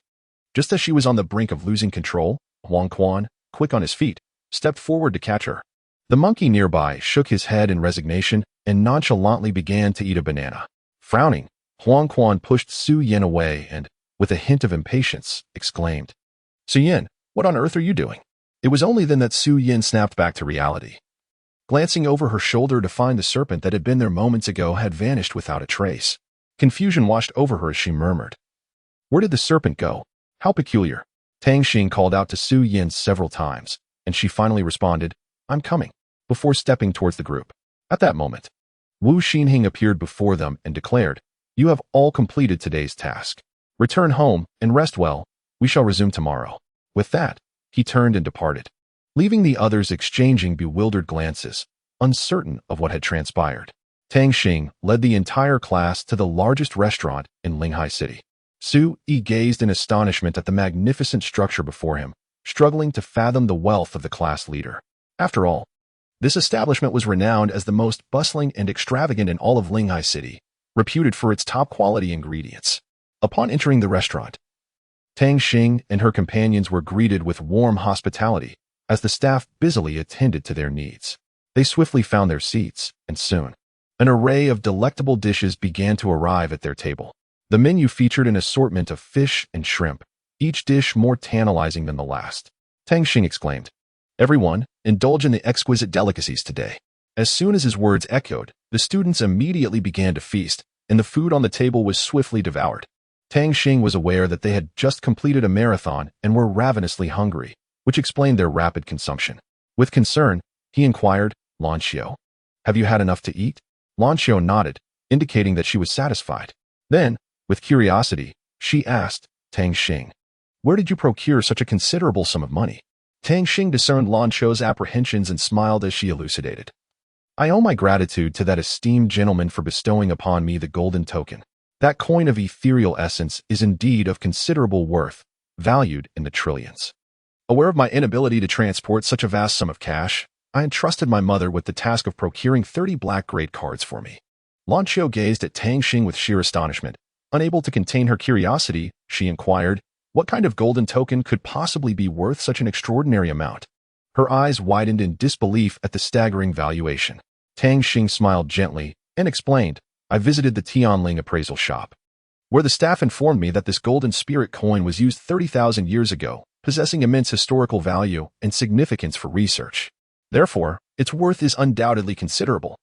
Just as she was on the brink of losing control, Huang Quan, quick on his feet, stepped forward to catch her. The monkey nearby shook his head in resignation and nonchalantly began to eat a banana. Frowning, Huang Quan pushed Suyin away and, with a hint of impatience, exclaimed, "Suyin, what on earth are you doing?" It was only then that Suyin snapped back to reality. Glancing over her shoulder to find the serpent that had been there moments ago had vanished without a trace. Confusion washed over her as she murmured, "Where did the serpent go? How peculiar." Tang Xing called out to Suyin several times, and she finally responded, "I'm coming," before stepping towards the group. At that moment, Wu Xinhing appeared before them and declared, "You have all completed today's task. Return home and rest well. We shall resume tomorrow." With that, he turned and departed, leaving the others exchanging bewildered glances, uncertain of what had transpired. Tang Xing led the entire class to the largest restaurant in Linghai City. Su Yi gazed in astonishment at the magnificent structure before him, struggling to fathom the wealth of the class leader. After all, this establishment was renowned as the most bustling and extravagant in all of Linghai City, reputed for its top-quality ingredients. Upon entering the restaurant, Tang Xing and her companions were greeted with warm hospitality, as the staff busily attended to their needs. They swiftly found their seats, and soon, an array of delectable dishes began to arrive at their table. The menu featured an assortment of fish and shrimp, each dish more tantalizing than the last. Tang Xing exclaimed, "Everyone, indulge in the exquisite delicacies today." As soon as his words echoed, the students immediately began to feast, and the food on the table was swiftly devoured. Tang Xing was aware that they had just completed a marathon and were ravenously hungry, which explained their rapid consumption. With concern, he inquired, "Lan Xiu, have you had enough to eat?" Lan Xiu nodded, indicating that she was satisfied. Then, with curiosity, she asked, "Tang Xing, where did you procure such a considerable sum of money?" Tang Xing discerned Lan Xiu's apprehensions and smiled as she elucidated. "I owe my gratitude to that esteemed gentleman for bestowing upon me the golden token. That coin of ethereal essence is indeed of considerable worth, valued in the trillions. Aware of my inability to transport such a vast sum of cash, I entrusted my mother with the task of procuring 30 black grade cards for me." Lan Xiu gazed at Tang Xing with sheer astonishment. Unable to contain her curiosity, she inquired, what kind of golden token could possibly be worth such an extraordinary amount? Her eyes widened in disbelief at the staggering valuation. Tang Xing smiled gently and explained, "I visited the Tianling appraisal shop, where the staff informed me that this golden spirit coin was used 30,000 years ago, possessing immense historical value and significance for research. Therefore, its worth is undoubtedly considerable."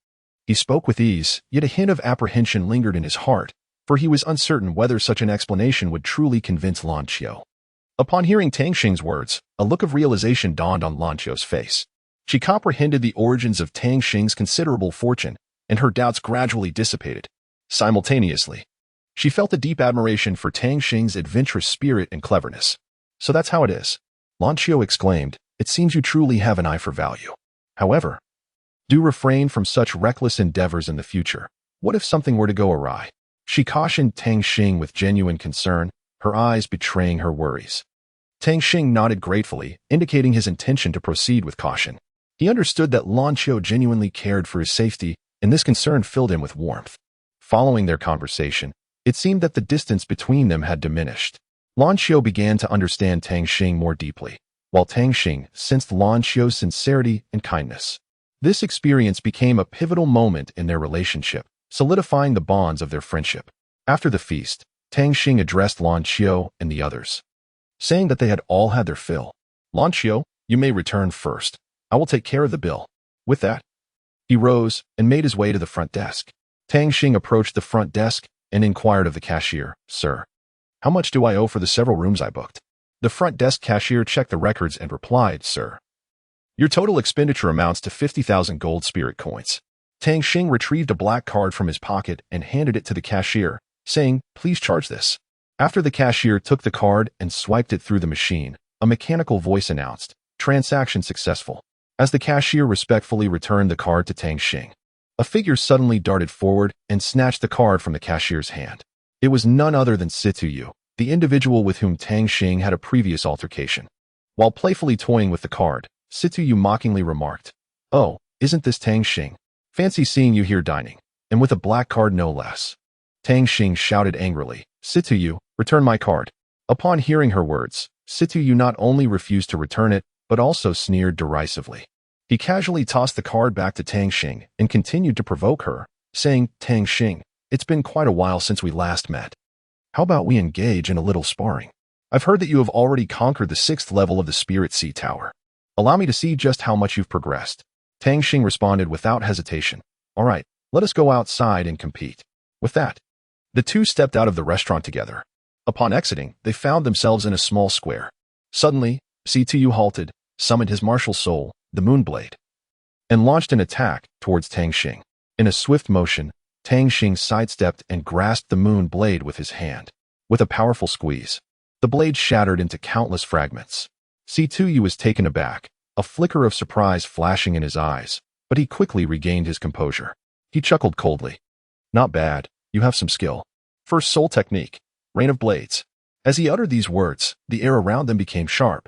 He spoke with ease, yet a hint of apprehension lingered in his heart, for he was uncertain whether such an explanation would truly convince Lan Xiu. Upon hearing Tang Xing's words, a look of realization dawned on Lan Xiu's face. She comprehended the origins of Tang Xing's considerable fortune, and her doubts gradually dissipated. Simultaneously, she felt a deep admiration for Tang Xing's adventurous spirit and cleverness. "So that's how it is," Lan Xiu exclaimed. "It seems you truly have an eye for value. However, do refrain from such reckless endeavors in the future. What if something were to go awry?" She cautioned Tang Xing with genuine concern, her eyes betraying her worries. Tang Xing nodded gratefully, indicating his intention to proceed with caution. He understood that Lan Xiu genuinely cared for his safety, and this concern filled him with warmth. Following their conversation, it seemed that the distance between them had diminished. Lan Xiu began to understand Tang Xing more deeply, while Tang Xing sensed Lan Xiu's sincerity and kindness. This experience became a pivotal moment in their relationship, solidifying the bonds of their friendship. After the feast, Tang Xing addressed Lan Xiu and the others, saying that they had all had their fill. "Lan Xiu, you may return first. I will take care of the bill." With that, he rose and made his way to the front desk. Tang Xing approached the front desk and inquired of the cashier, "Sir, how much do I owe for the several rooms I booked?" The front desk cashier checked the records and replied, "Sir, Your total expenditure amounts to 50,000 gold spirit coins. Tang Xing retrieved a black card from his pocket and handed it to the cashier, saying, "Please charge this." After the cashier took the card and swiped it through the machine, a mechanical voice announced, "Transaction successful." As the cashier respectfully returned the card to Tang Xing, a figure suddenly darted forward and snatched the card from the cashier's hand. It was none other than Situyu, the individual with whom Tang Xing had a previous altercation. While playfully toying with the card, Situyu mockingly remarked, "Oh, isn't this Tang Xing? Fancy seeing you here dining, and with a black card no less." Tang Xing shouted angrily, "Situyu, return my card." Upon hearing her words, Situyu not only refused to return it, but also sneered derisively. He casually tossed the card back to Tang Xing and continued to provoke her, saying, "Tang Xing, it's been quite a while since we last met. How about we engage in a little sparring? I've heard that you have already conquered the 6th level of the Spirit Sea Tower. Allow me to see just how much you've progressed." Tang Xing responded without hesitation, "All right, let us go outside and compete." With that, the two stepped out of the restaurant together. Upon exiting, they found themselves in a small square. Suddenly, Situyu halted, summoned his martial soul, the Moonblade, and launched an attack towards Tang Xing. In a swift motion, Tang Xing sidestepped and grasped the Moonblade with his hand. With a powerful squeeze, the blade shattered into countless fragments. Situyu was taken aback, a flicker of surprise flashing in his eyes, but he quickly regained his composure. He chuckled coldly. "Not bad, you have some skill. First soul technique, Rain of Blades." As he uttered these words, the air around them became sharp,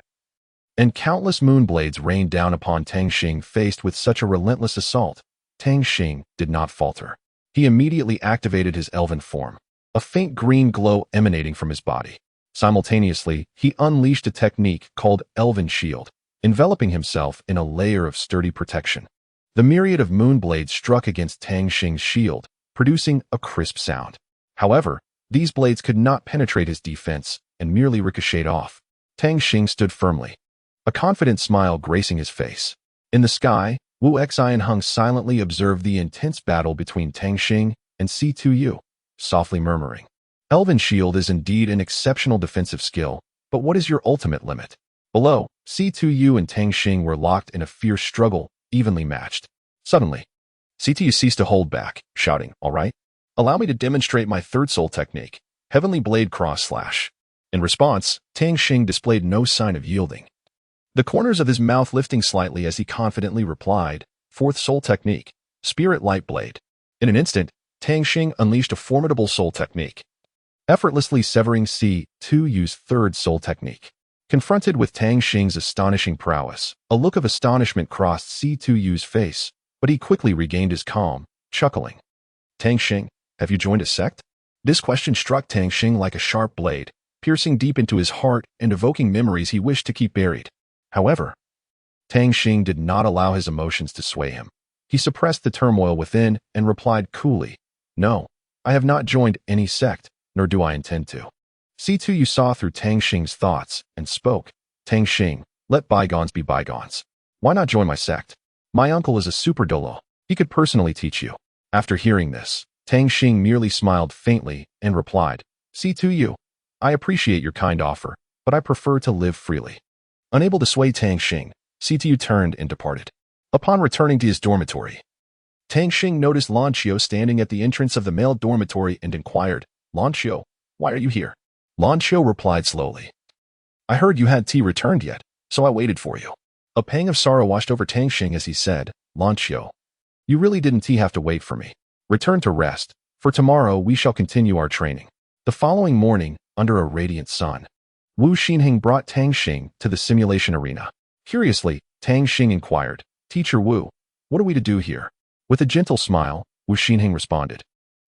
and countless moonblades rained down upon Tang Xing. Faced with such a relentless assault, Tang Xing did not falter. He immediately activated his elven form, a faint green glow emanating from his body. Simultaneously, he unleashed a technique called Elven Shield, enveloping himself in a layer of sturdy protection. The myriad of moonblades struck against Tang Xing's shield, producing a crisp sound. However, these blades could not penetrate his defense and merely ricocheted off. Tang Xing stood firmly, a confident smile gracing his face. In the sky, Wu Xian Hung silently observed the intense battle between Tang Xing and Situyu, softly murmuring, "Elven Shield is indeed an exceptional defensive skill, but what is your ultimate limit?" Below, Situyu and Tang Xing were locked in a fierce struggle, evenly matched. Suddenly, Situyu ceased to hold back, shouting, "All right, allow me to demonstrate my third soul technique, Heavenly Blade Cross Slash." In response, Tang Xing displayed no sign of yielding, the corners of his mouth lifting slightly as he confidently replied, "Fourth soul technique, Spirit Light Blade." In an instant, Tang Xing unleashed a formidable soul technique, effortlessly severing Situyu's third soul technique. Confronted with Tang Xing's astonishing prowess, a look of astonishment crossed Situyu's face, but he quickly regained his calm, chuckling. "Tang Xing, have you joined a sect?" This question struck Tang Xing like a sharp blade, piercing deep into his heart and evoking memories he wished to keep buried. However, Tang Xing did not allow his emotions to sway him. He suppressed the turmoil within and replied coolly, "No, I have not joined any sect, nor do I intend to." Situyu saw through Tang Xing's thoughts and spoke, "Tang Xing, let bygones be bygones. Why not join my sect? My uncle is a super Douluo. He could personally teach you." After hearing this, Tang Xing merely smiled faintly and replied, "Situyu, I appreciate your kind offer, but I prefer to live freely." Unable to sway Tang Xing, Situyu turned and departed. Upon returning to his dormitory, Tang Xing noticed Lan Qiu standing at the entrance of the male dormitory and inquired, "Lan Qiu, why are you here?" Lan Qiu replied slowly, "I heard you hadn't returned yet, so I waited for you." A pang of sorrow washed over Tang Xing as he said, "Lan Qiu, you really didn't have to wait for me. Return to rest, for tomorrow we shall continue our training." The following morning, under a radiant sun, Wu Xinheng brought Tang Xing to the simulation arena. Curiously, Tang Xing inquired, "Teacher Wu, what are we to do here?" With a gentle smile, Wu Xinheng responded,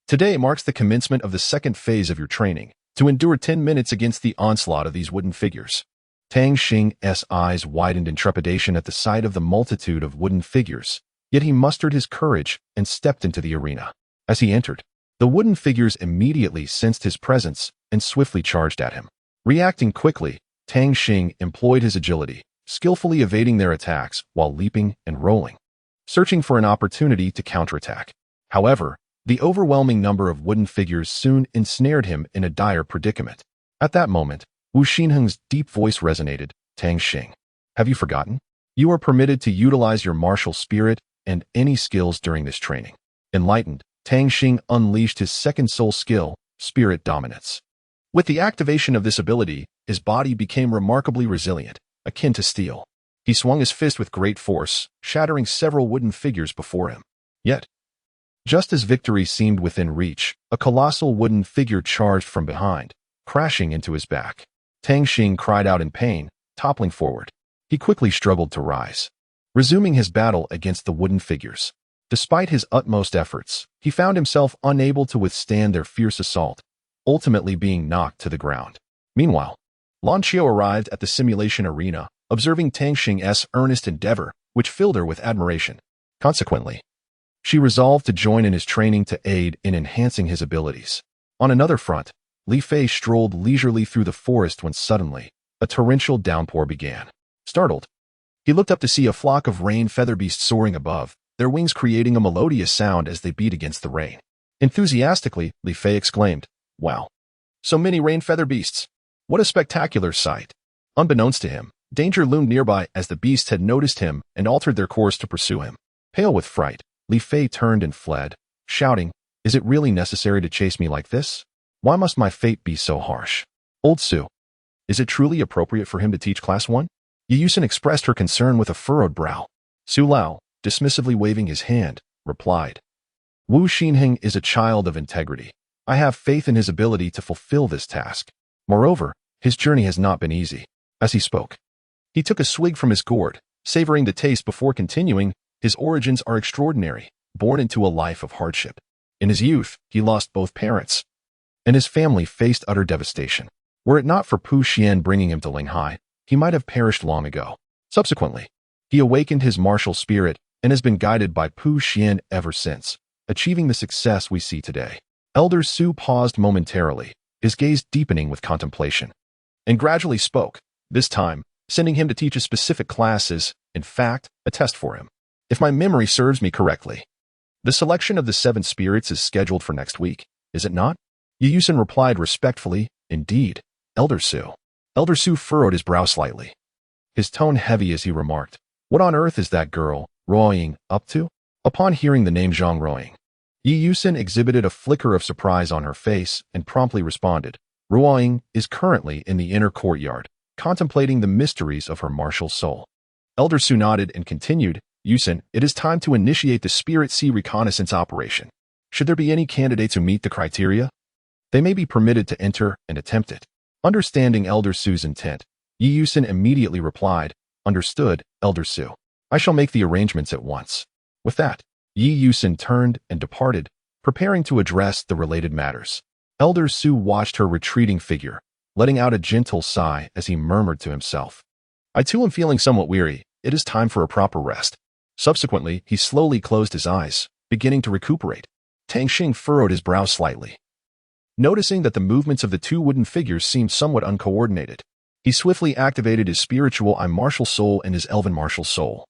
"Today marks the commencement of the second phase of your training, to endure 10 minutes against the onslaught of these wooden figures." Tang Xing's eyes widened in trepidation at the sight of the multitude of wooden figures, yet he mustered his courage and stepped into the arena. As he entered, the wooden figures immediately sensed his presence and swiftly charged at him. Reacting quickly, Tang Xing employed his agility, skillfully evading their attacks while leaping and rolling, searching for an opportunity to counterattack. However, the overwhelming number of wooden figures soon ensnared him in a dire predicament. At that moment, Wu Xinheng's deep voice resonated, "Tang Xing, have you forgotten? You are permitted to utilize your martial spirit and any skills during this training. Enlightened, Tang Xing unleashed his second soul skill, spirit dominance. With the activation of this ability, his body became remarkably resilient, akin to steel. He swung his fist with great force, shattering several wooden figures before him. Yet, just as victory seemed within reach, a colossal wooden figure charged from behind, crashing into his back. Tang Xing cried out in pain, toppling forward. He quickly struggled to rise, resuming his battle against the wooden figures. Despite his utmost efforts, he found himself unable to withstand their fierce assault, ultimately being knocked to the ground. Meanwhile, Lan Qiu arrived at the simulation arena, observing Tang Xing's earnest endeavor, which filled her with admiration. Consequently, she resolved to join in his training to aid in enhancing his abilities. On another front, Li Fei strolled leisurely through the forest when suddenly, a torrential downpour began. Startled, he looked up to see a flock of rain feather beasts soaring above, their wings creating a melodious sound as they beat against the rain. Enthusiastically, Li Fei exclaimed, "Wow! So many rain feather beasts! What a spectacular sight!" Unbeknownst to him, danger loomed nearby as the beasts had noticed him and altered their course to pursue him. Pale with fright, Li Fei turned and fled, shouting, "Is it really necessary to chase me like this? Why must my fate be so harsh? Old Su, is it truly appropriate for him to teach Class 1? Yi Yusen expressed her concern with a furrowed brow. Su Lao, dismissively waving his hand, replied, "Wu Xinheng is a child of integrity. I have faith in his ability to fulfill this task. Moreover, his journey has not been easy." As he spoke, he took a swig from his gourd, savoring the taste before continuing, "His origins are extraordinary, born into a life of hardship. In his youth, he lost both parents, and his family faced utter devastation. Were it not for Pu Xian bringing him to Linghai, he might have perished long ago. Subsequently, he awakened his martial spirit and has been guided by Pu Xian ever since, achieving the success we see today." Elder Su paused momentarily, his gaze deepening with contemplation, and gradually spoke, this time, sending him to teach a specific class is, in fact, a test for him. If my memory serves me correctly, the selection of the 7 spirits is scheduled for next week, is it not? Yi Yusen replied respectfully, "Indeed, Elder Su." Elder Su furrowed his brow slightly, his tone heavy as he remarked, "What on earth is that girl, Ruoying, up to?" Upon hearing the name Zhang Ruoying, Yi Yusen exhibited a flicker of surprise on her face and promptly responded, "Ruoying is currently in the inner courtyard, contemplating the mysteries of her martial soul." Elder Su nodded and continued, "Yusen, it is time to initiate the Spirit Sea reconnaissance operation. Should there be any candidates who meet the criteria, they may be permitted to enter and attempt it." Understanding Elder Su's intent, Yi Yusen immediately replied, "Understood, Elder Su. I shall make the arrangements at once." With that, Yi Yusen turned and departed, preparing to address the related matters. Elder Su watched her retreating figure, letting out a gentle sigh as he murmured to himself, "I too am feeling somewhat weary. It is time for a proper rest." Subsequently, he slowly closed his eyes, beginning to recuperate. Tang Xing furrowed his brow slightly, noticing that the movements of the 2 wooden figures seemed somewhat uncoordinated. He swiftly activated his spiritual martial soul and his elven martial soul,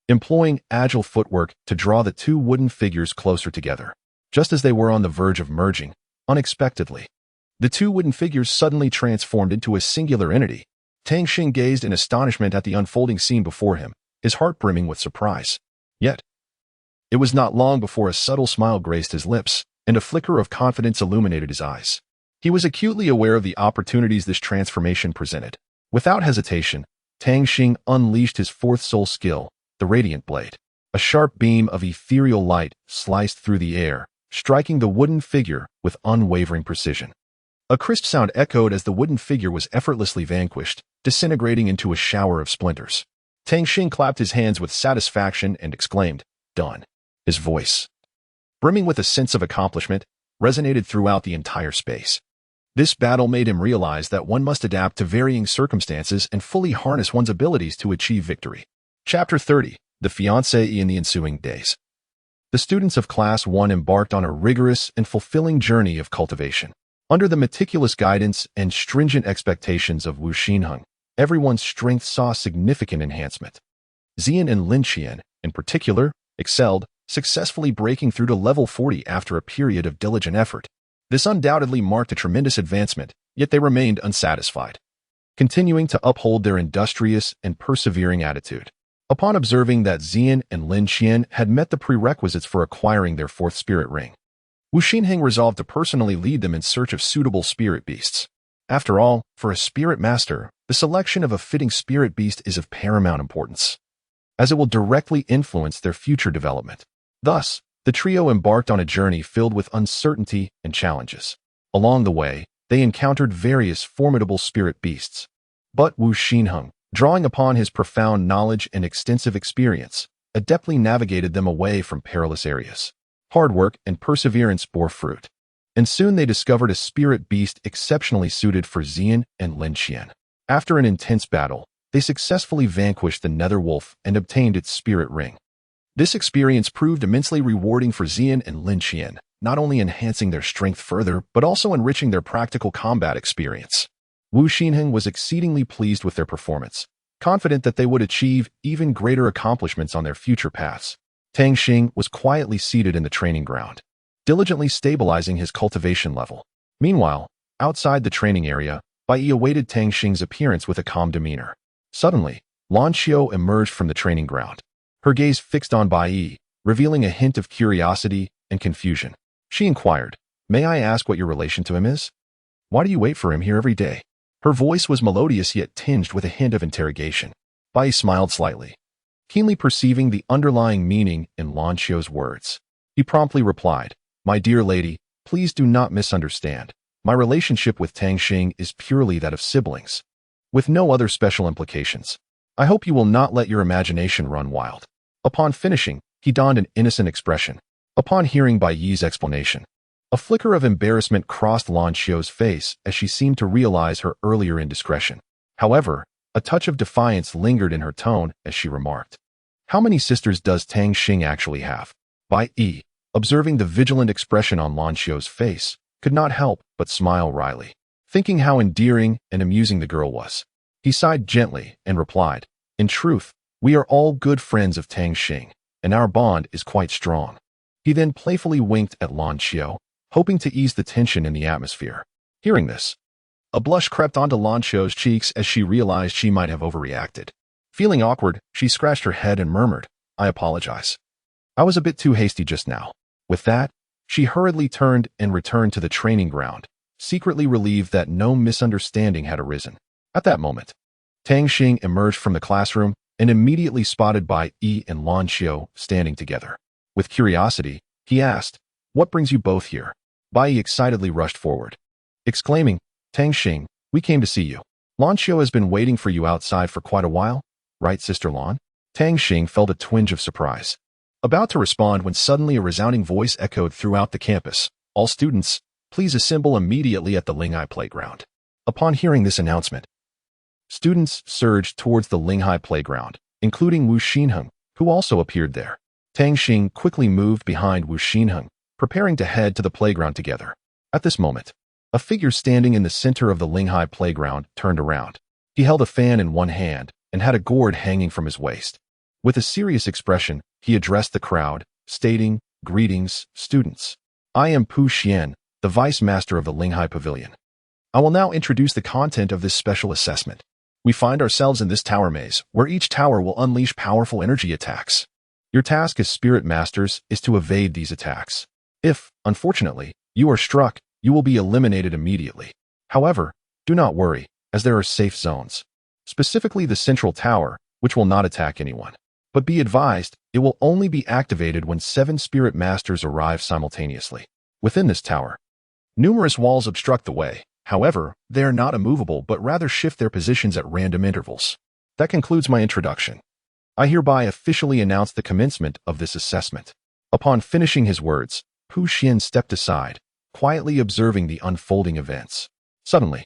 employing agile footwork to draw the 2 wooden figures closer together. Just as they were on the verge of merging, unexpectedly, the 2 wooden figures suddenly transformed into a singular entity. Tang Xing gazed in astonishment at the unfolding scene before him, his heart brimming with surprise. Yet, it was not long before a subtle smile graced his lips, and a flicker of confidence illuminated his eyes. He was acutely aware of the opportunities this transformation presented. Without hesitation, Tang Xing unleashed his 4th soul skill, the Radiant Blade. A sharp beam of ethereal light sliced through the air, striking the wooden figure with unwavering precision. A crisp sound echoed as the wooden figure was effortlessly vanquished, disintegrating into a shower of splinters. Tang Xing clapped his hands with satisfaction and exclaimed, "Done." His voice, brimming with a sense of accomplishment, resonated throughout the entire space. This battle made him realize that one must adapt to varying circumstances and fully harness one's abilities to achieve victory. Chapter 30. The Fiancé in the ensuing days. The students of Class 1 embarked on a rigorous and fulfilling journey of cultivation. Under the meticulous guidance and stringent expectations of Wu Xinheng, everyone's strength saw significant enhancement. Xian and Lin Qian, in particular, excelled, successfully breaking through to level 40 after a period of diligent effort. This undoubtedly marked a tremendous advancement, yet they remained unsatisfied. Continuing to uphold their industrious and persevering attitude, Upon observing that Xian and Lin Qian had met the prerequisites for acquiring their fourth spirit ring, Wu Xinheng resolved to personally lead them in search of suitable spirit beasts. After all, for a spirit master, the selection of a fitting spirit beast is of paramount importance, as it will directly influence their future development. Thus, the trio embarked on a journey filled with uncertainty and challenges. Along the way, they encountered various formidable spirit beasts. But Wu Xinheng, drawing upon his profound knowledge and extensive experience, adeptly navigated them away from perilous areas. Hard work and perseverance bore fruit, and soon they discovered a spirit beast exceptionally suited for Xian and Lin Qian. After an intense battle, they successfully vanquished the Nether Wolf and obtained its spirit ring. This experience proved immensely rewarding for Xian and Lin Qian, not only enhancing their strength further, but also enriching their practical combat experience. Wu Xinheng was exceedingly pleased with their performance, confident that they would achieve even greater accomplishments on their future paths. Tang Xing was quietly seated in the training ground, diligently stabilizing his cultivation level. Meanwhile, outside the training area, Bai Yi awaited Tang Xing's appearance with a calm demeanor. Suddenly, Lan Xiao emerged from the training ground, her gaze fixed on Bai Yi, revealing a hint of curiosity and confusion. She inquired, "May I ask what your relation to him is? Why do you wait for him here every day?" Her voice was melodious yet tinged with a hint of interrogation. Bai Yi smiled slightly, keenly perceiving the underlying meaning in Lan Xiao's words. He promptly replied, "My dear lady, please do not misunderstand. My relationship with Tang Xing is purely that of siblings, with no other special implications. I hope you will not let your imagination run wild." Upon finishing, he donned an innocent expression. Upon hearing Bai Yi's explanation, a flicker of embarrassment crossed Lan Xiao's face as she seemed to realize her earlier indiscretion. However, a touch of defiance lingered in her tone as she remarked, "How many sisters does Tang Xing actually have?" Bai Yi, observing the vigilant expression on Lan Xiao's face, could not help but smile wryly, thinking how endearing and amusing the girl was. He sighed gently and replied, "In truth, we are all good friends of Tang Xing, and our bond is quite strong." He then playfully winked at Lan Xiao, hoping to ease the tension in the atmosphere. Hearing this, a blush crept onto Lan Xiao's cheeks as she realized she might have overreacted. Feeling awkward, she scratched her head and murmured, "I apologize. I was a bit too hasty just now." With that, she hurriedly turned and returned to the training ground, secretly relieved that no misunderstanding had arisen. At that moment, Tang Xing emerged from the classroom and immediately spotted Bai Yi and Lan Xiao standing together. With curiosity, he asked, "What brings you both here?" Bai Yi excitedly rushed forward, exclaiming, "Tang Xing, we came to see you. Lan Xiao has been waiting for you outside for quite a while, right, Sister Lan?" Tang Xing felt a twinge of surprise, about to respond when suddenly a resounding voice echoed throughout the campus, "All students, please assemble immediately at the Linghai playground." Upon hearing this announcement, students surged towards the Linghai playground, including Wu Xinheng, who also appeared there. Tang Xing quickly moved behind Wu Xinheng, preparing to head to the playground together. At this moment, a figure standing in the center of the Linghai playground turned around. He held a fan in one hand and had a gourd hanging from his waist. With a serious expression, he addressed the crowd, stating, "Greetings, students. I am Pu Xian, the Vice Master of the Linghai Pavilion. I will now introduce the content of this special assessment. We find ourselves in this tower maze, where each tower will unleash powerful energy attacks. Your task as Spirit Masters is to evade these attacks. If, unfortunately, you are struck, you will be eliminated immediately. However, do not worry, as there are safe zones, specifically the central tower, which will not attack anyone. But be advised, it will only be activated when 7 Spirit Masters arrive simultaneously. Within this tower, numerous walls obstruct the way. However, they are not immovable but rather shift their positions at random intervals. That concludes my introduction. I hereby officially announce the commencement of this assessment." Upon finishing his words, Pu Xian stepped aside, quietly observing the unfolding events. Suddenly,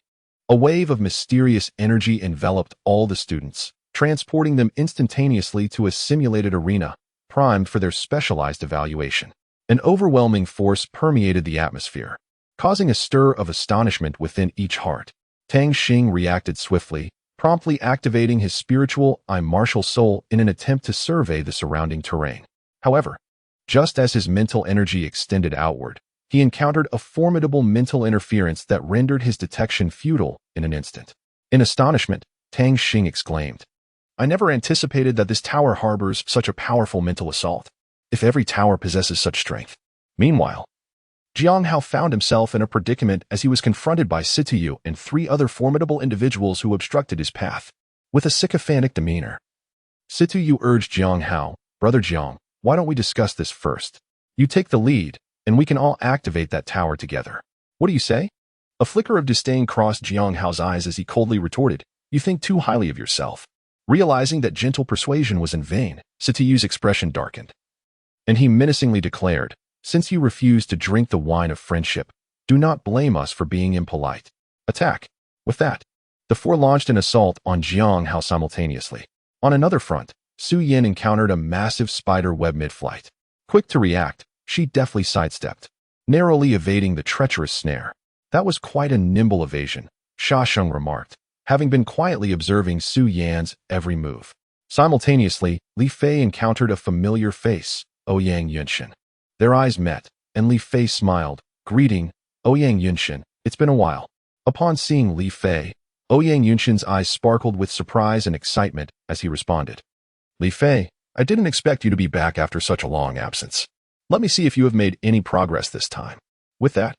a wave of mysterious energy enveloped all the students, transporting them instantaneously to a simulated arena, primed for their specialized evaluation. An overwhelming force permeated the atmosphere, causing a stir of astonishment within each heart. Tang Xing reacted swiftly, promptly activating his spiritual martial soul in an attempt to survey the surrounding terrain. However, just as his mental energy extended outward, he encountered a formidable mental interference that rendered his detection futile in an instant. In astonishment, Tang Xing exclaimed, I never anticipated that this tower harbors such a powerful mental assault. If every tower possesses such strength. Meanwhile, Jiang Hao found himself in a predicament as he was confronted by Situyu and 3 other formidable individuals who obstructed his path. With a sycophantic demeanor, Situyu urged Jiang Hao, "Brother Jiang, why don't we discuss this first? You take the lead, and we can all activate that tower together. What do you say?" A flicker of disdain crossed Jiang Hao's eyes as he coldly retorted, "You think too highly of yourself." Realizing that gentle persuasion was in vain, Situyu's expression darkened, and he menacingly declared, "Since you refuse to drink the wine of friendship, do not blame us for being impolite. Attack." With that, the 4 launched an assault on Jiang Hao simultaneously. On another front, Su Yin encountered a massive spider web mid-flight. Quick to react, she deftly sidestepped, narrowly evading the treacherous snare. "That was quite a nimble evasion," Sha Sheng remarked, having been quietly observing Su Yan's every move. Simultaneously, Li Fei encountered a familiar face, Ouyang Yunshin. Their eyes met, and Li Fei smiled, greeting, "Ouyang Yunshin, it's been a while." Upon seeing Li Fei, Ouyang Yunshin's eyes sparkled with surprise and excitement as he responded, "Li Fei, I didn't expect you to be back after such a long absence. Let me see if you have made any progress this time." With that,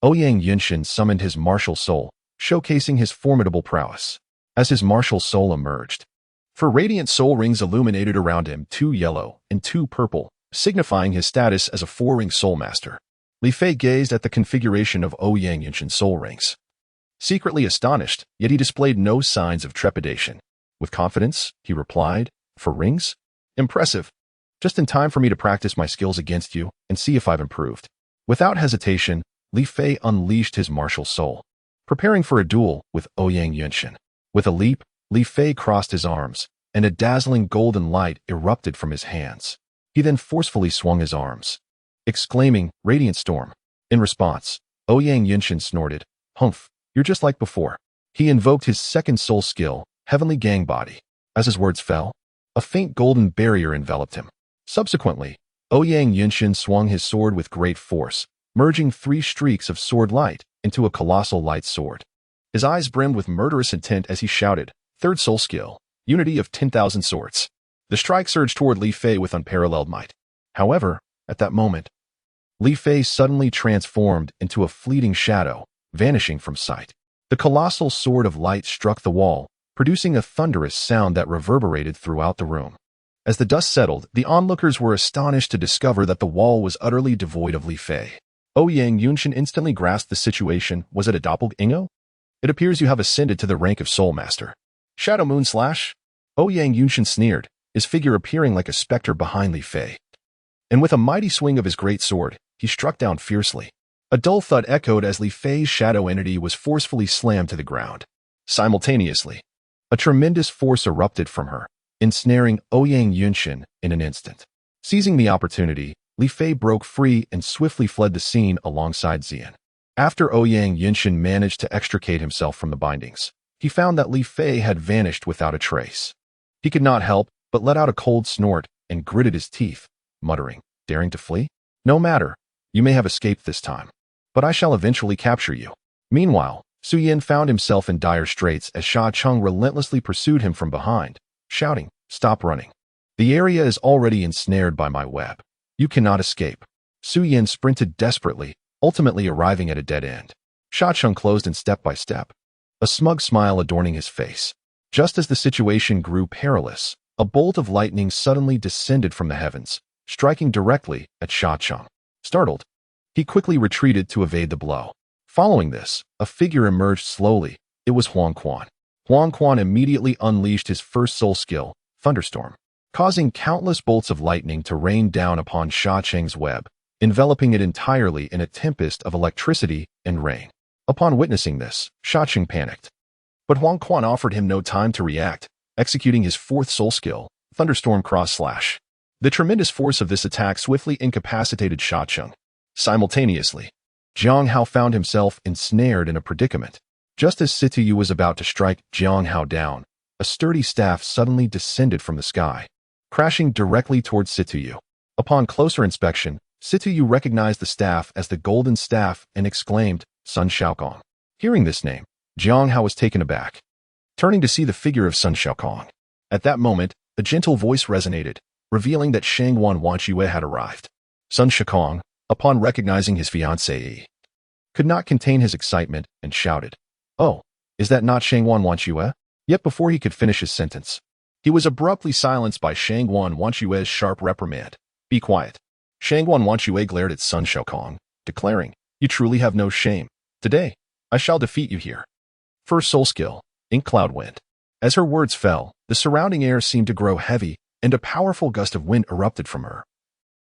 Ouyang Yunshin summoned his martial soul, showcasing his formidable prowess. As his martial soul emerged, 4 radiant soul rings illuminated around him, 2 yellow and 2 purple, signifying his status as a 4-ring soul master. Li Fei gazed at the configuration of Ouyang Yunshin's soul rings. Secretly astonished, yet he displayed no signs of trepidation. With confidence, he replied, "4 rings? Impressive. Just in time for me to practice my skills against you and see if I've improved." Without hesitation, Li Fei unleashed his martial soul, preparing for a duel with Ouyang Yunshin. With a leap, Li Fei crossed his arms, and a dazzling golden light erupted from his hands. He then forcefully swung his arms, exclaiming, "Radiant Storm." In response, Ouyang Yunshin snorted, "Humph, you're just like before." He invoked his second soul skill, Heavenly Gang Body. As his words fell, a faint golden barrier enveloped him. Subsequently, Ouyang Yunshin swung his sword with great force, merging 3 streaks of sword light into a colossal light sword. His eyes brimmed with murderous intent as he shouted, "Third soul skill, Unity of 10,000 Swords." The strike surged toward Li Fei with unparalleled might. However, at that moment, Li Fei suddenly transformed into a fleeting shadow, vanishing from sight. The colossal sword of light struck the wall, producing a thunderous sound that reverberated throughout the room. As the dust settled, the onlookers were astonished to discover that the wall was utterly devoid of Li Fei. Ouyang Yunshin instantly grasped the situation. "Was it a doppelganger? It appears you have ascended to the rank of Soul Master." "Shadow Moon Slash?" Ouyang Yunshin sneered, his figure appearing like a specter behind Li Fei. And with a mighty swing of his great sword, he struck down fiercely. A dull thud echoed as Li Fei's shadow entity was forcefully slammed to the ground. Simultaneously, a tremendous force erupted from her, ensnaring Ouyang Yunshin in an instant. Seizing the opportunity, Li Fei broke free and swiftly fled the scene alongside Xian. After Ouyang Yunshin managed to extricate himself from the bindings, he found that Li Fei had vanished without a trace. He could not help but let out a cold snort and gritted his teeth, muttering, "Daring to flee? No matter, you may have escaped this time, but I shall eventually capture you." Meanwhile, Su Yin found himself in dire straits as Sha Cheng relentlessly pursued him from behind, shouting, "Stop running. The area is already ensnared by my web. You cannot escape." Su Yin sprinted desperately, ultimately arriving at a dead end. Sha Cheng closed in step by step, a smug smile adorning his face. Just as the situation grew perilous, a bolt of lightning suddenly descended from the heavens, striking directly at Sha Cheng. Startled, he quickly retreated to evade the blow. Following this, a figure emerged slowly. It was Huang Quan. Huang Quan immediately unleashed his first soul skill, Thunderstorm, causing countless bolts of lightning to rain down upon Sha Cheng's web, enveloping it entirely in a tempest of electricity and rain. Upon witnessing this, Sha Cheng panicked. But Huang Quan offered him no time to react, executing his 4th soul skill, Thunderstorm Cross Slash. The tremendous force of this attack swiftly incapacitated Sha Cheng. Simultaneously, Jiang Hao found himself ensnared in a predicament. Just as Situyu was about to strike Jiang Hao down, a sturdy staff suddenly descended from the sky, crashing directly towards Situyu. Upon closer inspection, Situyu recognized the staff as the Golden Staff and exclaimed, "Sun Shaokong." Hearing this name, Jiang Hao was taken aback, turning to see the figure of Sun Shaokong. At that moment, a gentle voice resonated, revealing that Shangguan Wanque had arrived. Sun Shikong, upon recognizing his fiancée, could not contain his excitement and shouted, "Oh, is that not Shangguan Wanque?" Yet before he could finish his sentence, he was abruptly silenced by Shangguan Wanque's sharp reprimand. "Be quiet." Shangguan Wanque glared at Sun Shikong, declaring, "You truly have no shame. Today, I shall defeat you here." First soul skill, Ink Cloud Wind. As her words fell, the surrounding air seemed to grow heavy, and a powerful gust of wind erupted from her,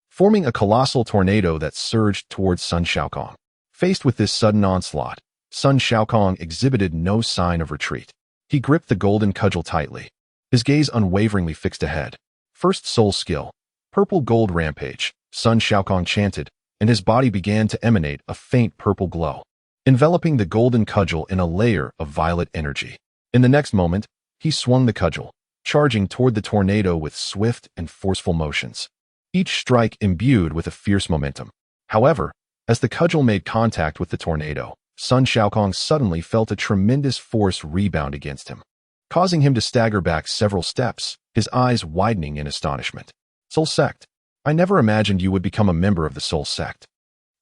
forming a colossal tornado that surged towards Sun Xiaokong. Faced with this sudden onslaught, Sun Xiaokong exhibited no sign of retreat. He gripped the golden cudgel tightly, his gaze unwaveringly fixed ahead. First soul skill, Purple Gold Rampage, Sun Xiaokong chanted, and his body began to emanate a faint purple glow, enveloping the golden cudgel in a layer of violet energy. In the next moment, he swung the cudgel, charging toward the tornado with swift and forceful motions, each strike imbued with a fierce momentum. However, as the cudgel made contact with the tornado, Sun Xiaokong suddenly felt a tremendous force rebound against him, causing him to stagger back several steps, his eyes widening in astonishment. Soul Sect. I never imagined you would become a member of the Soul Sect.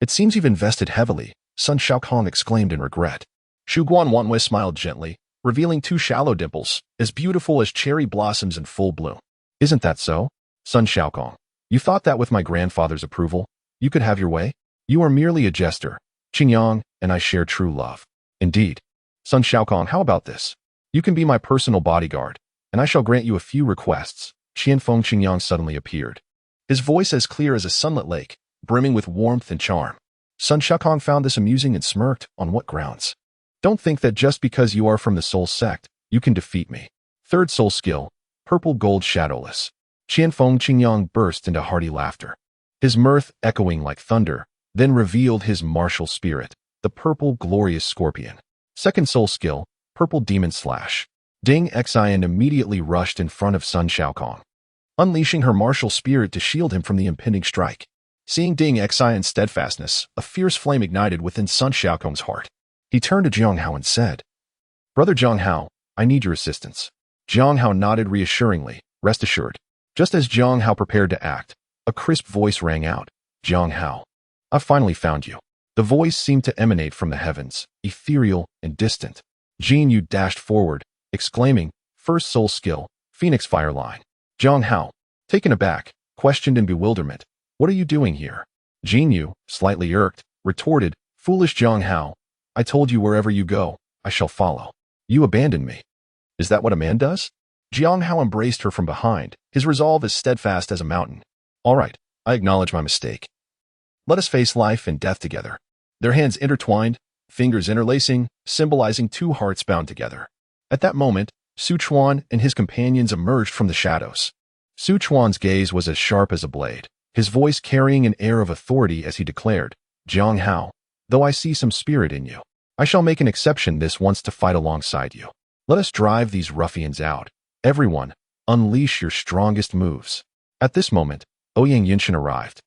It seems you've invested heavily, Sun Xiaokong exclaimed in regret. Shangguan Wanque smiled gently, revealing two shallow dimples, as beautiful as cherry blossoms in full bloom. Isn't that so? Sun Xiaokong, you thought that with my grandfather's approval, you could have your way? You are merely a jester. Qingyang and I share true love. Indeed. Sun Xiaokong, how about this? You can be my personal bodyguard, and I shall grant you a few requests. Qianfeng Qingyang suddenly appeared, his voice as clear as a sunlit lake, brimming with warmth and charm. Sun Xiaokong found this amusing and smirked. On what grounds? Don't think that just because you are from the Soul Sect, you can defeat me. Third soul skill, Purple Gold Shadowless. Qianfeng Qingyang burst into hearty laughter, his mirth echoing like thunder, then revealed his martial spirit, the Purple Glorious Scorpion. Second soul skill, Purple Demon Slash. Ding Xian immediately rushed in front of Sun Xiaokong, unleashing her martial spirit to shield him from the impending strike. Seeing Ding Xian's steadfastness, a fierce flame ignited within Sun Xiaokong's heart. He turned to Jiang Hao and said, "Brother Jiang Hao, I need your assistance." Jiang Hao nodded reassuringly, "Rest assured." Just as Jiang Hao prepared to act, a crisp voice rang out, "Jiang Hao, I've finally found you." The voice seemed to emanate from the heavens, ethereal and distant. Jin Yu dashed forward, exclaiming, "First soul skill, Phoenix Fire Line." Jiang Hao, taken aback, questioned in bewilderment, "What are you doing here?" Jin Yu, slightly irked, retorted, "Foolish Jiang Hao, I told you wherever you go, I shall follow. You abandoned me. Is that what a man does?" Jiang Hao embraced her from behind, his resolve as steadfast as a mountain. "All right, I acknowledge my mistake. Let us face life and death together." Their hands intertwined, fingers interlacing, symbolizing two hearts bound together. At that moment, Su Chuan and his companions emerged from the shadows. Su Chuan's gaze was as sharp as a blade, his voice carrying an air of authority as he declared, "Jiang Hao, though I see some spirit in you, I shall make an exception this once to fight alongside you. Let us drive these ruffians out. Everyone, unleash your strongest moves." At this moment, Ouyang Yunshan arrived.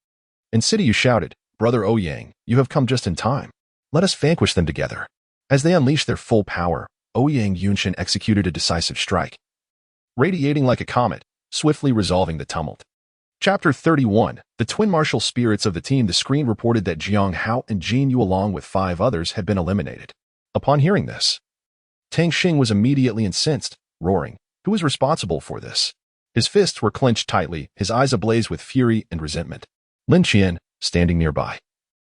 In City shouted, "Brother Ouyang, you have come just in time. Let us vanquish them together." As they unleashed their full power, Ouyang Yunshan executed a decisive strike, radiating like a comet, swiftly resolving the tumult. Chapter 31. The twin martial spirits of the team. The screen reported that Jiang Hao and Jin Yu along with 5 others had been eliminated. Upon hearing this, Tang Xing was immediately incensed, roaring, "Who is responsible for this?" His fists were clenched tightly, his eyes ablaze with fury and resentment. Lin Qian, standing nearby,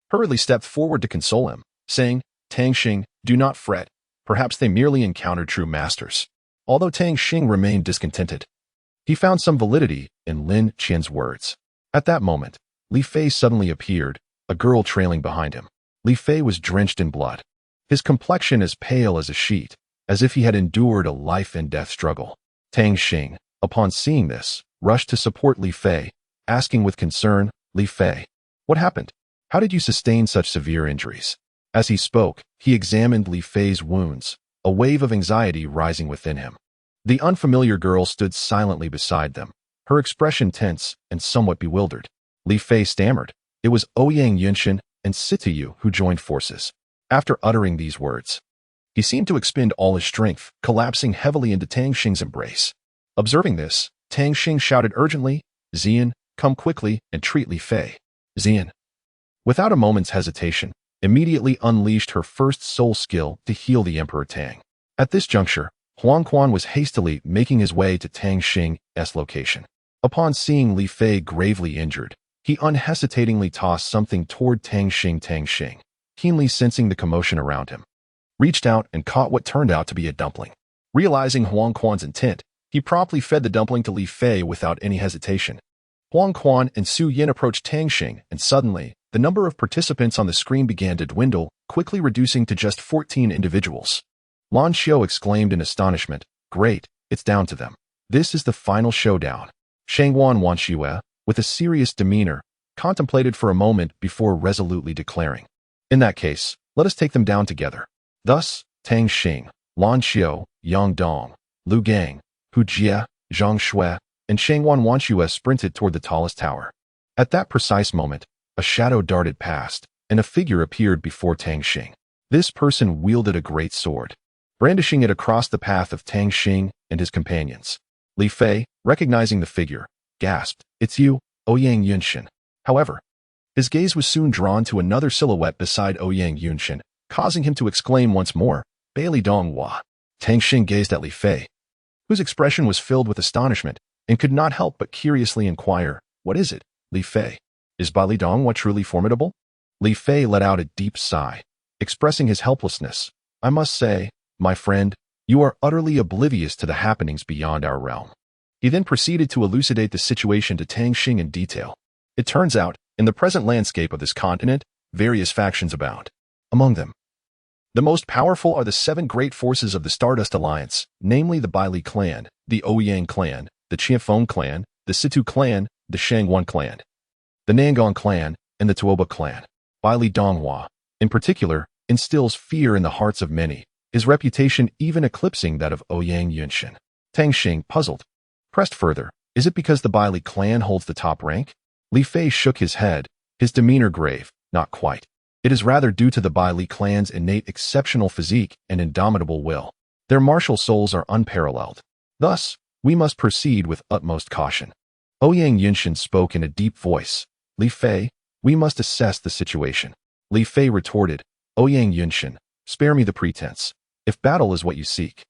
hurriedly stepped forward to console him, saying, "Tang Xing, do not fret. Perhaps they merely encountered true masters." Although Tang Xing remained discontented, he found some validity in Lin Qian's words. At that moment, Li Fei suddenly appeared, a girl trailing behind him. Li Fei was drenched in blood, his complexion as pale as a sheet, as if he had endured a life-and-death struggle. Tang Xing, upon seeing this, rushed to support Li Fei, asking with concern, "Li Fei, what happened? How did you sustain such severe injuries?" As he spoke, he examined Li Fei's wounds, a wave of anxiety rising within him. The unfamiliar girl stood silently beside them, her expression tense and somewhat bewildered. Li Fei stammered, "It was Ouyang Yunshan and Sitayu who joined forces." After uttering these words, he seemed to expend all his strength, collapsing heavily into Tang Xing's embrace. Observing this, Tang Xing shouted urgently, Xian, come quickly and treat Li Fei. Xian, without a moment's hesitation, immediately unleashed her first soul skill to heal the Emperor Tang. At this juncture, Huang Quan was hastily making his way to Tang Xing's location. Upon seeing Li Fei gravely injured, he unhesitatingly tossed something toward Tang Xing. Tang Xing, keenly sensing the commotion around him, reached out and caught what turned out to be a dumpling. Realizing Huang Quan's intent, he promptly fed the dumpling to Li Fei without any hesitation. Huang Quan and Su Yin approached Tang Xing, and suddenly, the number of participants on the screen began to dwindle, quickly reducing to just 14 individuals. Lan Xiu exclaimed in astonishment, "Great, it's down to them. This is the final showdown." Shangwan Wanxue, with a serious demeanor, contemplated for a moment before resolutely declaring, "In that case, let us take them down together." Thus, Tang Xing, Lan Xiu, Yang Dong, Lu Gang, Hu Jie, Zhang Shui, and Shangwan Wanxue sprinted toward the tallest tower. At that precise moment, a shadow darted past, and a figure appeared before Tang Xing. This person wielded a great sword, brandishing it across the path of Tang Xing and his companions. Li Fei, recognizing the figure, gasped, "It's you, Ouyang Yunshin." However, his gaze was soon drawn to another silhouette beside Ouyang Yunshin, causing him to exclaim once more, "Bailey Donghua." Tang Xing gazed at Li Fei, whose expression was filled with astonishment, and could not help but curiously inquire, "What is it, Li Fei? Is Bailey Donghua truly formidable?" Li Fei let out a deep sigh, expressing his helplessness. "I must say, my friend, you are utterly oblivious to the happenings beyond our realm." He then proceeded to elucidate the situation to Tang Xing in detail. It turns out, in the present landscape of this continent, various factions abound. Among them, the most powerful are the 7 great forces of the Stardust Alliance, namely the Bailey clan, the Ouyang clan, the Qianfeng clan, the Situ clan, the Shangwan clan, the Nangong clan, and the Tuoba clan. Bailey Donghua, in particular, instills fear in the hearts of many, his reputation even eclipsing that of Ouyang Yunshin. Tang Xing, puzzled, pressed further, "Is it because the Bailey clan holds the top rank?" Li Fei shook his head, his demeanor grave. "Not quite. It is rather due to the Bailey clan's innate exceptional physique and indomitable will. Their martial souls are unparalleled. Thus, we must proceed with utmost caution." Ouyang Yunshin spoke in a deep voice. "Li Fei, we must assess the situation." Li Fei retorted, "Ouyang Yunshin, spare me the pretense. If battle is what you seek,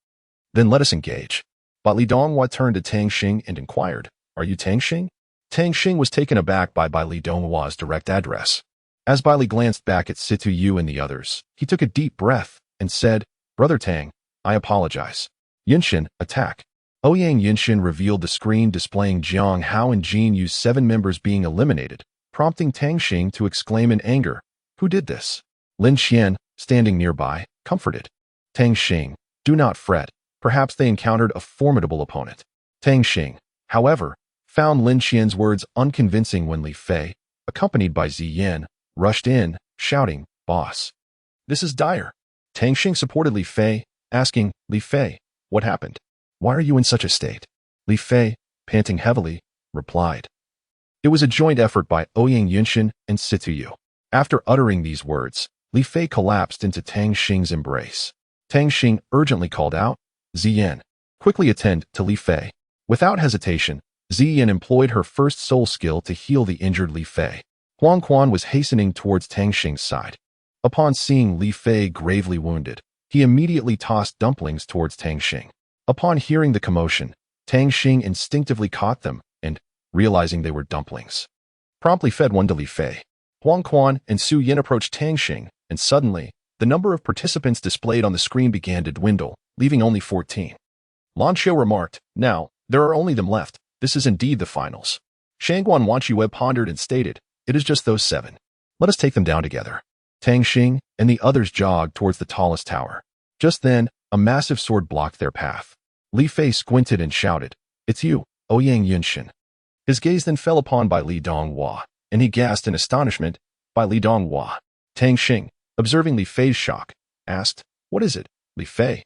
then let us engage." But Li Donghua turned to Tang Xing and inquired, "Are you Tang Xing?" Tang Xing was taken aback by Li Donghua's direct address. As Bailey glanced back at Situ Yu and the others, he took a deep breath and said, "Brother Tang, I apologize. Yunshin, attack." Ouyang Yunshin revealed the screen displaying Jiang Hao and Jin Yu's 7 members being eliminated, prompting Tang Xing to exclaim in anger, "Who did this?" Lin Qian, standing nearby, comforted Tang Xing, "Do not fret. Perhaps they encountered a formidable opponent." Tang Xing, however, found Lin Qian's words unconvincing when Li Fei, accompanied by Ziyan, rushed in, shouting, "Boss, this is dire." Tang Xing supported Li Fei, asking, "Li Fei, what happened? Why are you in such a state?" Li Fei, panting heavily, replied, "It was a joint effort by Ouyang Yunshin and Situ Yu." After uttering these words, Li Fei collapsed into Tang Xing's embrace. Tang Xing urgently called out, "Ziyan, quickly attend to Li Fei." Without hesitation, Ziyan employed her first soul skill to heal the injured Li Fei. Huang Quan was hastening towards Tang Xing's side. Upon seeing Li Fei gravely wounded, he immediately tossed dumplings towards Tang Xing. Upon hearing the commotion, Tang Xing instinctively caught them and, realizing they were dumplings, promptly fed one to Li Fei. Huang Quan and Su Yin approached Tang Xing, and suddenly, the number of participants displayed on the screen began to dwindle, leaving only 14. Lan Xiu remarked, "Now, there are only them left. This is indeed the finals." Shangguan Wanxue pondered and stated, "It is just those 7. Let us take them down together." Tang Xing and the others jogged towards the tallest tower. Just then, a massive sword blocked their path. Li Fei squinted and shouted, "It's you, Ouyang Yunshin." His gaze then fell upon Bailey Donghua, and he gasped in astonishment, "Bailey Donghua." Tang Xing, observing Li Fei's shock, asked, "What is it, Li Fei?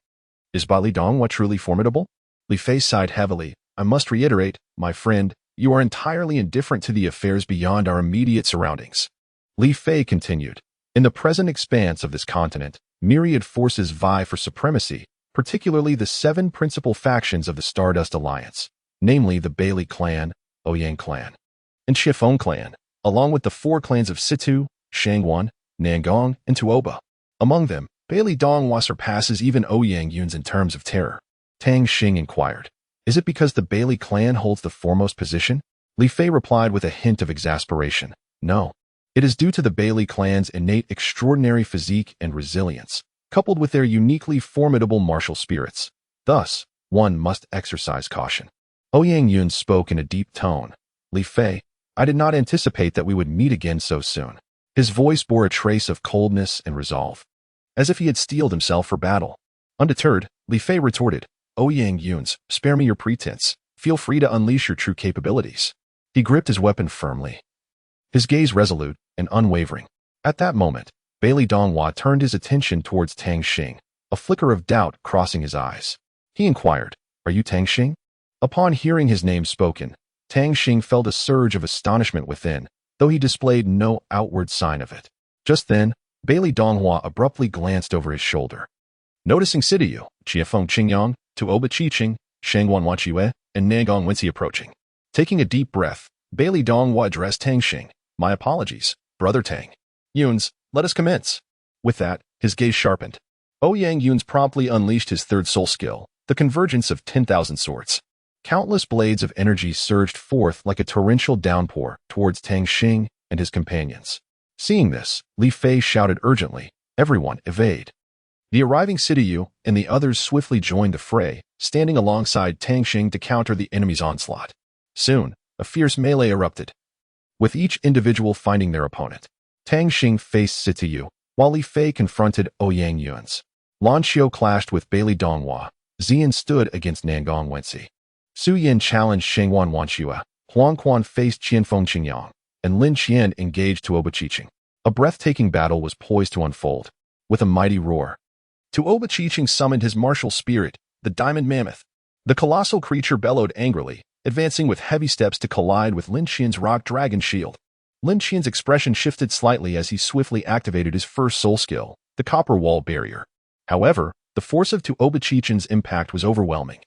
Is Bailey Donghua truly formidable?" Li Fei sighed heavily, "I must reiterate, my friend, you are entirely indifferent to the affairs beyond our immediate surroundings." Li Fei continued, "In the present expanse of this continent, myriad forces vie for supremacy, particularly the 7 principal factions of the Stardust Alliance, namely the Bailey clan, Ouyang clan, and Chiffon clan, along with the 4 clans of Situ, Shangwan, Nangong, and Tuoba. Among them, Bailey Donghua surpasses even Ouyang Yun's in terms of terror. Tang Xing inquired, "Is it because the Bailey clan holds the foremost position?" Li Fei replied with a hint of exasperation, "No. It is due to the Bailey clan's innate extraordinary physique and resilience, coupled with their uniquely formidable martial spirits. Thus, one must exercise caution." Ouyang Yun spoke in a deep tone. "Li Fei, I did not anticipate that we would meet again so soon." His voice bore a trace of coldness and resolve, as if he had steeled himself for battle. Undeterred, Li Fei retorted, "Ouyang Yuns, spare me your pretense. Feel free to unleash your true capabilities." He gripped his weapon firmly, his gaze resolute and unwavering. At that moment, Bailey Donghua turned his attention towards Tang Xing, a flicker of doubt crossing his eyes. He inquired, "Are you Tang Xing?" Upon hearing his name spoken, Tang Xing felt a surge of astonishment within, though he displayed no outward sign of it. Just then, Bailey Donghua abruptly glanced over his shoulder. Noticing Sidiyu, Chiafeng Qingyang, Tuoba Chiching, Shangwan Wachiwe, and Nangong Wensi approaching. Taking a deep breath, Bailey Donghua addressed Tang Xing. "My apologies, Brother Tang. Yuns, let us commence." With that, his gaze sharpened. Ouyang Yuns promptly unleashed his 3rd soul skill, the convergence of 10,000 swords. Countless blades of energy surged forth like a torrential downpour towards Tang Xing and his companions. Seeing this, Li Fei shouted urgently, "Everyone, evade." The arriving Sidiyu and the others swiftly joined the fray, standing alongside Tang Xing to counter the enemy's onslaught. Soon, a fierce melee erupted, with each individual finding their opponent. Tang Xing faced Sidiyu, while Li Fei confronted Ouyang Yuns. Lan Xiu clashed with Bailey Donghua. Xian stood against Nangong Wensi. Su Yin challenged Shangwan Wanxue. Huang Quan faced Qianfeng Qingyang, and Lin Qian engaged Tuoba Chiching. A breathtaking battle was poised to unfold. With a mighty roar, Tuoba Chiching summoned his martial spirit, the Diamond Mammoth. The colossal creature bellowed angrily, advancing with heavy steps to collide with Lin Qian's rock dragon shield. Lin Qian's expression shifted slightly as he swiftly activated his 1st soul skill, the Copper Wall Barrier. However, the force of Tuoba Chiching's impact was overwhelming,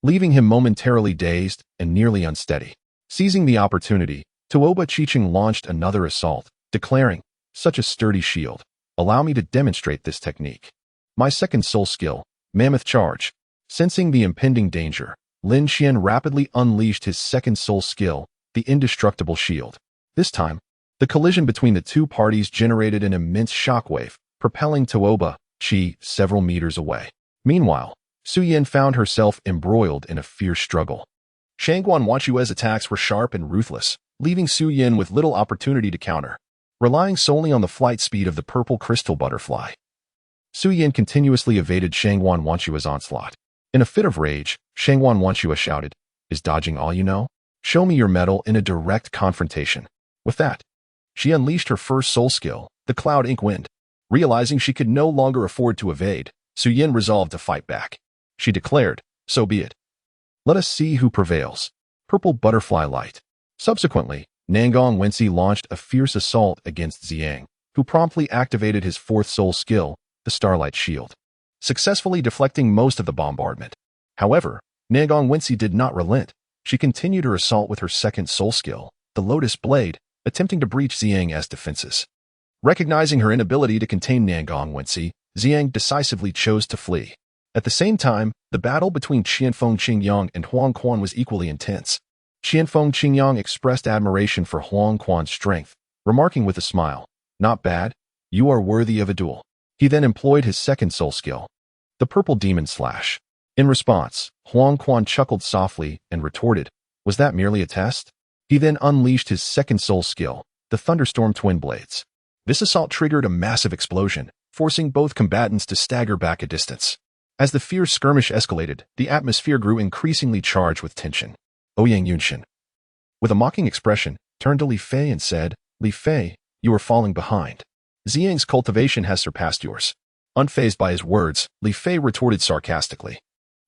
leaving him momentarily dazed and nearly unsteady. Seizing the opportunity, Tuoba Chiching launched another assault, declaring, "Such a sturdy shield. Allow me to demonstrate this technique. My 2nd soul skill, Mammoth Charge." Sensing the impending danger, Lin Qian rapidly unleashed his 2nd soul skill, the Indestructible Shield. This time, the collision between the 2 parties generated an immense shockwave, propelling Tuoba Chi several meters away. Meanwhile, Su Yin found herself embroiled in a fierce struggle. Shangguan Wanchue's attacks were sharp and ruthless, leaving Su Yin with little opportunity to counter. Relying solely on the flight speed of the purple crystal butterfly, Su Yin continuously evaded Shangguan Wanchue's onslaught. In a fit of rage, Shangguan Wanchue shouted, "Is dodging all you know? Show me your mettle in a direct confrontation." With that, she unleashed her 1st soul skill, the Cloud Ink Wind. Realizing she could no longer afford to evade, Su Yin resolved to fight back. She declared, "So be it. Let us see who prevails." Purple Butterfly Light. Subsequently, Nangong Wensi launched a fierce assault against Xiang, who promptly activated his 4th soul skill, the Starlight Shield, successfully deflecting most of the bombardment. However, Nangong Wensi did not relent. She continued her assault with her 2nd soul skill, the Lotus Blade, attempting to breach Xiang's defenses. Recognizing her inability to contain Nangong Wensi, Xiang decisively chose to flee. At the same time, the battle between Qianfeng Qingyang and Huang Quan was equally intense. Qianfeng Qingyang expressed admiration for Huang Quan's strength, remarking with a smile, "Not bad. You are worthy of a duel." He then employed his 2nd soul skill, the Purple Demon Slash. In response, Huang Quan chuckled softly and retorted, "Was that merely a test?" He then unleashed his 2nd soul skill, the Thunderstorm Twin Blades. This assault triggered a massive explosion, forcing both combatants to stagger back a distance. As the fierce skirmish escalated, the atmosphere grew increasingly charged with tension. Ouyang Yunshin, with a mocking expression, turned to Li Fei and said, "Li Fei, you are falling behind. Xiang's cultivation has surpassed yours." Unfazed by his words, Li Fei retorted sarcastically,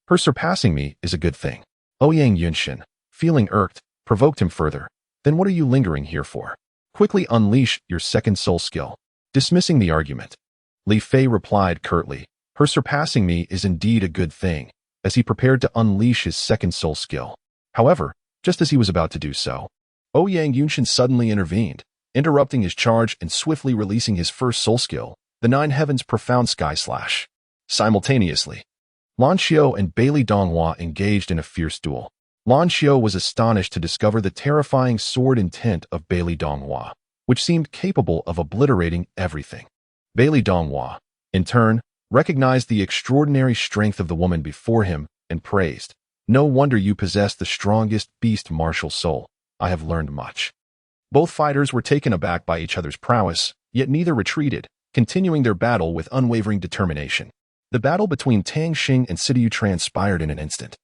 "Her surpassing me is a good thing." Ouyang Yunshin, feeling irked, provoked him further. "Then what are you lingering here for? Quickly unleash your 2nd soul skill." Dismissing the argument, Li Fei replied curtly, Her surpassing me is indeed a good thing, as he prepared to unleash his second soul skill. However, just as he was about to do so, Ouyang Yunshin suddenly intervened, interrupting his charge and swiftly releasing his first soul skill, the Nine Heavens Profound Sky Slash. Simultaneously, Lan Xiao and Bailey Donghua engaged in a fierce duel. Lan Xiao was astonished to discover the terrifying sword intent of Bailey Donghua, which seemed capable of obliterating everything. Bailey Donghua, in turn, recognized the extraordinary strength of the woman before him and praised, "No wonder you possess the strongest beast martial soul. I have learned much." Both fighters were taken aback by each other's prowess, yet neither retreated, continuing their battle with unwavering determination. The battle between Tang Xing and Sidiyu transpired in an instant,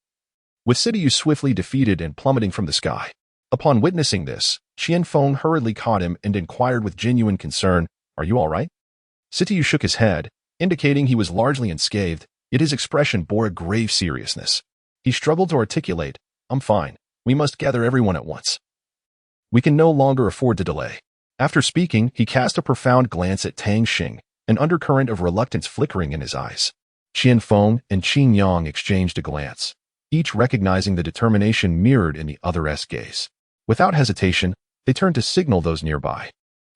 with Sidiyu swiftly defeated and plummeting from the sky. Upon witnessing this, Qianfeng hurriedly caught him and inquired with genuine concern, "Are you all right?" Sidiyu shook his head, indicating he was largely unscathed, yet his expression bore a grave seriousness. He struggled to articulate, "I'm fine. We must gather everyone at once. We can no longer afford to delay." After speaking, he cast a profound glance at Tang Xing, an undercurrent of reluctance flickering in his eyes. Qianfeng and Qin Yang exchanged a glance, each recognizing the determination mirrored in the other's gaze. Without hesitation, they turned to signal those nearby.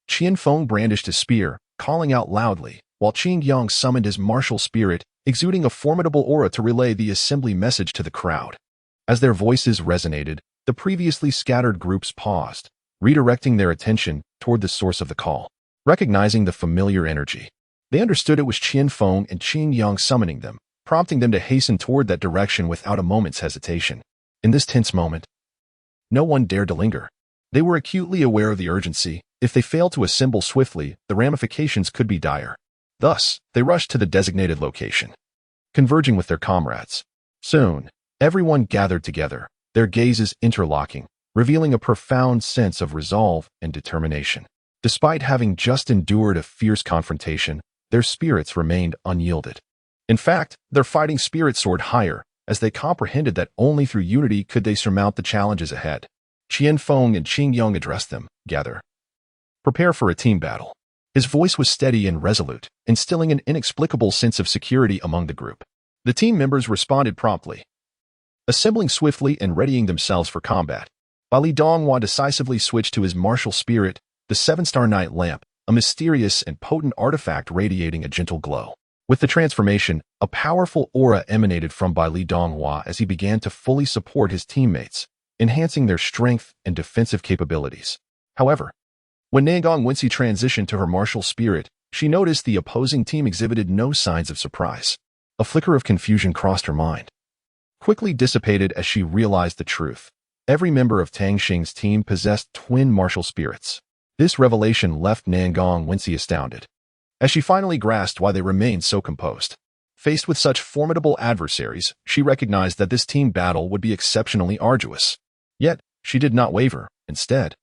Qianfeng brandished his spear, calling out loudly, while Qin Yang summoned his martial spirit, exuding a formidable aura to relay the assembly message to the crowd. As their voices resonated, the previously scattered groups paused, redirecting their attention toward the source of the call. Recognizing the familiar energy, they understood it was Qianfeng and Qin Yang summoning them, prompting them to hasten toward that direction without a moment's hesitation. In this tense moment, no one dared to linger. They were acutely aware of the urgency. If they failed to assemble swiftly, the ramifications could be dire. Thus, they rushed to the designated location, converging with their comrades. Soon, everyone gathered together, their gazes interlocking, revealing a profound sense of resolve and determination. Despite having just endured a fierce confrontation, their spirits remained unyielded. In fact, their fighting spirit soared higher, as they comprehended that only through unity could they surmount the challenges ahead. Qianfeng and Qin Yang addressed them, "Gather. Prepare for a team battle." His voice was steady and resolute, instilling an inexplicable sense of security among the group. The team members responded promptly, assembling swiftly and readying themselves for combat. Bailey Donghua decisively switched to his martial spirit, the Seven-Star Night Lamp, a mysterious and potent artifact radiating a gentle glow. With the transformation, a powerful aura emanated from Bailey Donghua as he began to fully support his teammates, enhancing their strength and defensive capabilities. However, when Nangong Wenxi transitioned to her martial spirit, she noticed the opposing team exhibited no signs of surprise. A flicker of confusion crossed her mind, quickly dissipated as she realized the truth. Every member of Tang Xing's team possessed twin martial spirits. This revelation left Nangong Wenxi astounded, as she finally grasped why they remained so composed. Faced with such formidable adversaries, she recognized that this team battle would be exceptionally arduous. Yet, she did not waver. Instead,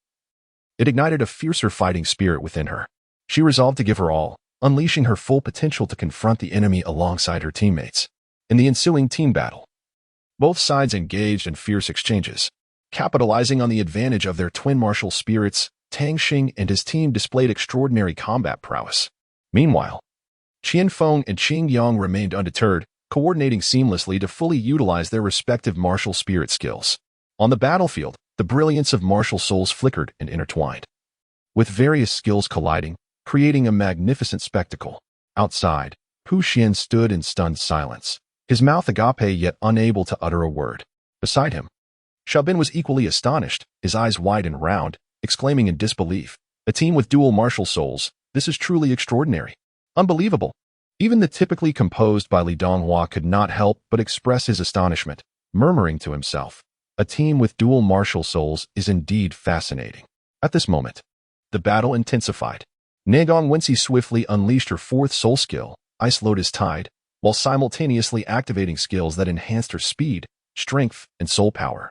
it ignited a fiercer fighting spirit within her. She resolved to give her all, unleashing her full potential to confront the enemy alongside her teammates. In the ensuing team battle, both sides engaged in fierce exchanges. Capitalizing on the advantage of their twin martial spirits, Tang Xing and his team displayed extraordinary combat prowess. Meanwhile, Qianfeng and Qin Yang remained undeterred, coordinating seamlessly to fully utilize their respective martial spirit skills. On the battlefield, the brilliance of martial souls flickered and intertwined, with various skills colliding, creating a magnificent spectacle. Outside, Pu Xian stood in stunned silence, his mouth agape yet unable to utter a word. Beside him, Xiaobin was equally astonished, his eyes wide and round, exclaiming in disbelief, "A team with dual martial souls, this is truly extraordinary. Unbelievable." Even the typically composed Bailey Donghua could not help but express his astonishment, murmuring to himself, "A team with dual martial souls is indeed fascinating." At this moment, the battle intensified. Nangong Wenxi swiftly unleashed her fourth soul skill, Ice Lotus Tide, while simultaneously activating skills that enhanced her speed, strength, and soul power,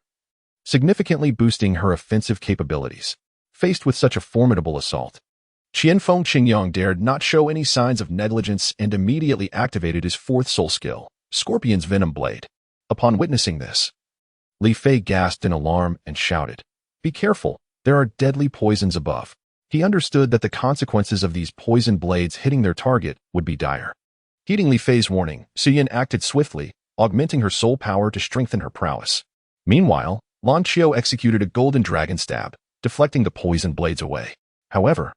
significantly boosting her offensive capabilities. Faced with such a formidable assault, Qianfeng Qingyang dared not show any signs of negligence and immediately activated his fourth soul skill, Scorpion's Venom Blade. Upon witnessing this, Li Fei gasped in alarm and shouted, "Be careful, there are deadly poisons above." He understood that the consequences of these poison blades hitting their target would be dire. Heeding Li Fei's warning, Su Yin acted swiftly, augmenting her soul power to strengthen her prowess. Meanwhile, Lan Qiu executed a golden dragon stab, deflecting the poison blades away. However,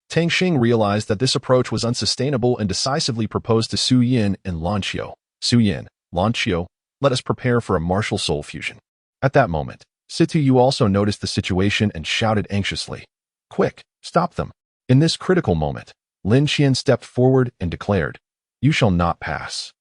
Tang Xing realized that this approach was unsustainable and decisively proposed to Su Yin and Lan Qiu. Su Yin, Lan Qiu, let us prepare for a martial soul fusion. At that moment, Situ Yu also noticed the situation and shouted anxiously, "Quick, stop them." In this critical moment, Lin Qian stepped forward and declared, "You shall not pass."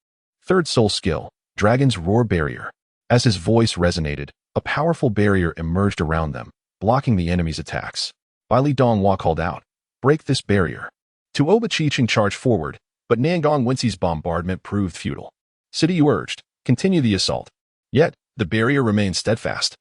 Third soul skill, Dragon's Roar Barrier. As his voice resonated, a powerful barrier emerged around them, blocking the enemy's attacks. Li Donghua called out, "Break this barrier." Tuoba Chiching charged forward, but Nangong Wenxi's bombardment proved futile. Situ urged, "Continue the assault." Yet, the barrier remained steadfast.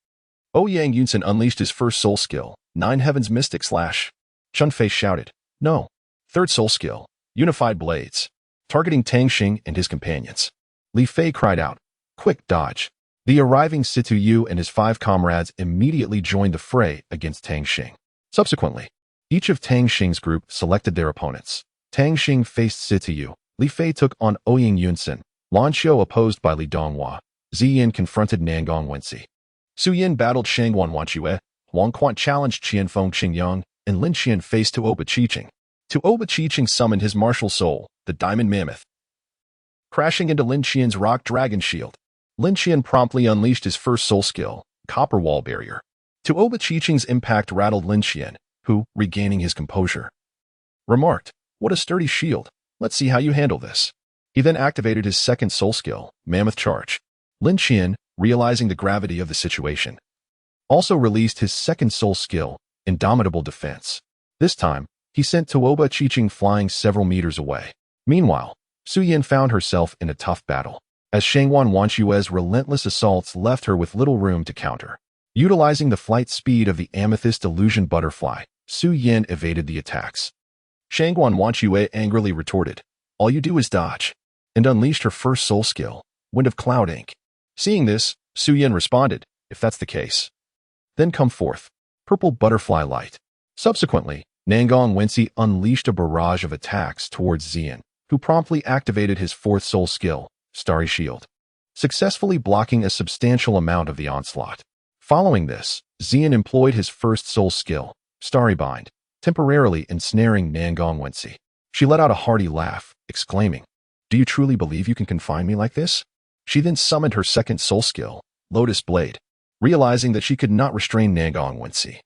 Ouyang Yunsen unleashed his first soul skill, Nine Heavens Mystic Slash. Chunfei shouted, "No." Third soul skill, Unified Blades. Targeting Tang Xing and his companions. Li Fei cried out, "Quick dodge." The arriving Situ Yu and his 5 comrades immediately joined the fray against Tang Xing. Subsequently, each of Tang Xing's group selected their opponents. Tang Xing faced Situ Yu. Li Fei took on Ouyang Yunsen. Lan Qiu opposed by Li Donghua. Ziyin confronted Nangong Wenxi. Su Yin battled Shangguan Wanque. Huang Quan challenged Qianfeng Qingyang, and Lin Qian faced Tuoba Chiching. Tuoba Chiching summoned his martial soul, the Diamond Mammoth, crashing into Lin Qian's Rock Dragon Shield. Lin Qian promptly unleashed his first soul skill, Copper Wall Barrier. Tuoba Chiching's impact rattled Lin Qian, who, regaining his composure, remarked, "What a sturdy shield. Let's see how you handle this." He then activated his second soul skill, Mammoth Charge. Lin Qian, realizing the gravity of the situation, also released his second soul skill, Indomitable Defense. This time, he sent Tuoba Chiching flying several meters away. Meanwhile, Su Yin found herself in a tough battle, as Shangguan Wanque's relentless assaults left her with little room to counter. Utilizing the flight speed of the Amethyst Illusion Butterfly, Su Yin evaded the attacks. Shangguan Wanque angrily retorted, "All you do is dodge," and unleashed her first soul skill, Wind of Cloud Ink. Seeing this, Su Yin responded, "If that's the case, then come forth, Purple Butterfly Light." Subsequently, Nangong Wenxi unleashed a barrage of attacks towards Ziyin, who promptly activated his fourth soul skill, Starry Shield, successfully blocking a substantial amount of the onslaught. Following this, Ziyin employed his first soul skill, Starry Bind, temporarily ensnaring Nangong Wenxi. She let out a hearty laugh, exclaiming, "Do you truly believe you can confine me like this?" She then summoned her second soul skill, Lotus Blade, realizing that she could not restrain Nangong Wenxi.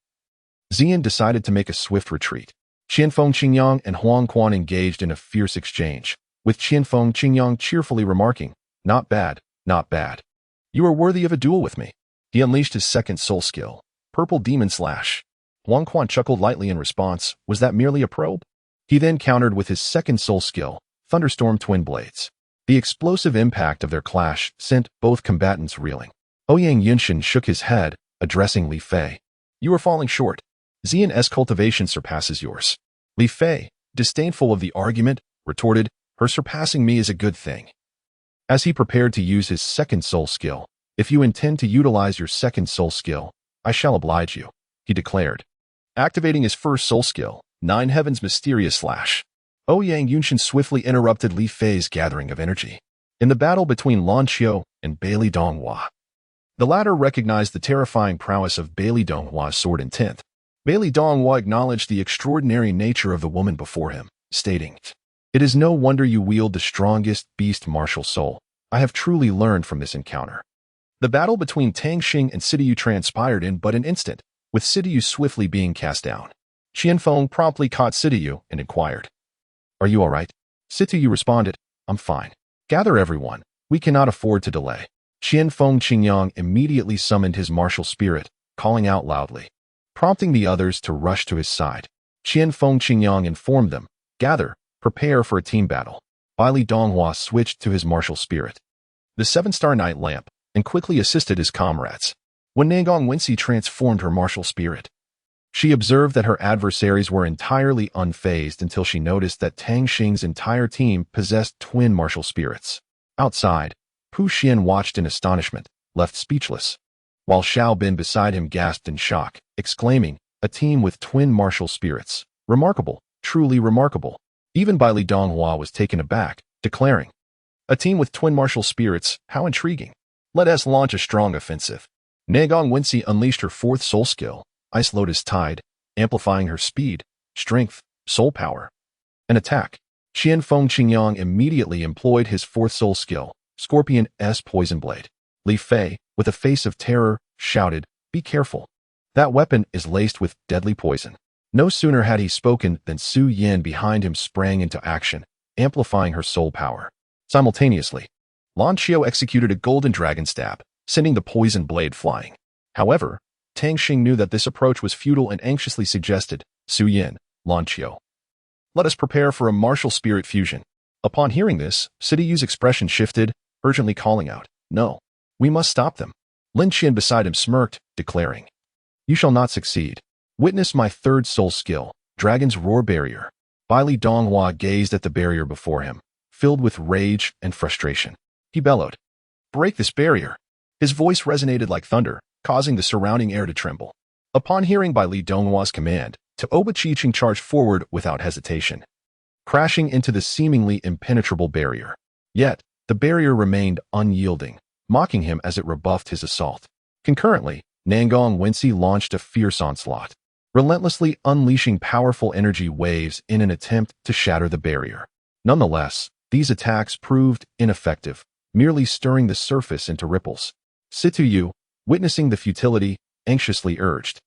Ziyin decided to make a swift retreat. Qianfeng Qingyang and Huang Quan engaged in a fierce exchange, with Qianfeng Qingyang cheerfully remarking, "Not bad, not bad. You are worthy of a duel with me." He unleashed his second soul skill, Purple Demon Slash. Huang Quan chuckled lightly in response, "Was that merely a probe?" He then countered with his second soul skill, Thunderstorm Twin Blades. The explosive impact of their clash sent both combatants reeling. Ouyang Yunchen shook his head, addressing Li Fei. "You are falling short. Ziyin's cultivation surpasses yours." Li Fei, disdainful of the argument, retorted, "Her surpassing me is a good thing." As he prepared to use his second soul skill, "If you intend to utilize your second soul skill, I shall oblige you," he declared. Activating his first soul skill, Nine Heavens Mysterious Slash. Ouyang Yunchen swiftly interrupted Li Fei's gathering of energy. In the battle between Lan Qiu and Li Donghua, the latter recognized the terrifying prowess of Li Donghua's sword intent. Li Donghua acknowledged the extraordinary nature of the woman before him, stating, "It is no wonder you wield the strongest beast martial soul. I have truly learned from this encounter." The battle between Tang Xing and Situ Yu transpired in but an instant, with Situ Yu swiftly being cast down. Qianfeng promptly caught Situ Yu and inquired, "Are you all right?" Situ Yu responded, "I'm fine. Gather everyone. We cannot afford to delay." Qianfeng Qingyang immediately summoned his martial spirit, calling out loudly, prompting the others to rush to his side. Qianfeng Qingyang informed them, "Gather, prepare for a team battle." Li Donghua switched to his martial spirit, the Seven-Star Night Lamp, and quickly assisted his comrades. When Nangong Wenxi transformed her martial spirit, she observed that her adversaries were entirely unfazed until she noticed that Tang Xing's entire team possessed twin martial spirits. Outside, Pu Xian watched in astonishment, left speechless, while Xiao Bin beside him gasped in shock, exclaiming, "A team with twin martial spirits. Remarkable, truly remarkable." Even Li Donghua was taken aback, declaring, "A team with twin martial spirits, how intriguing. Let us launch a strong offensive." Nagong Wensi unleashed her fourth soul skill, Ice Lotus Tide, amplifying her speed, strength, soul power, and attack. Qian Feng Qingyang immediately employed his fourth soul skill, Scorpion S Poison Blade. Li Fei, with a face of terror, shouted, "Be careful. That weapon is laced with deadly poison." No sooner had he spoken than Su Yin behind him sprang into action, amplifying her soul power. Simultaneously, Lan Qiu executed a golden dragon stab, sending the poison blade flying. However, Tang Xing knew that this approach was futile and anxiously suggested, "Su Yin, Lan Qiu, let us prepare for a martial spirit fusion." Upon hearing this, Sidiyu's expression shifted, urgently calling out, "No, we must stop them." Lin Qian beside him smirked, declaring, "You shall not succeed. Witness my third soul skill, Dragon's Roar Barrier." Li Donghua gazed at the barrier before him, filled with rage and frustration. He bellowed, "Break this barrier." His voice resonated like thunder, causing the surrounding air to tremble. Upon hearing Li Donghua's command, Taoba Qiqing charged forward without hesitation, crashing into the seemingly impenetrable barrier. Yet, the barrier remained unyielding, mocking him as it rebuffed his assault. Concurrently, Nagong Wensi launched a fierce onslaught, relentlessly unleashing powerful energy waves in an attempt to shatter the barrier. Nonetheless, these attacks proved ineffective, merely stirring the surface into ripples. Situyu, witnessing the futility, anxiously urged,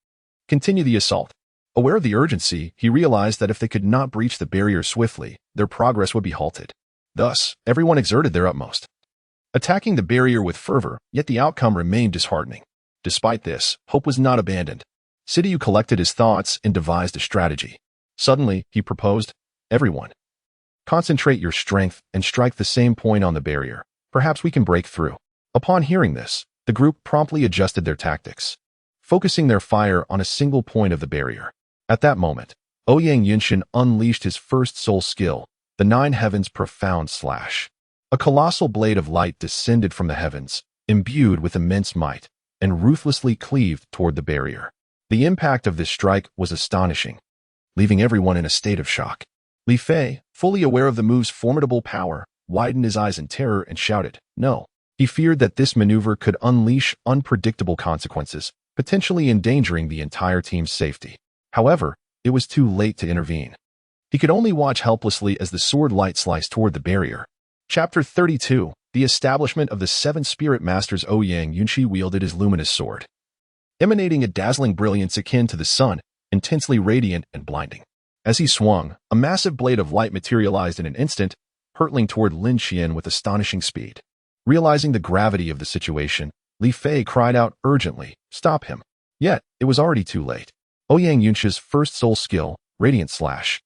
"Continue the assault." Aware of the urgency, he realized that if they could not breach the barrier swiftly, their progress would be halted. Thus, everyone exerted their utmost, attacking the barrier with fervor, yet the outcome remained disheartening. Despite this, hope was not abandoned. Sidiyu collected his thoughts and devised a strategy. Suddenly, he proposed, "Everyone, concentrate your strength and strike the same point on the barrier. Perhaps we can break through." Upon hearing this, the group promptly adjusted their tactics, focusing their fire on a single point of the barrier. At that moment, Ouyang Yunshin unleashed his first soul skill, the Nine Heavens Profound Slash. A colossal blade of light descended from the heavens, imbued with immense might, and ruthlessly cleaved toward the barrier. The impact of this strike was astonishing, leaving everyone in a state of shock. Li Fei, fully aware of the move's formidable power, widened his eyes in terror and shouted, "No." He feared that this maneuver could unleash unpredictable consequences, potentially endangering the entire team's safety. However, it was too late to intervene. He could only watch helplessly as the sword light sliced toward the barrier. Chapter 32, The Establishment of the Seven Spirit Masters. Ouyang Yunshi wielded his luminous sword, emanating a dazzling brilliance akin to the sun, intensely radiant and blinding. As he swung, a massive blade of light materialized in an instant, hurtling toward Lin Qian with astonishing speed. Realizing the gravity of the situation, Li Fei cried out urgently, "Stop him." Yet, it was already too late. Ouyang Yunshi's first soul skill, Radiant Slash,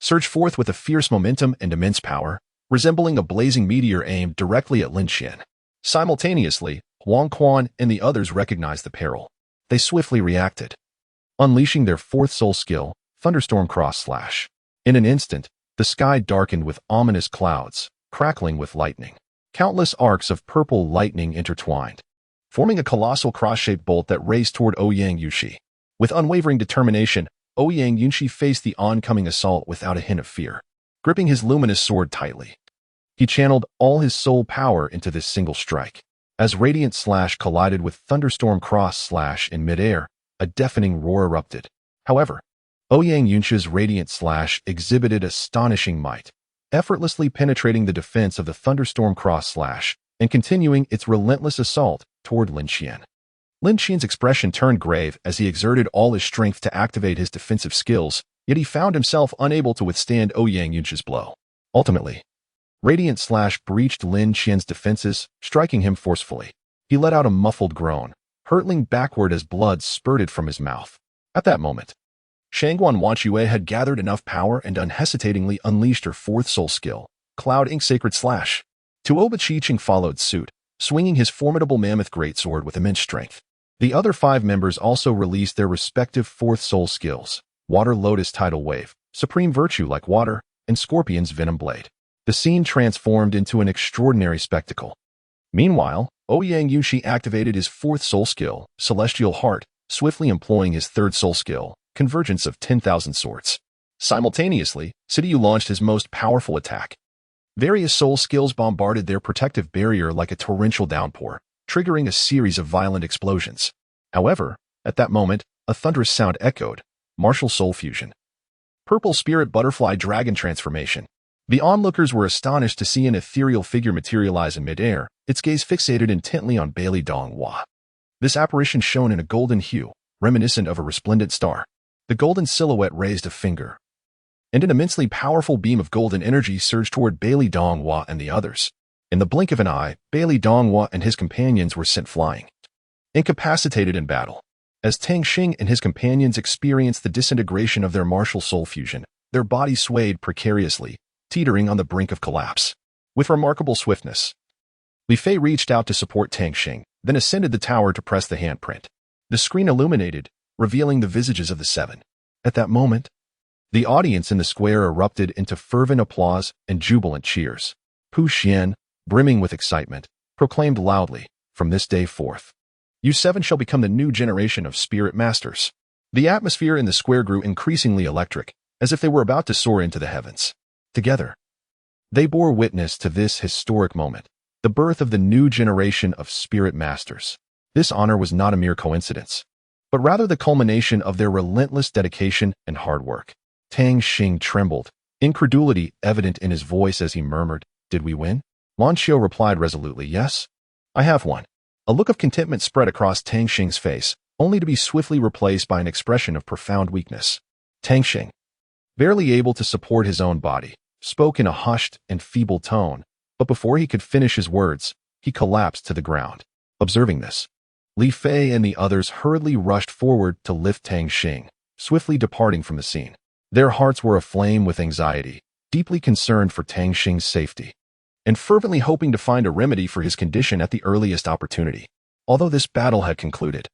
surged forth with a fierce momentum and immense power, resembling a blazing meteor aimed directly at Lin Qian. Simultaneously, Huang Quan and the others recognized the peril. They swiftly reacted, unleashing their fourth soul skill, Thunderstorm Cross Slash. In an instant, the sky darkened with ominous clouds, crackling with lightning. Countless arcs of purple lightning intertwined, forming a colossal cross-shaped bolt that raced toward Ouyang Yushi. With unwavering determination, Ouyang Yunshi faced the oncoming assault without a hint of fear, gripping his luminous sword tightly. He channeled all his soul power into this single strike. As Radiant Slash collided with Thunderstorm Cross Slash in midair, a deafening roar erupted. However, Ouyang Yunshi's Radiant Slash exhibited astonishing might, effortlessly penetrating the defense of the Thunderstorm Cross Slash and continuing its relentless assault toward Lin Qian. Lin Qian's expression turned grave as he exerted all his strength to activate his defensive skills, yet he found himself unable to withstand Ouyang Yunshi's blow. Ultimately, Radiant Slash breached Lin Qian's defenses, striking him forcefully. He let out a muffled groan, hurtling backward as blood spurted from his mouth. At that moment, Shangguan Wanque had gathered enough power and unhesitatingly unleashed her fourth soul skill, Cloud Ink Sacred Slash. Tuoba Qiqing followed suit, swinging his formidable mammoth greatsword with immense strength. The other 5 members also released their respective fourth soul skills, Water Lotus Tidal Wave, Supreme Virtue Like Water, and Scorpion's Venom Blade. The scene transformed into an extraordinary spectacle. Meanwhile, Ouyang Yunshi activated his fourth soul skill, Celestial Heart, swiftly employing his third soul skill, Convergence of 10,000 Swords. Simultaneously, Sidiyu launched his most powerful attack, Various soul skills bombarded their protective barrier like a torrential downpour, triggering a series of violent explosions. However, at that moment, a thunderous sound echoed, martial soul fusion. Purple spirit butterfly dragon transformation. The onlookers were astonished to see an ethereal figure materialize in midair, its gaze fixated intently on Bailey Donghua. This apparition shone in a golden hue, reminiscent of a resplendent star. The golden silhouette raised a finger, and an immensely powerful beam of golden energy surged toward Bailey Donghua and the others. In the blink of an eye, Bailey Donghua and his companions were sent flying, incapacitated in battle. As Tang Xing and his companions experienced the disintegration of their martial soul fusion, their bodies swayed precariously, teetering on the brink of collapse. With remarkable swiftness, Li Fei reached out to support Tang Xing, then ascended the tower to press the handprint. The screen illuminated, revealing the visages of the seven. At that moment, the audience in the square erupted into fervent applause and jubilant cheers. Pu Xian, brimming with excitement, proclaimed loudly, "From this day forth, you seven shall become the new generation of spirit masters." The atmosphere in the square grew increasingly electric, as if they were about to soar into the heavens. Together, they bore witness to this historic moment, the birth of the new generation of spirit masters. This honor was not a mere coincidence, but rather the culmination of their relentless dedication and hard work. Tang Xing trembled, incredulity evident in his voice as he murmured, "Did we win?" Lan Xiu replied resolutely, "Yes, I have won." A look of contentment spread across Tang Xing's face, only to be swiftly replaced by an expression of profound weakness. Tang Xing, barely able to support his own body, spoke in a hushed and feeble tone, but before he could finish his words, he collapsed to the ground. Observing this, Li Fei and the others hurriedly rushed forward to lift Tang Xing, swiftly departing from the scene. Their hearts were aflame with anxiety, deeply concerned for Tang Xing's safety, and fervently hoping to find a remedy for his condition at the earliest opportunity. Although this battle had concluded,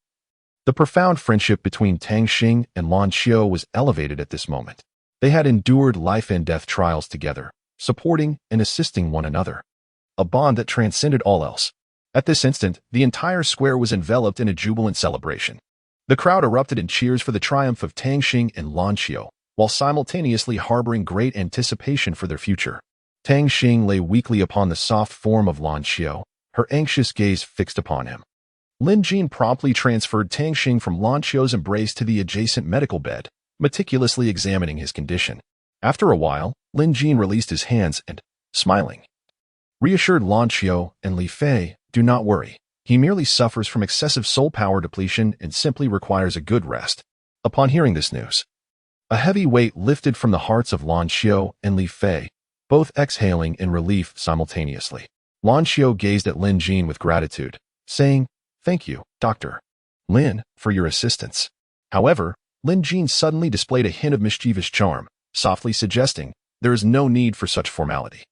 the profound friendship between Tang Xing and Lan Xiu was elevated at this moment. They had endured life and death trials together, supporting and assisting one another, a bond that transcended all else. At this instant, the entire square was enveloped in a jubilant celebration. The crowd erupted in cheers for the triumph of Tang Xing and Lan Xiu, while simultaneously harboring great anticipation for their future. Tang Xing lay weakly upon the soft form of Lan Xiu, her anxious gaze fixed upon him. Lin Jin promptly transferred Tang Xing from Lan Xiu's embrace to the adjacent medical bed, meticulously examining his condition. After a while, Lin Jin released his hands and, smiling, reassured Lan Xiu and Li Fei, "Do not worry. He merely suffers from excessive soul power depletion and simply requires a good rest." Upon hearing this news, a heavy weight lifted from the hearts of Lan Xiu and Li Fei, both exhaling in relief simultaneously. Lan Xiu gazed at Lin Jin with gratitude, saying, "Thank you, Dr. Lin, for your assistance." However, Lin Jin suddenly displayed a hint of mischievous charm, softly suggesting, "There is no need for such formality.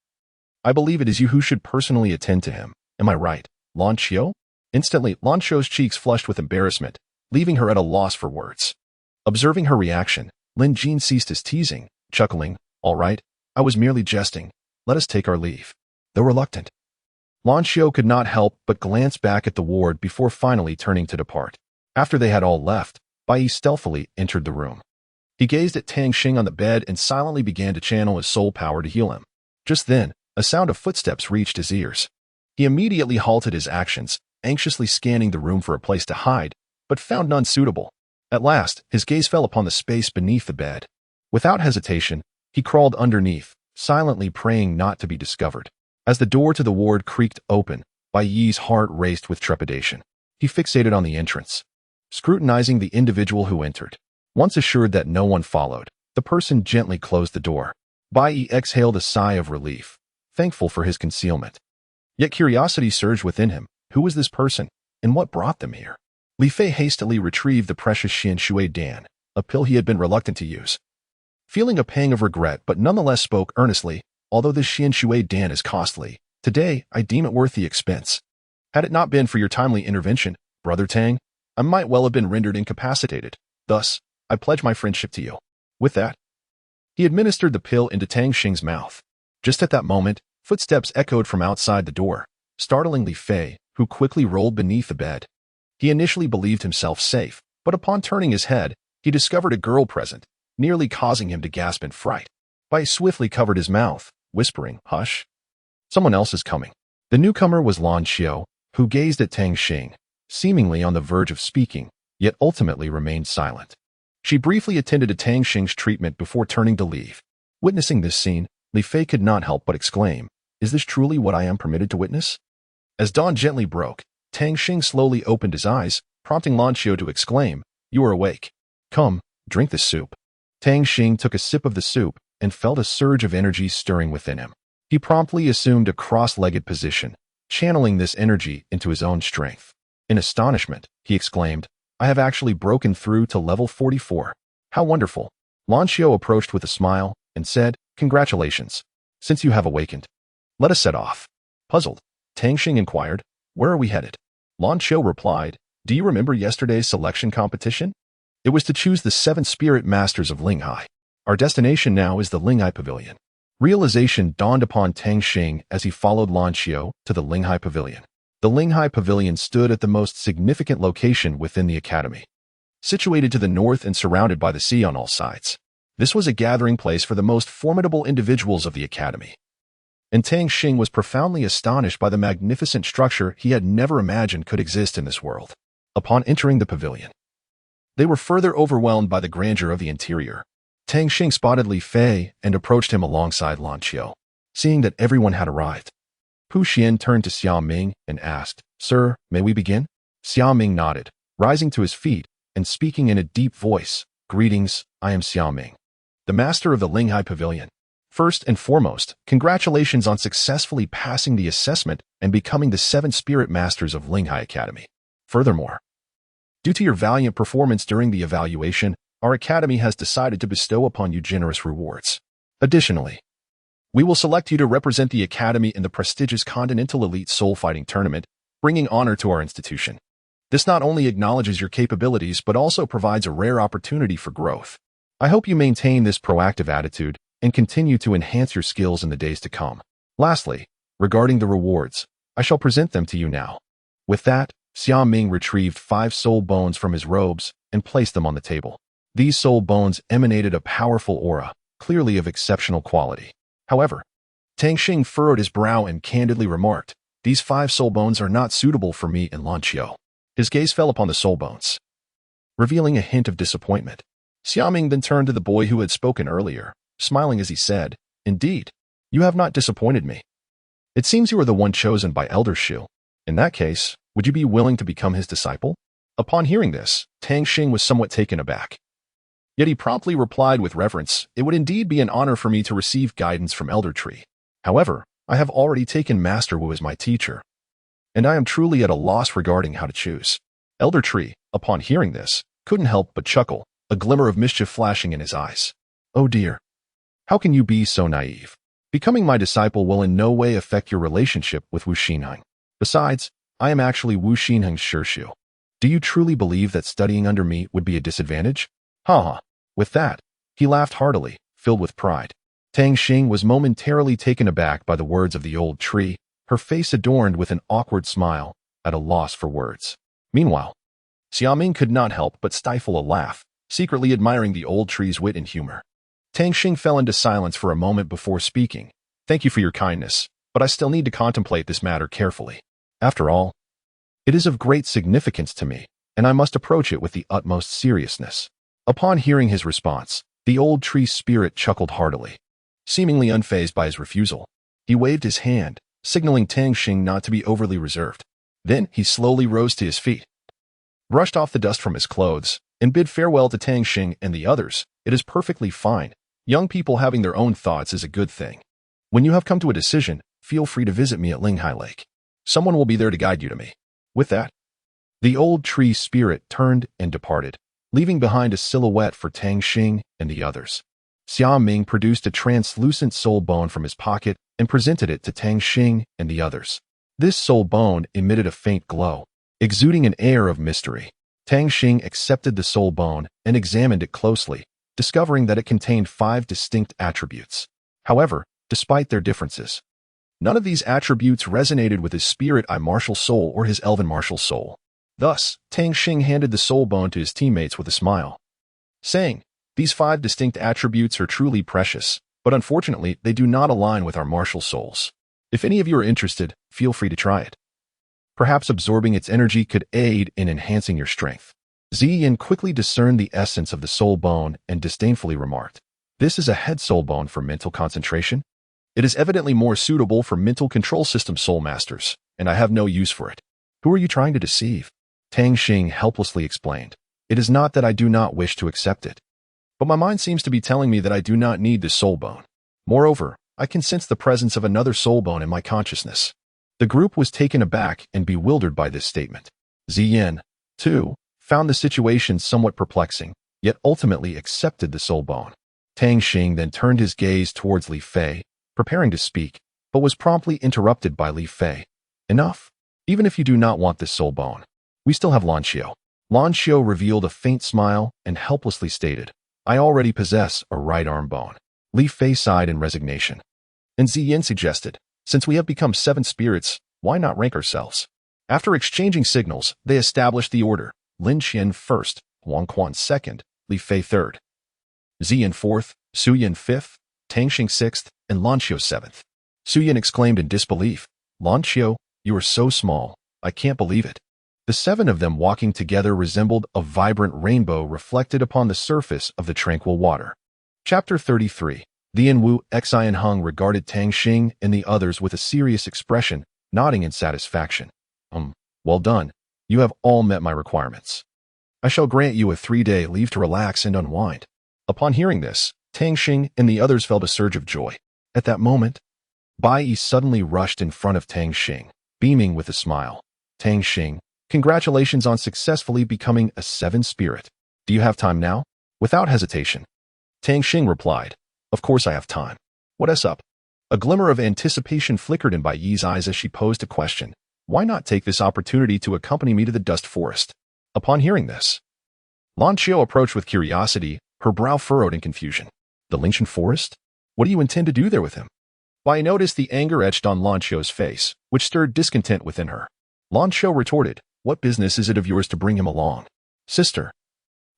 I believe it is you who should personally attend to him. Am I right, Lan Xiu?" Instantly, Lan Xiu's cheeks flushed with embarrassment, leaving her at a loss for words. Observing her reaction, Lin Jin ceased his teasing, chuckling, "All right, I was merely jesting. Let us take our leave." Though reluctant, Lan Xiu could not help but glance back at the ward before finally turning to depart. After they had all left, Bai stealthily entered the room. He gazed at Tang Xing on the bed and silently began to channel his soul power to heal him. Just then, a sound of footsteps reached his ears. He immediately halted his actions, anxiously scanning the room for a place to hide, but found none suitable. At last, his gaze fell upon the space beneath the bed. Without hesitation, he crawled underneath, silently praying not to be discovered. As the door to the ward creaked open, Bai Yi's heart raced with trepidation. He fixated on the entrance, scrutinizing the individual who entered. Once assured that no one followed, the person gently closed the door. Bai Yi exhaled a sigh of relief, thankful for his concealment. Yet curiosity surged within him. Who was this person, and what brought them here? Li Fei hastily retrieved the precious Xian Shui Dan, a pill he had been reluctant to use. Feeling a pang of regret but nonetheless spoke earnestly, "Although this Xian Shui Dan is costly, today I deem it worth the expense. Had it not been for your timely intervention, Brother Tang, I might well have been rendered incapacitated. Thus, I pledge my friendship to you." With that, he administered the pill into Tang Xing's mouth. Just at that moment, footsteps echoed from outside the door, startling Li Fei, who quickly rolled beneath the bed. He initially believed himself safe, but upon turning his head, he discovered a girl present, nearly causing him to gasp in fright. Bai swiftly covered his mouth, whispering, "Hush, Someone else is coming. The newcomer was Lan Xiao, who gazed at Tang Xing, seemingly on the verge of speaking, yet ultimately remained silent. She briefly attended to Tang Xing's treatment before turning to leave. Witnessing this scene, Li Fei could not help but exclaim, "Is this truly what I am permitted to witness?" As dawn gently broke, Tang Xing slowly opened his eyes, prompting Lan Xiao to exclaim, "You are awake. Come, drink this soup." Tang Xing took a sip of the soup and felt a surge of energy stirring within him. He promptly assumed a cross-legged position, channeling this energy into his own strength. In astonishment, he exclaimed, "I have actually broken through to level 44. How wonderful." Lan Xiao approached with a smile and said, "Congratulations. Since you have awakened, let us set off." Puzzled, Tang Xing inquired, "Where are we headed?" Lan Xiao replied, "Do you remember yesterday's selection competition? It was to choose the 7 spirit masters of Linghai. Our destination now is the Linghai Pavilion." Realization dawned upon Tang Xing as he followed Lan Xiao to the Linghai Pavilion. The Linghai Pavilion stood at the most significant location within the academy, situated to the north and surrounded by the sea on all sides. This was a gathering place for the most formidable individuals of the academy. And Tang Xing was profoundly astonished by the magnificent structure he had never imagined could exist in this world. Upon entering the pavilion, they were further overwhelmed by the grandeur of the interior. Tang Xing spotted Li Fei and approached him alongside Lan Xiao. Seeing that everyone had arrived, Pu Xian turned to Xiao Ming and asked, "Sir, may we begin?" Xiao Ming nodded, rising to his feet and speaking in a deep voice, "Greetings, I am Xiao Ming, the master of the Linghai Pavilion. First and foremost, congratulations on successfully passing the assessment and becoming the 7 spirit masters of Linghai Academy. Furthermore, due to your valiant performance during the evaluation, our academy has decided to bestow upon you generous rewards. Additionally, we will select you to represent the academy in the prestigious Continental Elite Soul Fighting Tournament, bringing honor to our institution. This not only acknowledges your capabilities but also provides a rare opportunity for growth. I hope you maintain this proactive attitude and continue to enhance your skills in the days to come. Lastly, regarding the rewards, I shall present them to you now." With that, Xiao Ming retrieved 5 soul bones from his robes and placed them on the table. These soul bones emanated a powerful aura, clearly of exceptional quality. However, Tang Xing furrowed his brow and candidly remarked, "These 5 soul bones are not suitable for me and Lan Xiao." His gaze fell upon the soul bones, revealing a hint of disappointment. Xiao Ming then turned to the boy who had spoken earlier, smiling as he said, "Indeed, you have not disappointed me. It seems you are the one chosen by Elder Shu. In that case, would you be willing to become his disciple?" Upon hearing this, Tang Xing was somewhat taken aback. Yet he promptly replied with reverence, "It would indeed be an honor for me to receive guidance from Elder Tree. However, I have already taken Master Wu as my teacher, and I am truly at a loss regarding how to choose." Elder Tree, upon hearing this, couldn't help but chuckle, a glimmer of mischief flashing in his eyes. "Oh dear. How can you be so naive? Becoming my disciple will in no way affect your relationship with Wu Xinheng. Besides, I am actually Wu Xinheng's Shirshu. Do you truly believe that studying under me would be a disadvantage?" Ha. With that, he laughed heartily, filled with pride. Tang Xing was momentarily taken aback by the words of the old tree, her face adorned with an awkward smile, at a loss for words. Meanwhile, Xiao Ming could not help but stifle a laugh, secretly admiring the old tree's wit and humor. Tang Xing fell into silence for a moment before speaking. "Thank you for your kindness, but I still need to contemplate this matter carefully. After all, it is of great significance to me, and I must approach it with the utmost seriousness." Upon hearing his response, the old tree spirit chuckled heartily. Seemingly unfazed by his refusal, he waved his hand, signaling Tang Xing not to be overly reserved. Then he slowly rose to his feet, brushed off the dust from his clothes, and bid farewell to Tang Xing and the others. "It is perfectly fine. Young people having their own thoughts is a good thing. When you have come to a decision, feel free to visit me at Linghai Lake. Someone will be there to guide you to me." With that, the old tree spirit turned and departed, leaving behind a silhouette for Tang Xing and the others. Xiao Ming produced a translucent soul bone from his pocket and presented it to Tang Xing and the others. This soul bone emitted a faint glow, exuding an air of mystery. Tang Xing accepted the soul bone and examined it closely, discovering that it contained 5 distinct attributes. However, despite their differences, none of these attributes resonated with his spirit eye martial soul or his elven martial soul. Thus, Tang Xing handed the soul bone to his teammates with a smile, saying, "These 5 distinct attributes are truly precious, but unfortunately they do not align with our martial souls. If any of you are interested, feel free to try it. Perhaps absorbing its energy could aid in enhancing your strength. Ziyin quickly discerned the essence of the soul bone and disdainfully remarked, "This is a head soul bone for mental concentration. It is evidently more suitable for mental control system soul masters, and I have no use for it. Who are you trying to deceive?" Tang Xing helplessly explained, "It is not that I do not wish to accept it, but my mind seems to be telling me that I do not need this soul bone. Moreover, I can sense the presence of another soul bone in my consciousness." The group was taken aback and bewildered by this statement. Ziyin, too, found the situation somewhat perplexing, yet ultimately accepted the soul bone. Tang Xing then turned his gaze towards Li Fei, preparing to speak, but was promptly interrupted by Li Fei. "Enough. Even if you do not want this soul bone, we still have Lan Xiu." Lan Xiu revealed a faint smile and helplessly stated, "I already possess a right arm bone." Li Fei sighed in resignation. And Ziyin suggested, "Since we have become 7 spirits, why not rank ourselves?" After exchanging signals, they established the order: Lin Qian first, Wang Quan second, Li Fei third, Ziyin fourth, Su Yin fifth, Tang Xing sixth, and Lan Xiu seventh. Su Yin exclaimed in disbelief, "Lan Xiu, you are so small, I can't believe it." The 7 of them walking together resembled a vibrant rainbow reflected upon the surface of the tranquil water. Chapter 33. Lian Wu Xian Hung regarded Tang Xing and the others with a serious expression, nodding in satisfaction. Well done. You have all met my requirements. I shall grant you a 3-day leave to relax and unwind." Upon hearing this, Tang Xing and the others felt a surge of joy. At that moment, Bai Yi suddenly rushed in front of Tang Xing, beaming with a smile. "Tang Xing, congratulations on successfully becoming a 7 spirit. Do you have time now?" Without hesitation, Tang Xing replied, "Of course I have time. What up?" A glimmer of anticipation flickered in Bai Yi's eyes as she posed a question. "Why not take this opportunity to accompany me to the dust forest?" Upon hearing this, Lan Xiu approached with curiosity, her brow furrowed in confusion. "The Lingshan forest? What do you intend to do there with him?" Bai noticed the anger etched on Lan Xiu's face, which stirred discontent within her. Lan Xiu retorted, "What business is it of yours to bring him along? Sister,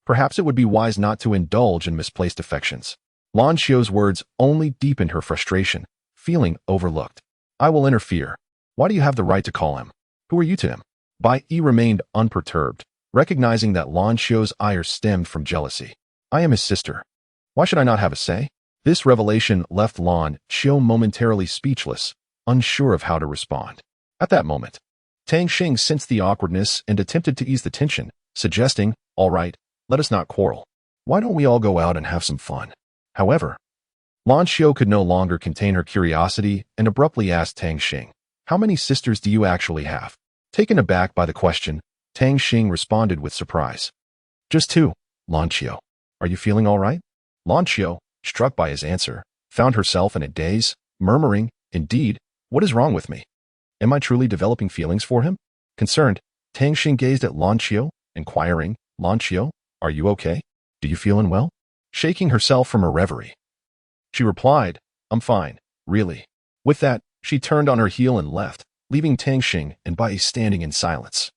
perhaps it would be wise not to indulge in misplaced affections." Lan Xiu's words only deepened her frustration, feeling overlooked. "I will interfere. Why do you have the right to call him? Who are you to him?" Bai Yi remained unperturbed, recognizing that Lan Xiu's ire stemmed from jealousy. "I am his sister. Why should I not have a say?" This revelation left Lan Xiu momentarily speechless, unsure of how to respond. At that moment, Tang Xing sensed the awkwardness and attempted to ease the tension, suggesting, "All right, let us not quarrel. Why don't we all go out and have some fun?" However, Lan Xiu could no longer contain her curiosity and abruptly asked Tang Xing, "How many sisters do you actually have?" Taken aback by the question, Tang Xing responded with surprise, "Just 2, Lan Xiu. Are you feeling all right?" Lan Xiu, struck by his answer, found herself in a daze, murmuring, "Indeed, what is wrong with me? Am I truly developing feelings for him?" Concerned, Tang Xing gazed at Lan Xiu, inquiring, "Lan Xiu, are you okay? Do you feel unwell?" Shaking herself from her reverie, she replied, "I'm fine, really." With that, she turned on her heel and left, leaving Tang Xing and Bai standing in silence,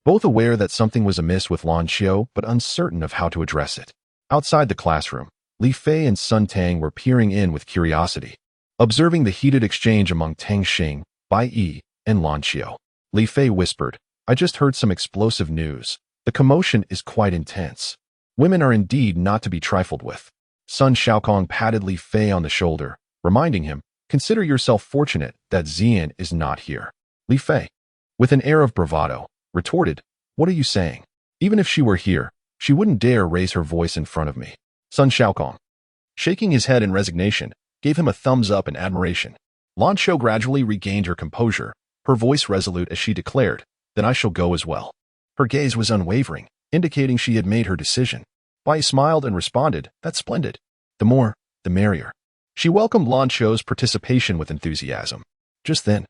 both aware that something was amiss with Lan Xiu but uncertain of how to address it. Outside the classroom, Li Fei and Sun Tang were peering in with curiosity, observing the heated exchange among Tang Xing, Bai Yi, and Lan Xiu. Li Fei whispered, "I just heard some explosive news. The commotion is quite intense. Women are indeed not to be trifled with." Sun Xiaokong patted Li Fei on the shoulder, reminding him, "Consider yourself fortunate that Ziyin is not here." Li Fei, with an air of bravado, retorted, "What are you saying? Even if she were here, she wouldn't dare raise her voice in front of me." Sun Xiaokong, shaking his head in resignation, gave him a thumbs up in admiration. Lan Xiu gradually regained her composure, her voice resolute as she declared, "Then I shall go as well." Her gaze was unwavering, indicating she had made her decision. Bai smiled and responded, "That's splendid. The more, the merrier." She welcomed Lan Xiu's participation with enthusiasm. Just then,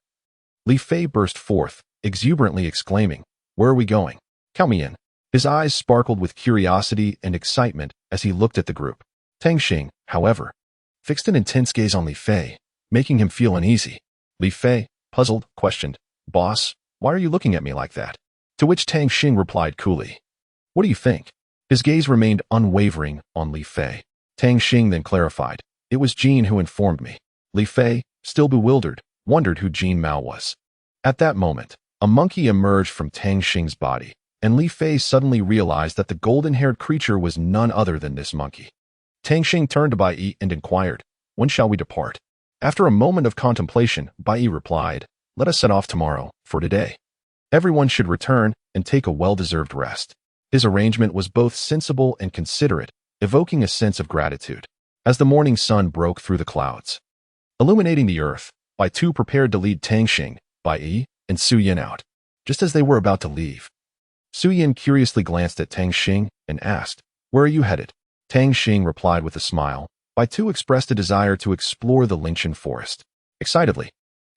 Li Fei burst forth, exuberantly exclaiming, "Where are we going? Count me in." His eyes sparkled with curiosity and excitement as he looked at the group. Tang Xing, however, fixed an intense gaze on Li Fei, making him feel uneasy. Li Fei, puzzled, questioned, "Boss, why are you looking at me like that?" To which Tang Xing replied coolly, "What do you think?" His gaze remained unwavering on Li Fei. Tang Xing then clarified, "It was Jean who informed me." Li Fei, still bewildered, wondered who Jin Mao was. At that moment, a monkey emerged from Tang Xing's body, and Li Fei suddenly realized that the golden-haired creature was none other than this monkey. Tang Xing turned to Bai Yi and inquired, "When shall we depart?" After a moment of contemplation, Bai Yi replied, "Let us set off tomorrow, for today everyone should return and take a well-deserved rest." His arrangement was both sensible and considerate, evoking a sense of gratitude. As the morning sun broke through the clouds, illuminating the earth, Bai Tu prepared to lead Tang Xing, Bai Yi, and Su Yin out. Just as they were about to leave, Su Yin curiously glanced at Tang Xing and asked, "Where are you headed?" Tang Xing replied with a smile. Bai Tu expressed a desire to explore the Lingshan forest. Excitedly,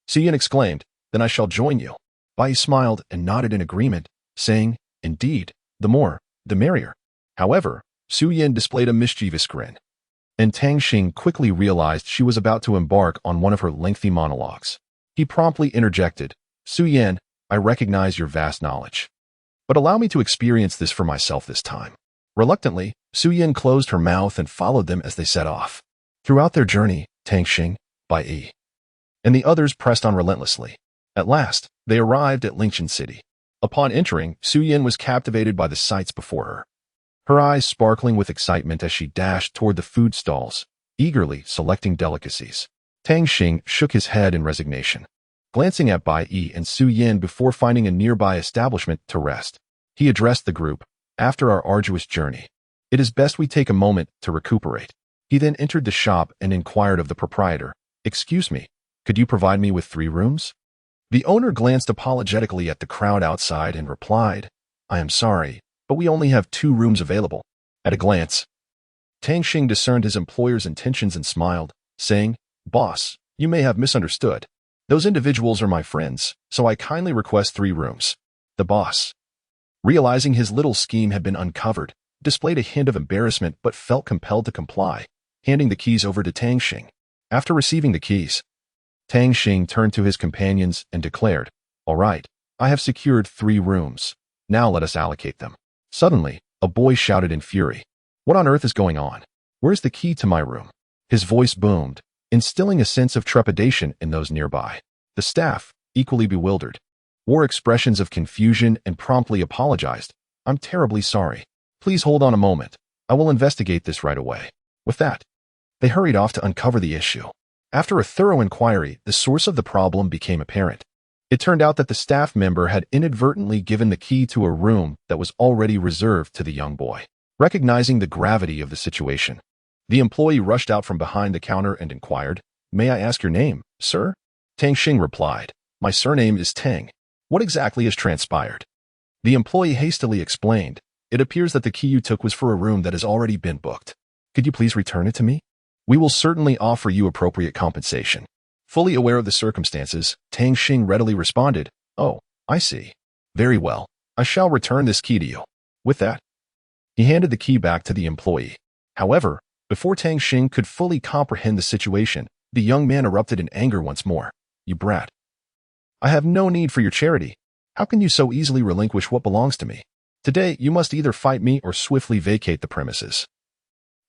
Su Yin exclaimed, "Then I shall join you." Bai Yi smiled and nodded in agreement, saying, "Indeed, the more, the merrier." However, Su Yin displayed a mischievous grin, and Tang Xing quickly realized she was about to embark on one of her lengthy monologues. He promptly interjected, "Su Yin, I recognize your vast knowledge, but allow me to experience this for myself this time." Reluctantly, Su Yin closed her mouth and followed them as they set off. Throughout their journey, Tang Xing, Bai Yi, and the others pressed on relentlessly. At last, they arrived at Lingshan City. Upon entering, Su Yin was captivated by the sights before her, her eyes sparkling with excitement as she dashed toward the food stalls, eagerly selecting delicacies. Tang Xing shook his head in resignation, glancing at Bai Yi and Su Yin before finding a nearby establishment to rest. He addressed the group, "After our arduous journey, it is best we take a moment to recuperate." He then entered the shop and inquired of the proprietor, "Excuse me, could you provide me with 3 rooms?" The owner glanced apologetically at the crowd outside and replied, "I am sorry, but we only have 2 rooms available." At a glance, Tang Xing discerned his employer's intentions and smiled, saying, "Boss, you may have misunderstood. Those individuals are my friends, so I kindly request 3 rooms." The boss, realizing his little scheme had been uncovered, displayed a hint of embarrassment but felt compelled to comply, handing the keys over to Tang Xing. After receiving the keys, Tang Xing turned to his companions and declared, "All right, I have secured 3 rooms. Now let us allocate them." Suddenly, a boy shouted in fury, "What on earth is going on? Where's the key to my room?" His voice boomed, instilling a sense of trepidation in those nearby. The staff, equally bewildered, wore expressions of confusion and promptly apologized. "I'm terribly sorry. Please hold on a moment. I will investigate this right away." With that, they hurried off to uncover the issue. After a thorough inquiry, the source of the problem became apparent. It turned out that the staff member had inadvertently given the key to a room that was already reserved to the young boy. Recognizing the gravity of the situation, the employee rushed out from behind the counter and inquired, "May I ask your name, sir?" Tang Xing replied, "My surname is Tang. What exactly has transpired?" The employee hastily explained, "It appears that the key you took was for a room that has already been booked. Could you please return it to me? We will certainly offer you appropriate compensation." Fully aware of the circumstances, Tang Xing readily responded, "Oh, I see. Very well. I shall return this key to you." With that, he handed the key back to the employee. However, before Tang Xing could fully comprehend the situation, the young man erupted in anger once more. "You brat. I have no need for your charity. How can you so easily relinquish what belongs to me? Today, you must either fight me or swiftly vacate the premises.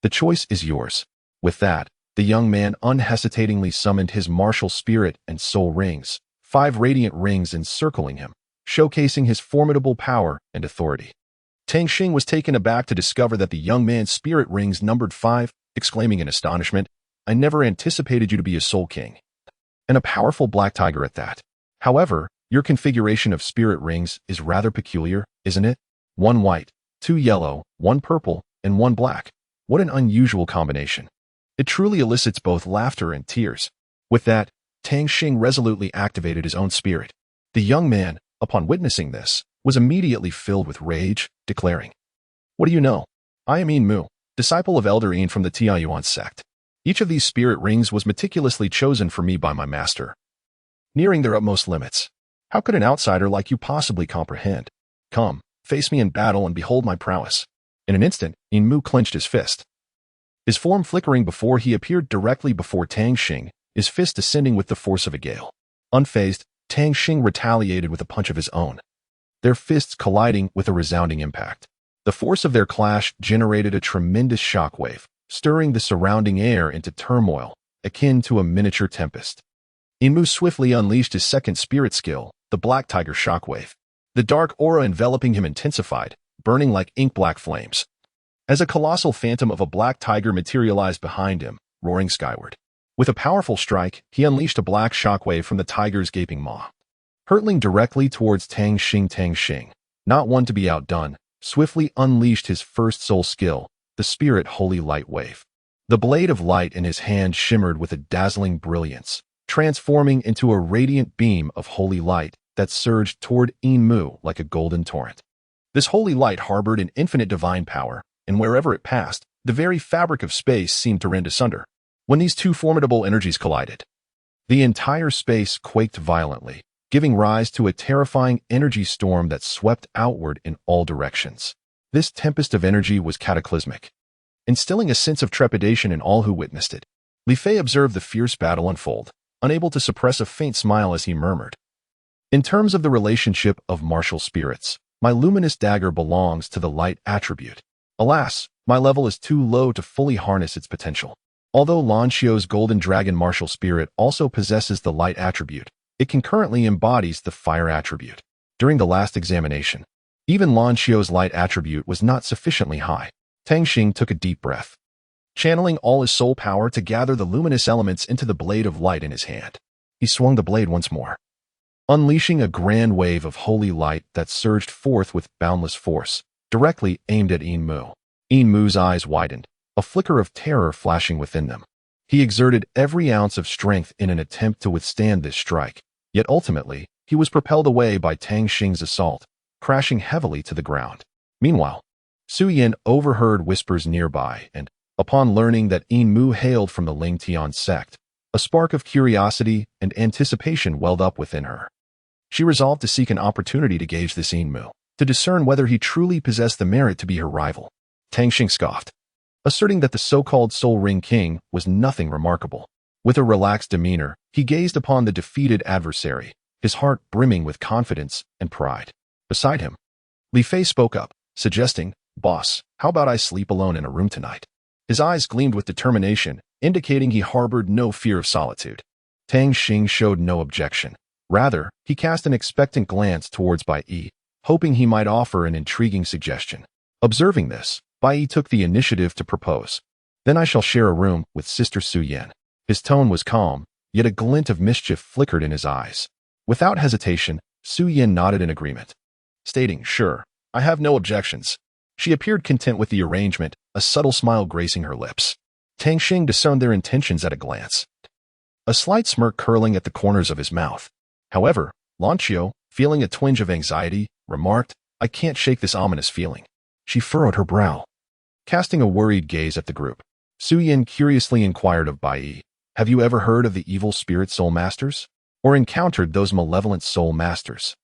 The choice is yours." With that, the young man unhesitatingly summoned his martial spirit and soul rings, 5 radiant rings encircling him, showcasing his formidable power and authority. Tang Xing was taken aback to discover that the young man's spirit rings numbered 5, exclaiming in astonishment, "I never anticipated you to be a soul king, and a powerful black tiger at that. However, your configuration of spirit rings is rather peculiar, isn't it? 1 white, 2 yellow, 1 purple, and 1 black. What an unusual combination. It truly elicits both laughter and tears." With that, Tang Xing resolutely activated his own spirit. The young man, upon witnessing this, was immediately filled with rage, declaring, "What do you know? I am Yin Mu, disciple of Elder Yin from the Tianyuan sect. Each of these spirit rings was meticulously chosen for me by my master, nearing their utmost limits. How could an outsider like you possibly comprehend? Come, face me in battle and behold my prowess." In an instant, Yin Mu clenched his fist, his form flickering before he appeared directly before Tang Xing, his fist descending with the force of a gale. Unfazed, Tang Xing retaliated with a punch of his own, their fists colliding with a resounding impact. The force of their clash generated a tremendous shockwave, stirring the surrounding air into turmoil, akin to a miniature tempest. Inmu swiftly unleashed his second spirit skill, the Black Tiger Shockwave. The dark aura enveloping him intensified, burning like ink-black flames. As a colossal phantom of a black tiger materialized behind him, roaring skyward. With a powerful strike, he unleashed a black shockwave from the tiger's gaping maw. Hurtling directly towards Tang Xing, not one to be outdone, swiftly unleashed his first soul skill, the Spirit Holy Light Wave. The blade of light in his hand shimmered with a dazzling brilliance, transforming into a radiant beam of holy light that surged toward Inmu like a golden torrent. This holy light harbored an infinite divine power, and wherever it passed, the very fabric of space seemed to rend asunder. When these two formidable energies collided, the entire space quaked violently, giving rise to a terrifying energy storm that swept outward in all directions. This tempest of energy was cataclysmic, instilling a sense of trepidation in all who witnessed it. Li Fei observed the fierce battle unfold, unable to suppress a faint smile as he murmured, "In terms of the relationship of martial spirits, my luminous dagger belongs to the light attribute. Alas, my level is too low to fully harness its potential. Although Lan Xiu's golden dragon martial spirit also possesses the light attribute, it concurrently embodies the fire attribute. During the last examination, even Lan Xiu's light attribute was not sufficiently high." Tang Xing took a deep breath, channeling all his soul power to gather the luminous elements into the blade of light in his hand. He swung the blade once more, unleashing a grand wave of holy light that surged forth with boundless force, directly aimed at Inmu. Inmu's eyes widened, a flicker of terror flashing within them. He exerted every ounce of strength in an attempt to withstand this strike, yet ultimately, he was propelled away by Tang Xing's assault, crashing heavily to the ground. Meanwhile, Su Yin overheard whispers nearby, and, upon learning that Inmu hailed from the Ling Tian sect, a spark of curiosity and anticipation welled up within her. She resolved to seek an opportunity to gauge this Inmu, to discern whether he truly possessed the merit to be her rival. Tang Xing scoffed, asserting that the so-called Soul Ring King was nothing remarkable. With a relaxed demeanor, he gazed upon the defeated adversary, his heart brimming with confidence and pride. Beside him, Li Fei spoke up, suggesting, "Boss, how about I sleep alone in a room tonight?" His eyes gleamed with determination, indicating he harbored no fear of solitude. Tang Xing showed no objection. Rather, he cast an expectant glance towards Bai Yi, hoping he might offer an intriguing suggestion. Observing this, Bai Yi took the initiative to propose. "Then I shall share a room with Sister Su Yin." His tone was calm, yet a glint of mischief flickered in his eyes. Without hesitation, Su Yin nodded in agreement, stating, "Sure, I have no objections." She appeared content with the arrangement, a subtle smile gracing her lips. Tang Xing discerned their intentions at a glance, a slight smirk curling at the corners of his mouth. However, Lan Xiu, feeling a twinge of anxiety, remarked, "I can't shake this ominous feeling." She furrowed her brow, casting a worried gaze at the group. Su Yin curiously inquired of Bai Yi, "Have you ever heard of the evil spirit soul masters? Or encountered those malevolent soul masters?"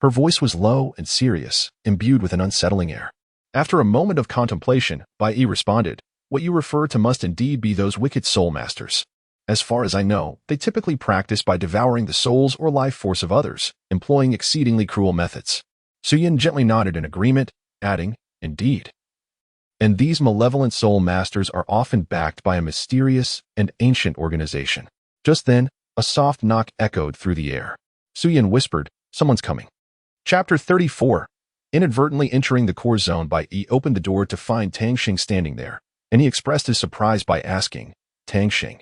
Her voice was low and serious, imbued with an unsettling air. After a moment of contemplation, Bai Yi responded, "What you refer to must indeed be those wicked soul masters. As far as I know, they typically practice by devouring the souls or life force of others, employing exceedingly cruel methods." Su Yin gently nodded in agreement, adding, "Indeed. And these malevolent soul masters are often backed by a mysterious and ancient organization." Just then, a soft knock echoed through the air. Su Yin whispered, "Someone's coming." Chapter 34. Inadvertently entering the core zone, Bai Yi opened the door to find Tang Xing standing there, and he expressed his surprise by asking, "Tang Xing,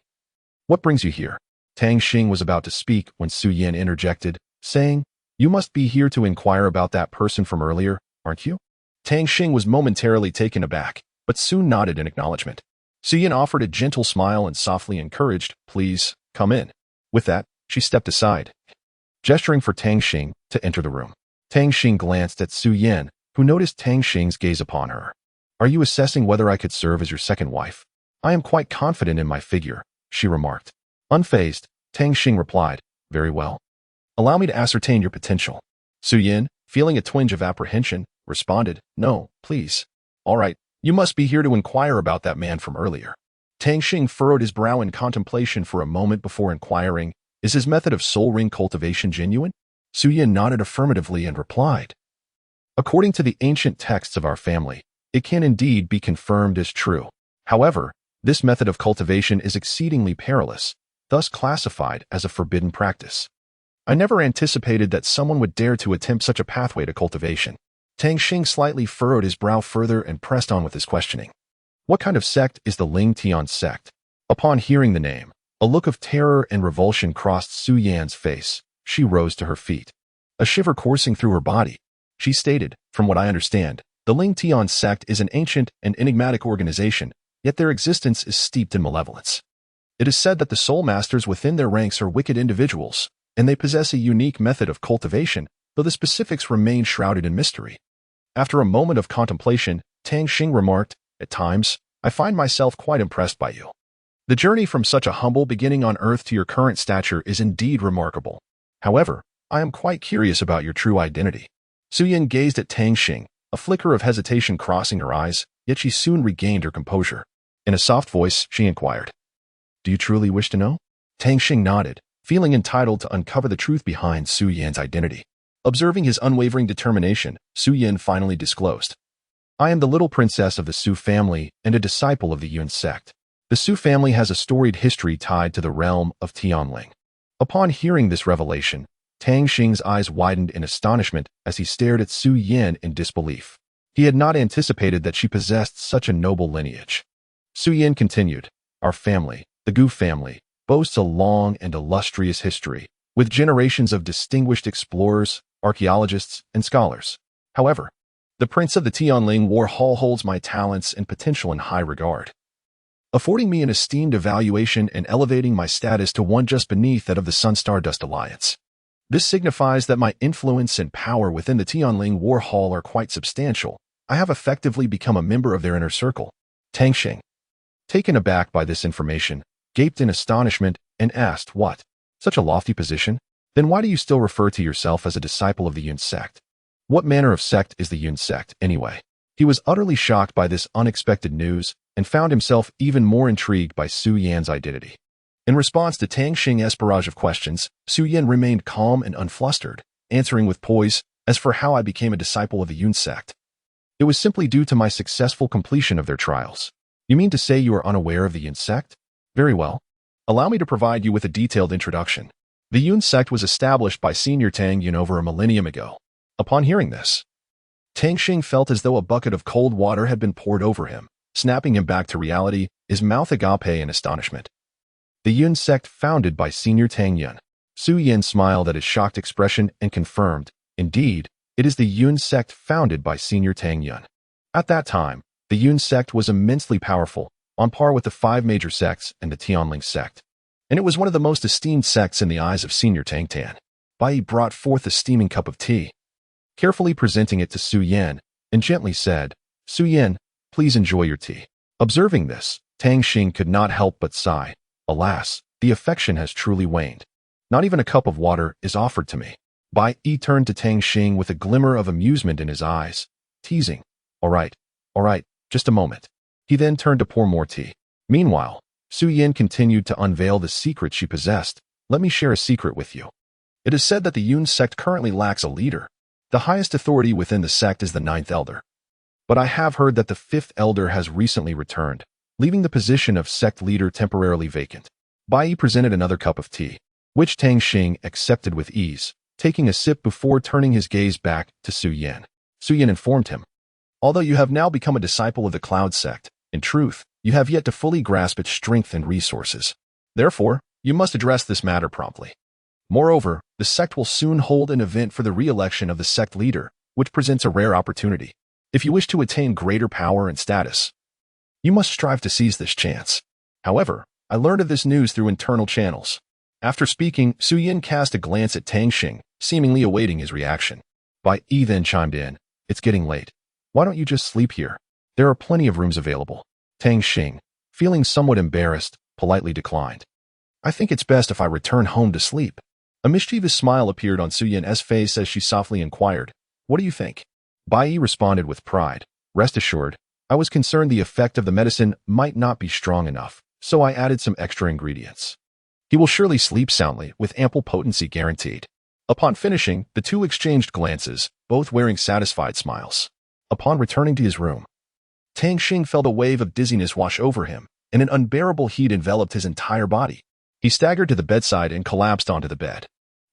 what brings you here?" Tang Xing was about to speak when Su Yin interjected, saying, "You must be here to inquire about that person from earlier, aren't you?" Tang Xing was momentarily taken aback, but soon nodded in acknowledgement. Su Yin offered a gentle smile and softly encouraged, "Please, come in." With that, she stepped aside, gesturing for Tang Xing to enter the room. Tang Xing glanced at Su Yin, who noticed Tang Xing's gaze upon her. "Are you assessing whether I could serve as your second wife?" "I am quite confident in my figure," she remarked. Unfazed, Tang Xing replied, "Very well. Allow me to ascertain your potential." Su Yin, feeling a twinge of apprehension, responded, "No, please." "All right, you must be here to inquire about that man from earlier." Tang Xing furrowed his brow in contemplation for a moment before inquiring, "Is his method of soul ring cultivation genuine?" Su Yin nodded affirmatively and replied, "According to the ancient texts of our family, it can indeed be confirmed as true. However, this method of cultivation is exceedingly perilous, thus classified as a forbidden practice. I never anticipated that someone would dare to attempt such a pathway to cultivation. Tang Xing slightly furrowed his brow further and pressed on with his questioning. What kind of sect is the Ling Tian sect? Upon hearing the name, a look of terror and revulsion crossed Su Yan's face. She rose to her feet, a shiver coursing through her body. She stated, from what I understand, the Ling Tian sect is an ancient and enigmatic organization, yet their existence is steeped in malevolence. It is said that the soul masters within their ranks are wicked individuals, and they possess a unique method of cultivation, though the specifics remain shrouded in mystery. After a moment of contemplation, Tang Xing remarked, "At times, I find myself quite impressed by you. The journey from such a humble beginning on earth to your current stature is indeed remarkable. However, I am quite curious about your true identity." Su Yan gazed at Tang Xing, a flicker of hesitation crossing her eyes, yet she soon regained her composure. In a soft voice, she inquired, "Do you truly wish to know?" Tang Xing nodded, feeling entitled to uncover the truth behind Su Yan's identity. Observing his unwavering determination, Su Yan finally disclosed, "I am the little princess of the Su family and a disciple of the Yun sect. The Su family has a storied history tied to the realm of Tianling." Upon hearing this revelation, Tang Xing's eyes widened in astonishment as he stared at Su Yan in disbelief. He had not anticipated that she possessed such a noble lineage. Su Yan continued, "Our family, the Gu family, boasts a long and illustrious history, with generations of distinguished explorers, archaeologists, and scholars. However, the Prince of the Tianling War Hall holds my talents and potential in high regard, affording me an esteemed evaluation and elevating my status to one just beneath that of the Sun-Stardust Alliance. This signifies that my influence and power within the Tianling War Hall are quite substantial. I have effectively become a member of their inner circle." Tang Xing, taken aback by this information, gaped in astonishment and asked, "What? Such a lofty position? Then why do you still refer to yourself as a disciple of the Yun sect? What manner of sect is the Yun sect, anyway?" He was utterly shocked by this unexpected news and found himself even more intrigued by Su Yan's identity. In response to Tang Xing's barrage of questions, Su Yan remained calm and unflustered, answering with poise, "As for how I became a disciple of the Yun sect, it was simply due to my successful completion of their trials." "You mean to say you are unaware of the Yun sect? Very well. Allow me to provide you with a detailed introduction. The Yun sect was established by Senior Tang Yun over a millennium ago." Upon hearing this, Tang Xing felt as though a bucket of cold water had been poured over him, snapping him back to reality, his mouth agape in astonishment. "The Yun sect founded by Senior Tang Yun." Su Yan smiled at his shocked expression and confirmed, "Indeed, it is the Yun sect founded by Senior Tang Yun." At that time, the Yun sect was immensely powerful, on par with the 5 major sects and the Tianling sect, and it was one of the most esteemed sects in the eyes of Senior Tang Tan. Bai brought forth a steaming cup of tea, carefully presenting it to Su Yan, and gently said, "Su Yan, please enjoy your tea." Observing this, Tang Xing could not help but sigh. "Alas, the affection has truly waned. Not even a cup of water is offered to me." Bai turned to Tang Xing with a glimmer of amusement in his eyes, teasing, all right, just a moment." He then turned to pour more tea. Meanwhile, Su Yan continued to unveil the secret she possessed. "Let me share a secret with you. It is said that the Yun sect currently lacks a leader. The highest authority within the sect is the 9th elder. But I have heard that the 5th elder has recently returned, leaving the position of sect leader temporarily vacant." Bai presented another cup of tea, which Tang Xing accepted with ease, taking a sip before turning his gaze back to Su Yan. Su Yan informed him, "Although you have now become a disciple of the Cloud sect, in truth, you have yet to fully grasp its strength and resources. Therefore, you must address this matter promptly. Moreover, the sect will soon hold an event for the re-election of the sect leader, which presents a rare opportunity. If you wish to attain greater power and status, you must strive to seize this chance. However, I learned of this news through internal channels." After speaking, Su Yan cast a glance at Tang Xing, seemingly awaiting his reaction. Bai then chimed in, "It's getting late. Why don't you just sleep here? There are plenty of rooms available." Tang Xing, feeling somewhat embarrassed, politely declined. "I think it's best if I return home to sleep." A mischievous smile appeared on Su Yan's face as she softly inquired, "What do you think?" Bai responded with pride, "Rest assured, I was concerned the effect of the medicine might not be strong enough, so I added some extra ingredients. He will surely sleep soundly, with ample potency guaranteed." Upon finishing, the two exchanged glances, both wearing satisfied smiles. Upon returning to his room, Tang Xing felt a wave of dizziness wash over him, and an unbearable heat enveloped his entire body. He staggered to the bedside and collapsed onto the bed.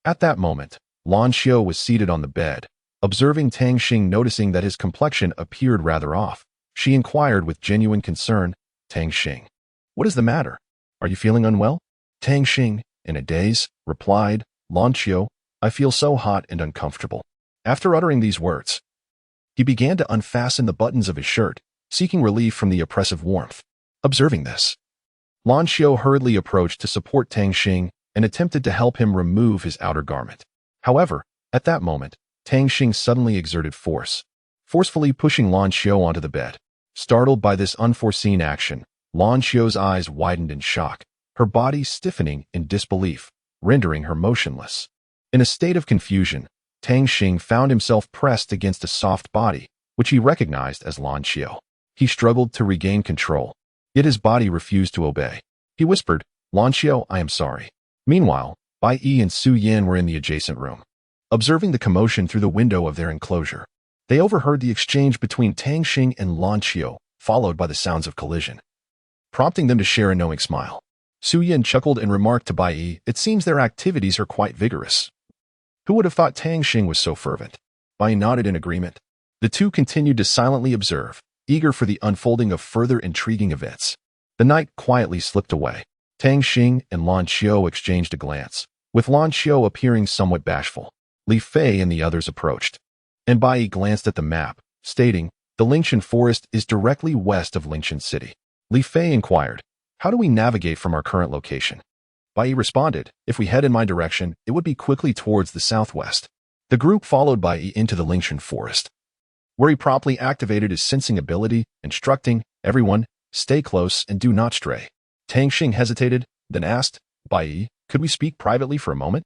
At that moment, Lan Xiu was seated on the bed. Observing Tang Xing, noticing that his complexion appeared rather off, she inquired with genuine concern, "Tang Xing, what is the matter? Are you feeling unwell?" Tang Xing, in a daze, replied, "Lan Xiu, I feel so hot and uncomfortable." After uttering these words, he began to unfasten the buttons of his shirt, seeking relief from the oppressive warmth. Observing this, Lan Xiu hurriedly approached to support Tang Xing and attempted to help him remove his outer garment. However, at that moment, Tang Xing suddenly exerted force, forcefully pushing Lan Xiu onto the bed. Startled by this unforeseen action, Lan Xiu's eyes widened in shock, her body stiffening in disbelief, rendering her motionless. In a state of confusion, Tang Xing found himself pressed against a soft body, which he recognized as Lan Xiu. He struggled to regain control, yet his body refused to obey. He whispered, "Lan Xiu, I am sorry." Meanwhile, Bai Yi and Su Yan were in the adjacent room. Observing the commotion through the window of their enclosure, they overheard the exchange between Tang Xing and Lan Xiu, followed by the sounds of collision, prompting them to share a knowing smile. Su Yan chuckled and remarked to Bai Yi, "It seems their activities are quite vigorous. Who would have thought Tang Xing was so fervent?" Bai Yi nodded in agreement. The two continued to silently observe, eager for the unfolding of further intriguing events. The night quietly slipped away. Tang Xing and Lan Xiu exchanged a glance, with Lan Xiu appearing somewhat bashful. Li Fei and the others approached, and Bai Yi glanced at the map, stating, "The Lingshan Forest is directly west of Lingshan City." Li Fei inquired, "How do we navigate from our current location?" Bai Yi responded, "If we head in my direction, it would be quickly towards the southwest." The group followed Bai Yi into the Lingshan Forest, where he promptly activated his sensing ability, instructing, "Everyone, stay close and do not stray." Tang Xing hesitated, then asked, "Bai Yi, could we speak privately for a moment?"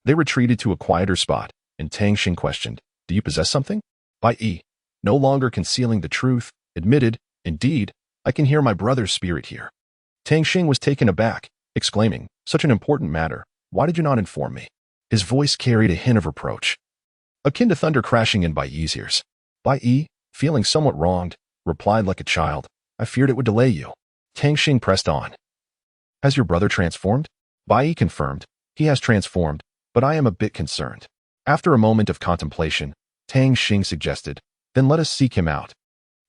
They retreated to a quieter spot, and Tang Xing questioned, "Do you possess something?" Bai Yi, no longer concealing the truth, admitted, "Indeed, I can hear my brother's spirit here." Tang Xing was taken aback, exclaiming, "Such an important matter, why did you not inform me?" His voice carried a hint of reproach, akin to thunder crashing in Bai Yi's ears. Bai Yi, feeling somewhat wronged, replied like a child, "I feared it would delay you." Tang Xing pressed on. "Has your brother transformed?" Bai Yi confirmed, "He has transformed, but I am a bit concerned." After a moment of contemplation, Tang Xing suggested, "Then let us seek him out.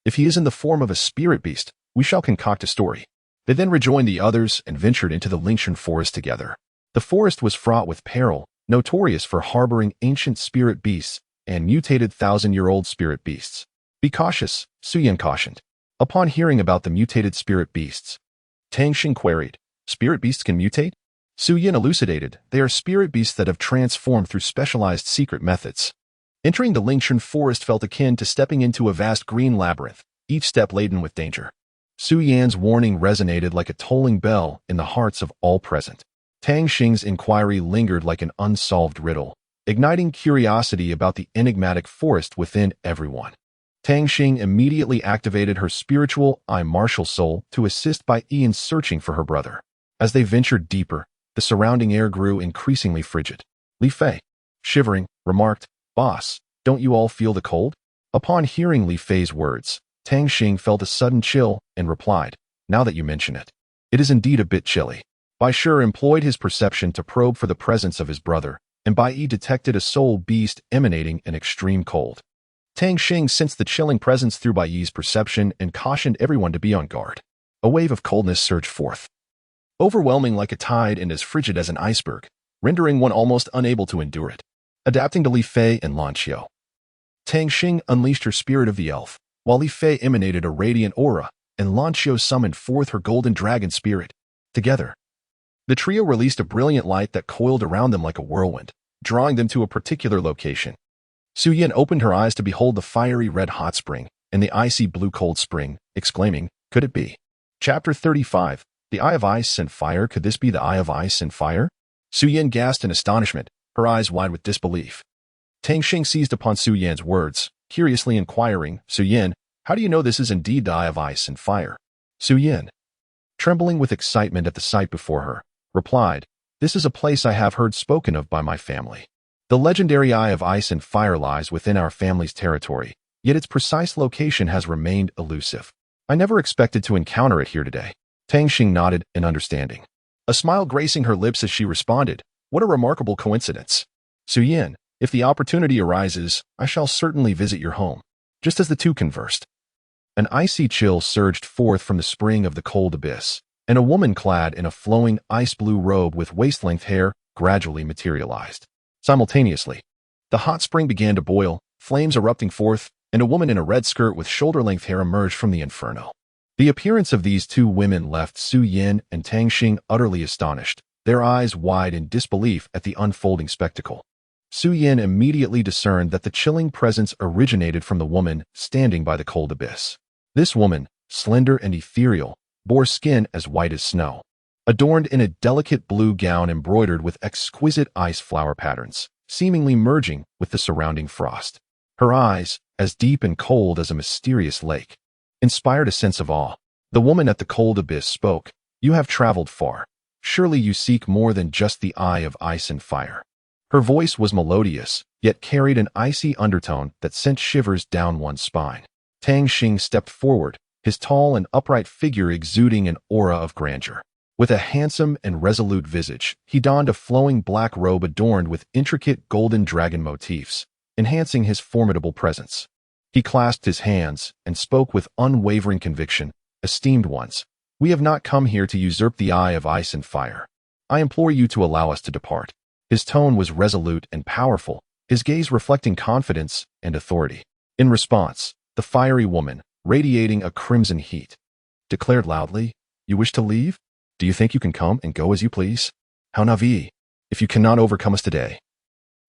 If he is in the form of a spirit beast, we shall concoct a story." They then rejoined the others and ventured into the Lingshan Forest together. The forest was fraught with peril, notorious for harboring ancient spirit beasts and mutated thousand-year-old spirit beasts. "Be cautious," Su Yan cautioned. Upon hearing about the mutated spirit beasts, Tang Xing queried, "Spirit beasts can mutate?" Su Yan elucidated, "They are spirit beasts that have transformed through specialized secret methods." Entering the Lingshan Forest felt akin to stepping into a vast green labyrinth, each step laden with danger. Su Yan's warning resonated like a tolling bell in the hearts of all present. Tang Xing's inquiry lingered like an unsolved riddle, igniting curiosity about the enigmatic forest within everyone. Tang Xing immediately activated her spiritual martial soul to assist Bai Yi in searching for her brother. As they ventured deeper, the surrounding air grew increasingly frigid. Li Fei, shivering, remarked, "Boss, don't you all feel the cold?" Upon hearing Li Fei's words, Tang Xing felt a sudden chill and replied, "Now that you mention it, it is indeed a bit chilly." Bai Shi employed his perception to probe for the presence of his brother, and Bai Yi detected a soul beast emanating an extreme cold. Tang Xing sensed the chilling presence through Bai Yi's perception and cautioned everyone to be on guard. A wave of coldness surged forth, overwhelming like a tide and as frigid as an iceberg, rendering one almost unable to endure it. Adapting to Li Fei and Lan Xiu, Tang Xing unleashed her spirit of the elf, while Li Fei emanated a radiant aura, and Lan Xiu summoned forth her golden dragon spirit. Together, the trio released a brilliant light that coiled around them like a whirlwind, drawing them to a particular location. Su Yan opened her eyes to behold the fiery red hot spring and the icy blue cold spring, exclaiming, "Could it be?" Chapter 35, The Eye of Ice and Fire. Could this be the Eye of Ice and Fire? Su Yan gasped in astonishment, her eyes wide with disbelief. Tang Xing seized upon Su Yan's words, curiously inquiring, "Su Yan, how do you know this is indeed the Eye of Ice and Fire?" Su Yan, trembling with excitement at the sight before her, replied, "This is a place I have heard spoken of by my family. The legendary Eye of Ice and Fire lies within our family's territory, yet its precise location has remained elusive. I never expected to encounter it here today." Tang Xing nodded in understanding. a smile gracing her lips as she responded, "What a remarkable coincidence. Su Yin, if the opportunity arises, I shall certainly visit your home." Just as the two conversed, an icy chill surged forth from the spring of the cold abyss, and a woman clad in a flowing ice-blue robe with waist-length hair gradually materialized. Simultaneously, the hot spring began to boil, flames erupting forth, and a woman in a red skirt with shoulder-length hair emerged from the inferno. The appearance of these two women left Su Yin and Tang Xing utterly astonished, their eyes wide in disbelief at the unfolding spectacle. Su Yin immediately discerned that the chilling presence originated from the woman standing by the cold abyss. This woman, slender and ethereal, bore skin as white as snow, adorned in a delicate blue gown embroidered with exquisite ice flower patterns, seemingly merging with the surrounding frost. Her eyes, as deep and cold as a mysterious lake, inspired a sense of awe. The woman at the cold abyss spoke, "You have traveled far. Surely you seek more than just the eye of ice and fire." Her voice was melodious, yet carried an icy undertone that sent shivers down one's spine. Tang Xing stepped forward, his tall and upright figure exuding an aura of grandeur. With a handsome and resolute visage, he donned a flowing black robe adorned with intricate golden dragon motifs, enhancing his formidable presence. He clasped his hands and spoke with unwavering conviction, "Esteemed ones, we have not come here to usurp the eye of ice and fire. I implore you to allow us to depart." His tone was resolute and powerful, his gaze reflecting confidence and authority. In response, the fiery woman, radiating a crimson heat, declared loudly, "You wish to leave? Do you think you can come and go as you please? How naive! If you cannot overcome us today,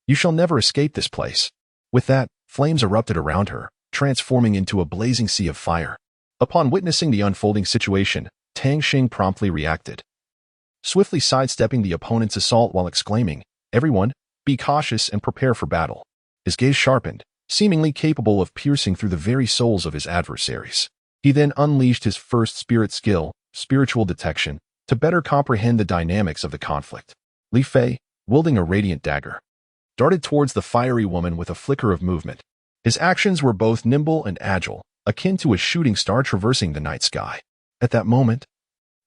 you shall never escape this place." With that, flames erupted around her, transforming into a blazing sea of fire. Upon witnessing the unfolding situation, Tang Xing promptly reacted, swiftly sidestepping the opponent's assault while exclaiming, "Everyone, be cautious and prepare for battle." His gaze sharpened, seemingly capable of piercing through the very souls of his adversaries. He then unleashed his first spirit skill, spiritual detection, to better comprehend the dynamics of the conflict. Li Fei, wielding a radiant dagger, darted towards the fiery woman with a flicker of movement. His actions were both nimble and agile, akin to a shooting star traversing the night sky. At that moment,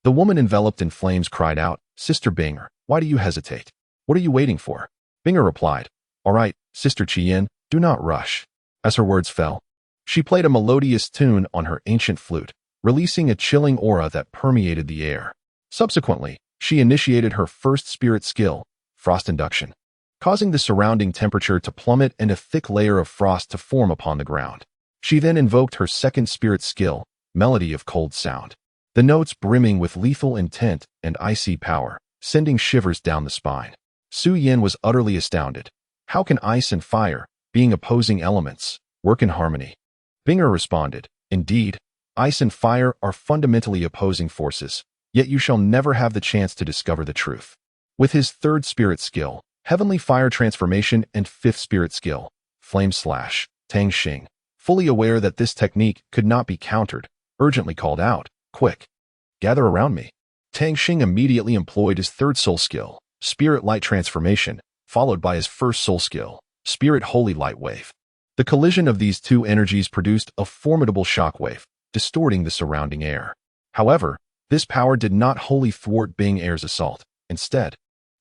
the woman enveloped in flames cried out, "Sister Binger, why do you hesitate? What are you waiting for?" Binger replied, "All right, Sister Qian, do not rush." As her words fell, she played a melodious tune on her ancient flute, releasing a chilling aura that permeated the air. Subsequently, she initiated her first spirit skill, frost induction, causing the surrounding temperature to plummet and a thick layer of frost to form upon the ground. She then invoked her second spirit skill, melody of cold sound, the notes brimming with lethal intent and icy power, sending shivers down the spine. Su Yin was utterly astounded. How can ice and fire, being opposing elements, work in harmony? Binger responded, "Indeed, ice and fire are fundamentally opposing forces, yet you shall never have the chance to discover the truth." With his third spirit skill, Heavenly Fire Transformation, and fifth spirit skill, Flame Slash, Tang Xing, fully aware that this technique could not be countered, urgently called out, "Quick, gather around me." Tang Xing immediately employed his third soul skill, Spirit Light Transformation, followed by his first soul skill, Spirit Holy Light Wave. The collision of these two energies produced a formidable shockwave, distorting the surrounding air. However, this power did not wholly thwart Bing Er's assault. Instead,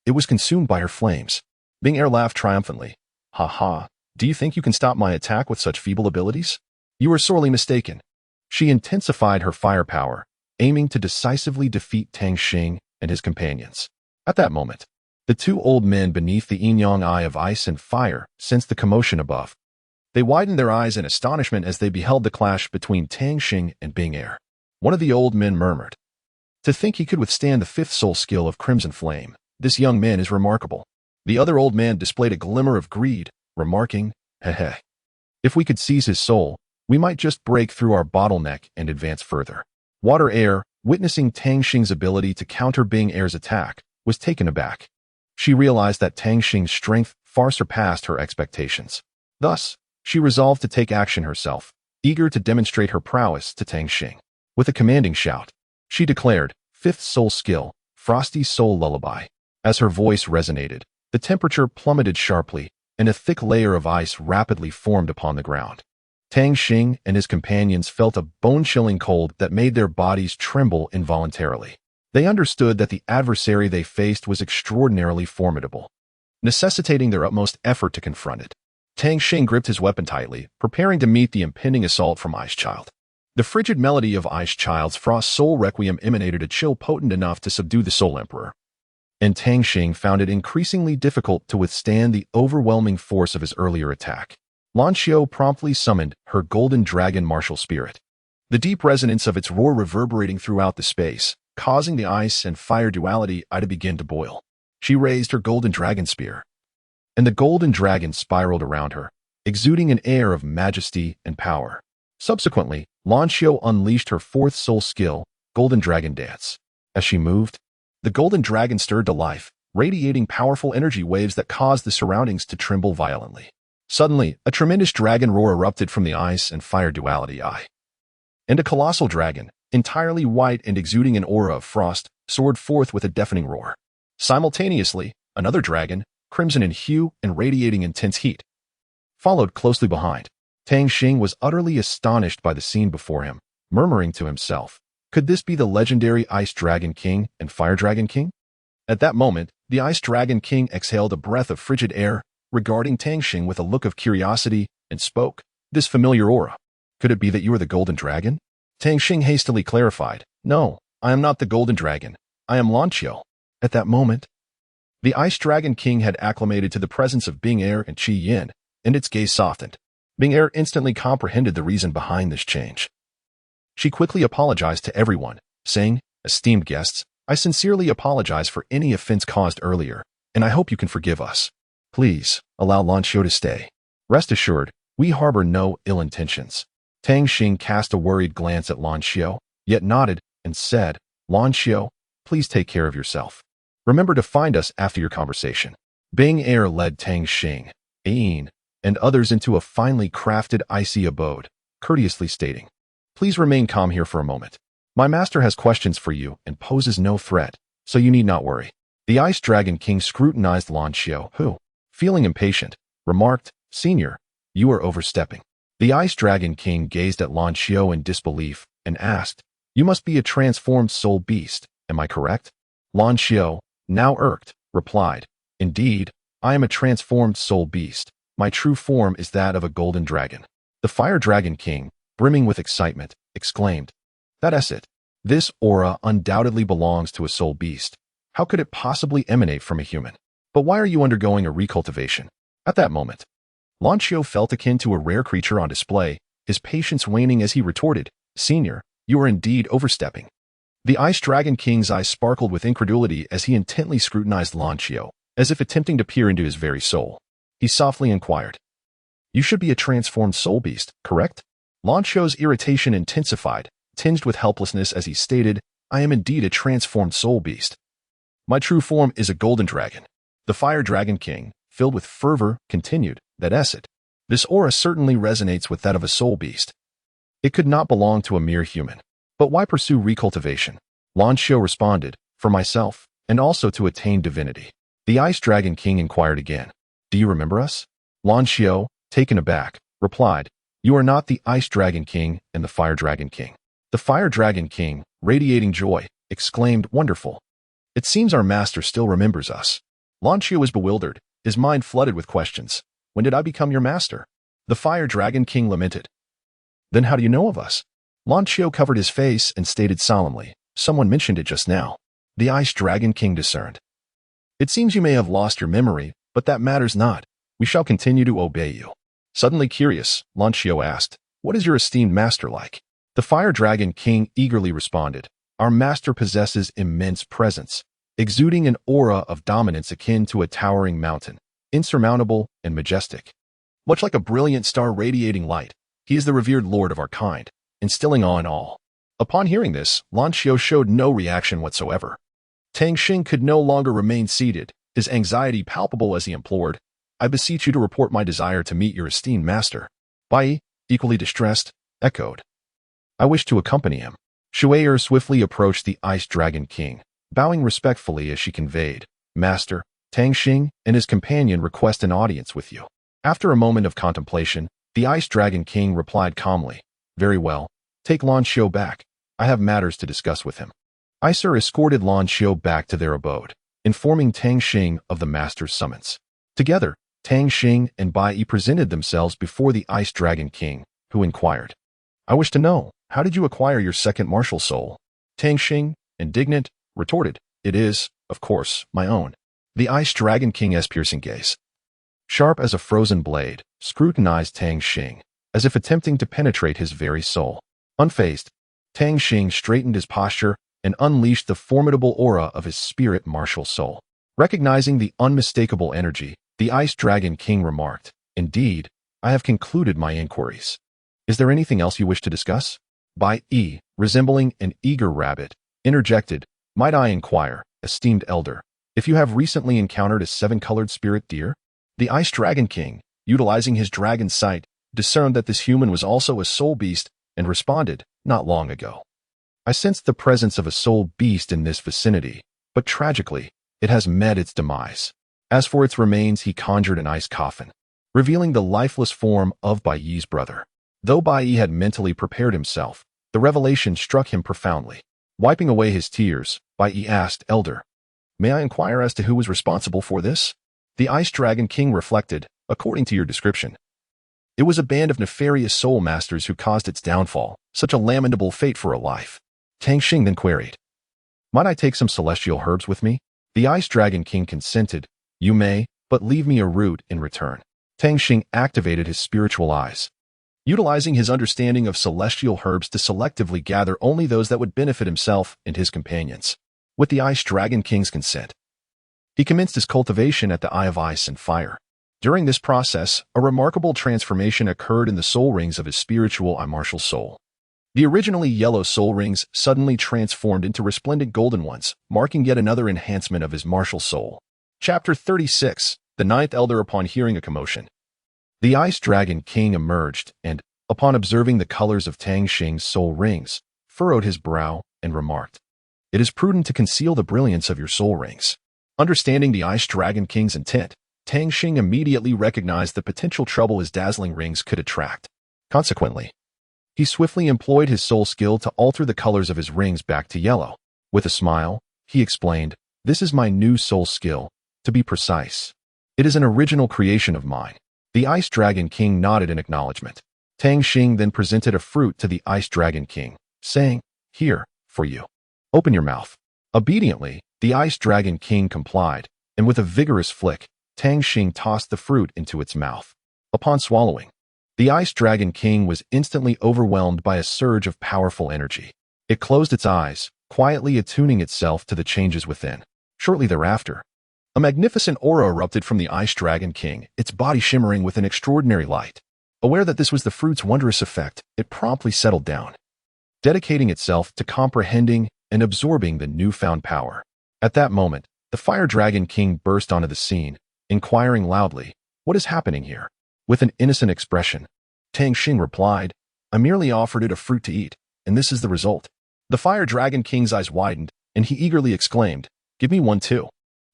it was consumed by her flames. Bing Er laughed triumphantly. "Ha ha, do you think you can stop my attack with such feeble abilities? You are sorely mistaken." She intensified her firepower, aiming to decisively defeat Tang Xing and his companions. At that moment, the two old men beneath the yin-yang eye of ice and fire sensed the commotion above. They widened their eyes in astonishment as they beheld the clash between Tang Xing and Bing Er. One of the old men murmured, "To think he could withstand the fifth soul skill of Crimson Flame. This young man is remarkable." The other old man displayed a glimmer of greed, remarking, "Heh. If we could seize his soul, we might just break through our bottleneck and advance further." Water Air, witnessing Tang Xing's ability to counter Bing Er's attack, was taken aback. She realized that Tang Xing's strength far surpassed her expectations. Thus, she resolved to take action herself, eager to demonstrate her prowess to Tang Xing. With a commanding shout, she declared, "Fifth soul skill, Frosty Soul Lullaby." As her voice resonated, the temperature plummeted sharply, and a thick layer of ice rapidly formed upon the ground. Tang Xing and his companions felt a bone-chilling cold that made their bodies tremble involuntarily. They understood that the adversary they faced was extraordinarily formidable, necessitating their utmost effort to confront it. Tang Xing gripped his weapon tightly, preparing to meet the impending assault from Ice Child. The frigid melody of Ice Child's Frost Soul Requiem emanated a chill potent enough to subdue the Soul Emperor, and Tang Xing found it increasingly difficult to withstand the overwhelming force of his earlier attack. Lan Xiao promptly summoned her Golden Dragon Martial Spirit, the deep resonance of its roar reverberating throughout the space, causing the ice and fire duality to begin to boil. She raised her Golden Dragon Spear, and the Golden Dragon spiraled around her, exuding an air of majesty and power. Subsequently, Lan Xiao unleashed her fourth soul skill, Golden Dragon Dance. As she moved, the Golden Dragon stirred to life, radiating powerful energy waves that caused the surroundings to tremble violently. Suddenly, a tremendous dragon roar erupted from the ice and fire duality and a colossal dragon, entirely white and exuding an aura of frost, soared forth with a deafening roar. Simultaneously, another dragon, crimson in hue and radiating intense heat, followed closely behind. Tang Xing was utterly astonished by the scene before him, murmuring to himself, could this be the legendary Ice Dragon King and Fire Dragon King? At that moment, the Ice Dragon King exhaled a breath of frigid air, regarding Tang Xing with a look of curiosity, and spoke, this familiar aura. Could it be that you are the Golden Dragon? Tang Xing hastily clarified, no, I am not the Golden Dragon. I am Lan Xiao. At that moment, the Ice Dragon King had acclimated to the presence of Bing Er and Qi Yin, and its gaze softened. Bing Er instantly comprehended the reason behind this change. She quickly apologized to everyone, saying, esteemed guests, I sincerely apologize for any offense caused earlier, and I hope you can forgive us. Please, allow Lan Xiao to stay. Rest assured, we harbor no ill intentions. Tang Xing cast a worried glance at Lan Xiao, yet nodded and said, Lan Xiao, please take care of yourself. Remember to find us after your conversation. Bing Er led Tang Xing, Ain, and others into a finely crafted icy abode, courteously stating, please remain calm here for a moment. My master has questions for you and poses no threat, so you need not worry. The Ice Dragon King scrutinized Lan Xiao, who, feeling impatient, remarked, Senior, you are overstepping. The Ice Dragon King gazed at Lan Xiao in disbelief and asked, you must be a transformed soul beast, am I correct? Lan Xiao, now irked, replied, indeed, I am a transformed soul beast. My true form is that of a golden dragon. The Fire Dragon King, brimming with excitement, exclaimed, that's it. This aura undoubtedly belongs to a soul beast. How could it possibly emanate from a human? But why are you undergoing a recultivation? At that moment, Lan Xiao felt akin to a rare creature on display, his patience waning as he retorted, Senior, you are indeed overstepping. The Ice Dragon King's eyes sparkled with incredulity as he intently scrutinized Lan Xiao, as if attempting to peer into his very soul. He softly inquired, you should be a transformed soul beast, correct? Lan Xiao's irritation intensified, tinged with helplessness as he stated, I am indeed a transformed soul beast. My true form is a golden dragon. The Fire Dragon King, filled with fervor, continued, that's it. This aura certainly resonates with that of a soul beast. It could not belong to a mere human. But why pursue recultivation? Lan Xiao responded, for myself, and also to attain divinity. The Ice Dragon King inquired again, do you remember us? Lan Xiao, taken aback, replied, you are not the Ice Dragon King and the Fire Dragon King. The Fire Dragon King, radiating joy, exclaimed, wonderful. It seems our master still remembers us. Lan Xiao was bewildered, his mind flooded with questions. When did I become your master? The Fire Dragon King lamented. Then how do you know of us? Lan Xiao covered his face and stated solemnly, someone mentioned it just now. The Ice Dragon King discerned. It seems you may have lost your memory, but that matters not. We shall continue to obey you. Suddenly curious, Lan Xiao asked, what is your esteemed master like? The Fire Dragon King eagerly responded, our master possesses immense presence, exuding an aura of dominance akin to a towering mountain, insurmountable and majestic. Much like a brilliant star radiating light, he is the revered lord of our kind, instilling awe in all. Upon hearing this, Lan Xiao showed no reaction whatsoever. Tang Xing could no longer remain seated, his anxiety palpable as he implored, I beseech you to report my desire to meet your esteemed master. Bai, equally distressed, echoed, I wish to accompany him. Shuai swiftly approached the Ice Dragon King, bowing respectfully as she conveyed, Master, Tang Xing and his companion request an audience with you. After a moment of contemplation, the Ice Dragon King replied calmly, very well, take Lan Xiao back. I have matters to discuss with him. Iser escorted Lan Xiu back to their abode, informing Tang Xing of the master's summons. Together, Tang Xing and Bai Yi presented themselves before the Ice Dragon King, who inquired, "I wish to know, how did you acquire your second martial soul?" Tang Xing, indignant, retorted, "It is, of course, my own." The Ice Dragon King's piercing gaze, sharp as a frozen blade, scrutinized Tang Xing, as if attempting to penetrate his very soul. Unfazed, Tang Xing straightened his posture and unleashed the formidable aura of his spirit martial soul. Recognizing the unmistakable energy, the Ice Dragon King remarked, "Indeed, I have concluded my inquiries. Is there anything else you wish to discuss?" Bai Yi, resembling an eager rabbit, interjected, "Might I inquire, esteemed elder, if you have recently encountered a seven-colored spirit deer?" The Ice Dragon King, utilizing his dragon sight, discerned that this human was also a soul beast and responded, "Not long ago. I sensed the presence of a soul beast in this vicinity, but tragically, it has met its demise. As for its remains, he conjured an ice coffin, revealing the lifeless form of Bai Yi's brother." Though Bai Yi had mentally prepared himself, the revelation struck him profoundly. Wiping away his tears, Bai Yi asked, "Elder, may I inquire as to who was responsible for this?" The Ice Dragon King reflected, "According to your description, it was a band of nefarious soul masters who caused its downfall, such a lamentable fate for a life." Tang Xing then queried, "Might I take some celestial herbs with me?" The Ice Dragon King consented, "You may, but leave me a root in return." Tang Xing activated his spiritual eyes, utilizing his understanding of celestial herbs to selectively gather only those that would benefit himself and his companions. With the Ice Dragon King's consent, he commenced his cultivation at the Eye of Ice and Fire. During this process, a remarkable transformation occurred in the soul rings of his spiritual and martial soul. The originally yellow soul rings suddenly transformed into resplendent golden ones, marking yet another enhancement of his martial soul. Chapter 36, The Ninth Elder. Upon hearing a commotion, the Ice Dragon King emerged and, upon observing the colors of Tang Xing's soul rings, furrowed his brow and remarked, "It is prudent to conceal the brilliance of your soul rings." Understanding the Ice Dragon King's intent, Tang Xing immediately recognized the potential trouble his dazzling rings could attract. Consequently, he swiftly employed his soul skill to alter the colors of his rings back to yellow. With a smile, he explained, "This is my new soul skill. To be precise, it is an original creation of mine." The Ice Dragon King nodded in acknowledgement. Tang Xing then presented a fruit to the Ice Dragon King, saying, "Here, for you. Open your mouth." Obediently, the Ice Dragon King complied, and with a vigorous flick, Tang Xing tossed the fruit into its mouth. Upon swallowing, the Ice Dragon King was instantly overwhelmed by a surge of powerful energy. It closed its eyes, quietly attuning itself to the changes within. Shortly thereafter, a magnificent aura erupted from the Ice Dragon King, its body shimmering with an extraordinary light. Aware that this was the fruit's wondrous effect, it promptly settled down, dedicating itself to comprehending and absorbing the newfound power. At that moment, the Fire Dragon King burst onto the scene, inquiring loudly, "What is happening here?" With an innocent expression, Tang Xing replied, "I merely offered it a fruit to eat, and this is the result." The Fire Dragon King's eyes widened, and he eagerly exclaimed, "Give me one too."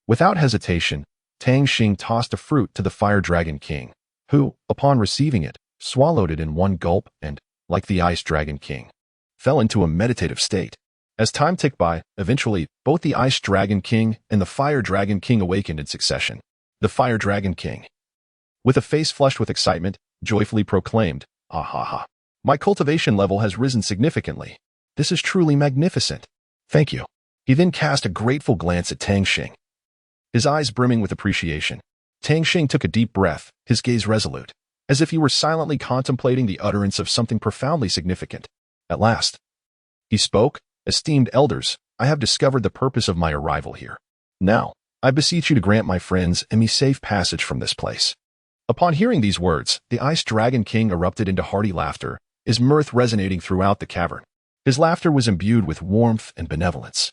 Without hesitation, Tang Xing tossed a fruit to the Fire Dragon King, who, upon receiving it, swallowed it in one gulp and, like the Ice Dragon King, fell into a meditative state. As time ticked by, eventually, both the Ice Dragon King and the Fire Dragon King awakened in succession. The Fire Dragon King, with a face flushed with excitement, joyfully proclaimed, "Ah ha ha! My cultivation level has risen significantly. This is truly magnificent. Thank you." He then cast a grateful glance at Tang Xing, his eyes brimming with appreciation. Tang Xing took a deep breath, his gaze resolute, as if he were silently contemplating the utterance of something profoundly significant. At last, he spoke, "Esteemed elders, I have discovered the purpose of my arrival here. Now, I beseech you to grant my friends and me safe passage from this place." Upon hearing these words, the Ice Dragon King erupted into hearty laughter, his mirth resonating throughout the cavern. His laughter was imbued with warmth and benevolence,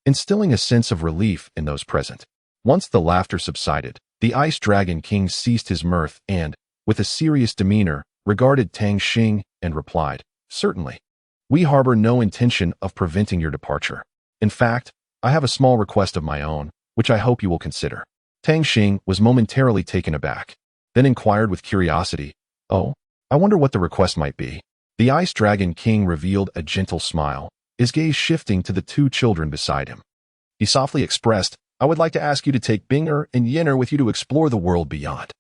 instilling a sense of relief in those present. Once the laughter subsided, the Ice Dragon King ceased his mirth and, with a serious demeanor, regarded Tang Xing and replied, "Certainly. We harbor no intention of preventing your departure. In fact, I have a small request of my own, which I hope you will consider." Tang Xing was momentarily taken aback, then inquired with curiosity, "Oh, I wonder what the request might be." The Ice Dragon King revealed a gentle smile, his gaze shifting to the two children beside him. He softly expressed, "I would like to ask you to take Binger and Yenner with you to explore the world beyond.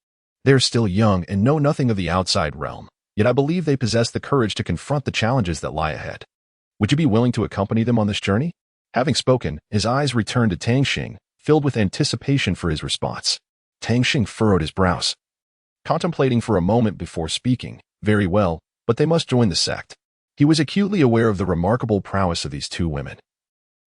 They're still young and know nothing of the outside realm, yet I believe they possess the courage to confront the challenges that lie ahead. Would you be willing to accompany them on this journey?" Having spoken, his eyes returned to Tang Xing, filled with anticipation for his response. Tang Xing furrowed his brows, contemplating for a moment before speaking. Very well, but they must join the sect. He was acutely aware of the remarkable prowess of these two women.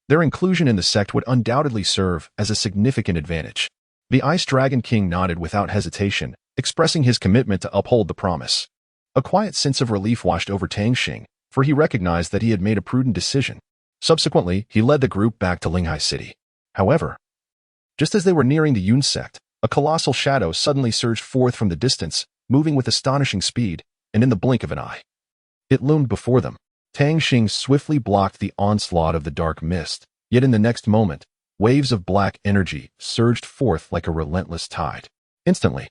Their inclusion in the sect would undoubtedly serve as a significant advantage. The Ice Dragon King nodded without hesitation, expressing his commitment to uphold the promise. A quiet sense of relief washed over Tang Xing, for he recognized that he had made a prudent decision. Subsequently, he led the group back to Linghai City. However, just as they were nearing the Yun sect, a colossal shadow suddenly surged forth from the distance, moving with astonishing speed, and in the blink of an eye, it loomed before them. Tang Xing swiftly blocked the onslaught of the dark mist, yet in the next moment, waves of black energy surged forth like a relentless tide. Instantly,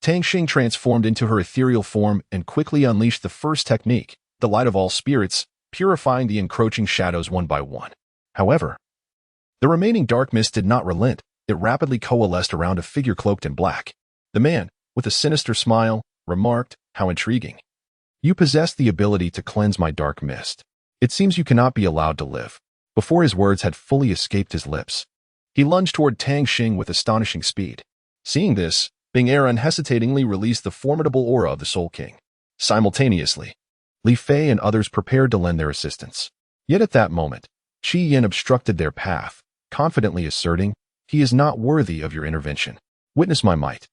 Tang Xing transformed into her ethereal form and quickly unleashed the first technique, the light of all spirits, purifying the encroaching shadows one by one. However, the remaining dark mist did not relent. It rapidly coalesced around a figure cloaked in black. The man, with a sinister smile, remarked, "How intriguing. You possess the ability to cleanse my dark mist. It seems you cannot be allowed to live." Before his words had fully escaped his lips, he lunged toward Tang Xing with astonishing speed. Seeing this, Binger unhesitatingly released the formidable aura of the Soul King. Simultaneously, Li Fei and others prepared to lend their assistance. Yet at that moment, Qi Yin obstructed their path, confidently asserting, "He is not worthy of your intervention. Witness my might."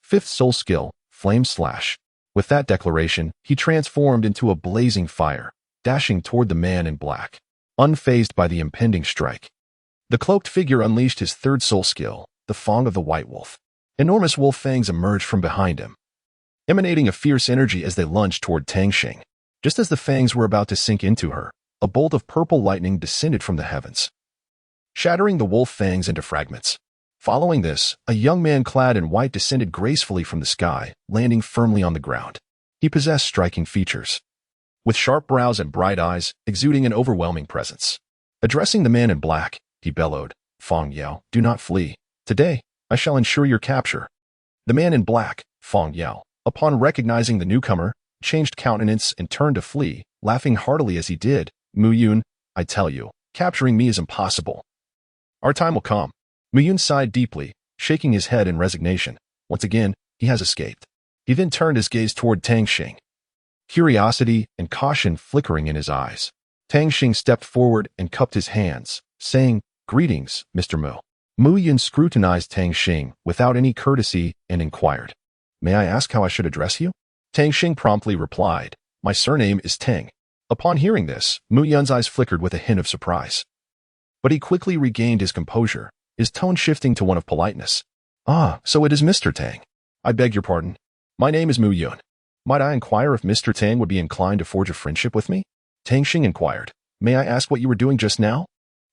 Fifth soul skill, Flame Slash. With that declaration, he transformed into a blazing fire, dashing toward the man in black, unfazed by the impending strike. The cloaked figure unleashed his third soul skill, the Fang of the White Wolf. Enormous wolf fangs emerged from behind him, emanating a fierce energy as they lunged toward Tang Xing. Just as the fangs were about to sink into her, a bolt of purple lightning descended from the heavens, shattering the wolf fangs into fragments. Following this, a young man clad in white descended gracefully from the sky, landing firmly on the ground. He possessed striking features, with sharp brows and bright eyes, exuding an overwhelming presence. Addressing the man in black, he bellowed, "Fang Yao, do not flee. Today, I shall ensure your capture." The man in black, Fang Yao, upon recognizing the newcomer, changed countenance and turned to flee, laughing heartily as he did. "Mu Yun, I tell you, capturing me is impossible. Our time will come." Mu Yun sighed deeply, shaking his head in resignation. Once again, he has escaped. He then turned his gaze toward Tang Xing, curiosity and caution flickering in his eyes. Tang Xing stepped forward and cupped his hands, saying, "Greetings, Mr. Mu." Mu Yun scrutinized Tang Xing without any courtesy and inquired, "May I ask how I should address you?" Tang Xing promptly replied, "My surname is Tang." Upon hearing this, Mu Yun's eyes flickered with a hint of surprise. But he quickly regained his composure, his tone shifting to one of politeness. "Ah, so it is Mr. Tang. I beg your pardon. My name is Mu Yun. Might I inquire if Mr. Tang would be inclined to forge a friendship with me?" Tang Xing inquired, "May I ask what you were doing just now?"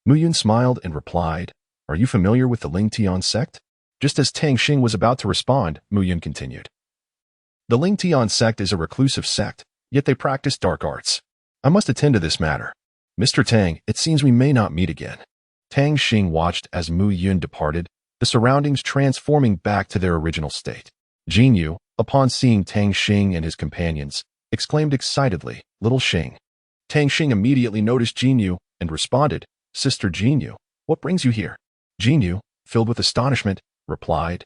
Mu Yun smiled and replied, "Are you familiar with the Ling Tian sect?" Just as Tang Xing was about to respond, Mu Yun continued, "The Ling Tian sect is a reclusive sect, yet they practice dark arts. I must attend to this matter. Mr. Tang, it seems we may not meet again." Tang Xing watched as Mu Yun departed, the surroundings transforming back to their original state. Jin Yu, upon seeing Tang Xing and his companions, exclaimed excitedly, "Little Xing." Tang Xing immediately noticed Jin Yu and responded, "Sister Jin Yu, what brings you here?" Jin Yu, filled with astonishment, replied,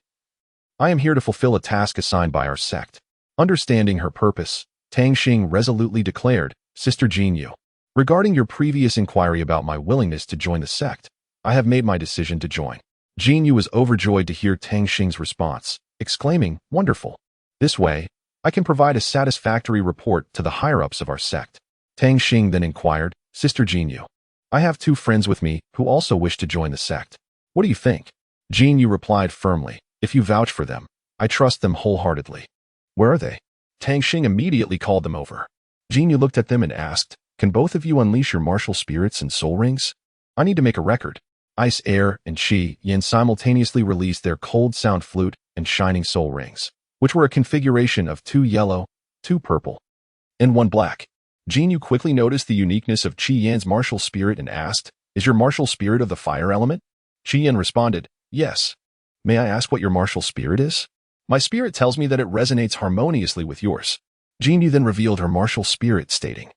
"I am here to fulfill a task assigned by our sect." Understanding her purpose, Tang Xing resolutely declared, "Sister Jin Yu, regarding your previous inquiry about my willingness to join the sect, I have made my decision to join." Jin Yu was overjoyed to hear Tang Xing's response, exclaiming, "Wonderful. This way, I can provide a satisfactory report to the higher-ups of our sect." Tang Xing then inquired, "Sister Jin Yu, I have two friends with me who also wish to join the sect. What do you think?" Jin Yu replied firmly, "If you vouch for them, I trust them wholeheartedly." "Where are they?" Tang Xing immediately called them over. Jin Yu looked at them and asked, "Can both of you unleash your martial spirits and soul rings? I need to make a record." Ice, Air, and Qi Yin simultaneously released their cold sound flute and shining soul rings, which were a configuration of 2 yellow, 2 purple, and 1 black. Jinyu quickly noticed the uniqueness of Qi Yan's martial spirit and asked, "Is your martial spirit of the fire element?" Qi Yan responded, "Yes." "May I ask what your martial spirit is?" "My spirit tells me that it resonates harmoniously with yours." Jinyu then revealed her martial spirit, stating,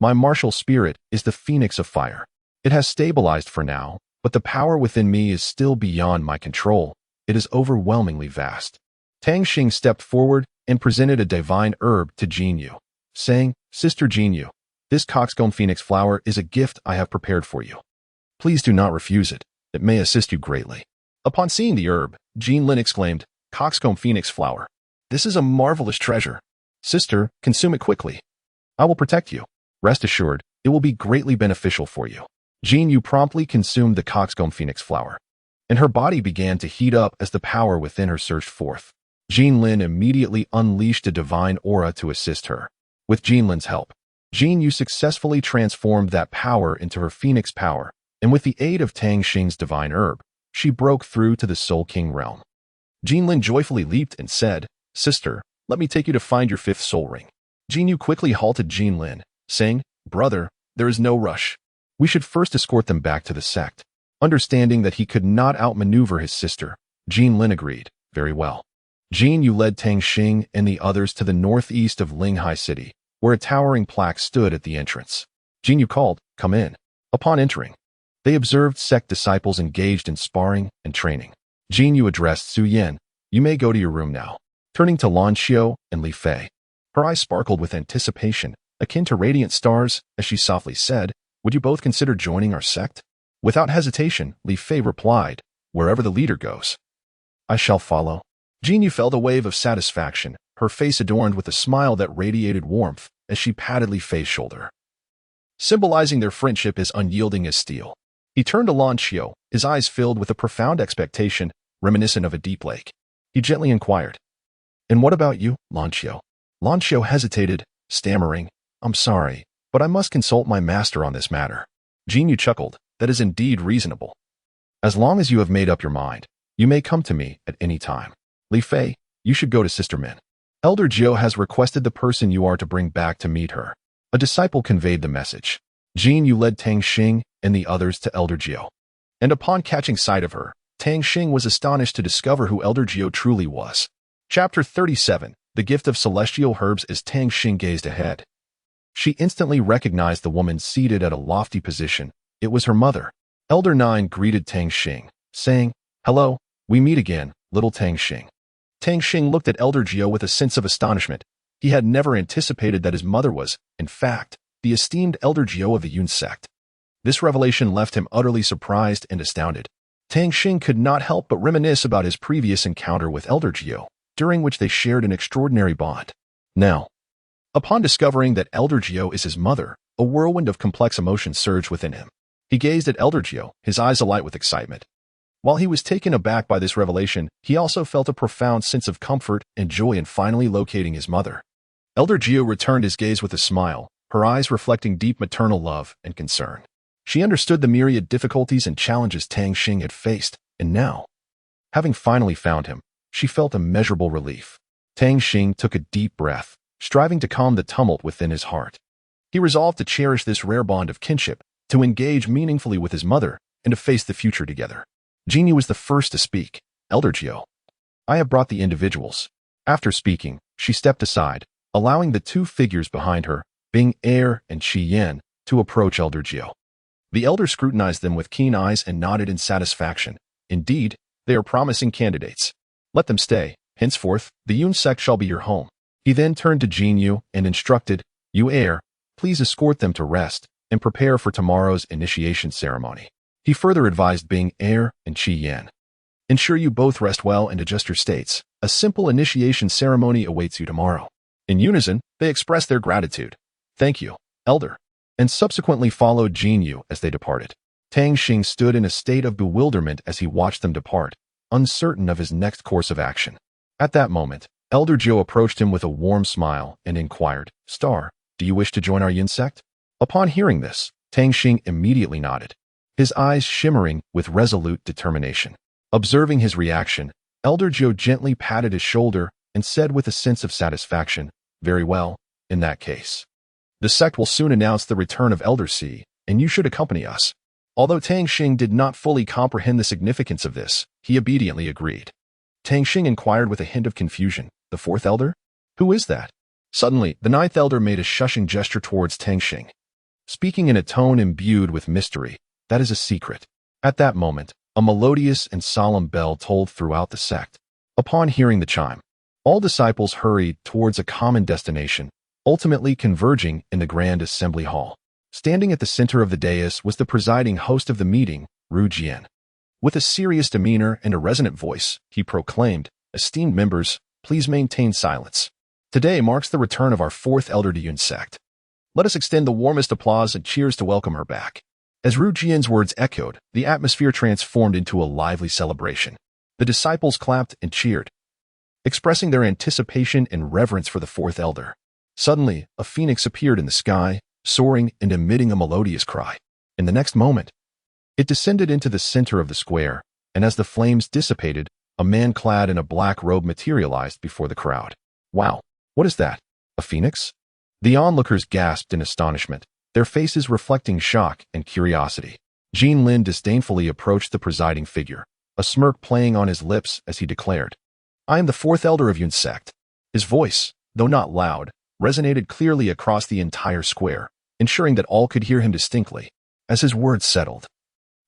"My martial spirit is the phoenix of fire. It has stabilized for now, but the power within me is still beyond my control. It is overwhelmingly vast." Tang Xing stepped forward and presented a divine herb to Jinyu, saying, "Sister Jinyu, this coxcomb phoenix flower is a gift I have prepared for you. Please do not refuse it. It may assist you greatly." Upon seeing the herb, Jinlin exclaimed, "Coxcomb phoenix flower. This is a marvelous treasure. Sister, consume it quickly. I will protect you. Rest assured, it will be greatly beneficial for you." Jinyu promptly consumed the coxcomb phoenix flower, and her body began to heat up as the power within her surged forth. Jinlin immediately unleashed a divine aura to assist her. With Jinlin's help, Jinyu successfully transformed that power into her phoenix power, and with the aid of Tang Xing's divine herb, she broke through to the Soul King realm. Jinlin joyfully leaped and said, "Sister, let me take you to find your fifth soul ring." Jinyu quickly halted Jinlin, saying, "Brother, there is no rush. We should first escort them back to the sect." Understanding that he could not outmaneuver his sister, Jinlin agreed, "Very well." Jinyu led Tang Xing and the others to the northeast of Linghai City, where a towering plaque stood at the entrance. Jinyu called, "Come in." Upon entering, they observed sect disciples engaged in sparring and training. Jinyu addressed Su Yan, "You may go to your room now." Turning to Lan Xiao and Li Fei, her eyes sparkled with anticipation, akin to radiant stars, as she softly said, "Would you both consider joining our sect?" Without hesitation, Li Fei replied, "Wherever the leader goes, I shall follow." Jinyu felt a wave of satisfaction, her face adorned with a smile that radiated warmth as she patted Li Fei's shoulder, symbolizing their friendship as unyielding as steel. He turned to Lan Xiao, his eyes filled with a profound expectation, reminiscent of a deep lake. He gently inquired, "And what about you, Lan Xiao?" Lan Xiao hesitated, stammering, "I'm sorry, but I must consult my master on this matter." Jinyu chuckled, "That is indeed reasonable. As long as you have made up your mind, you may come to me at any time. Li Fei, you should go to Sister Min. Elder Jiao has requested the person you are to bring back to meet her." A disciple conveyed the message. Jinyu led Tang Xing and the others to Elder Jiao, and upon catching sight of her, Tang Xing was astonished to discover who Elder Jiao truly was. Chapter 37, The Gift of Celestial Herbs. As Tang Xing gazed ahead, she instantly recognized the woman seated at a lofty position. It was her mother. Elder Nine greeted Tang Xing, saying, "Hello, we meet again, little Tang Xing." Tang Xing looked at Elder Jiao with a sense of astonishment. He had never anticipated that his mother was, in fact, the esteemed Elder Jiao of the Yun sect. This revelation left him utterly surprised and astounded. Tang Xing could not help but reminisce about his previous encounter with Elder Jiao, during which they shared an extraordinary bond. Now, upon discovering that Elder Jiao is his mother, a whirlwind of complex emotions surged within him. He gazed at Elder Jiao, his eyes alight with excitement. While he was taken aback by this revelation, he also felt a profound sense of comfort and joy in finally locating his mother. Elder Jiao returned his gaze with a smile, her eyes reflecting deep maternal love and concern. She understood the myriad difficulties and challenges Tang Xing had faced, and now, having finally found him, she felt immeasurable relief. Tang Xing took a deep breath, striving to calm the tumult within his heart. He resolved to cherish this rare bond of kinship, to engage meaningfully with his mother, and to face the future together. Jinyu was the first to speak. "Elder Jiao, I have brought the individuals." After speaking, she stepped aside, allowing the two figures behind her, Bing Er and Qi Yan, to approach Elder Jiao. The elder scrutinized them with keen eyes and nodded in satisfaction. "Indeed, they are promising candidates. Let them stay. Henceforth, the Yun sect shall be your home." He then turned to Jinyu and instructed, "You Er, please escort them to rest and prepare for tomorrow's initiation ceremony." He further advised Bing Er and Qi Yan, "Ensure you both rest well and adjust your states. A simple initiation ceremony awaits you tomorrow." In unison, they expressed their gratitude. "Thank you, Elder," and subsequently followed Jinyu as they departed. Tang Xing stood in a state of bewilderment as he watched them depart, uncertain of his next course of action. At that moment, Elder Jiao approached him with a warm smile and inquired, "Star, do you wish to join our Yin sect?" Upon hearing this, Tang Xing immediately nodded, his eyes shimmering with resolute determination. Observing his reaction, Elder Jiao gently patted his shoulder and said with a sense of satisfaction, "Very well, in that case. The sect will soon announce the return of Elder C, and you should accompany us. Although Tang Xing did not fully comprehend the significance of this, he obediently agreed. Tang Xing inquired with a hint of confusion, "The fourth elder? Who is that?" Suddenly, the ninth elder made a shushing gesture towards Tang Xing, speaking in a tone imbued with mystery. "That is a secret." At that moment, a melodious and solemn bell tolled throughout the sect. Upon hearing the chime, all disciples hurried towards a common destination, ultimately converging in the grand assembly hall. Standing at the center of the dais was the presiding host of the meeting, Ru Jian. With a serious demeanor and a resonant voice, he proclaimed, "Esteemed members, please maintain silence. Today marks the return of our fourth elder to Yun sect. Let us extend the warmest applause and cheers to welcome her back." As Ru Jian's words echoed, the atmosphere transformed into a lively celebration. The disciples clapped and cheered, expressing their anticipation and reverence for the fourth elder. Suddenly, a phoenix appeared in the sky, soaring and emitting a melodious cry. In the next moment, it descended into the center of the square, and as the flames dissipated, a man clad in a black robe materialized before the crowd. "Wow, what is that? A phoenix?" The onlookers gasped in astonishment, their faces reflecting shock and curiosity. Jean Lin disdainfully approached the presiding figure, a smirk playing on his lips as he declared, "I am the fourth elder of Yun sect." His voice, though not loud, resonated clearly across the entire square, ensuring that all could hear him distinctly. As his words settled,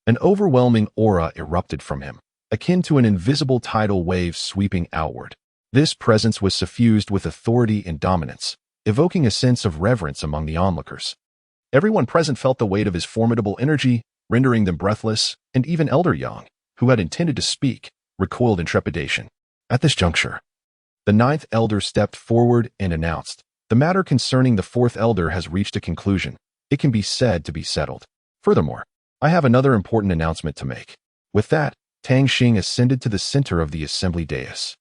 an overwhelming aura erupted from him, akin to an invisible tidal wave sweeping outward. This presence was suffused with authority and dominance, evoking a sense of reverence among the onlookers. Everyone present felt the weight of his formidable energy, rendering them breathless, and even Elder Yang, who had intended to speak, recoiled in trepidation. At this juncture, the ninth elder stepped forward and announced, "The matter concerning the fourth elder has reached a conclusion. It can be said to be settled. Furthermore, I have another important announcement to make." With that, Tang Xing ascended to the center of the assembly dais.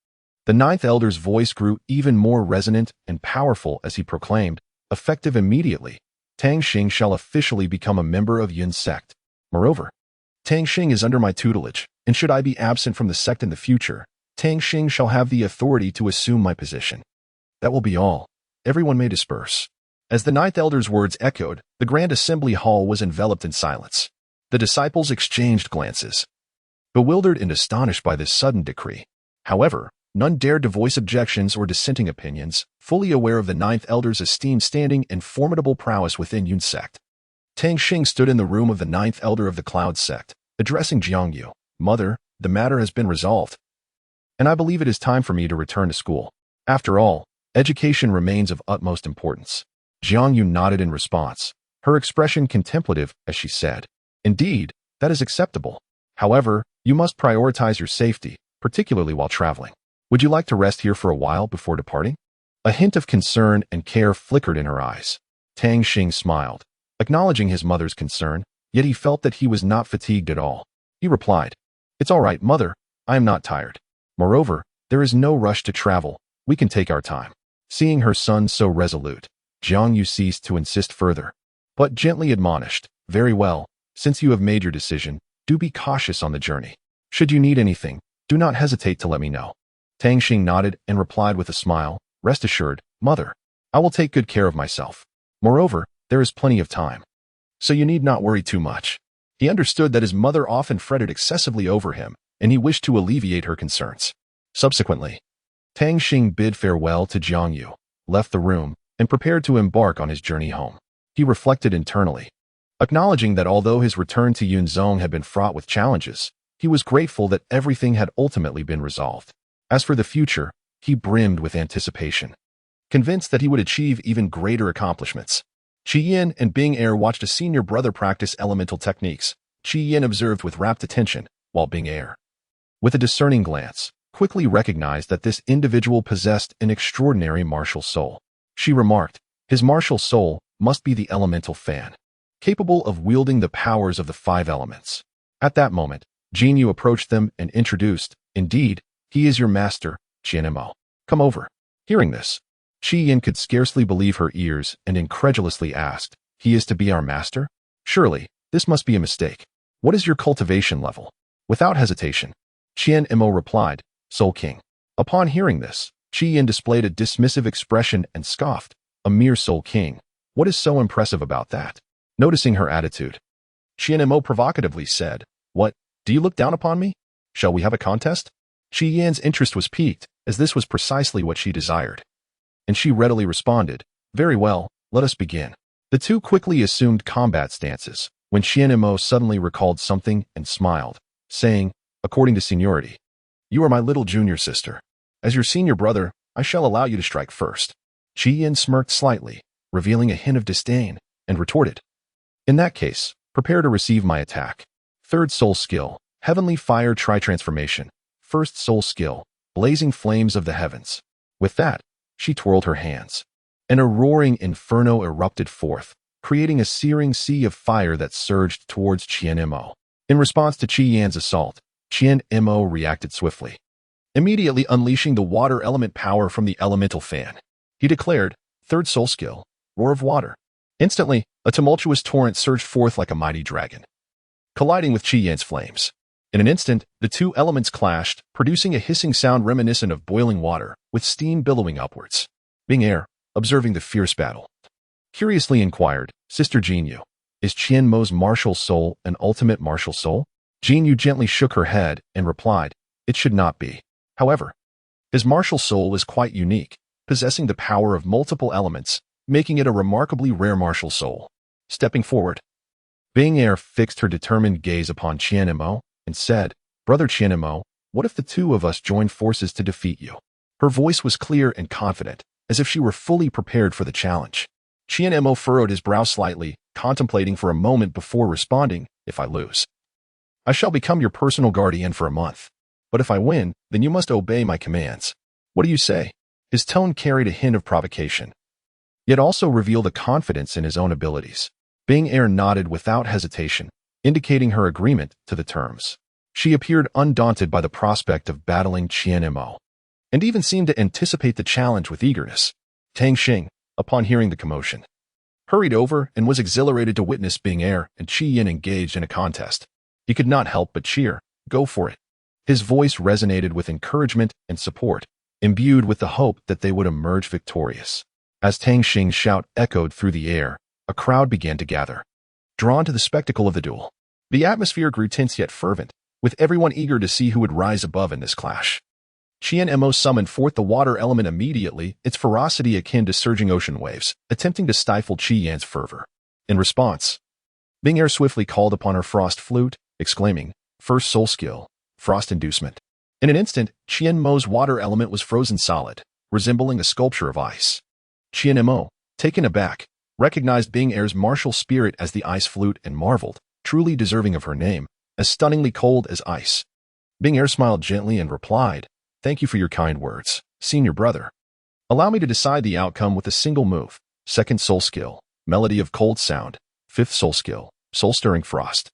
The ninth elder's voice grew even more resonant and powerful as he proclaimed, "Effective immediately, Tang Xing shall officially become a member of Yun sect. Moreover, Tang Xing is under my tutelage, and should I be absent from the sect in the future, Tang Xing shall have the authority to assume my position. That will be all. Everyone may disperse." As the ninth elder's words echoed, the grand assembly hall was enveloped in silence. The disciples exchanged glances, bewildered and astonished by this sudden decree. However, none dared to voice objections or dissenting opinions, fully aware of the ninth elder's esteemed standing and formidable prowess within Yun sect. Tang Xing stood in the room of the ninth elder of the Cloud sect, addressing Jiangyu, "Mother, the matter has been resolved, and I believe it is time for me to return to school. After all, education remains of utmost importance." Jiangyu nodded in response, her expression contemplative as she said, "Indeed, that is acceptable. However, you must prioritize your safety, particularly while traveling. Would you like to rest here for a while before departing?" A hint of concern and care flickered in her eyes. Tang Xing smiled, acknowledging his mother's concern, yet he felt that he was not fatigued at all. He replied, "It's all right, mother. I am not tired. Moreover, there is no rush to travel. We can take our time." Seeing her son so resolute, Jiangyu ceased to insist further, but gently admonished, "Very well, since you have made your decision, do be cautious on the journey. Should you need anything, do not hesitate to let me know." Tang Xing nodded and replied with a smile, "Rest assured, mother, I will take good care of myself. Moreover, there is plenty of time, so you need not worry too much." He understood that his mother often fretted excessively over him, and he wished to alleviate her concerns. Subsequently, Tang Xing bid farewell to Jiangyu, left the room, and prepared to embark on his journey home. He reflected internally, acknowledging that although his return to Yunzong had been fraught with challenges, he was grateful that everything had ultimately been resolved. As for the future, he brimmed with anticipation, convinced that he would achieve even greater accomplishments. Qi Yin and Bing Er watched a senior brother practice elemental techniques. Qi Yin observed with rapt attention, while Bing Er, with a discerning glance, quickly recognized that this individual possessed an extraordinary martial soul. She remarked, "His martial soul must be the elemental fan, capable of wielding the powers of the five elements." At that moment, Jinyu approached them and introduced, "Indeed, he is your master, Qianmo. Come over." Hearing this, Qi Yin could scarcely believe her ears and incredulously asked, "He is to be our master? Surely, this must be a mistake. What is your cultivation level?" Without hesitation, Qianmo replied, "Soul King." Upon hearing this, Qi Yin displayed a dismissive expression and scoffed, "A mere Soul King. What is so impressive about that? Noticing her attitude, Qianmo provocatively said, "What, do you look down upon me? Shall we have a contest?" Qi Yan's interest was piqued, as this was precisely what she desired. And she readily responded, "Very well, let us begin." The two quickly assumed combat stances, when Qianmo suddenly recalled something and smiled, saying, "According to seniority, you are my little junior sister. As your senior brother, I shall allow you to strike first." Qi Yan smirked slightly, revealing a hint of disdain, and retorted, "In that case, prepare to receive my attack." Third soul skill, Heavenly Fire Tri-Transformation. First soul skill, Blazing Flames of the Heavens. With that, she twirled her hands, and a roaring inferno erupted forth, creating a searing sea of fire that surged towards Qianmo. In response to Qi Yan's assault, Qianmo reacted swiftly, immediately unleashing the water element power from the elemental fan. He declared, third soul skill, Roar of Water. Instantly, a tumultuous torrent surged forth like a mighty dragon, colliding with Qi Yan's flames. In an instant, the two elements clashed, producing a hissing sound reminiscent of boiling water, with steam billowing upwards. Bing Air, observing the fierce battle, curiously inquired, "Sister Jinyu, is Qianmo's martial soul an ultimate martial soul?" Jinyu gently shook her head and replied, "It should not be. However, his martial soul is quite unique, possessing the power of multiple elements, making it a remarkably rare martial soul." Stepping forward, Bing Air fixed her determined gaze upon Qianmo and said, "Brother Qianmo, what if the two of us join forces to defeat you?" Her voice was clear and confident, as if she were fully prepared for the challenge. Qianmo furrowed his brow slightly, contemplating for a moment before responding, "If I lose, I shall become your personal guardian for a month. But if I win, then you must obey my commands. What do you say?" His tone carried a hint of provocation, yet also revealed a confidence in his own abilities. Bing Air nodded without hesitation, indicating her agreement to the terms. She appeared undaunted by the prospect of battling Qianmo, and even seemed to anticipate the challenge with eagerness. Tang Xing, upon hearing the commotion, hurried over and was exhilarated to witness Bing Air and Qi Yan engaged in a contest. He could not help but cheer, "Go for it." His voice resonated with encouragement and support, imbued with the hope that they would emerge victorious. As Tang Xing's shout echoed through the air, a crowd began to gather, drawn to the spectacle of the duel. The atmosphere grew tense yet fervent, with everyone eager to see who would rise above in this clash. Qianmo summoned forth the water element immediately, its ferocity akin to surging ocean waves, attempting to stifle Qi Yan's fervor. In response, Bing Air swiftly called upon her frost flute, exclaiming, "First soul skill, Frost Inducement." In an instant, Qianmo's water element was frozen solid, resembling a sculpture of ice. Qianmo, taken aback, recognized Bing Air's martial spirit as the ice flute and marveled, truly deserving of her name, as stunningly cold as ice. Bing Air smiled gently and replied, "Thank you for your kind words, senior brother. Allow me to decide the outcome with a single move. Second soul skill, Melody of Cold Sound. Fifth soul skill, Soul Stirring Frost."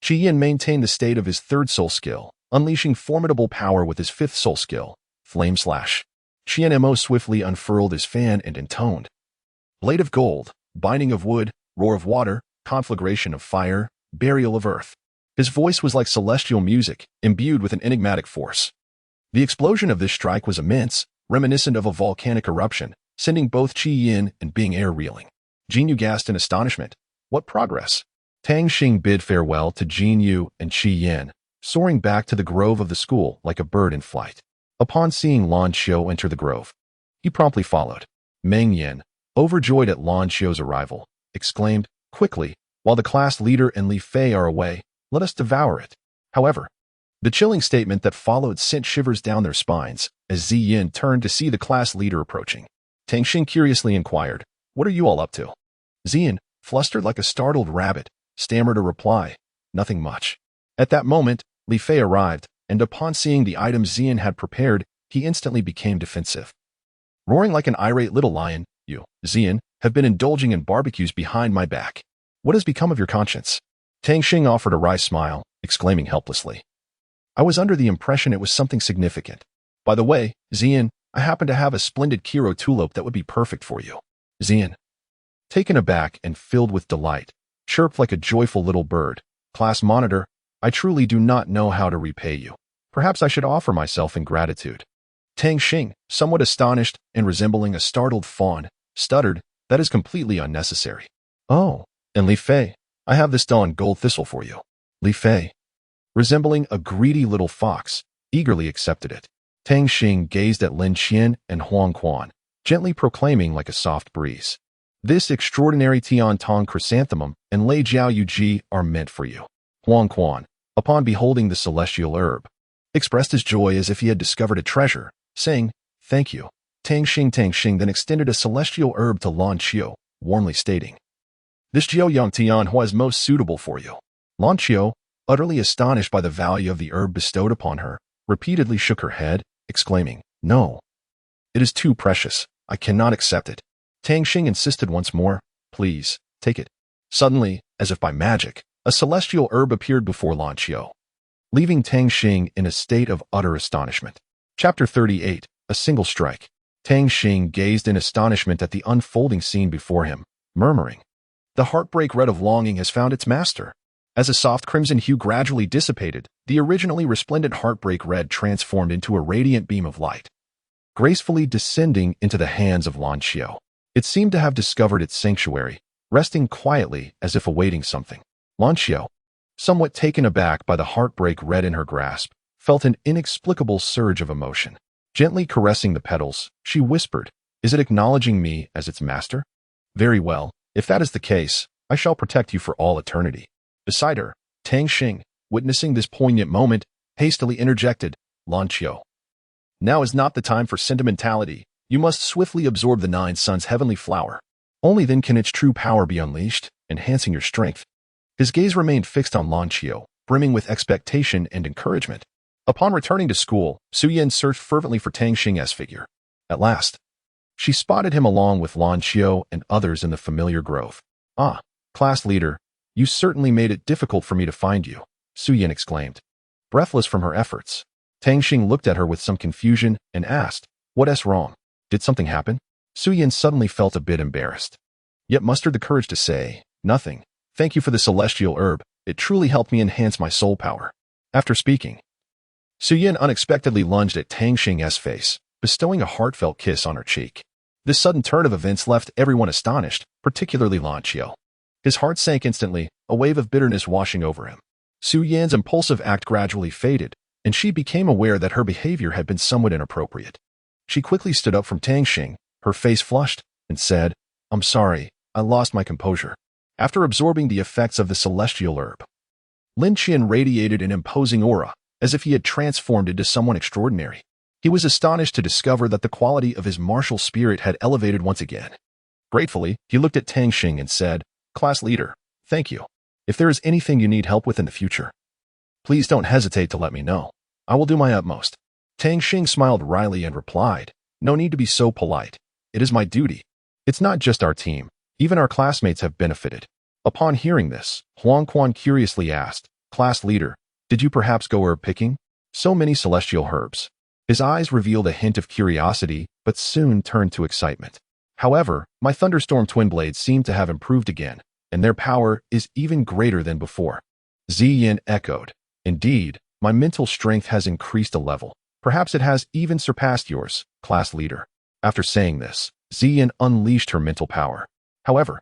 Qi Yan maintained the state of his third soul skill, unleashing formidable power with his fifth soul skill, Flame Slash. Qianmo swiftly unfurled his fan and intoned, "Blade of Gold, Binding of Wood, Roar of Water, Conflagration of Fire, Burial of Earth." His voice was like celestial music, imbued with an enigmatic force. The explosion of this strike was immense, reminiscent of a volcanic eruption, sending both Qi Yan and Bing Air reeling. Jinyu gasped in astonishment. What progress? Tang Xing bid farewell to Jinyu and Qi Yan, soaring back to the grove of the school like a bird in flight. Upon seeing Lan Xiu enter the grove, he promptly followed. Meng Yan, overjoyed at Lan Xiu's arrival, exclaimed, "Quickly, while the class leader and Li Fei are away, let us devour it." However, the chilling statement that followed sent shivers down their spines as Ziyin turned to see the class leader approaching. Tang Xing curiously inquired, "What are you all up to?" Ziyin, flustered like a startled rabbit, stammered a reply, "Nothing much." At that moment, Li Fei arrived, and upon seeing the items Ziyin had prepared, he instantly became defensive. Roaring like an irate little lion, "You, Ziyin, have been indulging in barbecues behind my back. What has become of your conscience?" Tang Xing offered a wry smile, exclaiming helplessly, "I was under the impression it was something significant. By the way, Ziyin, I happen to have a splendid Kiro tulip that would be perfect for you." Ziyin, taken aback and filled with delight, chirped like a joyful little bird, "Class monitor, I truly do not know how to repay you. Perhaps I should offer myself in gratitude." Tang Xing, somewhat astonished and resembling a startled fawn, stuttered, That is completely unnecessary. Oh, and Li Fei, I have this done gold thistle for you. Li Fei, resembling a greedy little fox, eagerly accepted it. Tang Xing gazed at Lin Qian and Huang Quan, gently proclaiming like a soft breeze. This extraordinary Tian Tong chrysanthemum and Lei Jiao Yuji are meant for you. Huang Quan, upon beholding the celestial herb, expressed his joy as if he had discovered a treasure, saying, "Thank you." Tang Xing then extended a celestial herb to Lan Qiu, warmly stating, "This Jiao Yang Tian Hua is most suitable for you." Lan Qiu, utterly astonished by the value of the herb bestowed upon her, repeatedly shook her head, exclaiming, "No. It is too precious. I cannot accept it." Tang Xing insisted once more, "Please, take it." Suddenly, as if by magic, a celestial herb appeared before Lan Qiu, leaving Tang Xing in a state of utter astonishment. Chapter 38, A Single Strike. Tang Xing gazed in astonishment at the unfolding scene before him, murmuring, "The heartbreak red of longing has found its master." As a soft crimson hue gradually dissipated, the originally resplendent heartbreak red transformed into a radiant beam of light, gracefully descending into the hands of Lan Qiu. It seemed to have discovered its sanctuary, resting quietly as if awaiting something. Lan Qiu, somewhat taken aback by the heartbreak red in her grasp, felt an inexplicable surge of emotion. Gently caressing the petals, she whispered, "Is it acknowledging me as its master? Very well, if that is the case, I shall protect you for all eternity." Beside her, Tang Xing, witnessing this poignant moment, hastily interjected, "Lan Qiu, now is not the time for sentimentality. You must swiftly absorb the Nine Suns' heavenly flower. Only then can its true power be unleashed, enhancing your strength." His gaze remained fixed on Lan Qiu, brimming with expectation and encouragement. Upon returning to school, Su Yan searched fervently for Tang Xing's figure. At last, she spotted him along with Lan Qiu and others in the familiar grove. "Ah, class leader, you certainly made it difficult for me to find you," Su Yan exclaimed, breathless from her efforts. Tang Xing looked at her with some confusion and asked, "What's wrong? Did something happen?" Su Yan suddenly felt a bit embarrassed, yet mustered the courage to say, "Nothing. Thank you for the celestial herb. It truly helped me enhance my soul power." After speaking, Su Yan unexpectedly lunged at Tang Xing's face, bestowing a heartfelt kiss on her cheek. This sudden turn of events left everyone astonished, particularly Lan Qiu. His heart sank instantly, a wave of bitterness washing over him. Su Yan's impulsive act gradually faded, and she became aware that her behavior had been somewhat inappropriate. She quickly stood up from Tang Xing, her face flushed, and said, "I'm sorry, I lost my composure." After absorbing the effects of the celestial herb, Lin Qian radiated an imposing aura, as if he had transformed into someone extraordinary. He was astonished to discover that the quality of his martial spirit had elevated once again. Gratefully, he looked at Tang Xing and said, "Class leader, thank you. If there is anything you need help with in the future, please don't hesitate to let me know. I will do my utmost." Tang Xing smiled wryly and replied, "No need to be so polite. It is my duty. It's not just our team. Even our classmates have benefited." Upon hearing this, Huang Quan curiously asked, "Class leader, did you perhaps go herb picking? So many celestial herbs." His eyes revealed a hint of curiosity, but soon turned to excitement. "However, my thunderstorm twin blades seem to have improved again, and their power is even greater than before." Ziyin echoed, "Indeed, my mental strength has increased a level. Perhaps it has even surpassed yours, class leader." After saying this, Ziyin unleashed her mental power. However,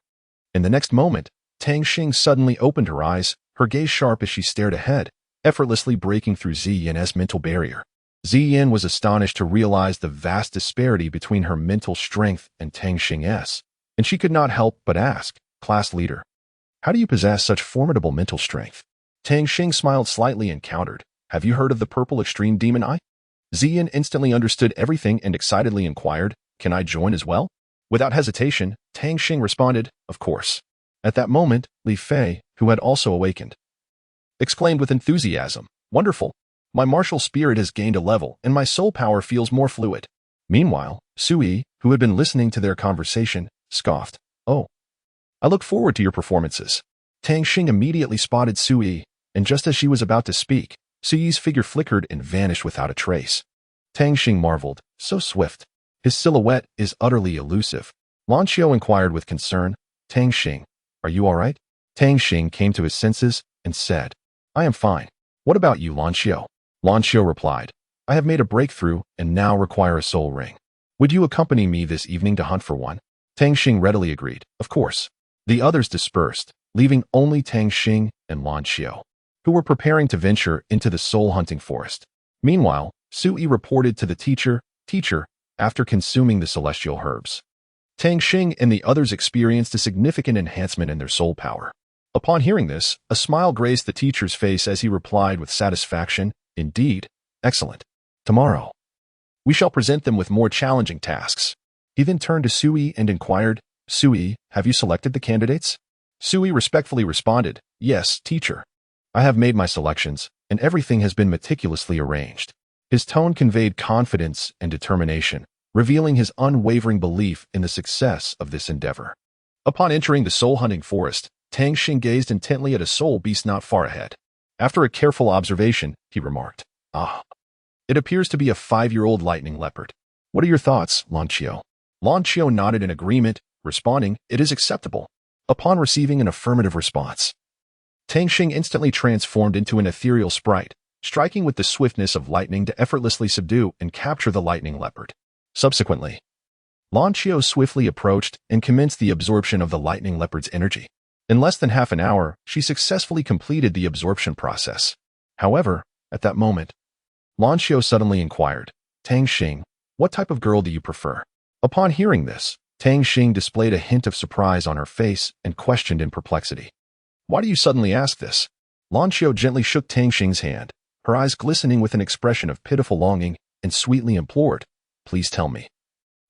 in the next moment, Tang Xing suddenly opened her eyes, her gaze sharp as she stared ahead, effortlessly breaking through Ziyin's mental barrier. Ziyin was astonished to realize the vast disparity between her mental strength and Tang Xing's, and she could not help but ask, "Class leader, how do you possess such formidable mental strength?" Tang Xing smiled slightly and countered, "Have you heard of the purple extreme demon eye?" Ziyin instantly understood everything and excitedly inquired, "Can I join as well?" Without hesitation, Tang Xing responded, "Of course." At that moment, Li Fei, who had also awakened, exclaimed with enthusiasm, "Wonderful! My martial spirit has gained a level, and my soul power feels more fluid." Meanwhile, Sui, who had been listening to their conversation, scoffed, "Oh, I look forward to your performances." Tang Xing immediately spotted Sui, and just as she was about to speak, Sui's figure flickered and vanished without a trace. Tang Xing marveled, "So swift. His silhouette is utterly elusive." Lan Qiu inquired with concern, "Tang Xing, are you all right?" Tang Xing came to his senses and said, "I am fine. What about you, Lan Qiu?" Lan Qiu replied, "I have made a breakthrough and now require a soul ring. Would you accompany me this evening to hunt for one?" Tang Xing readily agreed. Of course. The others dispersed, leaving only Tang Xing and Lan Xiao, who were preparing to venture into the soul-hunting forest. Meanwhile, Sui reported to the teacher, after consuming the celestial herbs. Tang Xing and the others experienced a significant enhancement in their soul power. Upon hearing this, a smile graced the teacher's face as he replied with satisfaction, "Indeed, excellent. Tomorrow, we shall present them with more challenging tasks." He then turned to Sui and inquired, "Sui, have you selected the candidates?" Sui respectfully responded, "Yes, teacher. I have made my selections, and everything has been meticulously arranged." His tone conveyed confidence and determination, revealing his unwavering belief in the success of this endeavor. Upon entering the soul-hunting forest, Tang Xing gazed intently at a soul beast not far ahead. After a careful observation, he remarked, "Ah, it appears to be a 5-year-old lightning leopard. What are your thoughts, Lan Xiao?" Lan Xiao nodded in agreement, responding, "It is acceptable." Upon receiving an affirmative response, Tang Xing instantly transformed into an ethereal sprite, striking with the swiftness of lightning to effortlessly subdue and capture the lightning leopard. Subsequently, Lan Xiao swiftly approached and commenced the absorption of the lightning leopard's energy. In less than half an hour, she successfully completed the absorption process. However, at that moment, Lan Xiao suddenly inquired, "Tang Xing, what type of girl do you prefer?" Upon hearing this, Tang Xing displayed a hint of surprise on her face and questioned in perplexity, "Why do you suddenly ask this?" Lan Xiao gently shook Tang Xing's hand, her eyes glistening with an expression of pitiful longing, and sweetly implored, "Please tell me.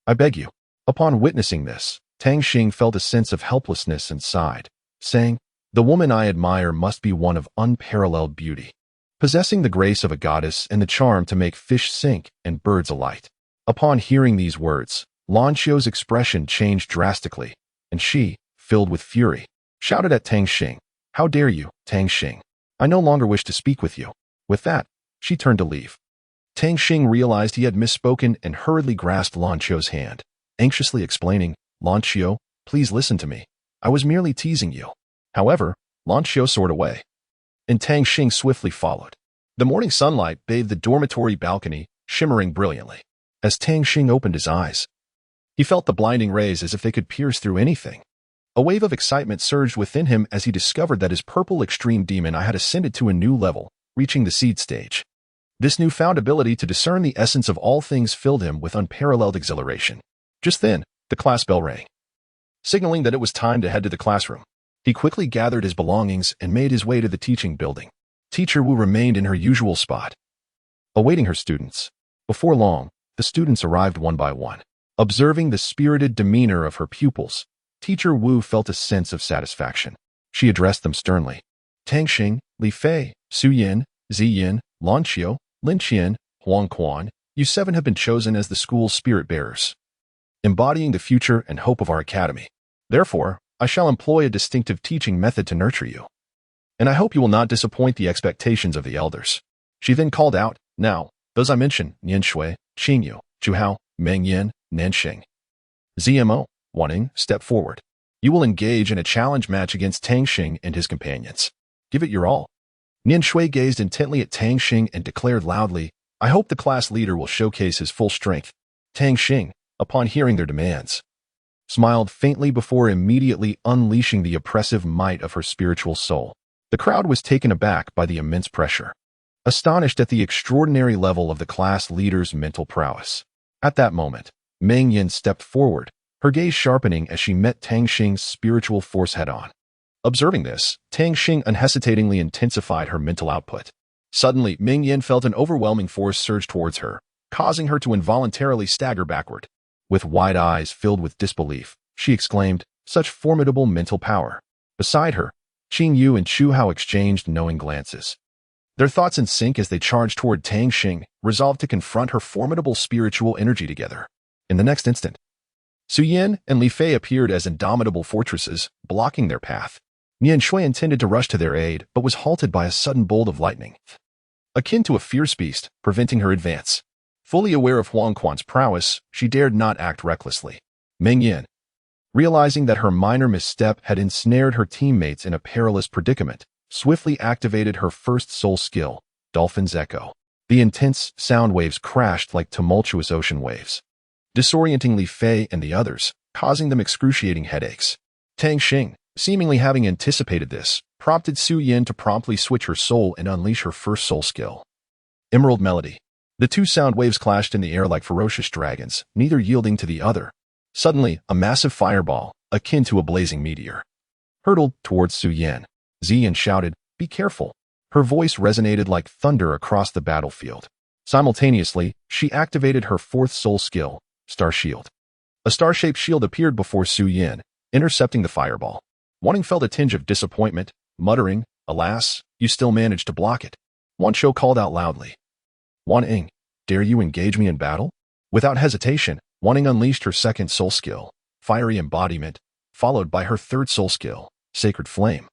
I beg you." Upon witnessing this, Tang Xing felt a sense of helplessness and sighed, saying, "The woman I admire must be one of unparalleled beauty, possessing the grace of a goddess and the charm to make fish sink and birds alight." Upon hearing these words, Lan Xiao's expression changed drastically, and she, filled with fury, shouted at Tang Xing, "How dare you, Tang Xing? I no longer wish to speak with you." With that, she turned to leave. Tang Xing realized he had misspoken and hurriedly grasped Lan Xiao's hand, anxiously explaining, "Lan Xiao, please listen to me. I was merely teasing you." However, Lan Xiao soared away, and Tang Xing swiftly followed. The morning sunlight bathed the dormitory balcony, shimmering brilliantly. As Tang Xing opened his eyes, he felt the blinding rays as if they could pierce through anything. A wave of excitement surged within him as he discovered that his purple extreme demon eye had ascended to a new level, reaching the seed stage. This newfound ability to discern the essence of all things filled him with unparalleled exhilaration. Just then, the class bell rang, signaling that it was time to head to the classroom. He quickly gathered his belongings and made his way to the teaching building. Teacher Wu remained in her usual spot, awaiting her students. Before long, the students arrived one by one. Observing the spirited demeanor of her pupils, Teacher Wu felt a sense of satisfaction. She addressed them sternly. "Tang Xing, Li Fei, Su Yin, Zi Yin, Lan Xiao, Lin Qian, Huang Quan, you 7 have been chosen as the school's spirit bearers, embodying the future and hope of our academy. Therefore, I shall employ a distinctive teaching method to nurture you, and I hope you will not disappoint the expectations of the elders." She then called out, "Now, those I mentioned, Nian Shui, Qing Yu, Zhu Hao, Meng Yin, Nanxing, ZMO, Wanning, step forward. You will engage in a challenge match against Tang Xing and his companions. Give it your all." Nian Shui gazed intently at Tang Xing and declared loudly, "I hope the class leader will showcase his full strength." Tang Xing, upon hearing their demands, smiled faintly before immediately unleashing the oppressive might of her spiritual soul. The crowd was taken aback by the immense pressure, astonished at the extraordinary level of the class leader's mental prowess. At that moment, Meng Yin stepped forward, her gaze sharpening as she met Tang Xing's spiritual force head-on. Observing this, Tang Xing unhesitatingly intensified her mental output. Suddenly, Meng Yin felt an overwhelming force surge towards her, causing her to involuntarily stagger backward. With wide eyes filled with disbelief, she exclaimed, "Such formidable mental power." Beside her, Qing Yu and Chu Hao exchanged knowing glances, their thoughts in sync as they charged toward Tang Xing, resolved to confront her formidable spiritual energy together. In the next instant, Su Yin and Li Fei appeared as indomitable fortresses, blocking their path. Nian Shui intended to rush to their aid, but was halted by a sudden bolt of lightning, akin to a fierce beast, preventing her advance. Fully aware of Huang Quan's prowess, she dared not act recklessly. Meng Yin, realizing that her minor misstep had ensnared her teammates in a perilous predicament, swiftly activated her first soul skill, Dolphin's Echo. The intense sound waves crashed like tumultuous ocean waves, disorienting Li Fei and the others, causing them excruciating headaches. Tang Xing, seemingly having anticipated this, prompted Su Yin to promptly switch her soul and unleash her first soul skill. Emerald Melody. The two sound waves clashed in the air like ferocious dragons, neither yielding to the other. Suddenly, a massive fireball, akin to a blazing meteor, hurtled towards Su Yin. Yin shouted, "Be careful." Her voice resonated like thunder across the battlefield. Simultaneously, she activated her fourth soul skill, Star Shield. A star-shaped shield appeared before Su Yin, intercepting the fireball. Wanning felt a tinge of disappointment, muttering, "Alas, you still managed to block it." Wan Shou called out loudly, "Wan, dare you engage me in battle?" Without hesitation, Wan unleashed her second soul skill, Fiery Embodiment, followed by her third soul skill, Sacred Flame,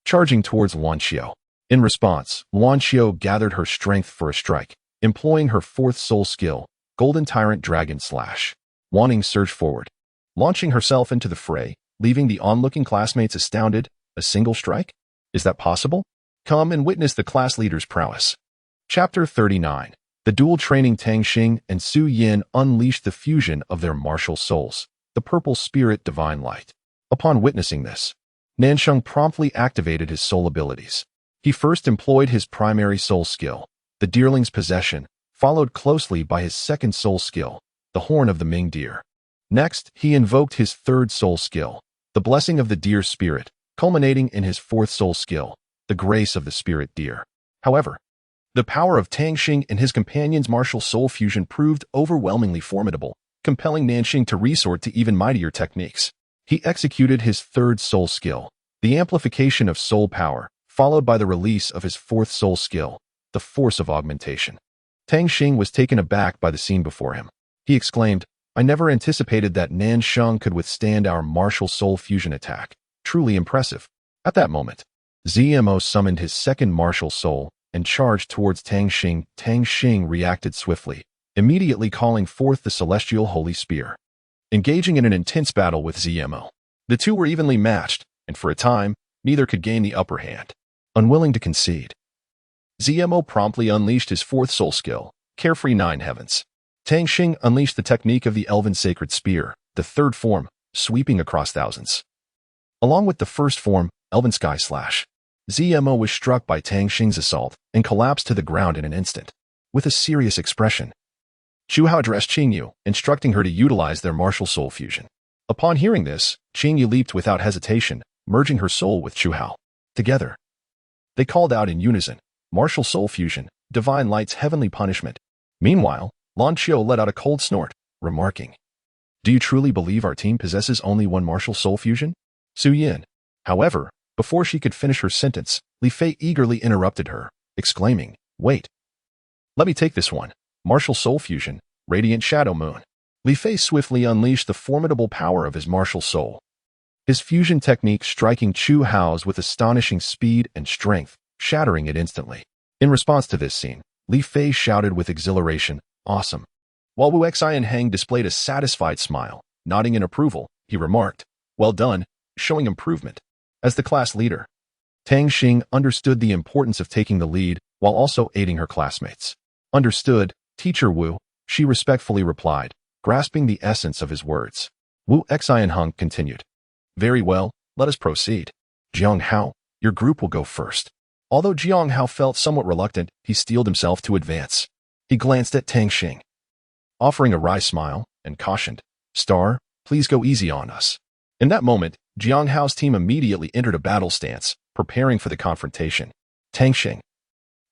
charging towards Wan Shou. In response, Wan Shou gathered her strength for a strike, employing her fourth soul skill, Golden Tyrant Dragon Slash. Wanting surged forward, launching herself into the fray, leaving the onlooking classmates astounded. A single strike? Is that possible? Come and witness the class leader's prowess. Chapter 39. The dual training. Tang Xing and Su Yin unleashed the fusion of their martial souls, the purple spirit divine light. Upon witnessing this, Nansheng promptly activated his soul abilities. He first employed his primary soul skill, the Deerling's Possession, followed closely by his second soul skill, the Horn of the Ming Deer. Next, he invoked his third soul skill, the Blessing of the Deer Spirit, culminating in his fourth soul skill, the Grace of the Spirit Deer. However, the power of Tang Xing and his companion's martial soul fusion proved overwhelmingly formidable, compelling Nanxing to resort to even mightier techniques. He executed his third soul skill, the Amplification of Soul Power, followed by the release of his fourth soul skill, the Force of Augmentation. Tang Xing was taken aback by the scene before him. He exclaimed, "I never anticipated that Nansheng could withstand our martial soul fusion attack. Truly impressive." At that moment, ZMO summoned his second martial soul and charged towards Tang Xing. Tang Xing reacted swiftly, immediately calling forth the Celestial Holy Spear. Engaging in an intense battle with ZMO, the two were evenly matched, and for a time, neither could gain the upper hand. Unwilling to concede, ZMO promptly unleashed his fourth soul skill, Carefree Nine Heavens. Tang Xing unleashed the technique of the Elven Sacred Spear, the third form, sweeping across thousands. Along with the first form, Elven Sky Slash, ZMO was struck by Tang Xing's assault and collapsed to the ground in an instant. With a serious expression, Chu Hao addressed Qingyu, instructing her to utilize their martial soul fusion. Upon hearing this, Qingyu leaped without hesitation, merging her soul with Chu Hao. Together, they called out in unison, "Martial soul fusion, divine light's heavenly punishment." Meanwhile, Lan Qiu let out a cold snort, remarking, "Do you truly believe our team possesses only one martial soul fusion?" Su Yin. However, before she could finish her sentence, Li Fei eagerly interrupted her, exclaiming, "Wait. Let me take this one. Martial soul fusion, Radiant Shadow Moon." Li Fei swiftly unleashed the formidable power of his martial soul, his fusion technique striking Chu Hao's with astonishing speed and strength, shattering it instantly. In response to this scene, Li Fei shouted with exhilaration, "Awesome." While Wu Xian Heng displayed a satisfied smile, nodding in approval, he remarked, "Well done," showing improvement. As the class leader, Tang Xing understood the importance of taking the lead while also aiding her classmates. "Understood, Teacher Wu," she respectfully replied, grasping the essence of his words. Wu Xian Heng continued, "Very well, let us proceed. Jiang Hao, your group will go first." Although Jiang Hao felt somewhat reluctant, he steeled himself to advance. He glanced at Tang Xing, offering a wry smile, and cautioned, "Star, please go easy on us." In that moment, Jiang Hao's team immediately entered a battle stance, preparing for the confrontation. Tang Xing,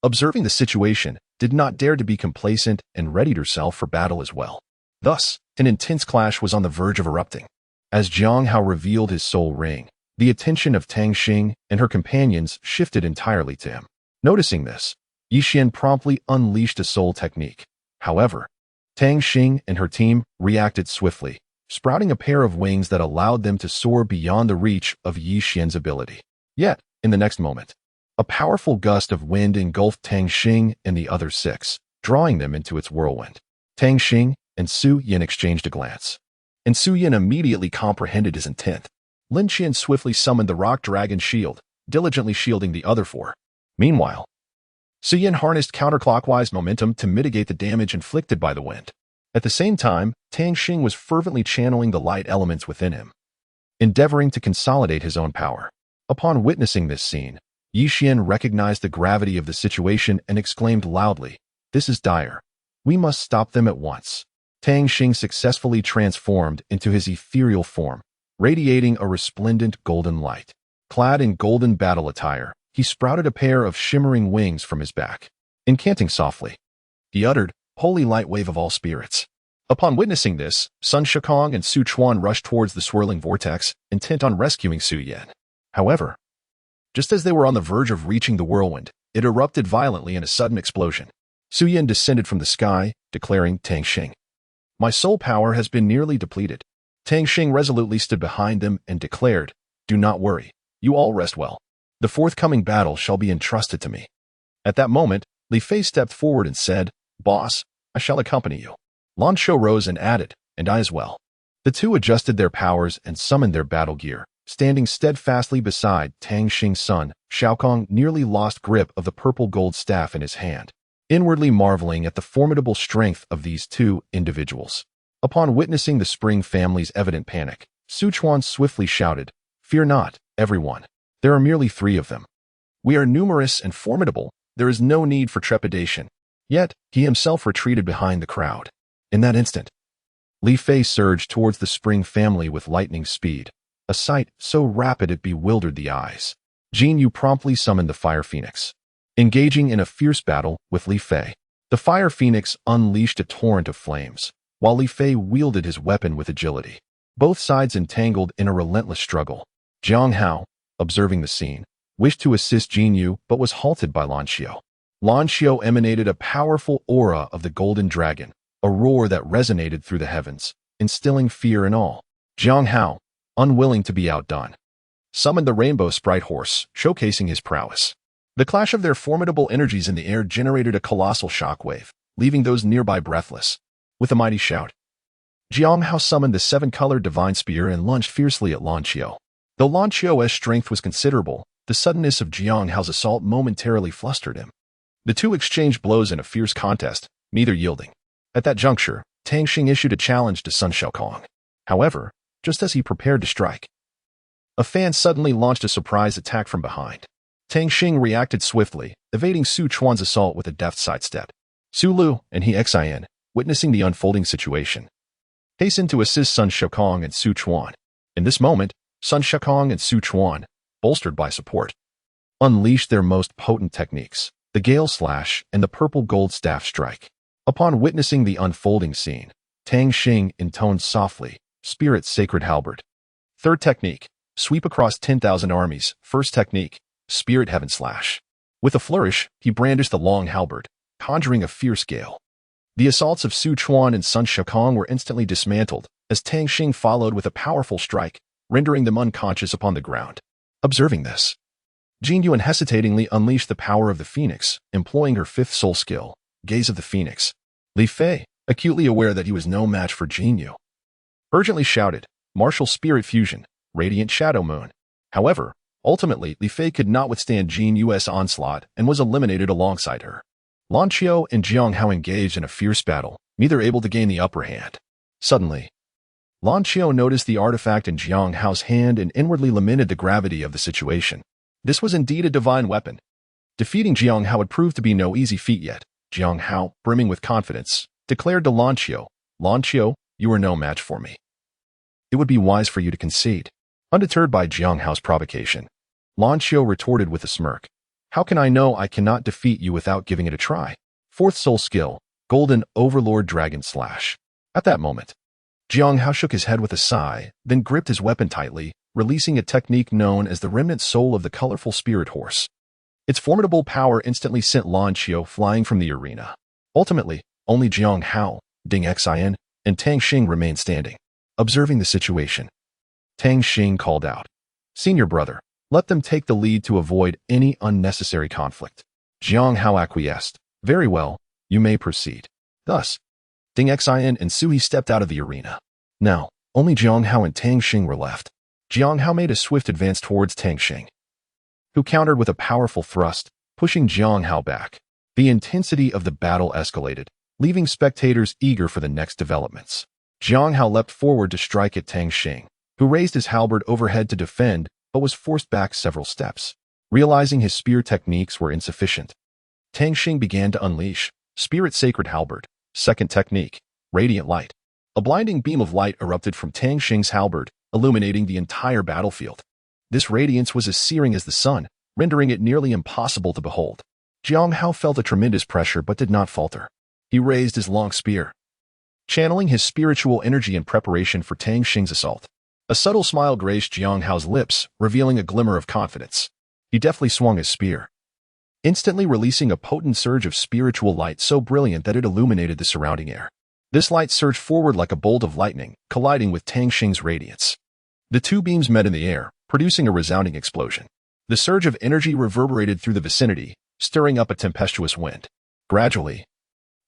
observing the situation, did not dare to be complacent and readied herself for battle as well. Thus, an intense clash was on the verge of erupting. As Jiang Hao revealed his soul ring, the attention of Tang Xing and her companions shifted entirely to him. Noticing this, Yixian promptly unleashed a soul technique. However, Tang Xing and her team reacted swiftly, sprouting a pair of wings that allowed them to soar beyond the reach of Yixian's ability. Yet, in the next moment, a powerful gust of wind engulfed Tang Xing and the other six, drawing them into its whirlwind. Tang Xing and Su Yin exchanged a glance, and Su Yin immediately comprehended his intent. Lin Qian swiftly summoned the Rock Dragon Shield, diligently shielding the other four. Meanwhile, Su Yin harnessed counterclockwise momentum to mitigate the damage inflicted by the wind. At the same time, Tang Xing was fervently channeling the light elements within him, endeavoring to consolidate his own power. Upon witnessing this scene, Yi Xian recognized the gravity of the situation and exclaimed loudly, "This is dire. We must stop them at once." Tang Xing successfully transformed into his ethereal form, radiating a resplendent golden light. Clad in golden battle attire, he sprouted a pair of shimmering wings from his back. Incanting softly, he uttered, "Holy light wave of all spirits." Upon witnessing this, Sun Shikong and Su Chuan rushed towards the swirling vortex, intent on rescuing Su Yan. However, just as they were on the verge of reaching the whirlwind, it erupted violently in a sudden explosion. Su Yan descended from the sky, declaring, "Tang Xing, my soul power has been nearly depleted." Tang Xing resolutely stood behind them and declared, "Do not worry. You all rest well. The forthcoming battle shall be entrusted to me." At that moment, Li Fei stepped forward and said, "Boss, I shall accompany you." Lan Shou rose and added, "And I as well." The two adjusted their powers and summoned their battle gear. Standing steadfastly beside Tang Xing's son, Xiaokong nearly lost grip of the purple gold staff in his hand, inwardly marveling at the formidable strength of these two individuals. Upon witnessing the Spring family's evident panic, Su Chuan swiftly shouted, "Fear not, everyone. There are merely 3 of them. We are numerous and formidable. There is no need for trepidation." Yet, he himself retreated behind the crowd. In that instant, Li Fei surged towards the Spring family with lightning speed, a sight so rapid it bewildered the eyes. Jin Yu promptly summoned the Fire Phoenix. Engaging in a fierce battle with Li Fei, the Fire Phoenix unleashed a torrent of flames, while Li Fei wielded his weapon with agility. Both sides entangled in a relentless struggle. Jiang Hao, observing the scene, wished to assist Jin Yu but was halted by Lan Xiu. Lan Xiu emanated a powerful aura of the Golden Dragon, a roar that resonated through the heavens, instilling fear in all. Jiang Hao, unwilling to be outdone, summoned the Rainbow Sprite Horse, showcasing his prowess. The clash of their formidable energies in the air generated a colossal shockwave, leaving those nearby breathless. With a mighty shout, Jiang Hao summoned the 7-colored Divine Spear and lunged fiercely at Lan Xiu. Though Lan Xiu's strength was considerable, the suddenness of Jiang Hao's assault momentarily flustered him. The two exchanged blows in a fierce contest, neither yielding. At that juncture, Tang Xing issued a challenge to Sun Xiaokong. However, just as he prepared to strike, a fan suddenly launched a surprise attack from behind. Tang Xing reacted swiftly, evading Su Chuan's assault with a deft sidestep. Su Lu and He Xian, witnessing the unfolding situation, hastened to assist Sun Xiaokong and Su Chuan. In this moment, Sun Xiaokong and Su Chuan, bolstered by support, unleashed their most potent techniques, the Gale Slash and the Purple Gold Staff Strike. Upon witnessing the unfolding scene, Tang Xing intoned softly, "Spirit's Sacred Halberd." Third technique, sweep across 10,000 armies. First technique, Spirit Heaven Slash. With a flourish, he brandished the long halberd, conjuring a fierce gale. The assaults of Su Chuan and Sun Xiaokong were instantly dismantled, as Tang Xing followed with a powerful strike, rendering them unconscious upon the ground. Observing this, Jin Yu unhesitatingly unleashed the power of the Phoenix, employing her 5th soul skill, Gaze of the Phoenix. Li Fei, acutely aware that he was no match for Jin Yu, urgently shouted, "Martial Spirit Fusion, Radiant Shadow Moon." However, ultimately, Li Fei could not withstand Jin Yu's onslaught and was eliminated alongside her. Lan Xiu and Jiang Hao engaged in a fierce battle, neither able to gain the upper hand. Suddenly, Lan Xiu noticed the artifact in Jiang Hao's hand and inwardly lamented the gravity of the situation. This was indeed a divine weapon. Defeating Jiang Hao had proved to be no easy feat yet. Jiang Hao, brimming with confidence, declared to Lan Xiu, "Lan Xiu, you are no match for me. It would be wise for you to concede." Undeterred by Jiang Hao's provocation, Lan Xiu retorted with a smirk, "How can I know I cannot defeat you without giving it a try?" 4th soul skill, Golden Overlord Dragon Slash. At that moment, Jiang Hao shook his head with a sigh, then gripped his weapon tightly, releasing a technique known as the remnant soul of the colorful spirit horse. Its formidable power instantly sent Lan Xiu flying from the arena. Ultimately, only Jiang Hao, Ding Xian, and Tang Xing remained standing. Observing the situation, Tang Xing called out, "Senior brother, let them take the lead to avoid any unnecessary conflict." Jiang Hao acquiesced. "Very well, you may proceed." Thus, Ding Xian and Sui stepped out of the arena. Now, only Jiang Hao and Tang Xing were left. Jiang Hao made a swift advance towards Tang Xing, who countered with a powerful thrust, pushing Jiang Hao back. The intensity of the battle escalated, leaving spectators eager for the next developments. Jiang Hao leapt forward to strike at Tang Xing, who raised his halberd overhead to defend but was forced back several steps. Realizing his spear techniques were insufficient, Tang Xing began to unleash Spirit Sacred Halberd. Second technique, Radiant Light. A blinding beam of light erupted from Tang Xing's halberd, illuminating the entire battlefield. This radiance was as searing as the sun, rendering it nearly impossible to behold. Jiang Hao felt a tremendous pressure but did not falter. He raised his long spear, channeling his spiritual energy in preparation for Tang Xing's assault. A subtle smile graced Jiang Hao's lips, revealing a glimmer of confidence. He deftly swung his spear, instantly releasing a potent surge of spiritual light so brilliant that it illuminated the surrounding air. This light surged forward like a bolt of lightning, colliding with Tang Xing's radiance. The two beams met in the air, producing a resounding explosion. The surge of energy reverberated through the vicinity, stirring up a tempestuous wind. Gradually,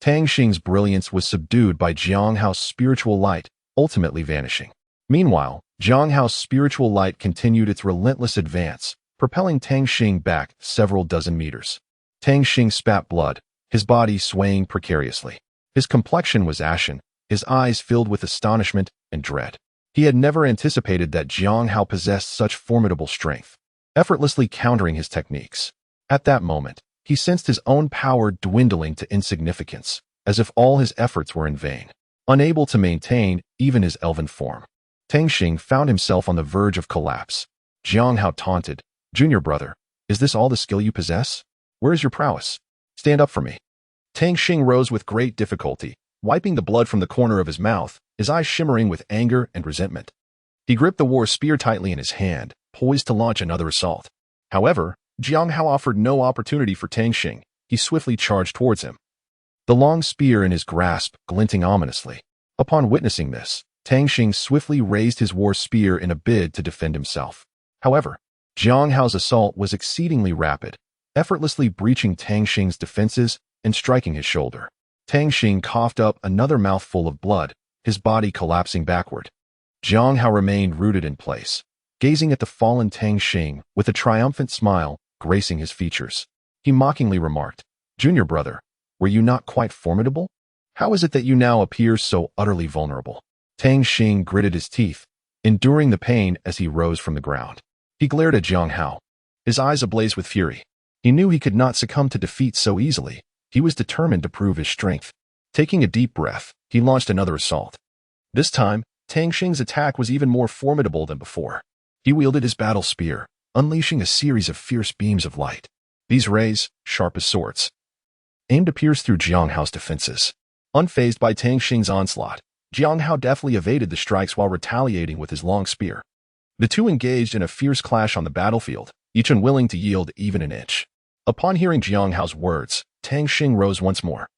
Tang Xing's brilliance was subdued by Jiang Hao's spiritual light, ultimately vanishing. Meanwhile, Jiang Hao's spiritual light continued its relentless advance, propelling Tang Xing back several dozen meters. Tang Xing spat blood, his body swaying precariously. His complexion was ashen, his eyes filled with astonishment and dread. He had never anticipated that Jiang Hao possessed such formidable strength, effortlessly countering his techniques. At that moment, he sensed his own power dwindling to insignificance, as if all his efforts were in vain. Unable to maintain even his elven form, Tang Xing found himself on the verge of collapse. Jiang Hao taunted, "Junior brother, is this all the skill you possess? Where is your prowess? Stand up for me." Tang Xing rose with great difficulty, wiping the blood from the corner of his mouth, his eyes shimmering with anger and resentment. He gripped the war spear tightly in his hand, poised to launch another assault. However, Jiang Hao offered no opportunity for Tang Xing. He swiftly charged towards him, the long spear in his grasp glinting ominously. Upon witnessing this, Tang Xing swiftly raised his war spear in a bid to defend himself. However, Jiang Hao's assault was exceedingly rapid, effortlessly breaching Tang Xing's defenses and striking his shoulder. Tang Xing coughed up another mouthful of blood, his body collapsing backward. Jiang Hao remained rooted in place, gazing at the fallen Tang Xing with a triumphant smile gracing his features. He mockingly remarked, "Junior brother, were you not quite formidable? How is it that you now appear so utterly vulnerable?" Tang Xing gritted his teeth, enduring the pain as he rose from the ground. He glared at Jiang Hao, his eyes ablaze with fury. He knew he could not succumb to defeat so easily. He was determined to prove his strength. Taking a deep breath, he launched another assault. This time, Tang Xing's attack was even more formidable than before. He wielded his battle spear, unleashing a series of fierce beams of light. These rays, sharp as swords, aimed to pierce through Jiang Hao's defenses. Unfazed by Tang Xing's onslaught, Jiang Hao deftly evaded the strikes while retaliating with his long spear. The two engaged in a fierce clash on the battlefield, each unwilling to yield even an inch. Upon hearing Jiang Hao's words, Tang Xing rose once more,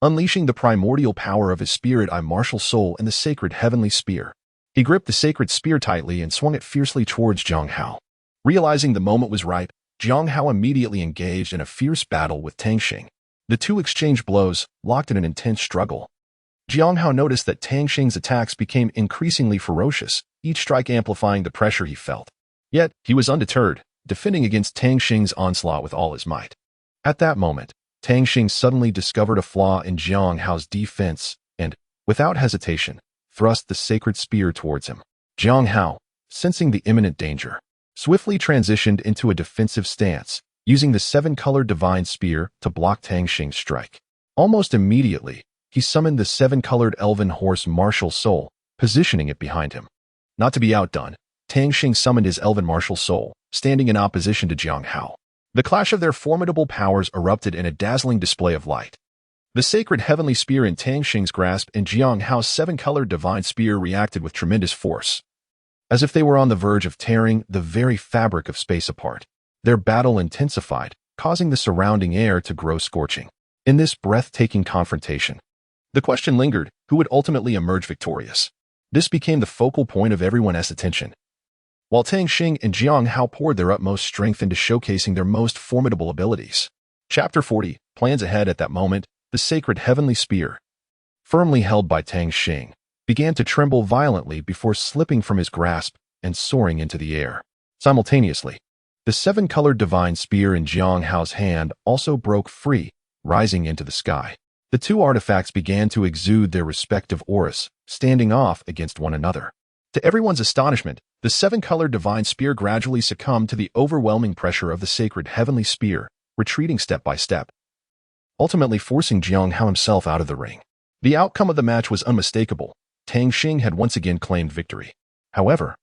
unleashing the primordial power of his spirit martial soul and the sacred heavenly spear. He gripped the sacred spear tightly and swung it fiercely towards Jiang Hao. Realizing the moment was ripe, Jiang Hao immediately engaged in a fierce battle with Tang Xing. The two exchanged blows, locked in an intense struggle. Jiang Hao noticed that Tang Xing's attacks became increasingly ferocious, each strike amplifying the pressure he felt. Yet, he was undeterred, defending against Tang Xing's onslaught with all his might. At that moment, Tang Xing suddenly discovered a flaw in Jiang Hao's defense and, without hesitation, thrust the sacred spear towards him. Jiang Hao, sensing the imminent danger, swiftly transitioned into a defensive stance, using the seven-colored divine spear to block Tang Xing's strike. Almost immediately, he summoned the seven-colored elven horse martial soul, positioning it behind him. Not to be outdone, Tang Xing summoned his elven martial soul, standing in opposition to Jiang Hao. The clash of their formidable powers erupted in a dazzling display of light. The sacred heavenly spear in Tang Xing's grasp and Jiang Hao's seven-colored divine spear reacted with tremendous force, as if they were on the verge of tearing the very fabric of space apart. Their battle intensified, causing the surrounding air to grow scorching. In this breathtaking confrontation, the question lingered, who would ultimately emerge victorious? This became the focal point of everyone's attention. While Tang Xing and Jiang Hao poured their utmost strength into showcasing their most formidable abilities. Chapter 40, plans ahead. At that moment, the sacred heavenly spear, firmly held by Tang Xing, began to tremble violently before slipping from his grasp and soaring into the air. Simultaneously, the seven-colored divine spear in Jiang Hao's hand also broke free, rising into the sky. The two artifacts began to exude their respective auras, standing off against one another. To everyone's astonishment, the seven-colored divine spear gradually succumbed to the overwhelming pressure of the sacred heavenly spear, retreating step by step, ultimately forcing Jiang Hao himself out of the ring. The outcome of the match was unmistakable. Tang Xing had once again claimed victory. However,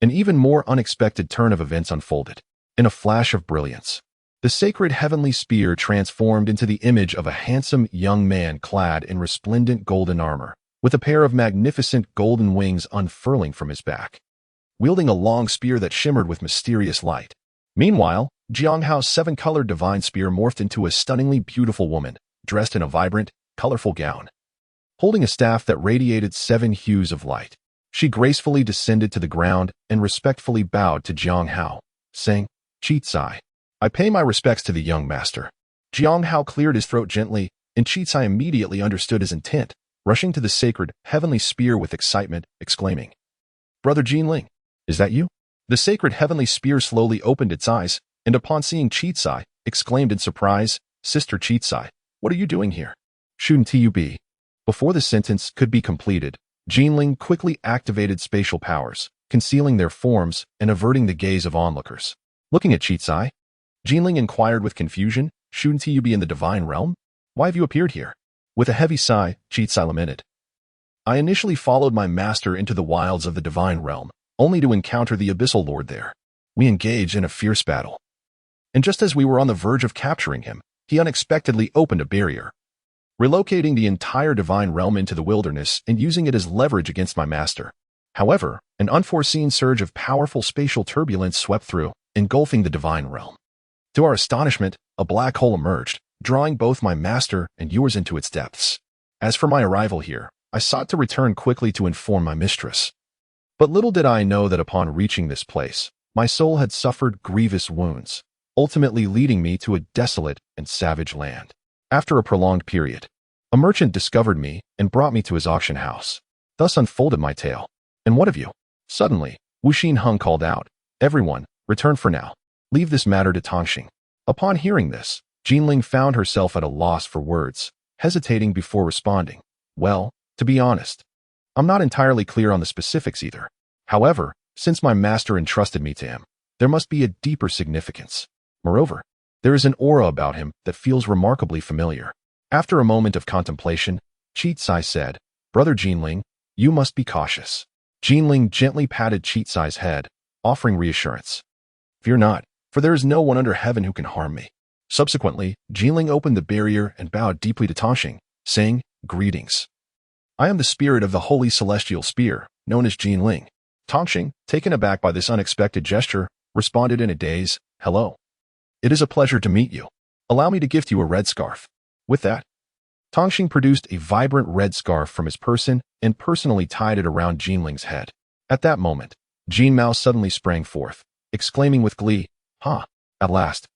an even more unexpected turn of events unfolded. In a flash of brilliance, the sacred heavenly spear transformed into the image of a handsome young man clad in resplendent golden armor, with a pair of magnificent golden wings unfurling from his back, wielding a long spear that shimmered with mysterious light. Meanwhile, Jiang Hao's seven-colored divine spear morphed into a stunningly beautiful woman, dressed in a vibrant, colorful gown, holding a staff that radiated 7 hues of light. She gracefully descended to the ground and respectfully bowed to Jiang Hao, saying, "Chitsai, I pay my respects to the young master." Jiang Hao cleared his throat gently, and Chitsai immediately understood his intent, rushing to the sacred, heavenly spear with excitement, exclaiming, "Brother Jinling, is that you?" The sacred heavenly spear slowly opened its eyes, and upon seeing Chitsai, exclaimed in surprise, "Sister Chitsai, what are you doing here?" "Shouldn't you be?" Before the sentence could be completed, Jinling quickly activated spatial powers, concealing their forms and averting the gaze of onlookers. Looking at Chitsai, Jinling inquired with confusion, "Shouldn't you be in the divine realm? Why have you appeared here?" With a heavy sigh, Chitsai lamented, "I initially followed my master into the wilds of the divine realm, only to encounter the abyssal lord there. We engaged in a fierce battle. And just as we were on the verge of capturing him, he unexpectedly opened a barrier, relocating the entire divine realm into the wilderness and using it as leverage against my master. However, an unforeseen surge of powerful spatial turbulence swept through, engulfing the divine realm. To our astonishment, a black hole emerged, drawing both my master and yours into its depths. As for my arrival here, I sought to return quickly to inform my mistress. But little did I know that upon reaching this place, my soul had suffered grievous wounds, ultimately leading me to a desolate and savage land. After a prolonged period, a merchant discovered me and brought me to his auction house. Thus unfolded my tale. And what of you? Suddenly, Wu Xinheng called out, "Everyone, return for now. Leave this matter to Tang Xing." Upon hearing this, Jinling found herself at a loss for words, hesitating before responding. "Well, to be honest, I'm not entirely clear on the specifics either. However, since my master entrusted me to him, there must be a deeper significance. Moreover, there is an aura about him that feels remarkably familiar." After a moment of contemplation, Chitsai said, "Brother Jinling, you must be cautious." Jinling gently patted Chitsai's head, offering reassurance. "Fear not, for there is no one under heaven who can harm me." Subsequently, Jinling opened the barrier and bowed deeply to Tang Xing, saying, "Greetings. I am the spirit of the Holy Celestial Spear, known as Jinling." Tang Xing, taken aback by this unexpected gesture, responded in a daze, "Hello. It is a pleasure to meet you. Allow me to gift you a red scarf." With that, Tang Xing produced a vibrant red scarf from his person and personally tied it around Jinling's head. At that moment, Jin Mao suddenly sprang forth, exclaiming with glee, "Ha! At last.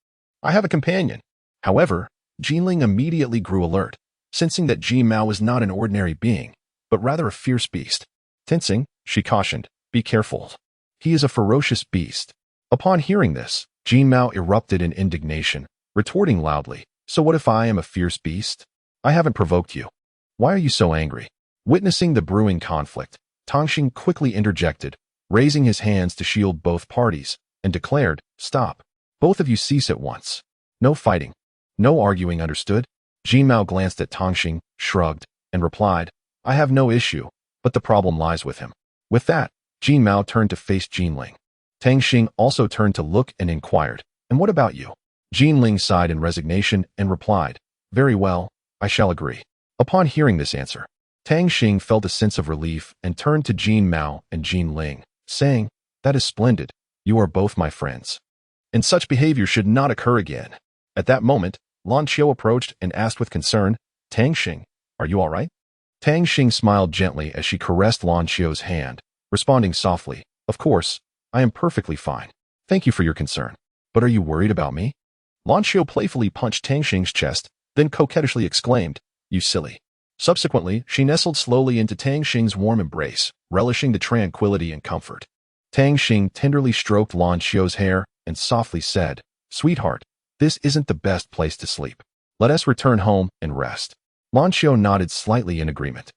I have a companion." However, Jinling immediately grew alert, sensing that Jin Mao was not an ordinary being, but rather a fierce beast. "Tensing," she cautioned, "be careful. He is a ferocious beast." Upon hearing this, Jin Mao erupted in indignation, retorting loudly, "So what if I am a fierce beast? I haven't provoked you. Why are you so angry?" Witnessing the brewing conflict, Tang Xing quickly interjected, raising his hands to shield both parties, and declared, "Stop. Both of you cease at once. No fighting. No arguing, understood?" Jin Mao glanced at Tang Xing, shrugged, and replied, "I have no issue, but the problem lies with him." With that, Jin Mao turned to face Jinling. Tang Xing also turned to look and inquired, "And what about you?" Jinling sighed in resignation and replied, "Very well, I shall agree." Upon hearing this answer, Tang Xing felt a sense of relief and turned to Jin Mao and Jinling, saying, "That is splendid. You are both my friends. And such behavior should not occur again." At that moment, Lan Qiu approached and asked with concern, "Tang Xing, are you all right?" Tang Xing smiled gently as she caressed Lan Qiu's hand, responding softly, "Of course, I am perfectly fine. Thank you for your concern. But are you worried about me?" Lan Qiu playfully punched Tang Xing's chest, then coquettishly exclaimed, "You silly." Subsequently, she nestled slowly into Tang Xing's warm embrace, relishing the tranquility and comfort. Tang Xing tenderly stroked Lan Qiu's hair and softly said, "Sweetheart, this isn't the best place to sleep. Let us return home and rest." Lan Xiao nodded slightly in agreement.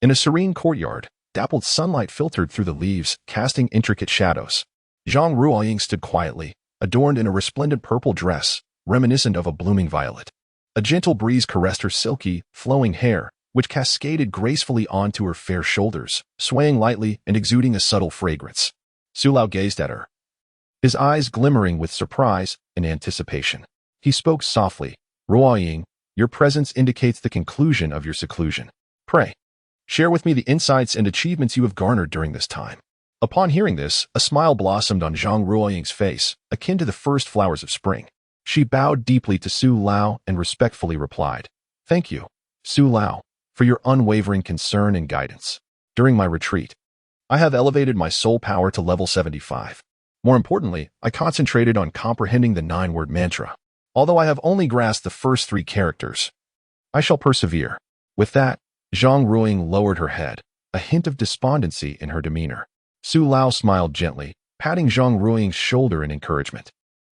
In a serene courtyard, dappled sunlight filtered through the leaves, casting intricate shadows. Zhang Ruoying stood quietly, adorned in a resplendent purple dress, reminiscent of a blooming violet. A gentle breeze caressed her silky, flowing hair, which cascaded gracefully onto her fair shoulders, swaying lightly and exuding a subtle fragrance. Su Lao gazed at her, his eyes glimmering with surprise and anticipation. He spoke softly, Ruoying, your presence indicates the conclusion of your seclusion. Pray, share with me the insights and achievements you have garnered during this time. Upon hearing this, a smile blossomed on Zhang Ruoying's face, akin to the first flowers of spring. She bowed deeply to Su Lao and respectfully replied, Thank you, Su Lao, for your unwavering concern and guidance. During my retreat, I have elevated my soul power to level 75. More importantly, I concentrated on comprehending the 9-word mantra. Although I have only grasped the first 3 characters, I shall persevere. With that, Zhang Ruoying lowered her head, a hint of despondency in her demeanor. Su Lao smiled gently, patting Zhang Ruoying's shoulder in encouragement.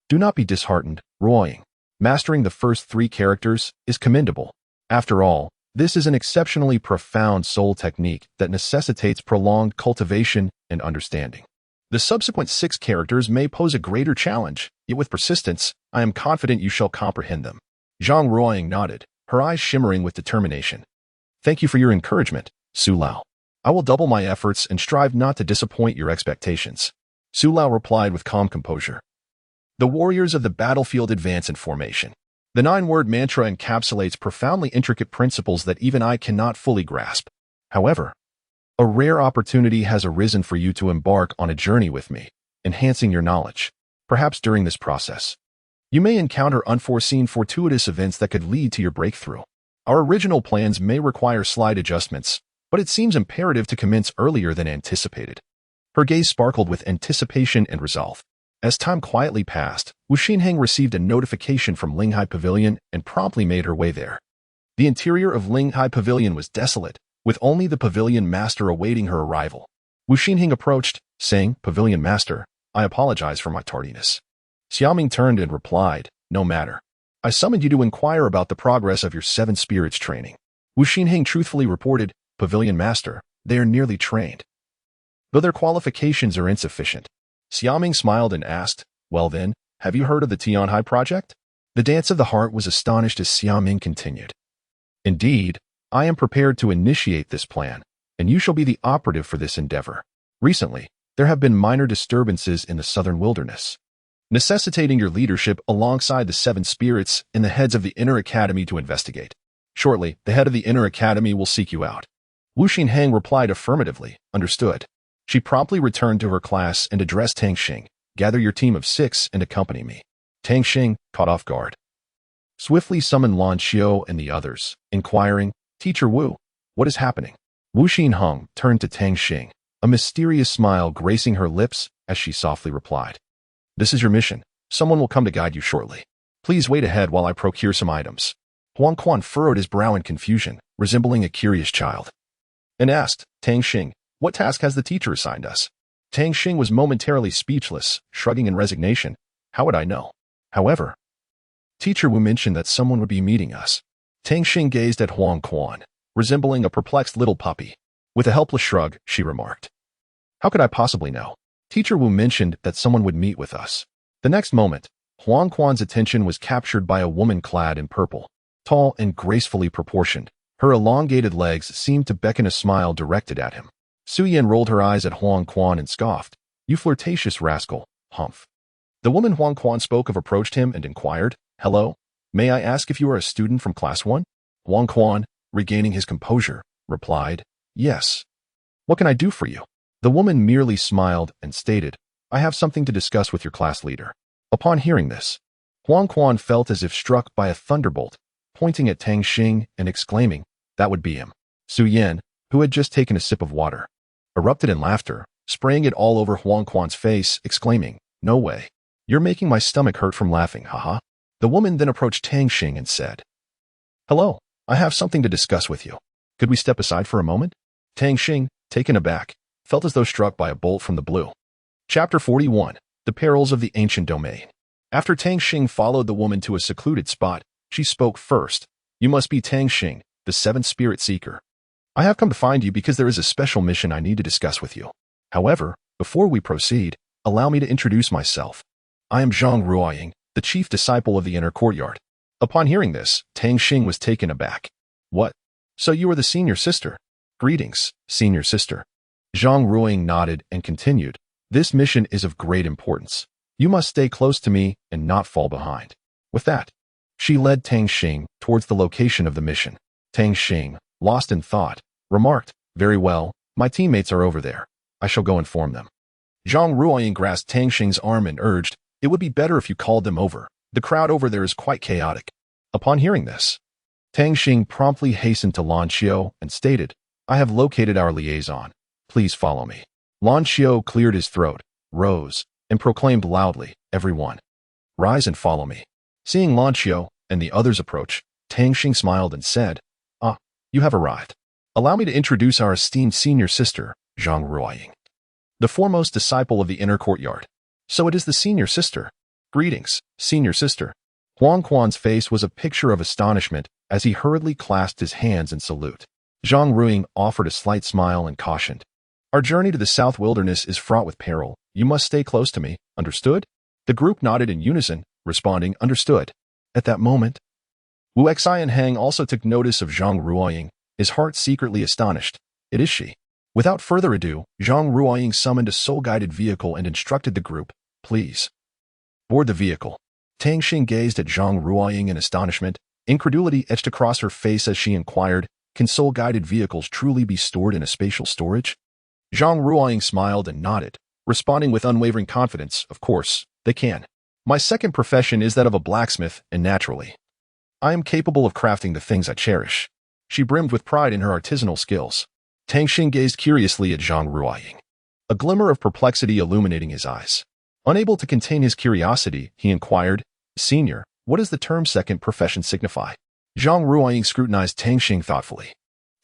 Do not be disheartened, Ruoying. Mastering the first 3 characters is commendable. After all, this is an exceptionally profound soul technique that necessitates prolonged cultivation and understanding. The subsequent 6 characters may pose a greater challenge, yet with persistence, I am confident you shall comprehend them. Zhang Ruoying nodded, her eyes shimmering with determination. Thank you for your encouragement, Su Lao. I will double my efforts and strive not to disappoint your expectations. Su Lao replied with calm composure. The warriors of the battlefield advance in formation. The 9-word mantra encapsulates profoundly intricate principles that even I cannot fully grasp. However, a rare opportunity has arisen for you to embark on a journey with me, enhancing your knowledge. Perhaps during this process, you may encounter unforeseen fortuitous events that could lead to your breakthrough. Our original plans may require slight adjustments, but it seems imperative to commence earlier than anticipated. Her gaze sparkled with anticipation and resolve. As time quietly passed, Wu Xinheng received a notification from Linghai Pavilion and promptly made her way there. The interior of Linghai Pavilion was desolate, with only the pavilion master awaiting her arrival. Wu Xinheng approached, saying, Pavilion master, I apologize for my tardiness. Xiaoming turned and replied, No matter. I summoned you to inquire about the progress of your 7 spirits training. Wu Xinheng truthfully reported, Pavilion master, they are nearly trained, though their qualifications are insufficient. Xiaoming smiled and asked, Well then, have you heard of the Tianhai project? The dance of the heart was astonished as Xiaoming continued. Indeed, I am prepared to initiate this plan, and you shall be the operative for this endeavor. Recently, there have been minor disturbances in the southern wilderness, necessitating your leadership alongside the 7 spirits and the heads of the Inner Academy to investigate. Shortly, the head of the Inner Academy will seek you out. Wu Xinheng replied affirmatively, Understood. She promptly returned to her class and addressed Tang Xing, Gather your team of 6 and accompany me. Tang Xing, caught off guard, swiftly summoned Lan Xiao and the others, inquiring, Teacher Wu, what is happening? Wu Xinheng turned to Tang Xing, a mysterious smile gracing her lips as she softly replied, This is your mission. Someone will come to guide you shortly. Please wait ahead while I procure some items. Huang Quan furrowed his brow in confusion, resembling a curious child, and asked, Tang Xing, what task has the teacher assigned us? Tang Xing was momentarily speechless, shrugging in resignation. How would I know? However, Teacher Wu mentioned that someone would be meeting us. Tang Xing gazed at Huang Quan, resembling a perplexed little puppy. With a helpless shrug, she remarked, How could I possibly know? Teacher Wu mentioned that someone would meet with us. The next moment, Huang Quan's attention was captured by a woman clad in purple, tall and gracefully proportioned. Her elongated legs seemed to beckon a smile directed at him. Su Yan rolled her eyes at Huang Quan and scoffed, You flirtatious rascal, humph. The woman Huang Quan spoke of approached him and inquired, Hello, may I ask if you are a student from Class 1? Huang Quan, regaining his composure, replied, Yes. What can I do for you? The woman merely smiled and stated, I have something to discuss with your class leader. Upon hearing this, Huang Quan felt as if struck by a thunderbolt, pointing at Tang Xing and exclaiming, That would be him. Su Yan, who had just taken a sip of water, erupted in laughter, spraying it all over Huang Quan's face, exclaiming, No way. You're making my stomach hurt from laughing, haha. The woman then approached Tang Xing and said, Hello, I have something to discuss with you. Could we step aside for a moment? Tang Xing, taken aback, felt as though struck by a bolt from the blue. Chapter 41, The Perils of the Ancient Domain. After Tang Xing followed the woman to a secluded spot, she spoke first. You must be Tang Xing, the seventh spirit seeker. I have come to find you because there is a special mission I need to discuss with you. However, before we proceed, allow me to introduce myself. I am Zhang Ruoying, the chief disciple of the inner courtyard. Upon hearing this, Tang Xing was taken aback. What? So you are the senior sister? Greetings, senior sister. Zhang Ruoying nodded and continued. This mission is of great importance. You must stay close to me and not fall behind. With that, she led Tang Xing towards the location of the mission. Tang Xing, lost in thought, remarked, very well, my teammates are over there. I shall go inform them. Zhang Ruoying grasped Tang Xing's arm and urged, it would be better if you called them over. The crowd over there is quite chaotic. Upon hearing this, Tang Xing promptly hastened to Lan Xiu and stated, I have located our liaison. Please follow me. Lan Xiu cleared his throat, rose, and proclaimed loudly, everyone, rise and follow me. Seeing Lan Xiu and the others approach, Tang Xing smiled and said, you have arrived. Allow me to introduce our esteemed senior sister, Zhang Ruoying, the foremost disciple of the inner courtyard. So it is the senior sister. Greetings, senior sister. Huang Quan's face was a picture of astonishment as he hurriedly clasped his hands in salute. Zhang Ruoying offered a slight smile and cautioned, our journey to the South Wilderness is fraught with peril. You must stay close to me, understood? The group nodded in unison, responding, understood. At that moment, Wu Xi and Hang also took notice of Zhang Ruoying, his heart secretly astonished. It is she. Without further ado, Zhang Ruoying summoned a soul-guided vehicle and instructed the group, please board the vehicle. Tang Xing gazed at Zhang Ruoying in astonishment. Incredulity etched across her face as she inquired, can soul-guided vehicles truly be stored in a spatial storage? Zhang Ruoying smiled and nodded, responding with unwavering confidence, of course, they can. My second profession is that of a blacksmith, and naturally, I am capable of crafting the things I cherish. She brimmed with pride in her artisanal skills. Tang Xing gazed curiously at Zhang Ruoying, a glimmer of perplexity illuminating his eyes. Unable to contain his curiosity, he inquired, Senior, what does the term second profession signify? Zhang Ruoying scrutinized Tang Xing thoughtfully,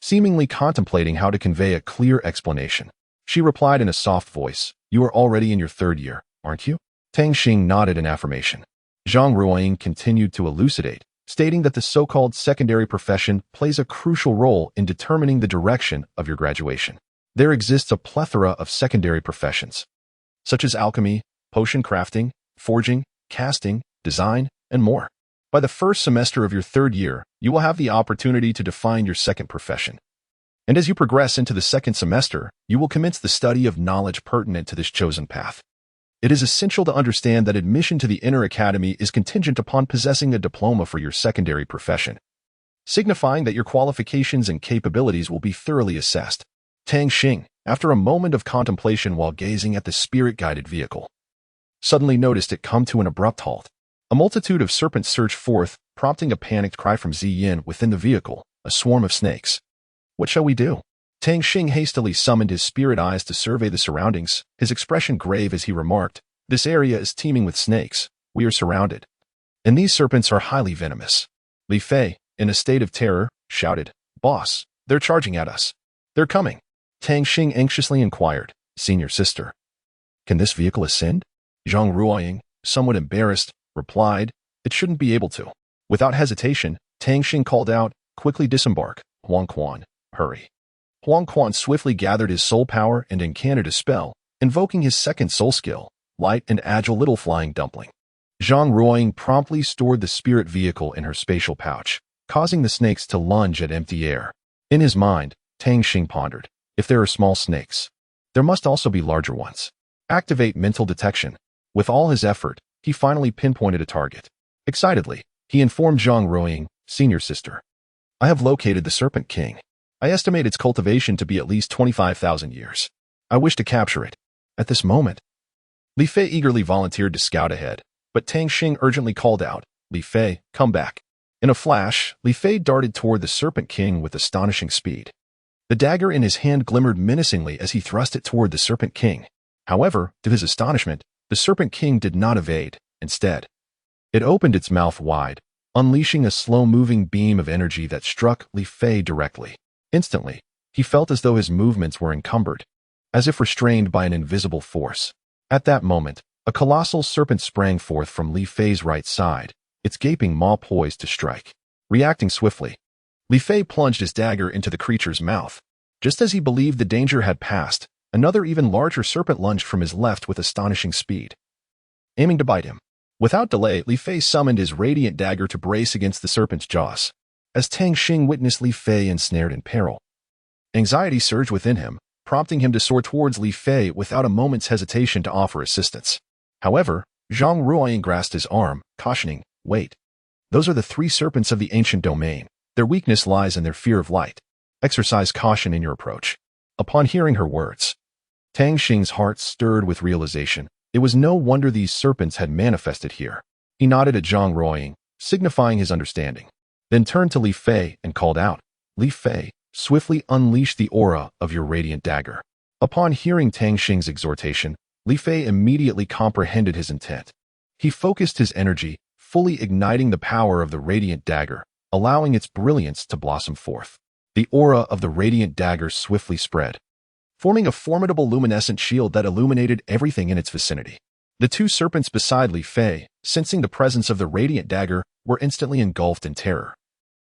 seemingly contemplating how to convey a clear explanation. She replied in a soft voice, you are already in your third year, aren't you? Tang Xing nodded in affirmation. Zhang Ruoying continued to elucidate, stating that the so-called secondary profession plays a crucial role in determining the direction of your graduation. There exists a plethora of secondary professions, such as alchemy, potion crafting, forging, casting, design, and more. By the first semester of your third year, you will have the opportunity to define your second profession. And as you progress into the second semester, you will commence the study of knowledge pertinent to this chosen path. It is essential to understand that admission to the Inner Academy is contingent upon possessing a diploma for your secondary profession, signifying that your qualifications and capabilities will be thoroughly assessed. Tang Xing, after a moment of contemplation while gazing at the spirit-guided vehicle, suddenly noticed it come to an abrupt halt. A multitude of serpents surged forth, prompting a panicked cry from Ziyin within the vehicle, a swarm of snakes. What shall we do? Tang Xing hastily summoned his spirit eyes to survey the surroundings, his expression grave as he remarked, this area is teeming with snakes. We are surrounded. And these serpents are highly venomous. Li Fei, in a state of terror, shouted, Boss, they're charging at us. They're coming. Tang Xing anxiously inquired, Senior sister, can this vehicle ascend? Zhang Ruoying, somewhat embarrassed, replied, it shouldn't be able to. Without hesitation, Tang Xing called out, quickly disembark, Huang Quan, hurry. Huang Quan swiftly gathered his soul power and incanted a spell, invoking his second soul skill, light and agile little flying dumpling. Zhang Ruoying promptly stored the spirit vehicle in her spatial pouch, causing the snakes to lunge at empty air. In his mind, Tang Xing pondered, if there are small snakes, there must also be larger ones. Activate mental detection. With all his effort, he finally pinpointed a target. Excitedly, he informed Zhang Ruoying, Senior sister, I have located the Serpent King. I estimate its cultivation to be at least 25,000 years. I wish to capture it. At this moment, Li Fei eagerly volunteered to scout ahead, but Tang Xing urgently called out, Li Fei, come back. In a flash, Li Fei darted toward the Serpent King with astonishing speed. The dagger in his hand glimmered menacingly as he thrust it toward the Serpent King. However, to his astonishment, the Serpent King did not evade. Instead, it opened its mouth wide, unleashing a slow-moving beam of energy that struck Li Fei directly. Instantly, he felt as though his movements were encumbered, as if restrained by an invisible force. At that moment, a colossal serpent sprang forth from Li Fei's right side, its gaping maw poised to strike. Reacting swiftly, Li Fei plunged his dagger into the creature's mouth. Just as he believed the danger had passed, another even larger serpent lunged from his left with astonishing speed, aiming to bite him. Without delay, Li Fei summoned his radiant dagger to brace against the serpent's jaws. As Tang Xing witnessed Li Fei ensnared in peril, anxiety surged within him, prompting him to soar towards Li Fei without a moment's hesitation to offer assistance. However, Zhang Ruoying grasped his arm, cautioning, "Wait. Those are the three serpents of the ancient domain. Their weakness lies in their fear of light. Exercise caution in your approach." Upon hearing her words, Tang Xing's heart stirred with realization. It was no wonder these serpents had manifested here. He nodded at Zhang Ruoying, signifying his understanding, then turned to Li Fei and called out, "Li Fei, swiftly unleash the aura of your radiant dagger." Upon hearing Tang Xing's exhortation, Li Fei immediately comprehended his intent. He focused his energy, fully igniting the power of the radiant dagger, allowing its brilliance to blossom forth. The aura of the radiant dagger swiftly spread, forming a formidable luminescent shield that illuminated everything in its vicinity. The two serpents beside Li Fei, sensing the presence of the radiant dagger, were instantly engulfed in terror,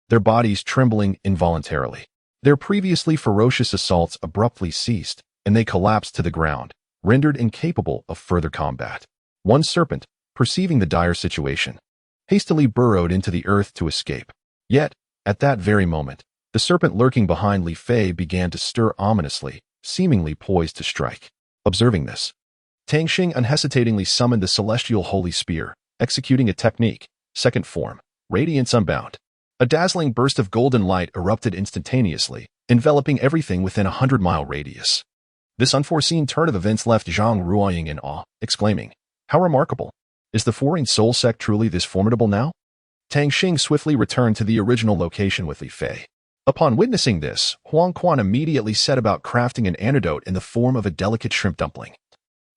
their bodies trembling involuntarily. Their previously ferocious assaults abruptly ceased, and they collapsed to the ground, rendered incapable of further combat. One serpent, perceiving the dire situation, hastily burrowed into the earth to escape. Yet, at that very moment, the serpent lurking behind Li Fei began to stir ominously, seemingly poised to strike. Observing this, Tang Xing unhesitatingly summoned the celestial holy spear, executing a technique, second form, Radiance Unbound. A dazzling burst of golden light erupted instantaneously, enveloping everything within a 100-mile radius. This unforeseen turn of events left Zhang Ruoying in awe, exclaiming, "How remarkable! Is the foreign soul sect truly this formidable now?" Tang Xing swiftly returned to the original location with Li Fei. Upon witnessing this, Huang Quan immediately set about crafting an antidote in the form of a delicate shrimp dumpling,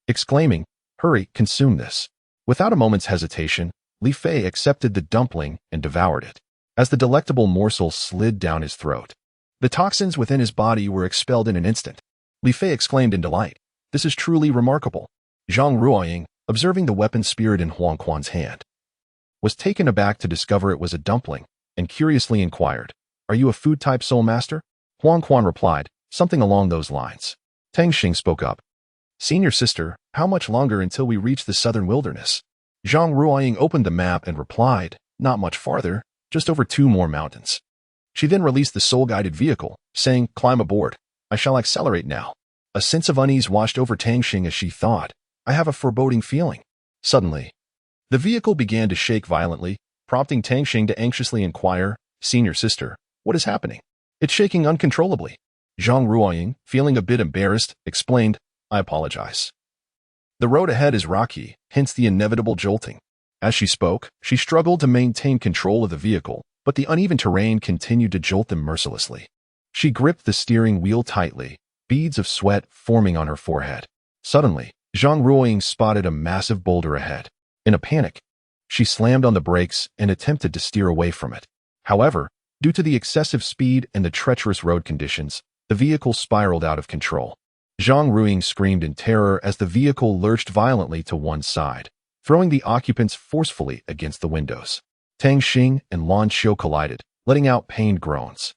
exclaiming, "Hurry, consume this." Without a moment's hesitation, Li Fei accepted the dumpling and devoured it. As the delectable morsel slid down his throat, the toxins within his body were expelled in an instant. Li Fei exclaimed in delight, "This is truly remarkable." Zhang Ruoying, observing the weapon spirit in Huang Quan's hand, was taken aback to discover it was a dumpling, and curiously inquired, "Are you a food-type soul master?" Huang Quan replied, "Something along those lines." Tang Xing spoke up, "Senior sister, how much longer until we reach the southern wilderness?" Zhang Ruoying opened the map and replied, "Not much farther, just over 2 more mountains." She then released the soul-guided vehicle, saying, "Climb aboard. I shall accelerate now." A sense of unease washed over Tang Xing as she thought, "I have a foreboding feeling." Suddenly, the vehicle began to shake violently, prompting Tang Xing to anxiously inquire, "Senior sister, what is happening?" "It's shaking uncontrollably." Zhang Ruoying, feeling a bit embarrassed, explained, "I apologize. The road ahead is rocky, hence the inevitable jolting." As she spoke, she struggled to maintain control of the vehicle, but the uneven terrain continued to jolt them mercilessly. She gripped the steering wheel tightly, beads of sweat forming on her forehead. Suddenly, Zhang Ruoying spotted a massive boulder ahead. In a panic, she slammed on the brakes and attempted to steer away from it. However, due to the excessive speed and the treacherous road conditions, the vehicle spiraled out of control. Zhang Ruoying screamed in terror as the vehicle lurched violently to one side, throwing the occupants forcefully against the windows. Tang Xing and Lan Qiu collided, letting out pained groans.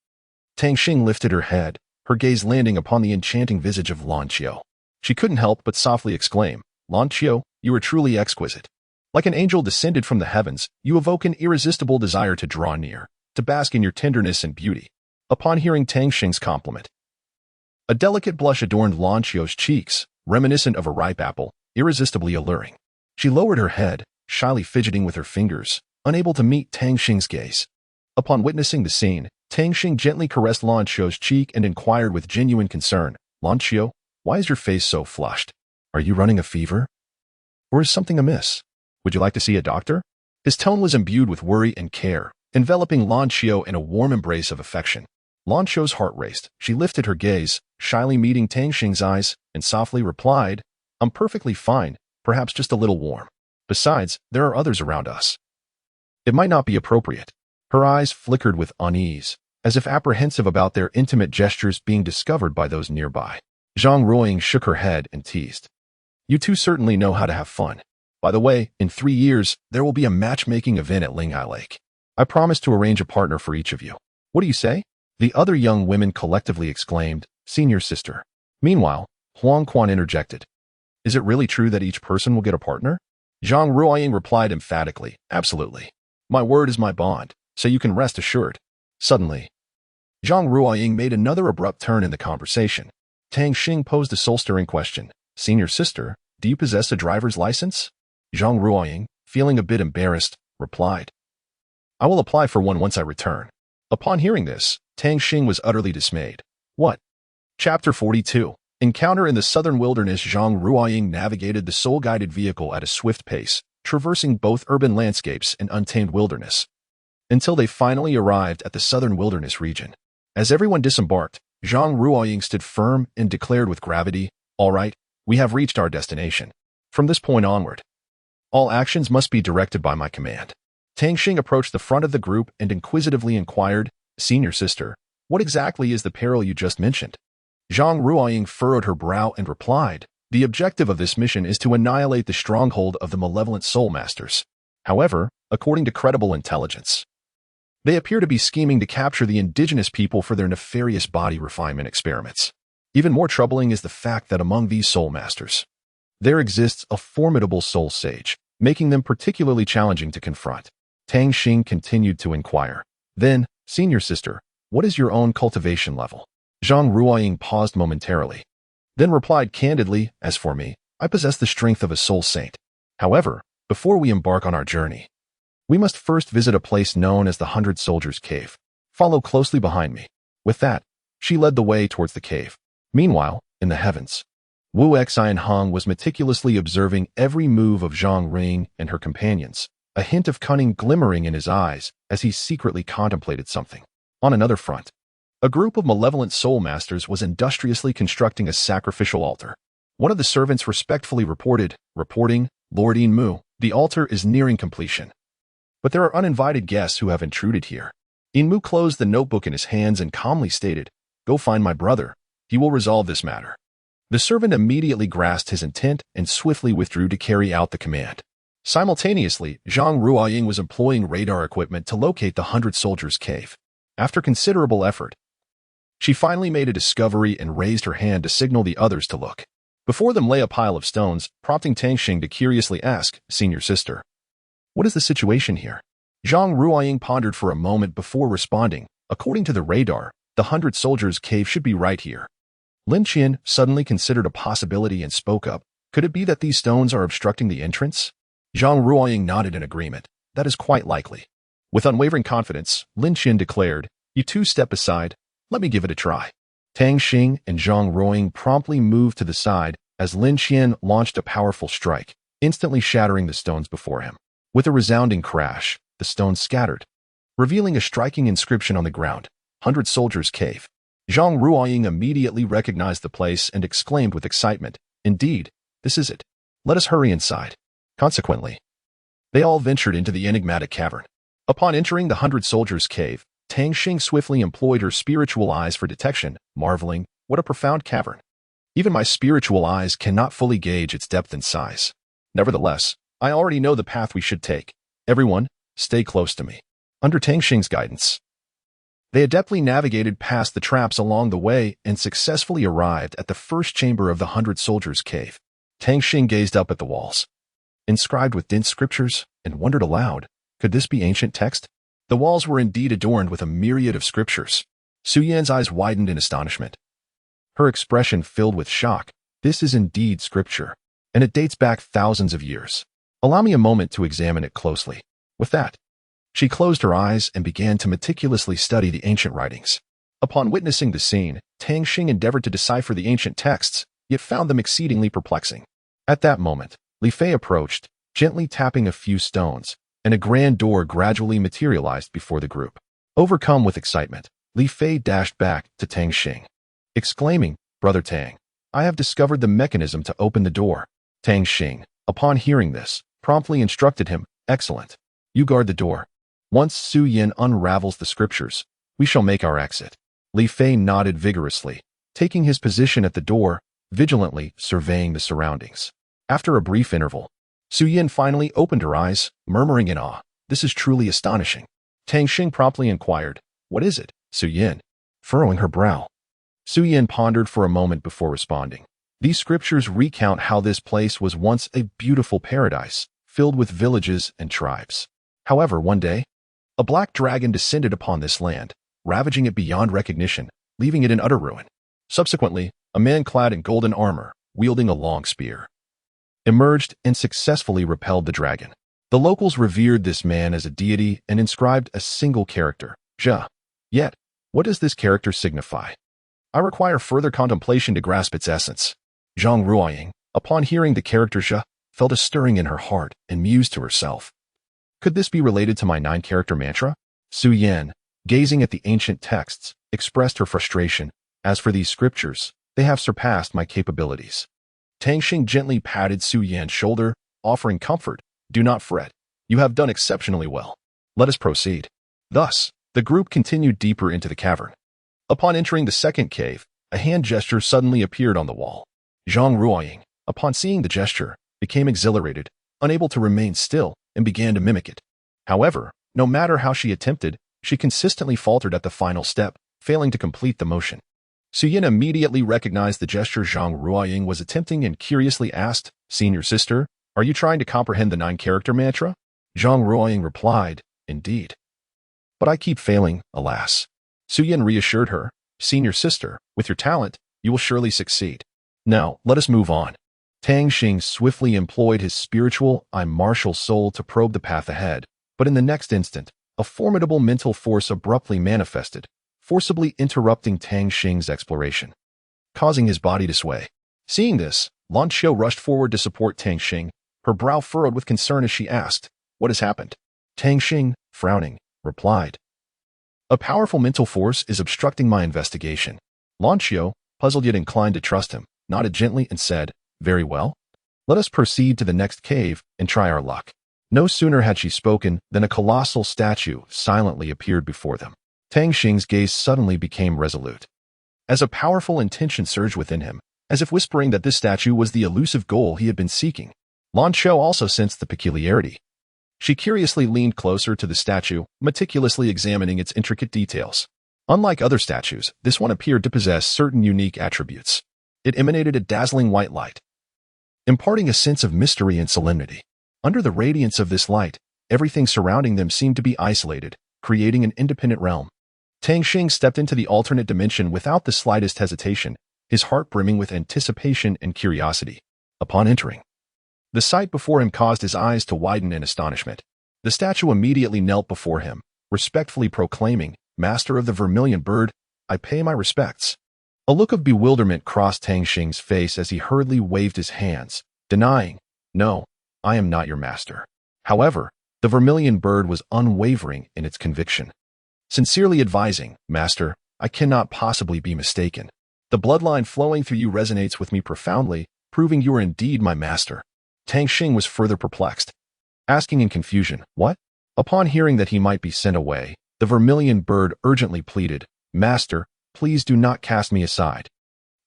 Tang Xing lifted her head, her gaze landing upon the enchanting visage of Lan Qiu. She couldn't help but softly exclaim, "Lan Qiu, you are truly exquisite. Like an angel descended from the heavens, you evoke an irresistible desire to draw near, to bask in your tenderness and beauty." Upon hearing Tang Xing's compliment, a delicate blush adorned Lan Qiu's cheeks, reminiscent of a ripe apple, irresistibly alluring. She lowered her head, shyly fidgeting with her fingers, unable to meet Tang Xing's gaze. Upon witnessing the scene, Tang Xing gently caressed Lan Qiu's cheek and inquired with genuine concern, "Lan Qiu, why is your face so flushed? Are you running a fever? Or is something amiss? Would you like to see a doctor?" His tone was imbued with worry and care, enveloping Lan Qiu in a warm embrace of affection. Lan Qiu's heart raced. She lifted her gaze, shyly meeting Tang Xing's eyes, and softly replied, "I'm perfectly fine, perhaps just a little warm. Besides, there are others around us. It might not be appropriate." Her eyes flickered with unease, as if apprehensive about their intimate gestures being discovered by those nearby. Zhang Ruoying shook her head and teased, "You two certainly know how to have fun. By the way, in 3 years, there will be a matchmaking event at Linghai Lake. I promise to arrange a partner for each of you." What do you say? The other young women collectively exclaimed, "Senior sister." Meanwhile, Huang Quan interjected, "Is it really true that each person will get a partner?" Zhang Ruoying replied emphatically, "Absolutely. My word is my bond, so you can rest assured." Suddenly, Zhang Ruoying made another abrupt turn in the conversation. Tang Xing posed a soul-stirring question. "Senior sister, do you possess a driver's license?" Zhang Ruoying, feeling a bit embarrassed, replied, "I will apply for one once I return." Upon hearing this, Tang Xing was utterly dismayed. What? Chapter 42. Encounter in the southern wilderness. Zhang Ruoying navigated the soul-guided vehicle at a swift pace, traversing both urban landscapes and untamed wilderness, until they finally arrived at the southern wilderness region. As everyone disembarked, Zhang Ruoying stood firm and declared with gravity, "All right, we have reached our destination. From this point onward, all actions must be directed by my command." Tang Xing approached the front of the group and inquisitively inquired, "Senior sister, what exactly is the peril you just mentioned?" Zhang Ruoying furrowed her brow and replied, "The objective of this mission is to annihilate the stronghold of the malevolent soul masters. However, according to credible intelligence, they appear to be scheming to capture the indigenous people for their nefarious body refinement experiments. Even more troubling is the fact that among these soul masters, there exists a formidable soul sage, making them particularly challenging to confront." Tang Xing continued to inquire, "Then, senior sister, what is your own cultivation level?" Zhang Ruoying paused momentarily, then replied candidly, "As for me, I possess the strength of a soul saint. However, before we embark on our journey, we must first visit a place known as the 100 Soldiers' Cave. Follow closely behind me." With that, she led the way towards the cave. Meanwhile, in the heavens, Wu Xianhong was meticulously observing every move of Zhang Ring and her companions, a hint of cunning glimmering in his eyes as he secretly contemplated something. On another front, a group of malevolent soul masters was industriously constructing a sacrificial altar. One of the servants respectfully reporting, "Lord Inmu, the altar is nearing completion. But there are uninvited guests who have intruded here." Inmu closed the notebook in his hands and calmly stated, "Go find my brother. He will resolve this matter." The servant immediately grasped his intent and swiftly withdrew to carry out the command. Simultaneously, Zhang Ruoying was employing radar equipment to locate the 100 Soldiers' Cave. After considerable effort, she finally made a discovery and raised her hand to signal the others to look. Before them lay a pile of stones, prompting Tang Xing to curiously ask, "Senior sister, what is the situation here?" Zhang Ruoying pondered for a moment before responding, "According to the radar, the 100 Soldiers' Cave should be right here." Lin Qian suddenly considered a possibility and spoke up, "Could it be that these stones are obstructing the entrance?" Zhang Ruoying nodded in agreement. "That is quite likely." With unwavering confidence, Lin Qian declared, "You two step aside. Let me give it a try." Tang Xing and Zhang Ruoying promptly moved to the side as Lin Qian launched a powerful strike, instantly shattering the stones before him. With a resounding crash, the stones scattered, revealing a striking inscription on the ground, 100 Soldiers' Cave. Zhang Ruoying immediately recognized the place and exclaimed with excitement, "Indeed, this is it. Let us hurry inside." Consequently, they all ventured into the enigmatic cavern. Upon entering the 100 Soldiers' Cave, Tang Xing swiftly employed her spiritual eyes for detection, marveling, "What a profound cavern. Even my spiritual eyes cannot fully gauge its depth and size. Nevertheless, I already know the path we should take. Everyone, stay close to me." Under Tang Xing's guidance, they adeptly navigated past the traps along the way and successfully arrived at the first chamber of the 100 Soldiers' Cave. Tang Xing gazed up at the walls, inscribed with dense scriptures, and wondered aloud, could this be ancient text? The walls were indeed adorned with a myriad of scriptures. Su Yan's eyes widened in astonishment. Her expression filled with shock. "This is indeed scripture, and it dates back thousands of years. Allow me a moment to examine it closely." With that, she closed her eyes and began to meticulously study the ancient writings. Upon witnessing the scene, Tang Xing endeavored to decipher the ancient texts, yet found them exceedingly perplexing. At that moment, Li Fei approached, gently tapping a few stones, and a grand door gradually materialized before the group. Overcome with excitement, Li Fei dashed back to Tang Xing, exclaiming, "Brother Tang, I have discovered the mechanism to open the door." Tang Xing, upon hearing this, promptly instructed him, "Excellent. You guard the door. Once Su Yan unravels the scriptures, we shall make our exit." Li Fei nodded vigorously, taking his position at the door, vigilantly surveying the surroundings. After a brief interval, Su Yan finally opened her eyes, murmuring in awe, "This is truly astonishing." Tang Xing promptly inquired, "What is it?" Su Yin, furrowing her brow. Su Yin pondered for a moment before responding. These scriptures recount how this place was once a beautiful paradise, filled with villages and tribes. However, one day, a black dragon descended upon this land, ravaging it beyond recognition, leaving it in utter ruin. Subsequently, a man clad in golden armor, wielding a long spear, emerged and successfully repelled the dragon. The locals revered this man as a deity and inscribed a single character, Zhe. Yet, what does this character signify? I require further contemplation to grasp its essence. Zhang Ruoying, upon hearing the character Zhe, felt a stirring in her heart and mused to herself. Could this be related to my 9-character mantra? Su Yan, gazing at the ancient texts, expressed her frustration. As for these scriptures, they have surpassed my capabilities. Tang Xing gently patted Su Yan's shoulder, offering comfort. Do not fret. You have done exceptionally well. Let us proceed. Thus, the group continued deeper into the cavern. Upon entering the second cave, a hand gesture suddenly appeared on the wall. Zhang Ruoying, upon seeing the gesture, became exhilarated, unable to remain still, and began to mimic it. However, no matter how she attempted, she consistently faltered at the final step, failing to complete the motion. Su Yin immediately recognized the gesture Zhang Ruoying was attempting and curiously asked, "Senior sister, are you trying to comprehend the 9-character mantra?" Zhang Ruoying replied, "Indeed. But I keep failing, alas." Su Yin reassured her, "Senior sister, with your talent, you will surely succeed. Now, let us move on." Tang Xing swiftly employed his spiritual, martial soul to probe the path ahead, but in the next instant, a formidable mental force abruptly manifested, forcibly interrupting Tang Xing's exploration, causing his body to sway. Seeing this, Lan Xiu rushed forward to support Tang Xing, her brow furrowed with concern as she asked, "What has happened?" Tang Xing, frowning, replied, "A powerful mental force is obstructing my investigation." Lan Xiu, puzzled yet inclined to trust him, nodded gently and said, "Very well. Let us proceed to the next cave and try our luck." No sooner had she spoken than a colossal statue silently appeared before them. Tang Xing's gaze suddenly became resolute, as a powerful intention surged within him, as if whispering that this statue was the elusive goal he had been seeking. Lan Xiu also sensed the peculiarity. She curiously leaned closer to the statue, meticulously examining its intricate details. Unlike other statues, this one appeared to possess certain unique attributes. It emanated a dazzling white light, imparting a sense of mystery and solemnity. Under the radiance of this light, everything surrounding them seemed to be isolated, creating an independent realm. Tang Xing stepped into the alternate dimension without the slightest hesitation, his heart brimming with anticipation and curiosity. Upon entering, the sight before him caused his eyes to widen in astonishment. The statue immediately knelt before him, respectfully proclaiming, "Master of the Vermilion Bird, I pay my respects." A look of bewilderment crossed Tang Xing's face as he hurriedly waved his hands, denying, "No, I am not your master." However, the Vermilion Bird was unwavering in its conviction, sincerely advising, "Master, I cannot possibly be mistaken. The bloodline flowing through you resonates with me profoundly, proving you are indeed my master." Tang Xing was further perplexed, asking in confusion, "What?" Upon hearing that he might be sent away, the Vermilion Bird urgently pleaded, "Master, please do not cast me aside.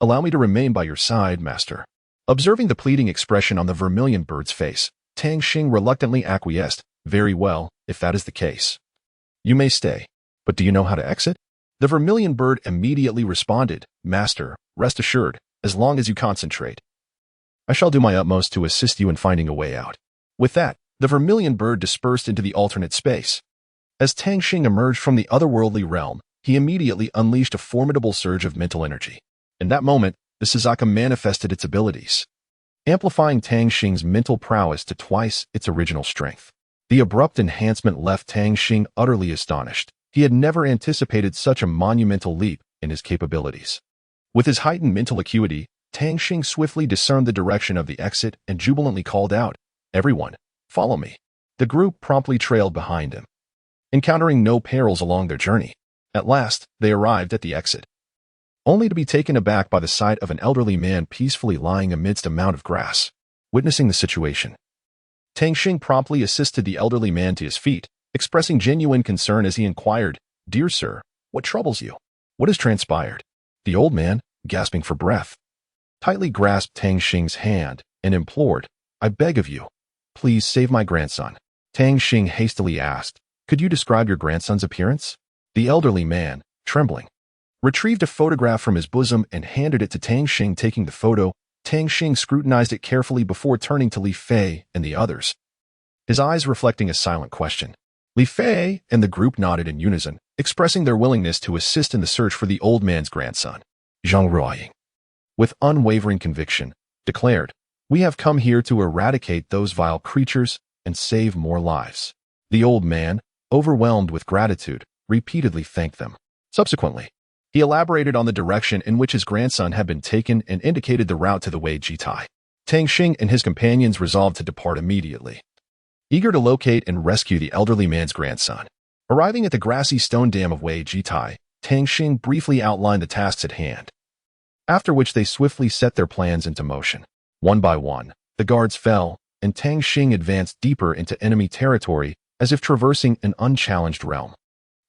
Allow me to remain by your side, Master." Observing the pleading expression on the Vermilion Bird's face, Tang Xing reluctantly acquiesced, "Very well, if that is the case. You may stay. But do you know how to exit?" The Vermilion Bird immediately responded, "Master, rest assured, as long as you concentrate, I shall do my utmost to assist you in finding a way out." With that, the Vermilion Bird dispersed into the alternate space. As Tang Xing emerged from the otherworldly realm, he immediately unleashed a formidable surge of mental energy. In that moment, the Suzaka manifested its abilities, amplifying Tang Xing's mental prowess to twice its original strength. The abrupt enhancement left Tang Xing utterly astonished. He had never anticipated such a monumental leap in his capabilities. With his heightened mental acuity, Tang Xing swiftly discerned the direction of the exit and jubilantly called out, "Everyone, follow me." The group promptly trailed behind him, encountering no perils along their journey. At last, they arrived at the exit, only to be taken aback by the sight of an elderly man peacefully lying amidst a mound of grass. Witnessing the situation, Tang Xing promptly assisted the elderly man to his feet, expressing genuine concern as he inquired, "Dear sir, what troubles you? What has transpired?" The old man, gasping for breath, tightly grasped Tang Xing's hand and implored, "I beg of you, please save my grandson." Tang Xing hastily asked, "Could you describe your grandson's appearance?" The elderly man, trembling, retrieved a photograph from his bosom and handed it to Tang Xing. Taking the photo, Tang Xing scrutinized it carefully before turning to Li Fei and the others, his eyes reflecting a silent question. Li Fei and the group nodded in unison, expressing their willingness to assist in the search for the old man's grandson. Zhang Ruoying, with unwavering conviction, declared, "We have come here to eradicate those vile creatures and save more lives." The old man, overwhelmed with gratitude, repeatedly thanked them. Subsequently, he elaborated on the direction in which his grandson had been taken and indicated the route to the Wei Jitai. Tang Xing and his companions resolved to depart immediately, eager to locate and rescue the elderly man's grandson. Arriving at the grassy stone dam of Wei Jitai, Tang Xing briefly outlined the tasks at hand, after which they swiftly set their plans into motion. One by one, the guards fell, and Tang Xing advanced deeper into enemy territory as if traversing an unchallenged realm.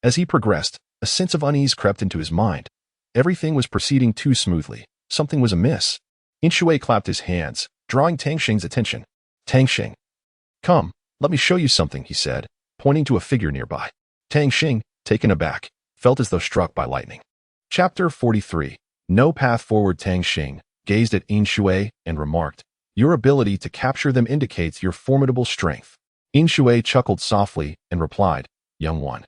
As he progressed, a sense of unease crept into his mind. Everything was proceeding too smoothly. Something was amiss. Inshui clapped his hands, drawing Tang Xing's attention. "Tang Xing, come, let me show you something," he said, pointing to a figure nearby. Tang Xing, taken aback, felt as though struck by lightning. Chapter 43. No Path Forward. Tang Xing gazed at Inshui and remarked, "Your ability to capture them indicates your formidable strength." Inshui chuckled softly and replied, "Young one,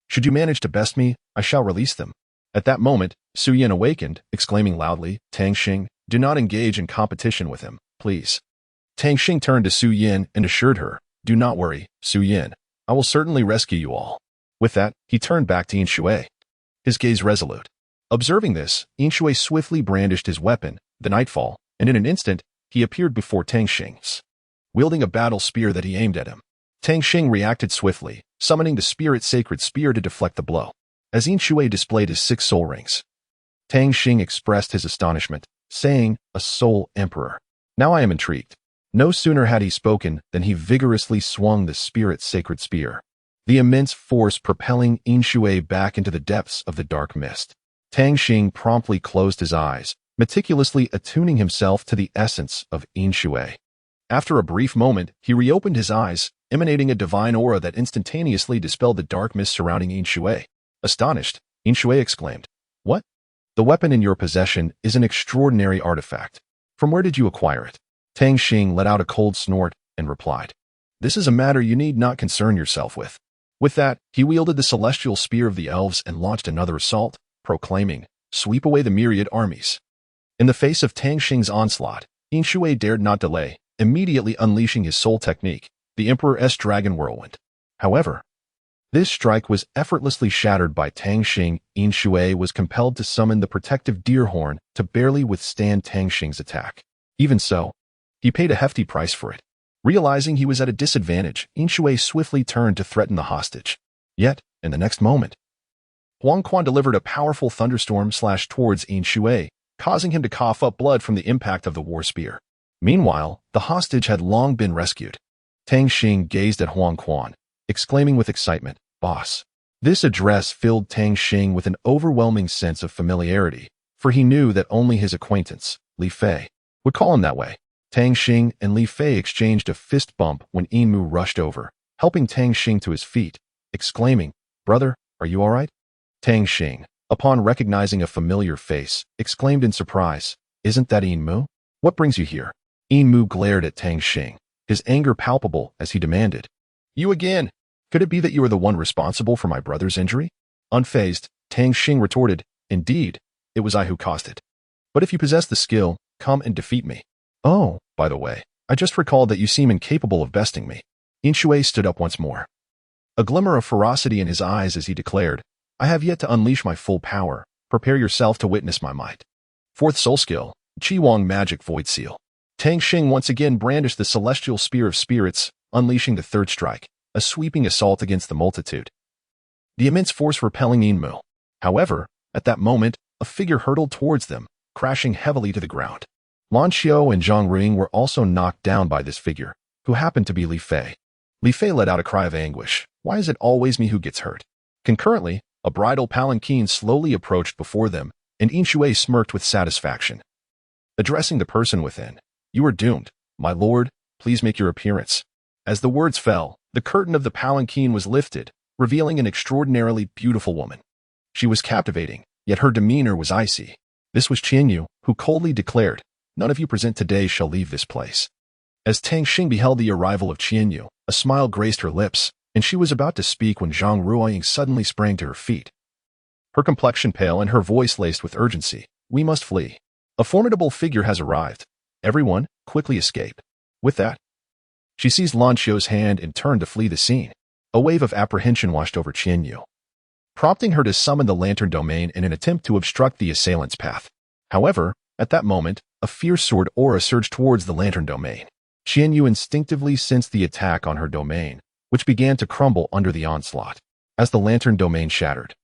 should you manage to best me, I shall release them." At that moment, Su Yin awakened, exclaiming loudly, "Tang Xing, do not engage in competition with him, please." Tang Xing turned to Su Yin and assured her, "Do not worry, Su Yin. I will certainly rescue you all." With that, he turned back to Inshui, his gaze resolute. Observing this, Inshui swiftly brandished his weapon, the Nightfall, and in an instant, he appeared before Tang Xing's, wielding a battle spear that he aimed at him. Tang Xing reacted swiftly, summoning the spirit's sacred spear to deflect the blow. As Inshui displayed his 6 soul rings, Tang Xing expressed his astonishment, saying, "A soul emperor. Now I am intrigued." No sooner had he spoken than he vigorously swung the spirit's sacred spear, the immense force propelling Inshui back into the depths of the dark mist. Tang Xing promptly closed his eyes, meticulously attuning himself to the essence of Inshui. After a brief moment, he reopened his eyes, emanating a divine aura that instantaneously dispelled the dark mist surrounding Inshui. Astonished, Inshui exclaimed, "What? The weapon in your possession is an extraordinary artifact. From where did you acquire it?" Tang Xing let out a cold snort and replied, "This is a matter you need not concern yourself with." With that, he wielded the celestial spear of the elves and launched another assault, proclaiming, "Sweep away the myriad armies." In the face of Tang Xing's onslaught, Inshui dared not delay, immediately unleashing his soul technique, the Emperor's Dragon Whirlwind. However, this strike was effortlessly shattered by Tang Xing. Inshui was compelled to summon the protective deer horn to barely withstand Tang Xing's attack. Even so, he paid a hefty price for it. Realizing he was at a disadvantage, Inshui swiftly turned to threaten the hostage. Yet, in the next moment, Huang Quan delivered a powerful thunderstorm slash towards Inshui, causing him to cough up blood from the impact of the war spear. Meanwhile, the hostage had long been rescued. Tang Xing gazed at Huang Quan, exclaiming with excitement, "Boss." This address filled Tang Xing with an overwhelming sense of familiarity, for he knew that only his acquaintance, Li Fei, would call him that way. Tang Xing and Li Fei exchanged a fist bump when Yinmu rushed over, helping Tang Xing to his feet, exclaiming, "Brother, are you all right?" Tang Xing, upon recognizing a familiar face, exclaimed in surprise, "Isn't that Yinmu? What brings you here?" Yinmu glared at Tang Xing, his anger palpable as he demanded, "You again? Could it be that you are the one responsible for my brother's injury?" Unfazed, Tang Xing retorted, "Indeed, it was I who caused it. But if you possess the skill, come and defeat me." "Oh, by the way, I just recalled that you seem incapable of besting me." Inshui stood up once more, a glimmer of ferocity in his eyes as he declared, "I have yet to unleash my full power. Prepare yourself to witness my might." 4th soul skill, Qi Wang Magic Void Seal. Tang Xing once again brandished the celestial spear of spirits, unleashing the 3rd strike, a sweeping assault against the multitude, the immense force repelling Yinmu. However, at that moment, a figure hurtled towards them, crashing heavily to the ground. Lan Xiao and Zhang Ruiying were also knocked down by this figure, who happened to be Li Fei. Li Fei let out a cry of anguish. "Why is it always me who gets hurt?" Concurrently, a bridal palanquin slowly approached before them, and Inshui smirked with satisfaction. Addressing the person within, "You are doomed, my lord, please make your appearance." As the words fell, the curtain of the palanquin was lifted, revealing an extraordinarily beautiful woman. She was captivating, yet her demeanor was icy. This was Qianyu, who coldly declared, "None of you present today shall leave this place." As Tang Xing beheld the arrival of Qianyu, a smile graced her lips, and she was about to speak when Zhang Ruoying suddenly sprang to her feet. Her complexion pale and her voice laced with urgency. "We must flee. A formidable figure has arrived. Everyone, quickly escape." With that, she seized Lan Xiu's hand and turned to flee the scene. A wave of apprehension washed over Qianyu, prompting her to summon the lantern domain in an attempt to obstruct the assailant's path. However, at that moment, a fierce sword aura surged towards the lantern domain. Qianyu instinctively sensed the attack on her domain, which began to crumble under the onslaught. As the lantern domain shattered,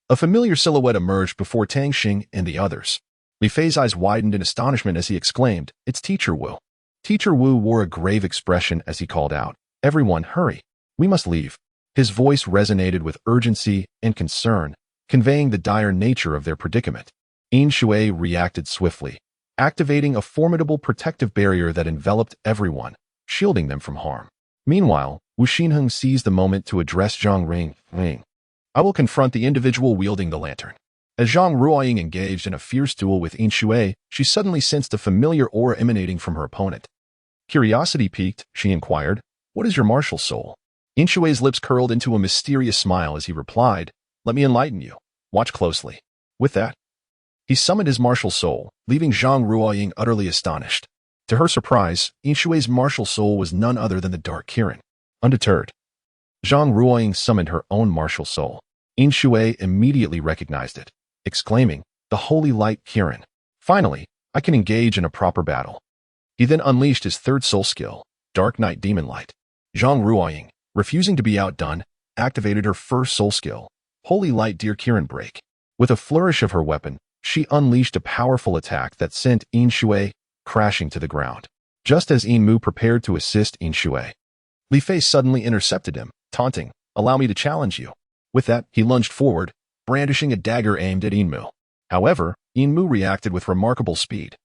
a familiar silhouette emerged before Tang Xing and the others. Li Fei's eyes widened in astonishment as he exclaimed, "It's Teacher Wu." Teacher Wu wore a grave expression as he called out, "Everyone, hurry. We must leave." His voice resonated with urgency and concern, conveying the dire nature of their predicament. Yin Shui reacted swiftly, activating a formidable protective barrier that enveloped everyone, shielding them from harm. Meanwhile, Wu Xinheng seized the moment to address Zhang Ring. "I will confront the individual wielding the lantern." As Zhang Ruoying engaged in a fierce duel with Yin Shui, she suddenly sensed a familiar aura emanating from her opponent. Curiosity piqued, she inquired, "What is your martial soul?" Yin Shui's lips curled into a mysterious smile as he replied, "Let me enlighten you. Watch closely." With that, he summoned his martial soul, leaving Zhang Ruoying utterly astonished. To her surprise, Yin Shui's martial soul was none other than the Dark Kirin. Undeterred, Zhang Ruoying summoned her own martial soul. Yin Shui immediately recognized it, exclaiming, "The Holy Light Kirin. Finally, I can engage in a proper battle." He then unleashed his third soul skill, Dark Night Demon Light. Zhang Ruoying, refusing to be outdone, activated her first soul skill, Holy Light Dear Kirin Break. With a flourish of her weapon, she unleashed a powerful attack that sent Yin Shui crashing to the ground. Just as Yin Mu prepared to assist Yin Shui, Li Fei suddenly intercepted him, taunting, "Allow me to challenge you." With that, he lunged forward, brandishing a dagger aimed at Yin Mu. However, Yin Mu reacted with remarkable speed,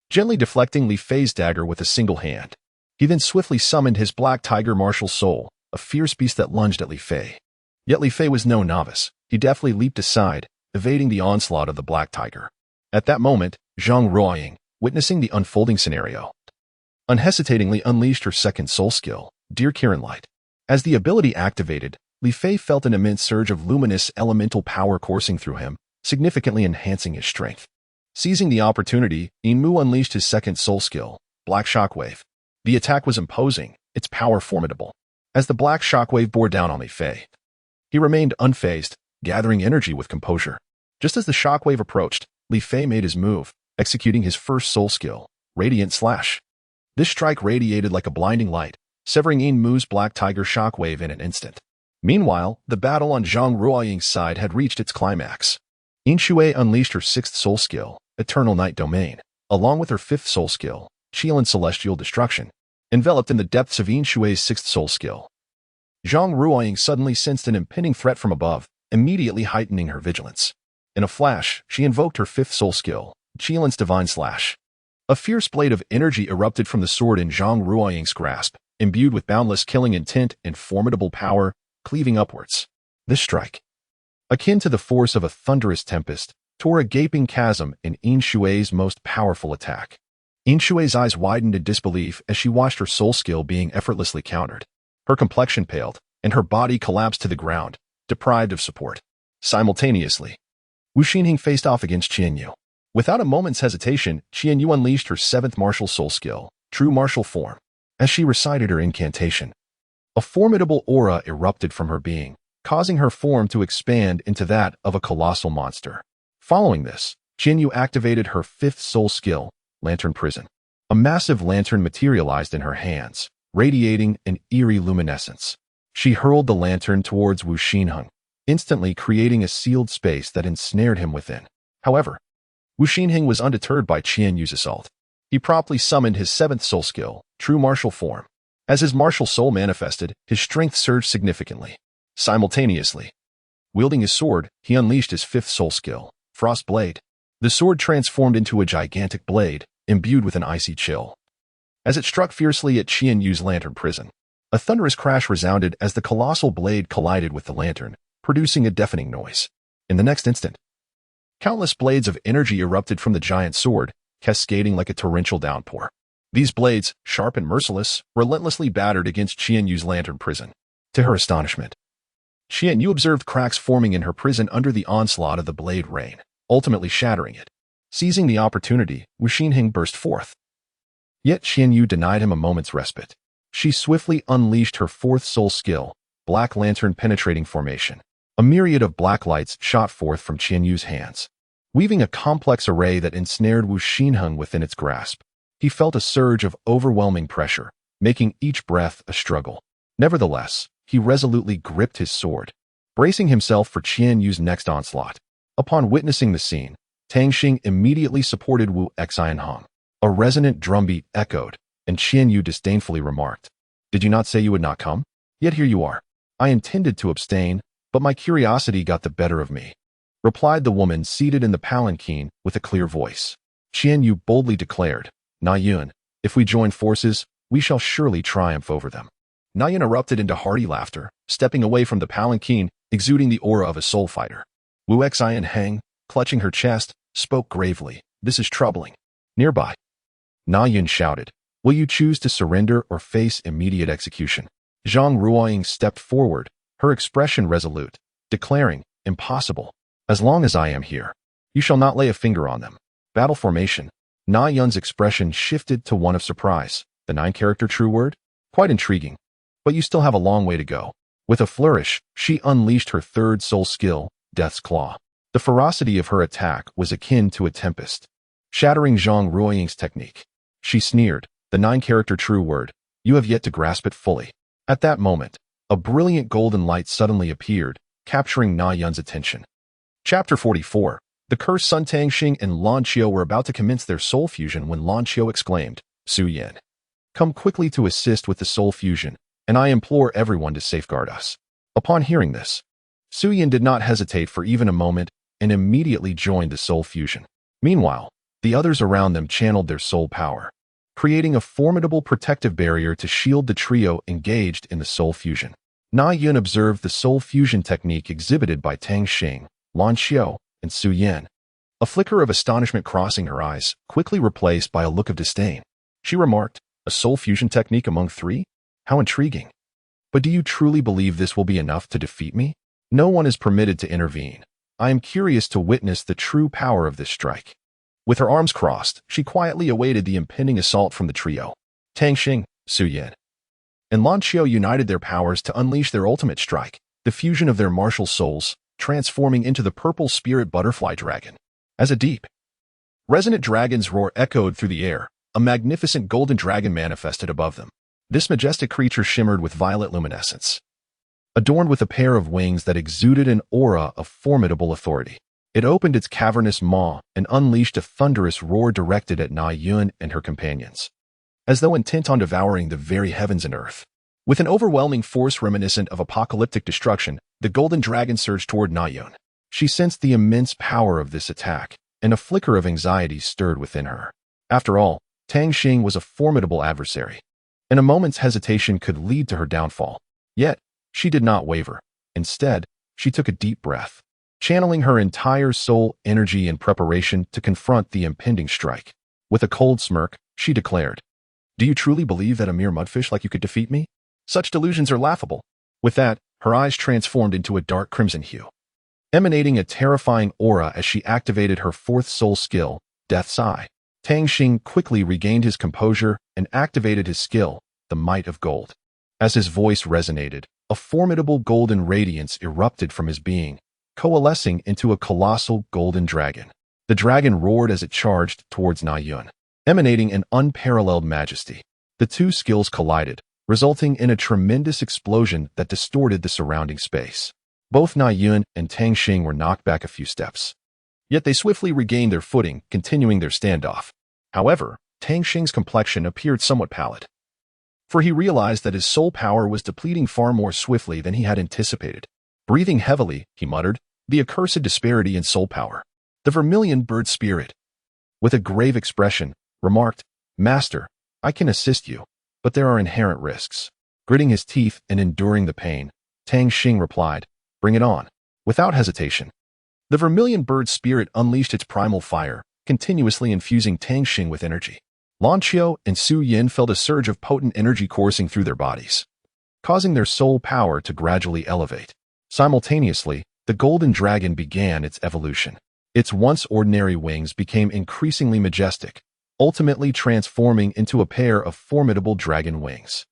gently deflecting Li Fei's dagger with a single hand. He then swiftly summoned his Black Tiger martial soul, a fierce beast that lunged at Li Fei. Yet Li Fei was no novice. He deftly leaped aside, evading the onslaught of the Black Tiger. At that moment, Zhang Ruoying, witnessing the unfolding scenario, unhesitatingly unleashed her second soul skill, Dear Kirin Light. As the ability activated, Li Fei felt an immense surge of luminous elemental power coursing through him, significantly enhancing his strength. Seizing the opportunity, Yin Mu unleashed his second soul skill, Black Shockwave. The attack was imposing, its power formidable. As the Black Shockwave bore down on Li Fei, he remained unfazed, gathering energy with composure. Just as the shockwave approached, Li Fei made his move, executing his first soul skill, Radiant Slash. This strike radiated like a blinding light, severing Yin Mu's Black Tiger shockwave in an instant. Meanwhile, the battle on Zhang Ruoying's side had reached its climax. Yin Shui unleashed her sixth soul skill, Eternal Night Domain, along with her fifth soul skill, Qilin Celestial Destruction, enveloped in the depths of Yin Shui's sixth soul skill. Zhang Ruoying suddenly sensed an impending threat from above, immediately heightening her vigilance. In a flash, she invoked her fifth soul skill, Qilin's Divine Slash. A fierce blade of energy erupted from the sword in Zhang Ruoying's grasp, imbued with boundless killing intent and formidable power, cleaving upwards. This strike, akin to the force of a thunderous tempest, tore a gaping chasm in Yin Shui's most powerful attack. Yin Shui's eyes widened in disbelief as she watched her soul skill being effortlessly countered. Her complexion paled, and her body collapsed to the ground, deprived of support. Simultaneously, Wu Xinheng faced off against Qianyu. Without a moment's hesitation, Qianyu unleashed her seventh martial soul skill, True Martial Form. As she recited her incantation, a formidable aura erupted from her being, causing her form to expand into that of a colossal monster. Following this, Qianyu activated her fifth soul skill, Lantern Prison. A massive lantern materialized in her hands, radiating an eerie luminescence. She hurled the lantern towards Wu Xinheng, instantly creating a sealed space that ensnared him within. However, Wu Xinheng was undeterred by Qianyu's assault. He promptly summoned his seventh soul skill, True Martial Form. As his martial soul manifested, his strength surged significantly. Simultaneously, wielding his sword, he unleashed his fifth soul skill, Frost Blade. The sword transformed into a gigantic blade, imbued with an icy chill. As it struck fiercely at Qianyu's lantern prison, a thunderous crash resounded as the colossal blade collided with the lantern, producing a deafening noise. In the next instant, countless blades of energy erupted from the giant sword, cascading like a torrential downpour. These blades, sharp and merciless, relentlessly battered against Qian Yu's lantern prison. To her astonishment, Qian Yu observed cracks forming in her prison under the onslaught of the blade rain, ultimately shattering it. Seizing the opportunity, Wu Xinheng burst forth. Yet Qian Yu denied him a moment's respite. She swiftly unleashed her fourth soul skill, Black Lantern Penetrating Formation. A myriad of black lights shot forth from Qian Yu's hands, weaving a complex array that ensnared Wu Xinheng within its grasp. He felt a surge of overwhelming pressure, making each breath a struggle. Nevertheless, he resolutely gripped his sword, bracing himself for Qian Yu's next onslaught. Upon witnessing the scene, Tang Xing immediately supported Wu Xianhong. A resonant drumbeat echoed, and Qian Yu disdainfully remarked, "Did you not say you would not come? Yet here you are." "I intended to abstain, but my curiosity got the better of me," replied the woman seated in the palanquin with a clear voice. Qian Yu boldly declared, "Na Yun, if we join forces, we shall surely triumph over them." Na Yun erupted into hearty laughter, stepping away from the palanquin, exuding the aura of a soul fighter. Wu Xianheng, clutching her chest, spoke gravely, "This is troubling." Nearby, Na Yun shouted, "Will you choose to surrender or face immediate execution?" Zhang Ruoying stepped forward, her expression resolute, declaring, "Impossible. As long as I am here, you shall not lay a finger on them." Battle formation. Na Yun's expression shifted to one of surprise. The 9-character true word? Quite intriguing. But you still have a long way to go. With a flourish, she unleashed her third soul skill, Death's Claw. The ferocity of her attack was akin to a tempest, shattering Zhang Ruoying's technique. She sneered, "The 9-character true word, you have yet to grasp it fully." At that moment, a brilliant golden light suddenly appeared, capturing Na Yun's attention. Chapter 44. The cursed Sun. Tang Xing and Lan Qiu were about to commence their soul fusion when Lan Qiu exclaimed, "Su Yan, come quickly to assist with the soul fusion, and I implore everyone to safeguard us." Upon hearing this, Su Yan did not hesitate for even a moment and immediately joined the soul fusion. Meanwhile, the others around them channeled their soul power, creating a formidable protective barrier to shield the trio engaged in the soul fusion. Na Yun observed the soul fusion technique exhibited by Tang Xing, Lan Qiu, and Su Yan. A flicker of astonishment crossing her eyes, quickly replaced by a look of disdain. She remarked, "A soul fusion technique among 3? How intriguing. But do you truly believe this will be enough to defeat me? No one is permitted to intervene. I am curious to witness the true power of this strike." With her arms crossed, she quietly awaited the impending assault from the trio. Tang Xing, Su Yan, and Lan Qiu united their powers to unleash their ultimate strike, the fusion of their martial souls, transforming into the purple spirit butterfly dragon. As a deep, resonant dragon's roar echoed through the air, a magnificent golden dragon manifested above them. This majestic creature shimmered with violet luminescence, adorned with a pair of wings that exuded an aura of formidable authority. It opened its cavernous maw and unleashed a thunderous roar directed at Na Yun and her companions, as though intent on devouring the very heavens and earth. With an overwhelming force reminiscent of apocalyptic destruction, the golden dragon surged toward Na Yun. She sensed the immense power of this attack, and a flicker of anxiety stirred within her. After all, Tang Xing was a formidable adversary, and a moment's hesitation could lead to her downfall. Yet, she did not waver. Instead, she took a deep breath, channeling her entire soul energy in preparation to confront the impending strike. With a cold smirk, she declared, "Do you truly believe that a mere mudfish like you could defeat me? Such delusions are laughable." With that, her eyes transformed into a dark crimson hue, emanating a terrifying aura as she activated her fourth soul skill, Death's Eye. Tang Xing quickly regained his composure and activated his skill, the Might of Gold. As his voice resonated, a formidable golden radiance erupted from his being, coalescing into a colossal golden dragon. The dragon roared as it charged towards Na Yun, emanating an unparalleled majesty. The two skills collided, resulting in a tremendous explosion that distorted the surrounding space. Both Na Yun and Tang Xing were knocked back a few steps. Yet they swiftly regained their footing, continuing their standoff. However, Tang Xing's complexion appeared somewhat pallid, for he realized that his soul power was depleting far more swiftly than he had anticipated. Breathing heavily, he muttered, "The accursed disparity in soul power. The vermilion bird spirit." With a grave expression, remarked, "Master, I can assist you, but there are inherent risks." Gritting his teeth and enduring the pain, Tang Xing replied, "Bring it on." Without hesitation, The vermilion bird spirit unleashed its primal fire, continuously infusing Tang Xing with energy. Lan Qiu and Su Yin felt a surge of potent energy coursing through their bodies, causing their soul power to gradually elevate. Simultaneously, the golden dragon began its evolution. Its once ordinary wings became increasingly majestic, ultimately transforming into a pair of formidable dragon wings.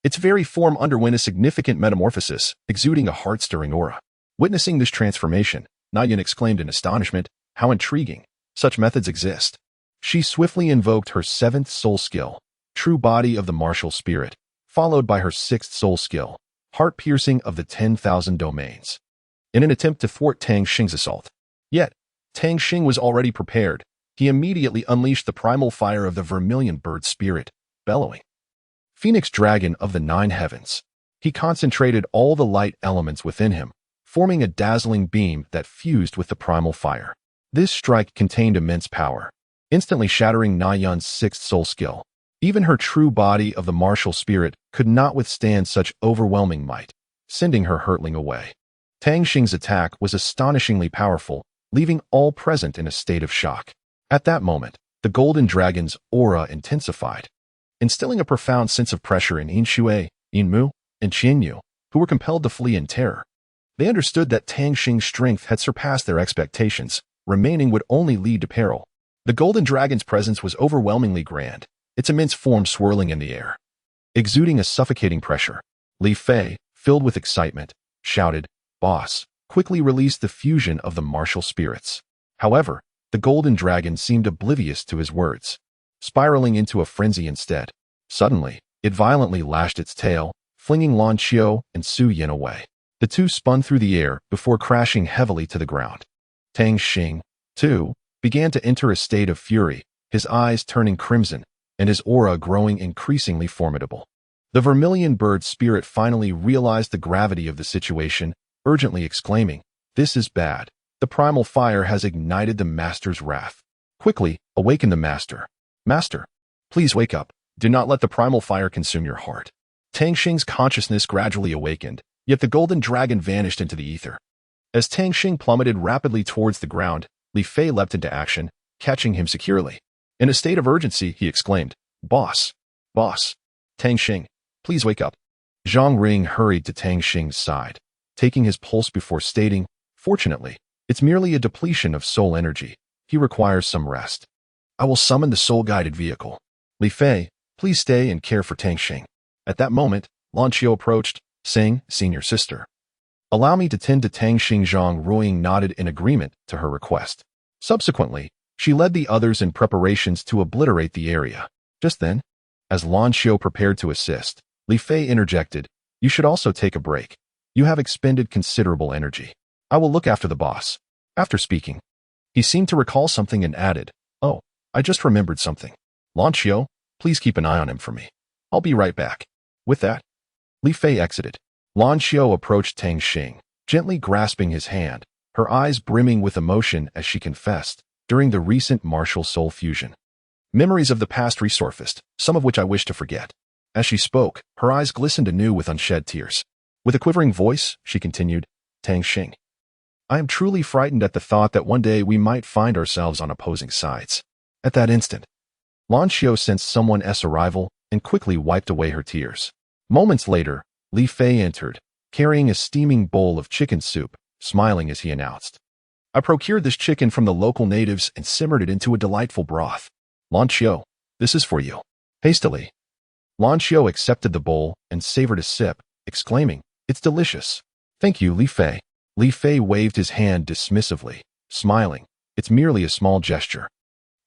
Its very form underwent a significant metamorphosis, exuding a heart-stirring aura. Witnessing this transformation, Nyan exclaimed in astonishment, "How intriguing! Such methods exist." She swiftly invoked her 7th soul skill, True Body of the Martial Spirit, followed by her 6th soul skill, Heart Piercing of the 10,000 Domains, in an attempt to thwart Tang Xing's assault. Yet, Tang Xing was already prepared. He immediately unleashed the primal fire of the vermilion bird spirit, bellowing. Phoenix Dragon of the 9 Heavens. He concentrated all the light elements within him, forming a dazzling beam that fused with the primal fire. This strike contained immense power, instantly shattering Nyan's 6th soul skill. Even her True Body of the Martial Spirit could not withstand such overwhelming might, sending her hurtling away. Tang Xing's attack was astonishingly powerful, leaving all present in a state of shock. At that moment, the golden dragon's aura intensified, instilling a profound sense of pressure in Yinshui, Yinmu, and Qianyu, who were compelled to flee in terror. They understood that Tang Xing's strength had surpassed their expectations. Remaining would only lead to peril. The golden dragon's presence was overwhelmingly grand, its immense form swirling in the air, exuding a suffocating pressure. Li Fei, filled with excitement, shouted, "Boss, quickly release the fusion of the martial spirits." However, the golden dragon seemed oblivious to his words, spiraling into a frenzy instead. Suddenly, it violently lashed its tail, flinging Lan Qiu and Su Yin away. The two spun through the air before crashing heavily to the ground. Tang Xing, too, began to enter a state of fury, his eyes turning crimson, and his aura growing increasingly formidable. The vermilion bird spirit finally realized the gravity of the situation, urgently exclaiming, "This is bad. The primal fire has ignited the master's wrath. Quickly, awaken the master. Master, please wake up. Do not let the primal fire consume your heart." Tang Xing's consciousness gradually awakened, yet the golden dragon vanished into the ether. As Tang Xing plummeted rapidly towards the ground, Li Fei leapt into action, catching him securely. In a state of urgency, he exclaimed, "Boss! Boss! Tang Xing, please wake up." Zhang Ring hurried to Tang Xing's side, taking his pulse before stating, "Fortunately, it's merely a depletion of soul energy. He requires some rest. I will summon the soul-guided vehicle. Li Fei, please stay and care for Tang Xing." At that moment, Lan Qiu approached, saying, "Senior sister, allow me to tend to Tang Xing." Zhang Ruiying nodded in agreement to her request. Subsequently, she led the others in preparations to obliterate the area. Just then, as Lan Qiu prepared to assist, Li Fei interjected, "You should also take a break. You have expended considerable energy. I will look after the boss." After speaking, he seemed to recall something and added, "Oh, I just remembered something. Lan Qiu, please keep an eye on him for me. I'll be right back." With that, Li Fei exited. Lan Qiu approached Tang Xing, gently grasping his hand, her eyes brimming with emotion as she confessed, during the recent martial soul fusion. Memories of the past resurfaced, some of which I wish to forget. As she spoke, her eyes glistened anew with unshed tears. With a quivering voice, she continued, "Tang Xing, I am truly frightened at the thought that one day we might find ourselves on opposing sides." At that instant, Lan Qiu sensed someone's arrival and quickly wiped away her tears. Moments later, Li Fei entered, carrying a steaming bowl of chicken soup, smiling as he announced, "I procured this chicken from the local natives and simmered it into a delightful broth. Lan Qiu, this is for you." Hastily, Lan Qiu accepted the bowl and savored a sip, exclaiming, "It's delicious." "Thank you, Li Fei." Li Fei waved his hand dismissively, smiling, "It's merely a small gesture.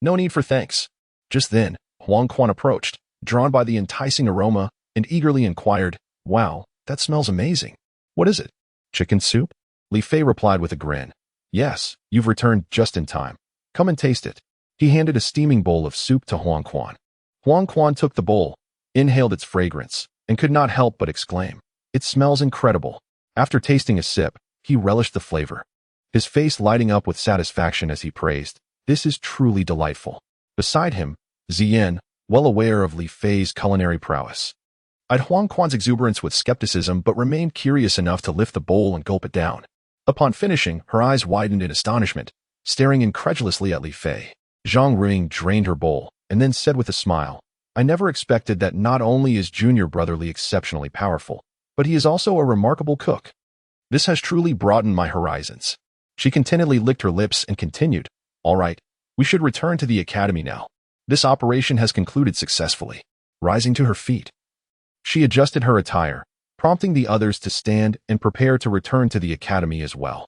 No need for thanks." Just then, Huang Quan approached, drawn by the enticing aroma, and eagerly inquired, "Wow, that smells amazing. What is it? Chicken soup?" Li Fei replied with a grin, "Yes, you've returned just in time. Come and taste it." He handed a steaming bowl of soup to Huang Quan. Huang Quan took the bowl, inhaled its fragrance, and could not help but exclaim, "It smells incredible." After tasting a sip, he relished the flavor, his face lighting up with satisfaction as he praised, "This is truly delightful." Beside him, Ziyan, well aware of Li Fei's culinary prowess, eyed Huang Quan's exuberance with skepticism but remained curious enough to lift the bowl and gulp it down. Upon finishing, her eyes widened in astonishment, staring incredulously at Li Fei. Zhang Ruing drained her bowl and then said with a smile, I never expected that not only is junior brother Li exceptionally powerful, but he is also a remarkable cook. This has truly broadened my horizons. She contentedly licked her lips and continued, All right, we should return to the academy now. This operation has concluded successfully. Rising to her feet, she adjusted her attire, prompting the others to stand and prepare to return to the academy as well.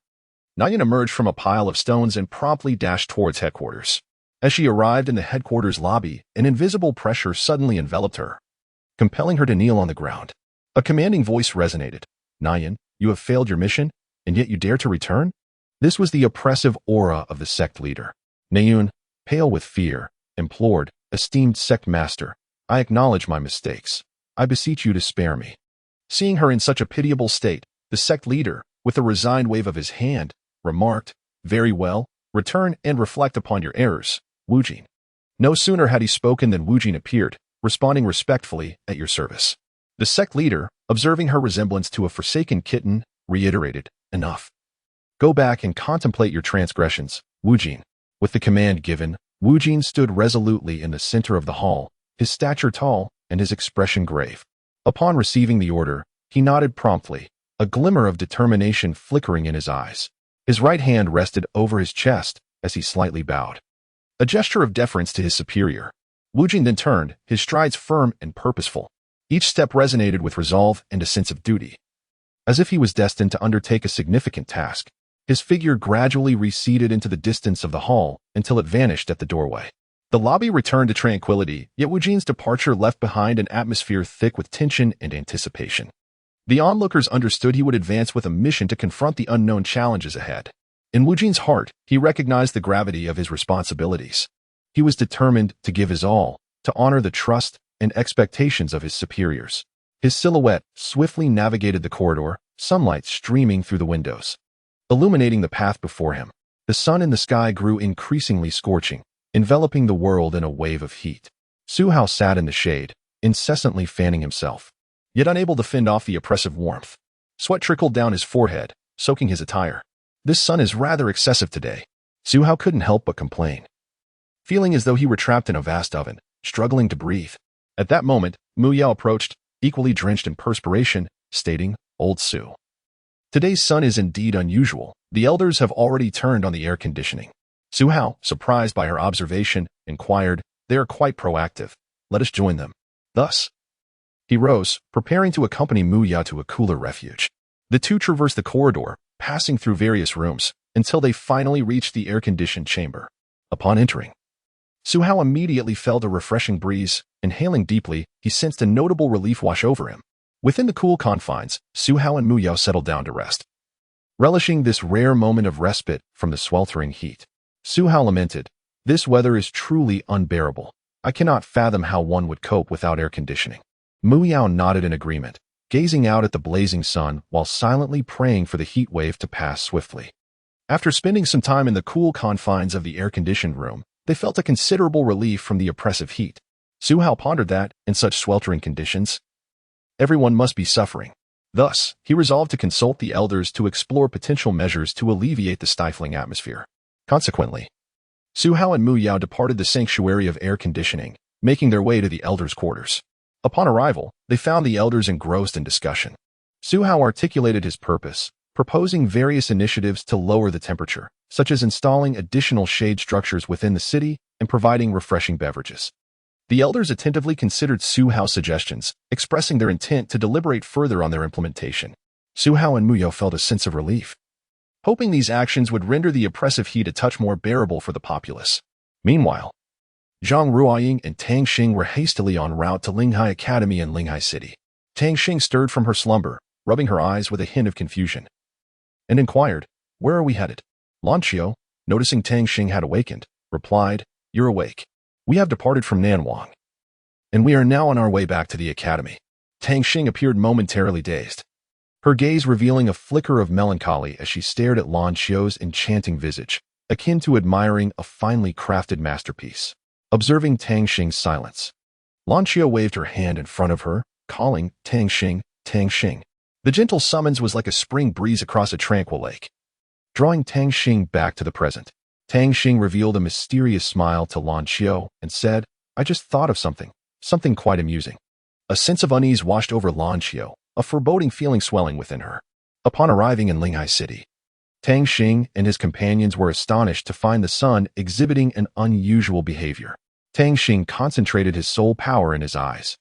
Nayan emerged from a pile of stones and promptly dashed towards headquarters. As she arrived in the headquarters lobby, an invisible pressure suddenly enveloped her, compelling her to kneel on the ground. A commanding voice resonated. Nayan, you have failed your mission, and yet you dare to return? This was the oppressive aura of the sect leader. Nayan, pale with fear, implored, Esteemed sect master, I acknowledge my mistakes. I beseech you to spare me. Seeing her in such a pitiable state, the sect leader, with a resigned wave of his hand, remarked, Very well, return and reflect upon your errors, Wu Jin. No sooner had he spoken than Wu Jin appeared, responding respectfully, at your service. The sect leader, observing her resemblance to a forsaken kitten, reiterated, Enough. Go back and contemplate your transgressions, Wu Jin. With the command given, Wu Jin stood resolutely in the center of the hall, his stature tall and his expression grave. Upon receiving the order, he nodded promptly, a glimmer of determination flickering in his eyes. His right hand rested over his chest as he slightly bowed, a gesture of deference to his superior. Wu Jin then turned, his strides firm and purposeful. Each step resonated with resolve and a sense of duty. As if he was destined to undertake a significant task, his figure gradually receded into the distance of the hall until it vanished at the doorway. The lobby returned to tranquility, yet Wu Jin's departure left behind an atmosphere thick with tension and anticipation. The onlookers understood he would advance with a mission to confront the unknown challenges ahead. In Wu Jin's heart, he recognized the gravity of his responsibilities. He was determined to give his all, to honor the trust and expectations of his superiors. His silhouette swiftly navigated the corridor, sunlight streaming through the windows, illuminating the path before him. The sun in the sky grew increasingly scorching, enveloping the world in a wave of heat. Su Hao sat in the shade, incessantly fanning himself, yet unable to fend off the oppressive warmth. Sweat trickled down his forehead, soaking his attire. This sun is rather excessive today. Su Hao couldn't help but complain, feeling as though he were trapped in a vast oven, struggling to breathe. At that moment, Mu Yao approached, equally drenched in perspiration, stating, Old Su. Today's sun is indeed unusual. The elders have already turned on the air conditioning. Su Hao, surprised by her observation, inquired, They are quite proactive. Let us join them. Thus, he rose, preparing to accompany Mu Yao to a cooler refuge. The two traversed the corridor, passing through various rooms, until they finally reached the air-conditioned chamber. Upon entering, Su Hao immediately felt a refreshing breeze. Inhaling deeply, he sensed a notable relief wash over him. Within the cool confines, Su Hao and Mu Yao settled down to rest, relishing this rare moment of respite from the sweltering heat. Su Hao lamented, This weather is truly unbearable. I cannot fathom how one would cope without air conditioning. Mu Yao nodded in agreement, gazing out at the blazing sun while silently praying for the heat wave to pass swiftly. After spending some time in the cool confines of the air-conditioned room, they felt a considerable relief from the oppressive heat. Su Hao pondered that, in such sweltering conditions, everyone must be suffering. Thus, he resolved to consult the elders to explore potential measures to alleviate the stifling atmosphere. Consequently, Su Hao and Mu Yao departed the sanctuary of air conditioning, making their way to the elders' quarters. Upon arrival, they found the elders engrossed in discussion. Su Hao articulated his purpose, proposing various initiatives to lower the temperature, such as installing additional shade structures within the city and providing refreshing beverages. The elders attentively considered Su Hao's suggestions, expressing their intent to deliberate further on their implementation. Su Hao and Mu Yao felt a sense of relief, hoping these actions would render the oppressive heat a touch more bearable for the populace. Meanwhile, Zhang Ruoying and Tang Xing were hastily en route to Linghai Academy in Linghai City. Tang Xing stirred from her slumber, rubbing her eyes with a hint of confusion, and inquired, Where are we headed? Lan Qiu, noticing Tang Xing had awakened, replied, You're awake. We have departed from Nanwang, and we are now on our way back to the academy. Tang Xing appeared momentarily dazed, her gaze revealing a flicker of melancholy as she stared at Lan Qiu's enchanting visage, akin to admiring a finely crafted masterpiece. Observing Tang Xing's silence, Lan Qiu waved her hand in front of her, calling, Tang Xing, Tang Xing. The gentle summons was like a spring breeze across a tranquil lake. drawing Tang Xing back to the present. Tang Xing revealed a mysterious smile to Lan Xiu and said, I just thought of something quite amusing. A sense of unease washed over Lan Xiu, a foreboding feeling swelling within her. Upon arriving in Linghai City, Tang Xing and his companions were astonished to find the sun exhibiting an unusual behavior. Tang Xing concentrated his soul power in his eyes,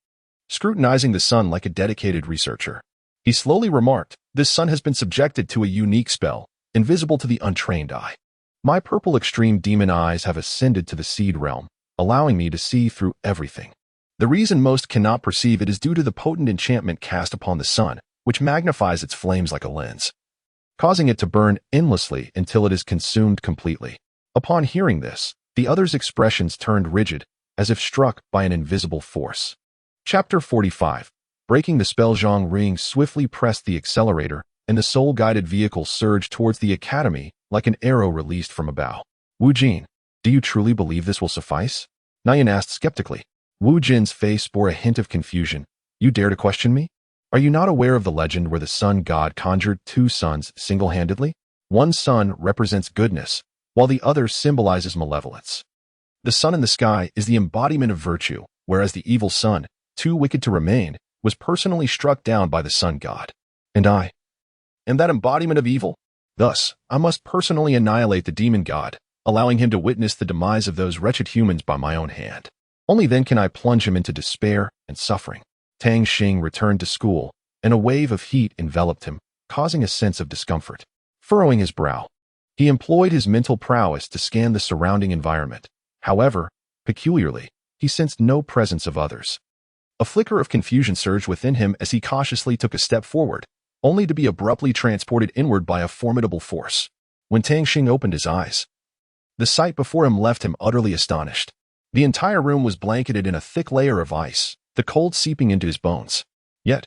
scrutinizing the sun like a dedicated researcher. He slowly remarked, this sun has been subjected to a unique spell, invisible to the untrained eye. My purple extreme demon eyes have ascended to the seed realm, allowing me to see through everything. The reason most cannot perceive it is due to the potent enchantment cast upon the sun, which magnifies its flames like a lens, causing it to burn endlessly until it is consumed completely. Upon hearing this, the others' expressions turned rigid, as if struck by an invisible force. Chapter 45. Breaking the spell. Zhang Ring swiftly pressed the accelerator, and the soul-guided vehicle surged towards the academy like an arrow released from a bow. Wu Jin, do you truly believe this will suffice? Nian asked skeptically. Wu Jin's face bore a hint of confusion. You dare to question me? Are you not aware of the legend where the sun god conjured two suns single-handedly? One sun represents goodness, while the other symbolizes malevolence. The sun in the sky is the embodiment of virtue, whereas the evil sun, too wicked to remain, was personally struck down by the sun god. And I am that embodiment of evil. Thus, I must personally annihilate the demon god, allowing him to witness the demise of those wretched humans by my own hand. Only then can I plunge him into despair and suffering. Tang Xing returned to school, and a wave of heat enveloped him, causing a sense of discomfort. Furrowing his brow, he employed his mental prowess to scan the surrounding environment. However, peculiarly, he sensed no presence of others. A flicker of confusion surged within him as he cautiously took a step forward, only to be abruptly transported inward by a formidable force. When Tang Xing opened his eyes, the sight before him left him utterly astonished. The entire room was blanketed in a thick layer of ice, the cold seeping into his bones. Yet,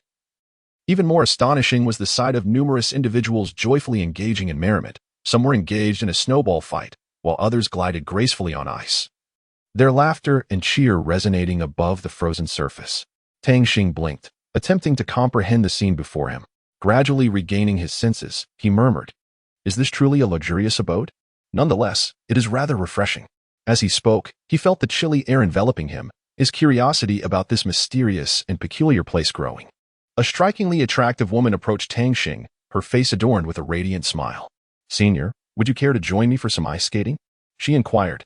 even more astonishing was the sight of numerous individuals joyfully engaging in merriment. Some were engaged in a snowball fight, while others glided gracefully on ice, their laughter and cheer resonating above the frozen surface. Tang Xing blinked, attempting to comprehend the scene before him. Gradually regaining his senses, he murmured, Is this truly a luxurious abode? Nonetheless, it is rather refreshing. As he spoke, he felt the chilly air enveloping him, his curiosity about this mysterious and peculiar place growing. A strikingly attractive woman approached Tang Xing, her face adorned with a radiant smile. Senior, would you care to join me for some ice skating? She inquired.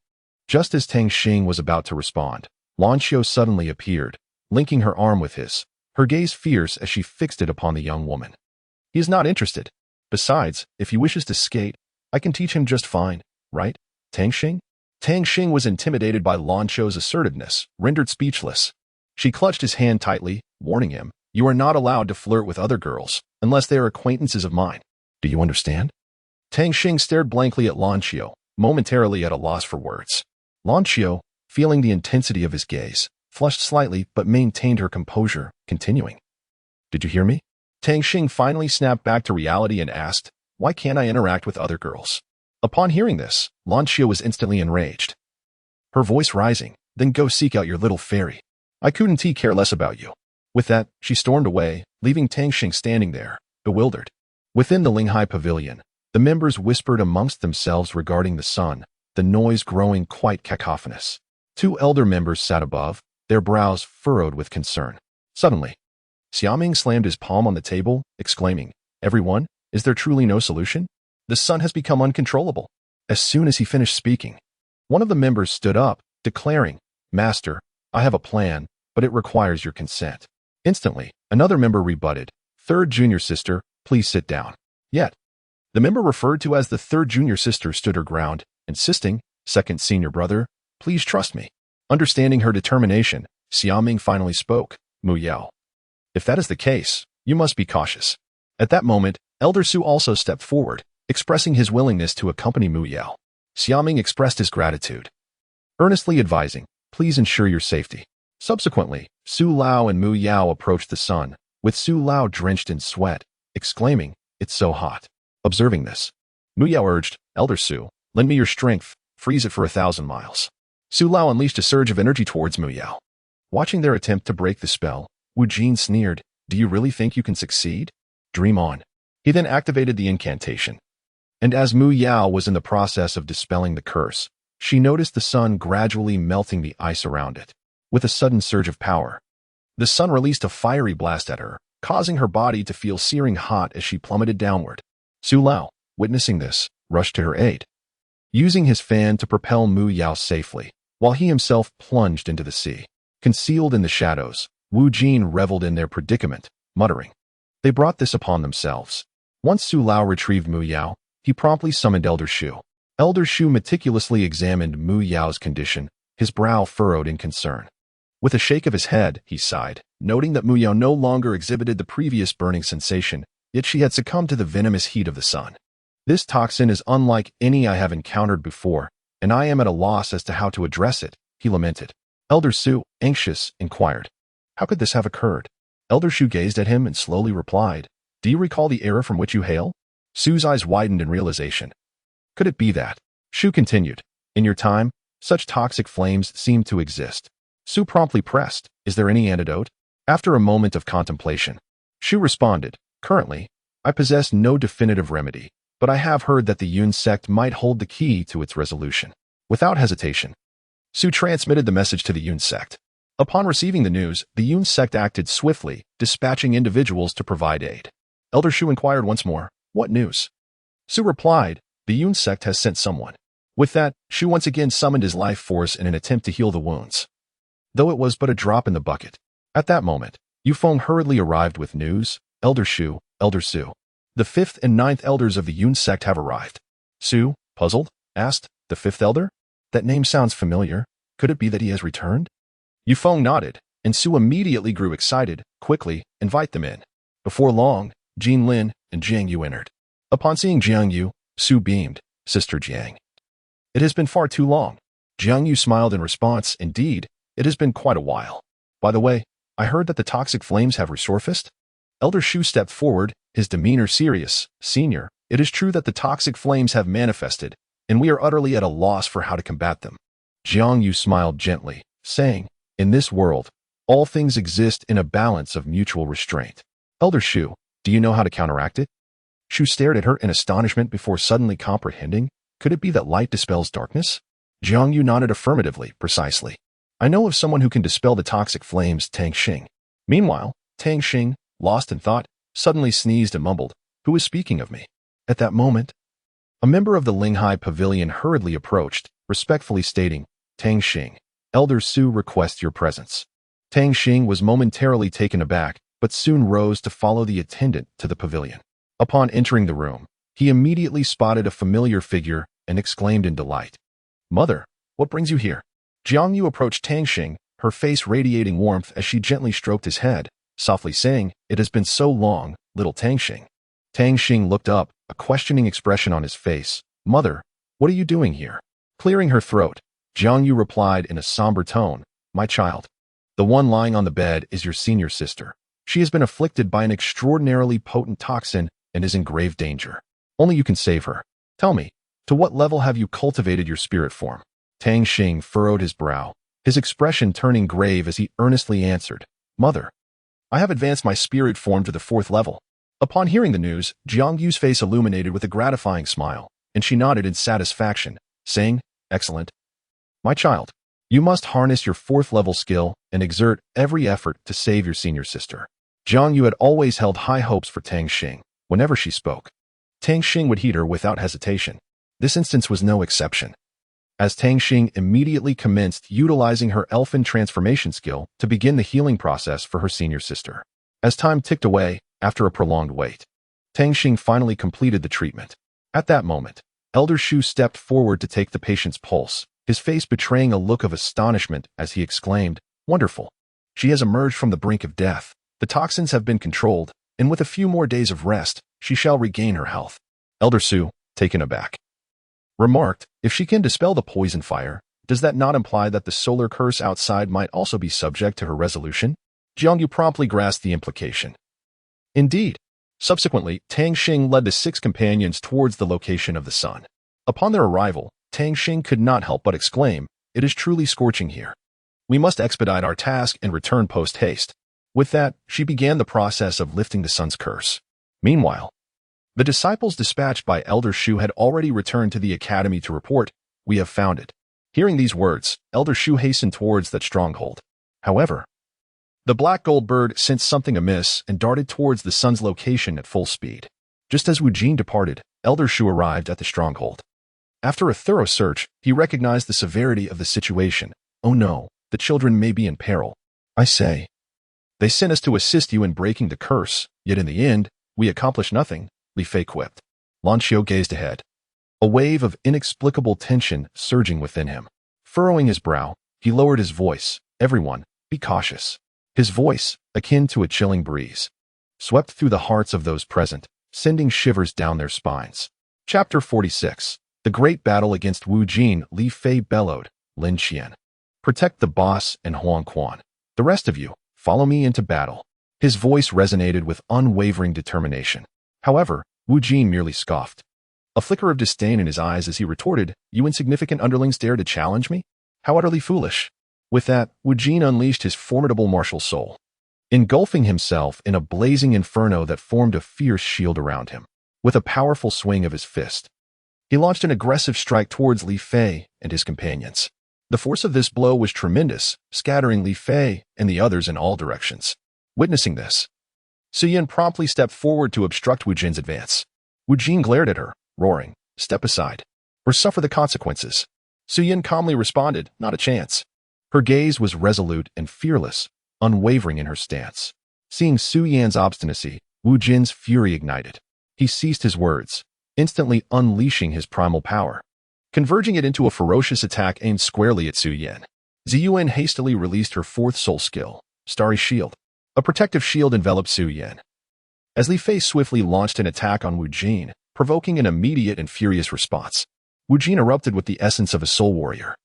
Just as Tang Xing was about to respond, Lan Xiu suddenly appeared, linking her arm with his, her gaze fierce as she fixed it upon the young woman. He is not interested. Besides, if he wishes to skate, I can teach him just fine, right, Tang Xing? Tang Xing was intimidated by Lan Xiu's assertiveness, rendered speechless. She clutched his hand tightly, warning him, You are not allowed to flirt with other girls, unless they are acquaintances of mine. Do you understand? Tang Xing stared blankly at Lan Xiu, momentarily at a loss for words. Lan Xiu, feeling the intensity of his gaze, flushed slightly but maintained her composure, continuing. Did you hear me? Tang Xing finally snapped back to reality and asked, Why can't I interact with other girls? Upon hearing this, Lan Xiu was instantly enraged, her voice rising, Then go seek out your little fairy. I couldn't care less about you. With that, she stormed away, leaving Tang Xing standing there, bewildered. Within the Linghai Pavilion, the members whispered amongst themselves regarding the sun, the noise growing quite cacophonous. Two elder members sat above, their brows furrowed with concern. Suddenly, Xiaming slammed his palm on the table, exclaiming, Everyone, is there truly no solution? The sun has become uncontrollable. As soon as he finished speaking, one of the members stood up, declaring, Master, I have a plan, but it requires your consent. Instantly, another member rebutted, Third junior sister, please sit down. Yet, the member referred to as the third junior sister stood her ground, insisting, Second senior brother, please trust me. Understanding her determination, Xiaming finally spoke, Mu Yao. If that is the case, you must be cautious. At that moment, Elder Su also stepped forward, expressing his willingness to accompany Mu Yao. Xiaming expressed his gratitude, earnestly advising, please ensure your safety. Subsequently, Su Lao and Mu Yao approached the sun, with Su Lao drenched in sweat, exclaiming, It's so hot. Observing this, Mu Yao urged, Elder Su, lend me your strength, freeze it for 1,000 miles. Su Lao unleashed a surge of energy towards Mu Yao. Watching their attempt to break the spell, Wu Jin sneered, Do you really think you can succeed? Dream on. He then activated the incantation, And as Mu Yao was in the process of dispelling the curse, she noticed the sun gradually melting the ice around it. With a sudden surge of power, the sun released a fiery blast at her, causing her body to feel searing hot as she plummeted downward. Su Lao, witnessing this, rushed to her aid, using his fan to propel Mu Yao safely, while he himself plunged into the sea. Concealed in the shadows, Wu Jin reveled in their predicament, muttering, "They brought this upon themselves." Once Su Lao retrieved Mu Yao, he promptly summoned Elder Shu. Elder Shu meticulously examined Mu Yao's condition, his brow furrowed in concern. With a shake of his head, he sighed, noting that Mu Yao no longer exhibited the previous burning sensation, yet she had succumbed to the venomous heat of the sun. "This toxin is unlike any I have encountered before, and I am at a loss as to how to address it," he lamented. Elder Su, anxious, inquired, "How could this have occurred?" Elder Shu gazed at him and slowly replied, "Do you recall the era from which you hail?" Su's eyes widened in realization. "Could it be that?" Shu continued, "In your time, such toxic flames seemed to exist." Su promptly pressed, "Is there any antidote?" After a moment of contemplation, Shu responded, "Currently, I possess no definitive remedy, but I have heard that the Yun sect might hold the key to its resolution." Without hesitation, Su transmitted the message to the Yun sect. Upon receiving the news, the Yun sect acted swiftly, dispatching individuals to provide aid. Elder Shu inquired once more, "What news?" Su replied, "The Yun sect has sent someone." With that, Shu once again summoned his life force in an attempt to heal the wounds, though it was but a drop in the bucket. At that moment, Yufeng hurriedly arrived with news, "Elder Shu, Elder Su. The 5th and 9th elders of the Yun sect have arrived." Su, puzzled, asked, "The 5th elder? That name sounds familiar. Could it be that he has returned?" Yufeng nodded, and Su immediately grew excited. "Quickly, invite them in." Before long, Jin Lin and Jiang Yu entered. Upon seeing Jiang Yu, Su beamed, "Sister Jiang. It has been far too long." Jiang Yu smiled in response, "Indeed, it has been quite a while. By the way, I heard that the toxic flames have resurfaced?" Elder Shu stepped forward, his demeanor serious. "Senior, it is true that the toxic flames have manifested, and we are utterly at a loss for how to combat them." Jiang Yu smiled gently, saying, "In this world, all things exist in a balance of mutual restraint. Elder Shu, do you know how to counteract it?" Shu stared at her in astonishment before suddenly comprehending. Could it be that light dispels darkness? Jiang Yu nodded affirmatively, precisely. "I know of someone who can dispel the toxic flames, Tang Xing." Meanwhile, Tang Xing, lost in thought, suddenly sneezed and mumbled, "Who is speaking of me?" At that moment, a member of the Linghai Pavilion hurriedly approached, respectfully stating, "Tang Xing, Elder Su requests your presence." Tang Xing was momentarily taken aback, but soon rose to follow the attendant to the pavilion. Upon entering the room, he immediately spotted a familiar figure and exclaimed in delight, "Mother, what brings you here?" Jiang Yu approached Tang Xing, her face radiating warmth as she gently stroked his head, softly saying, "It has been so long, little Tang Xing." Tang Xing looked up, a questioning expression on his face. "Mother, what are you doing here?" Clearing her throat, Jiang Yu replied in a somber tone, "My child, the one lying on the bed is your senior sister. She has been afflicted by an extraordinarily potent toxin and is in grave danger. Only you can save her. Tell me, to what level have you cultivated your spirit form?" Tang Xing furrowed his brow, his expression turning grave as he earnestly answered, "Mother, I have advanced my spirit form to the 4th level." Upon hearing the news, Jiang Yu's face illuminated with a gratifying smile, and she nodded in satisfaction, saying, "Excellent. My child, you must harness your 4th level skill and exert every effort to save your senior sister." Jiang Yu had always held high hopes for Tang Xing. Whenever she spoke, Tang Xing would heed her without hesitation. This instance was no exception, as Tang Xing immediately commenced utilizing her elfin transformation skill to begin the healing process for her senior sister. As time ticked away, after a prolonged wait, Tang Xing finally completed the treatment. At that moment, Elder Shu stepped forward to take the patient's pulse, his face betraying a look of astonishment as he exclaimed, "Wonderful. She has emerged from the brink of death. The toxins have been controlled, and with a few more days of rest, she shall regain her health." Elder Su, taken aback, remarked, "If she can dispel the poison fire, does that not imply that the solar curse outside might also be subject to her resolution?" Jiang Yu promptly grasped the implication. Indeed. Subsequently, Tang Xing led the 6 companions towards the location of the sun. Upon their arrival, Tang Xing could not help but exclaim, "It is truly scorching here. We must expedite our task and return post-haste." With that, she began the process of lifting the sun's curse. Meanwhile, The disciples dispatched by Elder Shu had already returned to the academy to report, "We have found it." Hearing these words, Elder Shu hastened towards that stronghold. However, the black gold bird sensed something amiss and darted towards the sun's location at full speed. Just as Wu Jin departed, Elder Shu arrived at the stronghold. After a thorough search, he recognized the severity of the situation. "Oh no, the children may be in peril. I say, they sent us to assist you in breaking the curse, yet in the end, we accomplished nothing," Li Fei quipped. Lan Xiu gazed ahead, a wave of inexplicable tension surging within him. Furrowing his brow, he lowered his voice. "Everyone, be cautious." His voice, akin to a chilling breeze, swept through the hearts of those present, sending shivers down their spines. Chapter 46. The Great Battle Against Wu Jin. Li Fei bellowed, "Lin Qian, protect the boss and Huang Quan. The rest of you, follow me into battle." His voice resonated with unwavering determination. However, Wu Jin merely scoffed, a flicker of disdain in his eyes as he retorted, "You insignificant underlings dare to challenge me? How utterly foolish." With that, Wu Jin unleashed his formidable martial soul, engulfing himself in a blazing inferno that formed a fierce shield around him. With a powerful swing of his fist, he launched an aggressive strike towards Li Fei and his companions. The force of this blow was tremendous, scattering Li Fei and the others in all directions. Witnessing this, Su Yan promptly stepped forward to obstruct Wu Jin's advance. Wu Jin glared at her, roaring, "Step aside, or suffer the consequences." Su Yan calmly responded, "Not a chance." Her gaze was resolute and fearless, unwavering in her stance. Seeing Su Yan's obstinacy, Wu Jin's fury ignited. He ceased his words, instantly unleashing his primal power, converging it into a ferocious attack aimed squarely at Su Yan. Ziyuan hastily released her fourth soul skill, Starry Shield. A protective shield enveloped Su Yan, as Li Fei swiftly launched an attack on Wu Jin, provoking an immediate and furious response. Wu Jin erupted with the essence of a soul warrior,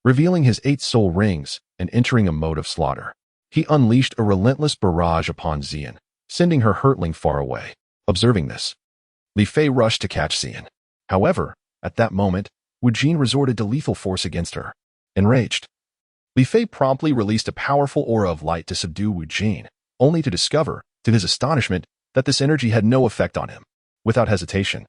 revealing his 8 soul rings and entering a mode of slaughter. He unleashed a relentless barrage upon Xian, sending her hurtling far away. Observing this, Li Fei rushed to catch Xian. However, at that moment, Wu Jin resorted to lethal force against her. Enraged, Li Fei promptly released a powerful aura of light to subdue Wu Jin, only to discover, to his astonishment, that this energy had no effect on him. Without hesitation,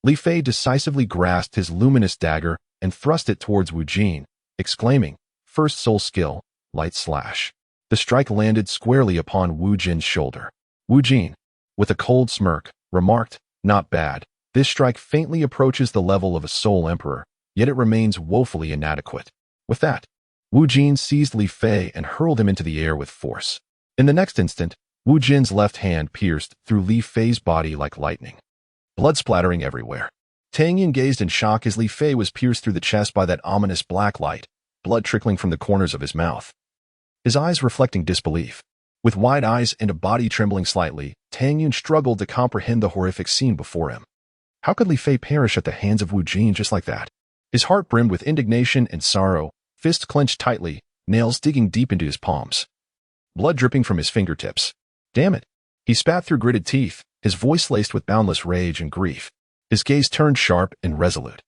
Li Fei decisively grasped his luminous dagger and thrust it towards Wu Jin, exclaiming, "First soul skill, Light Slash." The strike landed squarely upon Wu Jin's shoulder. Wu Jin, with a cold smirk, remarked, "Not bad. This strike faintly approaches the level of a soul emperor, yet it remains woefully inadequate." With that, Wu Jin seized Li Fei and hurled him into the air with force. In the next instant, Wu Jin's left hand pierced through Li Fei's body like lightning, blood splattering everywhere. Tang Xing gazed in shock as Li Fei was pierced through the chest by that ominous black light, blood trickling from the corners of his mouth, his eyes reflecting disbelief. With wide eyes and a body trembling slightly, Tang Xing struggled to comprehend the horrific scene before him. How could Li Fei perish at the hands of Wu Jin just like that? His heart brimmed with indignation and sorrow, fists clenched tightly, nails digging deep into his palms, blood dripping from his fingertips. Damn it! He spat through gritted teeth, his voice laced with boundless rage and grief. His gaze turned sharp and resolute.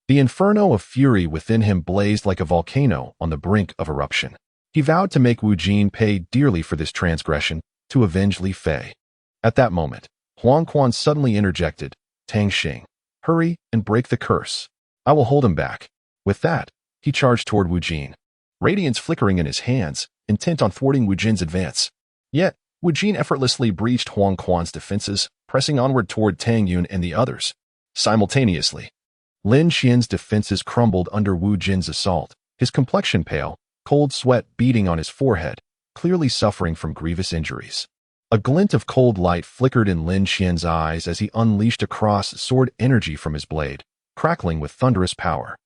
The inferno of fury within him blazed like a volcano on the brink of eruption. He vowed to make Wu Jin pay dearly for this transgression, to avenge Li Fei. At that moment, Huang Quan suddenly interjected, "Tang Xing, hurry and break the curse. I will hold him back." With that, he charged toward Wu Jin, radiance flickering in his hands, intent on thwarting Wu Jin's advance. Yet, Wu Jin effortlessly breached Huang Quan's defenses, pressing onward toward Tang Yun and the others. Simultaneously, Lin Qian's defenses crumbled under Wu Jin's assault, his complexion pale, cold sweat beading on his forehead, clearly suffering from grievous injuries. A glint of cold light flickered in Lin Qian's eyes as he unleashed a cross-sword energy from his blade, crackling with thunderous power,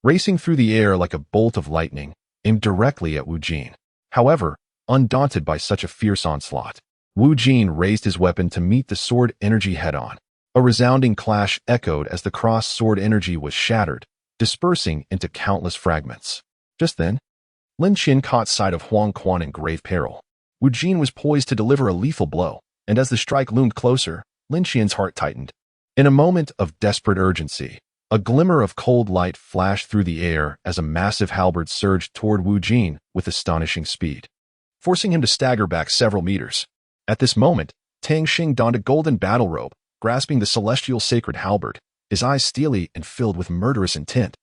racing through the air like a bolt of lightning, aimed directly at Wu Jin. However, undaunted by such a fierce onslaught, Wu Jin raised his weapon to meet the sword energy head-on. A resounding clash echoed as the cross-sword energy was shattered, dispersing into countless fragments. Just then, Lin Qian caught sight of Huang Quan in grave peril. Wu Jin was poised to deliver a lethal blow, and as the strike loomed closer, Lin Qian's heart tightened. In a moment of desperate urgency, a glimmer of cold light flashed through the air as a massive halberd surged toward Wu Jin with astonishing speed, forcing him to stagger back several meters. At this moment, Tang Xing donned a golden battle robe, grasping the celestial sacred halberd, his eyes steely and filled with murderous intent.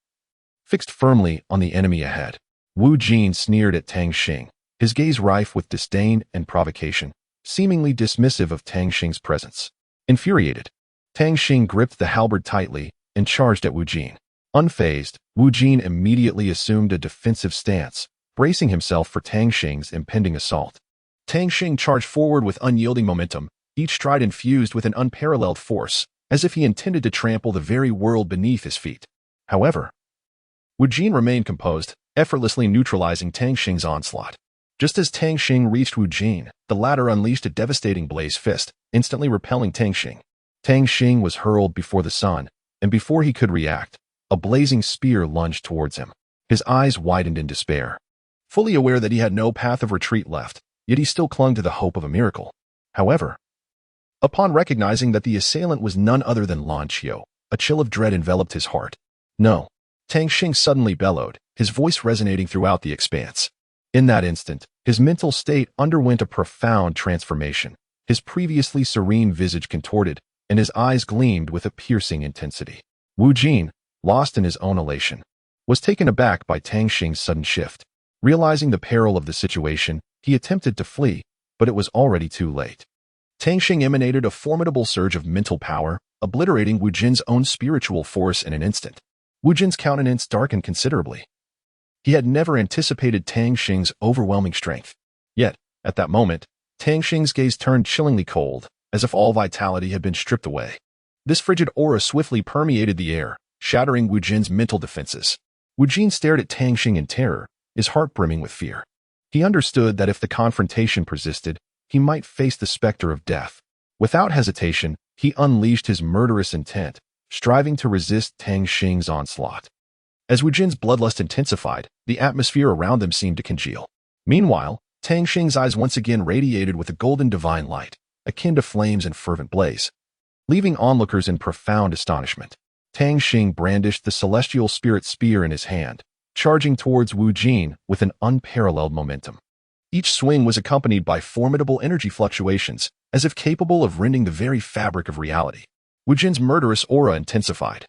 Fixed firmly on the enemy ahead, Wu Jin sneered at Tang Xing, his gaze rife with disdain and provocation, seemingly dismissive of Tang Xing's presence. Infuriated, Tang Xing gripped the halberd tightly and charged at Wu Jin. Unfazed, Wu Jin immediately assumed a defensive stance, bracing himself for Tang Xing's impending assault. Tang Xing charged forward with unyielding momentum, each stride infused with an unparalleled force, as if he intended to trample the very world beneath his feet. However, Wu Jin remained composed, effortlessly neutralizing Tang Xing's onslaught. Just as Tang Xing reached Wu Jin, the latter unleashed a devastating blaze fist, instantly repelling Tang Xing. Tang Xing was hurled before the sun, and before he could react, a blazing spear lunged towards him. His eyes widened in despair. Fully aware that he had no path of retreat left, yet he still clung to the hope of a miracle. However, upon recognizing that the assailant was none other than Lan Qiu, a chill of dread enveloped his heart. No! Tang Xing suddenly bellowed, his voice resonating throughout the expanse. In that instant, his mental state underwent a profound transformation. His previously serene visage contorted, and his eyes gleamed with a piercing intensity. Wu Jin, lost in his own elation, was taken aback by Tang Xing's sudden shift. Realizing the peril of the situation, he attempted to flee, but it was already too late. Tang Xing emanated a formidable surge of mental power, obliterating Wu Jin's own spiritual force in an instant. Wu Jin's countenance darkened considerably. He had never anticipated Tang Xing's overwhelming strength. Yet, at that moment, Tang Xing's gaze turned chillingly cold, as if all vitality had been stripped away. This frigid aura swiftly permeated the air, shattering Wu Jin's mental defenses. Wu Jin stared at Tang Xing in terror, his heart brimming with fear. He understood that if the confrontation persisted, he might face the specter of death. Without hesitation, he unleashed his murderous intent, striving to resist Tang Xing's onslaught. As Wu Jin's bloodlust intensified, the atmosphere around them seemed to congeal. Meanwhile, Tang Xing's eyes once again radiated with a golden divine light, akin to flames in fervent blaze. Leaving onlookers in profound astonishment, Tang Xing brandished the celestial spirit spear in his hand, charging towards Wu Jin with an unparalleled momentum. Each swing was accompanied by formidable energy fluctuations, as if capable of rending the very fabric of reality. Wu Jin's murderous aura intensified,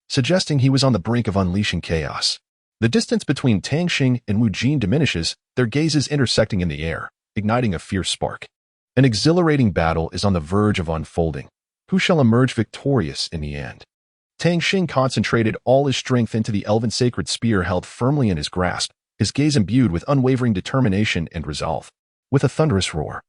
suggesting he was on the brink of unleashing chaos. The distance between Tang Xing and Wu Jin diminishes, their gazes intersecting in the air, igniting a fierce spark. An exhilarating battle is on the verge of unfolding. Who shall emerge victorious in the end? Tang Xing concentrated all his strength into the elven sacred spear held firmly in his grasp, his gaze imbued with unwavering determination and resolve. With a thunderous roar,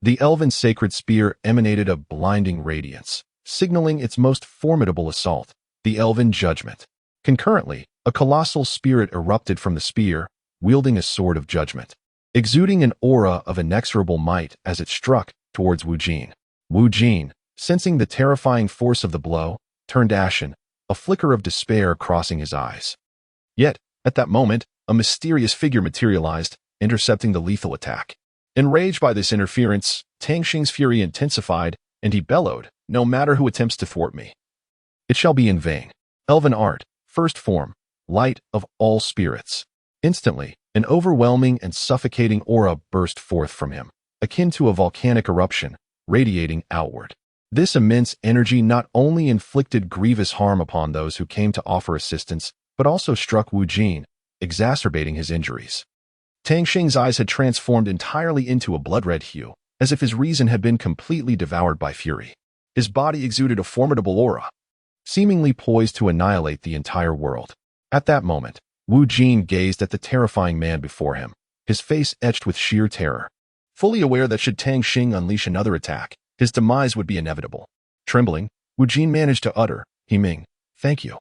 the elven sacred spear emanated a blinding radiance, signaling its most formidable assault, the elven judgment. Concurrently, a colossal spirit erupted from the spear, wielding a sword of judgment, exuding an aura of inexorable might as it struck towards Wu Jin. Wu Jin, sensing the terrifying force of the blow, turned ashen, a flicker of despair crossing his eyes. Yet, at that moment, a mysterious figure materialized, intercepting the lethal attack. Enraged by this interference, Tang Xing's fury intensified, and he bellowed, "No matter who attempts to thwart me, it shall be in vain." Elven art, first form, light of all spirits. Instantly, an overwhelming and suffocating aura burst forth from him, akin to a volcanic eruption, radiating outward. This immense energy not only inflicted grievous harm upon those who came to offer assistance, but also struck Wu Jin, exacerbating his injuries. Tang Xing's eyes had transformed entirely into a blood-red hue, as if his reason had been completely devoured by fury. His body exuded a formidable aura, seemingly poised to annihilate the entire world. At that moment, Wu Jin gazed at the terrifying man before him, his face etched with sheer terror. Fully aware that should Tang Xing unleash another attack, his demise would be inevitable. Trembling, Wu Jin managed to utter, "He-Ming, thank you."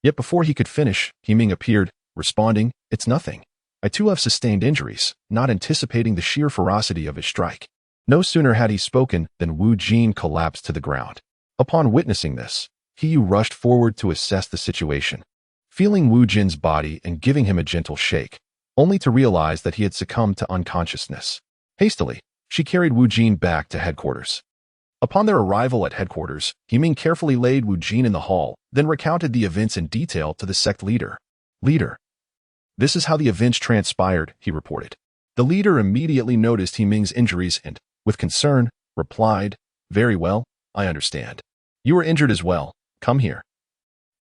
Yet before he could finish, He-Ming appeared, responding, "It's nothing. I too have sustained injuries," not anticipating the sheer ferocity of his strike. No sooner had he spoken than Wu Jin collapsed to the ground. Upon witnessing this, He rushed forward to assess the situation, feeling Wu Jin's body and giving him a gentle shake, only to realize that he had succumbed to unconsciousness. Hastily, she carried Wu Jin back to headquarters. Upon their arrival at headquarters, He-Ming carefully laid Wu Jin in the hall, then recounted the events in detail to the sect leader. "Leader, this is how the events transpired," he reported. The leader immediately noticed He-Ming's injuries and, with concern, replied, "Very well, I understand. You are injured as well. Come here,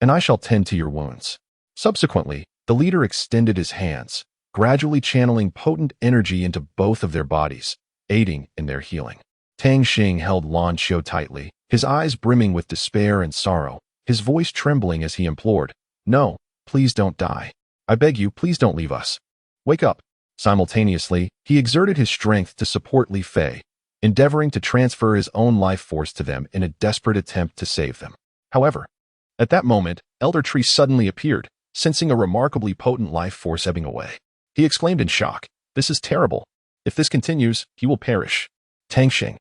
and I shall tend to your wounds." Subsequently, the leader extended his hands, gradually channeling potent energy into both of their bodies, aiding in their healing. Tang Xing held Lan Qiu tightly, his eyes brimming with despair and sorrow, his voice trembling as he implored, "No, please don't die. I beg you, please don't leave us. Wake up." Simultaneously, he exerted his strength to support Li Fei, endeavoring to transfer his own life force to them in a desperate attempt to save them. However, at that moment, Elder Tree suddenly appeared, sensing a remarkably potent life force ebbing away. He exclaimed in shock, "This is terrible. If this continues, he will perish." Tang Xing,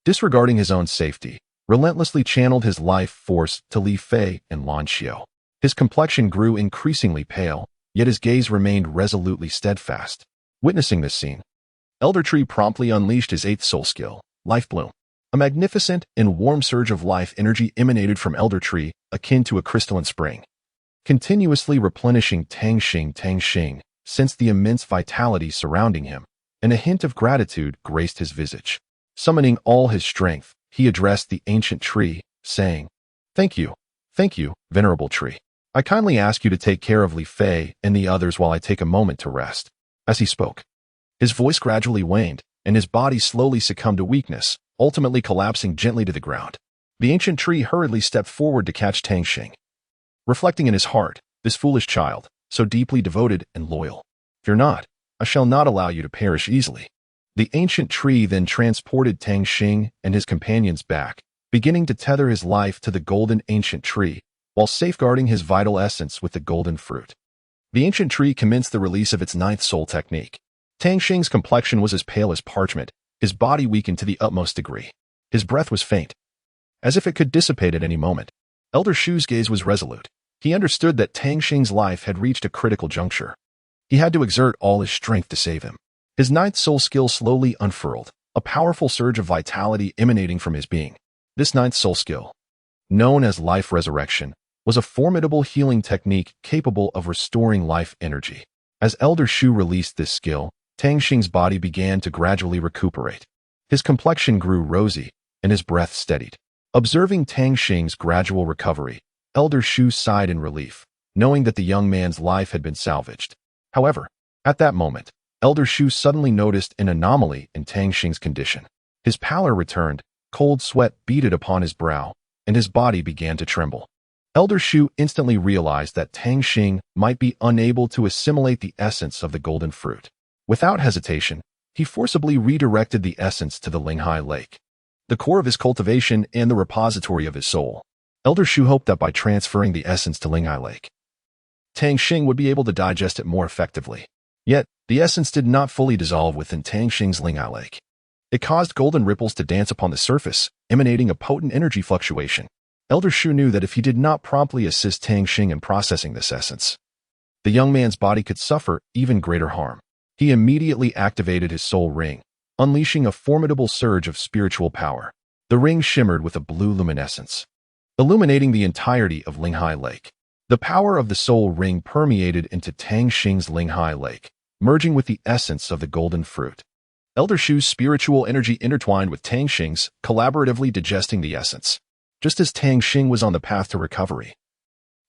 disregarding his own safety, relentlessly channeled his life force to Li Fei and Lan Qiu. His complexion grew increasingly pale, yet his gaze remained resolutely steadfast. Witnessing this scene, Elder Tree promptly unleashed his 8th soul skill, Life Bloom. A magnificent and warm surge of life energy emanated from Elder Tree, akin to a crystalline spring, continuously replenishing Tang Xing sensed the immense vitality surrounding him, and a hint of gratitude graced his visage. Summoning all his strength, he addressed the ancient tree, saying, thank you, venerable tree. I kindly ask you to take care of Li Fei and the others while I take a moment to rest." As he spoke, his voice gradually waned, and his body slowly succumbed to weakness, ultimately collapsing gently to the ground. The ancient tree hurriedly stepped forward to catch Tang Xing, reflecting in his heart, "This foolish child, so deeply devoted and loyal. Fear not, I shall not allow you to perish easily." The ancient tree then transported Tang Xing and his companions back, beginning to tether his life to the golden ancient tree, while safeguarding his vital essence with the golden fruit. The ancient tree commenced the release of its 9th soul technique. Tang Xing's complexion was as pale as parchment, his body weakened to the utmost degree. His breath was faint, as if it could dissipate at any moment. Elder Shu's gaze was resolute. He understood that Tang Xing's life had reached a critical juncture. He had to exert all his strength to save him. His 9th soul skill slowly unfurled, a powerful surge of vitality emanating from his being. This 9th soul skill, known as Life Resurrection, was a formidable healing technique capable of restoring life energy. As Elder Shu released this skill, Tang Xing's body began to gradually recuperate. His complexion grew rosy, and his breath steadied. Observing Tang Xing's gradual recovery, Elder Shu sighed in relief, knowing that the young man's life had been salvaged. However, at that moment, Elder Shu suddenly noticed an anomaly in Tang Xing's condition. His pallor returned, cold sweat beaded upon his brow, and his body began to tremble. Elder Shu instantly realized that Tang Xing might be unable to assimilate the essence of the golden fruit. Without hesitation, he forcibly redirected the essence to the Linghai Lake, the core of his cultivation and the repository of his soul. Elder Shu hoped that by transferring the essence to Linghai Lake, Tang Xing would be able to digest it more effectively. Yet, the essence did not fully dissolve within Tang Xing's Linghai Lake. It caused golden ripples to dance upon the surface, emanating a potent energy fluctuation. Elder Shu knew that if he did not promptly assist Tang Xing in processing this essence, the young man's body could suffer even greater harm. He immediately activated his soul ring, unleashing a formidable surge of spiritual power. The ring shimmered with a blue luminescence, illuminating the entirety of Linghai Lake. The power of the soul ring permeated into Tang Xing's Linghai Lake, merging with the essence of the golden fruit. Elder Shu's spiritual energy intertwined with Tang Xing's, collaboratively digesting the essence. Just as Tang Xing was on the path to recovery,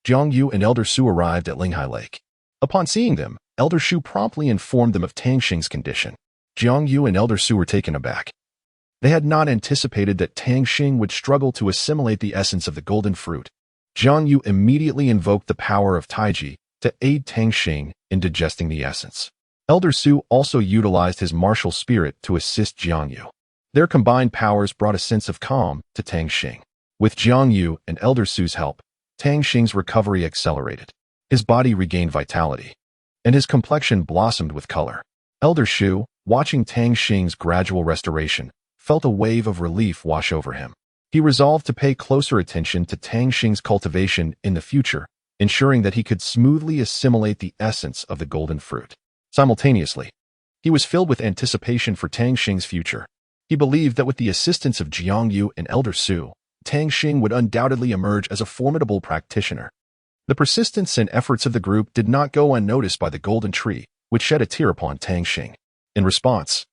Jiang Yu and Elder Su arrived at Linghai Lake. Upon seeing them, Elder Shu promptly informed them of Tang Xing's condition. Jiang Yu and Elder Su were taken aback. They had not anticipated that Tang Xing would struggle to assimilate the essence of the golden fruit. Jiang Yu immediately invoked the power of Taiji to aid Tang Xing in digesting the essence. Elder Su also utilized his martial spirit to assist Jiang Yu. Their combined powers brought a sense of calm to Tang Xing. With Jiang Yu and Elder Su's help, Tang Xing's recovery accelerated. His body regained vitality, and his complexion blossomed with color. Elder Shu, watching Tang Xing's gradual restoration, felt a wave of relief wash over him. He resolved to pay closer attention to Tang Xing's cultivation in the future, ensuring that he could smoothly assimilate the essence of the golden fruit. Simultaneously, he was filled with anticipation for Tang Xing's future. He believed that with the assistance of Jiang Yu and Elder Su, Tang Xing would undoubtedly emerge as a formidable practitioner. The persistence and efforts of the group did not go unnoticed by the golden tree, which shed a tear upon Tang Xing. In response,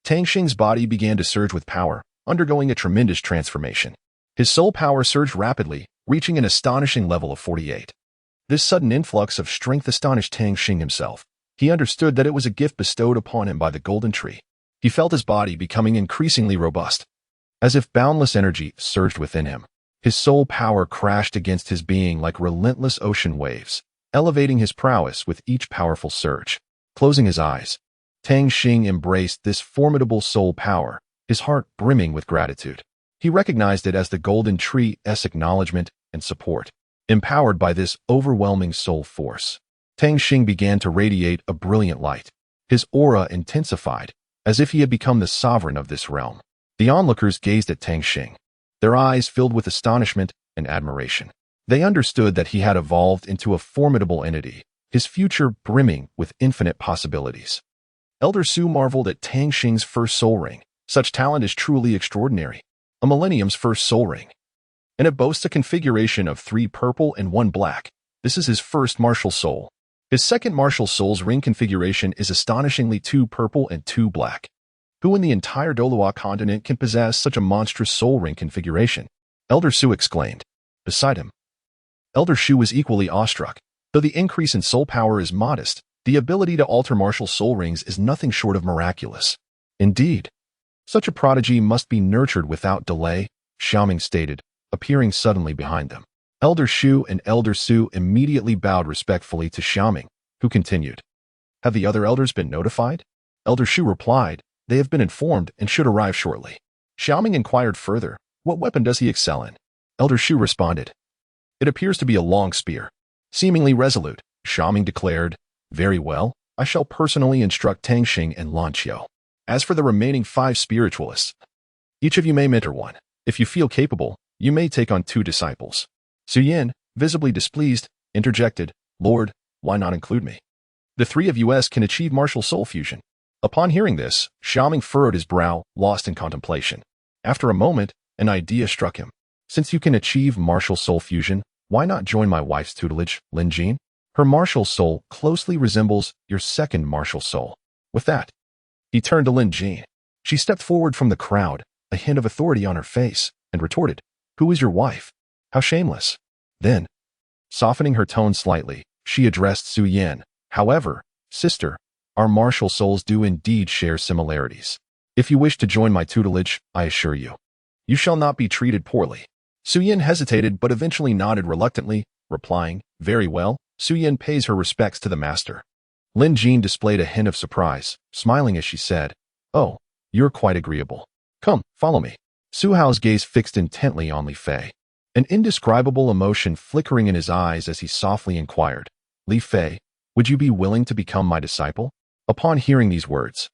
Tang Xing's body began to surge with power, undergoing a tremendous transformation. His soul power surged rapidly, reaching an astonishing level of 48. This sudden influx of strength astonished Tang Xing himself. He understood that it was a gift bestowed upon him by the golden tree. He felt his body becoming increasingly robust, as if boundless energy surged within him. His soul power crashed against his being like relentless ocean waves, elevating his prowess with each powerful surge. Closing his eyes, Tang Xing embraced this formidable soul power, his heart brimming with gratitude. He recognized it as the golden tree's acknowledgement and support. Empowered by this overwhelming soul force, Tang Xing began to radiate a brilliant light. His aura intensified, as if he had become the sovereign of this realm. The onlookers gazed at Tang Xing, their eyes filled with astonishment and admiration. They understood that he had evolved into a formidable entity, his future brimming with infinite possibilities. Elder Su marveled at Tang Xing's first soul ring. Such talent is truly extraordinary. A millennium's first soul ring. And it boasts a configuration of 3 purple and 1 black. This is his first martial soul. His second martial soul's ring configuration is astonishingly 2 purple and 2 black. Who in the entire Douluo continent can possess such a monstrous soul ring configuration? Elder Su exclaimed. Beside him, Elder Shu was equally awestruck. Though the increase in soul power is modest, the ability to alter martial soul rings is nothing short of miraculous. Indeed, such a prodigy must be nurtured without delay, Xiaoming stated, appearing suddenly behind them. Elder Shu and Elder Su immediately bowed respectfully to Xiaoming, who continued. Have the other elders been notified? Elder Shu replied, they have been informed and should arrive shortly. Xiaoming inquired further, what weapon does he excel in? Elder Shu responded, it appears to be a long spear. Seemingly resolute, Xiaoming declared, very well, I shall personally instruct Tang Xing and Lan Qiu. As for the remaining 5 spiritualists, each of you may mentor one. If you feel capable, you may take on 2 disciples. Su Yin, visibly displeased, interjected, Lord, why not include me? The 3 of us can achieve martial soul fusion. Upon hearing this, Xiaoming furrowed his brow, lost in contemplation. After a moment, an idea struck him. Since you can achieve martial soul fusion, why not join my wife's tutelage, Lin Jin? Her martial soul closely resembles your second martial soul. With that, he turned to Lin Jin. She stepped forward from the crowd, a hint of authority on her face, and retorted, who is your wife? How shameless. Then, softening her tone slightly, she addressed Su Yin. However, sister, our martial souls do indeed share similarities. If you wish to join my tutelage, I assure you, you shall not be treated poorly. Su Yin hesitated but eventually nodded reluctantly, replying, very well, Su Yin pays her respects to the master. Lin Jin displayed a hint of surprise, smiling as she said, oh, you're quite agreeable. Come, follow me. Su Hao's gaze fixed intently on Li Fei, an indescribable emotion flickering in his eyes as he softly inquired, Li Fei, would you be willing to become my disciple? Upon hearing these words,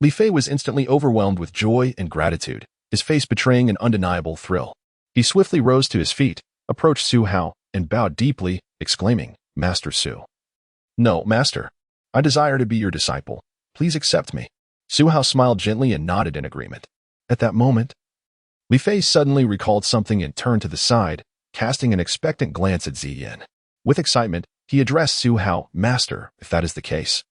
Li Fei was instantly overwhelmed with joy and gratitude, his face betraying an undeniable thrill. He swiftly rose to his feet, approached Su Hao, and bowed deeply, exclaiming, Master Su. No, Master. I desire to be your disciple. Please accept me. Su Hao smiled gently and nodded in agreement. At that moment, Li Fei suddenly recalled something and turned to the side, casting an expectant glance at Ziyin. With excitement, he addressed Su Hao, Master, if that is the case.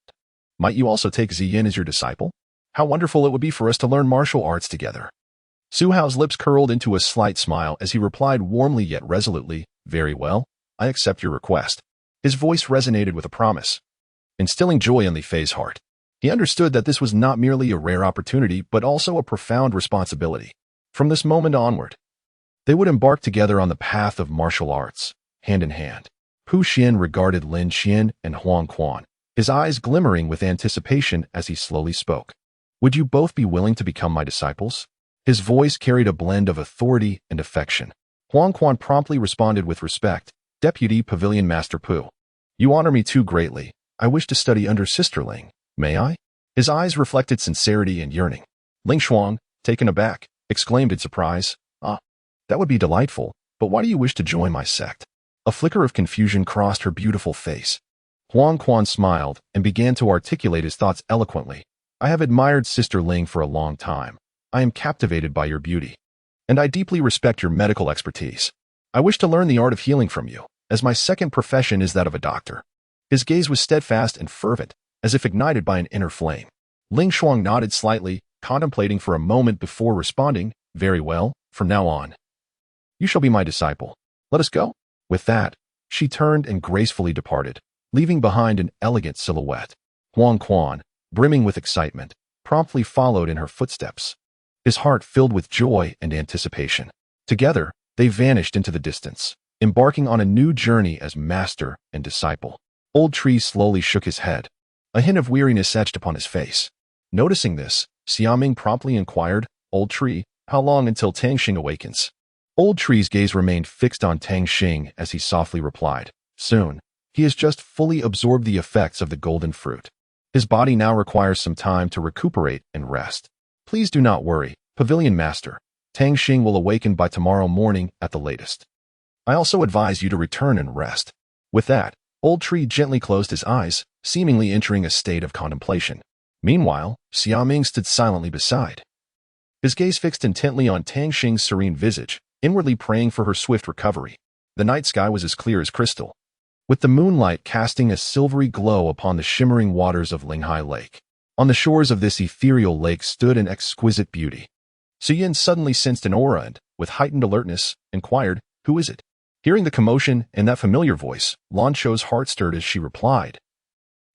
Might you also take Ziyin as your disciple? How wonderful it would be for us to learn martial arts together. Su Hao's lips curled into a slight smile as he replied warmly yet resolutely, very well, I accept your request. His voice resonated with a promise, instilling joy in Li Fei's heart. He understood that this was not merely a rare opportunity but also a profound responsibility. From this moment onward, they would embark together on the path of martial arts, hand in hand. Pu Xian regarded Lin Qian and Huang Quan, his eyes glimmering with anticipation as he slowly spoke. Would you both be willing to become my disciples? His voice carried a blend of authority and affection. Huang Quan promptly responded with respect, Deputy Pavilion Master Pu. You honor me too greatly. I wish to study under Sister Ling. May I? His eyes reflected sincerity and yearning. Ling Shuang, taken aback, exclaimed in surprise, Ah, that would be delightful, but why do you wish to join my sect? A flicker of confusion crossed her beautiful face. Huang Quan smiled and began to articulate his thoughts eloquently. I have admired Sister Ling for a long time. I am captivated by your beauty, and I deeply respect your medical expertise. I wish to learn the art of healing from you, as my second profession is that of a doctor. His gaze was steadfast and fervent, as if ignited by an inner flame. Ling Shuang nodded slightly, contemplating for a moment before responding, Very well, from now on, you shall be my disciple. Let us go. With that, she turned and gracefully departed, leaving behind an elegant silhouette. Huang Quan, brimming with excitement, promptly followed in her footsteps, his heart filled with joy and anticipation. Together, they vanished into the distance, embarking on a new journey as master and disciple. Old Tree slowly shook his head. A hint of weariness etched upon his face. Noticing this, Xiaoming promptly inquired, Old Tree, how long until Tang Xing awakens? Old Tree's gaze remained fixed on Tang Xing as he softly replied, soon. He has just fully absorbed the effects of the golden fruit. His body now requires some time to recuperate and rest. Please do not worry, Pavilion Master. Tang Xing will awaken by tomorrow morning at the latest. I also advise you to return and rest. With that, Old Tree gently closed his eyes, seemingly entering a state of contemplation. Meanwhile, Xiaoming stood silently beside, his gaze fixed intently on Tang Xing's serene visage, inwardly praying for her swift recovery. The night sky was as clear as crystal, with the moonlight casting a silvery glow upon the shimmering waters of Linghai Lake. On the shores of this ethereal lake stood an exquisite beauty. Su Yin suddenly sensed an aura and, with heightened alertness, inquired, who is it? Hearing the commotion and that familiar voice, Lan Qiu's heart stirred as she replied,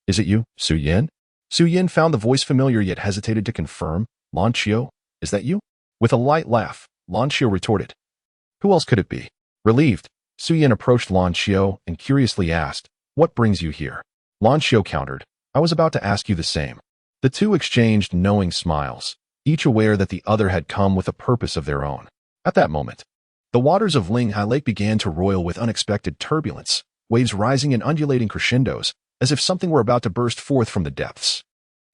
is it you, Su Yin? Su Yin found the voice familiar yet hesitated to confirm, Lan Qiu, is that you? With a light laugh, Lan Qiu retorted, who else could it be? Relieved, Su Yin approached Lan Qiu and curiously asked, what brings you here? Lan Qiu countered, I was about to ask you the same. The two exchanged knowing smiles, each aware that the other had come with a purpose of their own. At that moment, the waters of Linghai Lake began to roil with unexpected turbulence, waves rising in undulating crescendos, as if something were about to burst forth from the depths.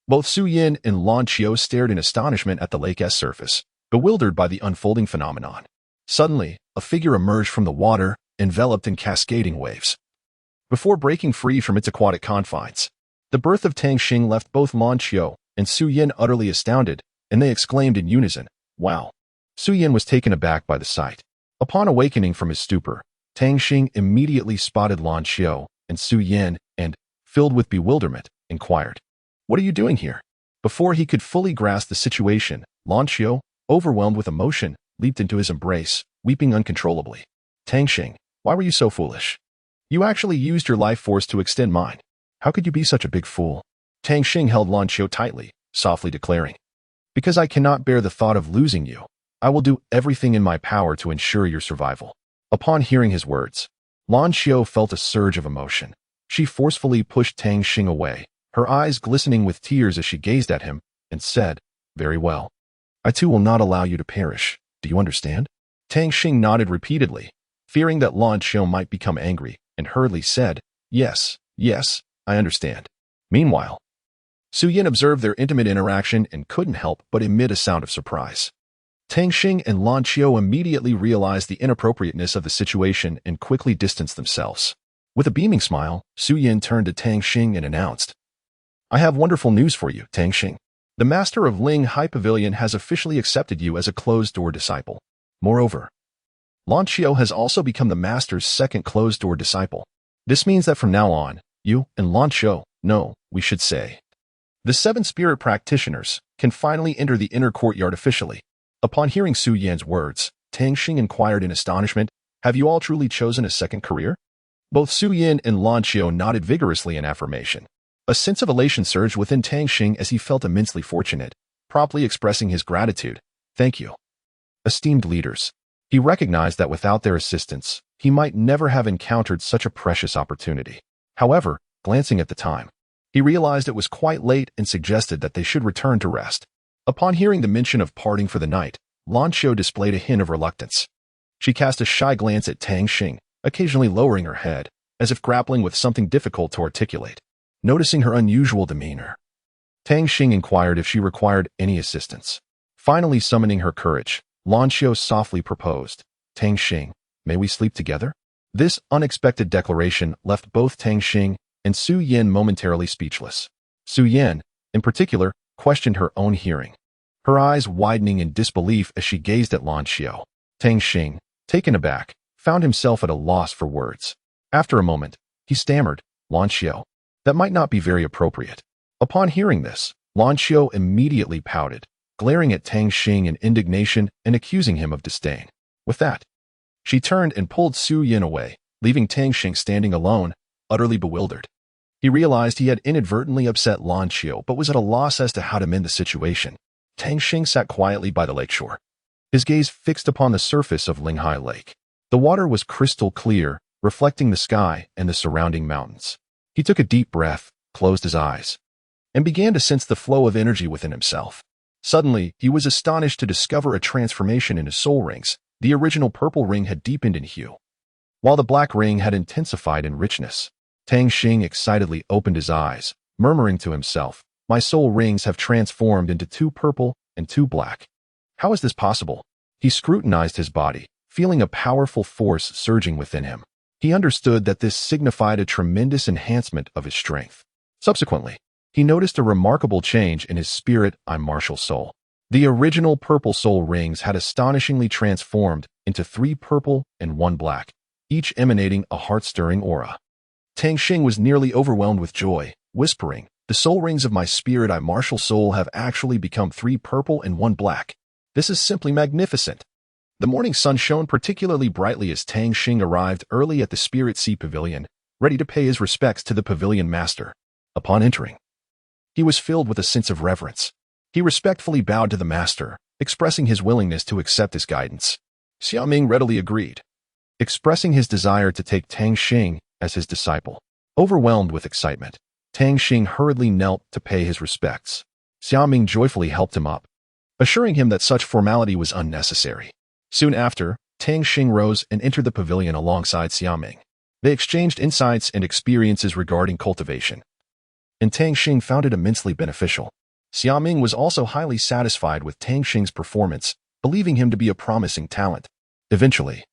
Both Su Yin and Lan Qiu stared in astonishment at the lake's surface, bewildered by the unfolding phenomenon. Suddenly, a figure emerged from the water, enveloped in cascading waves. Before breaking free from its aquatic confines, the birth of Tang Xing left both Lan Qiu and Su Yin utterly astounded, and they exclaimed in unison, wow. Su Yin was taken aback by the sight. Upon awakening from his stupor, Tang Xing immediately spotted Lan Qiu and Su Yin and, filled with bewilderment, inquired, what are you doing here? Before he could fully grasp the situation, Lan Qiu, overwhelmed with emotion, leaped into his embrace, weeping uncontrollably. Tang Xing, why were you so foolish? You actually used your life force to extend mine. How could you be such a big fool? Tang Xing held Lan Qiu tightly, softly declaring, because I cannot bear the thought of losing you, I will do everything in my power to ensure your survival. Upon hearing his words, Lan Qiu felt a surge of emotion. She forcefully pushed Tang Xing away, her eyes glistening with tears as she gazed at him, and said, very well. I too will not allow you to perish. Do you understand? Tang Xing nodded repeatedly, fearing that Lan Qiu might become angry, and hurriedly said, yes, I understand. Meanwhile, Su Yin observed their intimate interaction and couldn't help but emit a sound of surprise. Tang Xing and Lan Qiu immediately realized the inappropriateness of the situation and quickly distanced themselves. With a beaming smile, Su Yin turned to Tang Xing and announced, I have wonderful news for you, Tang Xing. The master of Linghai Pavilion has officially accepted you as a closed-door disciple. Moreover, Lan Qiu has also become the master's second closed-door disciple. This means that from now on, you and Lan Qiu, no, we should say, the 7 spirit practitioners, can finally enter the inner courtyard officially. Upon hearing Su Yin's words, Tang Xing inquired in astonishment, have you all truly chosen a second career? Both Su Yin and Lan Qiu nodded vigorously in affirmation. A sense of elation surged within Tang Xing as he felt immensely fortunate, promptly expressing his gratitude. Thank you. Esteemed leaders. He recognized that without their assistance, he might never have encountered such a precious opportunity. However, glancing at the time, he realized it was quite late and suggested that they should return to rest. Upon hearing the mention of parting for the night, Lan Qiu displayed a hint of reluctance. She cast a shy glance at Tang Xing, occasionally lowering her head, as if grappling with something difficult to articulate. Noticing her unusual demeanor, Tang Xing inquired if she required any assistance. Finally summoning her courage, Lan Qiu softly proposed, Tang Xing, may we sleep together? This unexpected declaration left both Tang Xing and Su Yin momentarily speechless. Su Yin, in particular, questioned her own hearing, her eyes widening in disbelief as she gazed at Lan Qiu. Tang Xing, taken aback, found himself at a loss for words. After a moment, he stammered, Lan Qiu, that might not be very appropriate. Upon hearing this, Lan Qiu immediately pouted, glaring at Tang Xing in indignation and accusing him of disdain. With that, she turned and pulled Su Yin away, leaving Tang Xing standing alone, utterly bewildered. He realized he had inadvertently upset Lan Qiu, but was at a loss as to how to mend the situation. Tang Xing sat quietly by the lakeshore, his gaze fixed upon the surface of Linghai Lake. The water was crystal clear, reflecting the sky and the surrounding mountains. He took a deep breath, closed his eyes, and began to sense the flow of energy within himself. Suddenly, he was astonished to discover a transformation in his soul rings. The original purple ring had deepened in hue, while the black ring had intensified in richness. Tang Xing excitedly opened his eyes, murmuring to himself, "My soul rings have transformed into 2 purple and 2 black. How is this possible?" He scrutinized his body, feeling a powerful force surging within him. He understood that this signified a tremendous enhancement of his strength. Subsequently, he noticed a remarkable change in his spirit martial soul. The original purple soul rings had astonishingly transformed into 3 purple and 1 black, each emanating a heart-stirring aura. Tang Xing was nearly overwhelmed with joy, whispering, "The soul rings of my spirit martial soul have actually become 3 purple and 1 black. This is simply magnificent." The morning sun shone particularly brightly as Tang Xing arrived early at the Spirit Sea Pavilion, ready to pay his respects to the pavilion master. Upon entering, he was filled with a sense of reverence. He respectfully bowed to the master, expressing his willingness to accept his guidance. Xiaoming readily agreed, expressing his desire to take Tang Xing as his disciple. Overwhelmed with excitement, Tang Xing hurriedly knelt to pay his respects. Xiaoming joyfully helped him up, assuring him that such formality was unnecessary. Soon after, Tang Xing rose and entered the pavilion alongside Xiaoming. They exchanged insights and experiences regarding cultivation, and Tang Xing found it immensely beneficial. Xiaoming was also highly satisfied with Tang Xing's performance, believing him to be a promising talent. Eventually,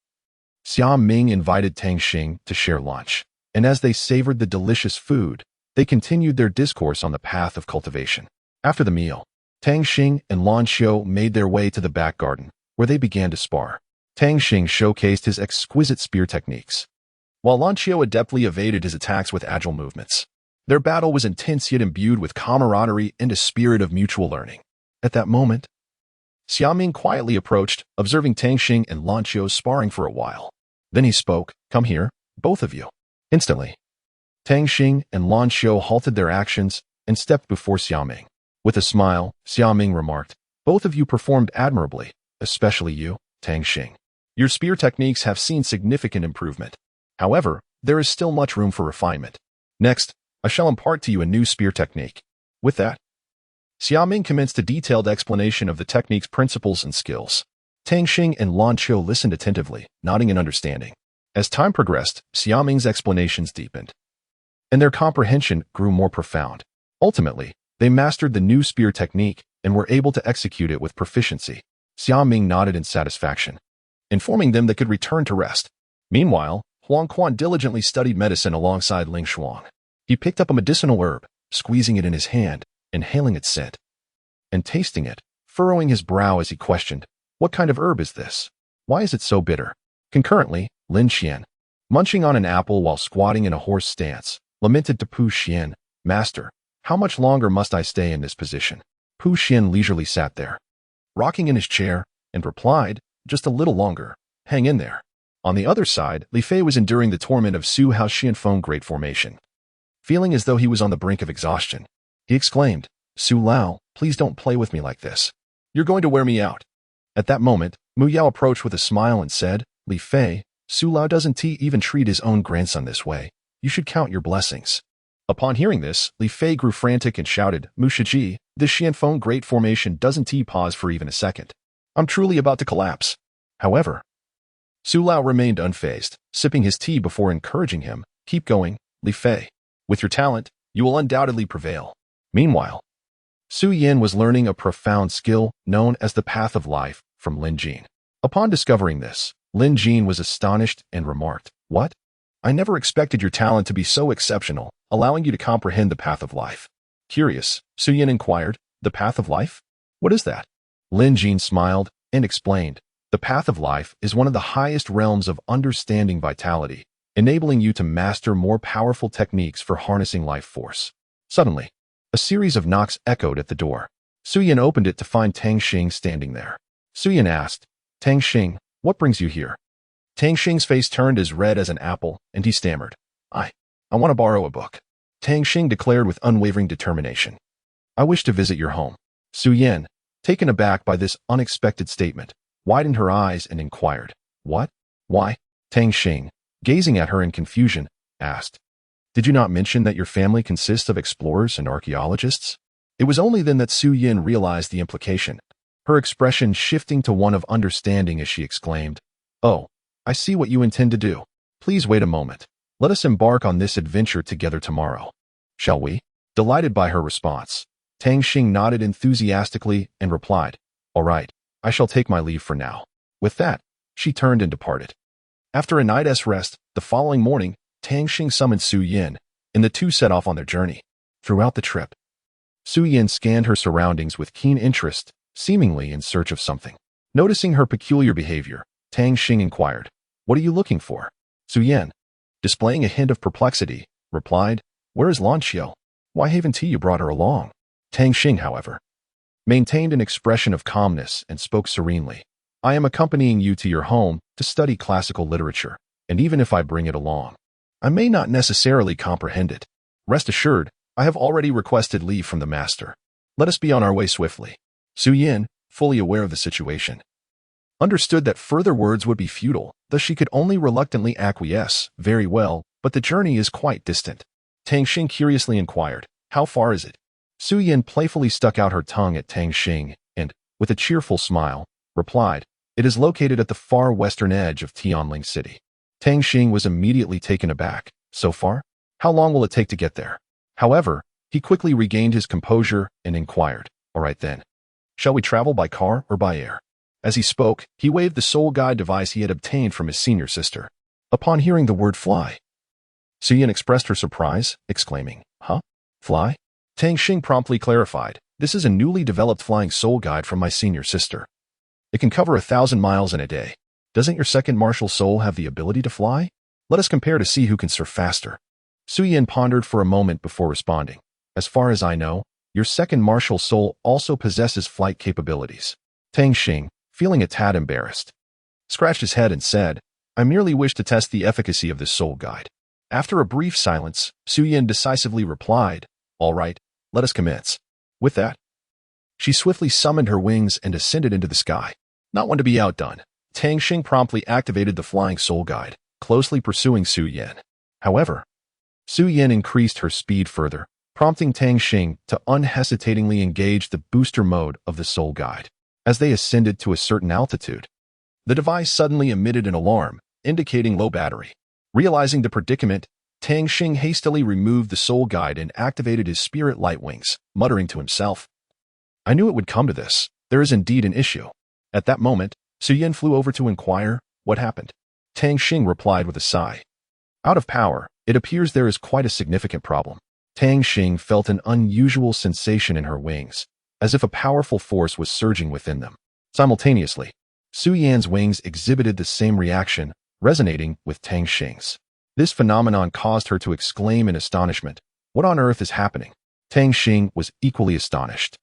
Xiaoming invited Tang Xing to share lunch, and as they savored the delicious food, they continued their discourse on the path of cultivation. After the meal, Tang Xing and Lan Qiu made their way to the back garden, where they began to spar. Tang Xing showcased his exquisite spear techniques, while Lan Qiu adeptly evaded his attacks with agile movements. Their battle was intense yet imbued with camaraderie and a spirit of mutual learning. At that moment, Xiaoming quietly approached, observing Tang Xing and Lan Qiu sparring for a while. Then he spoke, "Come here, both of you." Instantly, Tang Xing and Lan Qiu halted their actions and stepped before Xiaoming. With a smile, Xiaoming remarked, "Both of you performed admirably, especially you, Tang Xing. Your spear techniques have seen significant improvement. However, there is still much room for refinement. Next, I shall impart to you a new spear technique." With that, Xiaoming commenced a detailed explanation of the technique's principles and skills. Tang Xing and Lan Qiu listened attentively, nodding in understanding. As time progressed, Xiaoming's explanations deepened, and their comprehension grew more profound. Ultimately, they mastered the new spear technique and were able to execute it with proficiency. Xiaoming nodded in satisfaction, informing them they could return to rest. Meanwhile, Huang Quan diligently studied medicine alongside Ling Shuang. He picked up a medicinal herb, squeezing it in his hand, inhaling its scent, and tasting it, furrowing his brow as he questioned, "What kind of herb is this? Why is it so bitter?" Concurrently, Lin Xian, munching on an apple while squatting in a horse stance, lamented to Pu Xian, "Master, how much longer must I stay in this position?" Pu Xian leisurely sat there, rocking in his chair, and replied, "Just a little longer. Hang in there." On the other side, Li Fei was enduring the torment of Su Hao Xianfeng Great Formation. Feeling as though he was on the brink of exhaustion, he exclaimed, "Su Lao, please don't play with me like this. You're going to wear me out." At that moment, Mu Yao approached with a smile and said, "Li Fei, Su Lao doesn't even treat his own grandson this way. You should count your blessings." Upon hearing this, Li Fei grew frantic and shouted, "Mu Shiji, this Xianfeng Great Formation doesn't pause for even a second. I'm truly about to collapse." However, Su Lao remained unfazed, sipping his tea before encouraging him, "Keep going, Li Fei. With your talent, you will undoubtedly prevail." Meanwhile, Su Yin was learning a profound skill known as the Path of Life from Lin Jin. Upon discovering this, Lin Jin was astonished and remarked, "What? I never expected your talent to be so exceptional, allowing you to comprehend the Path of Life." Curious, Su Yin inquired, "The Path of Life? What is that?" Lin Jin smiled and explained, "The Path of Life is one of the highest realms of understanding vitality, enabling you to master more powerful techniques for harnessing life force." Suddenly, a series of knocks echoed at the door. Suyin opened it to find Tang Xing standing there. Suyin asked, Tang Xing, what brings you here? Tang Xing's face turned as red as an apple, and he stammered, I want to borrow a book. Tang Xing declared with unwavering determination. I wish to visit your home. Suyin, taken aback by this unexpected statement, widened her eyes and inquired, What? Why? Tang Xing, gazing at her in confusion, asked, Did you not mention that your family consists of explorers and archaeologists? It was only then that Suyin realized the implication, her expression shifting to one of understanding as she exclaimed, Oh, I see what you intend to do. Please wait a moment. Let us embark on this adventure together tomorrow. Shall we? Delighted by her response, Tang Xing nodded enthusiastically and replied, All right, I shall take my leave for now. With that, she turned and departed. After a night's rest, the following morning, Tang Xing summoned Suyin, and the two set off on their journey. Throughout the trip, Suyin scanned her surroundings with keen interest, seemingly in search of something. Noticing her peculiar behavior, Tang Xing inquired, What are you looking for? Suyin, displaying a hint of perplexity, replied, Where is Lanqiu? Why haven't you brought her along? Tang Xing, however, maintained an expression of calmness and spoke serenely. I am accompanying you to your home to study classical literature, and even if I bring it along, I may not necessarily comprehend it. Rest assured, I have already requested leave from the master. Let us be on our way swiftly. Suyin, fully aware of the situation, understood that further words would be futile, thus she could only reluctantly acquiesce. Very well, but the journey is quite distant. Tang Xing curiously inquired, How far is it? Suyin playfully stuck out her tongue at Tang Xing and, with a cheerful smile, replied, It is located at the far western edge of Tianling City. Tang Xing was immediately taken aback. So far? How long will it take to get there? However, he quickly regained his composure and inquired, All right then. Shall we travel by car or by air? As he spoke, he waved the soul guide device he had obtained from his senior sister. Upon hearing the word fly, Suyin expressed her surprise, exclaiming, Huh? Fly? Tang Xing promptly clarified, This is a newly developed flying soul guide from my senior sister. It can cover 1,000 miles in a day. Doesn't your second martial soul have the ability to fly? Let us compare to see who can surf faster. Suyin pondered for a moment before responding. As far as I know, your second martial soul also possesses flight capabilities. Tang Xing, feeling a tad embarrassed, scratched his head and said, I merely wish to test the efficacy of this soul guide. After a brief silence, Suyin decisively replied, All right, let us commence. With that, she swiftly summoned her wings and ascended into the sky. Not one to be outdone, Tang Xing promptly activated the flying soul guide, closely pursuing Suyin. However, Suyin increased her speed further, prompting Tang Xing to unhesitatingly engage the booster mode of the soul guide. As they ascended to a certain altitude, the device suddenly emitted an alarm, indicating low battery. Realizing the predicament, Tang Xing hastily removed the soul guide and activated his spirit light wings, muttering to himself, I knew it would come to this. There is indeed an issue. At that moment, Suyin flew over to inquire, What happened? Tang Xing replied with a sigh. Out of power, it appears there is quite a significant problem. Tang Xing felt an unusual sensation in her wings, as if a powerful force was surging within them. Simultaneously, Suyin's wings exhibited the same reaction, resonating with Tang Xing's. This phenomenon caused her to exclaim in astonishment, What on earth is happening? Tang Xing was equally astonished.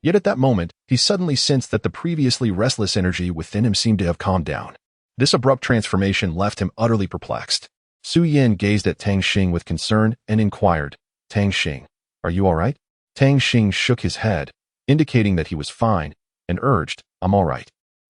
Yet at that moment, he suddenly sensed that the previously restless energy within him seemed to have calmed down. This abrupt transformation left him utterly perplexed. Suyin gazed at Tang Xing with concern and inquired, Tang Xing, are you all right? Tang Xing shook his head, indicating that he was fine, and urged, I'm all right.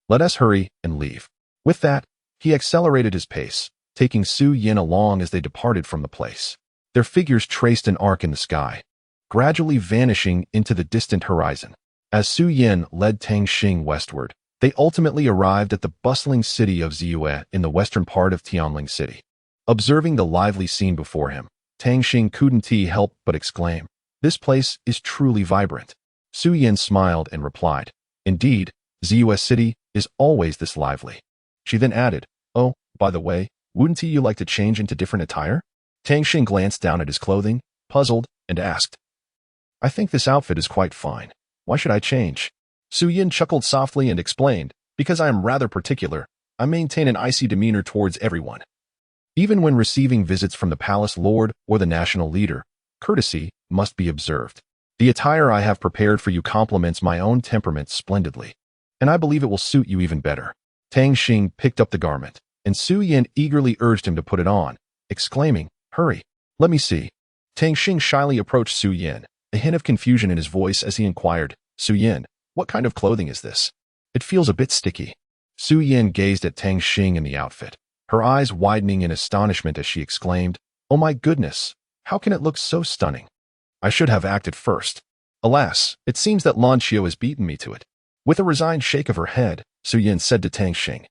Let us hurry and leave. With that, he accelerated his pace, taking Suyin along as they departed from the place. Their figures traced an arc in the sky, gradually vanishing into the distant horizon. As Suyin led Tang Xing westward, they ultimately arrived at the bustling city of Ziyue in the western part of Tianling City. Observing the lively scene before him, Tang Xing couldn't help but exclaim, This place is truly vibrant. Suyin smiled and replied, Indeed, Ziyue City is always this lively. She then added, Oh, by the way, wouldn't you like to change into different attire? Tang Xing glanced down at his clothing, puzzled, and asked, I think this outfit is quite fine. Why should I change? Suyin chuckled softly and explained, Because I am rather particular, I maintain an icy demeanor towards everyone. Even when receiving visits from the palace lord or the national leader, courtesy must be observed. The attire I have prepared for you complements my own temperament splendidly, and I believe it will suit you even better." Tang Xing picked up the garment, and Su Yan eagerly urged him to put it on, exclaiming, "Hurry, let me see." Tang Xing shyly approached Su Yan, a hint of confusion in his voice as he inquired, "Su Yan, what kind of clothing is this? It feels a bit sticky." Su Yan gazed at Tang Xing in the outfit, her eyes widening in astonishment as she exclaimed, "Oh my goodness, how can it look so stunning? I should have acted first. Alas, it seems that Lan Qiu has beaten me to it." With a resigned shake of her head, Su Yan said to Tang Xing,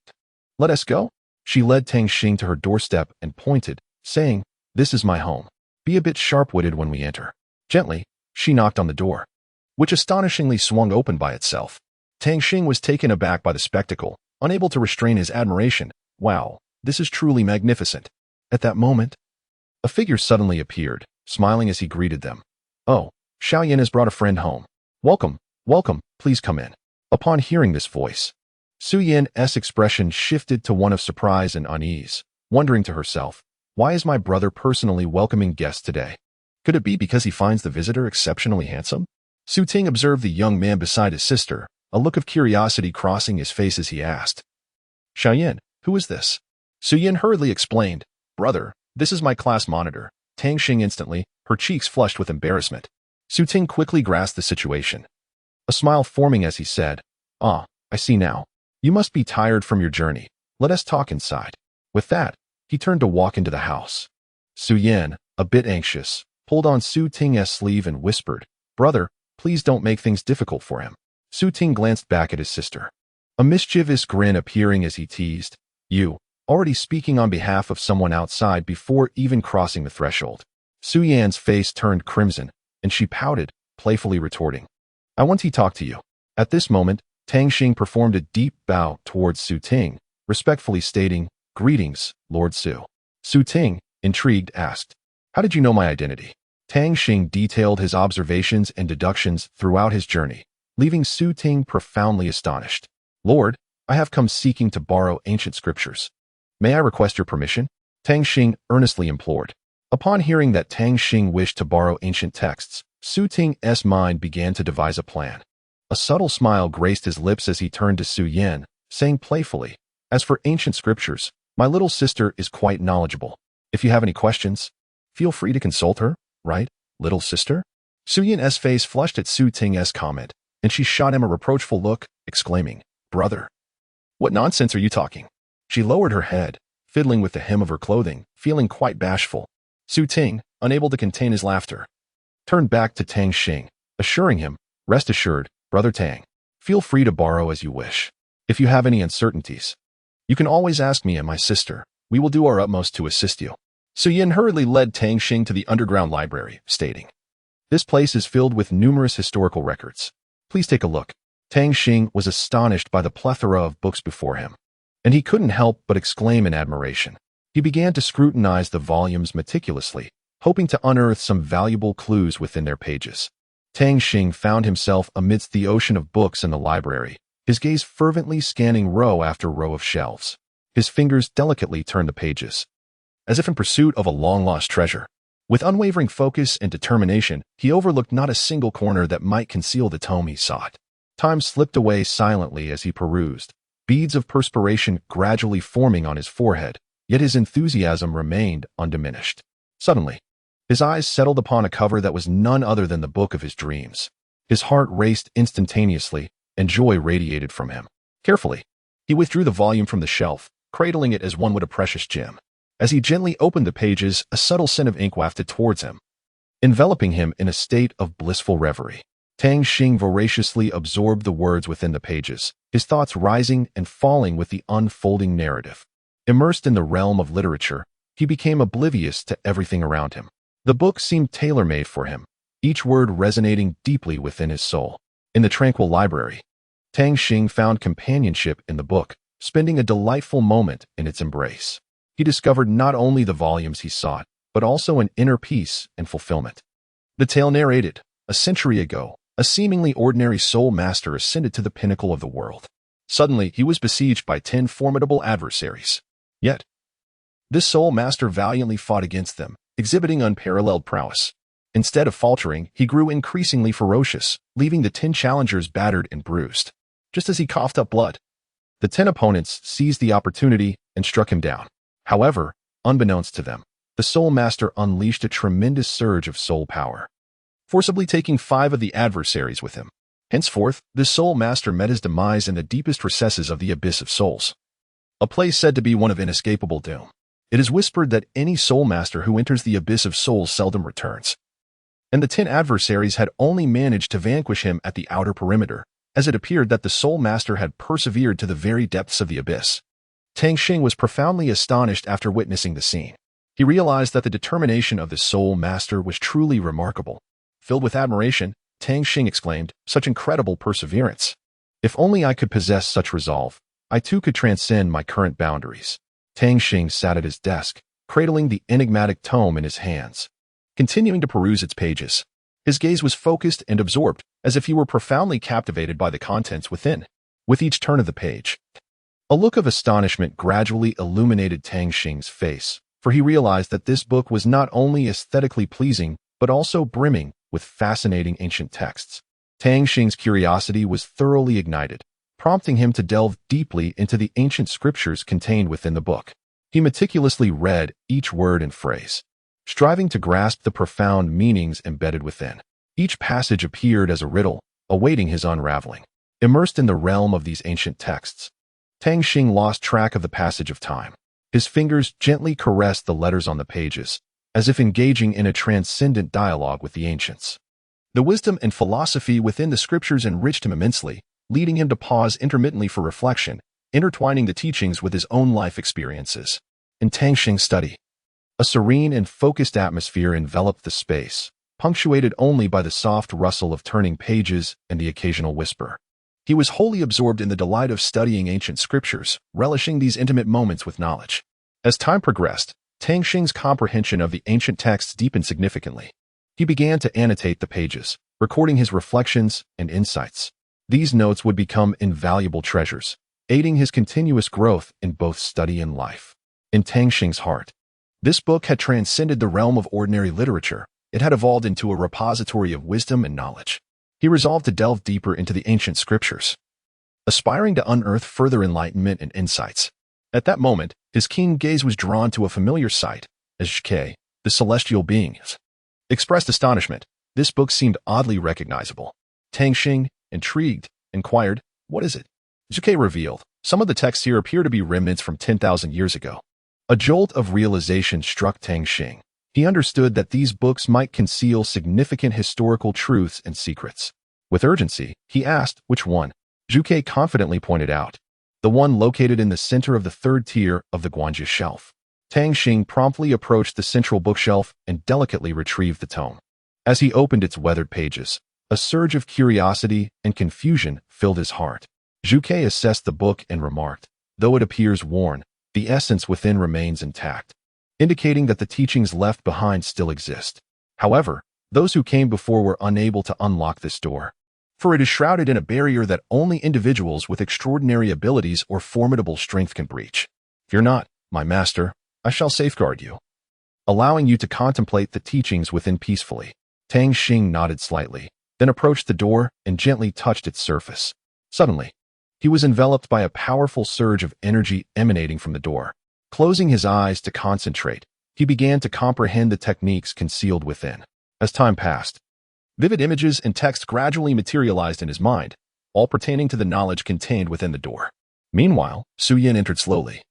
"Let us go." She led Tang Xing to her doorstep and pointed, saying, "This is my home. Be a bit sharp-witted when we enter." Gently, she knocked on the door, which astonishingly swung open by itself. Tang Xing was taken aback by the spectacle, unable to restrain his admiration. "Wow, this is truly magnificent." At that moment, a figure suddenly appeared, smiling as he greeted them. "Oh, Xiaoyan has brought a friend home. Welcome, welcome, please come in." Upon hearing this voice, Su Yan's expression shifted to one of surprise and unease, wondering to herself, "Why is my brother personally welcoming guests today? Could it be because he finds the visitor exceptionally handsome?" Su Ting observed the young man beside his sister, a look of curiosity crossing his face as he asked, "Xiaoyan, who is this?" Su Yan hurriedly explained, "Brother, this is my class monitor." Tang Xing instantly, her cheeks flushed with embarrassment. Su Ting quickly grasped the situation, a smile forming as he said, "Ah, I see now. You must be tired from your journey. Let us talk inside." With that, he turned to walk into the house. Su Yan, a bit anxious, pulled on Su Ting's sleeve and whispered, "Brother, please don't make things difficult for him." Su Ting glanced back at his sister, a mischievous grin appearing as he teased, "You, already speaking on behalf of someone outside before even crossing the threshold." Su Yan's face turned crimson, and she pouted, playfully retorting, "I want to talk to you." At this moment, Tang Xing performed a deep bow towards Su Ting, respectfully stating, "Greetings, Lord Su." Su Ting, intrigued, asked, "How did you know my identity?" Tang Xing detailed his observations and deductions throughout his journey, leaving Su Ting profoundly astonished. "Lord, I have come seeking to borrow ancient scriptures. May I request your permission?" Tang Xing earnestly implored. Upon hearing that Tang Xing wished to borrow ancient texts, Su Ting's mind began to devise a plan. A subtle smile graced his lips as he turned to Su Yan, saying playfully, "As for ancient scriptures, my little sister is quite knowledgeable. If you have any questions, feel free to consult her, right, little sister?" Su Yan's face flushed at Su Ting's comment, and she shot him a reproachful look, exclaiming, "Brother, what nonsense are you talking?" She lowered her head, fiddling with the hem of her clothing, feeling quite bashful. Su Ting, unable to contain his laughter, turned back to Tang Xing, assuring him, "Rest assured, Brother Tang, feel free to borrow as you wish. If you have any uncertainties, you can always ask me and my sister. We will do our utmost to assist you." Su Yan hurriedly led Tang Xing to the underground library, stating, "This place is filled with numerous historical records. Please take a look." Tang Xing was astonished by the plethora of books before him, and he couldn't help but exclaim in admiration. He began to scrutinize the volumes meticulously, hoping to unearth some valuable clues within their pages. Tang Xing found himself amidst the ocean of books in the library, his gaze fervently scanning row after row of shelves. His fingers delicately turned the pages, as if in pursuit of a long-lost treasure. With unwavering focus and determination, he overlooked not a single corner that might conceal the tome he sought. Time slipped away silently as he perused, beads of perspiration gradually forming on his forehead, yet his enthusiasm remained undiminished. Suddenly, his eyes settled upon a cover that was none other than the book of his dreams. His heart raced instantaneously, and joy radiated from him. Carefully, he withdrew the volume from the shelf, cradling it as one would a precious gem. As he gently opened the pages, a subtle scent of ink wafted towards him, enveloping him in a state of blissful reverie. Tang Xing voraciously absorbed the words within the pages, his thoughts rising and falling with the unfolding narrative. Immersed in the realm of literature, he became oblivious to everything around him. The book seemed tailor-made for him, each word resonating deeply within his soul. In the tranquil library, Tang Xing found companionship in the book, spending a delightful moment in its embrace. He discovered not only the volumes he sought, but also an inner peace and fulfillment. The tale narrated, a century ago, a seemingly ordinary soul master ascended to the pinnacle of the world. Suddenly, he was besieged by 10 formidable adversaries. Yet, this soul master valiantly fought against them, exhibiting unparalleled prowess. Instead of faltering, he grew increasingly ferocious, leaving the 10 challengers battered and bruised. Just as he coughed up blood, the 10 opponents seized the opportunity and struck him down. However, unbeknownst to them, the Soul Master unleashed a tremendous surge of soul power, forcibly taking 5 of the adversaries with him. Henceforth, the Soul Master met his demise in the deepest recesses of the Abyss of Souls, a place said to be one of inescapable doom. It is whispered that any Soul Master who enters the Abyss of Souls seldom returns, and the 10 adversaries had only managed to vanquish him at the outer perimeter, as it appeared that the Soul Master had persevered to the very depths of the abyss. Tang Xing was profoundly astonished after witnessing the scene. He realized that the determination of the Soul Master was truly remarkable. Filled with admiration, Tang Xing exclaimed, "Such incredible perseverance! If only I could possess such resolve, I too could transcend my current boundaries." Tang Xing sat at his desk, cradling the enigmatic tome in his hands, continuing to peruse its pages. His gaze was focused and absorbed, as if he were profoundly captivated by the contents within. With each turn of the page, a look of astonishment gradually illuminated Tang Xing's face, for he realized that this book was not only aesthetically pleasing, but also brimming with fascinating ancient texts. Tang Xing's curiosity was thoroughly ignited, prompting him to delve deeply into the ancient scriptures contained within the book. He meticulously read each word and phrase, striving to grasp the profound meanings embedded within. Each passage appeared as a riddle, awaiting his unraveling. Immersed in the realm of these ancient texts, Tang Xing lost track of the passage of time. His fingers gently caressed the letters on the pages, as if engaging in a transcendent dialogue with the ancients. The wisdom and philosophy within the scriptures enriched him immensely, leading him to pause intermittently for reflection, intertwining the teachings with his own life experiences. In Tang Xing's study, a serene and focused atmosphere enveloped the space, punctuated only by the soft rustle of turning pages and the occasional whisper. He was wholly absorbed in the delight of studying ancient scriptures, relishing these intimate moments with knowledge. As time progressed, Tang Xing's comprehension of the ancient texts deepened significantly. He began to annotate the pages, recording his reflections and insights. These notes would become invaluable treasures, aiding his continuous growth in both study and life. In Tang Xing's heart, this book had transcended the realm of ordinary literature. It had evolved into a repository of wisdom and knowledge. He resolved to delve deeper into the ancient scriptures, aspiring to unearth further enlightenment and insights. At that moment, his keen gaze was drawn to a familiar sight, as Zhuge, the celestial being, expressed astonishment. This book seemed oddly recognizable. Tang Xing, intrigued, inquired, "What is it?" Zhuge revealed, "Some of the texts here appear to be remnants from 10,000 years ago." A jolt of realization struck Tang Xing. He understood that these books might conceal significant historical truths and secrets. With urgency, he asked, "Which one?" Zhuge confidently pointed out, "The one located in the center of the 3rd tier of the Guanjia shelf." Tang Xing promptly approached the central bookshelf and delicately retrieved the tome. As he opened its weathered pages, a surge of curiosity and confusion filled his heart. Zhuge assessed the book and remarked, "Though it appears worn, the essence within remains intact, indicating that the teachings left behind still exist. However, those who came before were unable to unlock this door, for it is shrouded in a barrier that only individuals with extraordinary abilities or formidable strength can breach. Fear not, my master, I shall safeguard you," allowing you to contemplate the teachings within peacefully. Tang Xing nodded slightly, then approached the door and gently touched its surface. Suddenly, he was enveloped by a powerful surge of energy emanating from the door. Closing his eyes to concentrate, he began to comprehend the techniques concealed within. As time passed, vivid images and text gradually materialized in his mind, all pertaining to the knowledge contained within the door. Meanwhile, Su Yin entered slowly,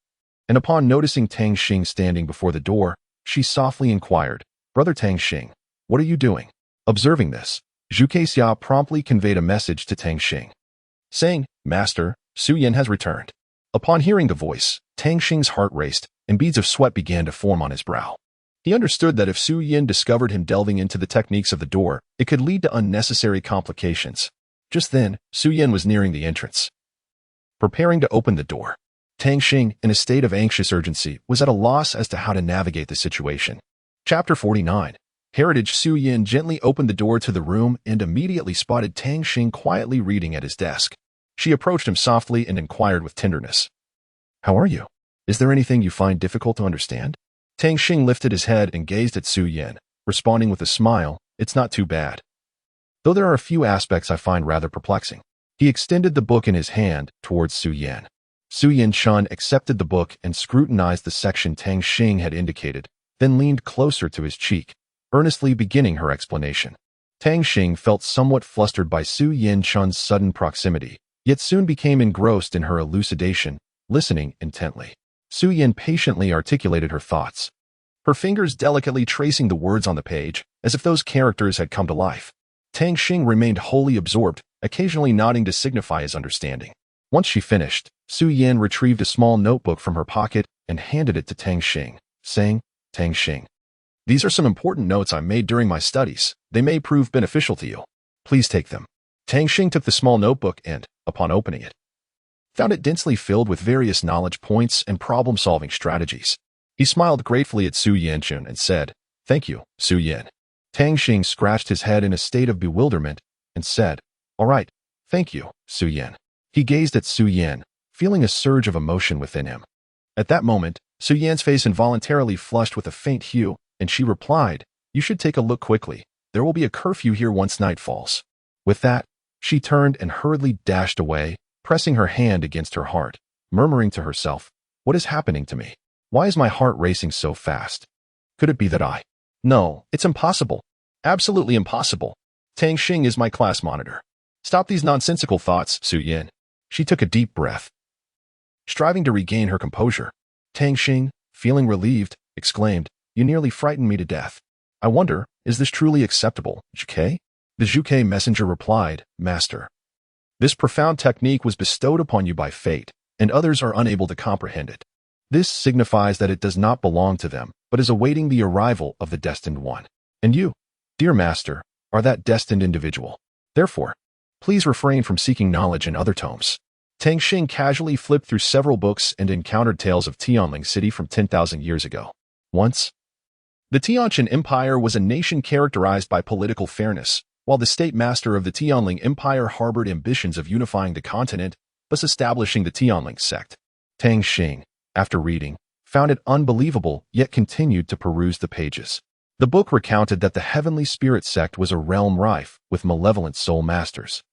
and upon noticing Tang Xing standing before the door, she softly inquired, "Brother Tang Xing, what are you doing?" Observing this, Zhuge Xia promptly conveyed a message to Tang Xing, saying, "Master, Su Yin has returned." Upon hearing the voice, Tang Xing's heart raced, and beads of sweat began to form on his brow. He understood that if Su Yin discovered him delving into the techniques of the door, it could lead to unnecessary complications. Just then, Su Yin was nearing the entrance, preparing to open the door. Tang Xing, in a state of anxious urgency, was at a loss as to how to navigate the situation. Chapter 49. Heritage. Su Yin gently opened the door to the room and immediately spotted Tang Xing quietly reading at his desk. She approached him softly and inquired with tenderness, "How are you? Is there anything you find difficult to understand?" Tang Xing lifted his head and gazed at Su Yin, responding with a smile, It's not too bad. Though there are a few aspects I find rather perplexing. He extended the book in his hand towards Su Yan. Su Yan-chun accepted the book and scrutinized the section Tang Xing had indicated, then leaned closer to his cheek, earnestly beginning her explanation. Tang Xing felt somewhat flustered by Su Yan-chun's sudden proximity, yet soon became engrossed in her elucidation, listening intently. Su Yan patiently articulated her thoughts, her fingers delicately tracing the words on the page, as if those characters had come to life. Tang Xing remained wholly absorbed, occasionally nodding to signify his understanding. Once she finished, Su Yan retrieved a small notebook from her pocket and handed it to Tang Xing, saying, Tang Xing, these are some important notes I made during my studies. They may prove beneficial to you. Please take them. Tang Xing took the small notebook and, upon opening it, found it densely filled with various knowledge points and problem-solving strategies. He smiled gratefully at Su Yan-chun and said, Thank you, Su Yan. Tang Xing scratched his head in a state of bewilderment and said, All right, thank you, Su Yan. He gazed at Su Yan, feeling a surge of emotion within him. At that moment, Su Yan's face involuntarily flushed with a faint hue, and she replied, You should take a look quickly. There will be a curfew here once night falls. With that, she turned and hurriedly dashed away, pressing her hand against her heart, murmuring to herself, What is happening to me? Why is my heart racing so fast? Could it be that I? No, it's impossible. Absolutely impossible. Tang Xing is my class monitor. Stop these nonsensical thoughts, Su Yan. She took a deep breath, striving to regain her composure. Tang Xing, feeling relieved, exclaimed, You nearly frightened me to death. I wonder, is this truly acceptable, Zhuke? The Zhuke messenger replied, Master, this profound technique was bestowed upon you by fate, and others are unable to comprehend it. This signifies that it does not belong to them, but is awaiting the arrival of the destined one. And you, dear master, are that destined individual. Therefore, please refrain from seeking knowledge in other tomes. Tang Xing casually flipped through several books and encountered tales of Tianling City from 10,000 years ago. Once, the Tianqian Empire was a nation characterized by political fairness, while the state master of the Tianling Empire harbored ambitions of unifying the continent, thus establishing the Tianling sect. Tang Xing, after reading, found it unbelievable yet continued to peruse the pages. The book recounted that the heavenly spirit sect was a realm rife with malevolent soul masters,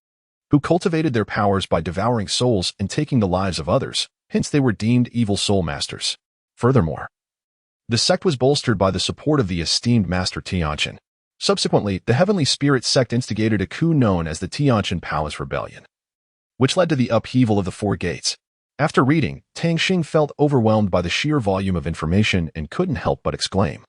who cultivated their powers by devouring souls and taking the lives of others, hence they were deemed evil soul masters. Furthermore, the sect was bolstered by the support of the esteemed Master Tianqian. Subsequently, the heavenly spirit sect instigated a coup known as the Tianqian Palace Rebellion, which led to the upheaval of the Four Gates. After reading, Tang Xing felt overwhelmed by the sheer volume of information and couldn't help but exclaim,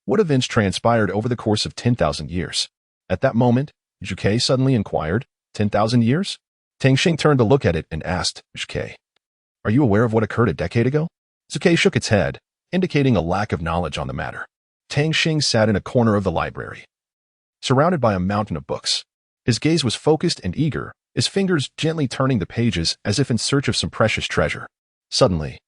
What events transpired over the course of 10,000 years? At that moment, Zhuke suddenly inquired, 10,000 years? Tang Xing turned to look at it and asked, Zhuke, are you aware of what occurred a decade ago? Zhuke shook its head, indicating a lack of knowledge on the matter. Tang Xing sat in a corner of the library, surrounded by a mountain of books. His gaze was focused and eager, his fingers gently turning the pages as if in search of some precious treasure. Suddenly,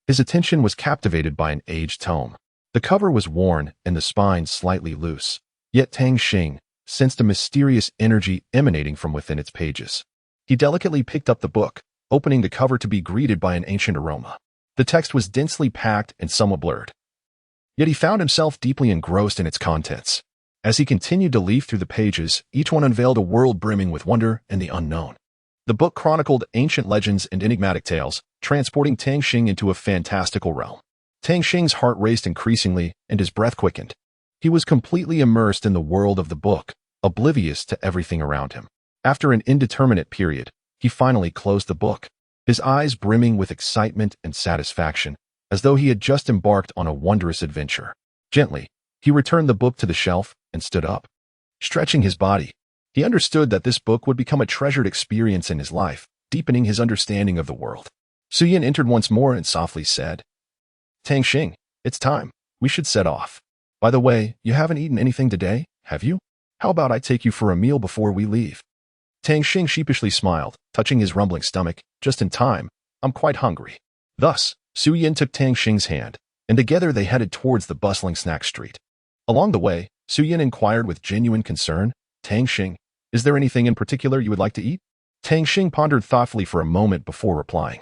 his attention was captivated by an aged tome. The cover was worn and the spine slightly loose, yet Tang Xing sensed a mysterious energy emanating from within its pages. He delicately picked up the book, opening the cover to be greeted by an ancient aroma. The text was densely packed and somewhat blurred, yet he found himself deeply engrossed in its contents. As he continued to leaf through the pages, each one unveiled a world brimming with wonder and the unknown. The book chronicled ancient legends and enigmatic tales, transporting Tang Xing into a fantastical realm. Tang Xing's heart raced increasingly and his breath quickened. He was completely immersed in the world of the book, oblivious to everything around him. After an indeterminate period, he finally closed the book, his eyes brimming with excitement and satisfaction, as though he had just embarked on a wondrous adventure. Gently, he returned the book to the shelf and stood up, stretching his body. He understood that this book would become a treasured experience in his life, deepening his understanding of the world. Su Yan entered once more and softly said, Tang Xing, it's time. We should set off. By the way, you haven't eaten anything today, have you? How about I take you for a meal before we leave? Tang Xing sheepishly smiled, touching his rumbling stomach, just in time. I'm quite hungry. Thus, Su Yan took Tang Xing's hand, and together they headed towards the bustling snack street. Along the way, Su Yan inquired with genuine concern, Tang Xing, is there anything in particular you would like to eat? Tang Xing pondered thoughtfully for a moment before replying.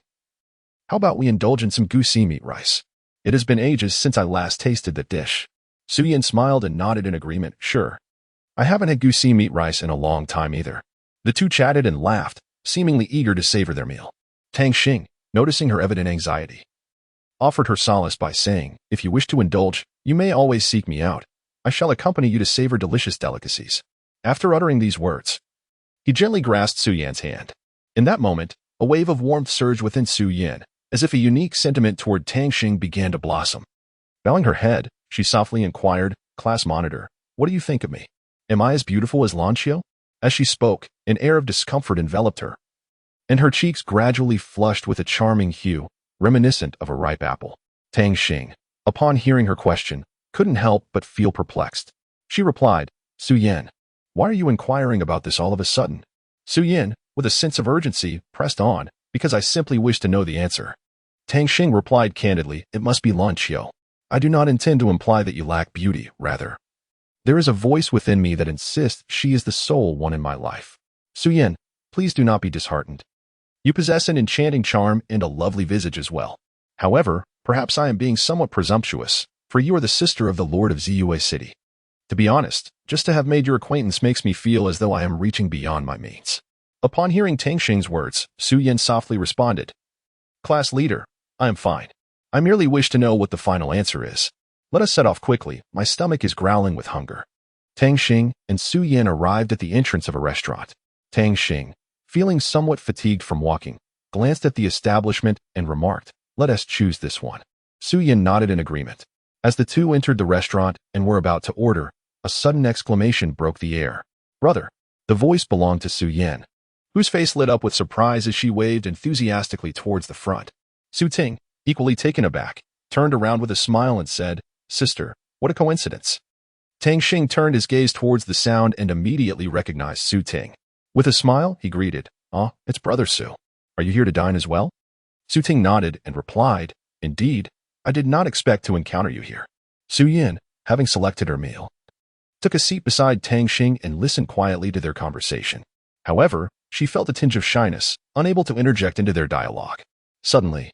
How about we indulge in some goosey meat rice? It has been ages since I last tasted the dish. Su Yan smiled and nodded in agreement, sure. I haven't had goosey meat rice in a long time either. The two chatted and laughed, seemingly eager to savor their meal. Tang Xing, noticing her evident anxiety, offered her solace by saying, "If you wish to indulge, you may always seek me out. I shall accompany you to savor delicious delicacies." After uttering these words, he gently grasped Su Yan's hand. In that moment, a wave of warmth surged within Su Yan, as if a unique sentiment toward Tang Xing began to blossom. Bowing her head, she softly inquired, "Class monitor, what do you think of me? Am I as beautiful as Lanqiu?" As she spoke, an air of discomfort enveloped her, and her cheeks gradually flushed with a charming hue, reminiscent of a ripe apple. Tang Xing, upon hearing her question, couldn't help but feel perplexed. She replied, "Su Yan, why are you inquiring about this all of a sudden?" Su Yan, with a sense of urgency, pressed on, "Because I simply wish to know the answer." Tang Xing replied candidly, "It must be Lanqiu. I do not intend to imply that you lack beauty, rather. There is a voice within me that insists she is the sole one in my life. Su Yan, please do not be disheartened. You possess an enchanting charm and a lovely visage as well. However, perhaps I am being somewhat presumptuous, for you are the sister of the Lord of Ziyue City. To be honest, just to have made your acquaintance makes me feel as though I am reaching beyond my means." Upon hearing Tang Xing's words, Su Yan softly responded, "Class leader, I am fine. I merely wish to know what the final answer is. Let us set off quickly, my stomach is growling with hunger." Tang Xing and Su Yan arrived at the entrance of a restaurant. Tang Xing, feeling somewhat fatigued from walking, glanced at the establishment and remarked, "Let us choose this one." Su Yan nodded in agreement. As the two entered the restaurant and were about to order, a sudden exclamation broke the air. "Brother!" The voice belonged to Su Yan, whose face lit up with surprise as she waved enthusiastically towards the front. Su Ting, equally taken aback, turned around with a smile and said, "Sister, what a coincidence." Tang Xing turned his gaze towards the sound and immediately recognized Su Ting. With a smile, he greeted, "Ah, it's Brother Su. Are you here to dine as well?" Su Ting nodded and replied, "Indeed, I did not expect to encounter you here." Su Yan, having selected her meal, took a seat beside Tang Xing and listened quietly to their conversation. However, she felt a tinge of shyness, unable to interject into their dialogue. Suddenly,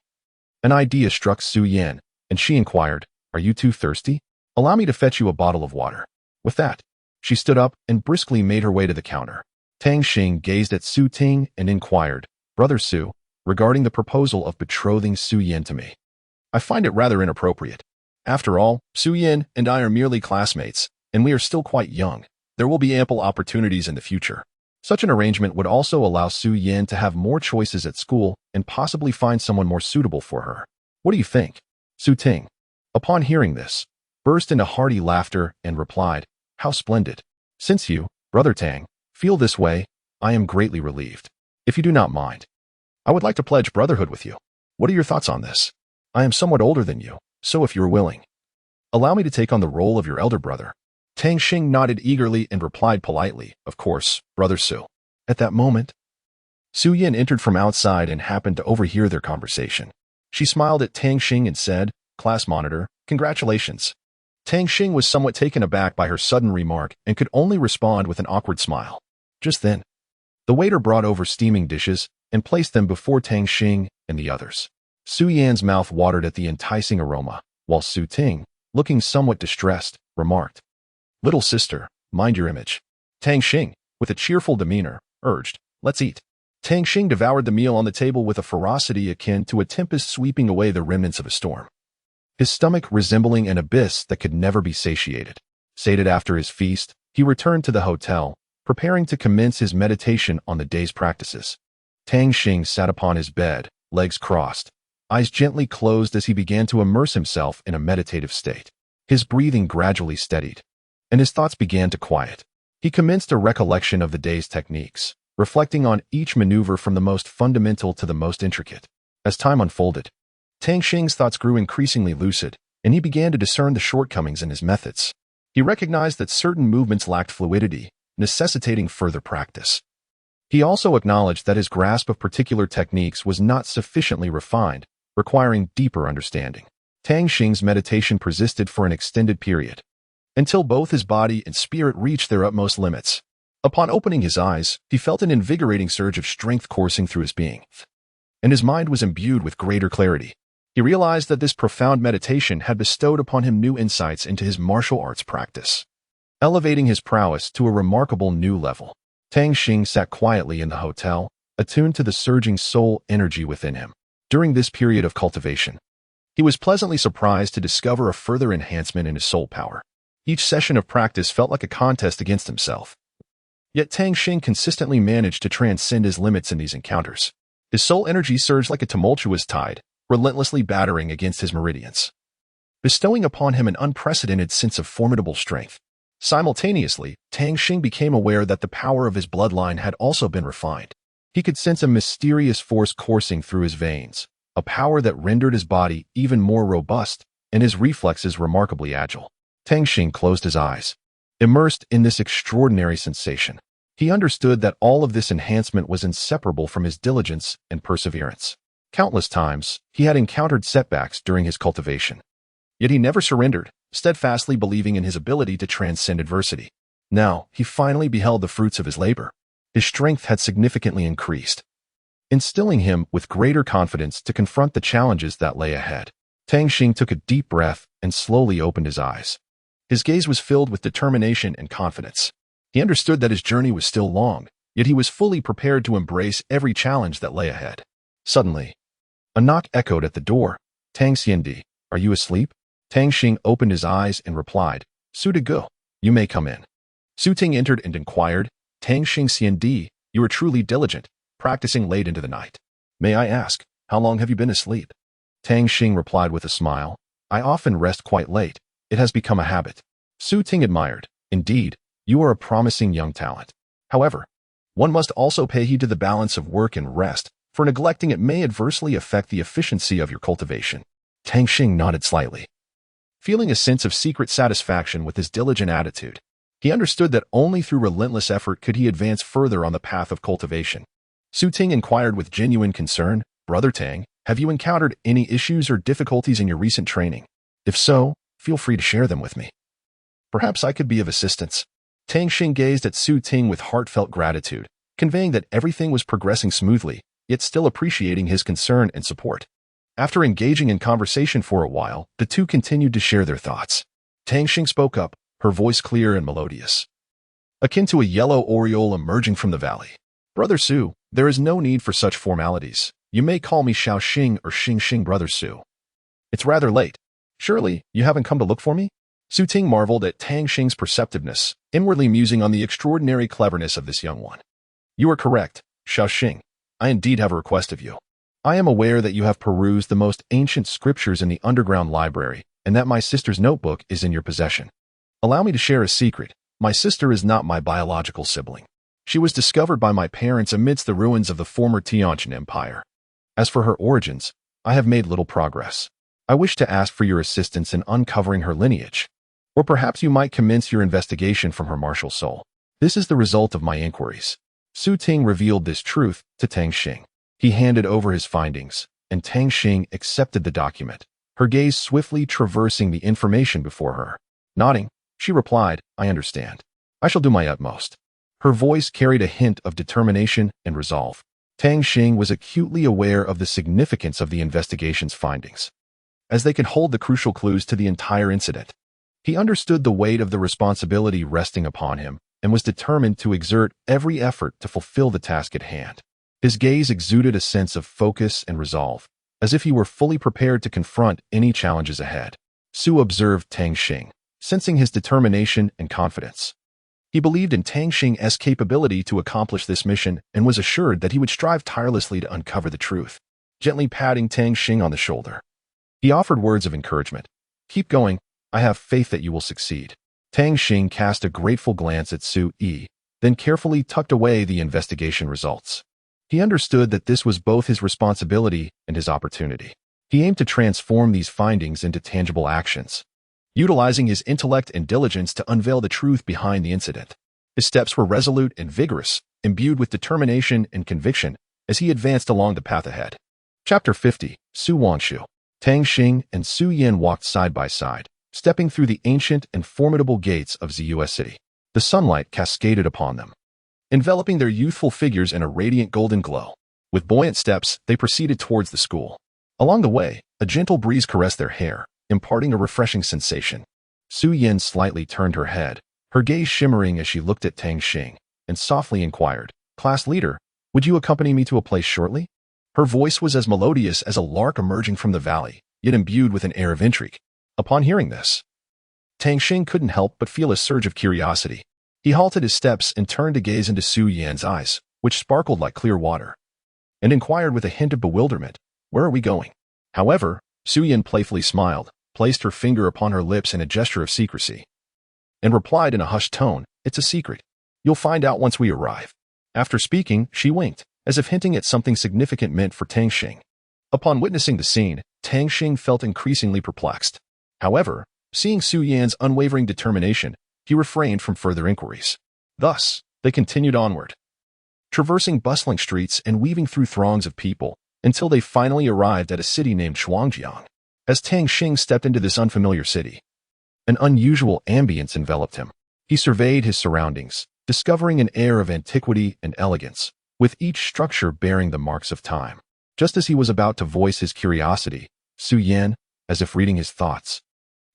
an idea struck Su Yan, and she inquired, "Are you too thirsty? Allow me to fetch you a bottle of water." With that, she stood up and briskly made her way to the counter. Tang Xing gazed at Su Ting and inquired, "Brother Su, regarding the proposal of betrothing Su Yan to me, I find it rather inappropriate. After all, Su Yan and I are merely classmates, and we are still quite young. There will be ample opportunities in the future. Such an arrangement would also allow Su Yan to have more choices at school and possibly find someone more suitable for her. What do you think?" Su Ting, upon hearing this, burst into hearty laughter and replied, "How splendid! Since you, Brother Tang, feel this way, I am greatly relieved. If you do not mind, I would like to pledge brotherhood with you. What are your thoughts on this? I am somewhat older than you, so if you're willing, allow me to take on the role of your elder brother." Tang Xing nodded eagerly and replied politely, "Of course, Brother Su." At that moment, Su Yan entered from outside and happened to overhear their conversation. She smiled at Tang Xing and said, "Class monitor, congratulations." Tang Xing was somewhat taken aback by her sudden remark and could only respond with an awkward smile. Just then, the waiter brought over steaming dishes and placed them before Tang Xing and the others. Su Yan's mouth watered at the enticing aroma, while Su Ting, looking somewhat distressed, remarked, "Little sister, mind your image." Tang Xing, with a cheerful demeanor, urged, "Let's eat." Tang Xing devoured the meal on the table with a ferocity akin to a tempest sweeping away the remnants of a storm, his stomach resembling an abyss that could never be satiated. Sated after his feast, he returned to the hotel, preparing to commence his meditation on the day's practices. Tang Xing sat upon his bed, legs crossed, eyes gently closed as he began to immerse himself in a meditative state. His breathing gradually steadied, and his thoughts began to quiet. He commenced a recollection of the day's techniques, reflecting on each maneuver from the most fundamental to the most intricate. As time unfolded, Tang Xing's thoughts grew increasingly lucid, and he began to discern the shortcomings in his methods. He recognized that certain movements lacked fluidity, necessitating further practice. He also acknowledged that his grasp of particular techniques was not sufficiently refined, requiring deeper understanding. Tang Xing's meditation persisted for an extended period, until both his body and spirit reached their utmost limits. Upon opening his eyes, he felt an invigorating surge of strength coursing through his being, and his mind was imbued with greater clarity. He realized that this profound meditation had bestowed upon him new insights into his martial arts practice. elevating his prowess to a remarkable new level. Tang Xing sat quietly in the hotel, attuned to the surging soul energy within him. During this period of cultivation, he was pleasantly surprised to discover a further enhancement in his soul power. Each session of practice felt like a contest against himself. Yet Tang Xing consistently managed to transcend his limits in these encounters. His soul energy surged like a tumultuous tide, relentlessly battering against his meridians, bestowing upon him an unprecedented sense of formidable strength. Simultaneously, Tang Xing became aware that the power of his bloodline had also been refined. He could sense a mysterious force coursing through his veins, a power that rendered his body even more robust and his reflexes remarkably agile. Tang Xing closed his eyes, immersed in this extraordinary sensation. He understood that all of this enhancement was inseparable from his diligence and perseverance. Countless times, he had encountered setbacks during his cultivation. Yet he never surrendered, steadfastly believing in his ability to transcend adversity. Now, he finally beheld the fruits of his labor. His strength had significantly increased, instilling him with greater confidence to confront the challenges that lay ahead. Tang Xing took a deep breath and slowly opened his eyes. His gaze was filled with determination and confidence. He understood that his journey was still long, yet he was fully prepared to embrace every challenge that lay ahead. Suddenly, a knock echoed at the door. Tang Xing, are you asleep? Tang Xing opened his eyes and replied, Su de Gu, you may come in. Su Ting entered and inquired, Tang Xing, you are truly diligent, practicing late into the night. May I ask, how long have you been asleep? Tang Xing replied with a smile, I often rest quite late. It has become a habit. Su Ting admired, indeed, you are a promising young talent. However, one must also pay heed to the balance of work and rest, for neglecting it may adversely affect the efficiency of your cultivation. Tang Xing nodded slightly, feeling a sense of secret satisfaction with his diligent attitude. He understood that only through relentless effort could he advance further on the path of cultivation. Su Ting inquired with genuine concern, Brother Tang, have you encountered any issues or difficulties in your recent training? If so, feel free to share them with me. Perhaps I could be of assistance. Tang Xing gazed at Su Ting with heartfelt gratitude, conveying that everything was progressing smoothly, yet still appreciating his concern and support. After engaging in conversation for a while, the two continued to share their thoughts. Tang Xing spoke up, her voice clear and melodious, akin to a yellow oriole emerging from the valley. Brother Su, there is no need for such formalities. You may call me Xiao Xing or Xing Xing Brother Su. It's rather late. Surely, you haven't come to look for me? Su Ting marveled at Tang Xing's perceptiveness, inwardly musing on the extraordinary cleverness of this young one. You are correct, Xiao Xing. I indeed have a request of you. I am aware that you have perused the most ancient scriptures in the underground library, and that my sister's notebook is in your possession. Allow me to share a secret. My sister is not my biological sibling. She was discovered by my parents amidst the ruins of the former Tianjin Empire. As for her origins, I have made little progress. I wish to ask for your assistance in uncovering her lineage. Or perhaps you might commence your investigation from her martial soul. This is the result of my inquiries. Su Ting revealed this truth to Tang Xing. He handed over his findings, and Tang Xing accepted the document, her gaze swiftly traversing the information before her. Nodding, she replied, I understand. I shall do my utmost. Her voice carried a hint of determination and resolve. Tang Xing was acutely aware of the significance of the investigation's findings, as they could hold the crucial clues to the entire incident. He understood the weight of the responsibility resting upon him and was determined to exert every effort to fulfill the task at hand. His gaze exuded a sense of focus and resolve, as if he were fully prepared to confront any challenges ahead. Su observed Tang Xing, sensing his determination and confidence. He believed in Tang Xing's capability to accomplish this mission and was assured that he would strive tirelessly to uncover the truth. Gently patting Tang Xing on the shoulder, he offered words of encouragement. Keep going. I have faith that you will succeed. Tang Xing cast a grateful glance at Su Yi, then carefully tucked away the investigation results. He understood that this was both his responsibility and his opportunity. He aimed to transform these findings into tangible actions, utilizing his intellect and diligence to unveil the truth behind the incident. His steps were resolute and vigorous, imbued with determination and conviction as he advanced along the path ahead. Chapter 50, Su Wanshu. Tang Xing and Su Yan walked side by side, stepping through the ancient and formidable gates of Ziyue City. The sunlight cascaded upon them, enveloping their youthful figures in a radiant golden glow. With buoyant steps, they proceeded towards the school. Along the way, a gentle breeze caressed their hair, imparting a refreshing sensation. Su Yan slightly turned her head, her gaze shimmering as she looked at Tang Xing, and softly inquired, "Class leader, would you accompany me to a place shortly?" Her voice was as melodious as a lark emerging from the valley, yet imbued with an air of intrigue. Upon hearing this, Tang Xing couldn't help but feel a surge of curiosity. He halted his steps and turned to gaze into Su Yan's eyes, which sparkled like clear water, and inquired with a hint of bewilderment, "Where are we going?" However, Su Yan playfully smiled, placed her finger upon her lips in a gesture of secrecy, and replied in a hushed tone, "It's a secret. You'll find out once we arrive." After speaking, she winked, as if hinting at something significant meant for Tang Xing. Upon witnessing the scene, Tang Xing felt increasingly perplexed. However, seeing Su Yan's unwavering determination, he refrained from further inquiries. Thus, they continued onward, traversing bustling streets and weaving through throngs of people, until they finally arrived at a city named Shuangjiang. As Tang Xing stepped into this unfamiliar city, an unusual ambience enveloped him. He surveyed his surroundings, discovering an air of antiquity and elegance, with each structure bearing the marks of time. Just as he was about to voice his curiosity, Su Yan, as if reading his thoughts,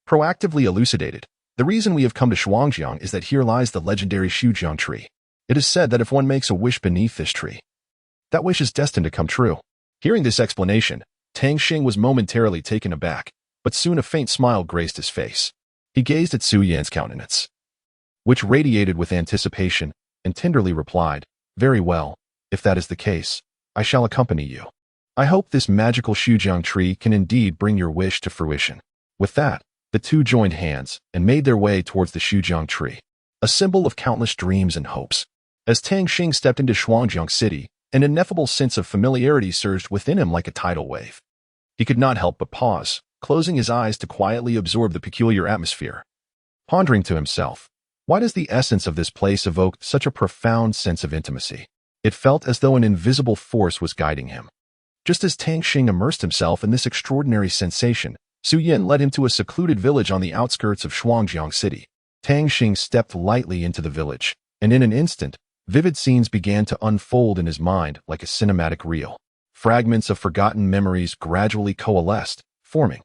proactively elucidated, "The reason we have come to Shuangjiang is that here lies the legendary Shujiang tree. It is said that if one makes a wish beneath this tree, that wish is destined to come true." Hearing this explanation, Tang Xing was momentarily taken aback, but soon a faint smile graced his face. He gazed at Su Yan's countenance, which radiated with anticipation, and tenderly replied, "Very well, if that is the case, I shall accompany you. I hope this magical Shujiang tree can indeed bring your wish to fruition." With that, the two joined hands and made their way towards the Shujiang tree, a symbol of countless dreams and hopes. As Tang Xing stepped into Shuangjiang City, an ineffable sense of familiarity surged within him like a tidal wave. He could not help but pause, closing his eyes to quietly absorb the peculiar atmosphere. Pondering to himself, why does the essence of this place evoke such a profound sense of intimacy? It felt as though an invisible force was guiding him. Just as Tang Xing immersed himself in this extraordinary sensation, Su Yan led him to a secluded village on the outskirts of Shuangjiang City. Tang Xing stepped lightly into the village, and in an instant, vivid scenes began to unfold in his mind like a cinematic reel. Fragments of forgotten memories gradually coalesced, forming.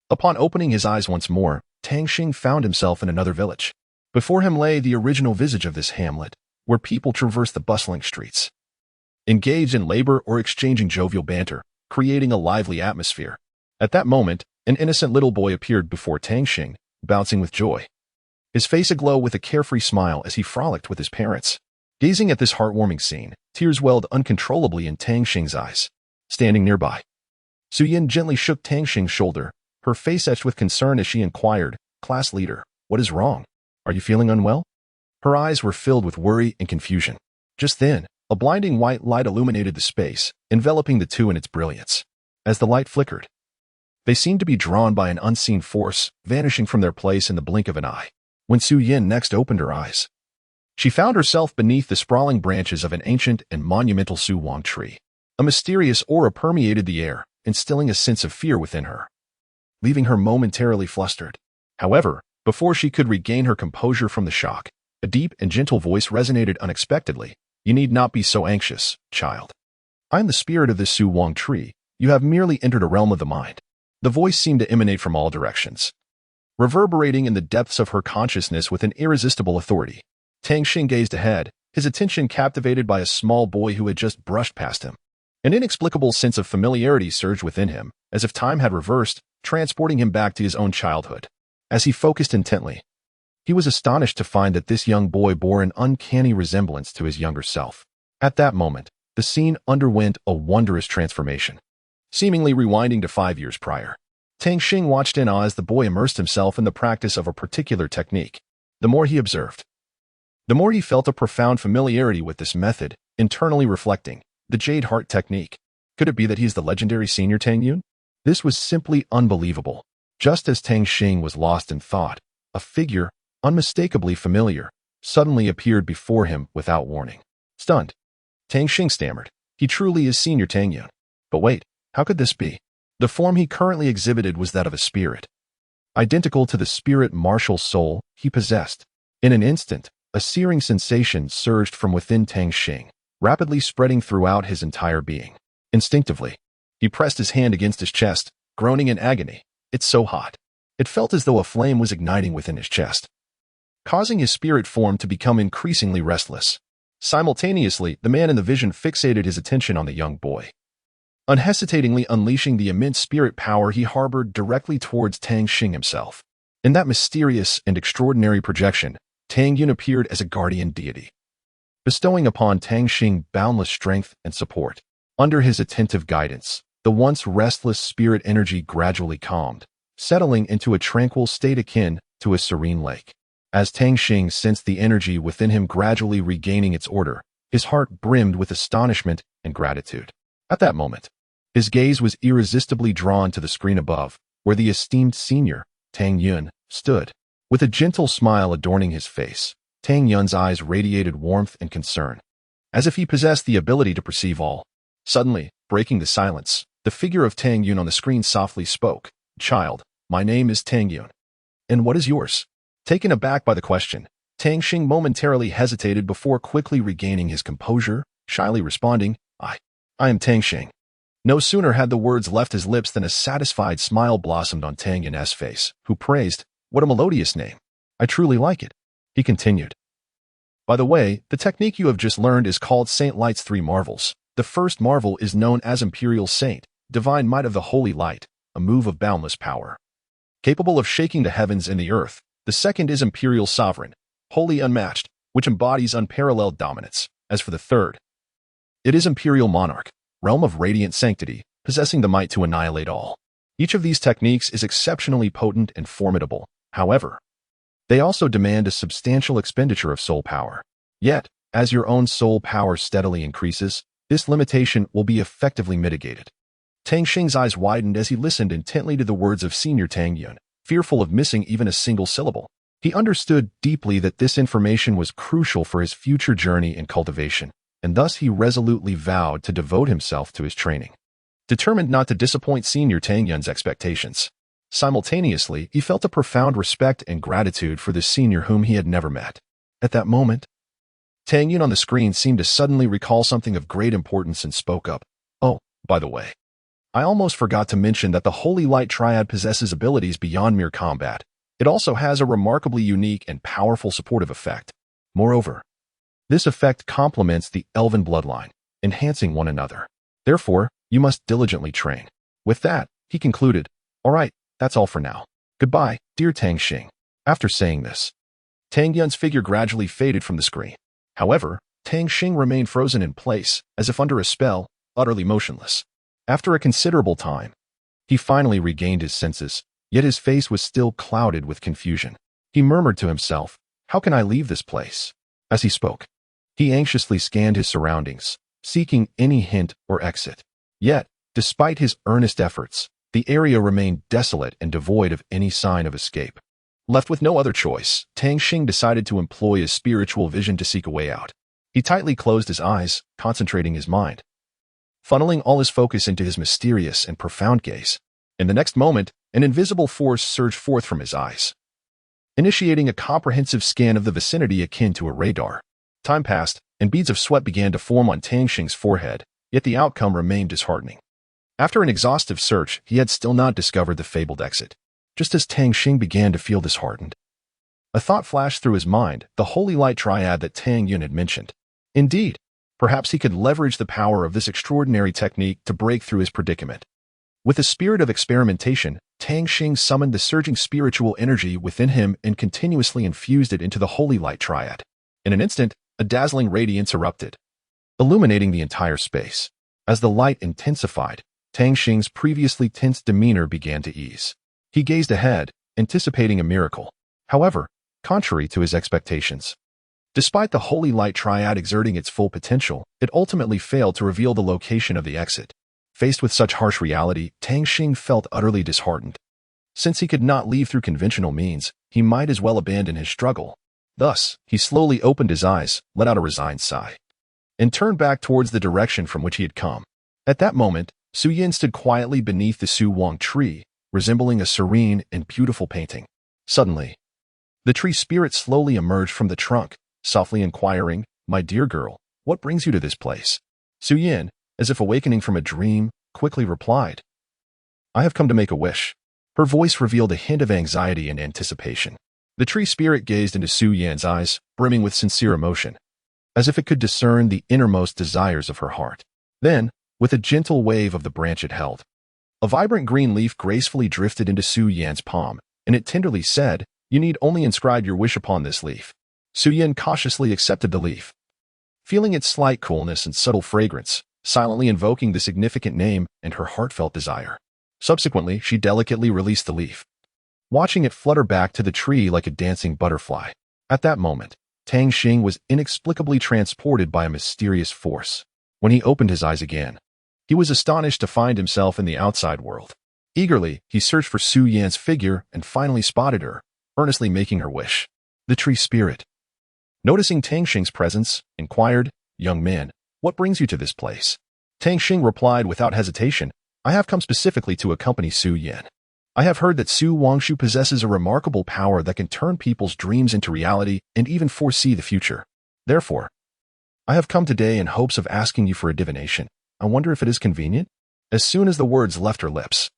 Upon opening his eyes once more, Tang Xing found himself in another village. Before him lay the original visage of this hamlet, where people traversed the bustling streets, engaged in labor or exchanging jovial banter, creating a lively atmosphere. At that moment, an innocent little boy appeared before Tang Xing, bouncing with joy, his face aglow with a carefree smile as he frolicked with his parents. Gazing at this heartwarming scene, tears welled uncontrollably in Tang Xing's eyes. Standing nearby, Su Yan gently shook Tang Xing's shoulder, her face etched with concern as she inquired, "Class leader, what is wrong? Are you feeling unwell?" Her eyes were filled with worry and confusion. Just then, a blinding white light illuminated the space, enveloping the two in its brilliance. As the light flickered, they seemed to be drawn by an unseen force, vanishing from their place in the blink of an eye. When Su Yan next opened her eyes, she found herself beneath the sprawling branches of an ancient and monumental Suwang tree. A mysterious aura permeated the air, instilling a sense of fear within her, leaving her momentarily flustered. However, before she could regain her composure from the shock, a deep and gentle voice resonated unexpectedly. "You need not be so anxious, child. I am the spirit of this Suwang tree. You have merely entered a realm of the mind." The voice seemed to emanate from all directions, reverberating in the depths of her consciousness with an irresistible authority. Tang Xing gazed ahead, his attention captivated by a small boy who had just brushed past him. An inexplicable sense of familiarity surged within him, as if time had reversed, transporting him back to his own childhood. As he focused intently, he was astonished to find that this young boy bore an uncanny resemblance to his younger self. At that moment, the scene underwent a wondrous transformation, seemingly rewinding to 5 years prior. Tang Xing watched in awe as the boy immersed himself in the practice of a particular technique. The more he observed, the more he felt a profound familiarity with this method, internally reflecting, the Jade Heart technique. Could it be that he's the legendary senior Tang Yun? This was simply unbelievable. Just as Tang Xing was lost in thought, a figure, unmistakably familiar, suddenly appeared before him without warning. Stunned, Tang Xing stammered, "He truly is senior Tang Yun. But wait, how could this be?" The form he currently exhibited was that of a spirit, identical to the spirit martial soul he possessed. In an instant, a searing sensation surged from within Tang Xing, rapidly spreading throughout his entire being. Instinctively, he pressed his hand against his chest, groaning in agony. "It's so hot." It felt as though a flame was igniting within his chest, causing his spirit form to become increasingly restless. Simultaneously, the man in the vision fixated his attention on the young boy, unhesitatingly unleashing the immense spirit power he harbored directly towards Tang Xing himself. In that mysterious and extraordinary projection, Tang Yun appeared as a guardian deity, bestowing upon Tang Xing boundless strength and support. Under his attentive guidance, the once restless spirit energy gradually calmed, settling into a tranquil state akin to a serene lake. As Tang Xing sensed the energy within him gradually regaining its order, his heart brimmed with astonishment and gratitude. At that moment, his gaze was irresistibly drawn to the screen above, where the esteemed senior, Tang Yun, stood. With a gentle smile adorning his face, Tang Yun's eyes radiated warmth and concern, as if he possessed the ability to perceive all. Suddenly, breaking the silence, the figure of Tang Yun on the screen softly spoke. "Child, my name is Tang Yun. And what is yours?" Taken aback by the question, Tang Xing momentarily hesitated before quickly regaining his composure, shyly responding, I am Tang Xing." No sooner had the words left his lips than a satisfied smile blossomed on Tang Yun's face, who praised, "What a melodious name. I truly like it." He continued, "By the way, the technique you have just learned is called Saint Light's Three Marvels. The first marvel is known as Imperial Saint, divine might of the Holy Light, a move of boundless power, capable of shaking the heavens and the earth. The second is Imperial Sovereign, wholly unmatched, which embodies unparalleled dominance. As for the third, it is Imperial Monarch, realm of radiant sanctity, possessing the might to annihilate all. Each of these techniques is exceptionally potent and formidable. However, they also demand a substantial expenditure of soul power. Yet, as your own soul power steadily increases, this limitation will be effectively mitigated." Tang Xing's eyes widened as he listened intently to the words of Senior Tang Yun, fearful of missing even a single syllable. He understood deeply that this information was crucial for his future journey and cultivation, and thus he resolutely vowed to devote himself to his training, determined not to disappoint Senior Tang Yun's expectations. Simultaneously, he felt a profound respect and gratitude for the senior whom he had never met. At that moment, Tang Yun on the screen seemed to suddenly recall something of great importance and spoke up. "Oh, by the way, I almost forgot to mention that the Holy Light Triad possesses abilities beyond mere combat. It also has a remarkably unique and powerful supportive effect. Moreover, this effect complements the elven bloodline, enhancing one another. Therefore, you must diligently train." With that, he concluded, "All right, that's all for now. Goodbye, dear Tang Xing." After saying this, Tang Yun's figure gradually faded from the screen. However, Tang Xing remained frozen in place, as if under a spell, utterly motionless. After a considerable time, he finally regained his senses, yet his face was still clouded with confusion. He murmured to himself, "How can I leave this place?" As he spoke, he anxiously scanned his surroundings, seeking any hint or exit. Yet, despite his earnest efforts, the area remained desolate and devoid of any sign of escape. Left with no other choice, Tang Xing decided to employ his spiritual vision to seek a way out. He tightly closed his eyes, concentrating his mind, funneling all his focus into his mysterious and profound gaze. In the next moment, an invisible force surged forth from his eyes, initiating a comprehensive scan of the vicinity akin to a radar. Time passed, and beads of sweat began to form on Tang Xing's forehead, yet the outcome remained disheartening. After an exhaustive search, he had still not discovered the fabled exit. Just as Tang Xing began to feel disheartened, a thought flashed through his mind, the Holy Light Triad that Tang Yun had mentioned. Indeed, perhaps he could leverage the power of this extraordinary technique to break through his predicament. With a spirit of experimentation, Tang Xing summoned the surging spiritual energy within him and continuously infused it into the Holy Light Triad. In an instant, a dazzling radiance erupted, illuminating the entire space. As the light intensified, Tang Xing's previously tense demeanor began to ease. He gazed ahead, anticipating a miracle. However, contrary to his expectations, despite the Holy Light Triad exerting its full potential, it ultimately failed to reveal the location of the exit. Faced with such harsh reality, Tang Xing felt utterly disheartened. Since he could not leave through conventional means, he might as well abandon his struggle. Thus, he slowly opened his eyes, let out a resigned sigh, and turned back towards the direction from which he had come. At that moment, Su Yin stood quietly beneath the Su Wang tree, resembling a serene and beautiful painting. Suddenly, the tree spirit slowly emerged from the trunk, softly inquiring, "My dear girl, what brings you to this place?" Su Yin, as if awakening from a dream, quickly replied, "I have come to make a wish." Her voice revealed a hint of anxiety and anticipation. The tree spirit gazed into Su Yan's eyes, brimming with sincere emotion, as if it could discern the innermost desires of her heart. Then, with a gentle wave of the branch it held, a vibrant green leaf gracefully drifted into Su Yan's palm, and it tenderly said, "You need only inscribe your wish upon this leaf." Su Yan cautiously accepted the leaf, feeling its slight coolness and subtle fragrance, silently invoking the significant name and her heartfelt desire. Subsequently, she delicately released the leaf, watching it flutter back to the tree like a dancing butterfly. At that moment, Tang Xing was inexplicably transported by a mysterious force. When he opened his eyes again, he was astonished to find himself in the outside world. Eagerly, he searched for Su Yan's figure and finally spotted her, earnestly making her wish. The tree spirit, noticing Tang Xing's presence, inquired, "Young man, what brings you to this place?" Tang Xing replied without hesitation, "I have come specifically to accompany Su Yan. I have heard that Su Wangshu possesses a remarkable power that can turn people's dreams into reality and even foresee the future. Therefore, I have come today in hopes of asking you for a divination. I wonder if it is convenient?" As soon as the words left her lips,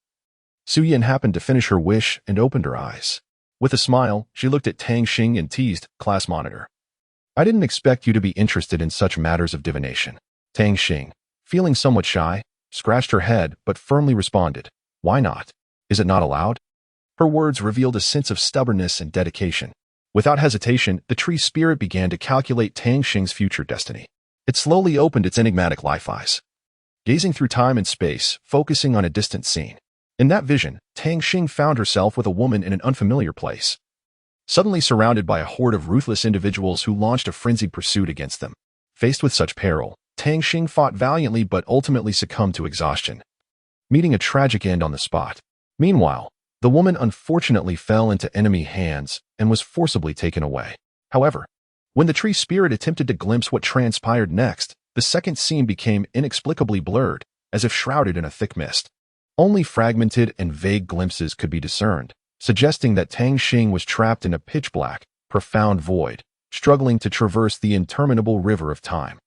Su Yan happened to finish her wish and opened her eyes. With a smile, she looked at Tang Xing and teased, "Class monitor, I didn't expect you to be interested in such matters of divination." Tang Xing, feeling somewhat shy, scratched her head but firmly responded, "Why not? Is it not allowed?" Her words revealed a sense of stubbornness and dedication. Without hesitation, the tree spirit began to calculate Tang Xing's future destiny. It slowly opened its enigmatic life eyes, gazing through time and space, focusing on a distant scene. In that vision, Tang Xing found herself with a woman in an unfamiliar place, suddenly surrounded by a horde of ruthless individuals who launched a frenzied pursuit against them. Faced with such peril, Tang Xing fought valiantly but ultimately succumbed to exhaustion, meeting a tragic end on the spot. Meanwhile, the woman unfortunately fell into enemy hands and was forcibly taken away. However, when the tree spirit attempted to glimpse what transpired next, the second scene became inexplicably blurred, as if shrouded in a thick mist. Only fragmented and vague glimpses could be discerned, suggesting that Tang Xing was trapped in a pitch-black, profound void, struggling to traverse the interminable river of time.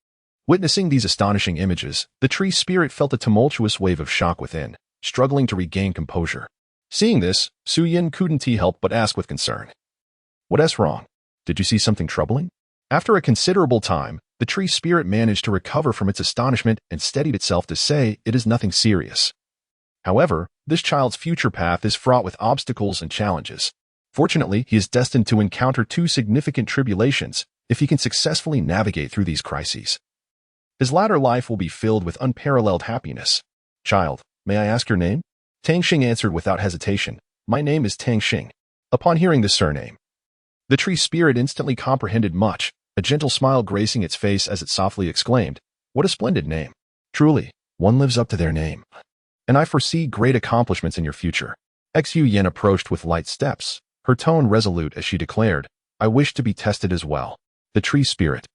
Witnessing these astonishing images, the tree spirit felt a tumultuous wave of shock within, struggling to regain composure. Seeing this, Su Yan couldn't help but ask with concern, "What's wrong? Did you see something troubling?" After a considerable time, the tree spirit managed to recover from its astonishment and steadied itself to say it is nothing serious. However, this child's future path is fraught with obstacles and challenges. Fortunately, he is destined to encounter two significant tribulations if he can successfully navigate through these crises. His latter life will be filled with unparalleled happiness. "Child, may I ask your name?" Tang Xing answered without hesitation, "My name is Tang Xing." Upon hearing the surname, the tree spirit instantly comprehended much, a gentle smile gracing its face as it softly exclaimed, "What a splendid name. Truly, one lives up to their name. And I foresee great accomplishments in your future." Xu Yan approached with light steps, her tone resolute as she declared, "I wish to be tested as well." The tree spirit,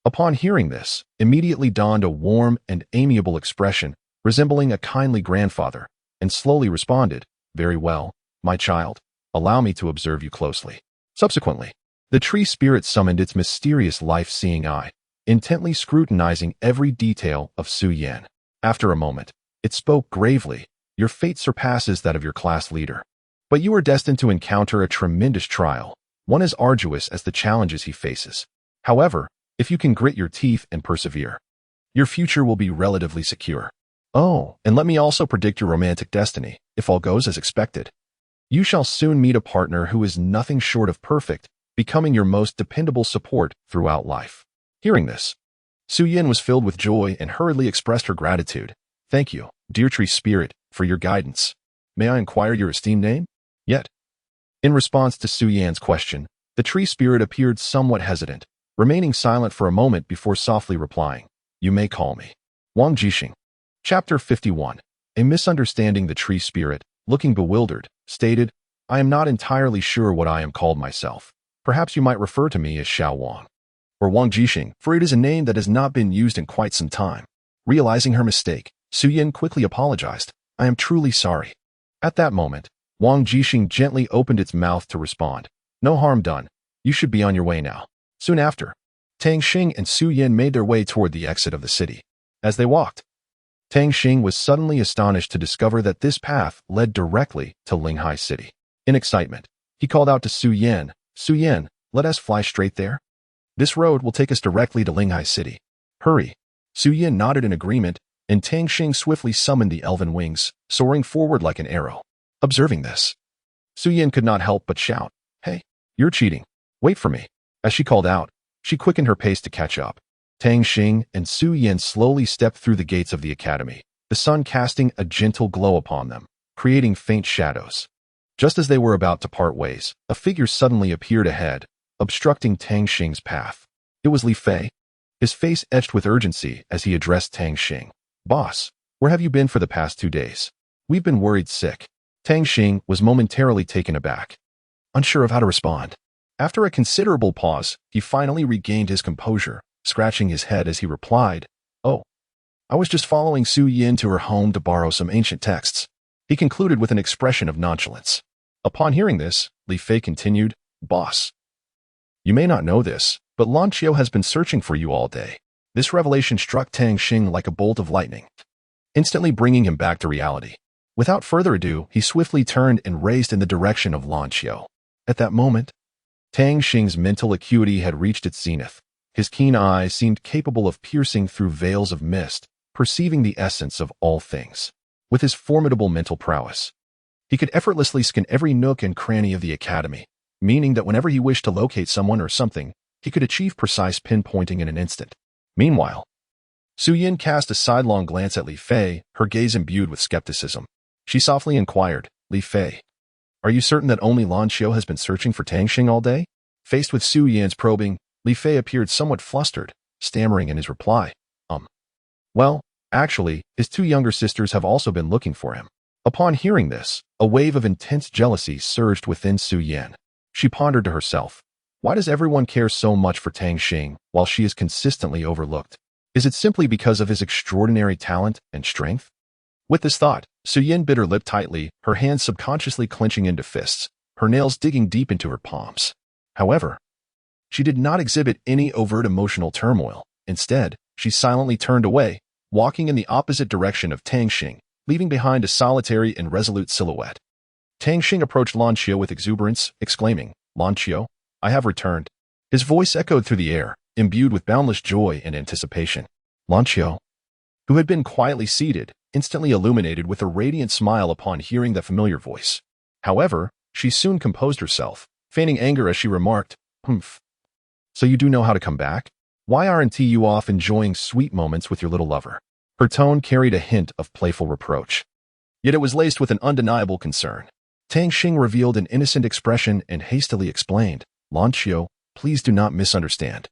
upon hearing this, immediately donned a warm and amiable expression, resembling a kindly grandfather, and slowly responded, "Very well, my child, allow me to observe you closely." Subsequently, the tree spirit summoned its mysterious life-seeing eye, intently scrutinizing every detail of Su Yan. After a moment, it spoke gravely, "Your fate surpasses that of your class leader. But you are destined to encounter a tremendous trial, one as arduous as the challenges he faces. However, if you can grit your teeth and persevere, your future will be relatively secure. Oh, and let me also predict your romantic destiny, if all goes as expected. You shall soon meet a partner who is nothing short of perfect, becoming your most dependable support throughout life." Hearing this, Su Yan was filled with joy and hurriedly expressed her gratitude. "Thank you, dear tree spirit, for your guidance. May I inquire your esteemed name?" Yet, in response to Su Yan's question, the tree spirit appeared somewhat hesitant, remaining silent for a moment before softly replying, "You may call me Wang Jixing." Chapter 51. A misunderstanding. The tree spirit, looking bewildered, stated, "I am not entirely sure what I am called myself. Perhaps you might refer to me as Xiao Wang, or Wang Jixing, for it is a name that has not been used in quite some time." Realizing her mistake, Su Yan quickly apologized, "I am truly sorry." At that moment, Wang Jixing gently opened its mouth to respond, "No harm done. You should be on your way now." Soon after, Tang Xing and Su Yan made their way toward the exit of the city. As they walked, Tang Xing was suddenly astonished to discover that this path led directly to Linghai City. In excitement, he called out to Su Yan, Su Yan, let us fly straight there. This road will take us directly to Linghai City. Hurry. Su Yan nodded in agreement, and Tang Xing swiftly summoned the elven wings, soaring forward like an arrow. Observing this, Su Yan could not help but shout, "Hey, you're cheating. Wait for me." As she called out, she quickened her pace to catch up. Tang Xing and Su Yan slowly stepped through the gates of the academy, the sun casting a gentle glow upon them, creating faint shadows. Just as they were about to part ways, a figure suddenly appeared ahead, obstructing Tang Xing's path. It was Li Fei, his face etched with urgency as he addressed Tang Xing. "Boss, where have you been for the past 2 days? We've been worried sick." Tang Xing was momentarily taken aback, unsure of how to respond. After a considerable pause, he finally regained his composure, scratching his head as he replied, "Oh, I was just following Su Yan to her home to borrow some ancient texts." He concluded with an expression of nonchalance. Upon hearing this, Li Fei continued, "Boss, you may not know this, but Lan Qiu has been searching for you all day." This revelation struck Tang Xing like a bolt of lightning, instantly bringing him back to reality. Without further ado, he swiftly turned and raced in the direction of Lan Qiu. At that moment, Tang Xing's mental acuity had reached its zenith. His keen eyes seemed capable of piercing through veils of mist, perceiving the essence of all things. With his formidable mental prowess, he could effortlessly scan every nook and cranny of the academy, meaning that whenever he wished to locate someone or something, he could achieve precise pinpointing in an instant. Meanwhile, Su Yan cast a sidelong glance at Li Fei, her gaze imbued with skepticism. She softly inquired, "Li Fei, are you certain that only Lan Qiu has been searching for Tang Xing all day?" Faced with Su Yan's probing, Li Fei appeared somewhat flustered, stammering in his reply, Well, actually, his 2 younger sisters have also been looking for him." Upon hearing this, a wave of intense jealousy surged within Su Yan. She pondered to herself, why does everyone care so much for Tang Xing while she is consistently overlooked? Is it simply because of his extraordinary talent and strength? With this thought, Su Yan bit her lip tightly, her hands subconsciously clenching into fists, her nails digging deep into her palms. However, she did not exhibit any overt emotional turmoil. Instead, she silently turned away, walking in the opposite direction of Tang Xing, leaving behind a solitary and resolute silhouette. Tang Xing approached Lan Qiu with exuberance, exclaiming, "Lan Qiu, I have returned." His voice echoed through the air, imbued with boundless joy and anticipation. Lan Qiu, who had been quietly seated, instantly illuminated with a radiant smile upon hearing the familiar voice. However, she soon composed herself, feigning anger as she remarked, "Humph. So you do know how to come back? Why aren't you off enjoying sweet moments with your little lover?" Her tone carried a hint of playful reproach, yet it was laced with an undeniable concern. Tang Xing revealed an innocent expression and hastily explained, "Lan Qiu, please do not misunderstand.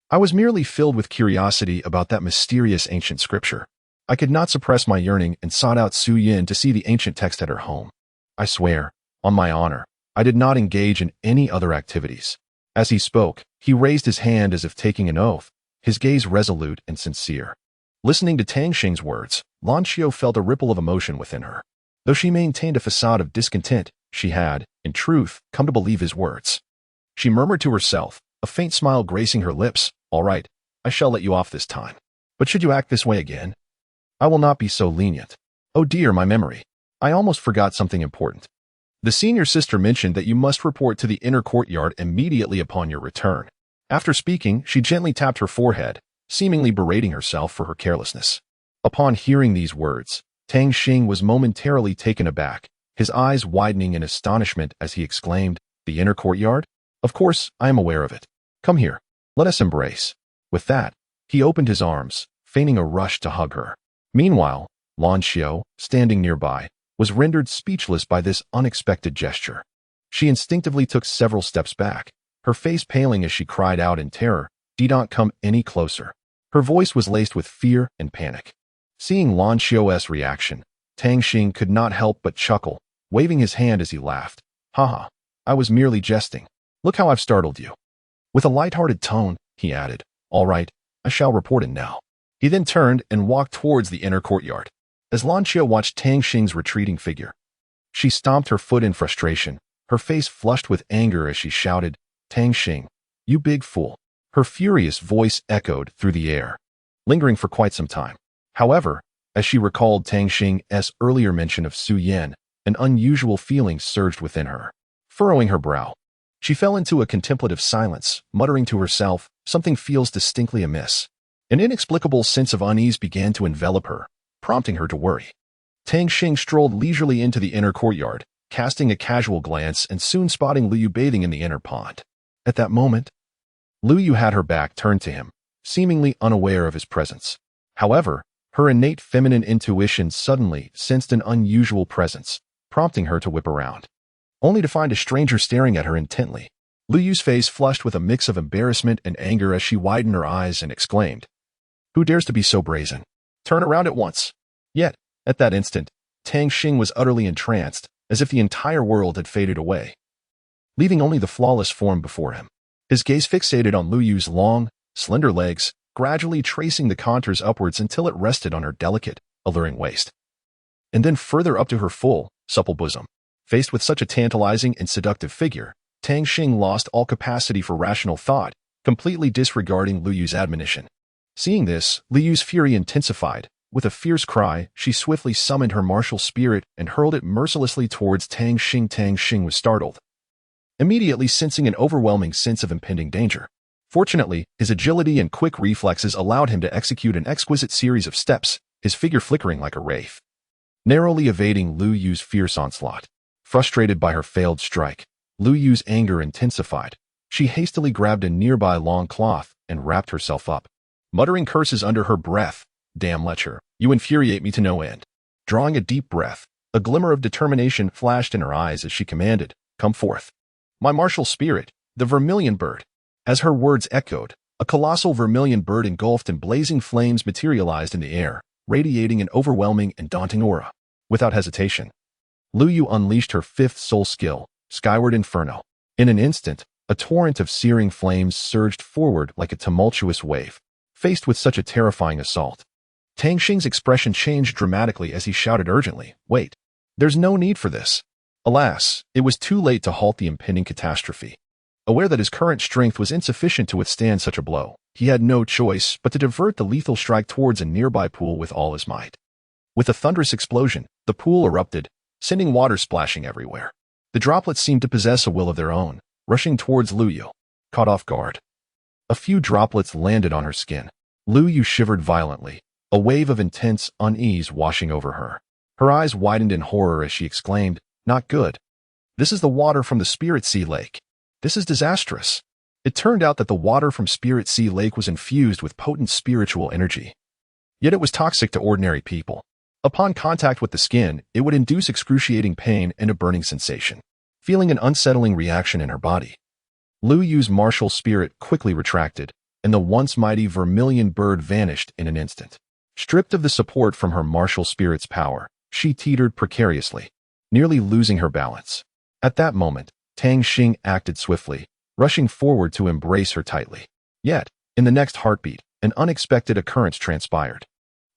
I was merely filled with curiosity about that mysterious ancient scripture. I could not suppress my yearning and sought out Su Yan to see the ancient text at her home. I swear, on my honor, I did not engage in any other activities." As he spoke, he raised his hand as if taking an oath, his gaze resolute and sincere. Listening to Tang Xing's words, Lan Qiu felt a ripple of emotion within her. Though she maintained a facade of discontent, she had, in truth, come to believe his words. She murmured to herself, a faint smile gracing her lips, "All right, I shall let you off this time. But should you act this way again, I will not be so lenient. Oh dear, my memory. I almost forgot something important. The senior sister mentioned that you must report to the inner courtyard immediately upon your return." After speaking, she gently tapped her forehead, seemingly berating herself for her carelessness. Upon hearing these words, Tang Xing was momentarily taken aback, his eyes widening in astonishment as he exclaimed, "The inner courtyard? Of course, I am aware of it. Come here, let us embrace." With that, he opened his arms, feigning a rush to hug her. Meanwhile, Lan Qiu, standing nearby, was rendered speechless by this unexpected gesture. She instinctively took several steps back, her face paling as she cried out in terror, "Do not come any closer." Her voice was laced with fear and panic. Seeing Lan Qiu's reaction, Tang Xing could not help but chuckle, waving his hand as he laughed. "Haha, I was merely jesting. Look how I've startled you." With a light-hearted tone, he added, "All right, I shall report it now." He then turned and walked towards the inner courtyard. As Lan Qiu watched Tang Xing's retreating figure, she stomped her foot in frustration, her face flushed with anger as she shouted, "Tang Xing, you big fool." Her furious voice echoed through the air, lingering for quite some time. However, as she recalled Tang Xing's earlier mention of Su Yan, an unusual feeling surged within her. Furrowing her brow, She fell into a contemplative silence, muttering to herself, "Something feels distinctly amiss." An inexplicable sense of unease began to envelop her, prompting her to worry. Tang Xing strolled leisurely into the inner courtyard, casting a casual glance and soon spotting Liu bathing in the inner pond. At that moment, Liu had her back turned to him, seemingly unaware of his presence. However, her innate feminine intuition suddenly sensed an unusual presence, prompting her to whip around, only to find a stranger staring at her intently. Liu's face flushed with a mix of embarrassment and anger as she widened her eyes and exclaimed, "Who dares to be so brazen? Turn around at once." Yet, at that instant, Tang Xing was utterly entranced, as if the entire world had faded away, leaving only the flawless form before him. His gaze fixated on Liu's long, slender legs, gradually tracing the contours upwards until it rested on her delicate, alluring waist, and then further up to her full, supple bosom. Faced with such a tantalizing and seductive figure, Tang Xing lost all capacity for rational thought, completely disregarding Liu's admonition. Seeing this, Liu's fury intensified. With a fierce cry, she swiftly summoned her martial spirit and hurled it mercilessly towards Tang Xing. Tang Xing was startled, immediately sensing an overwhelming sense of impending danger. Fortunately, his agility and quick reflexes allowed him to execute an exquisite series of steps, his figure flickering like a wraith, narrowly evading Liu's fierce onslaught. Frustrated by her failed strike, Liu's anger intensified. She hastily grabbed a nearby long cloth and wrapped herself up, muttering curses under her breath. "Damn lecher, you infuriate me to no end." Drawing a deep breath, a glimmer of determination flashed in her eyes as she commanded, "Come forth, my martial spirit, the vermilion bird." As her words echoed, a colossal vermilion bird engulfed in blazing flames materialized in the air, radiating an overwhelming and daunting aura. Without hesitation, Liu unleashed her fifth soul skill, Skyward Inferno. In an instant, a torrent of searing flames surged forward like a tumultuous wave. Faced with such a terrifying assault, Tang Xing's expression changed dramatically as he shouted urgently, "Wait, there's no need for this." Alas, it was too late to halt the impending catastrophe. Aware that his current strength was insufficient to withstand such a blow, he had no choice but to divert the lethal strike towards a nearby pool with all his might. With a thunderous explosion, the pool erupted, sending water splashing everywhere. The droplets seemed to possess a will of their own, rushing towards Liu. Caught off guard, a few droplets landed on her skin. Liu shivered violently, a wave of intense unease washing over her. Her eyes widened in horror as she exclaimed, "Not good. This is the water from the Spirit Sea Lake. This is disastrous." It turned out that the water from Spirit Sea Lake was infused with potent spiritual energy. Yet it was toxic to ordinary people. Upon contact with the skin, it would induce excruciating pain and a burning sensation. Feeling an unsettling reaction in her body, Liu's martial spirit quickly retracted, and the once mighty vermilion bird vanished in an instant. Stripped of the support from her martial spirit's power, she teetered precariously, nearly losing her balance. At that moment, Tang Xing acted swiftly, rushing forward to embrace her tightly. Yet, in the next heartbeat, an unexpected occurrence transpired.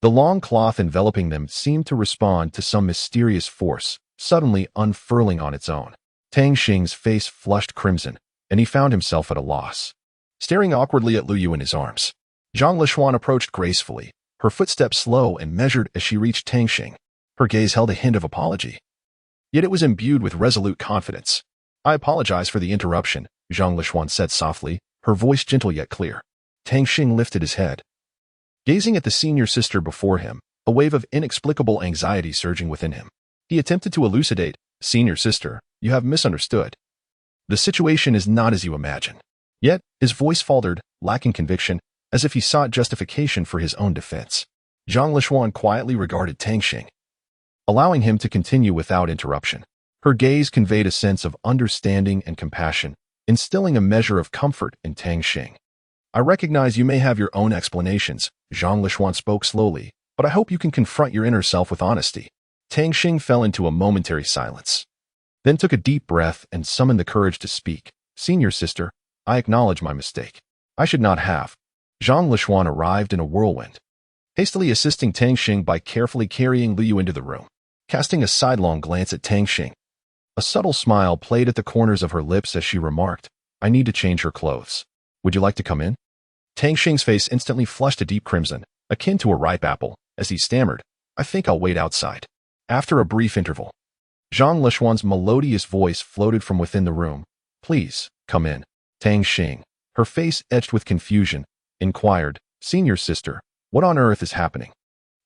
The long cloth enveloping them seemed to respond to some mysterious force, suddenly unfurling on its own. Tang Xing's face flushed crimson, and he found himself at a loss. Staring awkwardly at Liu in his arms, Zhang Lishuan approached gracefully, her footsteps slow and measured as she reached Tang Xing. Her gaze held a hint of apology, yet it was imbued with resolute confidence. "I apologize for the interruption," Zhang Lishuan said softly, her voice gentle yet clear. Tang Xing lifted his head, gazing at the senior sister before him, a wave of inexplicable anxiety surging within him. He attempted to elucidate, "Senior sister, you have misunderstood. The situation is not as you imagine." Yet, his voice faltered, lacking conviction, as if he sought justification for his own defense. Zhang Lishuan quietly regarded Tang Xing, allowing him to continue without interruption. Her gaze conveyed a sense of understanding and compassion, instilling a measure of comfort in Tang Xing. "I recognize you may have your own explanations," Zhang Lishuan spoke slowly, "but I hope you can confront your inner self with honesty." Tang Xing fell into a momentary silence, then took a deep breath and summoned the courage to speak. "Senior sister, I acknowledge my mistake. I should not have." Zhang Lishuan arrived in a whirlwind, hastily assisting Tang Xing by carefully carrying Liu into the room. Casting a sidelong glance at Tang Xing, a subtle smile played at the corners of her lips as she remarked, "I need to change her clothes. Would you like to come in?" Tang Xing's face instantly flushed a deep crimson, akin to a ripe apple, as he stammered, "I think I'll wait outside." After a brief interval, Zhang Lishuan's melodious voice floated from within the room, Please, come in. Tang Xing, her face etched with confusion, inquired, Senior sister, what on earth is happening?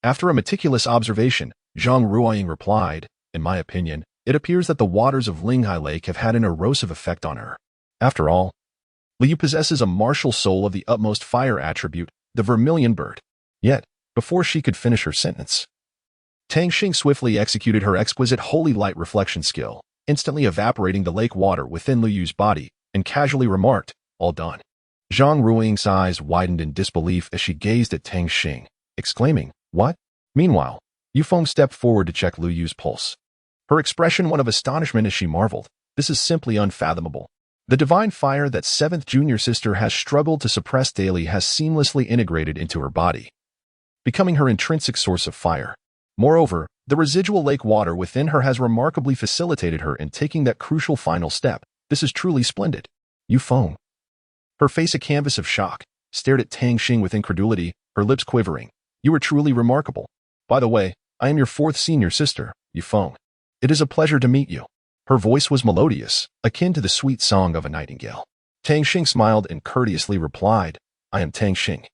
After a meticulous observation, Zhang Ruoying replied, in my opinion, it appears that the waters of Linghai Lake have had an erosive effect on her. After all, Liu possesses a martial soul of the utmost fire attribute, the vermilion bird. Yet, before she could finish her sentence, Tang Xing swiftly executed her exquisite holy light reflection skill, instantly evaporating the lake water within Liu Yu's body, and casually remarked, all done. Zhang Ruoying's eyes widened in disbelief as she gazed at Tang Xing, exclaiming, what? Meanwhile, Yufeng stepped forward to check Liu Yu's pulse. Her expression one of astonishment as she marveled, this is simply unfathomable. The divine fire that seventh junior sister has struggled to suppress daily has seamlessly integrated into her body, becoming her intrinsic source of fire. Moreover, the residual lake water within her has remarkably facilitated her in taking that crucial final step. This is truly splendid. Yufeng, her face a canvas of shock, stared at Tang Xing with incredulity, her lips quivering. You are truly remarkable. By the way, I am your fourth senior sister, Yufeng. It is a pleasure to meet you. Her voice was melodious, akin to the sweet song of a nightingale. Tang Xing smiled and courteously replied, I am Tang Xing,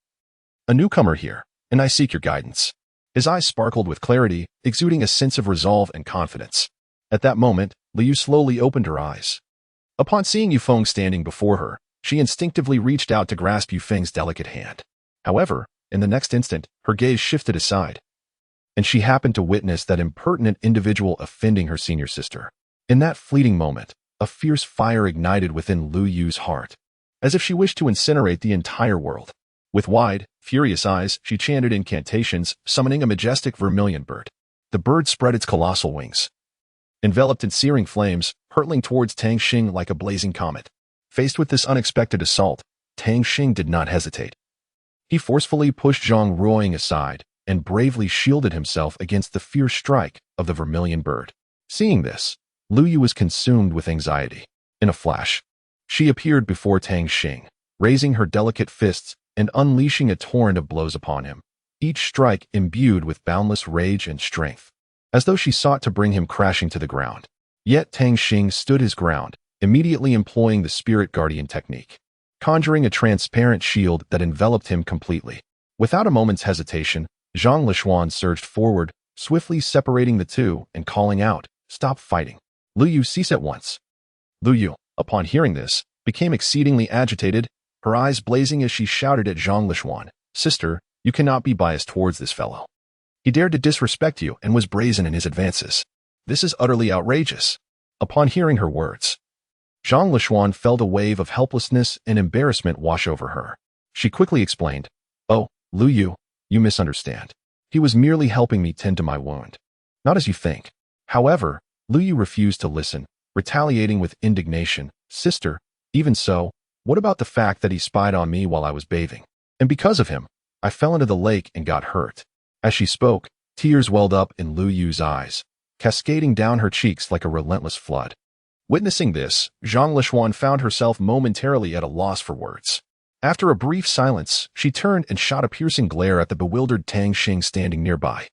a newcomer here, and I seek your guidance. His eyes sparkled with clarity, exuding a sense of resolve and confidence. At that moment, Liu slowly opened her eyes. Upon seeing Yufeng standing before her, she instinctively reached out to grasp Yufeng's delicate hand. However, in the next instant, her gaze shifted aside, and she happened to witness that impertinent individual offending her senior sister. In that fleeting moment, a fierce fire ignited within Liu Yu's heart, as if she wished to incinerate the entire world. With wide, furious eyes, she chanted incantations, summoning a majestic vermilion bird. The bird spread its colossal wings, enveloped in searing flames, hurtling towards Tang Xing like a blazing comet. Faced with this unexpected assault, Tang Xing did not hesitate. He forcefully pushed Zhang Ruoying aside and bravely shielded himself against the fierce strike of the vermilion bird. Seeing this, Liu Yu was consumed with anxiety. In a flash, she appeared before Tang Xing, raising her delicate fists and unleashing a torrent of blows upon him, each strike imbued with boundless rage and strength, as though she sought to bring him crashing to the ground. Yet Tang Xing stood his ground, immediately employing the spirit guardian technique, conjuring a transparent shield that enveloped him completely. Without a moment's hesitation, Zhang Lishuan surged forward, swiftly separating the two and calling out, Stop fighting. Liu Yu, cease at once. Liu Yu, upon hearing this, became exceedingly agitated, her eyes blazing as she shouted at Zhang Lishuan, Sister, you cannot be biased towards this fellow. He dared to disrespect you and was brazen in his advances. This is utterly outrageous. Upon hearing her words, Zhang Lishuan felt a wave of helplessness and embarrassment wash over her. She quickly explained, Oh, Liu Yu, you misunderstand. He was merely helping me tend to my wound. Not as you think. However, Liu Yu refused to listen, retaliating with indignation. Sister, even so, what about the fact that he spied on me while I was bathing? And because of him, I fell into the lake and got hurt. As she spoke, tears welled up in Liu Yu's eyes, cascading down her cheeks like a relentless flood. Witnessing this, Zhang Lishuan found herself momentarily at a loss for words. After a brief silence, she turned and shot a piercing glare at the bewildered Tang Xing standing nearby,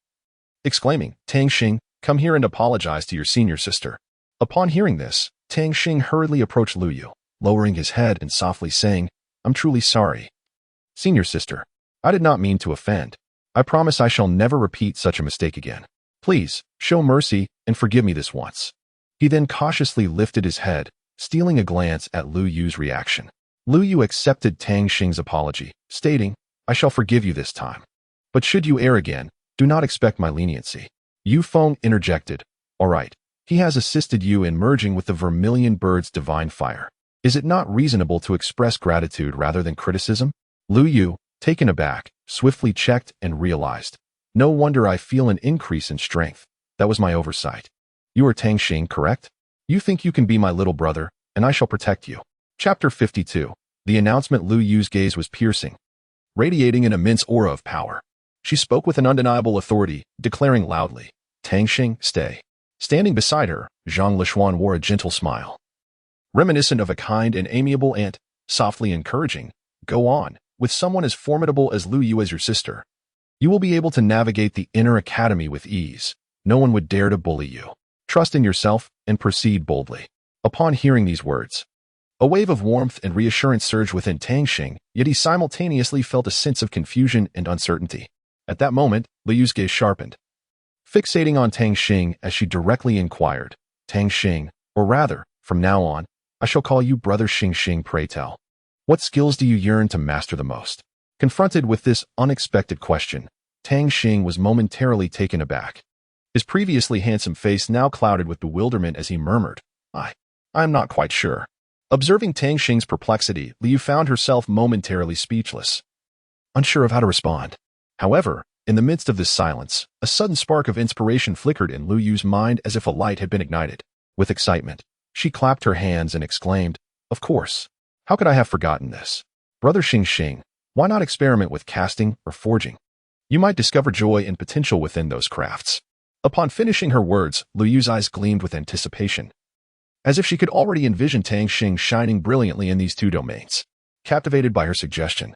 exclaiming, Tang Xing, come here and apologize to your senior sister. Upon hearing this, Tang Xing hurriedly approached Liu Yu, lowering his head and softly saying, I'm truly sorry. Senior sister, I did not mean to offend. I promise I shall never repeat such a mistake again. Please, show mercy and forgive me this once. He then cautiously lifted his head, stealing a glance at Liu Yu's reaction. Liu Yu accepted Tang Xing's apology, stating, I shall forgive you this time. But should you err again, do not expect my leniency. Yufeng interjected, All right, he has assisted you in merging with the vermilion bird's divine fire. Is it not reasonable to express gratitude rather than criticism? Liu Yu, taken aback, swiftly checked and realized. No wonder I feel an increase in strength. That was my oversight. You are Tang Xing, correct? You think you can be my little brother, and I shall protect you. Chapter 52. The announcement. Liu Yu's gaze was piercing, radiating an immense aura of power. She spoke with an undeniable authority, declaring loudly, Tang Xing, stay. Standing beside her, Zhang Lishuan wore a gentle smile, reminiscent of a kind and amiable aunt, softly encouraging, Go on, with someone as formidable as Liu Yu as your sister. You will be able to navigate the inner academy with ease. No one would dare to bully you. Trust in yourself and proceed boldly. Upon hearing these words, A wave of warmth and reassurance surged within Tang Xing, yet he simultaneously felt a sense of confusion and uncertainty. At that moment, Liu's gaze sharpened, fixating on Tang Xing as she directly inquired, Tang Xing, or rather, from now on, I shall call you Brother Xing, pray tell. What skills do you yearn to master the most? Confronted with this unexpected question, Tang Xing was momentarily taken aback. His previously handsome face now clouded with bewilderment as he murmured, I'm not quite sure. Observing Tang Xing's perplexity, Liu found herself momentarily speechless, unsure of how to respond. However, in the midst of this silence, a sudden spark of inspiration flickered in Liu Yu's mind as if a light had been ignited. With excitement, she clapped her hands and exclaimed, Of course. How could I have forgotten this? Brother Xing, why not experiment with casting or forging? You might discover joy and potential within those crafts. Upon finishing her words, Liu Yu's eyes gleamed with anticipation, as if she could already envision Tang Xing shining brilliantly in these two domains. Captivated by her suggestion,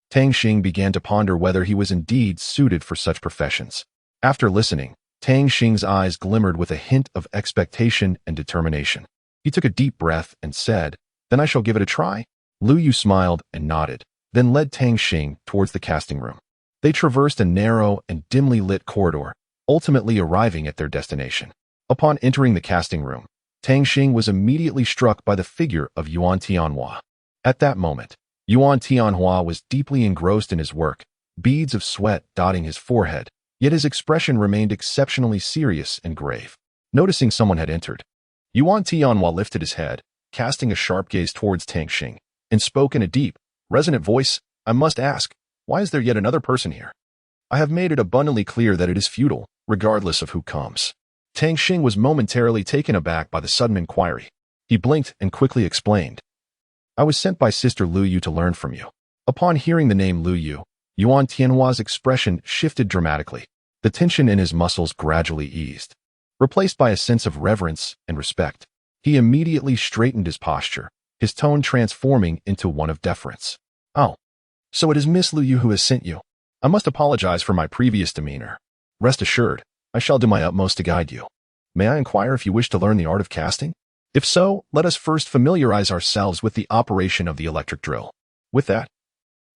Tang Xing began to ponder whether he was indeed suited for such professions. After listening, Tang Xing's eyes glimmered with a hint of expectation and determination. He took a deep breath and said, Then I shall give it a try. Liu Yu smiled and nodded, then led Tang Xing towards the casting room. They traversed a narrow and dimly lit corridor, ultimately arriving at their destination. Upon entering the casting room, Tang Xing was immediately struck by the figure of Yuan Tianhua. At that moment, Yuan Tianhua was deeply engrossed in his work, beads of sweat dotting his forehead, yet his expression remained exceptionally serious and grave. Noticing someone had entered, Yuan Tianhua lifted his head, casting a sharp gaze towards Tang Xing, and spoke in a deep, resonant voice, I must ask, why is there yet another person here? I have made it abundantly clear that it is futile, regardless of who comes. Tang Xing was momentarily taken aback by the sudden inquiry. He blinked and quickly explained, I was sent by Sister Liu Yu to learn from you. Upon hearing the name Liu Yu, Yuan Tianhua's expression shifted dramatically. The tension in his muscles gradually eased. Replaced by a sense of reverence and respect, he immediately straightened his posture, his tone transforming into one of deference. Oh, so it is Miss Liu Yu who has sent you. I must apologize for my previous demeanor. Rest assured, I shall do my utmost to guide you. May I inquire if you wish to learn the art of casting? If so, let us first familiarize ourselves with the operation of the electric drill. With that,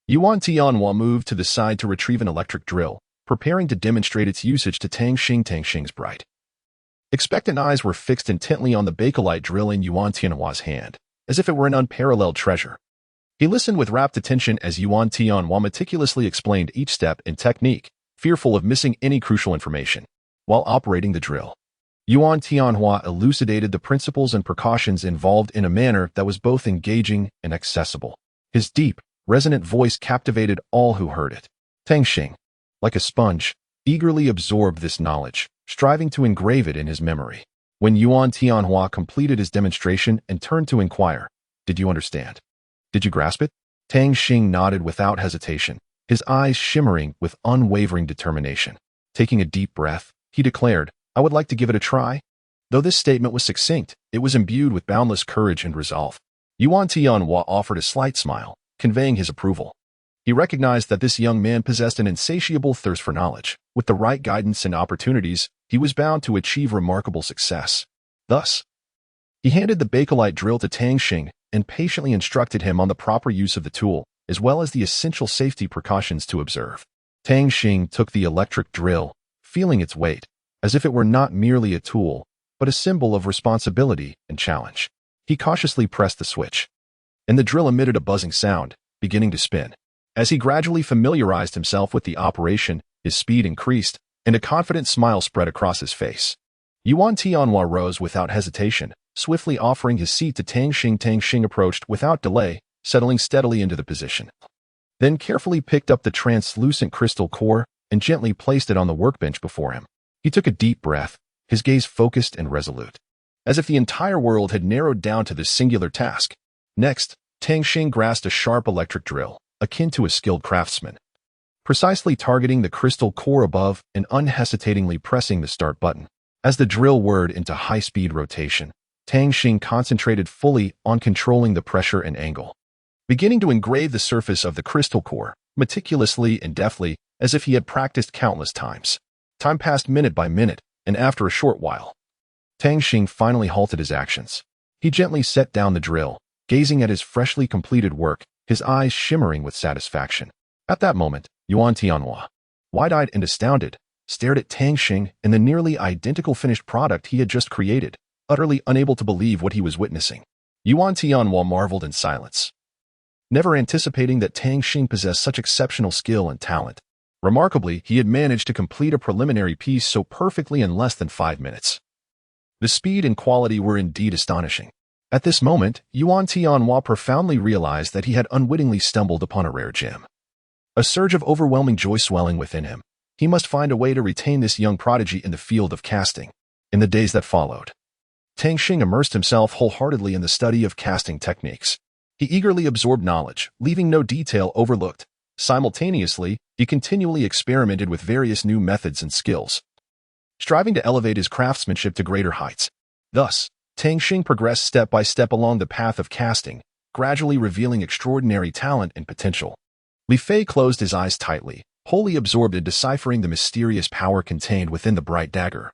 Yuan Tianhua moved to the side to retrieve an electric drill, preparing to demonstrate its usage to Tang Xing. Tang Xing's bright, expectant eyes were fixed intently on the bakelite drill in Yuan Tianhua's hand, as if it were an unparalleled treasure. He listened with rapt attention as Yuan Tianhua meticulously explained each step and technique, fearful of missing any crucial information. While operating the drill, Yuan Tianhua elucidated the principles and precautions involved in a manner that was both engaging and accessible. His deep, resonant voice captivated all who heard it. Tang Xing, like a sponge, eagerly absorbed this knowledge, striving to engrave it in his memory. When Yuan Tianhua completed his demonstration and turned to inquire, Did you understand? Did you grasp it? Tang Xing nodded without hesitation, his eyes shimmering with unwavering determination. Taking a deep breath, he declared, I would like to give it a try. Though this statement was succinct, it was imbued with boundless courage and resolve. Yuan Tianhua offered a slight smile, conveying his approval. He recognized that this young man possessed an insatiable thirst for knowledge. With the right guidance and opportunities, he was bound to achieve remarkable success. Thus, he handed the bakelite drill to Tang Xing and patiently instructed him on the proper use of the tool, as well as the essential safety precautions to observe. Tang Xing took the electric drill, feeling its weight, as if it were not merely a tool, but a symbol of responsibility and challenge. He cautiously pressed the switch, and the drill emitted a buzzing sound, beginning to spin. As he gradually familiarized himself with the operation, his speed increased, and a confident smile spread across his face. Yuan Tianhua rose without hesitation, swiftly offering his seat to Tang Xing. Tang Xing approached without delay, settling steadily into the position. Then carefully picked up the translucent crystal core and gently placed it on the workbench before him. He took a deep breath, his gaze focused and resolute, as if the entire world had narrowed down to this singular task. Next, Tang Xing grasped a sharp electric drill, akin to a skilled craftsman, precisely targeting the crystal core above and unhesitatingly pressing the start button. As the drill whirred into high-speed rotation, Tang Xing concentrated fully on controlling the pressure and angle, beginning to engrave the surface of the crystal core, meticulously and deftly, as if he had practiced countless times. Time passed minute by minute, and after a short while, Tang Xing finally halted his actions. He gently set down the drill, gazing at his freshly completed work, his eyes shimmering with satisfaction. At that moment, Yuan Tianhua, wide-eyed and astounded, stared at Tang Xing and the nearly identical finished product he had just created, utterly unable to believe what he was witnessing. Yuan Tianhua marveled in silence, never anticipating that Tang Xing possessed such exceptional skill and talent. Remarkably, he had managed to complete a preliminary piece so perfectly in less than 5 minutes. The speed and quality were indeed astonishing. At this moment, Yuan Tianhua profoundly realized that he had unwittingly stumbled upon a rare gem. A surge of overwhelming joy swelling within him. He must find a way to retain this young prodigy in the field of casting. In the days that followed, Tang Xing immersed himself wholeheartedly in the study of casting techniques. He eagerly absorbed knowledge, leaving no detail overlooked. Simultaneously, he continually experimented with various new methods and skills, striving to elevate his craftsmanship to greater heights. Thus, Tang Xing progressed step by step along the path of casting, gradually revealing extraordinary talent and potential. Li Fei closed his eyes tightly, wholly absorbed in deciphering the mysterious power contained within the bright dagger.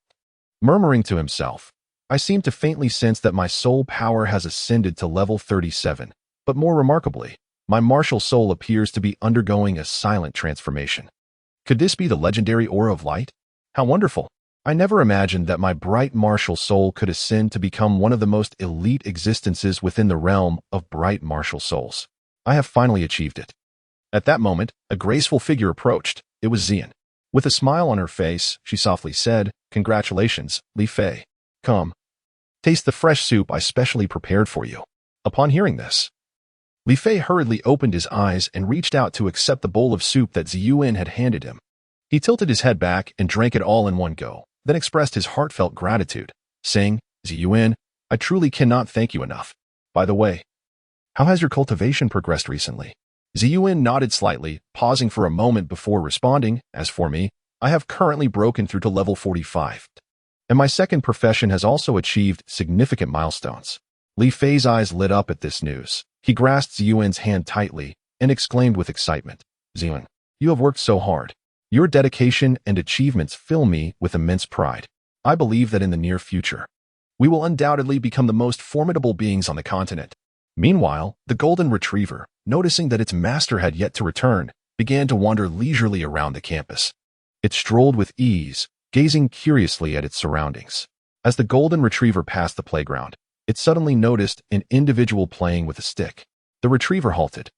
Murmuring to himself, I seem to faintly sense that my soul power has ascended to level 37, but more remarkably, my martial soul appears to be undergoing a silent transformation. Could this be the legendary aura of light? How wonderful! I never imagined that my bright martial soul could ascend to become one of the most elite existences within the realm of bright martial souls. I have finally achieved it. At that moment, a graceful figure approached. It was Xian. With a smile on her face, she softly said, "Congratulations, Li Fei. Come, taste the fresh soup I specially prepared for you." Upon hearing this, Li Fei hurriedly opened his eyes and reached out to accept the bowl of soup that Ziyuan had handed him. He tilted his head back and drank it all in one go, then expressed his heartfelt gratitude, saying, "Ziyuan, I truly cannot thank you enough. By the way, how has your cultivation progressed recently?" Ziyuan nodded slightly, pausing for a moment before responding, "As for me, I have currently broken through to level 45, and my second profession has also achieved significant milestones." Li Fei's eyes lit up at this news. He grasped Ziyuan's hand tightly and exclaimed with excitement, "Ziyuan, you have worked so hard. Your dedication and achievements fill me with immense pride. I believe that in the near future, we will undoubtedly become the most formidable beings on the continent." Meanwhile, the golden retriever, noticing that its master had yet to return, began to wander leisurely around the campus. It strolled with ease, gazing curiously at its surroundings. As the golden retriever passed the playground, it suddenly noticed an individual playing with a stick. The retriever halted,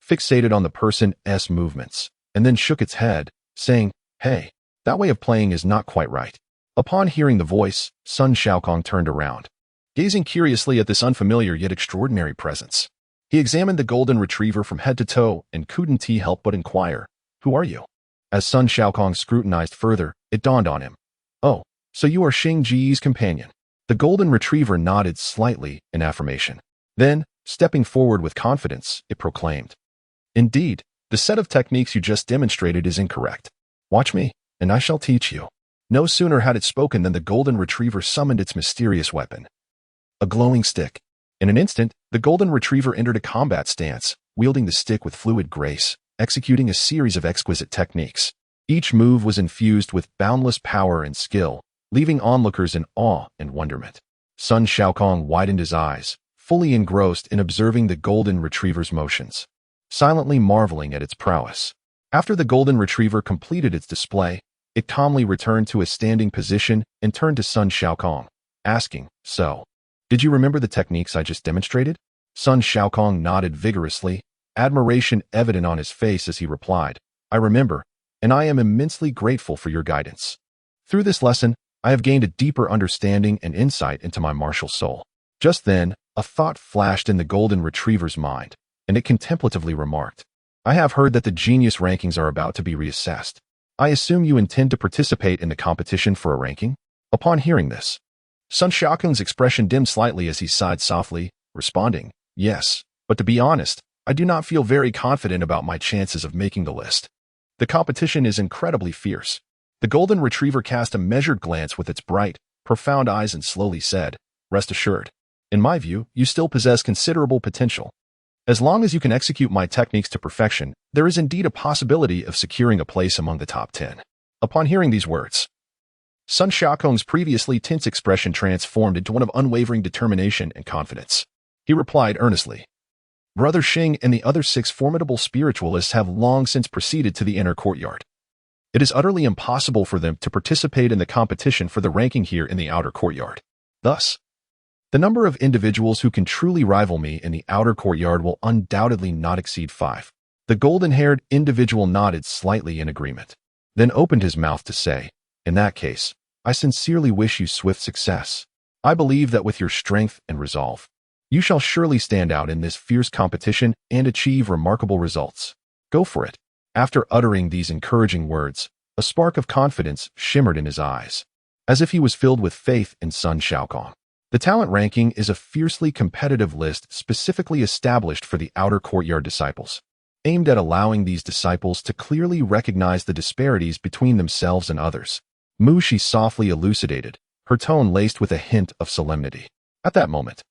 fixated on the person's movements, and then shook its head, saying, "Hey, that way of playing is not quite right." Upon hearing the voice, Sun Shaokong turned around, gazing curiously at this unfamiliar yet extraordinary presence. He examined the golden retriever from head to toe and couldn't help but inquire, "Who are you?" As Sun Shaokong scrutinized further, it dawned on him. "Oh, so you are Xing Ji's companion." The golden retriever nodded slightly in affirmation. Then, stepping forward with confidence, it proclaimed, "Indeed, the set of techniques you just demonstrated is incorrect. Watch me, and I shall teach you." No sooner had it spoken than the golden retriever summoned its mysterious weapon, a glowing stick. In an instant, the golden retriever entered a combat stance, wielding the stick with fluid grace, executing a series of exquisite techniques. Each move was infused with boundless power and skill, leaving onlookers in awe and wonderment. Sun Shaokong widened his eyes, fully engrossed in observing the golden retriever's motions, silently marveling at its prowess. After the golden retriever completed its display, it calmly returned to a standing position and turned to Sun Shaokong, asking, "So, did you remember the techniques I just demonstrated?" Sun Shaokong nodded vigorously, admiration evident on his face as he replied, "I remember, and I am immensely grateful for your guidance. Through this lesson, I have gained a deeper understanding and insight into my martial soul." Just then, a thought flashed in the golden retriever's mind, and it contemplatively remarked, "I have heard that the genius rankings are about to be reassessed. I assume you intend to participate in the competition for a ranking?" Upon hearing this, Sun Shaokung's expression dimmed slightly as he sighed softly, responding, "Yes, but to be honest, I do not feel very confident about my chances of making the list. The competition is incredibly fierce." The golden retriever cast a measured glance with its bright, profound eyes and slowly said, "Rest assured, in my view, you still possess considerable potential. As long as you can execute my techniques to perfection, there is indeed a possibility of securing a place among the top 10. Upon hearing these words, Sun Shaokong's previously tense expression transformed into one of unwavering determination and confidence. he replied earnestly. Brother Xing and the other 6 formidable spiritualists have long since proceeded to the inner courtyard. It is utterly impossible for them to participate in the competition for the ranking here in the outer courtyard. Thus, the number of individuals who can truly rival me in the outer courtyard will undoubtedly not exceed 5. The golden-haired individual nodded slightly in agreement, then opened his mouth to say, in that case, I sincerely wish you swift success. I believe that with your strength and resolve, you shall surely stand out in this fierce competition and achieve remarkable results. Go for it. After uttering these encouraging words, a spark of confidence shimmered in his eyes, as if he was filled with faith in Sun Shaokong. The talent ranking is a fiercely competitive list specifically established for the outer courtyard disciples, aimed at allowing these disciples to clearly recognize the disparities between themselves and others. Mu Shi softly elucidated, her tone laced with a hint of solemnity. At that moment,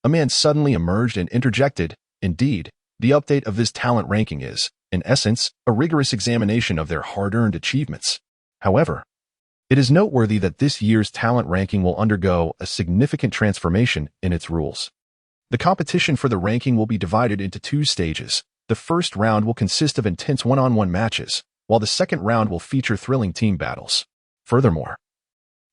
a man suddenly emerged and interjected, indeed, the update of this talent ranking is, in essence, a rigorous examination of their hard-earned achievements. However, it is noteworthy that this year's talent ranking will undergo a significant transformation in its rules. The competition for the ranking will be divided into 2 stages. The first round will consist of intense one-on-one matches, while the second round will feature thrilling team battles. Furthermore,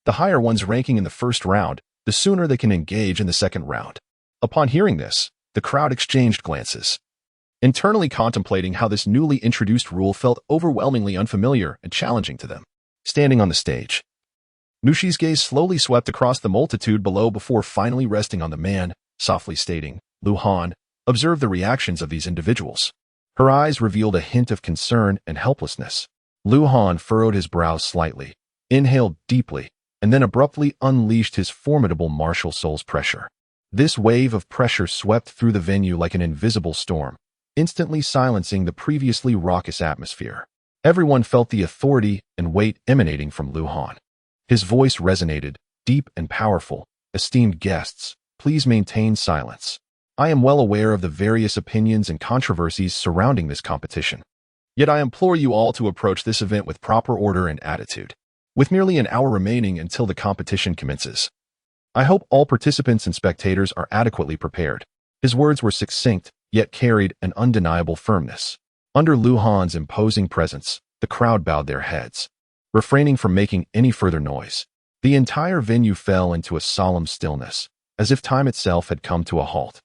the higher one's ranking in the first round, the sooner they can engage in the second round. Upon hearing this, the crowd exchanged glances, internally contemplating how this newly introduced rule felt overwhelmingly unfamiliar and challenging to them. Standing on the stage, Mu Shi's gaze slowly swept across the multitude below before finally resting on the man, softly stating, Lu Han, observe the reactions of these individuals. Her eyes revealed a hint of concern and helplessness. Lu Han furrowed his brows slightly, inhaled deeply, and then abruptly unleashed his formidable martial soul's pressure. This wave of pressure swept through the venue like an invisible storm, instantly silencing the previously raucous atmosphere. Everyone felt the authority and weight emanating from Lu Han. His voice resonated, deep and powerful. Esteemed guests, please maintain silence. I am well aware of the various opinions and controversies surrounding this competition. Yet I implore you all to approach this event with proper order and attitude. With merely an hour remaining until the competition commences, I hope all participants and spectators are adequately prepared. His words were succinct, yet carried an undeniable firmness. Under Lu Han's imposing presence, the crowd bowed their heads, refraining from making any further noise. The entire venue fell into a solemn stillness, as if time itself had come to a halt.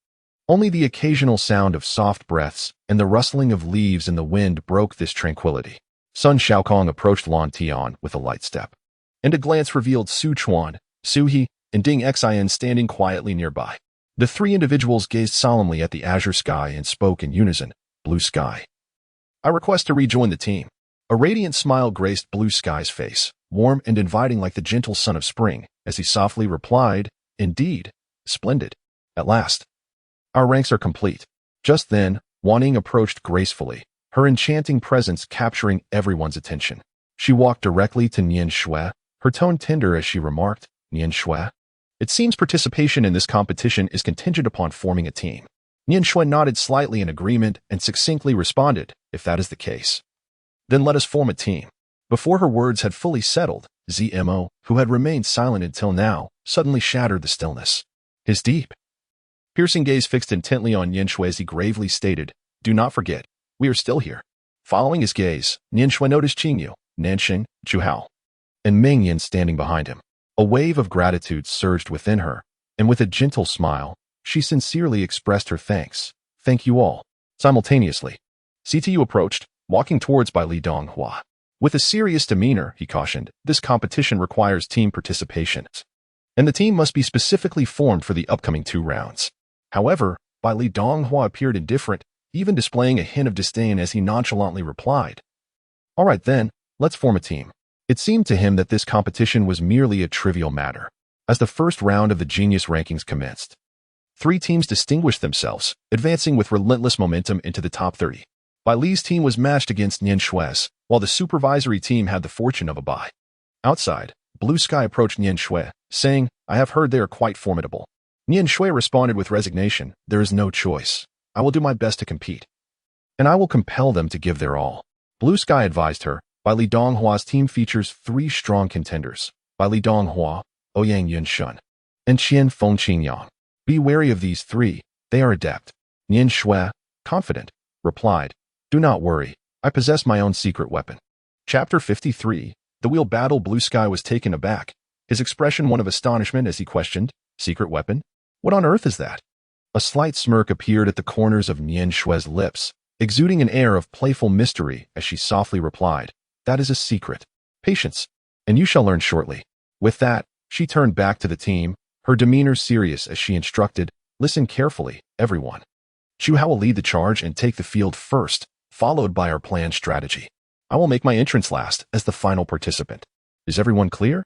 Only the occasional sound of soft breaths and the rustling of leaves in the wind broke this tranquility. Sun Shaokong approached Lan Tian with a light step, and a glance revealed Su Chuan, Su He, and Ding Xian standing quietly nearby. The 3 individuals gazed solemnly at the azure sky and spoke in unison, Blue Sky. I request to rejoin the team. A radiant smile graced Blue Sky's face, warm and inviting like the gentle sun of spring, as he softly replied, indeed, splendid. At last, our ranks are complete. Just then, Wan Ying approached gracefully, her enchanting presence capturing everyone's attention. She walked directly to Nian Shui, her tone tender as she remarked, Nian Shui, it seems participation in this competition is contingent upon forming a team. Nian Shui nodded slightly in agreement and succinctly responded, if that is the case, then let us form a team. Before her words had fully settled, Zmo, who had remained silent until now, suddenly shattered the stillness. His deep, piercing gaze fixed intently on Nian Shui as he gravely stated, do not forget, we are still here. Following his gaze, Nian Shui noticed Qingyu, Nanxing, Zhuhao, and Ming Yin standing behind him. A wave of gratitude surged within her, and with a gentle smile, she sincerely expressed her thanks. Thank you all. Simultaneously, CTU approached, walking towards by Li Donghua. With a serious demeanor, he cautioned, this competition requires team participation, and the team must be specifically formed for the upcoming 2 rounds. However, Bai Li Donghua appeared indifferent, even displaying a hint of disdain as he nonchalantly replied, all right then, let's form a team. It seemed to him that this competition was merely a trivial matter. As the first round of the Genius rankings commenced, 3 teams distinguished themselves, advancing with relentless momentum into the top 30. Bai Li's team was matched against Nian Shui's, while the supervisory team had the fortune of a bye. Outside, Blue Sky approached Nian Shui, saying, I have heard they are quite formidable. Nian Shui responded with resignation, there is no choice. I will do my best to compete, and I will compel them to give their all. Blue Sky advised her, Bai Li Donghua's team features 3 strong contenders, Bai Li Donghua, Ouyang Yunshun, and Qian Feng Qingyang. Be wary of these 3, They are adept. Nian Shui, confident, replied, "Do not worry. I possess my own secret weapon." Chapter 53. The wheel battle. Blue Sky was taken aback, his expression one of astonishment as he questioned, "Secret weapon? What on earth is that?" A slight smirk appeared at the corners of Nian Shui's lips, exuding an air of playful mystery as she softly replied, "That is a secret. Patience, and you shall learn shortly." With that, she turned back to the team, her demeanor serious as she instructed, "Listen carefully, everyone. Chu Hao will lead the charge and take the field first, followed by our planned strategy. I will make my entrance last as the final participant. Is everyone clear?"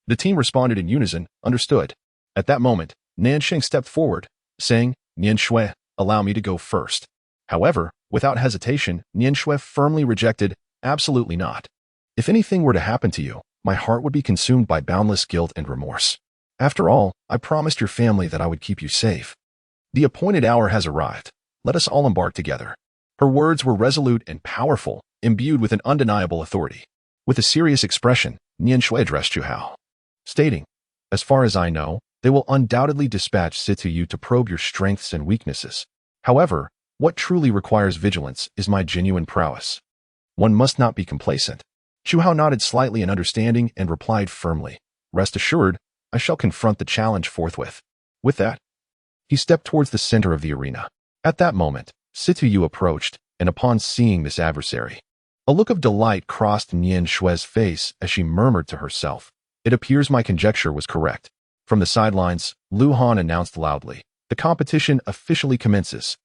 The team responded in unison, "Understood." At that moment, Nan Xing stepped forward, saying, "Nian Shui, allow me to go first." However, without hesitation, Nian Shui firmly rejected, "Absolutely not. If anything were to happen to you, my heart would be consumed by boundless guilt and remorse. After all, I promised your family that I would keep you safe. The appointed hour has arrived. Let us all embark together." Her words were resolute and powerful, imbued with an undeniable authority. With a serious expression, Nian Shui addressed Chu Hao, stating, "As far as I know, they will undoubtedly dispatch Situ to probe your strengths and weaknesses. However, what truly requires vigilance is my genuine prowess. One must not be complacent." Chu Hao nodded slightly in understanding and replied firmly, "Rest assured, I shall confront the challenge forthwith." With that, he stepped towards the center of the arena. At that moment, Situ approached, and upon seeing this adversary, a look of delight crossed Nian Shui's face as she murmured to herself, "It appears my conjecture was correct." From the sidelines, Lu Han announced loudly, "The competition officially commences."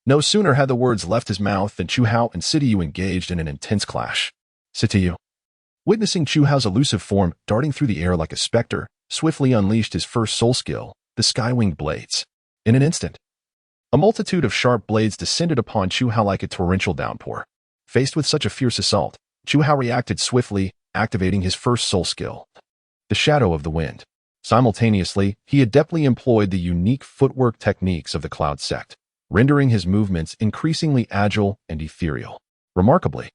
No sooner had the words left his mouth than Chu Hao and Situ engaged in an intense clash. Situ, witnessing Chu Hao's elusive form darting through the air like a specter, swiftly unleashed his first soul skill, the Skywinged Blades. In an instant, a multitude of sharp blades descended upon Chu Hao like a torrential downpour. Faced with such a fierce assault, Chu Hao reacted swiftly, activating his first soul skill, the Shadow of the Wind. Simultaneously, he adeptly employed the unique footwork techniques of the Cloud Sect, rendering his movements increasingly agile and ethereal. Remarkably,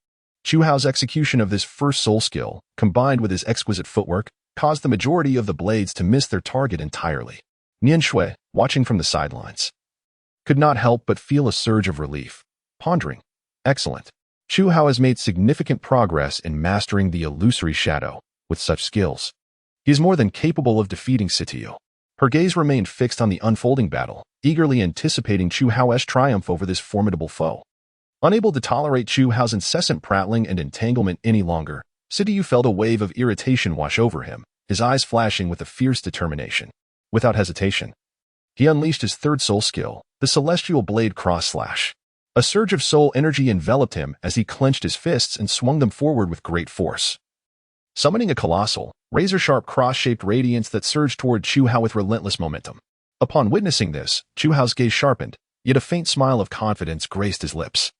Chu Hao's execution of this first soul skill, combined with his exquisite footwork, caused the majority of the blades to miss their target entirely. Nian Shui, watching from the sidelines, could not help but feel a surge of relief, pondering, "Excellent. Chu Hao has made significant progress in mastering the illusory shadow. With such skills, he is more than capable of defeating Situ." Her gaze remained fixed on the unfolding battle, eagerly anticipating Chu Hao's triumph over this formidable foe. Unable to tolerate Chu Hao's incessant prattling and entanglement any longer, Situ felt a wave of irritation wash over him, his eyes flashing with a fierce determination. Without hesitation, he unleashed his third soul skill, the Celestial Blade Cross Slash. A surge of soul energy enveloped him as he clenched his fists and swung them forward with great force, summoning a colossal, razor-sharp cross-shaped radiance that surged toward Chu Hao with relentless momentum. Upon witnessing this, Chu Hao's gaze sharpened, yet a faint smile of confidence graced his lips.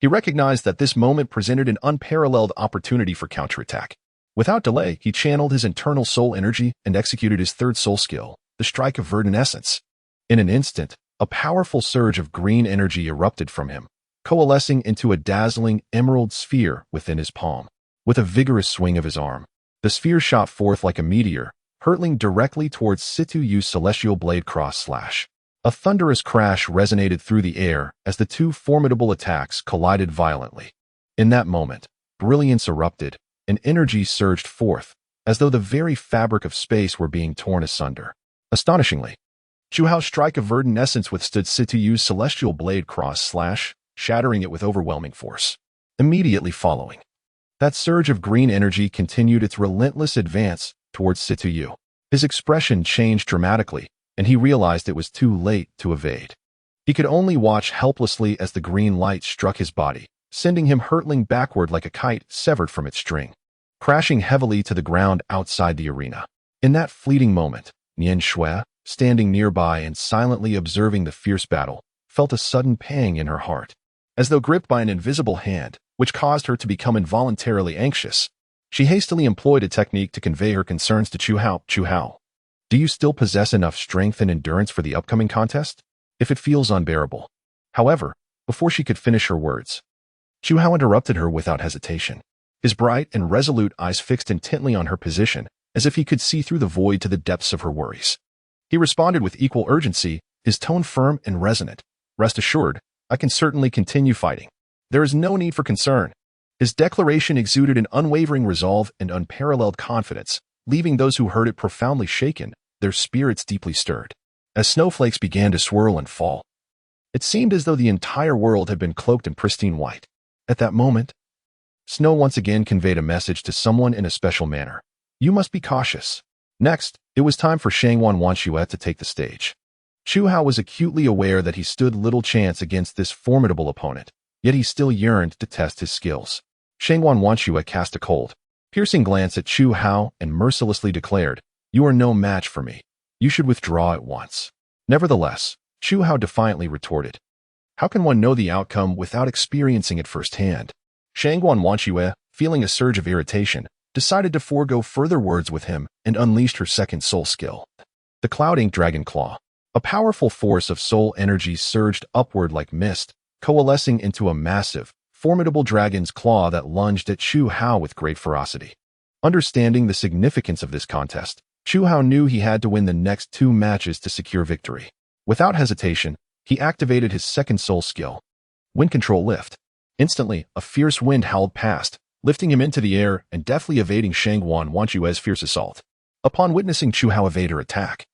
He recognized that this moment presented an unparalleled opportunity for counterattack. Without delay, he channeled his internal soul energy and executed his third soul skill, the Strike of Verdant Essence. In an instant, a powerful surge of green energy erupted from him, coalescing into a dazzling emerald sphere within his palm. With a vigorous swing of his arm, the sphere shot forth like a meteor, hurtling directly towards Situ's Celestial Blade Cross Slash. A thunderous crash resonated through the air as the two formidable attacks collided violently. In that moment, brilliance erupted, and energy surged forth, as though the very fabric of space were being torn asunder. Astonishingly, Chu Hao's Strike of Verdant Essence withstood Situ's Celestial Blade Cross Slash, shattering it with overwhelming force. Immediately following, that surge of green energy continued its relentless advance towards Situ. His expression changed dramatically, and he realized it was too late to evade. He could only watch helplessly as the green light struck his body, sending him hurtling backward like a kite severed from its string, crashing heavily to the ground outside the arena. In that fleeting moment, Nian Shui, standing nearby and silently observing the fierce battle, felt a sudden pang in her heart, as though gripped by an invisible hand, which caused her to become involuntarily anxious. She hastily employed a technique to convey her concerns to Chu Hao. "Chu Hao, do you still possess enough strength and endurance for the upcoming contest? If it feels unbearable." However, before she could finish her words, Chu Hao interrupted her without hesitation, his bright and resolute eyes fixed intently on her position, as if he could see through the void to the depths of her worries. He responded with equal urgency, his tone firm and resonant. Rest assured, I can certainly continue fighting. There is no need for concern. His declaration exuded an unwavering resolve and unparalleled confidence, leaving those who heard it profoundly shaken, their spirits deeply stirred. As snowflakes began to swirl and fall, it seemed as though the entire world had been cloaked in pristine white. At that moment, snow once again conveyed a message to someone in a special manner. You must be cautious. Next, it was time for Shangwan Wanxue to take the stage. Chu Hao was acutely aware that he stood little chance against this formidable opponent, yet he still yearned to test his skills. Shangwan Wanxue cast a cold, piercing glance at Chu Hao and mercilessly declared, "You are no match for me. You should withdraw at once." Nevertheless, Chu Hao defiantly retorted, "How can one know the outcome without experiencing it firsthand?" Shangwan Wanxue, feeling a surge of irritation, decided to forego further words with him and unleashed her second soul skill, the Cloud Ink Dragon Claw. A powerful force of soul energy surged upward like mist, coalescing into a massive, formidable dragon's claw that lunged at Chu Hao with great ferocity. Understanding the significance of this contest, Chu Hao knew he had to win the next 2 matches to secure victory. Without hesitation, he activated his second soul skill, Wind Control Lift. Instantly, a fierce wind howled past, lifting him into the air and deftly evading Shangwan Wanxue's fierce assault. Upon witnessing Chu Hao evade her attack,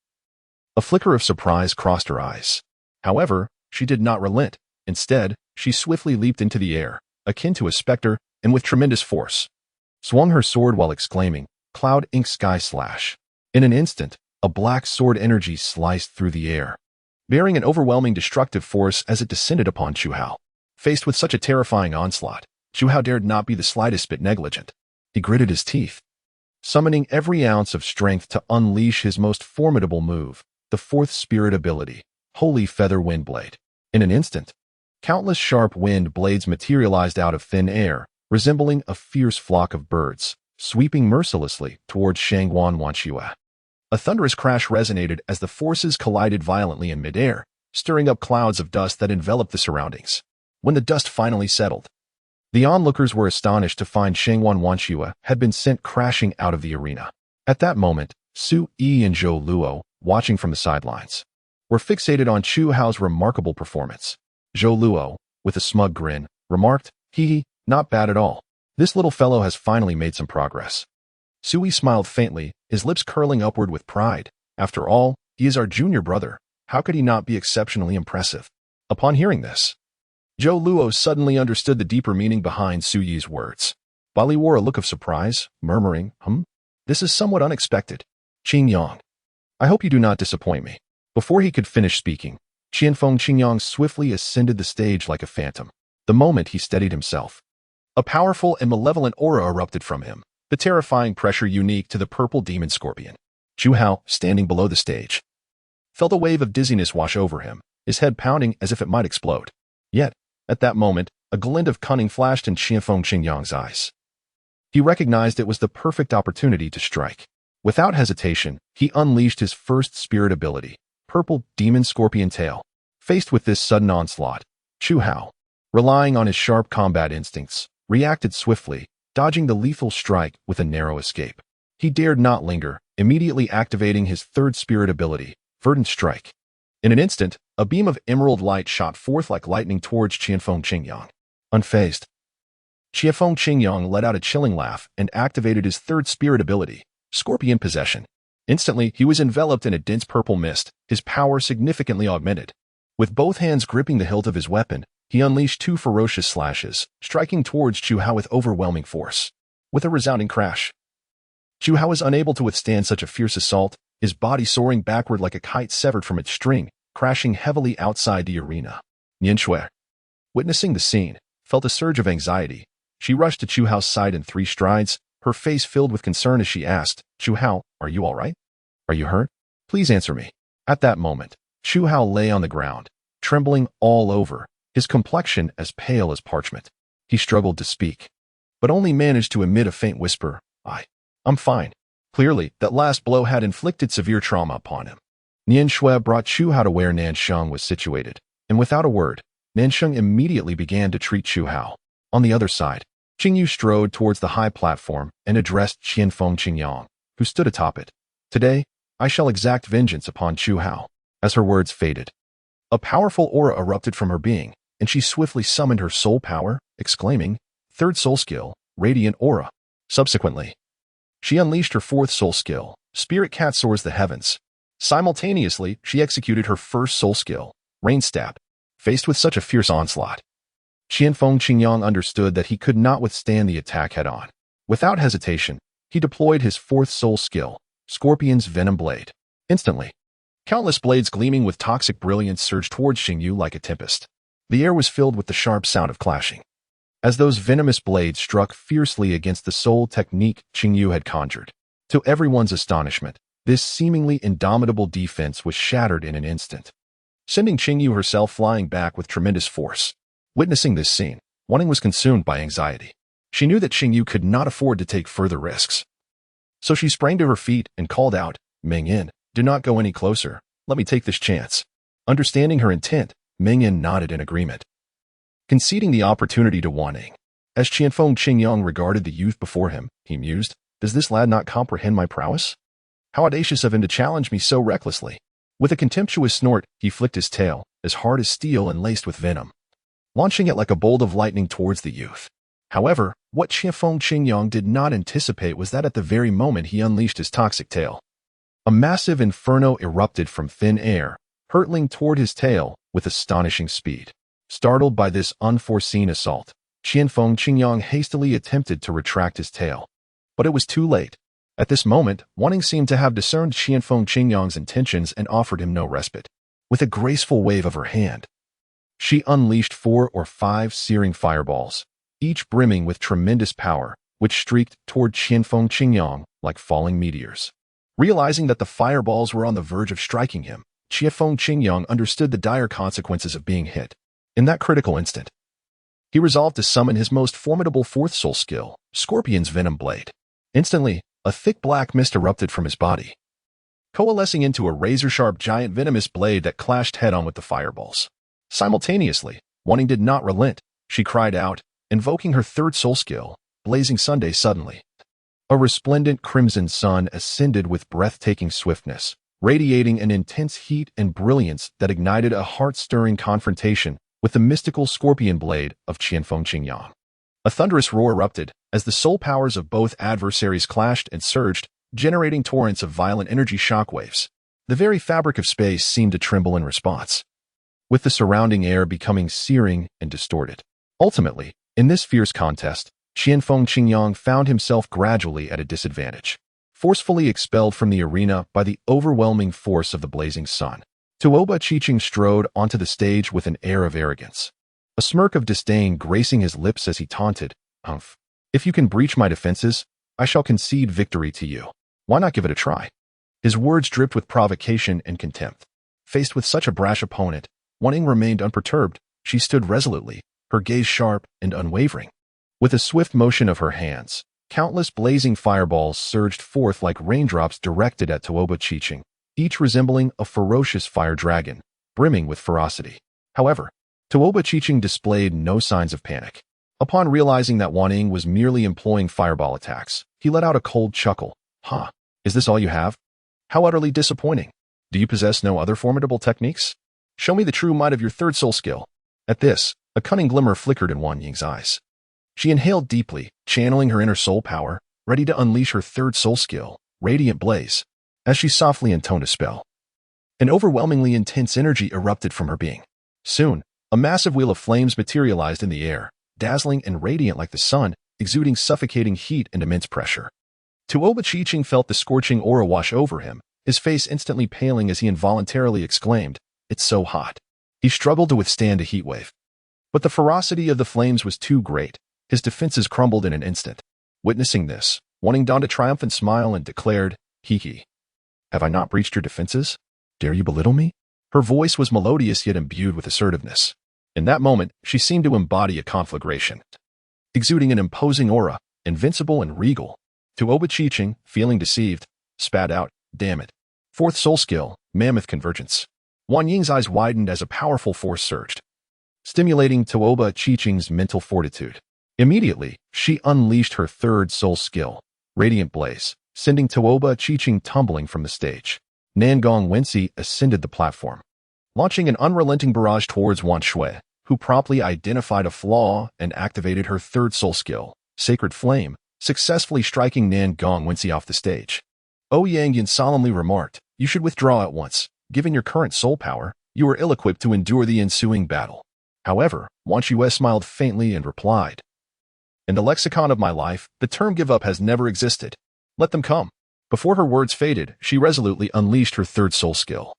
a flicker of surprise crossed her eyes. However, she did not relent. Instead, she swiftly leaped into the air, akin to a specter, and with tremendous force, swung her sword while exclaiming, "Cloud Ink Sky Slash." In an instant, a black sword energy sliced through the air, bearing an overwhelming destructive force as it descended upon Chu Hao. Faced with such a terrifying onslaught, Chu Hao dared not be the slightest bit negligent. He gritted his teeth, summoning every ounce of strength to unleash his most formidable move, the 4th spirit ability, Holy Feather Wind Blade. In an instant, countless sharp wind blades materialized out of thin air, resembling a fierce flock of birds, sweeping mercilessly towards Shangwan Wanxue. A thunderous crash resonated as the forces collided violently in midair, stirring up clouds of dust that enveloped the surroundings. When the dust finally settled, the onlookers were astonished to find Shangwan Wanxue had been sent crashing out of the arena. At that moment, Su Yi and Douluo, watching from the sidelines, were fixated on Chu Hao's remarkable performance. Douluo, with a smug grin, remarked, "Hee, not bad at all. This little fellow has finally made some progress." Su Yi smiled faintly, his lips curling upward with pride. After all, he is our junior brother. How could he not be exceptionally impressive? Upon hearing this, Douluo suddenly understood the deeper meaning behind Su Yi's words. While he wore a look of surprise, murmuring, "This is somewhat unexpected. Qingyang, I hope you do not disappoint me." Before he could finish speaking, Qianfeng Qingyang swiftly ascended the stage like a phantom. The moment he steadied himself, a powerful and malevolent aura erupted from him, the terrifying pressure unique to the purple demon scorpion. Chu Hao, standing below the stage, felt a wave of dizziness wash over him, his head pounding as if it might explode. Yet, at that moment, a glint of cunning flashed in Qianfeng Qingyang's eyes. He recognized it was the perfect opportunity to strike. Without hesitation, he unleashed his first spirit ability, Purple Demon Scorpion Tail. Faced with this sudden onslaught, Chu Hao, relying on his sharp combat instincts, reacted swiftly, dodging the lethal strike with a narrow escape. He dared not linger, immediately activating his 3rd spirit ability, Verdant Strike. In an instant, a beam of emerald light shot forth like lightning towards Qianfeng Qingyang. Unfazed, Qianfeng Qingyang let out a chilling laugh and activated his 3rd spirit ability, Scorpion Possession. Instantly, he was enveloped in a dense purple mist, his power significantly augmented. With both hands gripping the hilt of his weapon, he unleashed 2 ferocious slashes, striking towards Chu Hao with overwhelming force. With a resounding crash, Chu Hao was unable to withstand such a fierce assault, his body soaring backward like a kite severed from its string, crashing heavily outside the arena. Nian Shui, witnessing the scene, felt a surge of anxiety. She rushed to Chu Hao's side in 3 strides, her face filled with concern as she asked, "Chu Hao, are you all right? Are you hurt? Please answer me." At that moment, Chu Hao lay on the ground, trembling all over, his complexion as pale as parchment. He struggled to speak, but only managed to emit a faint whisper, I'm fine." Clearly, that last blow had inflicted severe trauma upon him. Nian Shui brought Chu Hao to where Nansheng was situated, and without a word, Nansheng immediately began to treat Chu Hao. On the other side, Qingyu strode towards the high platform and addressed Qianfeng Qingyang, who stood atop it. "Today, I shall exact vengeance upon Chu Hao." As her words faded, A powerful aura erupted from her being, and she swiftly summoned her soul power, exclaiming, "Third soul skill, radiant aura." Subsequently, she unleashed her fourth soul skill, Spirit Cat Soars the Heavens. Simultaneously, she executed her first soul skill, Rain Stab. Faced with such a fierce onslaught, Qianfeng Qingyang understood that he could not withstand the attack head-on. Without hesitation, he deployed his fourth soul skill, Scorpion's Venom Blade. Instantly, countless blades gleaming with toxic brilliance surged towards Xingyu like a tempest. The air was filled with the sharp sound of clashing, as those venomous blades struck fiercely against the soul technique Xingyu had conjured. To everyone's astonishment, this seemingly indomitable defense was shattered in an instant, sending Xingyu herself flying back with tremendous force. Witnessing this scene, Wanning was consumed by anxiety. She knew that Xingyu could not afford to take further risks. So she sprang to her feet and called out, "Meng Yin, do not go any closer. Let me take this chance." Understanding her intent, Meng Yin nodded in agreement, conceding the opportunity to Wanning. As Qianfeng Qingyang regarded the youth before him, he mused, "Does this lad not comprehend my prowess? How audacious of him to challenge me so recklessly." With a contemptuous snort, he flicked his tail, as hard as steel and laced with venom, launching it like a bolt of lightning towards the youth. However, what Qianfeng Qingyang did not anticipate was that at the very moment he unleashed his toxic tail, a massive inferno erupted from thin air, hurtling toward his tail with astonishing speed. Startled by this unforeseen assault, Qianfeng Qingyang hastily attempted to retract his tail. But it was too late. At this moment, Wanning seemed to have discerned Qianfeng Qingyang's intentions and offered him no respite. With a graceful wave of her hand, she unleashed 4 or 5 searing fireballs, each brimming with tremendous power, which streaked toward Qianfeng Qingyang like falling meteors. Realizing that the fireballs were on the verge of striking him, Qianfeng Qingyang understood the dire consequences of being hit. In that critical instant, he resolved to summon his most formidable fourth soul skill, Scorpion's Venom Blade. Instantly, a thick black mist erupted from his body, coalescing into a razor-sharp giant venomous blade that clashed head-on with the fireballs. Simultaneously, Wanting did not relent. She cried out, invoking her third soul skill, Blazing Sunday. Suddenly, a resplendent crimson sun ascended with breathtaking swiftness, radiating an intense heat and brilliance that ignited a heart-stirring confrontation with the mystical scorpion blade of Qianfeng Qingyang. A thunderous roar erupted as the soul powers of both adversaries clashed and surged, generating torrents of violent energy shockwaves. The very fabric of space seemed to tremble in response, with the surrounding air becoming searing and distorted. Ultimately, in this fierce contest, Qianfeng Qingyang found himself gradually at a disadvantage, forcefully expelled from the arena by the overwhelming force of the blazing sun. Tuoba Chiching strode onto the stage with an air of arrogance, a smirk of disdain gracing his lips as he taunted, "Humph. If you can breach my defenses, I shall concede victory to you. Why not give it a try?" His words dripped with provocation and contempt. Faced with such a brash opponent, Wanning remained unperturbed. She stood resolutely, her gaze sharp and unwavering. With a swift motion of her hands, countless blazing fireballs surged forth like raindrops directed at Tuoba Chiching, each resembling a ferocious fire dragon, brimming with ferocity. However, Tuoba Chiching displayed no signs of panic. Upon realizing that Wanning was merely employing fireball attacks, he let out a cold chuckle. "Huh, is this all you have? How utterly disappointing. Do you possess no other formidable techniques? Show me the true might of your third soul skill." At this, a cunning glimmer flickered in Wan Ying's eyes. She inhaled deeply, channeling her inner soul power, ready to unleash her third soul skill, Radiant Blaze. As she softly intoned a spell, an overwhelmingly intense energy erupted from her being. Soon, a massive wheel of flames materialized in the air, dazzling and radiant like the sun, exuding suffocating heat and immense pressure. Tuoba Chiching felt the scorching aura wash over him, his face instantly paling as he involuntarily exclaimed, "It's so hot." He struggled to withstand a heat wave, but the ferocity of the flames was too great. His defenses crumbled in an instant. Witnessing this, Wanning donned a triumphant smile and declared, "Hee. Have I not breached your defenses? Dare you belittle me?" Her voice was melodious yet imbued with assertiveness. In that moment, she seemed to embody a conflagration, exuding an imposing aura, invincible and regal. Tuoba Chiching, feeling deceived, spat out, "Damn it." Fourth soul skill, Mammoth Convergence. Wan Ying's eyes widened as a powerful force surged, stimulating Tuoba Chiching's mental fortitude. Immediately, she unleashed her third soul skill, Radiant Blaze, sending Tuoba Chiching tumbling from the stage. Nangong Wensi ascended the platform, launching an unrelenting barrage towards Wan Shui, who promptly identified a flaw and activated her third soul skill, Sacred Flame, successfully striking Nan Gongwensi off the stage. Ouyang Yin solemnly remarked, "You should withdraw at once. Given your current soul power, you are ill-equipped to endure the ensuing battle." However, Wan Shui smiled faintly and replied, "In the lexicon of my life, the term give up has never existed. Let them come." Before her words faded, she resolutely unleashed her third soul skill,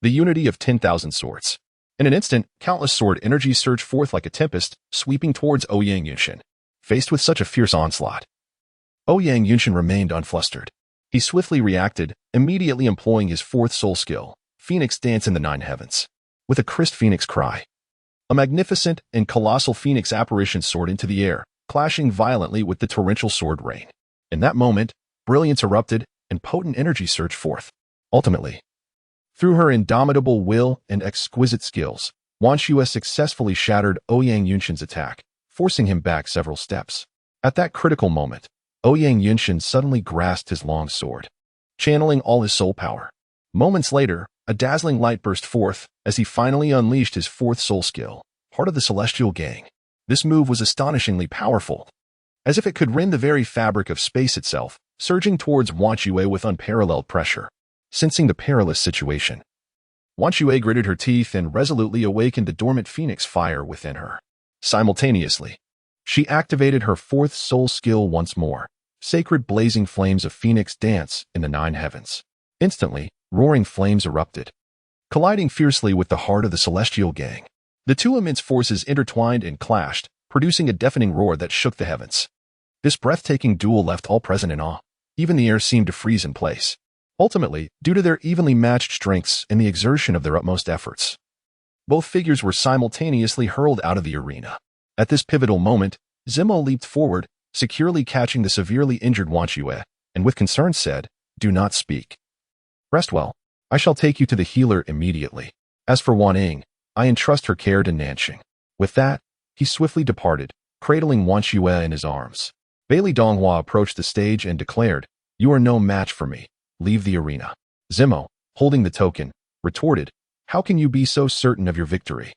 the unity of 10,000 swords. In an instant, countless sword energies surged forth like a tempest, sweeping towards Ouyang Yunshin. Faced with such a fierce onslaught, Ouyang Yunshin remained unflustered. He swiftly reacted, immediately employing his fourth soul skill, Phoenix Dance in the Nine Heavens. With a crisp phoenix cry, a magnificent and colossal phoenix apparition soared into the air, clashing violently with the torrential sword rain. In that moment, brilliance erupted and potent energy surged forth. Ultimately, through her indomitable will and exquisite skills, Wan Shui successfully shattered Ouyang Yunshin's attack, forcing him back several steps. At that critical moment, Ouyang Yunshin suddenly grasped his long sword, channeling all his soul power. Moments later, a dazzling light burst forth as he finally unleashed his fourth soul skill, part of the Celestial Gang. This move was astonishingly powerful, as if it could rend the very fabric of space itself, surging towards Wan Shui with unparalleled pressure. Sensing the perilous situation, Wan Shui gritted her teeth and resolutely awakened the dormant phoenix fire within her. Simultaneously, she activated her fourth soul skill once more, Sacred Blazing Flames of Phoenix Dance in the Nine Heavens. Instantly, roaring flames erupted, colliding fiercely with the heart of the Celestial Gang. The two immense forces intertwined and clashed, producing a deafening roar that shook the heavens. This breathtaking duel left all present in awe. Even the air seemed to freeze in place. Ultimately, due to their evenly matched strengths and the exertion of their utmost efforts, both figures were simultaneously hurled out of the arena. At this pivotal moment, Zimo leaped forward, securely catching the severely injured Wan Shui, and with concern said, "Do not speak. Rest well. I shall take you to the healer immediately. As for Wan Ying, I entrust her care to Nanxing." With that, he swiftly departed, cradling Wan Shui in his arms. Bailey Donghua approached the stage and declared, "You are no match for me. Leave the arena." Zimo, holding the token, retorted, "How can you be so certain of your victory?